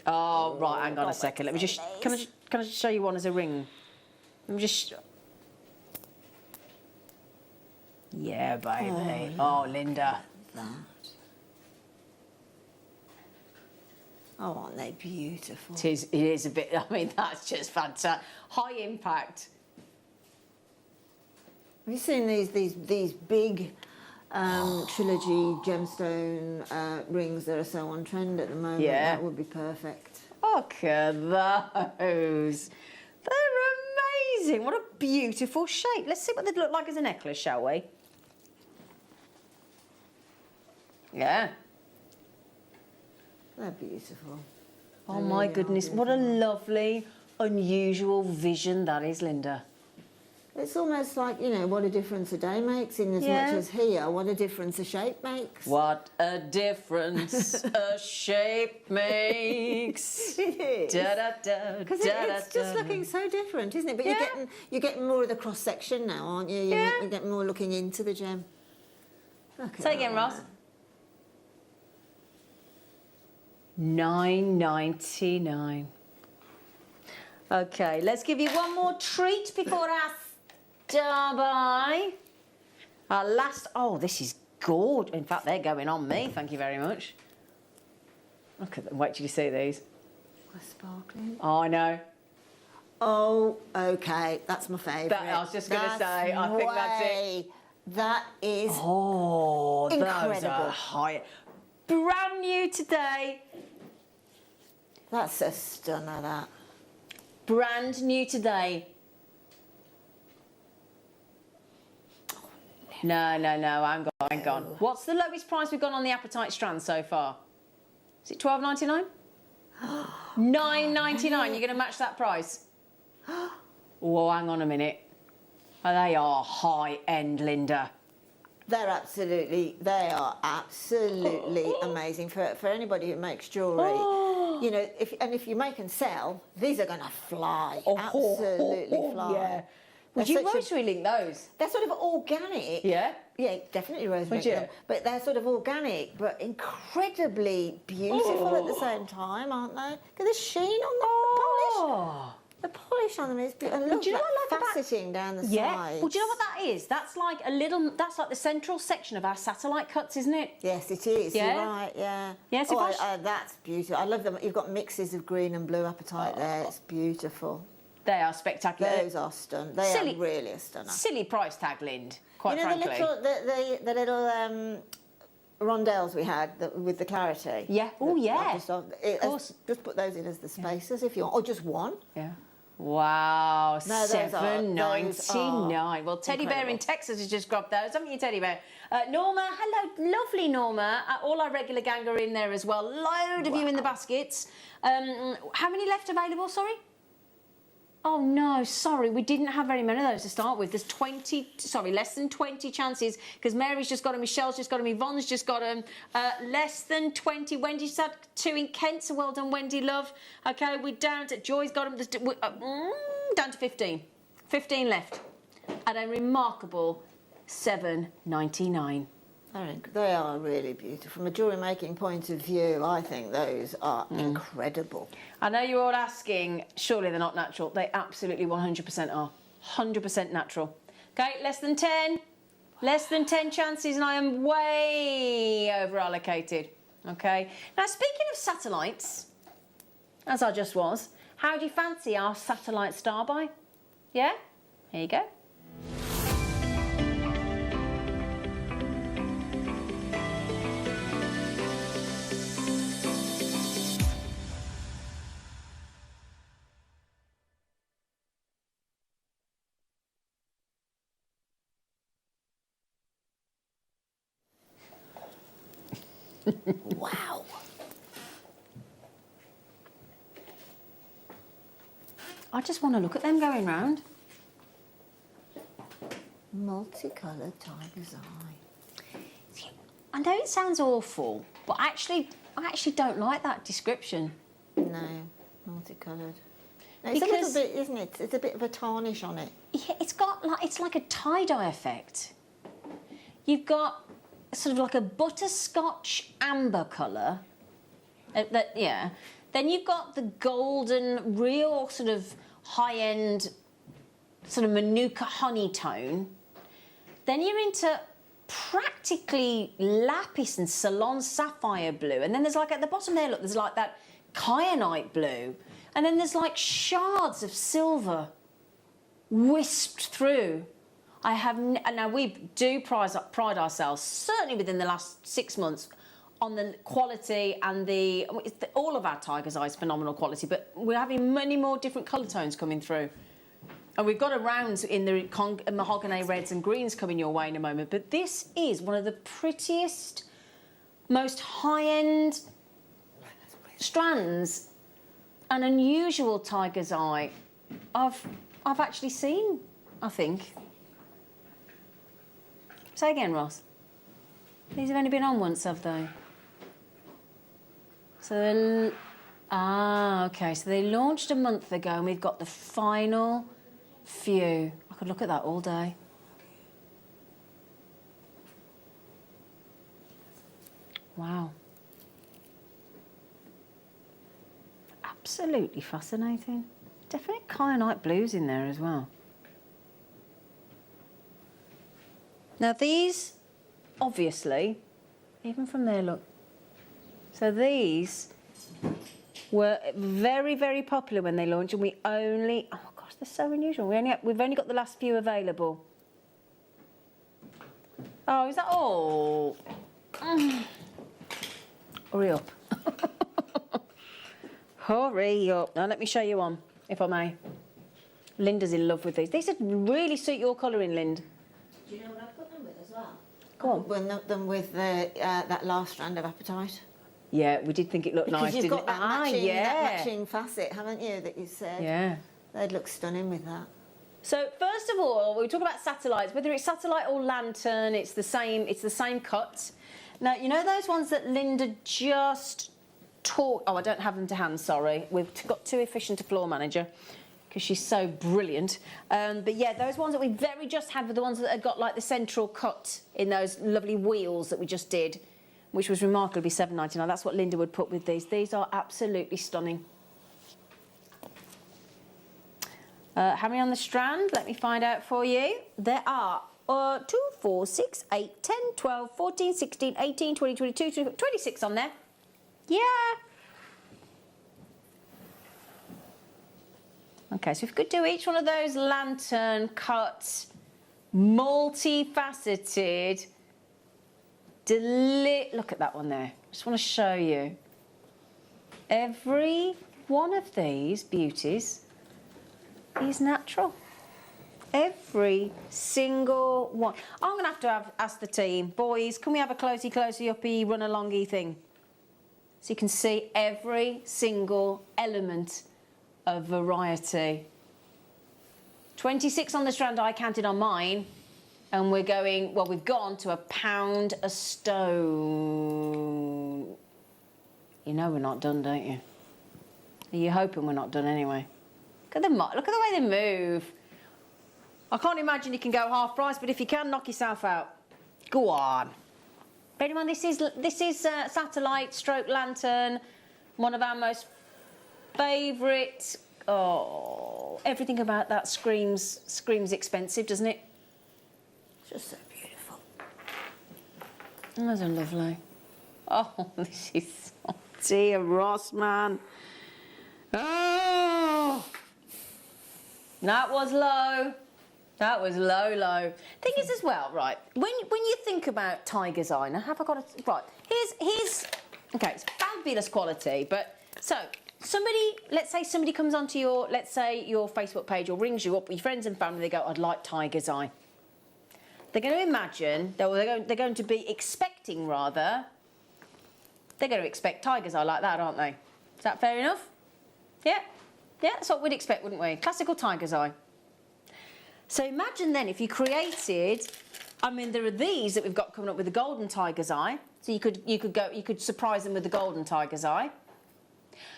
Oh, right, hang on a second. Let me just... Can I just show you one as a ring? Let me just... Yeah, baby. Oh, Linda. That. Oh, aren't they beautiful? It is a bit... I mean, that's just fantastic. High impact. Have you seen these big trilogy gemstone rings that are so on trend at the moment? Yeah. That would be perfect. Look at those. They're amazing. What a beautiful shape. Let's see what they'd look like as a necklace, shall we? Yeah. They're beautiful. Oh, my goodness. What a lovely, unusual vision that is, Linda. It's almost like, you know, what a difference a day makes in as much as here, what a difference a shape makes. What a difference a shape makes. It is. Because it's just looking so different, isn't it? But you're getting more of the cross section now, aren't you? You're getting more looking into the gem. Say again, Ross. $9.99. Okay, let's give you one more treat before our star buy. Our last. Oh, this is gorgeous. In fact, they're going on me. Thank you very much. Look at them. Wait till you see these. They're sparkling. Oh, I know. Oh, okay. That's my favourite. I was just going to say, I think that's it. That is incredible. Those are high. Brand new today. That's a stunner, that. Brand new today. No, hang on. What's the lowest price we've got on the apatite strand so far? Is it $12.99? $9.99. You're going to match that price? Oh, hang on a minute. Oh, they are high end, Linda. They are absolutely amazing for anybody who makes jewellery. You know, if you make and sell, these are going to fly. Absolutely fly. Yeah. Would you rosary link those? They're sort of organic. Yeah? Yeah, definitely rosary link them. But they're sort of organic, but incredibly beautiful at the same time, aren't they? Look at the sheen on them, the polish. The polish on them is beautiful. And look, do you know what I like faceting down the sides. Well, do you know what that is? That's like that's like the central section of our satellite cuts, isn't it? Yes, it is. Yeah? You're right, yeah. Yes, that's beautiful. I love them. You've got mixes of green and blue apatite there. It's beautiful. They are spectacular. Those are stunning. They are really a stunner. Silly price tag, Lind, quite frankly. The little rondelles we had with the clarity. Yeah. Oh, yeah. Just put those in as the spacers if you want, or just one. Yeah. Wow, no, $7.99. Well, Teddy Bear in Texas has just grabbed those, haven't you, Teddy Bear? Norma, hello, lovely Norma. All our regular gang are in there as well. Load of you in the baskets. How many left available, sorry? Oh, no, sorry, we didn't have very many of those to start with. There's less than 20 chances, because Mary's just got them, Michelle's just got them, Yvonne's just got them. Less than 20. Wendy's had 2 in Kent, so well done, Wendy, love. OK, we're down to... Joy's got them, down to 15. 15 left. At a remarkable $7.99. They are really beautiful. From a jewellery making point of view, I think those are incredible. I know you're all asking, surely they're not natural. They absolutely 100% are. 100% natural. OK, less than 10. Less than 10 chances, and I am way over allocated. OK. Now, speaking of satellites, as I just was, how do you fancy our satellite star buy? Yeah? Here you go. Wow. I just want to look at them going round. Multicoloured tiger's eye. I know it sounds awful, but I actually don't like that description. No, multicoloured. No, it's a little bit, isn't it? It's a bit of a tarnish on it. Yeah, it's like a tie-dye effect. You've got sort of like a butterscotch amber colour. Then you've got the golden, real sort of high-end, sort of Manuka honey tone. Then you're into practically lapis and Ceylon sapphire blue. And then there's like at the bottom there, look, there's like that kyanite blue. And then there's like shards of silver wisped through. Now we do pride ourselves, certainly within the last 6 months, on the quality and all of our tiger's eyes, phenomenal quality, but we're having many more different colour tones coming through. And we've got a round in the mahogany reds and greens coming your way in a moment, but this is one of the prettiest, most high-end strands, an unusual tiger's eye I've actually seen I think. Say again, Ross. These have only been on once, have they? So, okay. So they launched a month ago, and we've got the final few. I could look at that all day. Wow. Absolutely fascinating. Definite kyanite blues in there as well. Now these, obviously, even from there, look. So these were very, very popular when they launched, and we only, oh gosh, they're so unusual. We've only got the last few available. Oh, is that all? Hurry up. Hurry up. Now let me show you one, if I may. Linda's in love with these. These would really suit your colouring, Lind. Do you know what I've got them with as well? Go on. I've got them with that last strand of apatite. Yeah, we did think it looked nice, Because you've didn't got it? that matching facet, haven't you, that you said? Yeah. They'd look stunning with that. So first of all, we talk about satellites. Whether it's satellite or lantern, it's the same cut. Now you know those ones that Linda just taught. Oh, I don't have them to hand. Sorry, we've got too efficient a floor manager because she's so brilliant. But yeah, those ones that we very just had were the ones that had got like the central cut in those lovely wheels that we just did, which was remarkably $7.99. That's what Linda would put with these. These are absolutely stunning. How many on the strand? Let me find out for you. There are 2, 4, 6, 8, 10, 12, 14, 16, 18, 20, 22, 26 on there. Yeah. Okay, so if we could do each one of those lantern cuts, multifaceted, look at that one there. Just want to show you. Every one of these beauties is natural. Every single one. I'm going to have ask the team, boys, can we have a closey uppy run alongy thing? So you can see every single element of variety. 26 on the strand I counted on mine, and we're going, well, we've gone to £1 a stone. You know we're not done, don't you? Are you hoping we're not done anyway? Look at the way they move. I can't imagine you can go half price, but if you can, knock yourself out. Go on. Bear in mind, this is satellite stroke lantern, one of our most favourite. Oh, everything about that screams expensive, doesn't it? It's just so beautiful. Those are lovely. Oh, this is so dear Ross, man. Oh, that was low. That was low. Thing is as well, right, when you think about tiger's eye, now have I got a, right, here's, okay, it's fabulous quality, but, so, let's say somebody comes onto your, let's say your Facebook page or rings you up with your friends and family, they go, I'd like tiger's eye. They're going to imagine, they're going to be expecting rather, they're going to expect tiger's eye like that, aren't they? Is that fair enough? Yeah? Yeah, that's what we'd expect, wouldn't we? Classical tiger's eye. So imagine then if you created, I mean, there are these that we've got coming up with the golden tiger's eye. So you could surprise them with the golden tiger's eye.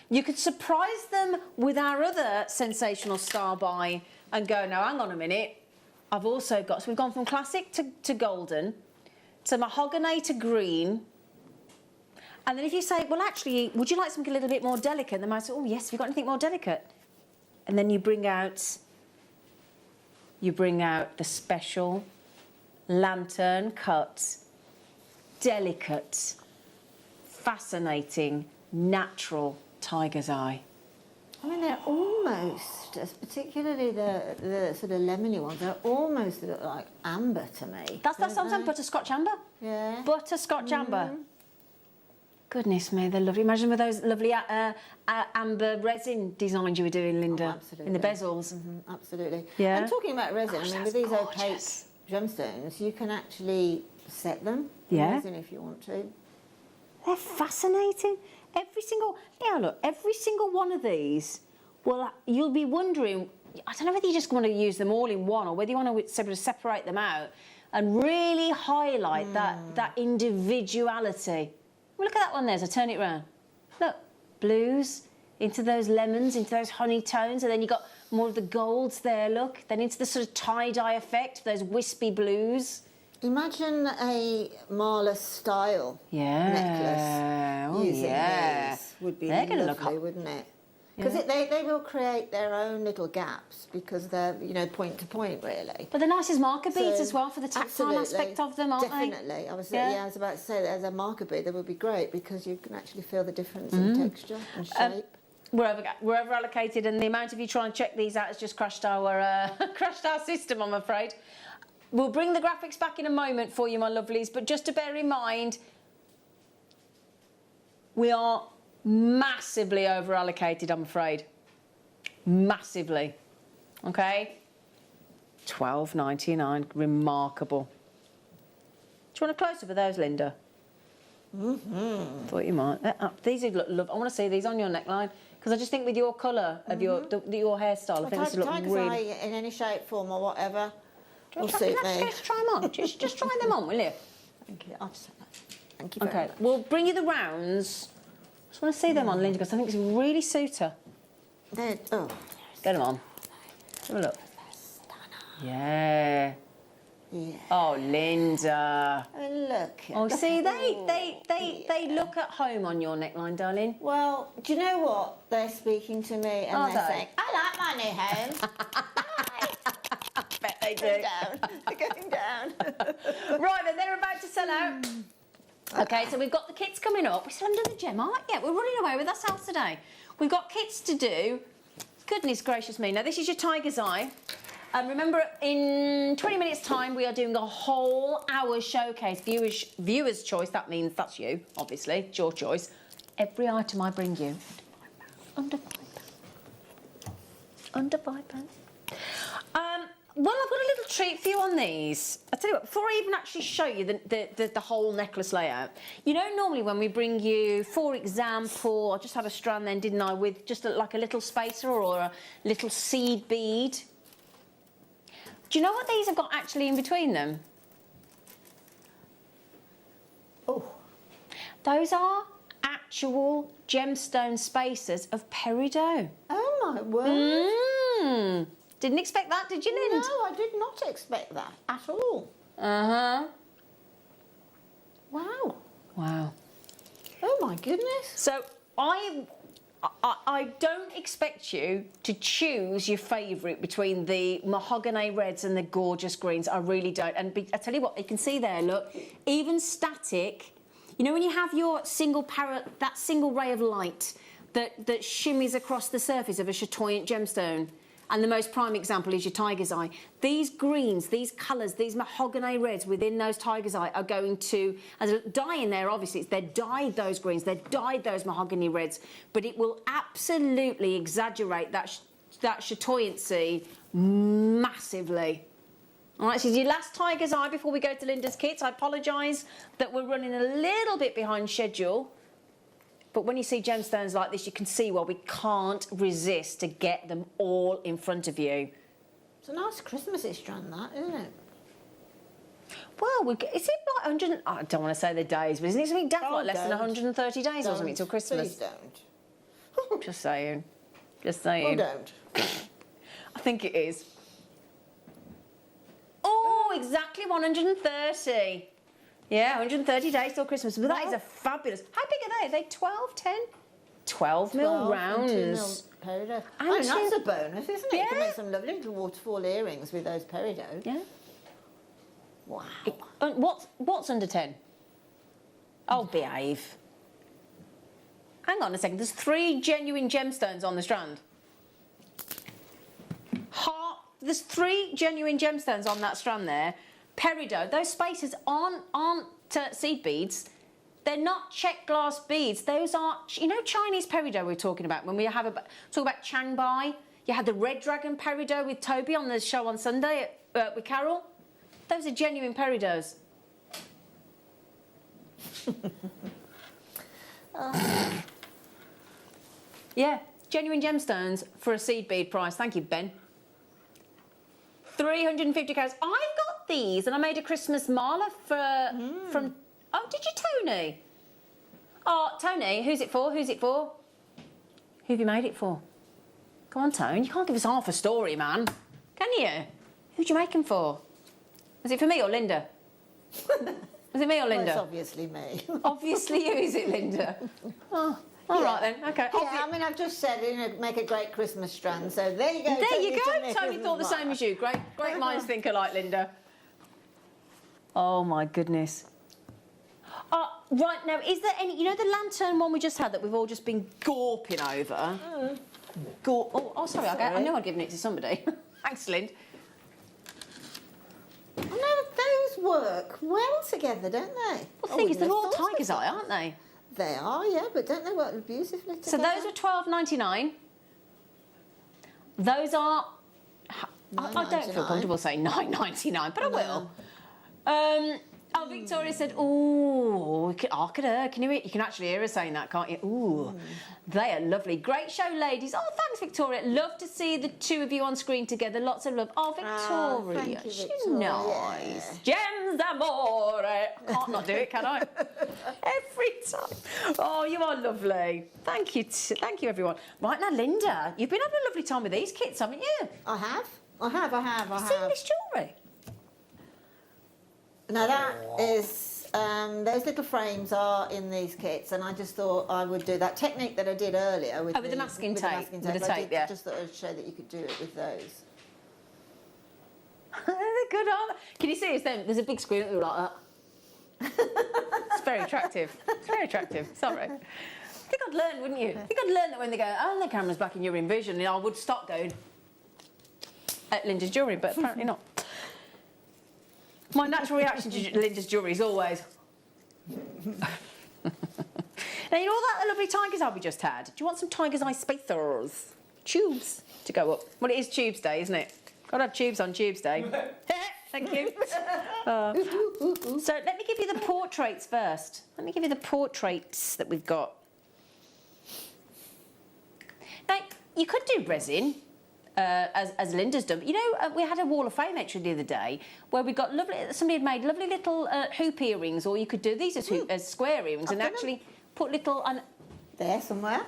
You could surprise them with our other sensational star buy and go, now hang on a minute, I've also got, so we've gone from classic to golden, to mahogany to green. And then if you say, well, actually, would you like something a little bit more delicate? They might say, oh, yes, have you got anything more delicate? And then you bring out the special lantern cut, delicate, fascinating, natural tiger's eye. I mean, they're almost, particularly the sort of lemony ones, they're almost look like amber to me. That's something butterscotch amber. Yeah. Butterscotch amber. Goodness me, they're lovely. Imagine with those lovely amber resin designs you were doing, Linda, in the bezels. Absolutely. Yeah. And talking about resin, I mean, with these opaque gemstones, you can actually set them in resin if you want to. They're fascinating. Every single one of these, well, you'll be wondering, I don't know whether you just want to use them all in one or whether you want to sort of separate them out and really highlight that individuality. Well, look at that one there, as I turn it around. Look, blues into those lemons, into those honey tones, and then you've got more of the golds there, look. Then into the sort of tie-dye effect, those wispy blues. Imagine a Marla style necklace using these. Would be lovely, wouldn't it? Because they will create their own little gaps because they're, you know, point to point, really. But they're nice as marker beads as well for the tactile aspect of them, aren't they? Definitely. I was about to say that as a marker bead, they would be great because you can actually feel the difference in texture and shape. We're allocated, and the amount of you trying to check these out has just crashed our system, I'm afraid. We'll bring the graphics back in a moment for you, my lovelies, but just to bear in mind, we are massively over allocated, I'm afraid. Massively. Okay? $12.99, remarkable. Do you want a close-up of those, Linda? Thought you might. These would look lovely. I want to see these on your neckline because I just think with your colour of your hairstyle, I think this would look really. In any shape, form, or whatever. Just try them on. Just try them on, will you? Thank you. Thank you very much. We'll bring you the rounds. I just want to see them on, Linda, because I think it's really suit her. Get them on. Have a look. Yeah. Oh, Linda. Look. Oh, see, they look at home on your neckline, darling. Well, do you know what? They're speaking to me and they're saying, I like my new home. I bet they do. They're going down. Right, then they're about to sell out. Okay, so we've got the kits coming up. We're still under the gem, aren't we? We're running away with ourselves today. We've got kits to do. Goodness gracious me. Now, this is your tiger's eye. Remember, in 20 minutes' time, we are doing a whole hour showcase. Viewer's choice, that means that's you, obviously. It's your choice. Every item I bring you, under £5. Under £5. Well, I've got a little treat for you on these. I'll tell you what, before I even actually show you the whole necklace layout, you know, normally when we bring you, for example, I just had a strand then, didn't I, with just like a little spacer or a little seed bead. Do you know what these have got actually in between them? Oh. Those are actual gemstone spacers of peridot. Oh, my word. Didn't expect that, did you, Lind? No, I did not expect that at all. Uh-huh. Wow. Wow. Oh, my goodness. So I don't expect you to choose your favourite between the mahogany reds and the gorgeous greens. I really don't. And I tell you what, you can see there, look, even static, you know when you have your that single ray of light that shimmies across the surface of a chatoyant gemstone, and the most prime example is your tiger's eye. These greens, these colours, these mahogany reds within those tiger's eye are going to, as a dye in there, obviously, they're dyed those greens, they're dyed those mahogany reds, but it will absolutely exaggerate that chatoyancy massively. All right, so your last tiger's eye before we go to Linda's kits. I apologise that we're running a little bit behind schedule. But when you see gemstones like this, you can see why we can't resist to get them all in front of you. It's a nice Christmassy strand, that, isn't it? Well, is it like 100... I don't want to say the days, but isn't it something daft like less than 130 days or something till Christmas? Please don't. Just saying. Just saying. Well, don't. I think it is. Oh, exactly 130. Yeah, 130 days till Christmas. But that is a fabulous... How big are they? Are they 12, 10? 12 mil rounds. Peridot. And that's a bonus, isn't it? Yeah. You can make some lovely little waterfall earrings with those peridot. Yeah. Wow. What's under 10? Oh, behave. Hang on a second. There's 3 genuine gemstones on the strand. There's 3 genuine gemstones on that strand there. Peridot, those spacers aren't seed beads. They're not check glass beads. Those are, you know, Chinese peridot we're talking about when we talk about Changbai. You had the red dragon peridot with Toby on the show on Sunday with Carol. Those are genuine peridots. Yeah, genuine gemstones for a seed bead price. Thank you, Ben. 350 carats. I've got these, and I made a Christmas mala from. Oh, did you, Tony? Oh, Tony, who's it for? Who's it for? Who have you made it for? Come on, Tone. You can't give us half a story, man. Can you? Who'd you make them for? Was it for me or Linda? Was it me or Linda? Well, it's obviously me. Obviously you, is it, Linda? Oh, all right then. Okay. Yeah, I mean, I've just said, you know, make a great Christmas strand. So there you go. There you go. Tony Tony thought the same as you. Great minds think alike, Linda. Oh my goodness. Right now, is there any? You know the lantern one we just had that we've all just been gawping over. Oh, sorry. I know I'd given it to somebody. Thanks, Lind. I know those work well together, don't they? Well, the thing is, they're all tiger's eye, aren't they? They are, yeah, but don't they work beautifully together? So those are $12.99. Those are. I don't feel comfortable saying $9.99, but I will. Victoria said, "Ooh, I could hear. You can actually hear her saying that, can't you? Ooh, they are lovely. Great show, ladies. Oh, thanks, Victoria. Love to see the two of you on screen together. Lots of love. Oh, Victoria, thank you, she's Victoria. nice. Gems d'amore. Can't not do it, can I? Every time. Oh, you are lovely. Thank you, everyone. Right now, Linda, you've been having a lovely time with these kits, haven't you? I have. Seen this jewellery? Now that is, those little frames are in these kits, and I just thought I would do that technique that I did earlier with the masking tape. With the I tape, yeah. just thought I'd show that you could do it with those. They're good, aren't they? Can you see us then? There's a big screen like that. It's very attractive. It's very attractive. Sorry. I think I'd learn, wouldn't you? I think I'd learn that when they go, oh, the camera's back in your vision, and I would stop going at Linda's jewellery, but apparently not. My natural reaction to Linda's jewellery is always... Now, you know all that lovely tiger's eye we just had? Do you want some tiger's eye spacers? Tubes to go up. Well, it is Tubes Day, isn't it? Got to have tubes on Tubes Day. Thank you. So let me give you the portraits first. Let me give you the portraits that we've got. Now, you could do resin. As Linda's done. But you know, we had a Wall of Fame actually the other day where we got somebody had made lovely little hoop earrings, or you could do these as square earrings and actually put little... There somewhere.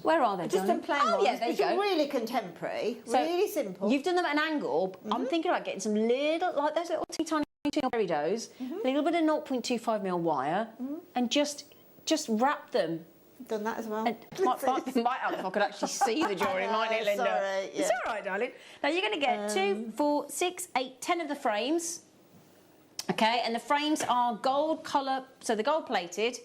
Where are they, Just in plain ones, yeah, there you go. Really contemporary, really simple. You've done them at an angle. I'm thinking about getting some little, like those little tiny peridot, a little bit of 0.25mm wire, and just wrap them. Done that as well. Might help if I could actually see the jewellery, mightn't it, Linda? Sorry, yeah. It's all right, darling. Now, you're going to get 2, 4, 6, 8, 10 of the frames, okay? And the frames are gold colour, so they're gold-plated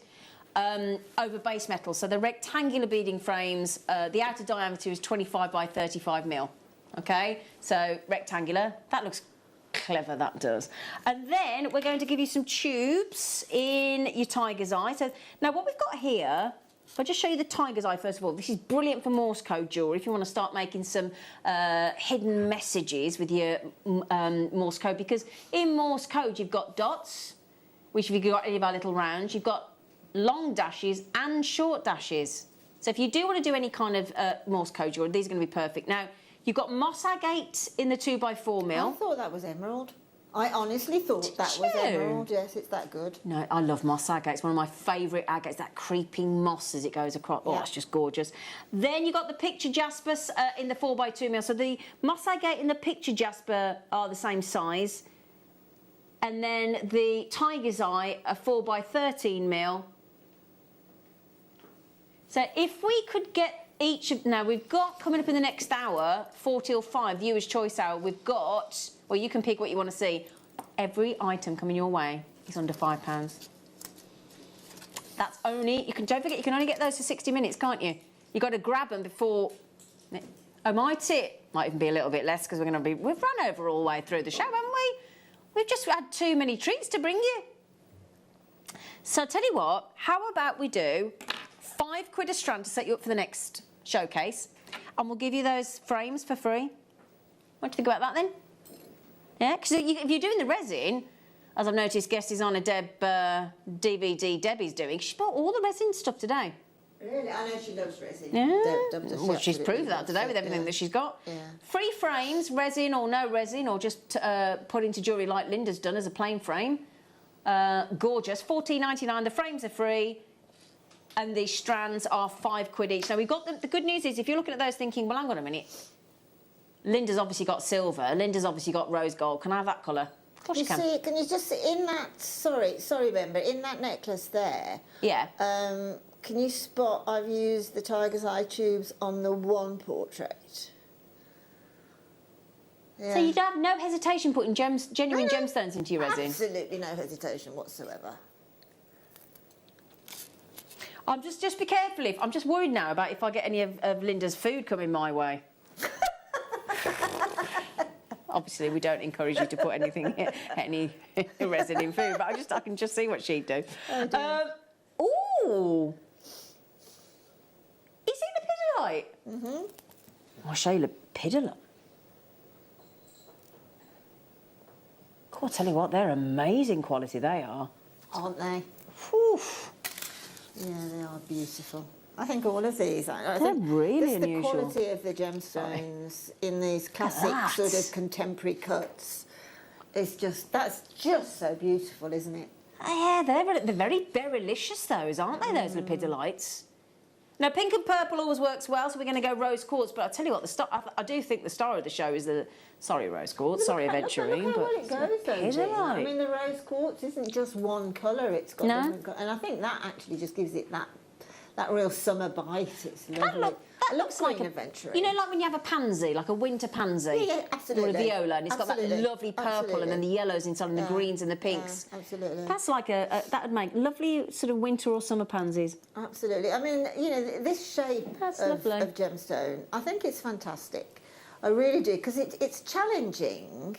over base metal. So they're rectangular beading frames. The outer diameter is 25 by 35mm, okay? So rectangular. That looks clever, that does. And then we're going to give you some tubes in your tiger's eye. So now what we've got here... I'll just show you the tiger's eye first of all. This is brilliant for Morse code jewellery if you want to start making some hidden messages with your Morse code, because in Morse code you've got dots, which if you've got any of our little rounds, you've got long dashes and short dashes. So if you do want to do any kind of Morse code jewellery, these are going to be perfect. Now, you've got moss agate in the 2x4mm. I thought that was emerald. I honestly thought that was emerald. Yes, it's that good. No, I love moss agate. It's one of my favourite agates, that creeping moss as it goes across. Oh, it's just gorgeous. Then you've got the picture jasper in the 4x2mm. So the moss agate and the picture jasper are the same size. And then the tiger's eye are 4x13mm. So if we could get each of... Now, we've got, coming up in the next hour, 4 till 5, viewer's choice hour, we've got... Well, you can pick what you want to see. Every item coming your way is under £5. That's only... Don't forget, you can only get those for 60 minutes, can't you? You've got to grab them before... Oh, might it? Might even be a little bit less, because we're going to be... We've run over all the way through the show, haven't we? We've just had too many treats to bring you. So, I'll tell you what, how about we do £5 a strand to set you up for the next showcase, and we'll give you those frames for free. What do you think about that, then? Yeah, because if you're doing the resin, as I've noticed, guest is on a DVD Debbie's doing, she bought all the resin stuff today. Really? I know she loves resin. Yeah. Well, she's proved that today with everything that she's got. Yeah. Free frames, resin or no resin, or just put into jewellery like Linda's done as a plain frame. Gorgeous. $14.99. The frames are free. And the strands are £5 each. Now, we've got the good news is, if you're looking at those thinking, well, hang on a minute. Linda's obviously got silver. Linda's obviously got rose gold. Can I have that colour? Of course you can. See, can you just, in that, sorry, remember, in that necklace there, yeah. Can you spot I've used the tiger's eye tubes on the one portrait? Yeah. So you'd have no hesitation putting genuine gemstones into your resin? Absolutely no hesitation whatsoever. I'm just be careful I'm just worried now about if I get any of Linda's food coming my way. Obviously, we don't encourage you to put any resin in food, but I can just see what she'd do. Ooh, is it lepidolite? Mm-hmm. I'll show you lepidolite. God, I'll tell you what, they're amazing quality. They are, aren't they? Whew. Yeah, they are beautiful. I think all of these. I They're think really unusual. The quality of the gemstones in these classic sort of contemporary cuts is that's just so beautiful, isn't it? Yeah, they're very berylicious, those, aren't they? Those lepidolites. Now, pink and purple always works well, so we're going to go rose quartz. But I tell you what, I do think the star of the show is rose quartz. Sorry, aventurine. Look how well it goes, though, Jean. I Lepidolite. mean, the rose quartz isn't just one colour. It's got and I think that actually just gives it that real summer bite. It's lovely. It looks like an aventurine. You know, like when you have a pansy, like a winter pansy. Yeah, absolutely. Or a viola, and it's got that lovely purple and then the yellows inside and the greens and the pinks. Yeah, absolutely. That's like that would make lovely sort of winter or summer pansies. Absolutely. I mean, you know, this shape of gemstone, I think it's fantastic. I really do, because it's challenging.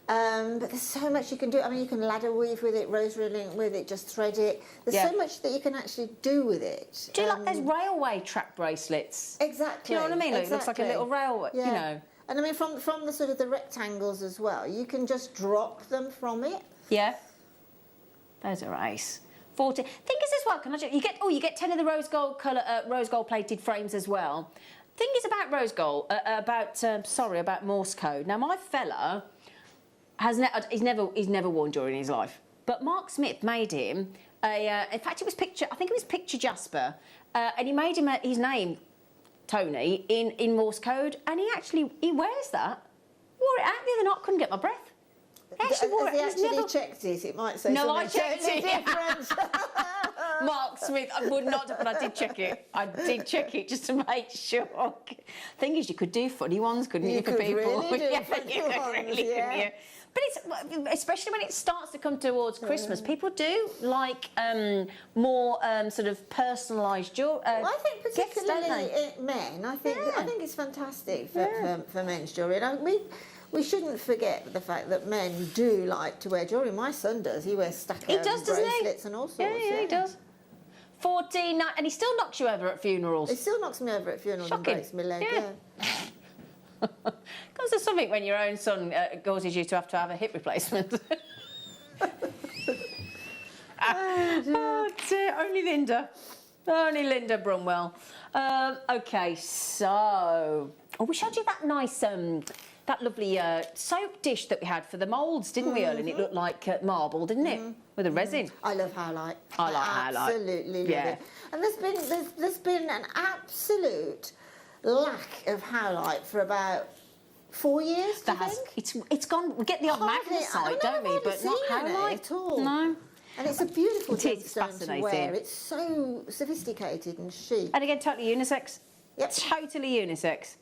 But there's so much you can do. I mean, you can ladder weave with it, rosary link with it, just thread it. There's so much that you can actually do with it. Do you like those railway track bracelets? Exactly. Do you know what I mean? Exactly. It looks like a little railway, you know. And I mean, from the sort of the rectangles as well, you can just drop them from it. Yeah. Those are ace. 40. Thing is as well, can I just, you get 10 of the rose gold colour, rose gold plated frames as well. Thing is about rose gold, about Morse code. Now, my fella he's never worn jewellery in his life. But Mark Smith made him in fact, I think it was picture Jasper, and he made him his name, Tony, in Morse code, and he wears that. Wore it out the other night, couldn't get my breath. Has he actually checked it? It might say no, I checked totally it. different. Mark Smith, I would not, but I did check it. I did check it just to make sure. Thing is, you could do funny ones, couldn't you, for people? Really do yeah, funny you could ones, really, couldn't you? But it's especially when it starts to come towards Christmas, people do like more sort of personalised jewellery. Well, I think particularly men. I think it's fantastic for men's jewellery. And we shouldn't forget the fact that men do like to wear jewellery. My son does. He wears bracelets and all sorts. Yeah, he does. 14, and he still knocks you over at funerals. He still knocks me over at funerals and breaks my leg. Because there's something when your own son causes you to have a hip replacement. Oh dear, only Linda Brumwell. Okay, so we showed you that nice that lovely soap dish that we had for the moulds, didn't we, Ellen? It looked like marble, didn't it? With a resin. I love Howlite. I like Howlite. Absolutely love it. And there's been an absolute lack of Howlite for about 4 years. It's gone. We get the odd magnesite, don't we? But not Howlite at all. No. And it's a beautiful gemstone fascinating to wear. It's so sophisticated and chic. And again, totally unisex. Yep. Totally unisex.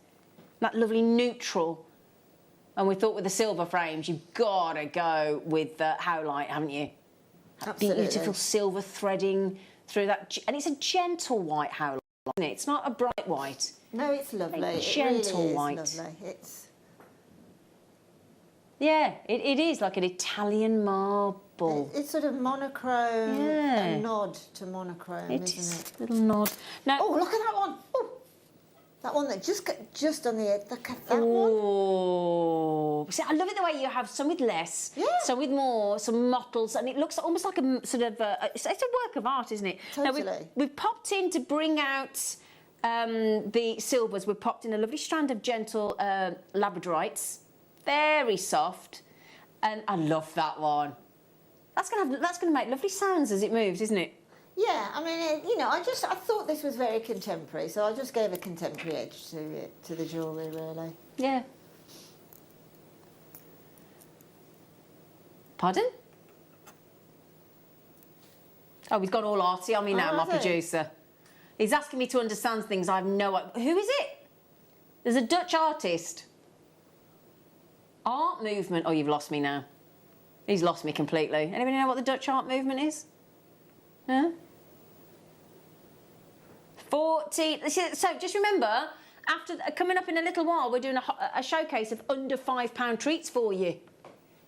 That lovely neutral. And we thought with the silver frames, you've got to go with Howlite, haven't you? Absolutely. Beautiful silver threading through that. And it's a gentle white Howlite, isn't it? It's not a bright white. No, it's lovely. A gentle really white. Is lovely. It's... Yeah, it is like an Italian marble. It's sort of monochrome, a nod to monochrome, isn't it? Little nod. Now, oh, look at that one. Oh. That one that just on the edge, that one. Oh, see, I love it the way you have some with less, some with more, some mottles, and it looks almost like a sort of it's a work of art, isn't it? Totally. Now we've popped in to bring out the silvers. We've popped in a lovely strand of gentle Labradorites, very soft, and I love that one. That's gonna make lovely sounds as it moves, isn't it? Yeah, I mean, you know, I thought this was very contemporary, so I just gave a contemporary edge to it, to the jewellery, really. Yeah. Pardon? Oh, he's gone all arty on me now, my producer. He's asking me to understand things I have no idea. Who is it? There's a Dutch artist. Art movement. Oh, you've lost me now. He's lost me completely. Anybody know what the Dutch art movement is? Huh? 40. So just remember, after coming up in a little while, we're doing a showcase of under £5 treats for you.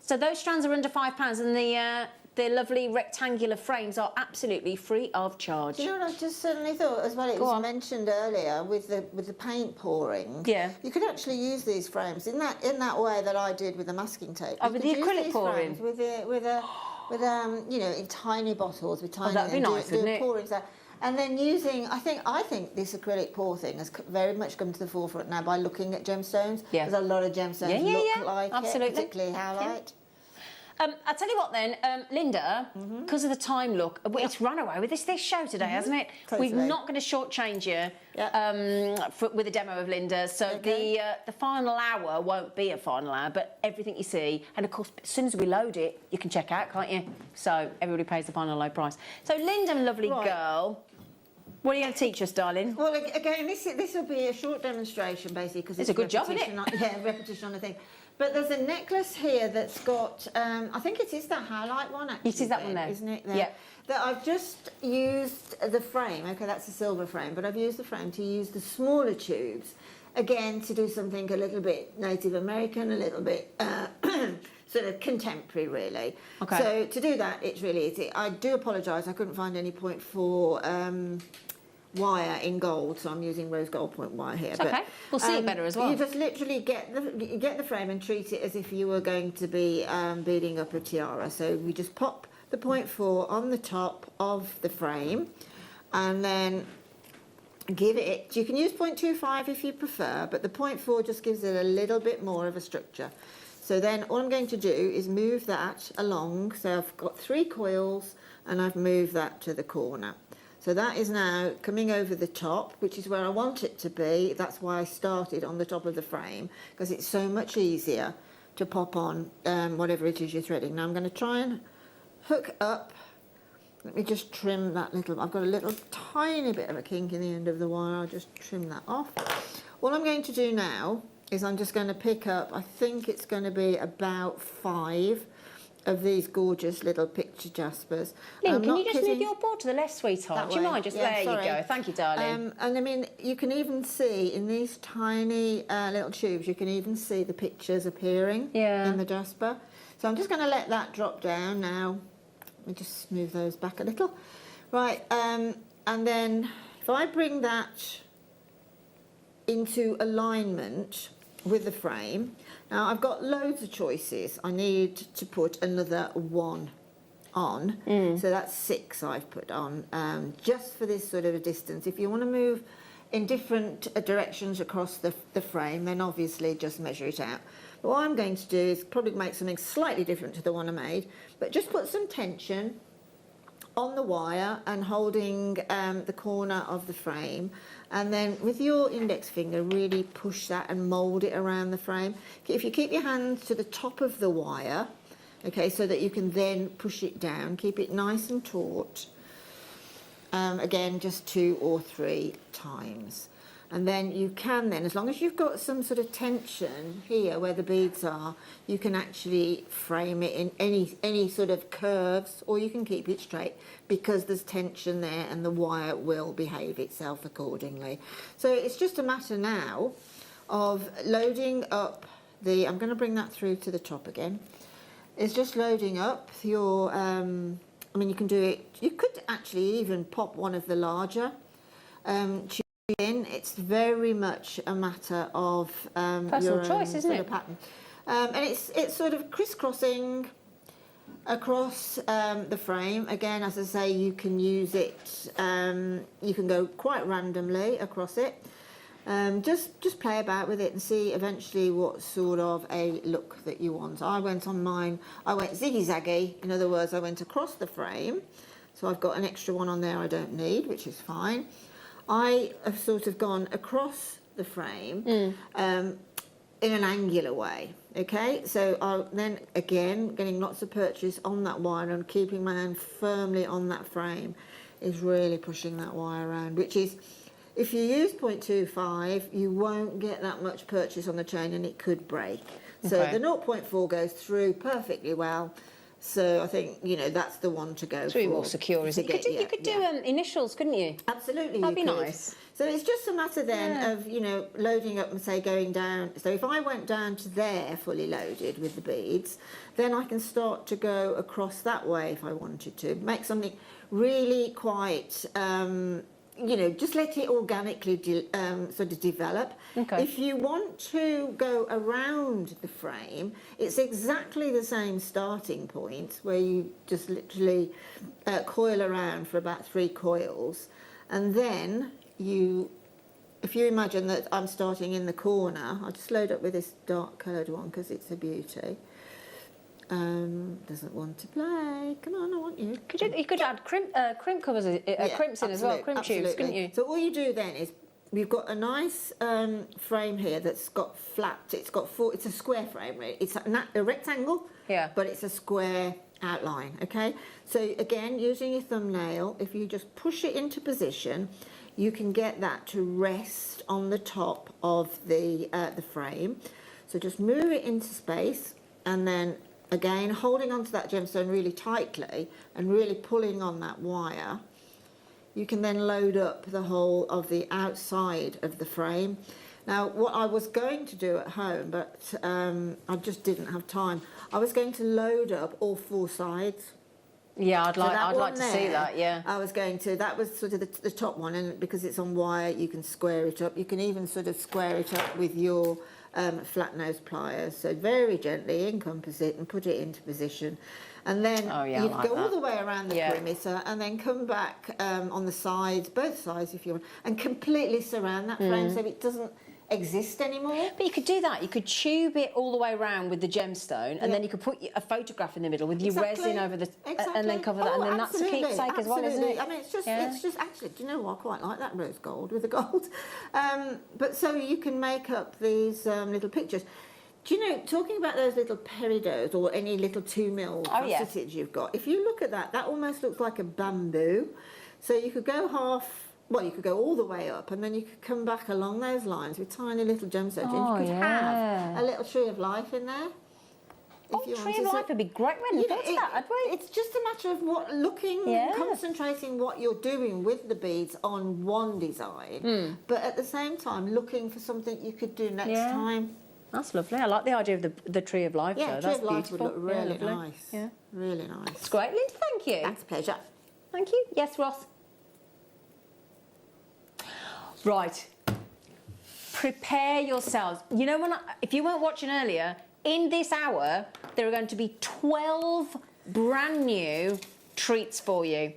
So those strands are under £5, and the lovely rectangular frames are absolutely free of charge. Do you know what I just suddenly thought as well? It was mentioned earlier with the paint pouring. Yeah. You could actually use these frames in that way that I did with the masking tape. Oh, with the acrylic pouring. With you know, in tiny bottles with tiny. Oh, that'd be nice, wouldn't it? Pourings there. And then using, I think this acrylic pour thing has very much come to the forefront now by looking at gemstones. Yeah. There's a lot of gemstones look like absolutely. it, particularly halite. I'll tell you what then, Linda, because of the time look, it's run away with this show today, hasn't it? Totally. We're not going to shortchange you with a demo of Linda, so the final hour won't be a final hour, but everything you see, and of course, as soon as we load it, you can check out, can't you? So everybody pays the final low price. So Linda, lovely girl, what are you going to teach us, darling? Well, again, this will be a short demonstration, basically, because it's a good job, isn't it? Yeah, repetition on the thing. But there's a necklace here that's got, I think it is that highlight one, actually. It is that one there. Isn't it? There. Yeah. That I've just used the frame, okay, that's a silver frame, but I've used the frame to use the smaller tubes, again, to do something a little bit Native American, a little bit sort of contemporary, really. Okay. So to do that, it's really easy. I do apologise, I couldn't find any 0.4 wire in gold, so I'm using rose gold point wire here. It's okay, we'll see it better as well. You just literally get the frame and treat it as if you were going to be beading up a tiara. So we just pop the 0.4 on the top of the frame, and then give it. You can use 0.25 if you prefer, but the 0.4 just gives it a little bit more of a structure. So then all I'm going to do is move that along. So I've got 3 coils, and I've moved that to the corner. So that is now coming over the top, which is where I want it to be. That's why I started on the top of the frame, because it's so much easier to pop on whatever it is you're threading. Now I'm going to try and hook up. Let me just trim that little. I've got a little tiny bit of a kink in the end of the wire. I'll just trim that off. What I'm going to do now is I'm just going to pick up, I think it's going to be about 5 of these gorgeous little picture jaspers. Lynn, can you just move your board to the left, sweetheart? Do you mind? Just there sorry. you go. Thank you, darling. And I mean, you can even see in these tiny little tubes, you can even see the pictures appearing in the jasper. So I'm just going to let that drop down now. Let me just move those back a little. Right, and then if I bring that into alignment with the frame. Now I've got loads of choices. I need to put another 1 on, so that's 6 I've put on, just for this sort of a distance. If you want to move in different directions across the frame, then obviously just measure it out. But what I'm going to do is probably make something slightly different to the one I made, but just put some tension on the wire and holding the corner of the frame, and then with your index finger really push that and mould it around the frame. If you keep your hands to the top of the wire, okay, so that you can then push it down, keep it nice and taut, again just 2 or 3 times. And then you can then, as long as you've got some sort of tension here where the beads are, you can actually frame it in any sort of curves, or you can keep it straight because there's tension there and the wire will behave itself accordingly. So it's just a matter now of loading up the, I'm going to bring that through to the top again, it's just loading up your, I mean you can do it, you could actually even pop one of the larger tubes It's very much a matter of personal choice, isn't it? Pattern. And it's sort of crisscrossing across the frame. Again, as I say, you can use it, you can go quite randomly across it. Just play about with it and see eventually what sort of a look that you want. I went on mine, I went ziggy-zaggy. In other words, I went across the frame. So I've got an extra one on there I don't need, which is fine. I have sort of gone across the frame in an angular way. Okay, so I'll then again getting lots of purchase on that wire and keeping my hand firmly on that frame is really pushing that wire around, which is, if you use 0.25, you won't get that much purchase on the chain and it could break. So the 0.4 goes through perfectly well. So I think, you know, that's the one to go for. It's really more secure, isn't it? You could do initials, couldn't you? Absolutely, that'd you be could. nice. So it's just a matter then of, you know, loading up and say going down. So if I went down to there fully loaded with the beads, then I can start to go across that way if I wanted to. Make something really quite, you know, just let it organically sort of develop. Okay. If you want to go around the frame, it's exactly the same starting point where you just literally coil around for about 3 coils, and then if you imagine that I'm starting in the corner, I'll just load up with this dark coloured one because it's a beauty. Doesn't want to play. Come on, I want you. You could add crimp covers, crimps in as well, crimp tubes, couldn't you? So all you do then is, we've got a nice frame here that's got flat. It's a square frame. Right? It's a rectangle, but it's a square outline. Okay. So again, using your thumbnail, if you just push it into position, you can get that to rest on the top of the frame. So just move it into space, and then again, holding onto that gemstone really tightly and really pulling on that wire, you can then load up the whole of the outside of the frame. Now, what I was going to do at home, but I just didn't have time, I was going to load up all 4 sides. Yeah, I'd like to see that, yeah. I was going to, that was sort of the top one, and because it's on wire, you can square it up. You can even sort of square it up with your flat nose pliers, so very gently encompass it and put it into position, and then you go all the way around the perimeter and then come back on the sides, both sides if you want, and completely surround that frame so it doesn't exist anymore. But you could do that. You could tube it all the way around with the gemstone, and then you could put a photograph in the middle with your resin over the, and then cover that, and then that's a keepsake as well, isn't it? I mean, it's just actually, do you know what? I quite like that rose gold with the gold. But so you can make up these little pictures. Do you know, talking about those little peridots or any little 2mm faceted you've got, if you look at that, that almost looks like a bamboo. So you could go you could go all the way up, and then you could come back along those lines with tiny little gemstones. You could have a little tree of life in there. Tree of life would be great. We hadn't thought of that, had we? It's just a matter of concentrating what you're doing with the beads on one design, but at the same time looking for something you could do next time. That's lovely. I like the idea of the tree of life, though. That's tree of life would look really lovely. nice. Yeah. Really nice. It's great, Linda. Thank you. That's a pleasure. Thank you. Yes, Ross? Right. Prepare yourselves. You know, if you weren't watching earlier, in this hour, there are going to be 12 brand new treats for you.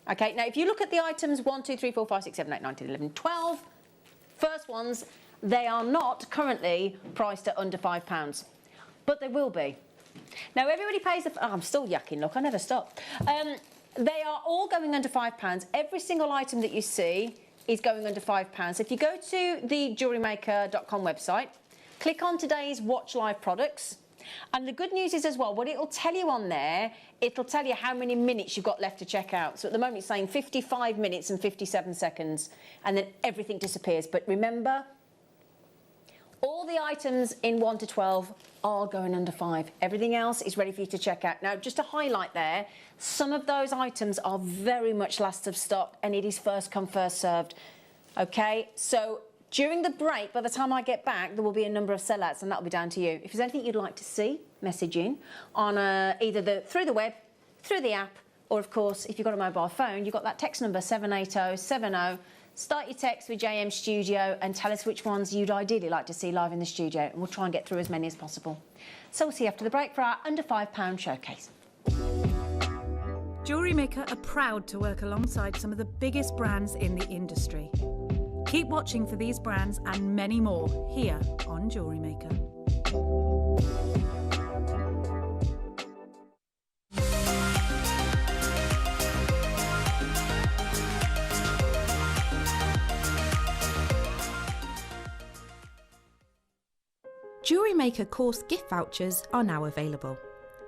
Okay, now if you look at the items 1, 2, 3, 4, 5, 6, 7, 8, 9, 10, 11, 12, first ones, they are not currently priced at under £5, but they will be. Now everybody pays I'm still yakking, look, I never stop. They are all going under £5. Every single item that you see is going under £5. If you go to the JewelleryMaker.com website, click on today's Watch Live products, and the good news is as well, what it'll tell you on there, it'll tell you how many minutes you've got left to check out. So at the moment it's saying 55 minutes and 57 seconds, and then everything disappears. But remember, all the items in 1 to 12 are going under £5. Everything else is ready for you to check out. Now, just to highlight there, some of those items are very much last of stock, and it is first come, first served. Okay, so during the break, by the time I get back, there will be a number of sellouts, and that'll be down to you. If there's anything you'd like to see, message in on either through the web, through the app, Or of course, if you've got a mobile phone, you've got that text number 78070. Start your text with JM Studio and tell us which ones you'd ideally like to see live in the studio, and we'll try and get through as many as possible. So we'll see you after the break for our under £5 showcase. Jewellery Maker are proud to work alongside some of the biggest brands in the industry. Keep watching for these brands and many more here on Jewellery Maker. Jewellery Maker course gift vouchers are now available.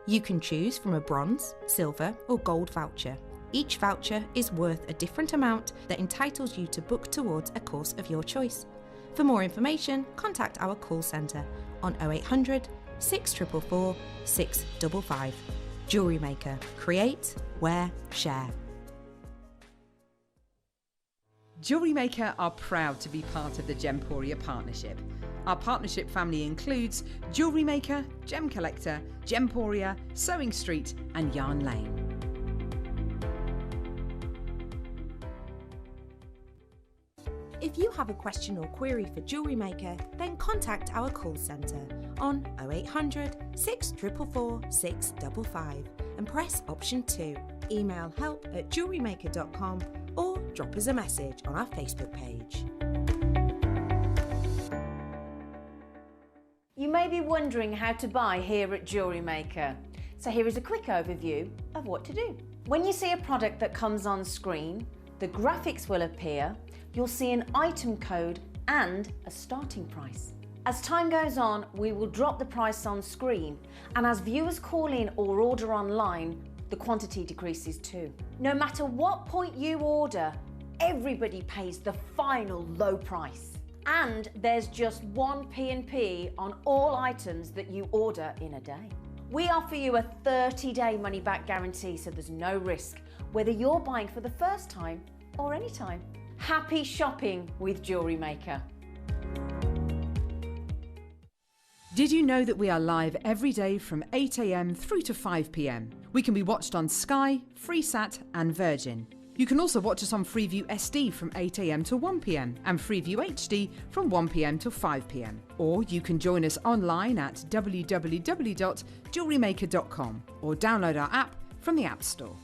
You can choose from a bronze, silver or gold voucher. Each voucher is worth a different amount that entitles you to book towards a course of your choice. For more information, contact our call centre on 0800 644 655. Jewellery Maker. Create, wear, share. Jewellery Maker are proud to be part of the Gemporia partnership. Our partnership family includes Jewellery Maker, Gem Collector, Gemporia, Sewing Street and Yarn Lane. If you have a question or query for Jewellery Maker, then contact our call centre on 0800 644 655 and press option 2. Email help@jewellerymaker.com or drop us a message on our Facebook page. You may be wondering how to buy here at Jewellery Maker. So here is a quick overview of what to do. When you see a product that comes on screen, the graphics will appear, you'll see an item code and a starting price. As time goes on, we will drop the price on screen, and as viewers call in or order online, the quantity decreases too. No matter what point you order, everybody pays the final low price. And there's just one P&P on all items that you order in a day. We offer you a 30-day money-back guarantee, so there's no risk, whether you're buying for the first time or any time. Happy shopping with Jewellery Maker. Did you know that we are live every day from 8 AM through to 5 PM? We can be watched on Sky, Freesat and Virgin. You can also watch us on Freeview SD from 8 AM to 1 PM and Freeview HD from 1 PM to 5 PM. Or you can join us online at www.jewellerymaker.com or download our app from the App Store.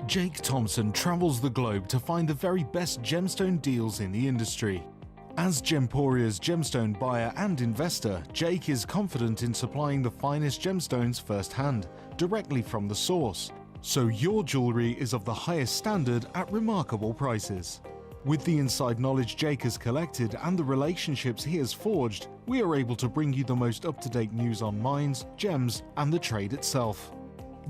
Jake Thompson travels the globe to find the very best gemstone deals in the industry. As Gemporia's gemstone buyer and investor, Jake is confident in supplying the finest gemstones firsthand, directly from the source, so your jewellery is of the highest standard at remarkable prices. With the inside knowledge Jake has collected and the relationships he has forged, we are able to bring you the most up-to-date news on mines, gems and the trade itself.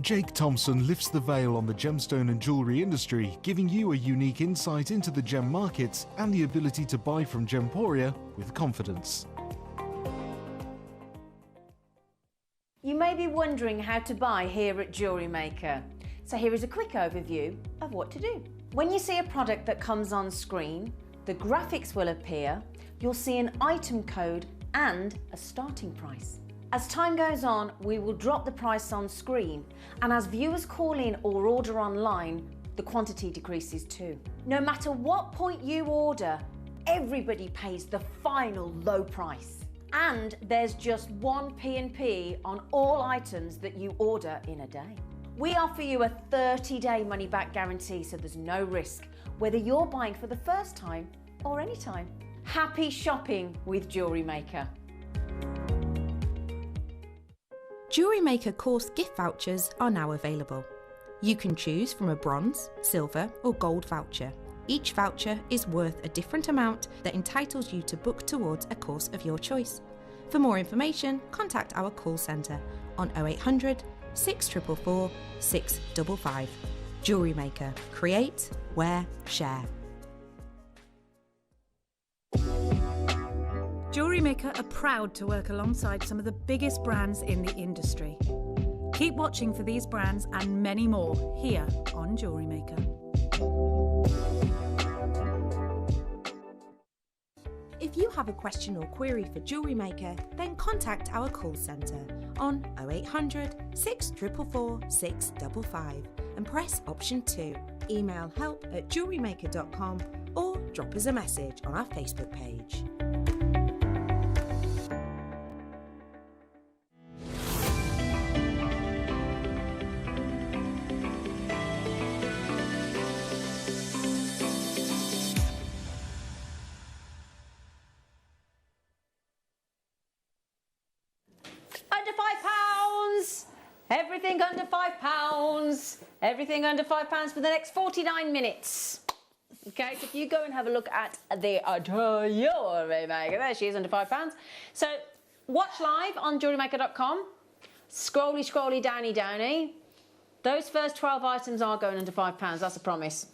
Jake Thompson lifts the veil on the gemstone and jewellery industry, giving you a unique insight into the gem markets and the ability to buy from Gemporia with confidence. You may be wondering how to buy here at Jewellery Maker. So here is a quick overview of what to do. When you see a product that comes on screen, the graphics will appear, you'll see an item code and a starting price. As time goes on, we will drop the price on screen, and as viewers call in or order online, the quantity decreases too. No matter what point you order, everybody pays the final low price. And there's just one P&P on all items that you order in a day. We offer you a 30-day money-back guarantee, so there's no risk, whether you're buying for the first time or any time. Happy shopping with Jewellery Maker. Jewellery Maker course gift vouchers are now available. You can choose from a bronze, silver or gold voucher. Each voucher is worth a different amount that entitles you to book towards a course of your choice. For more information, contact our call centre on 0800 644 655. Jewellery Maker. Create, wear, share. Jewellery Maker are proud to work alongside some of the biggest brands in the industry. Keep watching for these brands and many more here on Jewellery Maker. If you have a question or query for Jewellery Maker, then contact our call centre on 0800 644 655 and press option 2. Email help@jewellerymaker.com or drop us a message on our Facebook page. Under £5. Everything under £5. Everything under £5 for the next 49 minutes. Okay, so if you go and have a look at the Jewellery Maker, there she is, under £5. So watch live on JewelleryMaker.com. Scrolly, downy. Those first 12 items are going under £5. That's a promise.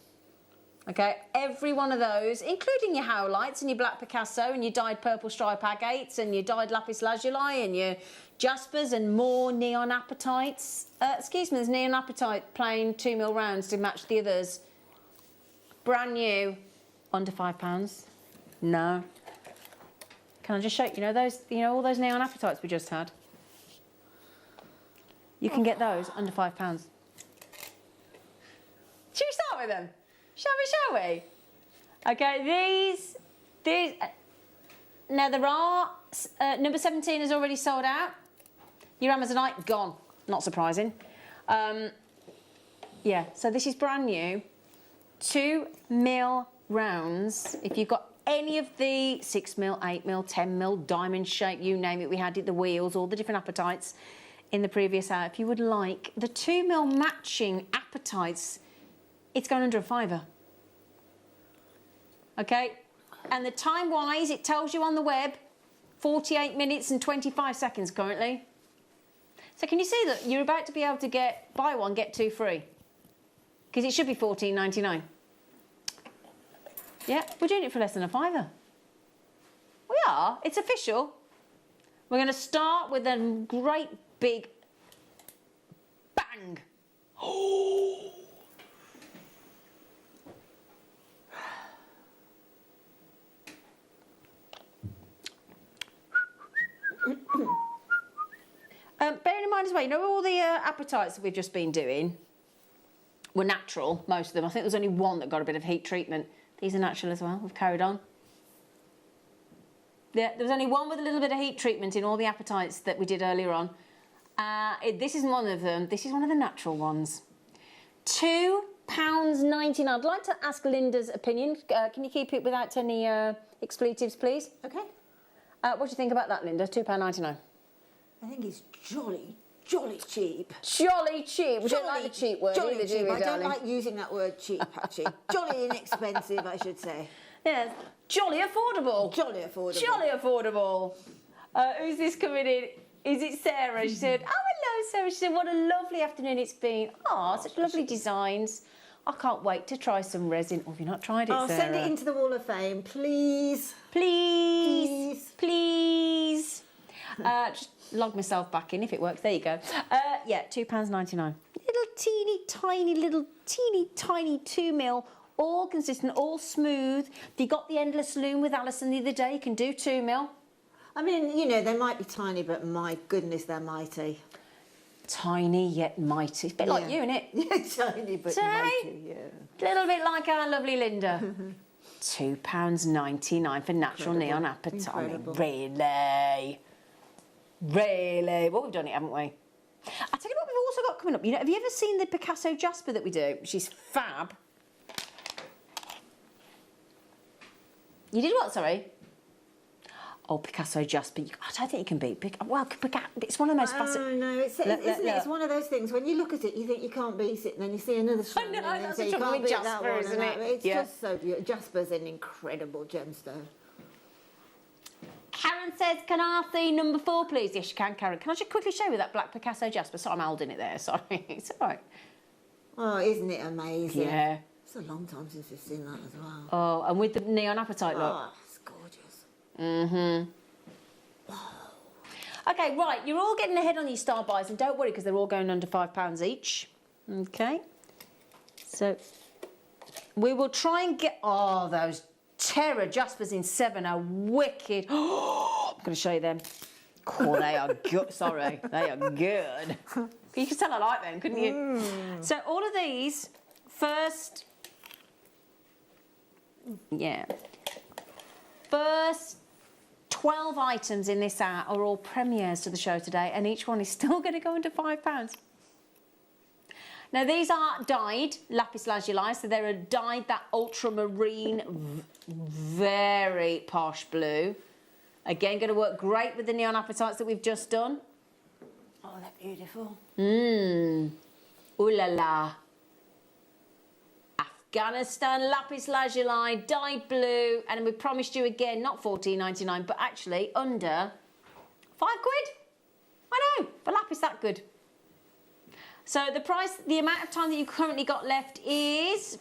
Okay, every one of those, including your howlites and your black Picasso and your dyed purple stripe agates and your dyed lapis lazuli and your jaspers and more neon apatites. Excuse me, there's neon apatite plain 2mm rounds to match the others. Brand new, under £5. No. Can I just show you, all those neon apatites we just had? You can get those under £5. Should we start with them? Shall we? Okay, these. Now there are, number 17 is already sold out. Your Amazonite, gone. Not surprising. Yeah, so this is brand new. 2mm rounds. If you've got any of the 6mm, 8mm, 10mm, diamond shape, you name it, we had it, the wheels, all the different apatites in the previous hour. If you would like the 2mm matching apatites, it's going under £5. Okay, and the time-wise, it tells you on the web, 48 minutes and 25 seconds currently. So can you see that you're about to be able to buy one, get two free? Because it should be $14.99. Yeah, we're doing it for less than £5. We are, it's official. We're going to start with a great big bang. Bearing in mind as well, all the apatites that we've just been doing were natural, most of them. I think there's only one that got a bit of heat treatment. These are natural as well. We've carried on. Yeah, there was only one with a little bit of heat treatment in all the apatites that we did earlier on. This isn't one of them. This is one of the natural ones. £2.99. I'd like to ask Linda's opinion. Can you keep it without any expletives, please? Okay. What do you think about that, Linda? £2.99. I think it's jolly cheap. Jolly cheap. We don't like the cheap word Jolly either, cheap. do we, I don't darling? like using that word cheap, actually. Jolly inexpensive, I should say. Yes. Jolly affordable. Jolly affordable. Jolly affordable. Who's this coming in? Is it Sarah? She said, oh, hello, Sarah. She said, what a lovely afternoon it's been. Oh, such lovely designs. I can't wait to try some resin. Oh, have you not tried it, Sarah? Send it into the Wall of Fame, please. Please. Please. Just log myself back in if it works. There you go. Yeah, £2.99. Little teeny tiny 2mm, all consistent, all smooth. You got the Endless Loom with Alison the other day. You can do 2mm. I mean, they might be tiny, but my goodness, they're mighty. Tiny yet mighty. It's a bit like you, innit? Yeah, tiny but mighty, yeah. A little bit like our lovely Linda. £2.99 for natural neon apatite. I mean, really? Really? Well, we've done it, haven't we? I'll tell you what we've also got coming up. Have you ever seen the Picasso Jasper that we do? She's fab. You did what, sorry? Oh, Picasso Jasper. I don't think you can beat it's one of the most fascinating. Oh, no, it's one of those things, when you look at it, you think you can't beat it, and then you see another strand. I know, and that's you the say, trouble you with can't beat that Jasper, one, isn't it? It's just so beautiful. Jasper's an incredible gemstone. Karen says, can I see number 4, please? Yes, you can, Karen. Can I just quickly show you that black Picasso Jasper? Sorry, I'm holding it there, sorry. It's all right. Oh, isn't it amazing? Yeah. It's a long time since we've seen that as well. Oh, and with the neon apatite look. Oh, it's gorgeous. Mm-hmm. Okay, right, you're all getting ahead on your star buys, and don't worry, because they're all going under £5 each. Okay. So we will try and get... Oh, those Terra Jaspers in 7 are wicked. Oh, I'm going to show you them. Oh, they are good. Sorry, they are good. You could tell I like them, couldn't you? So all of these first 12 items in this set are all premieres to the show today, and each one is still going to go under £5. Now these are dyed lapis lazuli, so they're dyed that ultramarine, very posh blue. Again, going to work great with the neon apatites that we've just done. Oh, they're beautiful. Ooh la la. Afghanistan lapis lazuli, dyed blue, and we promised you again, not $14.99, but actually under £5. I know, for lapis that good. So the price, the amount of time that you've currently got left is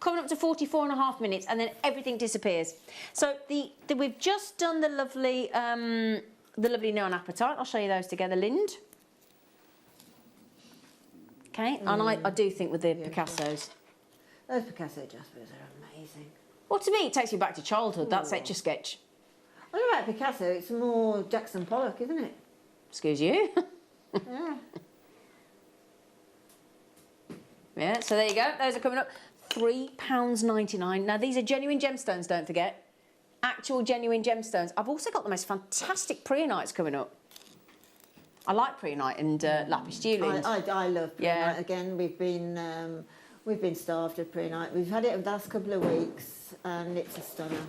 coming up to 44.5 minutes, and then everything disappears. So we've just done the lovely neon apatite. I'll show you those together, Lind. Okay, and I do think with the Picassos. Those Picasso Jaspers are amazing. Well, to me, it takes me back to childhood. That's Etch a Sketch. I don't know about Picasso, it's more Jackson Pollock, isn't it? Excuse you. Yeah. Yeah, so there you go. Those are coming up. £3.99. Now, these are genuine gemstones, don't forget. Actual genuine gemstones. I've also got the most fantastic preonites coming up. I like preonite and lapis lazuli. I love preonite. Yeah. Again, we've been starved of preonite. We've had it the last couple of weeks, and it's a stunner.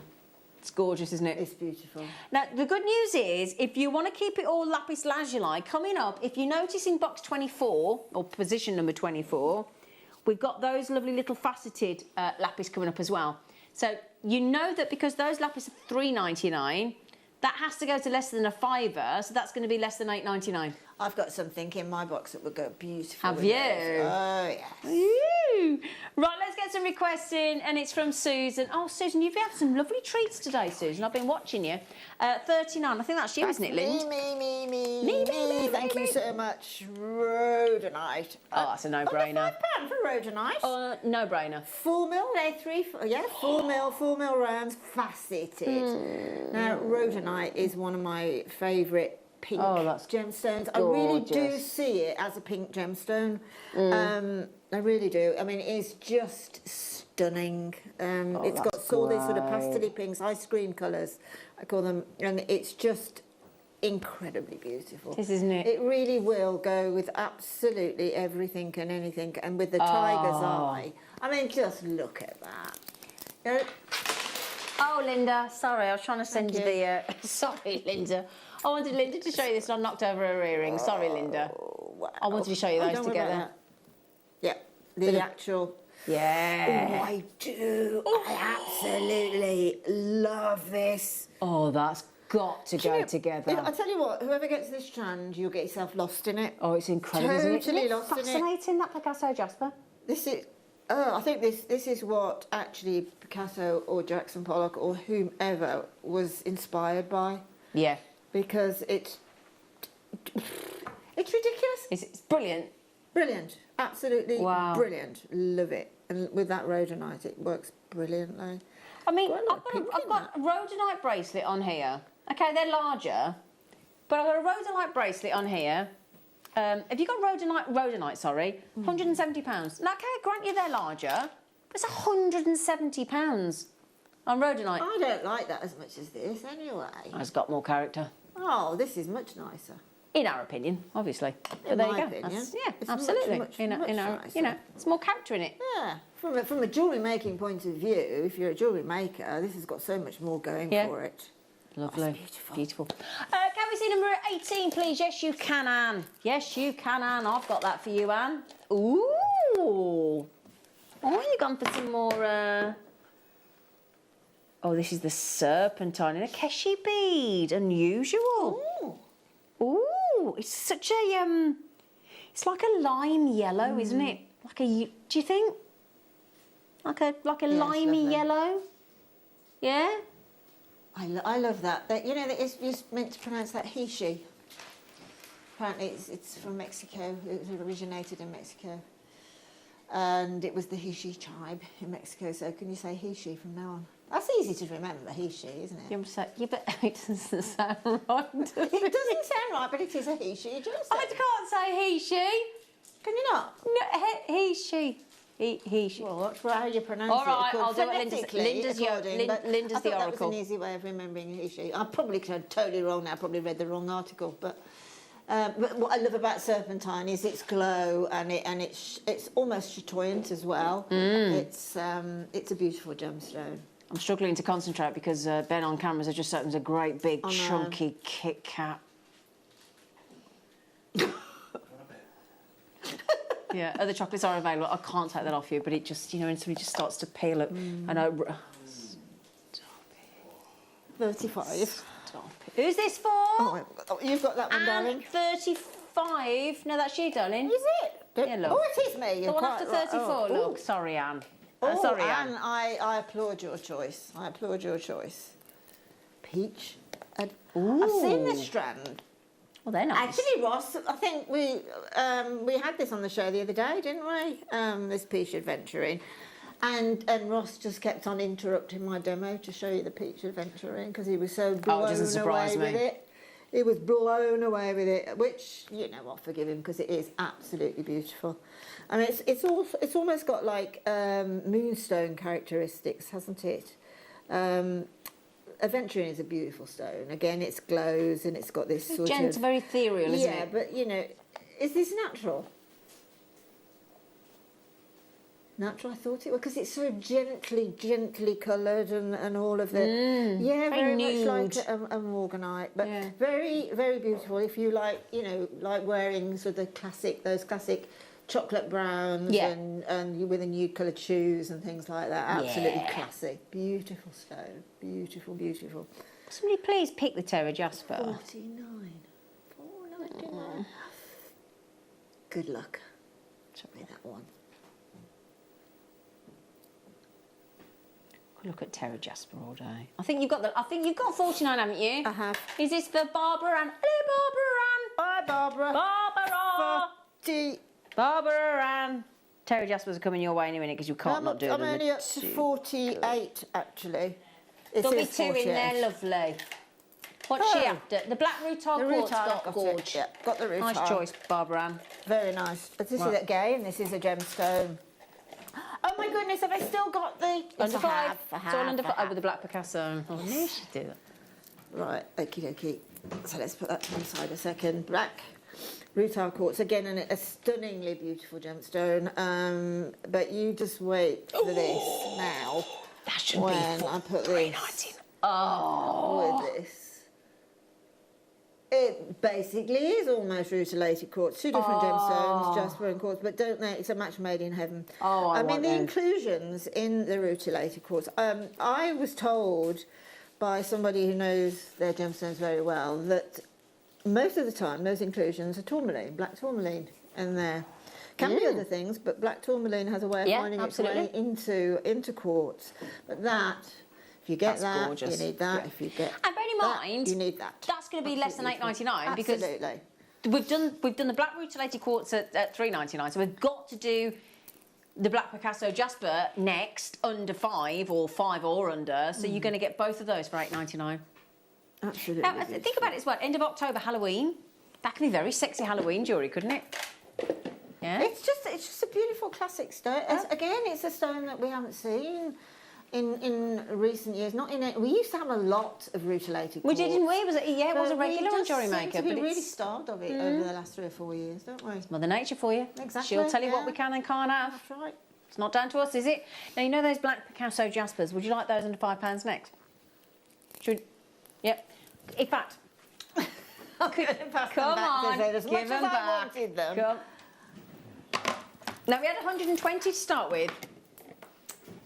It's gorgeous, isn't it? It's beautiful. Now, the good news is, if you want to keep it all lapis lazuli, coming up, if you notice in box 24, or position number 24, we've got those lovely little faceted lapis coming up as well. So you know that because those lapis are $3.99, that has to go to less than a £5, so that's going to be less than $8.99. I've got something in my box that would go beautiful. Have you? Oh, yes. Ooh. Right, let's get some requests in, and it's from Susan. Oh, Susan, you've had some lovely treats today, Susan. I've been watching you. 39, I think that's you, isn't it, Lind? Me. Thank you so much. Rhodonite. Oh, that's a no-brainer. £5 for rhodonite. No-brainer. 4 mil, 4 mil rounds, faceted. Now, rhodonite is one of my favourite pink gemstones. Gorgeous. I really do see it as a pink gemstone. I really do. I mean, it's just stunning. It's got all these sort of pastel pinks, ice cream colours, I call them, and it's just incredibly beautiful. Isn't it? It really will go with absolutely everything and anything, and with the tiger's eye. I mean, just look at that. Oh, Linda, sorry, I was trying to send you the... sorry, Linda. I wanted Linda to show you this and I knocked over her earring. Sorry, Linda. Wow. I wanted to show you those together. Yeah, the actual... Yeah. Oh, I do. I absolutely love this. Oh, that's got to go together. I tell you what, whoever gets this strand, you'll get yourself lost in it. Oh, it's incredible, isn't it? Totally lost in it. Fascinating, that Picasso Jasper. This is... Oh, I think this is what actually Picasso or Jackson Pollock or whomever was inspired by. Yeah. Because it's ridiculous. It's brilliant. Brilliant. Absolutely brilliant. Love it. And with that rhodonite, it works brilliantly. I mean, I've got a rhodonite bracelet on here. Okay, they're larger, but I've got a rhodonite bracelet on here. Have you got rhodonite, sorry, £170. Now, okay, grant you they're larger, but it's £170 on rhodonite. I don't like that as much as this, anyway. It's got more character. Oh, this is much nicer. In our opinion, obviously. But there you go. Yeah, it's absolutely. Much It's more character in it. Yeah. From a jewellery making point of view, if you're a jewellery maker, this has got so much more going for it. Lovely. Beautiful. Can we see number 18, please? Yes, you can, Anne. Yes, you can, Anne. I've got that for you, Anne. Ooh. Oh, you've gone for some more... Oh, this is the serpentine in a Keshi bead. Unusual. Ooh, it's such a... It's like a lime yellow, isn't it? Like a... Do you think? Like a limey yellow? Yeah? I love that. You know, you're meant to pronounce that he-she. Apparently it's from Mexico. It originated in Mexico. And it was the he-she tribe in Mexico. So can you say he-she from now on? That's easy to remember, he, she, isn't it? Yeah, but it doesn't sound right. It doesn't sound right, but it is a he, she gemstone. I can't say he, she. Can you not? No, he, she. He, she. Well, that's how you pronounce All right, it. I'll do it. Linda's the I thought that was oracle. an easy way of remembering he, she. I probably could have totally wrong now. I probably read the wrong article, but what I love about serpentine is its glow and it's almost chatoyant as well. It's a beautiful gemstone. I'm struggling to concentrate because Ben on cameras has just opened a great big chunky Kit Kat. Yeah, other chocolates are available. I can't take that off you, but it just, you know, when somebody just starts to peel it. I know. Stop it. 35. Stop it. Who's this for? Oh, you've got that one, darling. 35. No, that's you, darling. Is it? Yeah, look. Oh, it is me. The one after 34, look. Sorry, Anne. Sorry, Anne. I applaud your choice. I applaud your choice. Peach. I've seen this strand. Well, they're nice. Actually, Ross, I think we had this on the show the other day, didn't we? This peach adventuring. And Ross just kept on interrupting my demo to show you the peach adventuring because he was so blown away with it. He was blown away with it, which, you know, I'll forgive him because it is absolutely beautiful. I mean, it's almost got like Moonstone characteristics, hasn't it? Aventurine is a beautiful stone. Again, it glows and it's got this sort of... very ethereal, isn't it? Yeah, but, you know, is this natural? Natural, I thought it was, because it's so gently coloured and all of the... yeah, very much like a morganite, but very, very beautiful. If you like, you know, like wearing sort of those classic chocolate browns and with the nude coloured shoes and things like that. Absolutely classic. Beautiful stone. Beautiful, beautiful. Somebody please pick the Terra Jasper. 49. 499. Good luck. Show me that one. Look at Terra Jasper all day. I think you've got 49, haven't you? I have. Is this the Barbara Ann? Hello, Bye, Barbara. Barbara. 40. Barbara Ann. Terra Jaspers are coming your way in a minute because you can't not do it. I'm only up to 48, actually. There'll be 2 in there, lovely. What's she after? The black rutile quartz got gorge. Yeah, got the rutile. Nice choice, Barbara Ann. Very nice. But this is again, this is a gemstone. Oh my goodness, have I still got the... Under 5. It's all under 5. Oh, with the black Picasso. Oh, I knew she'd do that. Right, okie dokie. So let's put that to one side a second. Black rutile quartz, again, and a stunningly beautiful gemstone. But you just wait for this now. That should when be I put this with this. It basically is almost rutilated quartz. 2 different gemstones, jasper and quartz, but don't they? It's a match made in heaven. I mean, the inclusions in the rutilated quartz. I was told by somebody who knows their gemstones very well that most of the time those inclusions are tourmaline, black tourmaline in there. Can be other things, but black tourmaline has a way of finding its way into quartz. But that, if you get that, gorgeous. You need that. If you get and bear in mind, you need that. That's going to be less than $8.99 because absolutely. We've done the black rutilated quartz at $3.99, so we've got to do the black Picasso Jasper next under 5 or 5 or under. So you're going to get both of those for $8.99. Absolutely. Now, think about it as well. End of October, Halloween. That could be very sexy Halloween jewellery, couldn't it? Yeah. It's just a beautiful classic stone. Again, it's a stone that we haven't seen in recent years. Not in it. We used to have a lot of rutilated quartz. We did, didn't we? It was a regular on Jewellery Maker. But we really starved of it over the last 3 or 4 years, don't we? It's Mother Nature for you. Exactly. She'll tell you what we can and can't have. That's right. It's not down to us, is it? Now, you know those black Picasso Jaspers. Would you like those under £5 next? Should? Yep. In fact, come on, give them back. Come. Now, we had 120 to start with,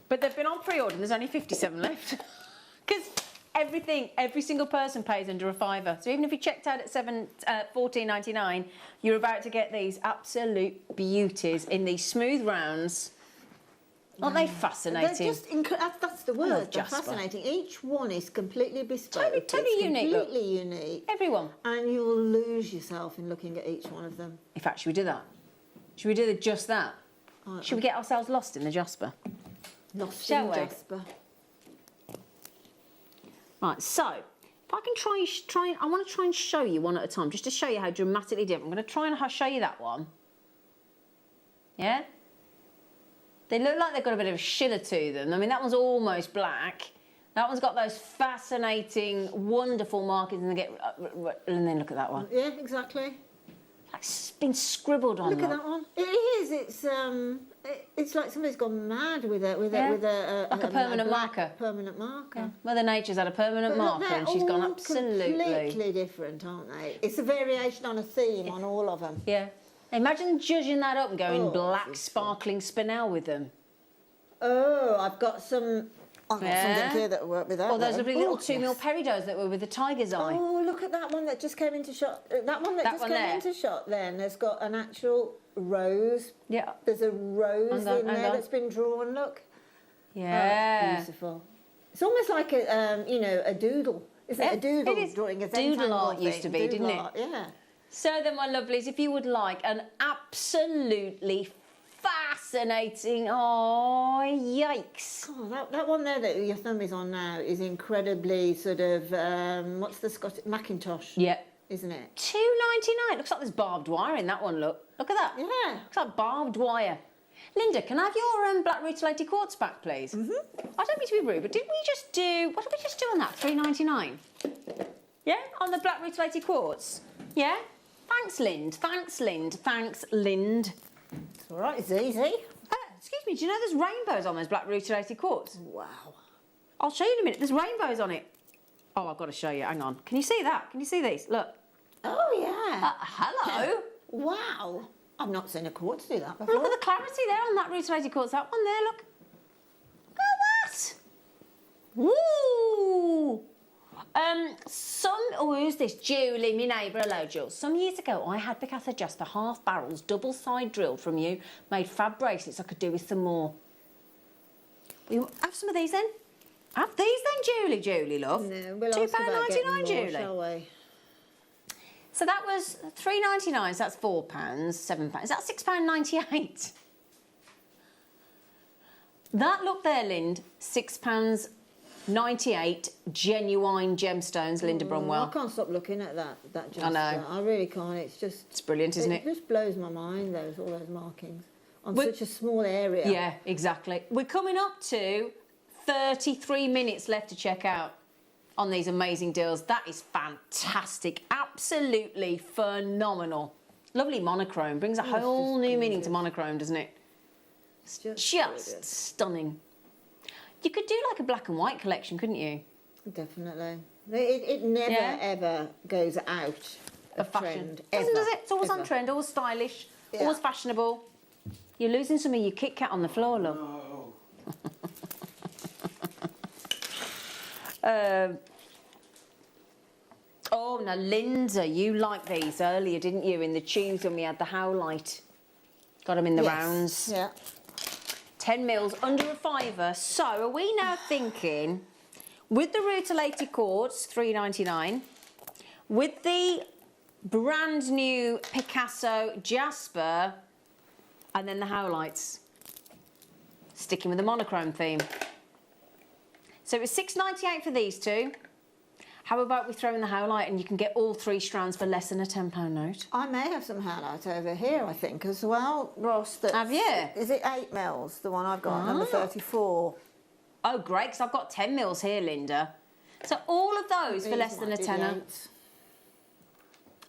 but they've been on pre-order and there's only 57 left. Because every single person pays under a £5. So even if you checked out at $14.99, you're about to get these absolute beauties in these smooth rounds. Aren't they fascinating? That's the word, they're fascinating. Each one is completely bespoke. Totally unique. Completely unique. Everyone. And you will lose yourself in looking at each one of them. In fact, should we do that? Should we do just that? Should we get ourselves lost in the Jasper? Lost Shall in we? Jasper. Right, so if I can try, I want to try and show you one at a time, just to show you how dramatically different. I'm going to try and show you that one. Yeah? They look like they've got a bit of a shimmer to them. I mean, that one's almost black. That one's got those fascinating, wonderful markings, and then look at that one. Yeah, exactly. It's been scribbled on. Look at that one. It is. It's like somebody's gone mad with a like a permanent marker. Permanent marker. Yeah. Mother Nature's had a permanent marker, and she's gone absolutely completely different, aren't they? It's a variation on a theme on all of them. Yeah. Imagine judging that up and going black sparkling spinel with them. Oh, I've got some. I've got something here that will work with that. Or those lovely little 2 mil peridots that were with the tiger's eye. Oh, look at that one that just came into shot. That one that just came into shot then has got an actual rose. Yeah. There's a rose in there that's been drawn, look. Yeah. Oh, beautiful. It's almost like a, you know, a doodle. Isn't it? A doodle drawing. A doodle art used to be, didn't it? Yeah. So then, my lovelies, if you would like an absolutely fascinating, oh, yikes. Oh, that one there that your thumb is on now is incredibly sort of, what's the Scottish, Macintosh? Yeah. Isn't it? $2.99. Looks like there's barbed wire in that one, look. Look at that. Yeah. Looks like barbed wire. Linda, can I have your black rutilated quartz back, please? I don't mean to be rude, but didn't we just do, what did we just do on that? $3.99? Yeah, on the black rutilated quartz? Yeah? Thanks, Lind. Thanks, Lind. Thanks, Lind. It's all right, it's easy. Excuse me, do you know there's rainbows on those black rutilated quartz? Wow. I'll show you in a minute. There's rainbows on it. Oh, I've got to show you. Hang on. Can you see that? Can you see these? Look. Oh, yeah. Hello. Wow. I've not seen a quartz do that before. Look at the clarity there on that rutilated quartz. That one there, look. Look at that. Woo! Who's this? Julie, my neighbour. Hello, Jules. Some years ago, I had Picasso Jasper half barrels, double side drilled from you, made fab bracelets I could do with some more. Will you have some of these then? Have these then, Julie, love. No, we'll ask about getting more, Julie. Shall we? So that was £3.99, so that's £4, £7. Is that £6.98? That look there, Lind, £6.98 genuine gemstones, Linda Bromwell. I can't stop looking at that gemstone. I know. I really can't. It's brilliant, isn't it? It just blows my mind, all those markings on such a small area. Yeah, exactly. We're coming up to 33 minutes left to check out on these amazing deals. That is fantastic. Absolutely phenomenal. Lovely monochrome. Brings a whole new meaning to monochrome, doesn't it? It's just stunning. You could do like a black and white collection, couldn't you? Definitely. It never, ever goes out of fashion. Trend. Does it? It's always on trend, always stylish, always fashionable. You're losing some of your Kit Kat on the floor, love. No. Oh, now, Linda, you liked these earlier, didn't you, in the tubes when we had the howlite? Got them in the rounds. Yeah. 10 mils, under a £5. So, are we now thinking, with the rutilated quartz, $3.99, with the brand new Picasso Jasper, and then the howlites, sticking with the monochrome theme. So it was $6.98 for these two. How about we throw in the howlite and you can get all 3 strands for less than a £10 note? I may have some howlite over here, I think, as well, Ross. Have you? Is it 8 mils, the one I've got, number 34? Oh, great, because I've got 10 mils here, Linda. So all of those for less than a tenner.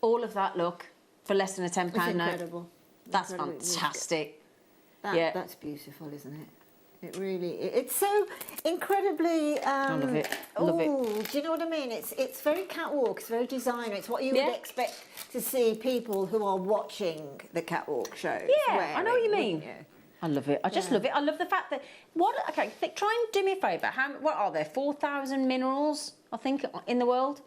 All of that, look, for less than a £10 note. Incredible. That's fantastic. That's beautiful, isn't it? It really, it's so incredibly. I love it. Love it. Do you know what I mean? It's very catwalk. It's very designer. It's what you would expect to see people who are watching the catwalk shows. Yeah, wearing, I know what you mean. I love it. I just love it. I love the fact that Okay, try and do me a favour. What are there? 4,000 minerals, I think, in the world.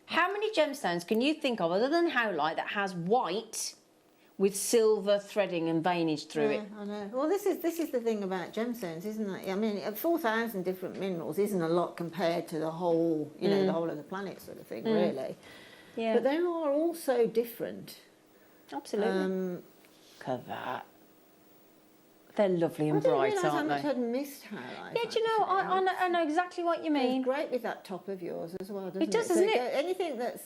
How many gemstones can you think of other than howlite that has white with silver threading and veinage through it? I know. Well, this is the thing about gemstones, isn't it? I mean, 4,000 different minerals isn't a lot compared to the whole, you know, the whole of the planet sort of thing, really. Yeah. But they are all so different. Absolutely. Look at that. They're lovely and I didn't bright, realise how aren't much they? I'd missed highlight. Yeah, do you know, I know exactly what you mean. It's great with that top of yours as well, doesn't it? It does, doesn't it? Anything that's,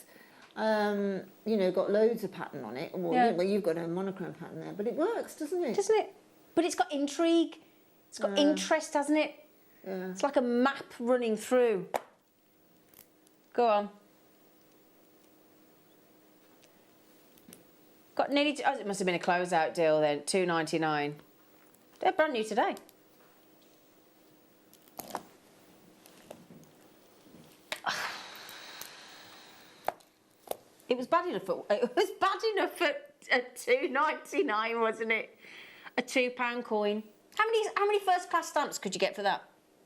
you know, got loads of pattern on it, or well, you've got a monochrome pattern there, but it works, doesn't it? Doesn't it? But it's got intrigue. It's got interest, hasn't it? Yeah. It's like a map running through. Go on. Got nearly, oh, it must have been a closeout deal then, $2.99. They're brand new today. It was bad enough at $2.99, wasn't it? A £2 coin. How many first class stamps could you get for that?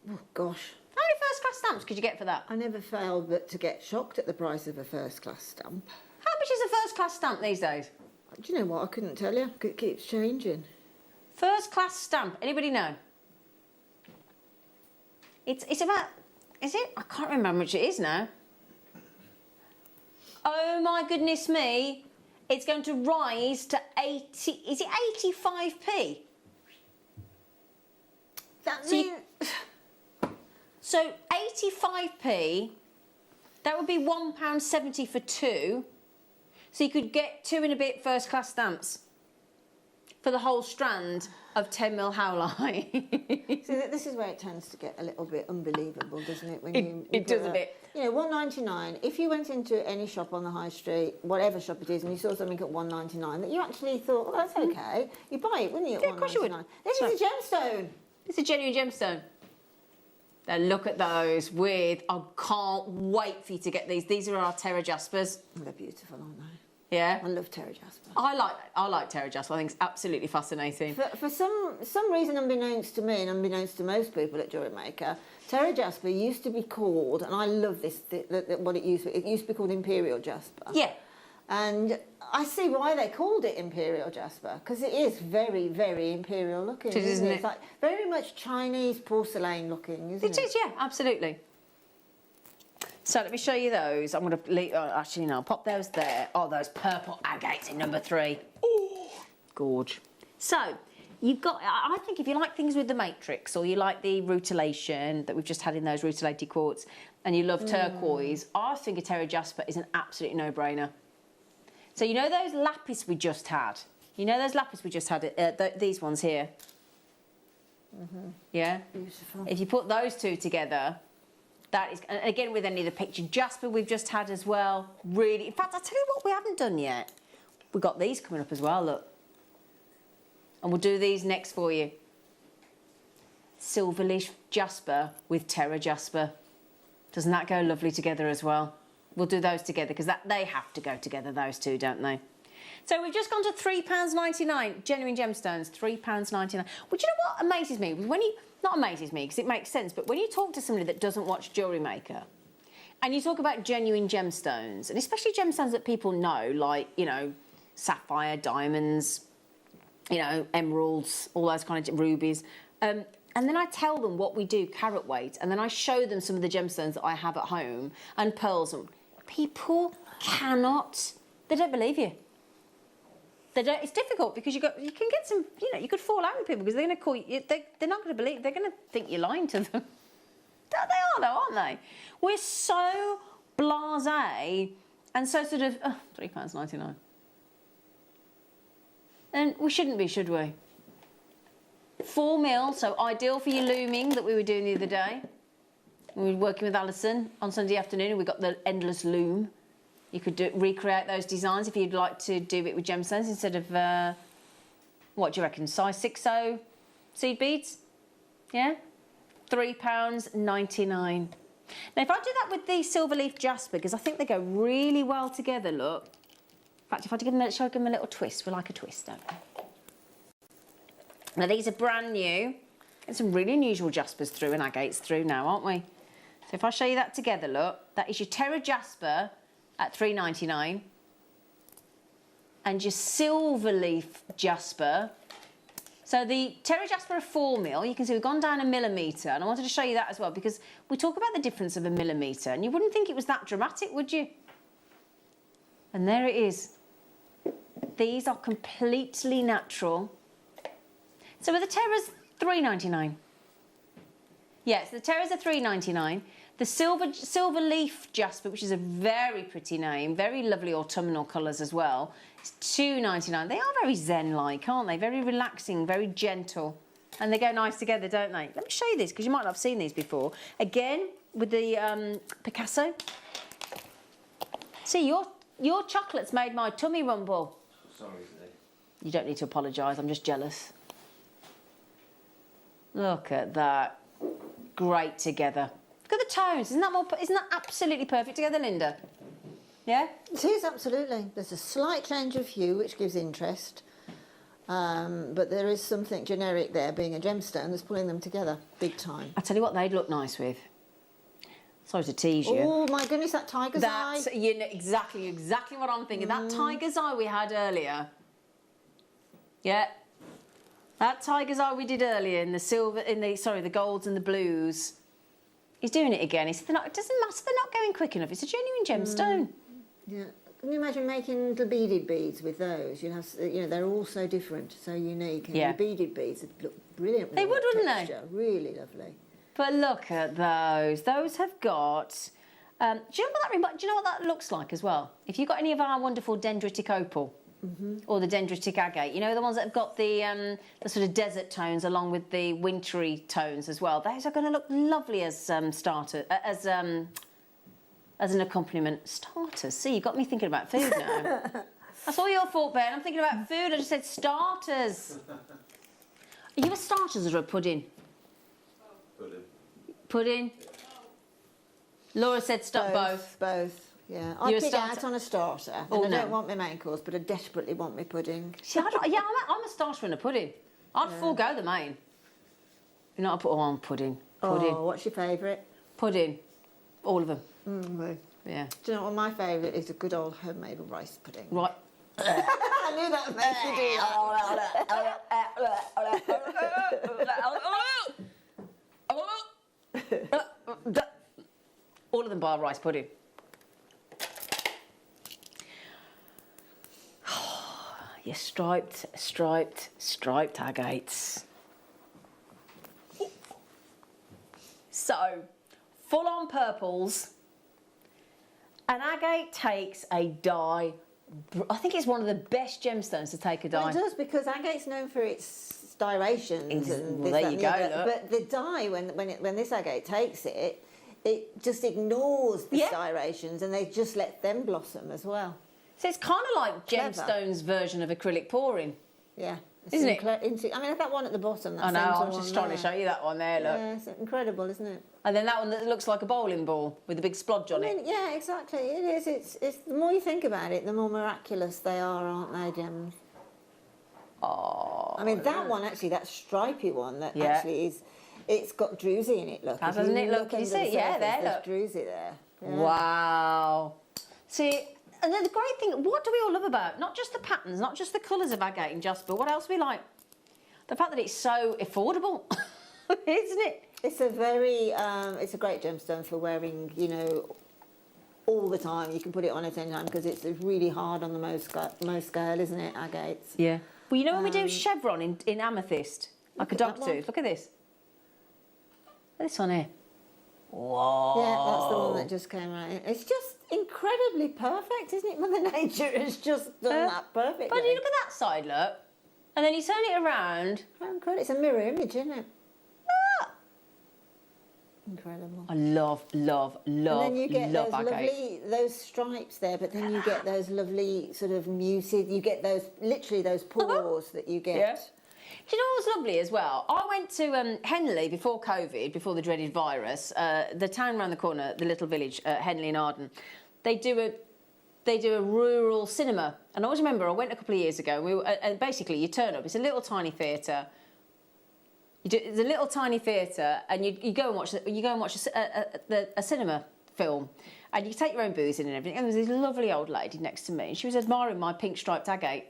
Oh gosh. How many first class stamps could you get for that? I never failed but to get shocked at the price of a first class stamp. How much is a first class stamp these days? Do you know what? I couldn't tell you. It keeps changing. First class stamp. Anybody know? It's about, is it? I can't remember how much it is now. Oh my goodness me. It's going to rise to 80, is it 85p? That means... So 85p, that would be £1.70 for two. So you could get 2 and a bit first class stamps for the whole strand of 10mm howlite. See, this is where it tends to get a little bit unbelievable, doesn't it? When it does a bit. You know, $1.99. If you went into any shop on the high street, whatever shop it is, and you saw something at $1.99 that you actually thought, well, that's okay, you'd buy it, wouldn't you? At Yeah, of course you would. This is a gemstone. It's a genuine gemstone. Now look at those with, I can't wait for you to get these. These are our Terra Jaspers. They're beautiful, aren't they? Yeah. I love Terra Jasper. I like Terra Jasper. I think it's absolutely fascinating. For some reason, unbeknownst to me and unbeknownst to most people at Jewellery Maker, Terra Jasper used to be called, and I love this, what it used to be. It used to be called Imperial Jasper. Yeah. And I see why they called it Imperial Jasper, because it is very, very imperial looking, isn't it? It's like very much Chinese porcelain looking, isn't it? It is, yeah, absolutely. So let me show you those. I'm going to leave, actually, no, I'll pop those there. Oh, those purple agates in number 3. Oh, gorge. So, you've got, I think if you like things with the matrix, or you like the rutilation that we've just had in those rutilated quartz, and you love turquoise, I think a Terra Jasper is an absolute no-brainer. So you know those lapis we just had? You know those lapis we just had, these ones here? Yeah? Beautiful. If you put those two together, that is, and again with any of the picture jasper we've just had as well, really, in fact, I'll tell you what we haven't done yet. We've got these coming up as well, look. And we'll do these next for you. Silver leaf jasper with Terra Jasper. Doesn't that go lovely together as well? We'll do those together because they have to go together, those two, don't they? So we've just gone to £3.99, genuine gemstones, £3.99. Well, do you know what amazes me? When you, not amazes me because it makes sense, but when you talk to somebody that doesn't watch Jewellery Maker and you talk about genuine gemstones, and especially gemstones that people know, like, you know, sapphire, diamonds, you know, emeralds, all those kind of rubies, and then I tell them what we do, carat weight, and then I show them some of the gemstones that I have at home and pearls. And people cannot, they don't believe you. They don't, it's difficult because you can get some, you know, you could fall out with people because they're going to call you, they're not going to believe, they're going to think you're lying to them. They are though, aren't they? We're so blasé and so sort of, £3.99. And we shouldn't be, should we? 4mm, so ideal for your looming that we were doing the other day. We were working with Alison on Sunday afternoon and we got the endless loom. You could recreate those designs if you'd like to do it with gemstones instead of, what do you reckon, size 6/0 seed beads? Yeah? £3.99. Now, if I do that with the silver leaf jasper, because I think they go really well together, look. In fact, if I give them, shall I give them a little twist? We like a twist, don't we? Now, these are brand new. And some really unusual jaspers through and agates through now, aren't we? So if I show you that together, look, that is your Terra Jasper at £3.99 and your silver leaf jasper. So the Terra Jasper are 4mm. You can see we've gone down 1 millimetre, and I wanted to show you that as well because we talk about the difference of 1 millimetre, and you wouldn't think it was that dramatic, would you? And there it is. These are completely natural. So the Terras $3.99. Yes, the Terras are $3.99. The silver leaf jasper, which is a very pretty name, very lovely autumnal colours as well, is $2.99. They are very zen-like, aren't they? Very relaxing, very gentle. And they go nice together, don't they? Let me show you this, because you might not have seen these before. Again, with the Picasso. See, your chocolate's made my tummy rumble. Sorry, Lee. You don't need to apologise, I'm just jealous. Look at that. Great together. Look at the tones. Isn't that absolutely perfect together, Linda? Yeah? It is, absolutely. There's a slight change of hue, which gives interest. But there is something generic there, being a gemstone, that's pulling them together big time. I'll tell you what they'd look nice with. Sorry to tease you. Oh, my goodness, that tiger's eye. That's, you know, exactly what I'm thinking. That tiger's eye we had earlier. Yeah. That tiger's eye we did earlier in the silver, the golds and the blues. He's doing it again. He said, it doesn't matter, they're not going quick enough. It's a genuine gemstone. Yeah. Can you imagine making little beaded beads with those? You'd have, they're all so different, so unique. And the beaded beads would look brilliant. They would, wouldn't they? Really lovely. But look at those. Those have got... do you know what that looks like as well? If you've got any of our wonderful dendritic opal, or the dendritic agate, you know, the ones that have got the sort of desert tones along with the wintry tones as well. Those are going to look lovely as as an accompaniment. Starters. See, you got me thinking about food now. That's all your fault, Ben. I'm thinking about food. I just said starters. Are you a starters or a pudding? Pudding. Pudding? Laura said both. Both. Yeah, I'd pick out on a starter. Oh, I don't want my main course, but I desperately want my pudding. See, I'm a starter in a pudding. I'd forego the main. You know, I put on pudding. Oh, what's your favourite? Pudding. All of them. Right. Yeah. Do you know what my favourite is? A good old homemade rice pudding. Right. I knew that would make you do that. All of them bar rice pudding. Your striped agates. So, full-on purples. An agate takes a dye. I think it's one of the best gemstones to take a dye. Well, it does, because agate's known for its styrations. And well, there you go, look. But the dye, when this agate takes it, it just ignores the styrations, and they just let them blossom as well. So it's kind of like Gemstone's version of acrylic pouring. Yeah. Isn't it? I mean, that one at the bottom. That I know, centre I'm just trying to show you that one there, look. Yeah, it's incredible, isn't it? And then that one that looks like a bowling ball with a big splodge on it. Yeah, exactly. It is. It's the more you think about it, the more miraculous they are, aren't they, gems? Oh. I mean, that one, actually, that stripy one, that actually is... It's got druzy in it, look. Doesn't it look? Can you see it? Yeah, there, look. There's druzy there. Yeah. Wow. See, and then the great thing, what do we all love about? Not just the patterns, not just the colours of agate and jasper. What else we like? The fact that it's so affordable, isn't it? It's a very, it's a great gemstone for wearing, all the time. You can put it on at any time because it's really hard on the most scale, isn't it, agates? Yeah. Well, you know when we do chevron in amethyst, like a dogtooth. Look at this. This one here. Whoa. Yeah, that's the one that just came out. It's just incredibly perfect, isn't it? Mother Nature has just done that perfectly. But you look at that side, look. And then you turn it around. How incredible. It's a mirror image, isn't it? Ah. Incredible. I love And then you get those agate. those stripes there, but then you get those lovely sort of muted, you get those, literally those pores that you get. Yeah. Do you know what was lovely as well? I went to Henley before COVID, before the dreaded virus. The town around the corner, the little village, Henley in Arden, they do a rural cinema. And I always remember I went a couple of years ago. And basically you turn up. It's a little tiny theatre. It's a little tiny theatre, and you go and watch a cinema film, and you take your own booze in and everything. And there was this lovely old lady next to me, and she was admiring my pink striped agate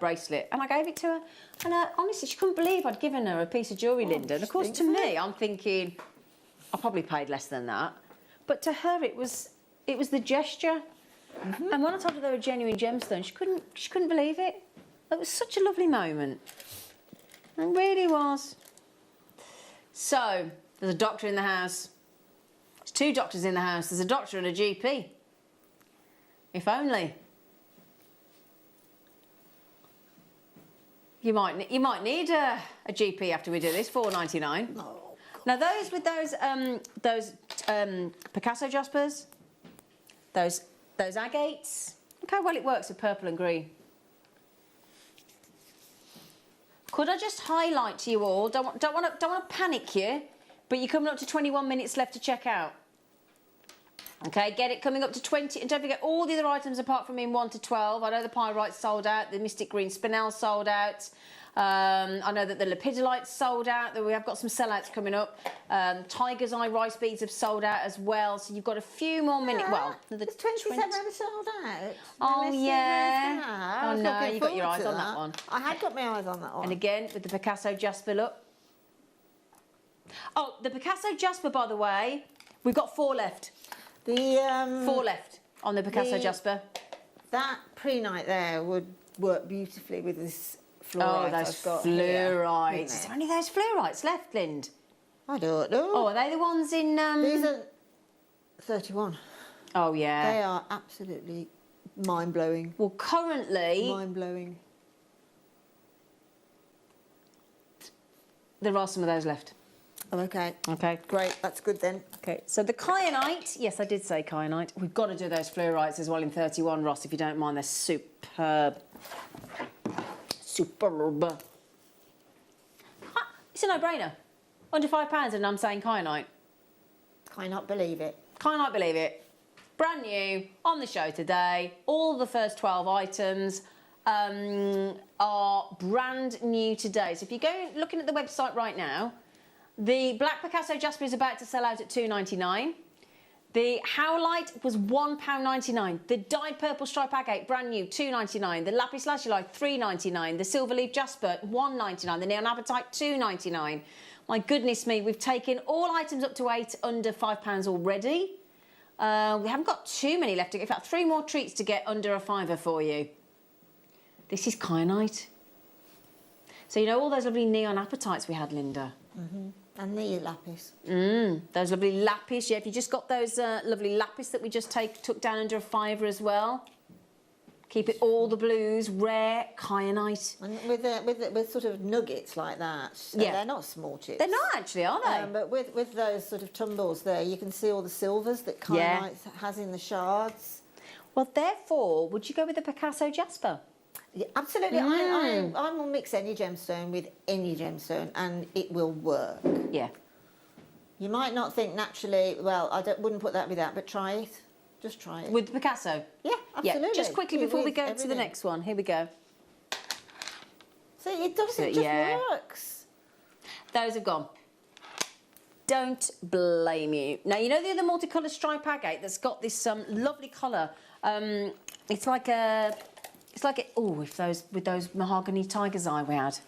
bracelet, and I gave it to her, and honestly she couldn't believe I'd given her a piece of jewellery, Linda. And of course to me I'm thinking I probably paid less than that, but to her it was the gesture. And when I told her they were genuine gemstones, she couldn't believe it. It was such a lovely moment. It really was. So, there's a doctor in the house. There's 2 doctors in the house. There's a doctor and a GP. If only. You might need a GP after we do this. $4.99. Oh, now those with those Picasso jaspers, those agates. Look how well it works with purple and green. Could I just highlight to you all? Don't want to panic you, but you're coming up to 21 minutes left to check out. Okay, get it coming up to 20, and don't forget all the other items apart from in 1 to 12. I know the pyrite's sold out, the mystic green spinel sold out. I know that the lapidolite's sold out, that we have got some sellouts coming up. Tiger's eye rice beads have sold out as well, so you've got a few more minutes. Well, there's 27 sold out. Oh, yeah. I Oh, no, you got your eyes on that one. I had got my eyes on that one. And again, with the Picasso jasper, look. Oh, the Picasso jasper, by the way, we've got 4 left. 4 left on the Picasso jasper. That pre-night there would work beautifully with this fluorite. Oh, those fluorites. Is there only those fluorites left, Lind? I don't know. Oh, are they the ones in... These are 31. Oh, yeah. They are absolutely mind-blowing. Well, currently... Mind-blowing. There are some of those left. Oh, okay. Okay. Great, that's good then. Okay, so the kyanite, yes, I did say kyanite. We've got to do those fluorites as well in 31, Ross, if you don't mind. They're superb. Superb. It's a no-brainer. Under £5 and I'm saying kyanite. Cannot believe it. Cannot believe it. Brand new, on the show today. All the first 12 items are brand new today. So if you go looking at the website right now, the black Picasso jasper is about to sell out at $2.99. The howlite was £1.99. The dyed purple stripe agate, brand new, $2.99. The lapis lazuli, $3.99. The silver leaf jasper, $1.99. The neon apatite, $2.99. My goodness me, we've taken all items up to 8 under £5 already. We haven't got too many left to get. In fact, 3 more treats to get under a £5 for you. This is kyanite. So you know all those lovely neon apatites we had, Linda? Mm-hmm. And the lapis. Those lovely lapis. Yeah, if you just got those lovely lapis that we just took down under a £5 as well. Keep it all the blues, rare, kyanite. And with sort of nuggets like that, yeah. They're not small chips. They're not actually, are they? But with those sort of tumbles there, you can see all the silvers that kyanite has in the shards. Well, therefore, would you go with the Picasso jasper? Yeah, absolutely. I will mix any gemstone with any gemstone and it will work. Yeah. You might not think naturally, well, wouldn't put that with that, but try it. Just try it. With the Picasso? Yeah, absolutely. Yeah. Just quickly before we go to the next one, here we go. See, it does, it just works. Those have gone. Don't blame you. Now, you know the other multicolour stripe agate that's got this lovely colour? It's like a... with those mahogany tiger's eye we had.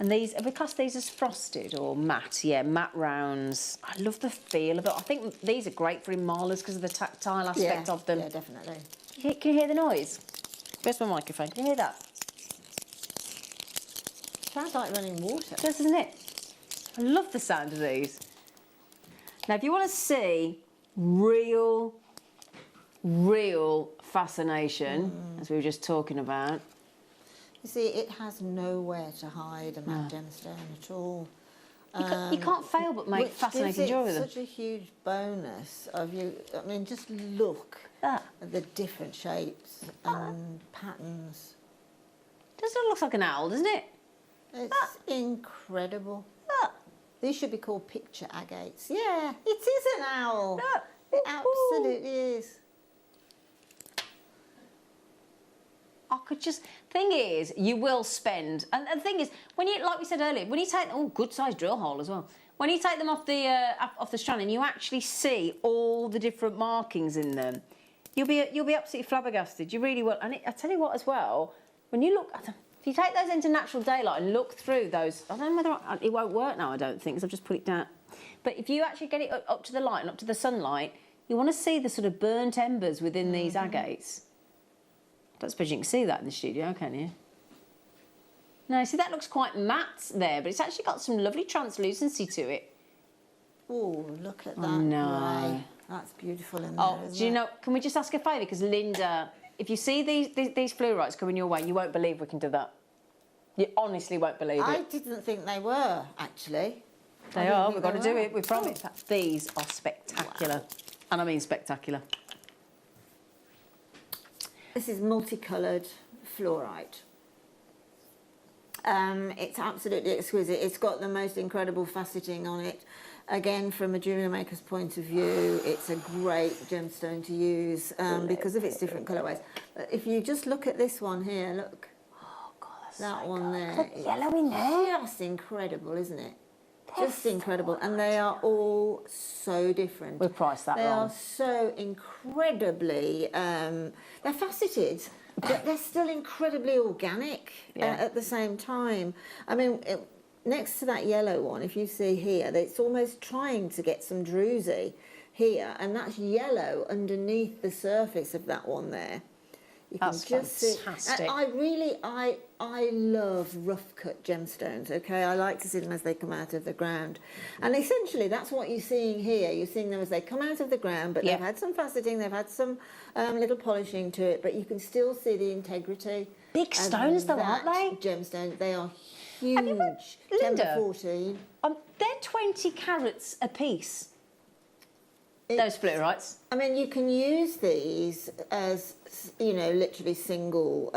And these, have we classed these as frosted or matte? Yeah, matte rounds. I love the feel of it. I think these are great for in-malers because of the tactile aspect of them. Yeah, definitely. Can you hear the noise? Where's my microphone? Can you hear that? Sounds like running water. It does, doesn't it? I love the sound of these. Now, if you want to see real fascination, as we were just talking about. You see, it has nowhere to hide a matte gemstone at all. You can't fail but make fascinating jewellery with them. Such a huge bonus of you. I mean, just look at the different shapes and patterns. Doesn't it look like an owl, doesn't it? It's incredible. These should be called picture agates. Yeah, it is an owl. It absolutely is. I could just... Thing is, you will spend... And the thing is, when you, like we said earlier, when you take... Oh, good sized drill hole as well. When you take them off the strand and you actually see all the different markings in them, you'll be absolutely flabbergasted. You really will. And I tell you what as well, when you look... If you take those into natural daylight and look through those... I don't know whether... It won't work now, I don't think, because I've just put it down. But if you actually get it up to the light and up to the sunlight, you want to see the sort of burnt embers within these agates. I don't suppose you can see that in the studio, can you? No, see, that looks quite matte there, but it's actually got some lovely translucency to it. Oh, look at that No. grey. That's beautiful in there, Oh, isn't do you it? know, can we just ask a favour? Because Linda, if you see these fluorites coming your way, you won't believe we can do that. You honestly won't believe I it. didn't think they were, actually. They are, we've got to do it, we promise. These are spectacular. Wow. And I mean spectacular. This is multicoloured fluorite. It's absolutely exquisite. It's got the most incredible faceting on it. Again, from a jewellery maker's point of view, it's a great gemstone to use because of its different colourways. But if you just look at this one here, look. Oh, God, that's that so one good. there. Look, yellow in there. Just incredible, isn't it? Just incredible. And they are all so different. We've priced that They wrong. are so incredibly, they're faceted, but they're still incredibly organic at the same time. I mean, next to that yellow one, if you see here, it's almost trying to get some druzy here, and that's yellow underneath the surface of that one there. You That's can just see. fantastic. And I love rough cut gemstones, okay? I like to see them as they come out of the ground. And essentially that's what you're seeing here. You're seeing them as they come out of the ground, but they've had some faceting, they've had some little polishing to it, but you can still see the integrity. Big stones though, aren't they? Gemstones, they are huge. Linda, 10 to 14. They're 20 carats a piece. Those fluorites. I mean, you can use these as, you know, literally single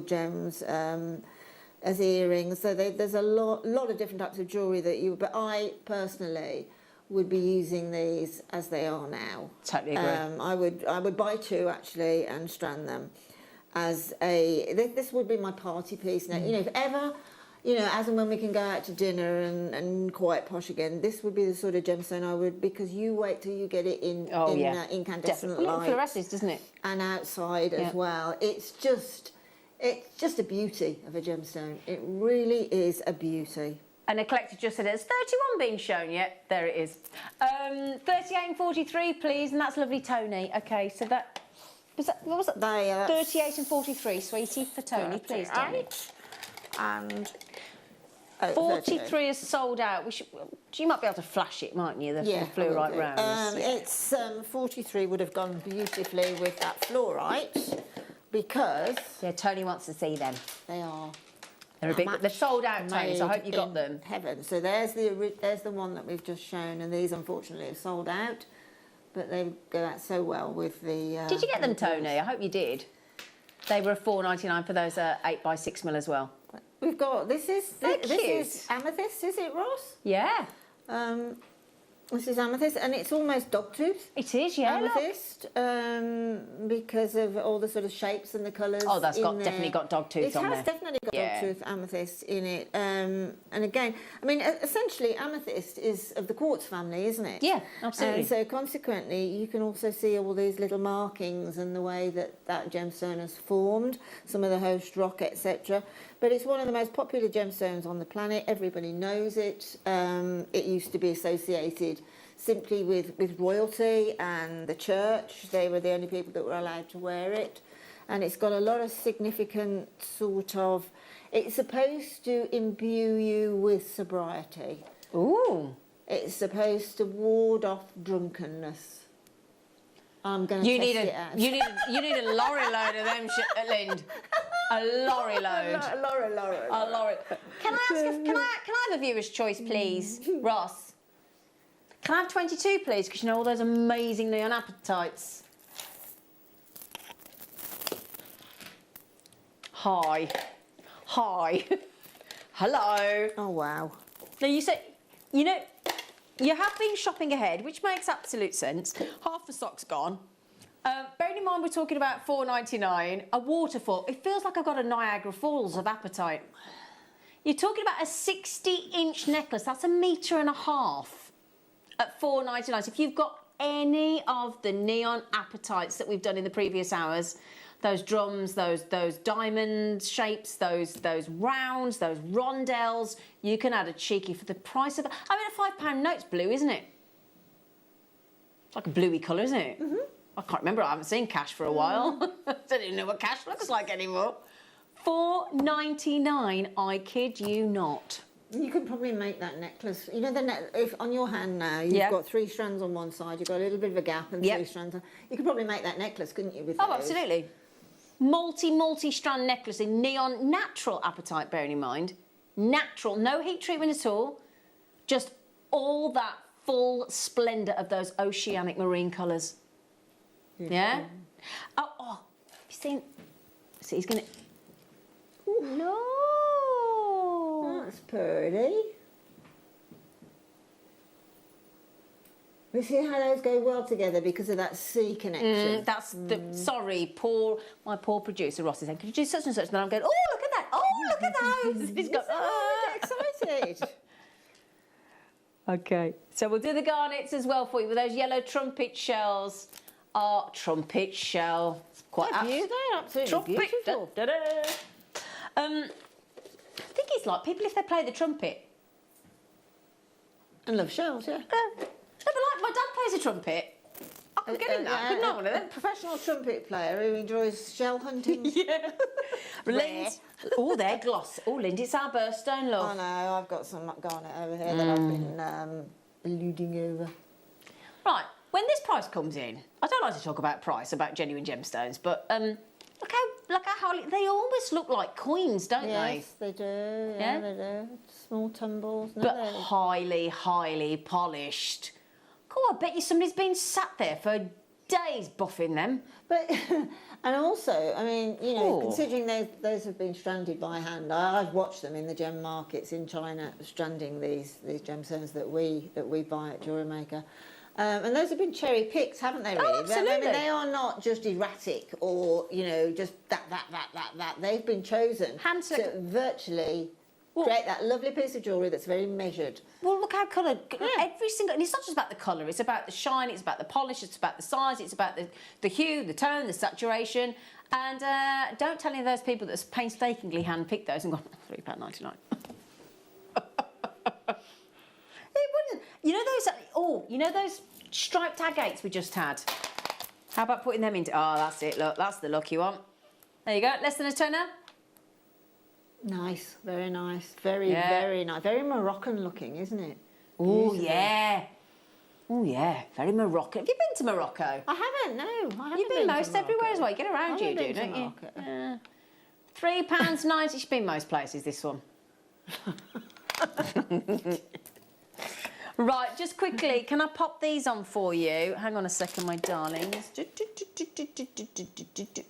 gems as earrings. So there's a lot of different types of jewellery that you. But I personally would be using these as they are now. Totally agree. I would buy two actually and strand them as a. This would be my party piece now. You know, if ever. You know, as and when we can go out to dinner and quite posh again, this would be the sort of gemstone I would, because you wait till you get it in incandescent light. Fluoresces, doesn't it? And outside as well. It's just a beauty of a gemstone. It really is a beauty. And a collector just said, it's 31 being shown yet. There it is. 38 and 43, please. And that's lovely, Tony. Okay, so that... What was it? 38 and 43, sweetie, for Tony, please, darling. And 43 is sold out. You might be able to flash it, mightn't you? The fluorite rounds. It's 43 would have gone beautifully with that fluorite because Tony wants to see them. They are. They're a bit. They're sold out, Tony. So I hope you got them. Heaven. So there's the one that we've just shown, and these unfortunately are sold out, but they go out so well with the. Did you get them, Tony? I hope you did. They were $4.99 for those 8x6mm as well. We've got this is amethyst, is it, Ross? Yeah. This is amethyst, and it's almost dogtooth. It is, yeah. Amethyst, because of all the sort of shapes and the colours. Oh, that's definitely got dogtooth on there. It has definitely got dogtooth amethyst in it. And again, I mean, essentially, amethyst is of the quartz family, isn't it? Yeah, absolutely. And so consequently, you can also see all these little markings and the way that gemstone has formed, some of the host rock, etc. But it's one of the most popular gemstones on the planet. Everybody knows it. It used to be associated simply with royalty and the church. They were the only people that were allowed to wear it. And it's got a lot of significant sort of... It's supposed to imbue you with sobriety. Ooh. It's supposed to ward off drunkenness. I'm going to test it out. You need a lorry load of them, Lind. A lorry load. A lorry. Can I have a viewer's choice, please, Ross? Can I have 22, please? Because you know all those amazing neon apatites. Hi. Hello. Oh wow. Now you say, you know, you have been shopping ahead, which makes absolute sense. Half the stock's gone. Bearing in mind we're talking about $4.99, a waterfall. It feels like I've got a Niagara Falls of apatite. You're talking about a 60-inch necklace. That's 1.5 meters at $4.99. So if you've got any of the neon apatites that we've done in the previous hours, those drums, those diamond shapes, those rounds, those rondelles, you can add a cheeky for the price of... I mean, a £5 note's blue, isn't it? It's like a bluey colour, isn't it? Mm-hmm. I can't remember. I haven't seen cash for a while. I don't even know what cash looks like anymore. $4.99, I kid you not. You could probably make that necklace. You know, if on your hand now you've got 3 strands on one side, you've got a little bit of a gap and 3 strands. You could probably make that necklace, couldn't you? With Oh, those? absolutely. Multi-strand necklace in neon natural apatite, bearing in mind. Natural, no heat treatment at all. Just all that full splendour of those oceanic marine colours. Yeah? Oh, have you seen? See, he's going to... No! That's pretty. We see how those go well together because of that C connection. That's the... Sorry, my poor producer, Ross, is saying, could you do such and such? And then I'm going, oh, look at that! Oh, look at those! He's got... Oh, excited. Okay, so we'll do the garnets as well for you with those yellow trumpet shells. Oh, trumpet shell. Quite they're absolutely trumpet. beautiful. Da, da, da. I think it's like people if they play the trumpet. And love shells, yeah. No, but like my dad plays a trumpet. I could get in that. Couldn't I, one of them? Professional trumpet player who enjoys shell hunting. Yeah. Lind. Oh, they're gloss. Oh, Lind, it's our birthstone, love. I know, I've got some garnet over here that I've been alluding over. Right, when this price comes in, I don't like to talk about price, about genuine gemstones, but look how they almost look like coins, don't they? Yes, they do. Yeah, they do. Small tumbles. No, but highly, highly polished. Oh, I bet you somebody's been sat there for days buffing them. But and also, I mean, you know, considering those have been stranded by hand, I've watched them in the gem markets in China stranding these gemstones that we buy at Jewellery Maker. And those have been cherry picked, haven't they? Really? Oh, absolutely. I mean, they are not just erratic or just that. They've been chosen to virtually create that lovely piece of jewellery that's very measured. Well, look how coloured. Every single... And it's not just about the colour, it's about the shine, it's about the polish, it's about the size, it's about the hue, the tone, the saturation. And don't tell any of those people that painstakingly hand-picked those and gone, £3.99. It wouldn't. You know those... you know those striped agates we just had? How about putting them into... Oh, that's it, look. That's the look you want. There you go. Less than a tenner. Nice, very nice, very nice, very Moroccan looking, isn't it? Oh yeah, oh yeah, very Moroccan. Have you been to Morocco? I haven't. No, I haven't. You've been most everywhere as well. You get around, don't you? £3.90. She's been most places. This one. Right, just quickly, can I pop these on for you? Hang on a second, my darlings.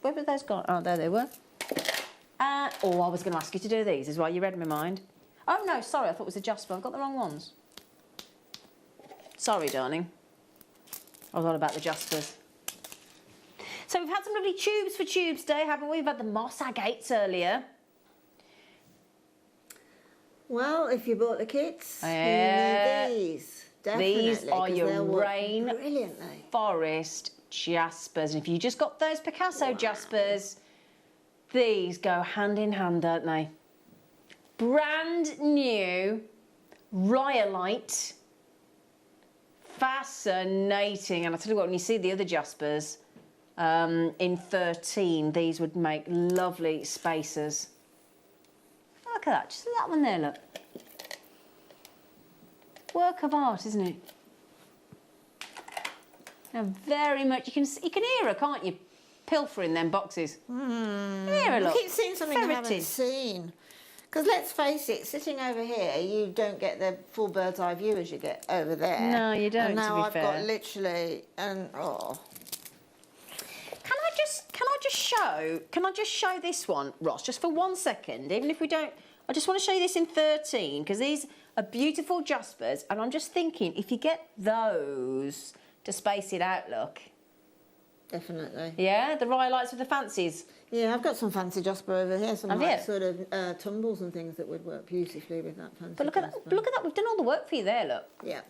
Where were those gone? Oh, there they were. I was going to ask you to do these as well. You read my mind. Oh, no, sorry, I thought it was a Jasper. I've got the wrong ones. Sorry, darling. I was all about the Jaspers. So we've had some lovely tubes for Tubes Day, haven't we? We've had the moss agates earlier. Well, if you bought the kits, you need these. Definitely. These are your rain forest Jaspers. And if you just got those Picasso Jaspers... These go hand in hand, don't they? Brand new rhyolite. Fascinating. And I tell you what, when you see the other Jaspers in 13, these would make lovely spacers. Look at that. Just that one there, look. Work of art, isn't it? Now, very much. You can hear her, can't you? Pilfering them boxes. Here, look. I keep seeing something I haven't seen. Because let's face it, sitting over here, you don't get the full bird's eye view as you get over there. No, you don't. And now to be fair. I've got literally Can I just show this one, Ross, just for 1 second, even if we don't. I just want to show you this in 13 because these are beautiful Jaspers, and I'm just thinking if you get those to space it out, look. Definitely. Yeah, the rhyolites with the fancies. Yeah, I've got some fancy Jasper over here, some sort of tumbles and things that would work beautifully with that fancy But look at that, we've done all the work for you there, look. Yeah.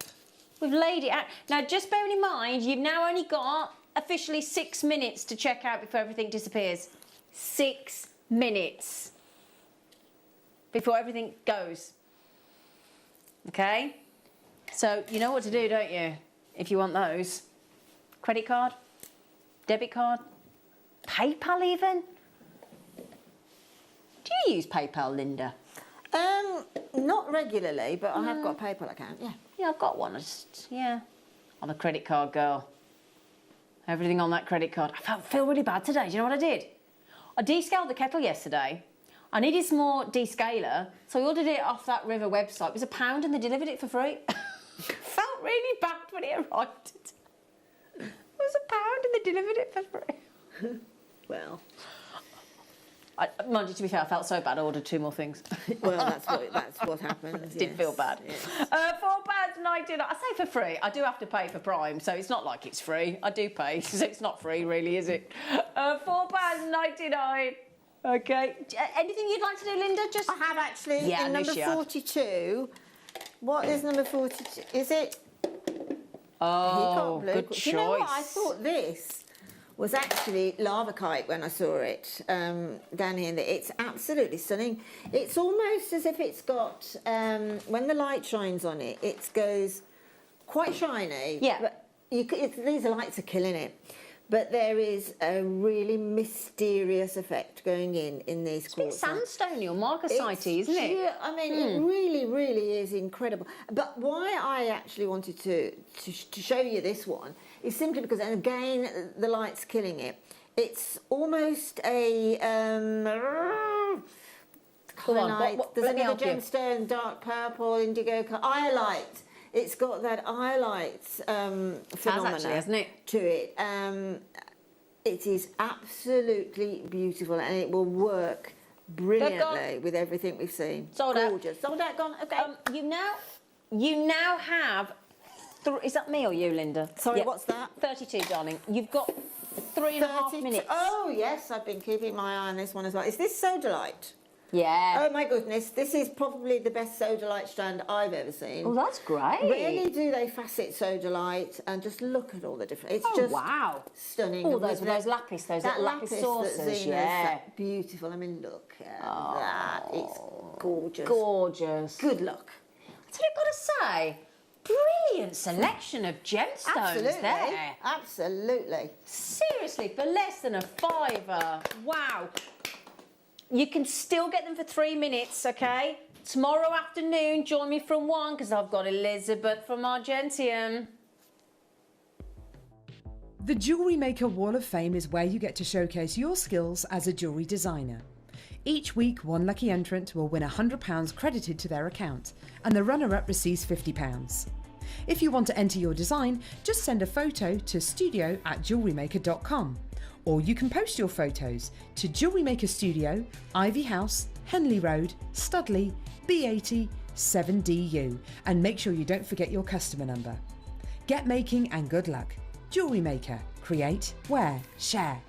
We've laid it out. Now, just bearing in mind, you've now only got officially 6 minutes to check out before everything disappears. 6 minutes before everything goes. Okay? So, you know what to do, don't you? If you want those. Credit card? Debit card? PayPal even? Do you use PayPal, Linda? Not regularly, but I have got a PayPal account, yeah. Yeah, I've got one. I'm a credit card girl. Everything on that credit card. I feel really bad today. Do you know what I did? I descaled the kettle yesterday. I needed some more descaler, so I ordered it off that River website. It was £1 and they delivered it for free. Felt really bad when it arrived. It was £1 and they delivered it for free. Well, mind you, to be fair, I felt so bad I ordered 2 more things. well, that's what happens. Did feel bad. Yes. £4.99. I say for free. I do have to pay for Prime, so it's not like it's free. I do pay, so it's not free, really, is it? £4.99. Okay. Anything you'd like to do, Linda? Just I have actually. Yeah, in number 42. What is number 42? Is it? Oh, good choice. Do you know what? I thought this was actually lavakite when I saw it down here. It's absolutely stunning. It's almost as if it's got, when the light shines on it, it goes quite shiny. Yeah. But these lights are killing it. But there is a really mysterious effect going in these quartz. It's a bit sandstone or marcasite, isn't it? Yeah, I mean, it really, really is incredible. But why I actually wanted to show you this one is simply because, and again, the light's killing it. It's almost a highlight. There's another gemstone, dark purple, indigo, iolite. It's got that iolite phenomena, hasn't it? To it. It is absolutely beautiful, and it will work brilliantly with everything we've seen. Sold out. Gorgeous. Sold out. Gone. Okay. You now have. Is that me or you, Linda? Sorry, what's that? 32, darling. You've got 3.5 minutes. Oh yes, I've been keeping my eye on this one as well. Is this sodalite? Yeah. Oh my goodness, this is probably the best sodalite strand I've ever seen. Oh, that's great. Really do they facet sodalite, and just look at all the different. It's just wow, stunning. Oh, those lapis, those lapis saucers, yeah, beautiful. I mean, look at that. It's gorgeous. Gorgeous. Good luck. That's what I've got to say. Brilliant selection of gemstones there. Absolutely. Seriously, for less than £5. Wow. You can still get them for 3 minutes, okay? Tomorrow afternoon, join me from 1 because I've got Elizabeth from Argentium. The Jewellery Maker Wall of Fame is where you get to showcase your skills as a jewellery designer. Each week, one lucky entrant will win £100 credited to their account, and the runner-up receives £50. If you want to enter your design, just send a photo to studio@jewellerymaker.com. Or you can post your photos to Jewellery Maker Studio, Ivy House, Henley Road, Studley, B80 7DU, and make sure you don't forget your customer number. Get making and good luck. Jewellery Maker. Create, wear, share.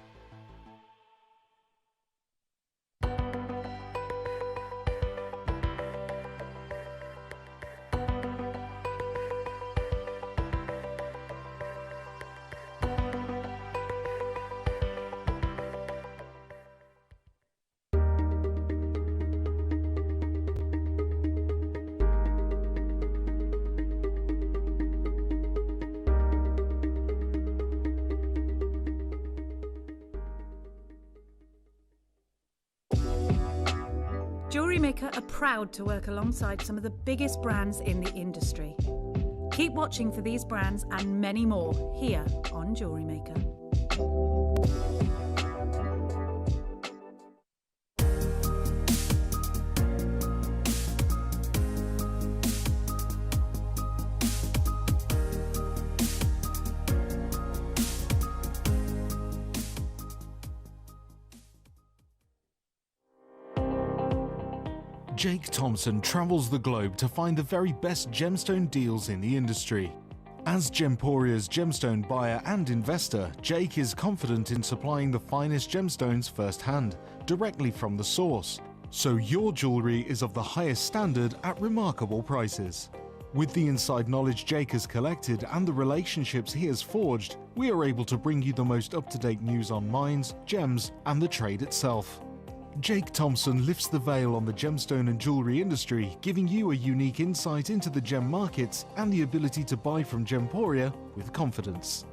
Jewellery Maker are proud to work alongside some of the biggest brands in the industry. Keep watching for these brands and many more here on Jewellery Maker. Jake Thompson travels the globe to find the very best gemstone deals in the industry. As Gemporia's gemstone buyer and investor, Jake is confident in supplying the finest gemstones firsthand, directly from the source, so your jewellery is of the highest standard at remarkable prices. With the inside knowledge Jake has collected and the relationships he has forged, we are able to bring you the most up-to-date news on mines, gems, and the trade itself. Jake Thompson lifts the veil on the gemstone and jewellery industry, giving you a unique insight into the gem markets and the ability to buy from Gemporia with confidence.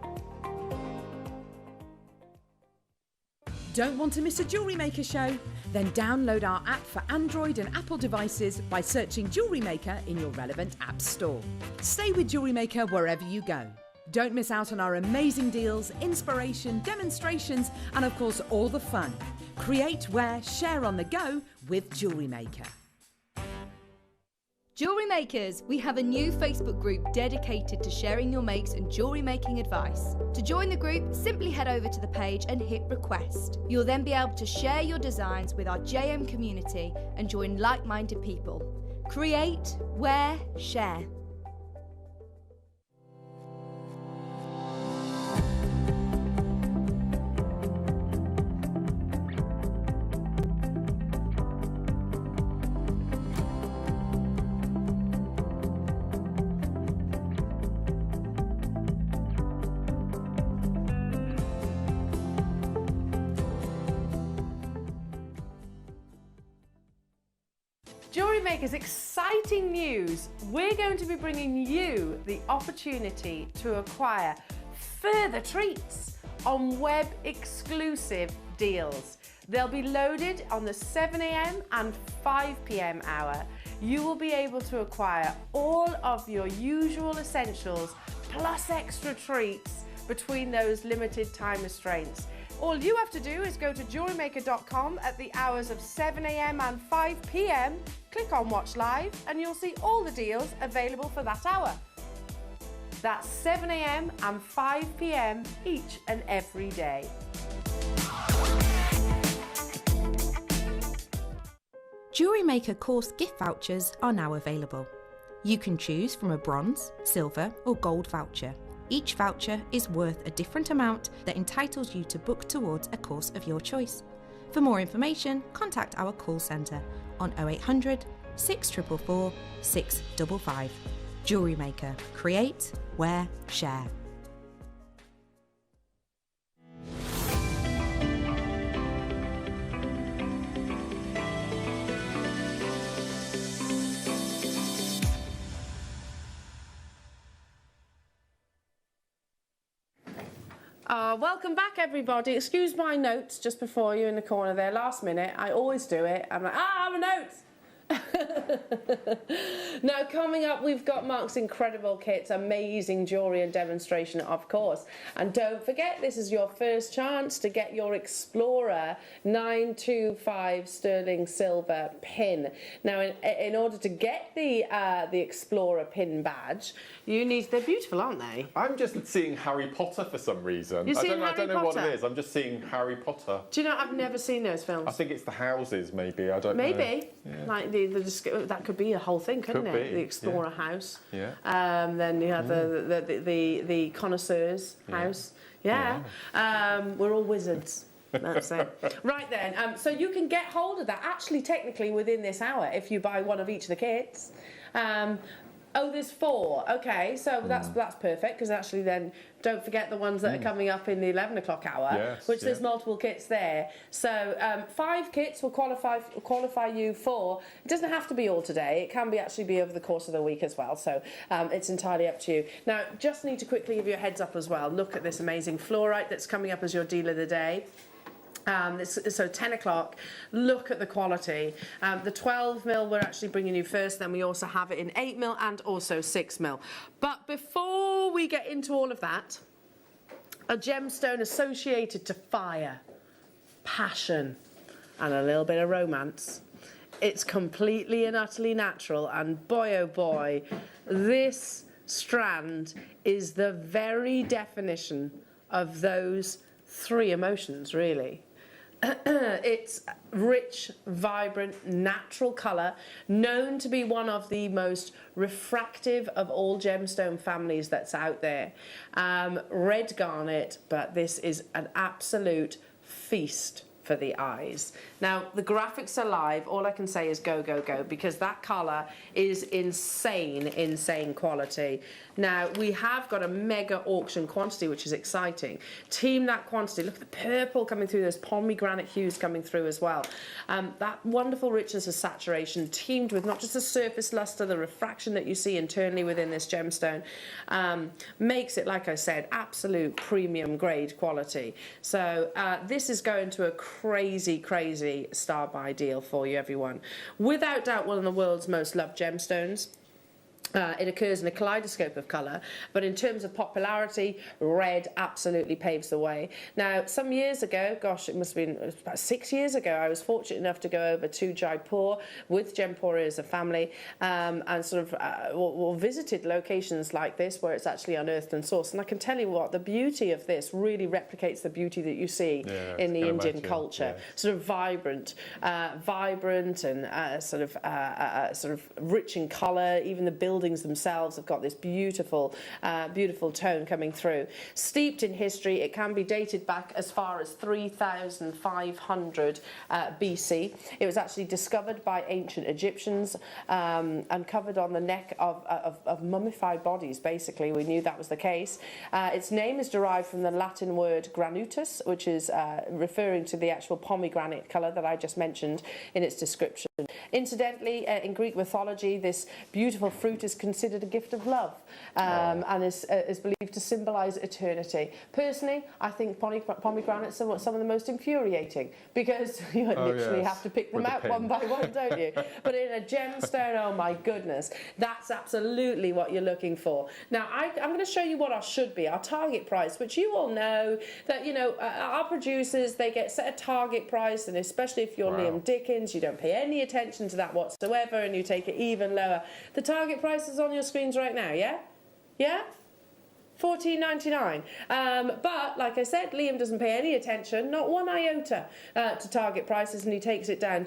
Don't want to miss a Jewellery Maker show? Then download our app for Android and Apple devices by searching Jewellery Maker in your relevant app store. Stay with Jewellery Maker wherever you go. Don't miss out on our amazing deals, inspiration, demonstrations, and of course all the fun. Create, wear, share on the go with Jewellery Maker. Jewellery Makers, we have a new Facebook group dedicated to sharing your makes and jewellery making advice. To join the group, simply head over to the page and hit request. You'll then be able to share your designs with our JM community and join like-minded people. Create, wear, share. Jewellery Maker's exciting news. We're going to be bringing you the opportunity to acquire further treats on web exclusive deals. They'll be loaded on the 7 a.m. and 5 p.m. hour. You will be able to acquire all of your usual essentials plus extra treats between those limited time restraints. All you have to do is go to JewelleryMaker.com at the hours of 7 a.m. and 5 p.m. Click on Watch Live and you'll see all the deals available for that hour. That's 7 a.m. and 5 p.m. each and every day. Jewellery Maker course gift vouchers are now available. You can choose from a bronze, silver or gold voucher. Each voucher is worth a different amount that entitles you to book towards a course of your choice. For more information, contact our call centre on 0800 644 655. Jewellery Maker. Create, wear, share. Welcome back, everybody. Excuse my notes just before you in the corner there. Last minute, I always do it. I'm like, I have a note. Now, coming up, we've got Mark's incredible kits, amazing jewellery and demonstration, of course. And don't forget, this is your first chance to get your Explorer 925 sterling silver pin. Now, in order to get the Explorer pin badge, you need. They're beautiful, aren't they? I'm just seeing Harry Potter for some reason. You're seeing I don't know Harry what Potter? it is. I'm just seeing Harry Potter. Do you know, I've never seen those films. I think it's the houses, maybe. I don't know. Maybe. Yeah. Like that could be a whole thing, couldn't Could it? be, The Explorer yeah. house. Yeah. Then you have the connoisseurs house. Yeah. We're all wizards. That's it. Right then. So you can get hold of that actually technically within this hour if you buy one of each of the kits. Oh, there's 4. Okay, so that's perfect because actually then don't forget the ones that are coming up in the 11 o'clock hour, yes, which there's multiple kits there. So 5 kits will qualify you for. It doesn't have to be all today. It can be actually be over the course of the week as well. So it's entirely up to you. Now, just need to quickly give you a heads up as well. Look at this amazing fluorite that's coming up as your deal of the day. So 10 o'clock, look at the quality. The 12mm we're actually bringing you first, then we also have it in 8mm and also 6mm. But before we get into all of that, a gemstone associated to fire, passion, and a little bit of romance. It's completely and utterly natural, and boy oh boy, this strand is the very definition of those 3 emotions, really. It's rich, vibrant, natural colour, known to be one of the most refractive of all gemstone families that's out there. Red garnet, but this is an absolute feast for the eyes. Now, the graphics are live. All I can say is go, go, go, because that colour is insane, insane quality. Now, we have got a mega auction quantity, which is exciting. Team that quantity. Look at the purple coming through, those pomegranate hues coming through as well. That wonderful richness of saturation, teamed with not just the surface luster, the refraction that you see internally within this gemstone, makes it, like I said, absolute premium grade quality. So this is going to a crazy, crazy star buy deal for you, everyone. Without doubt, one of the world's most loved gemstones. It occurs in a kaleidoscope of colour, but in terms of popularity, red absolutely paves the way. Now, some years ago, gosh, it must have been about 6 years ago, I was fortunate enough to go over to Jaipur with Gemporia as a family and sort of visited locations like this where it's actually unearthed and sourced. And I can tell you what, the beauty of this really replicates the beauty that you see in the Indian culture. Sort of vibrant and sort of rich in colour. Even the buildings themselves have got this beautiful, beautiful tone coming through. Steeped in history, it can be dated back as far as 3,500 BC. It was actually discovered by ancient Egyptians, uncovered on the neck of mummified bodies, basically. We knew that was the case. Its name is derived from the Latin word granutus, which is referring to the actual pomegranate colour that I just mentioned in its description. Incidentally, in Greek mythology, this beautiful fruit is considered a gift of love and is believed to symbolise eternity. Personally, I think pomegranates are some of the most infuriating because you literally have to pick them out one by one, don't you? But in a gemstone, oh my goodness, that's absolutely what you're looking for. Now, I'm going to show you what our should be, our target price, which you all know that, you know, our producers, they get set a target price, and especially if you're Liam Dickens, you don't pay any attention to that whatsoever, and you take it even lower. The target price is on your screens right now, yeah? Yeah? $14.99. But, like I said, Liam doesn't pay any attention, not one iota, to target prices, and he takes it down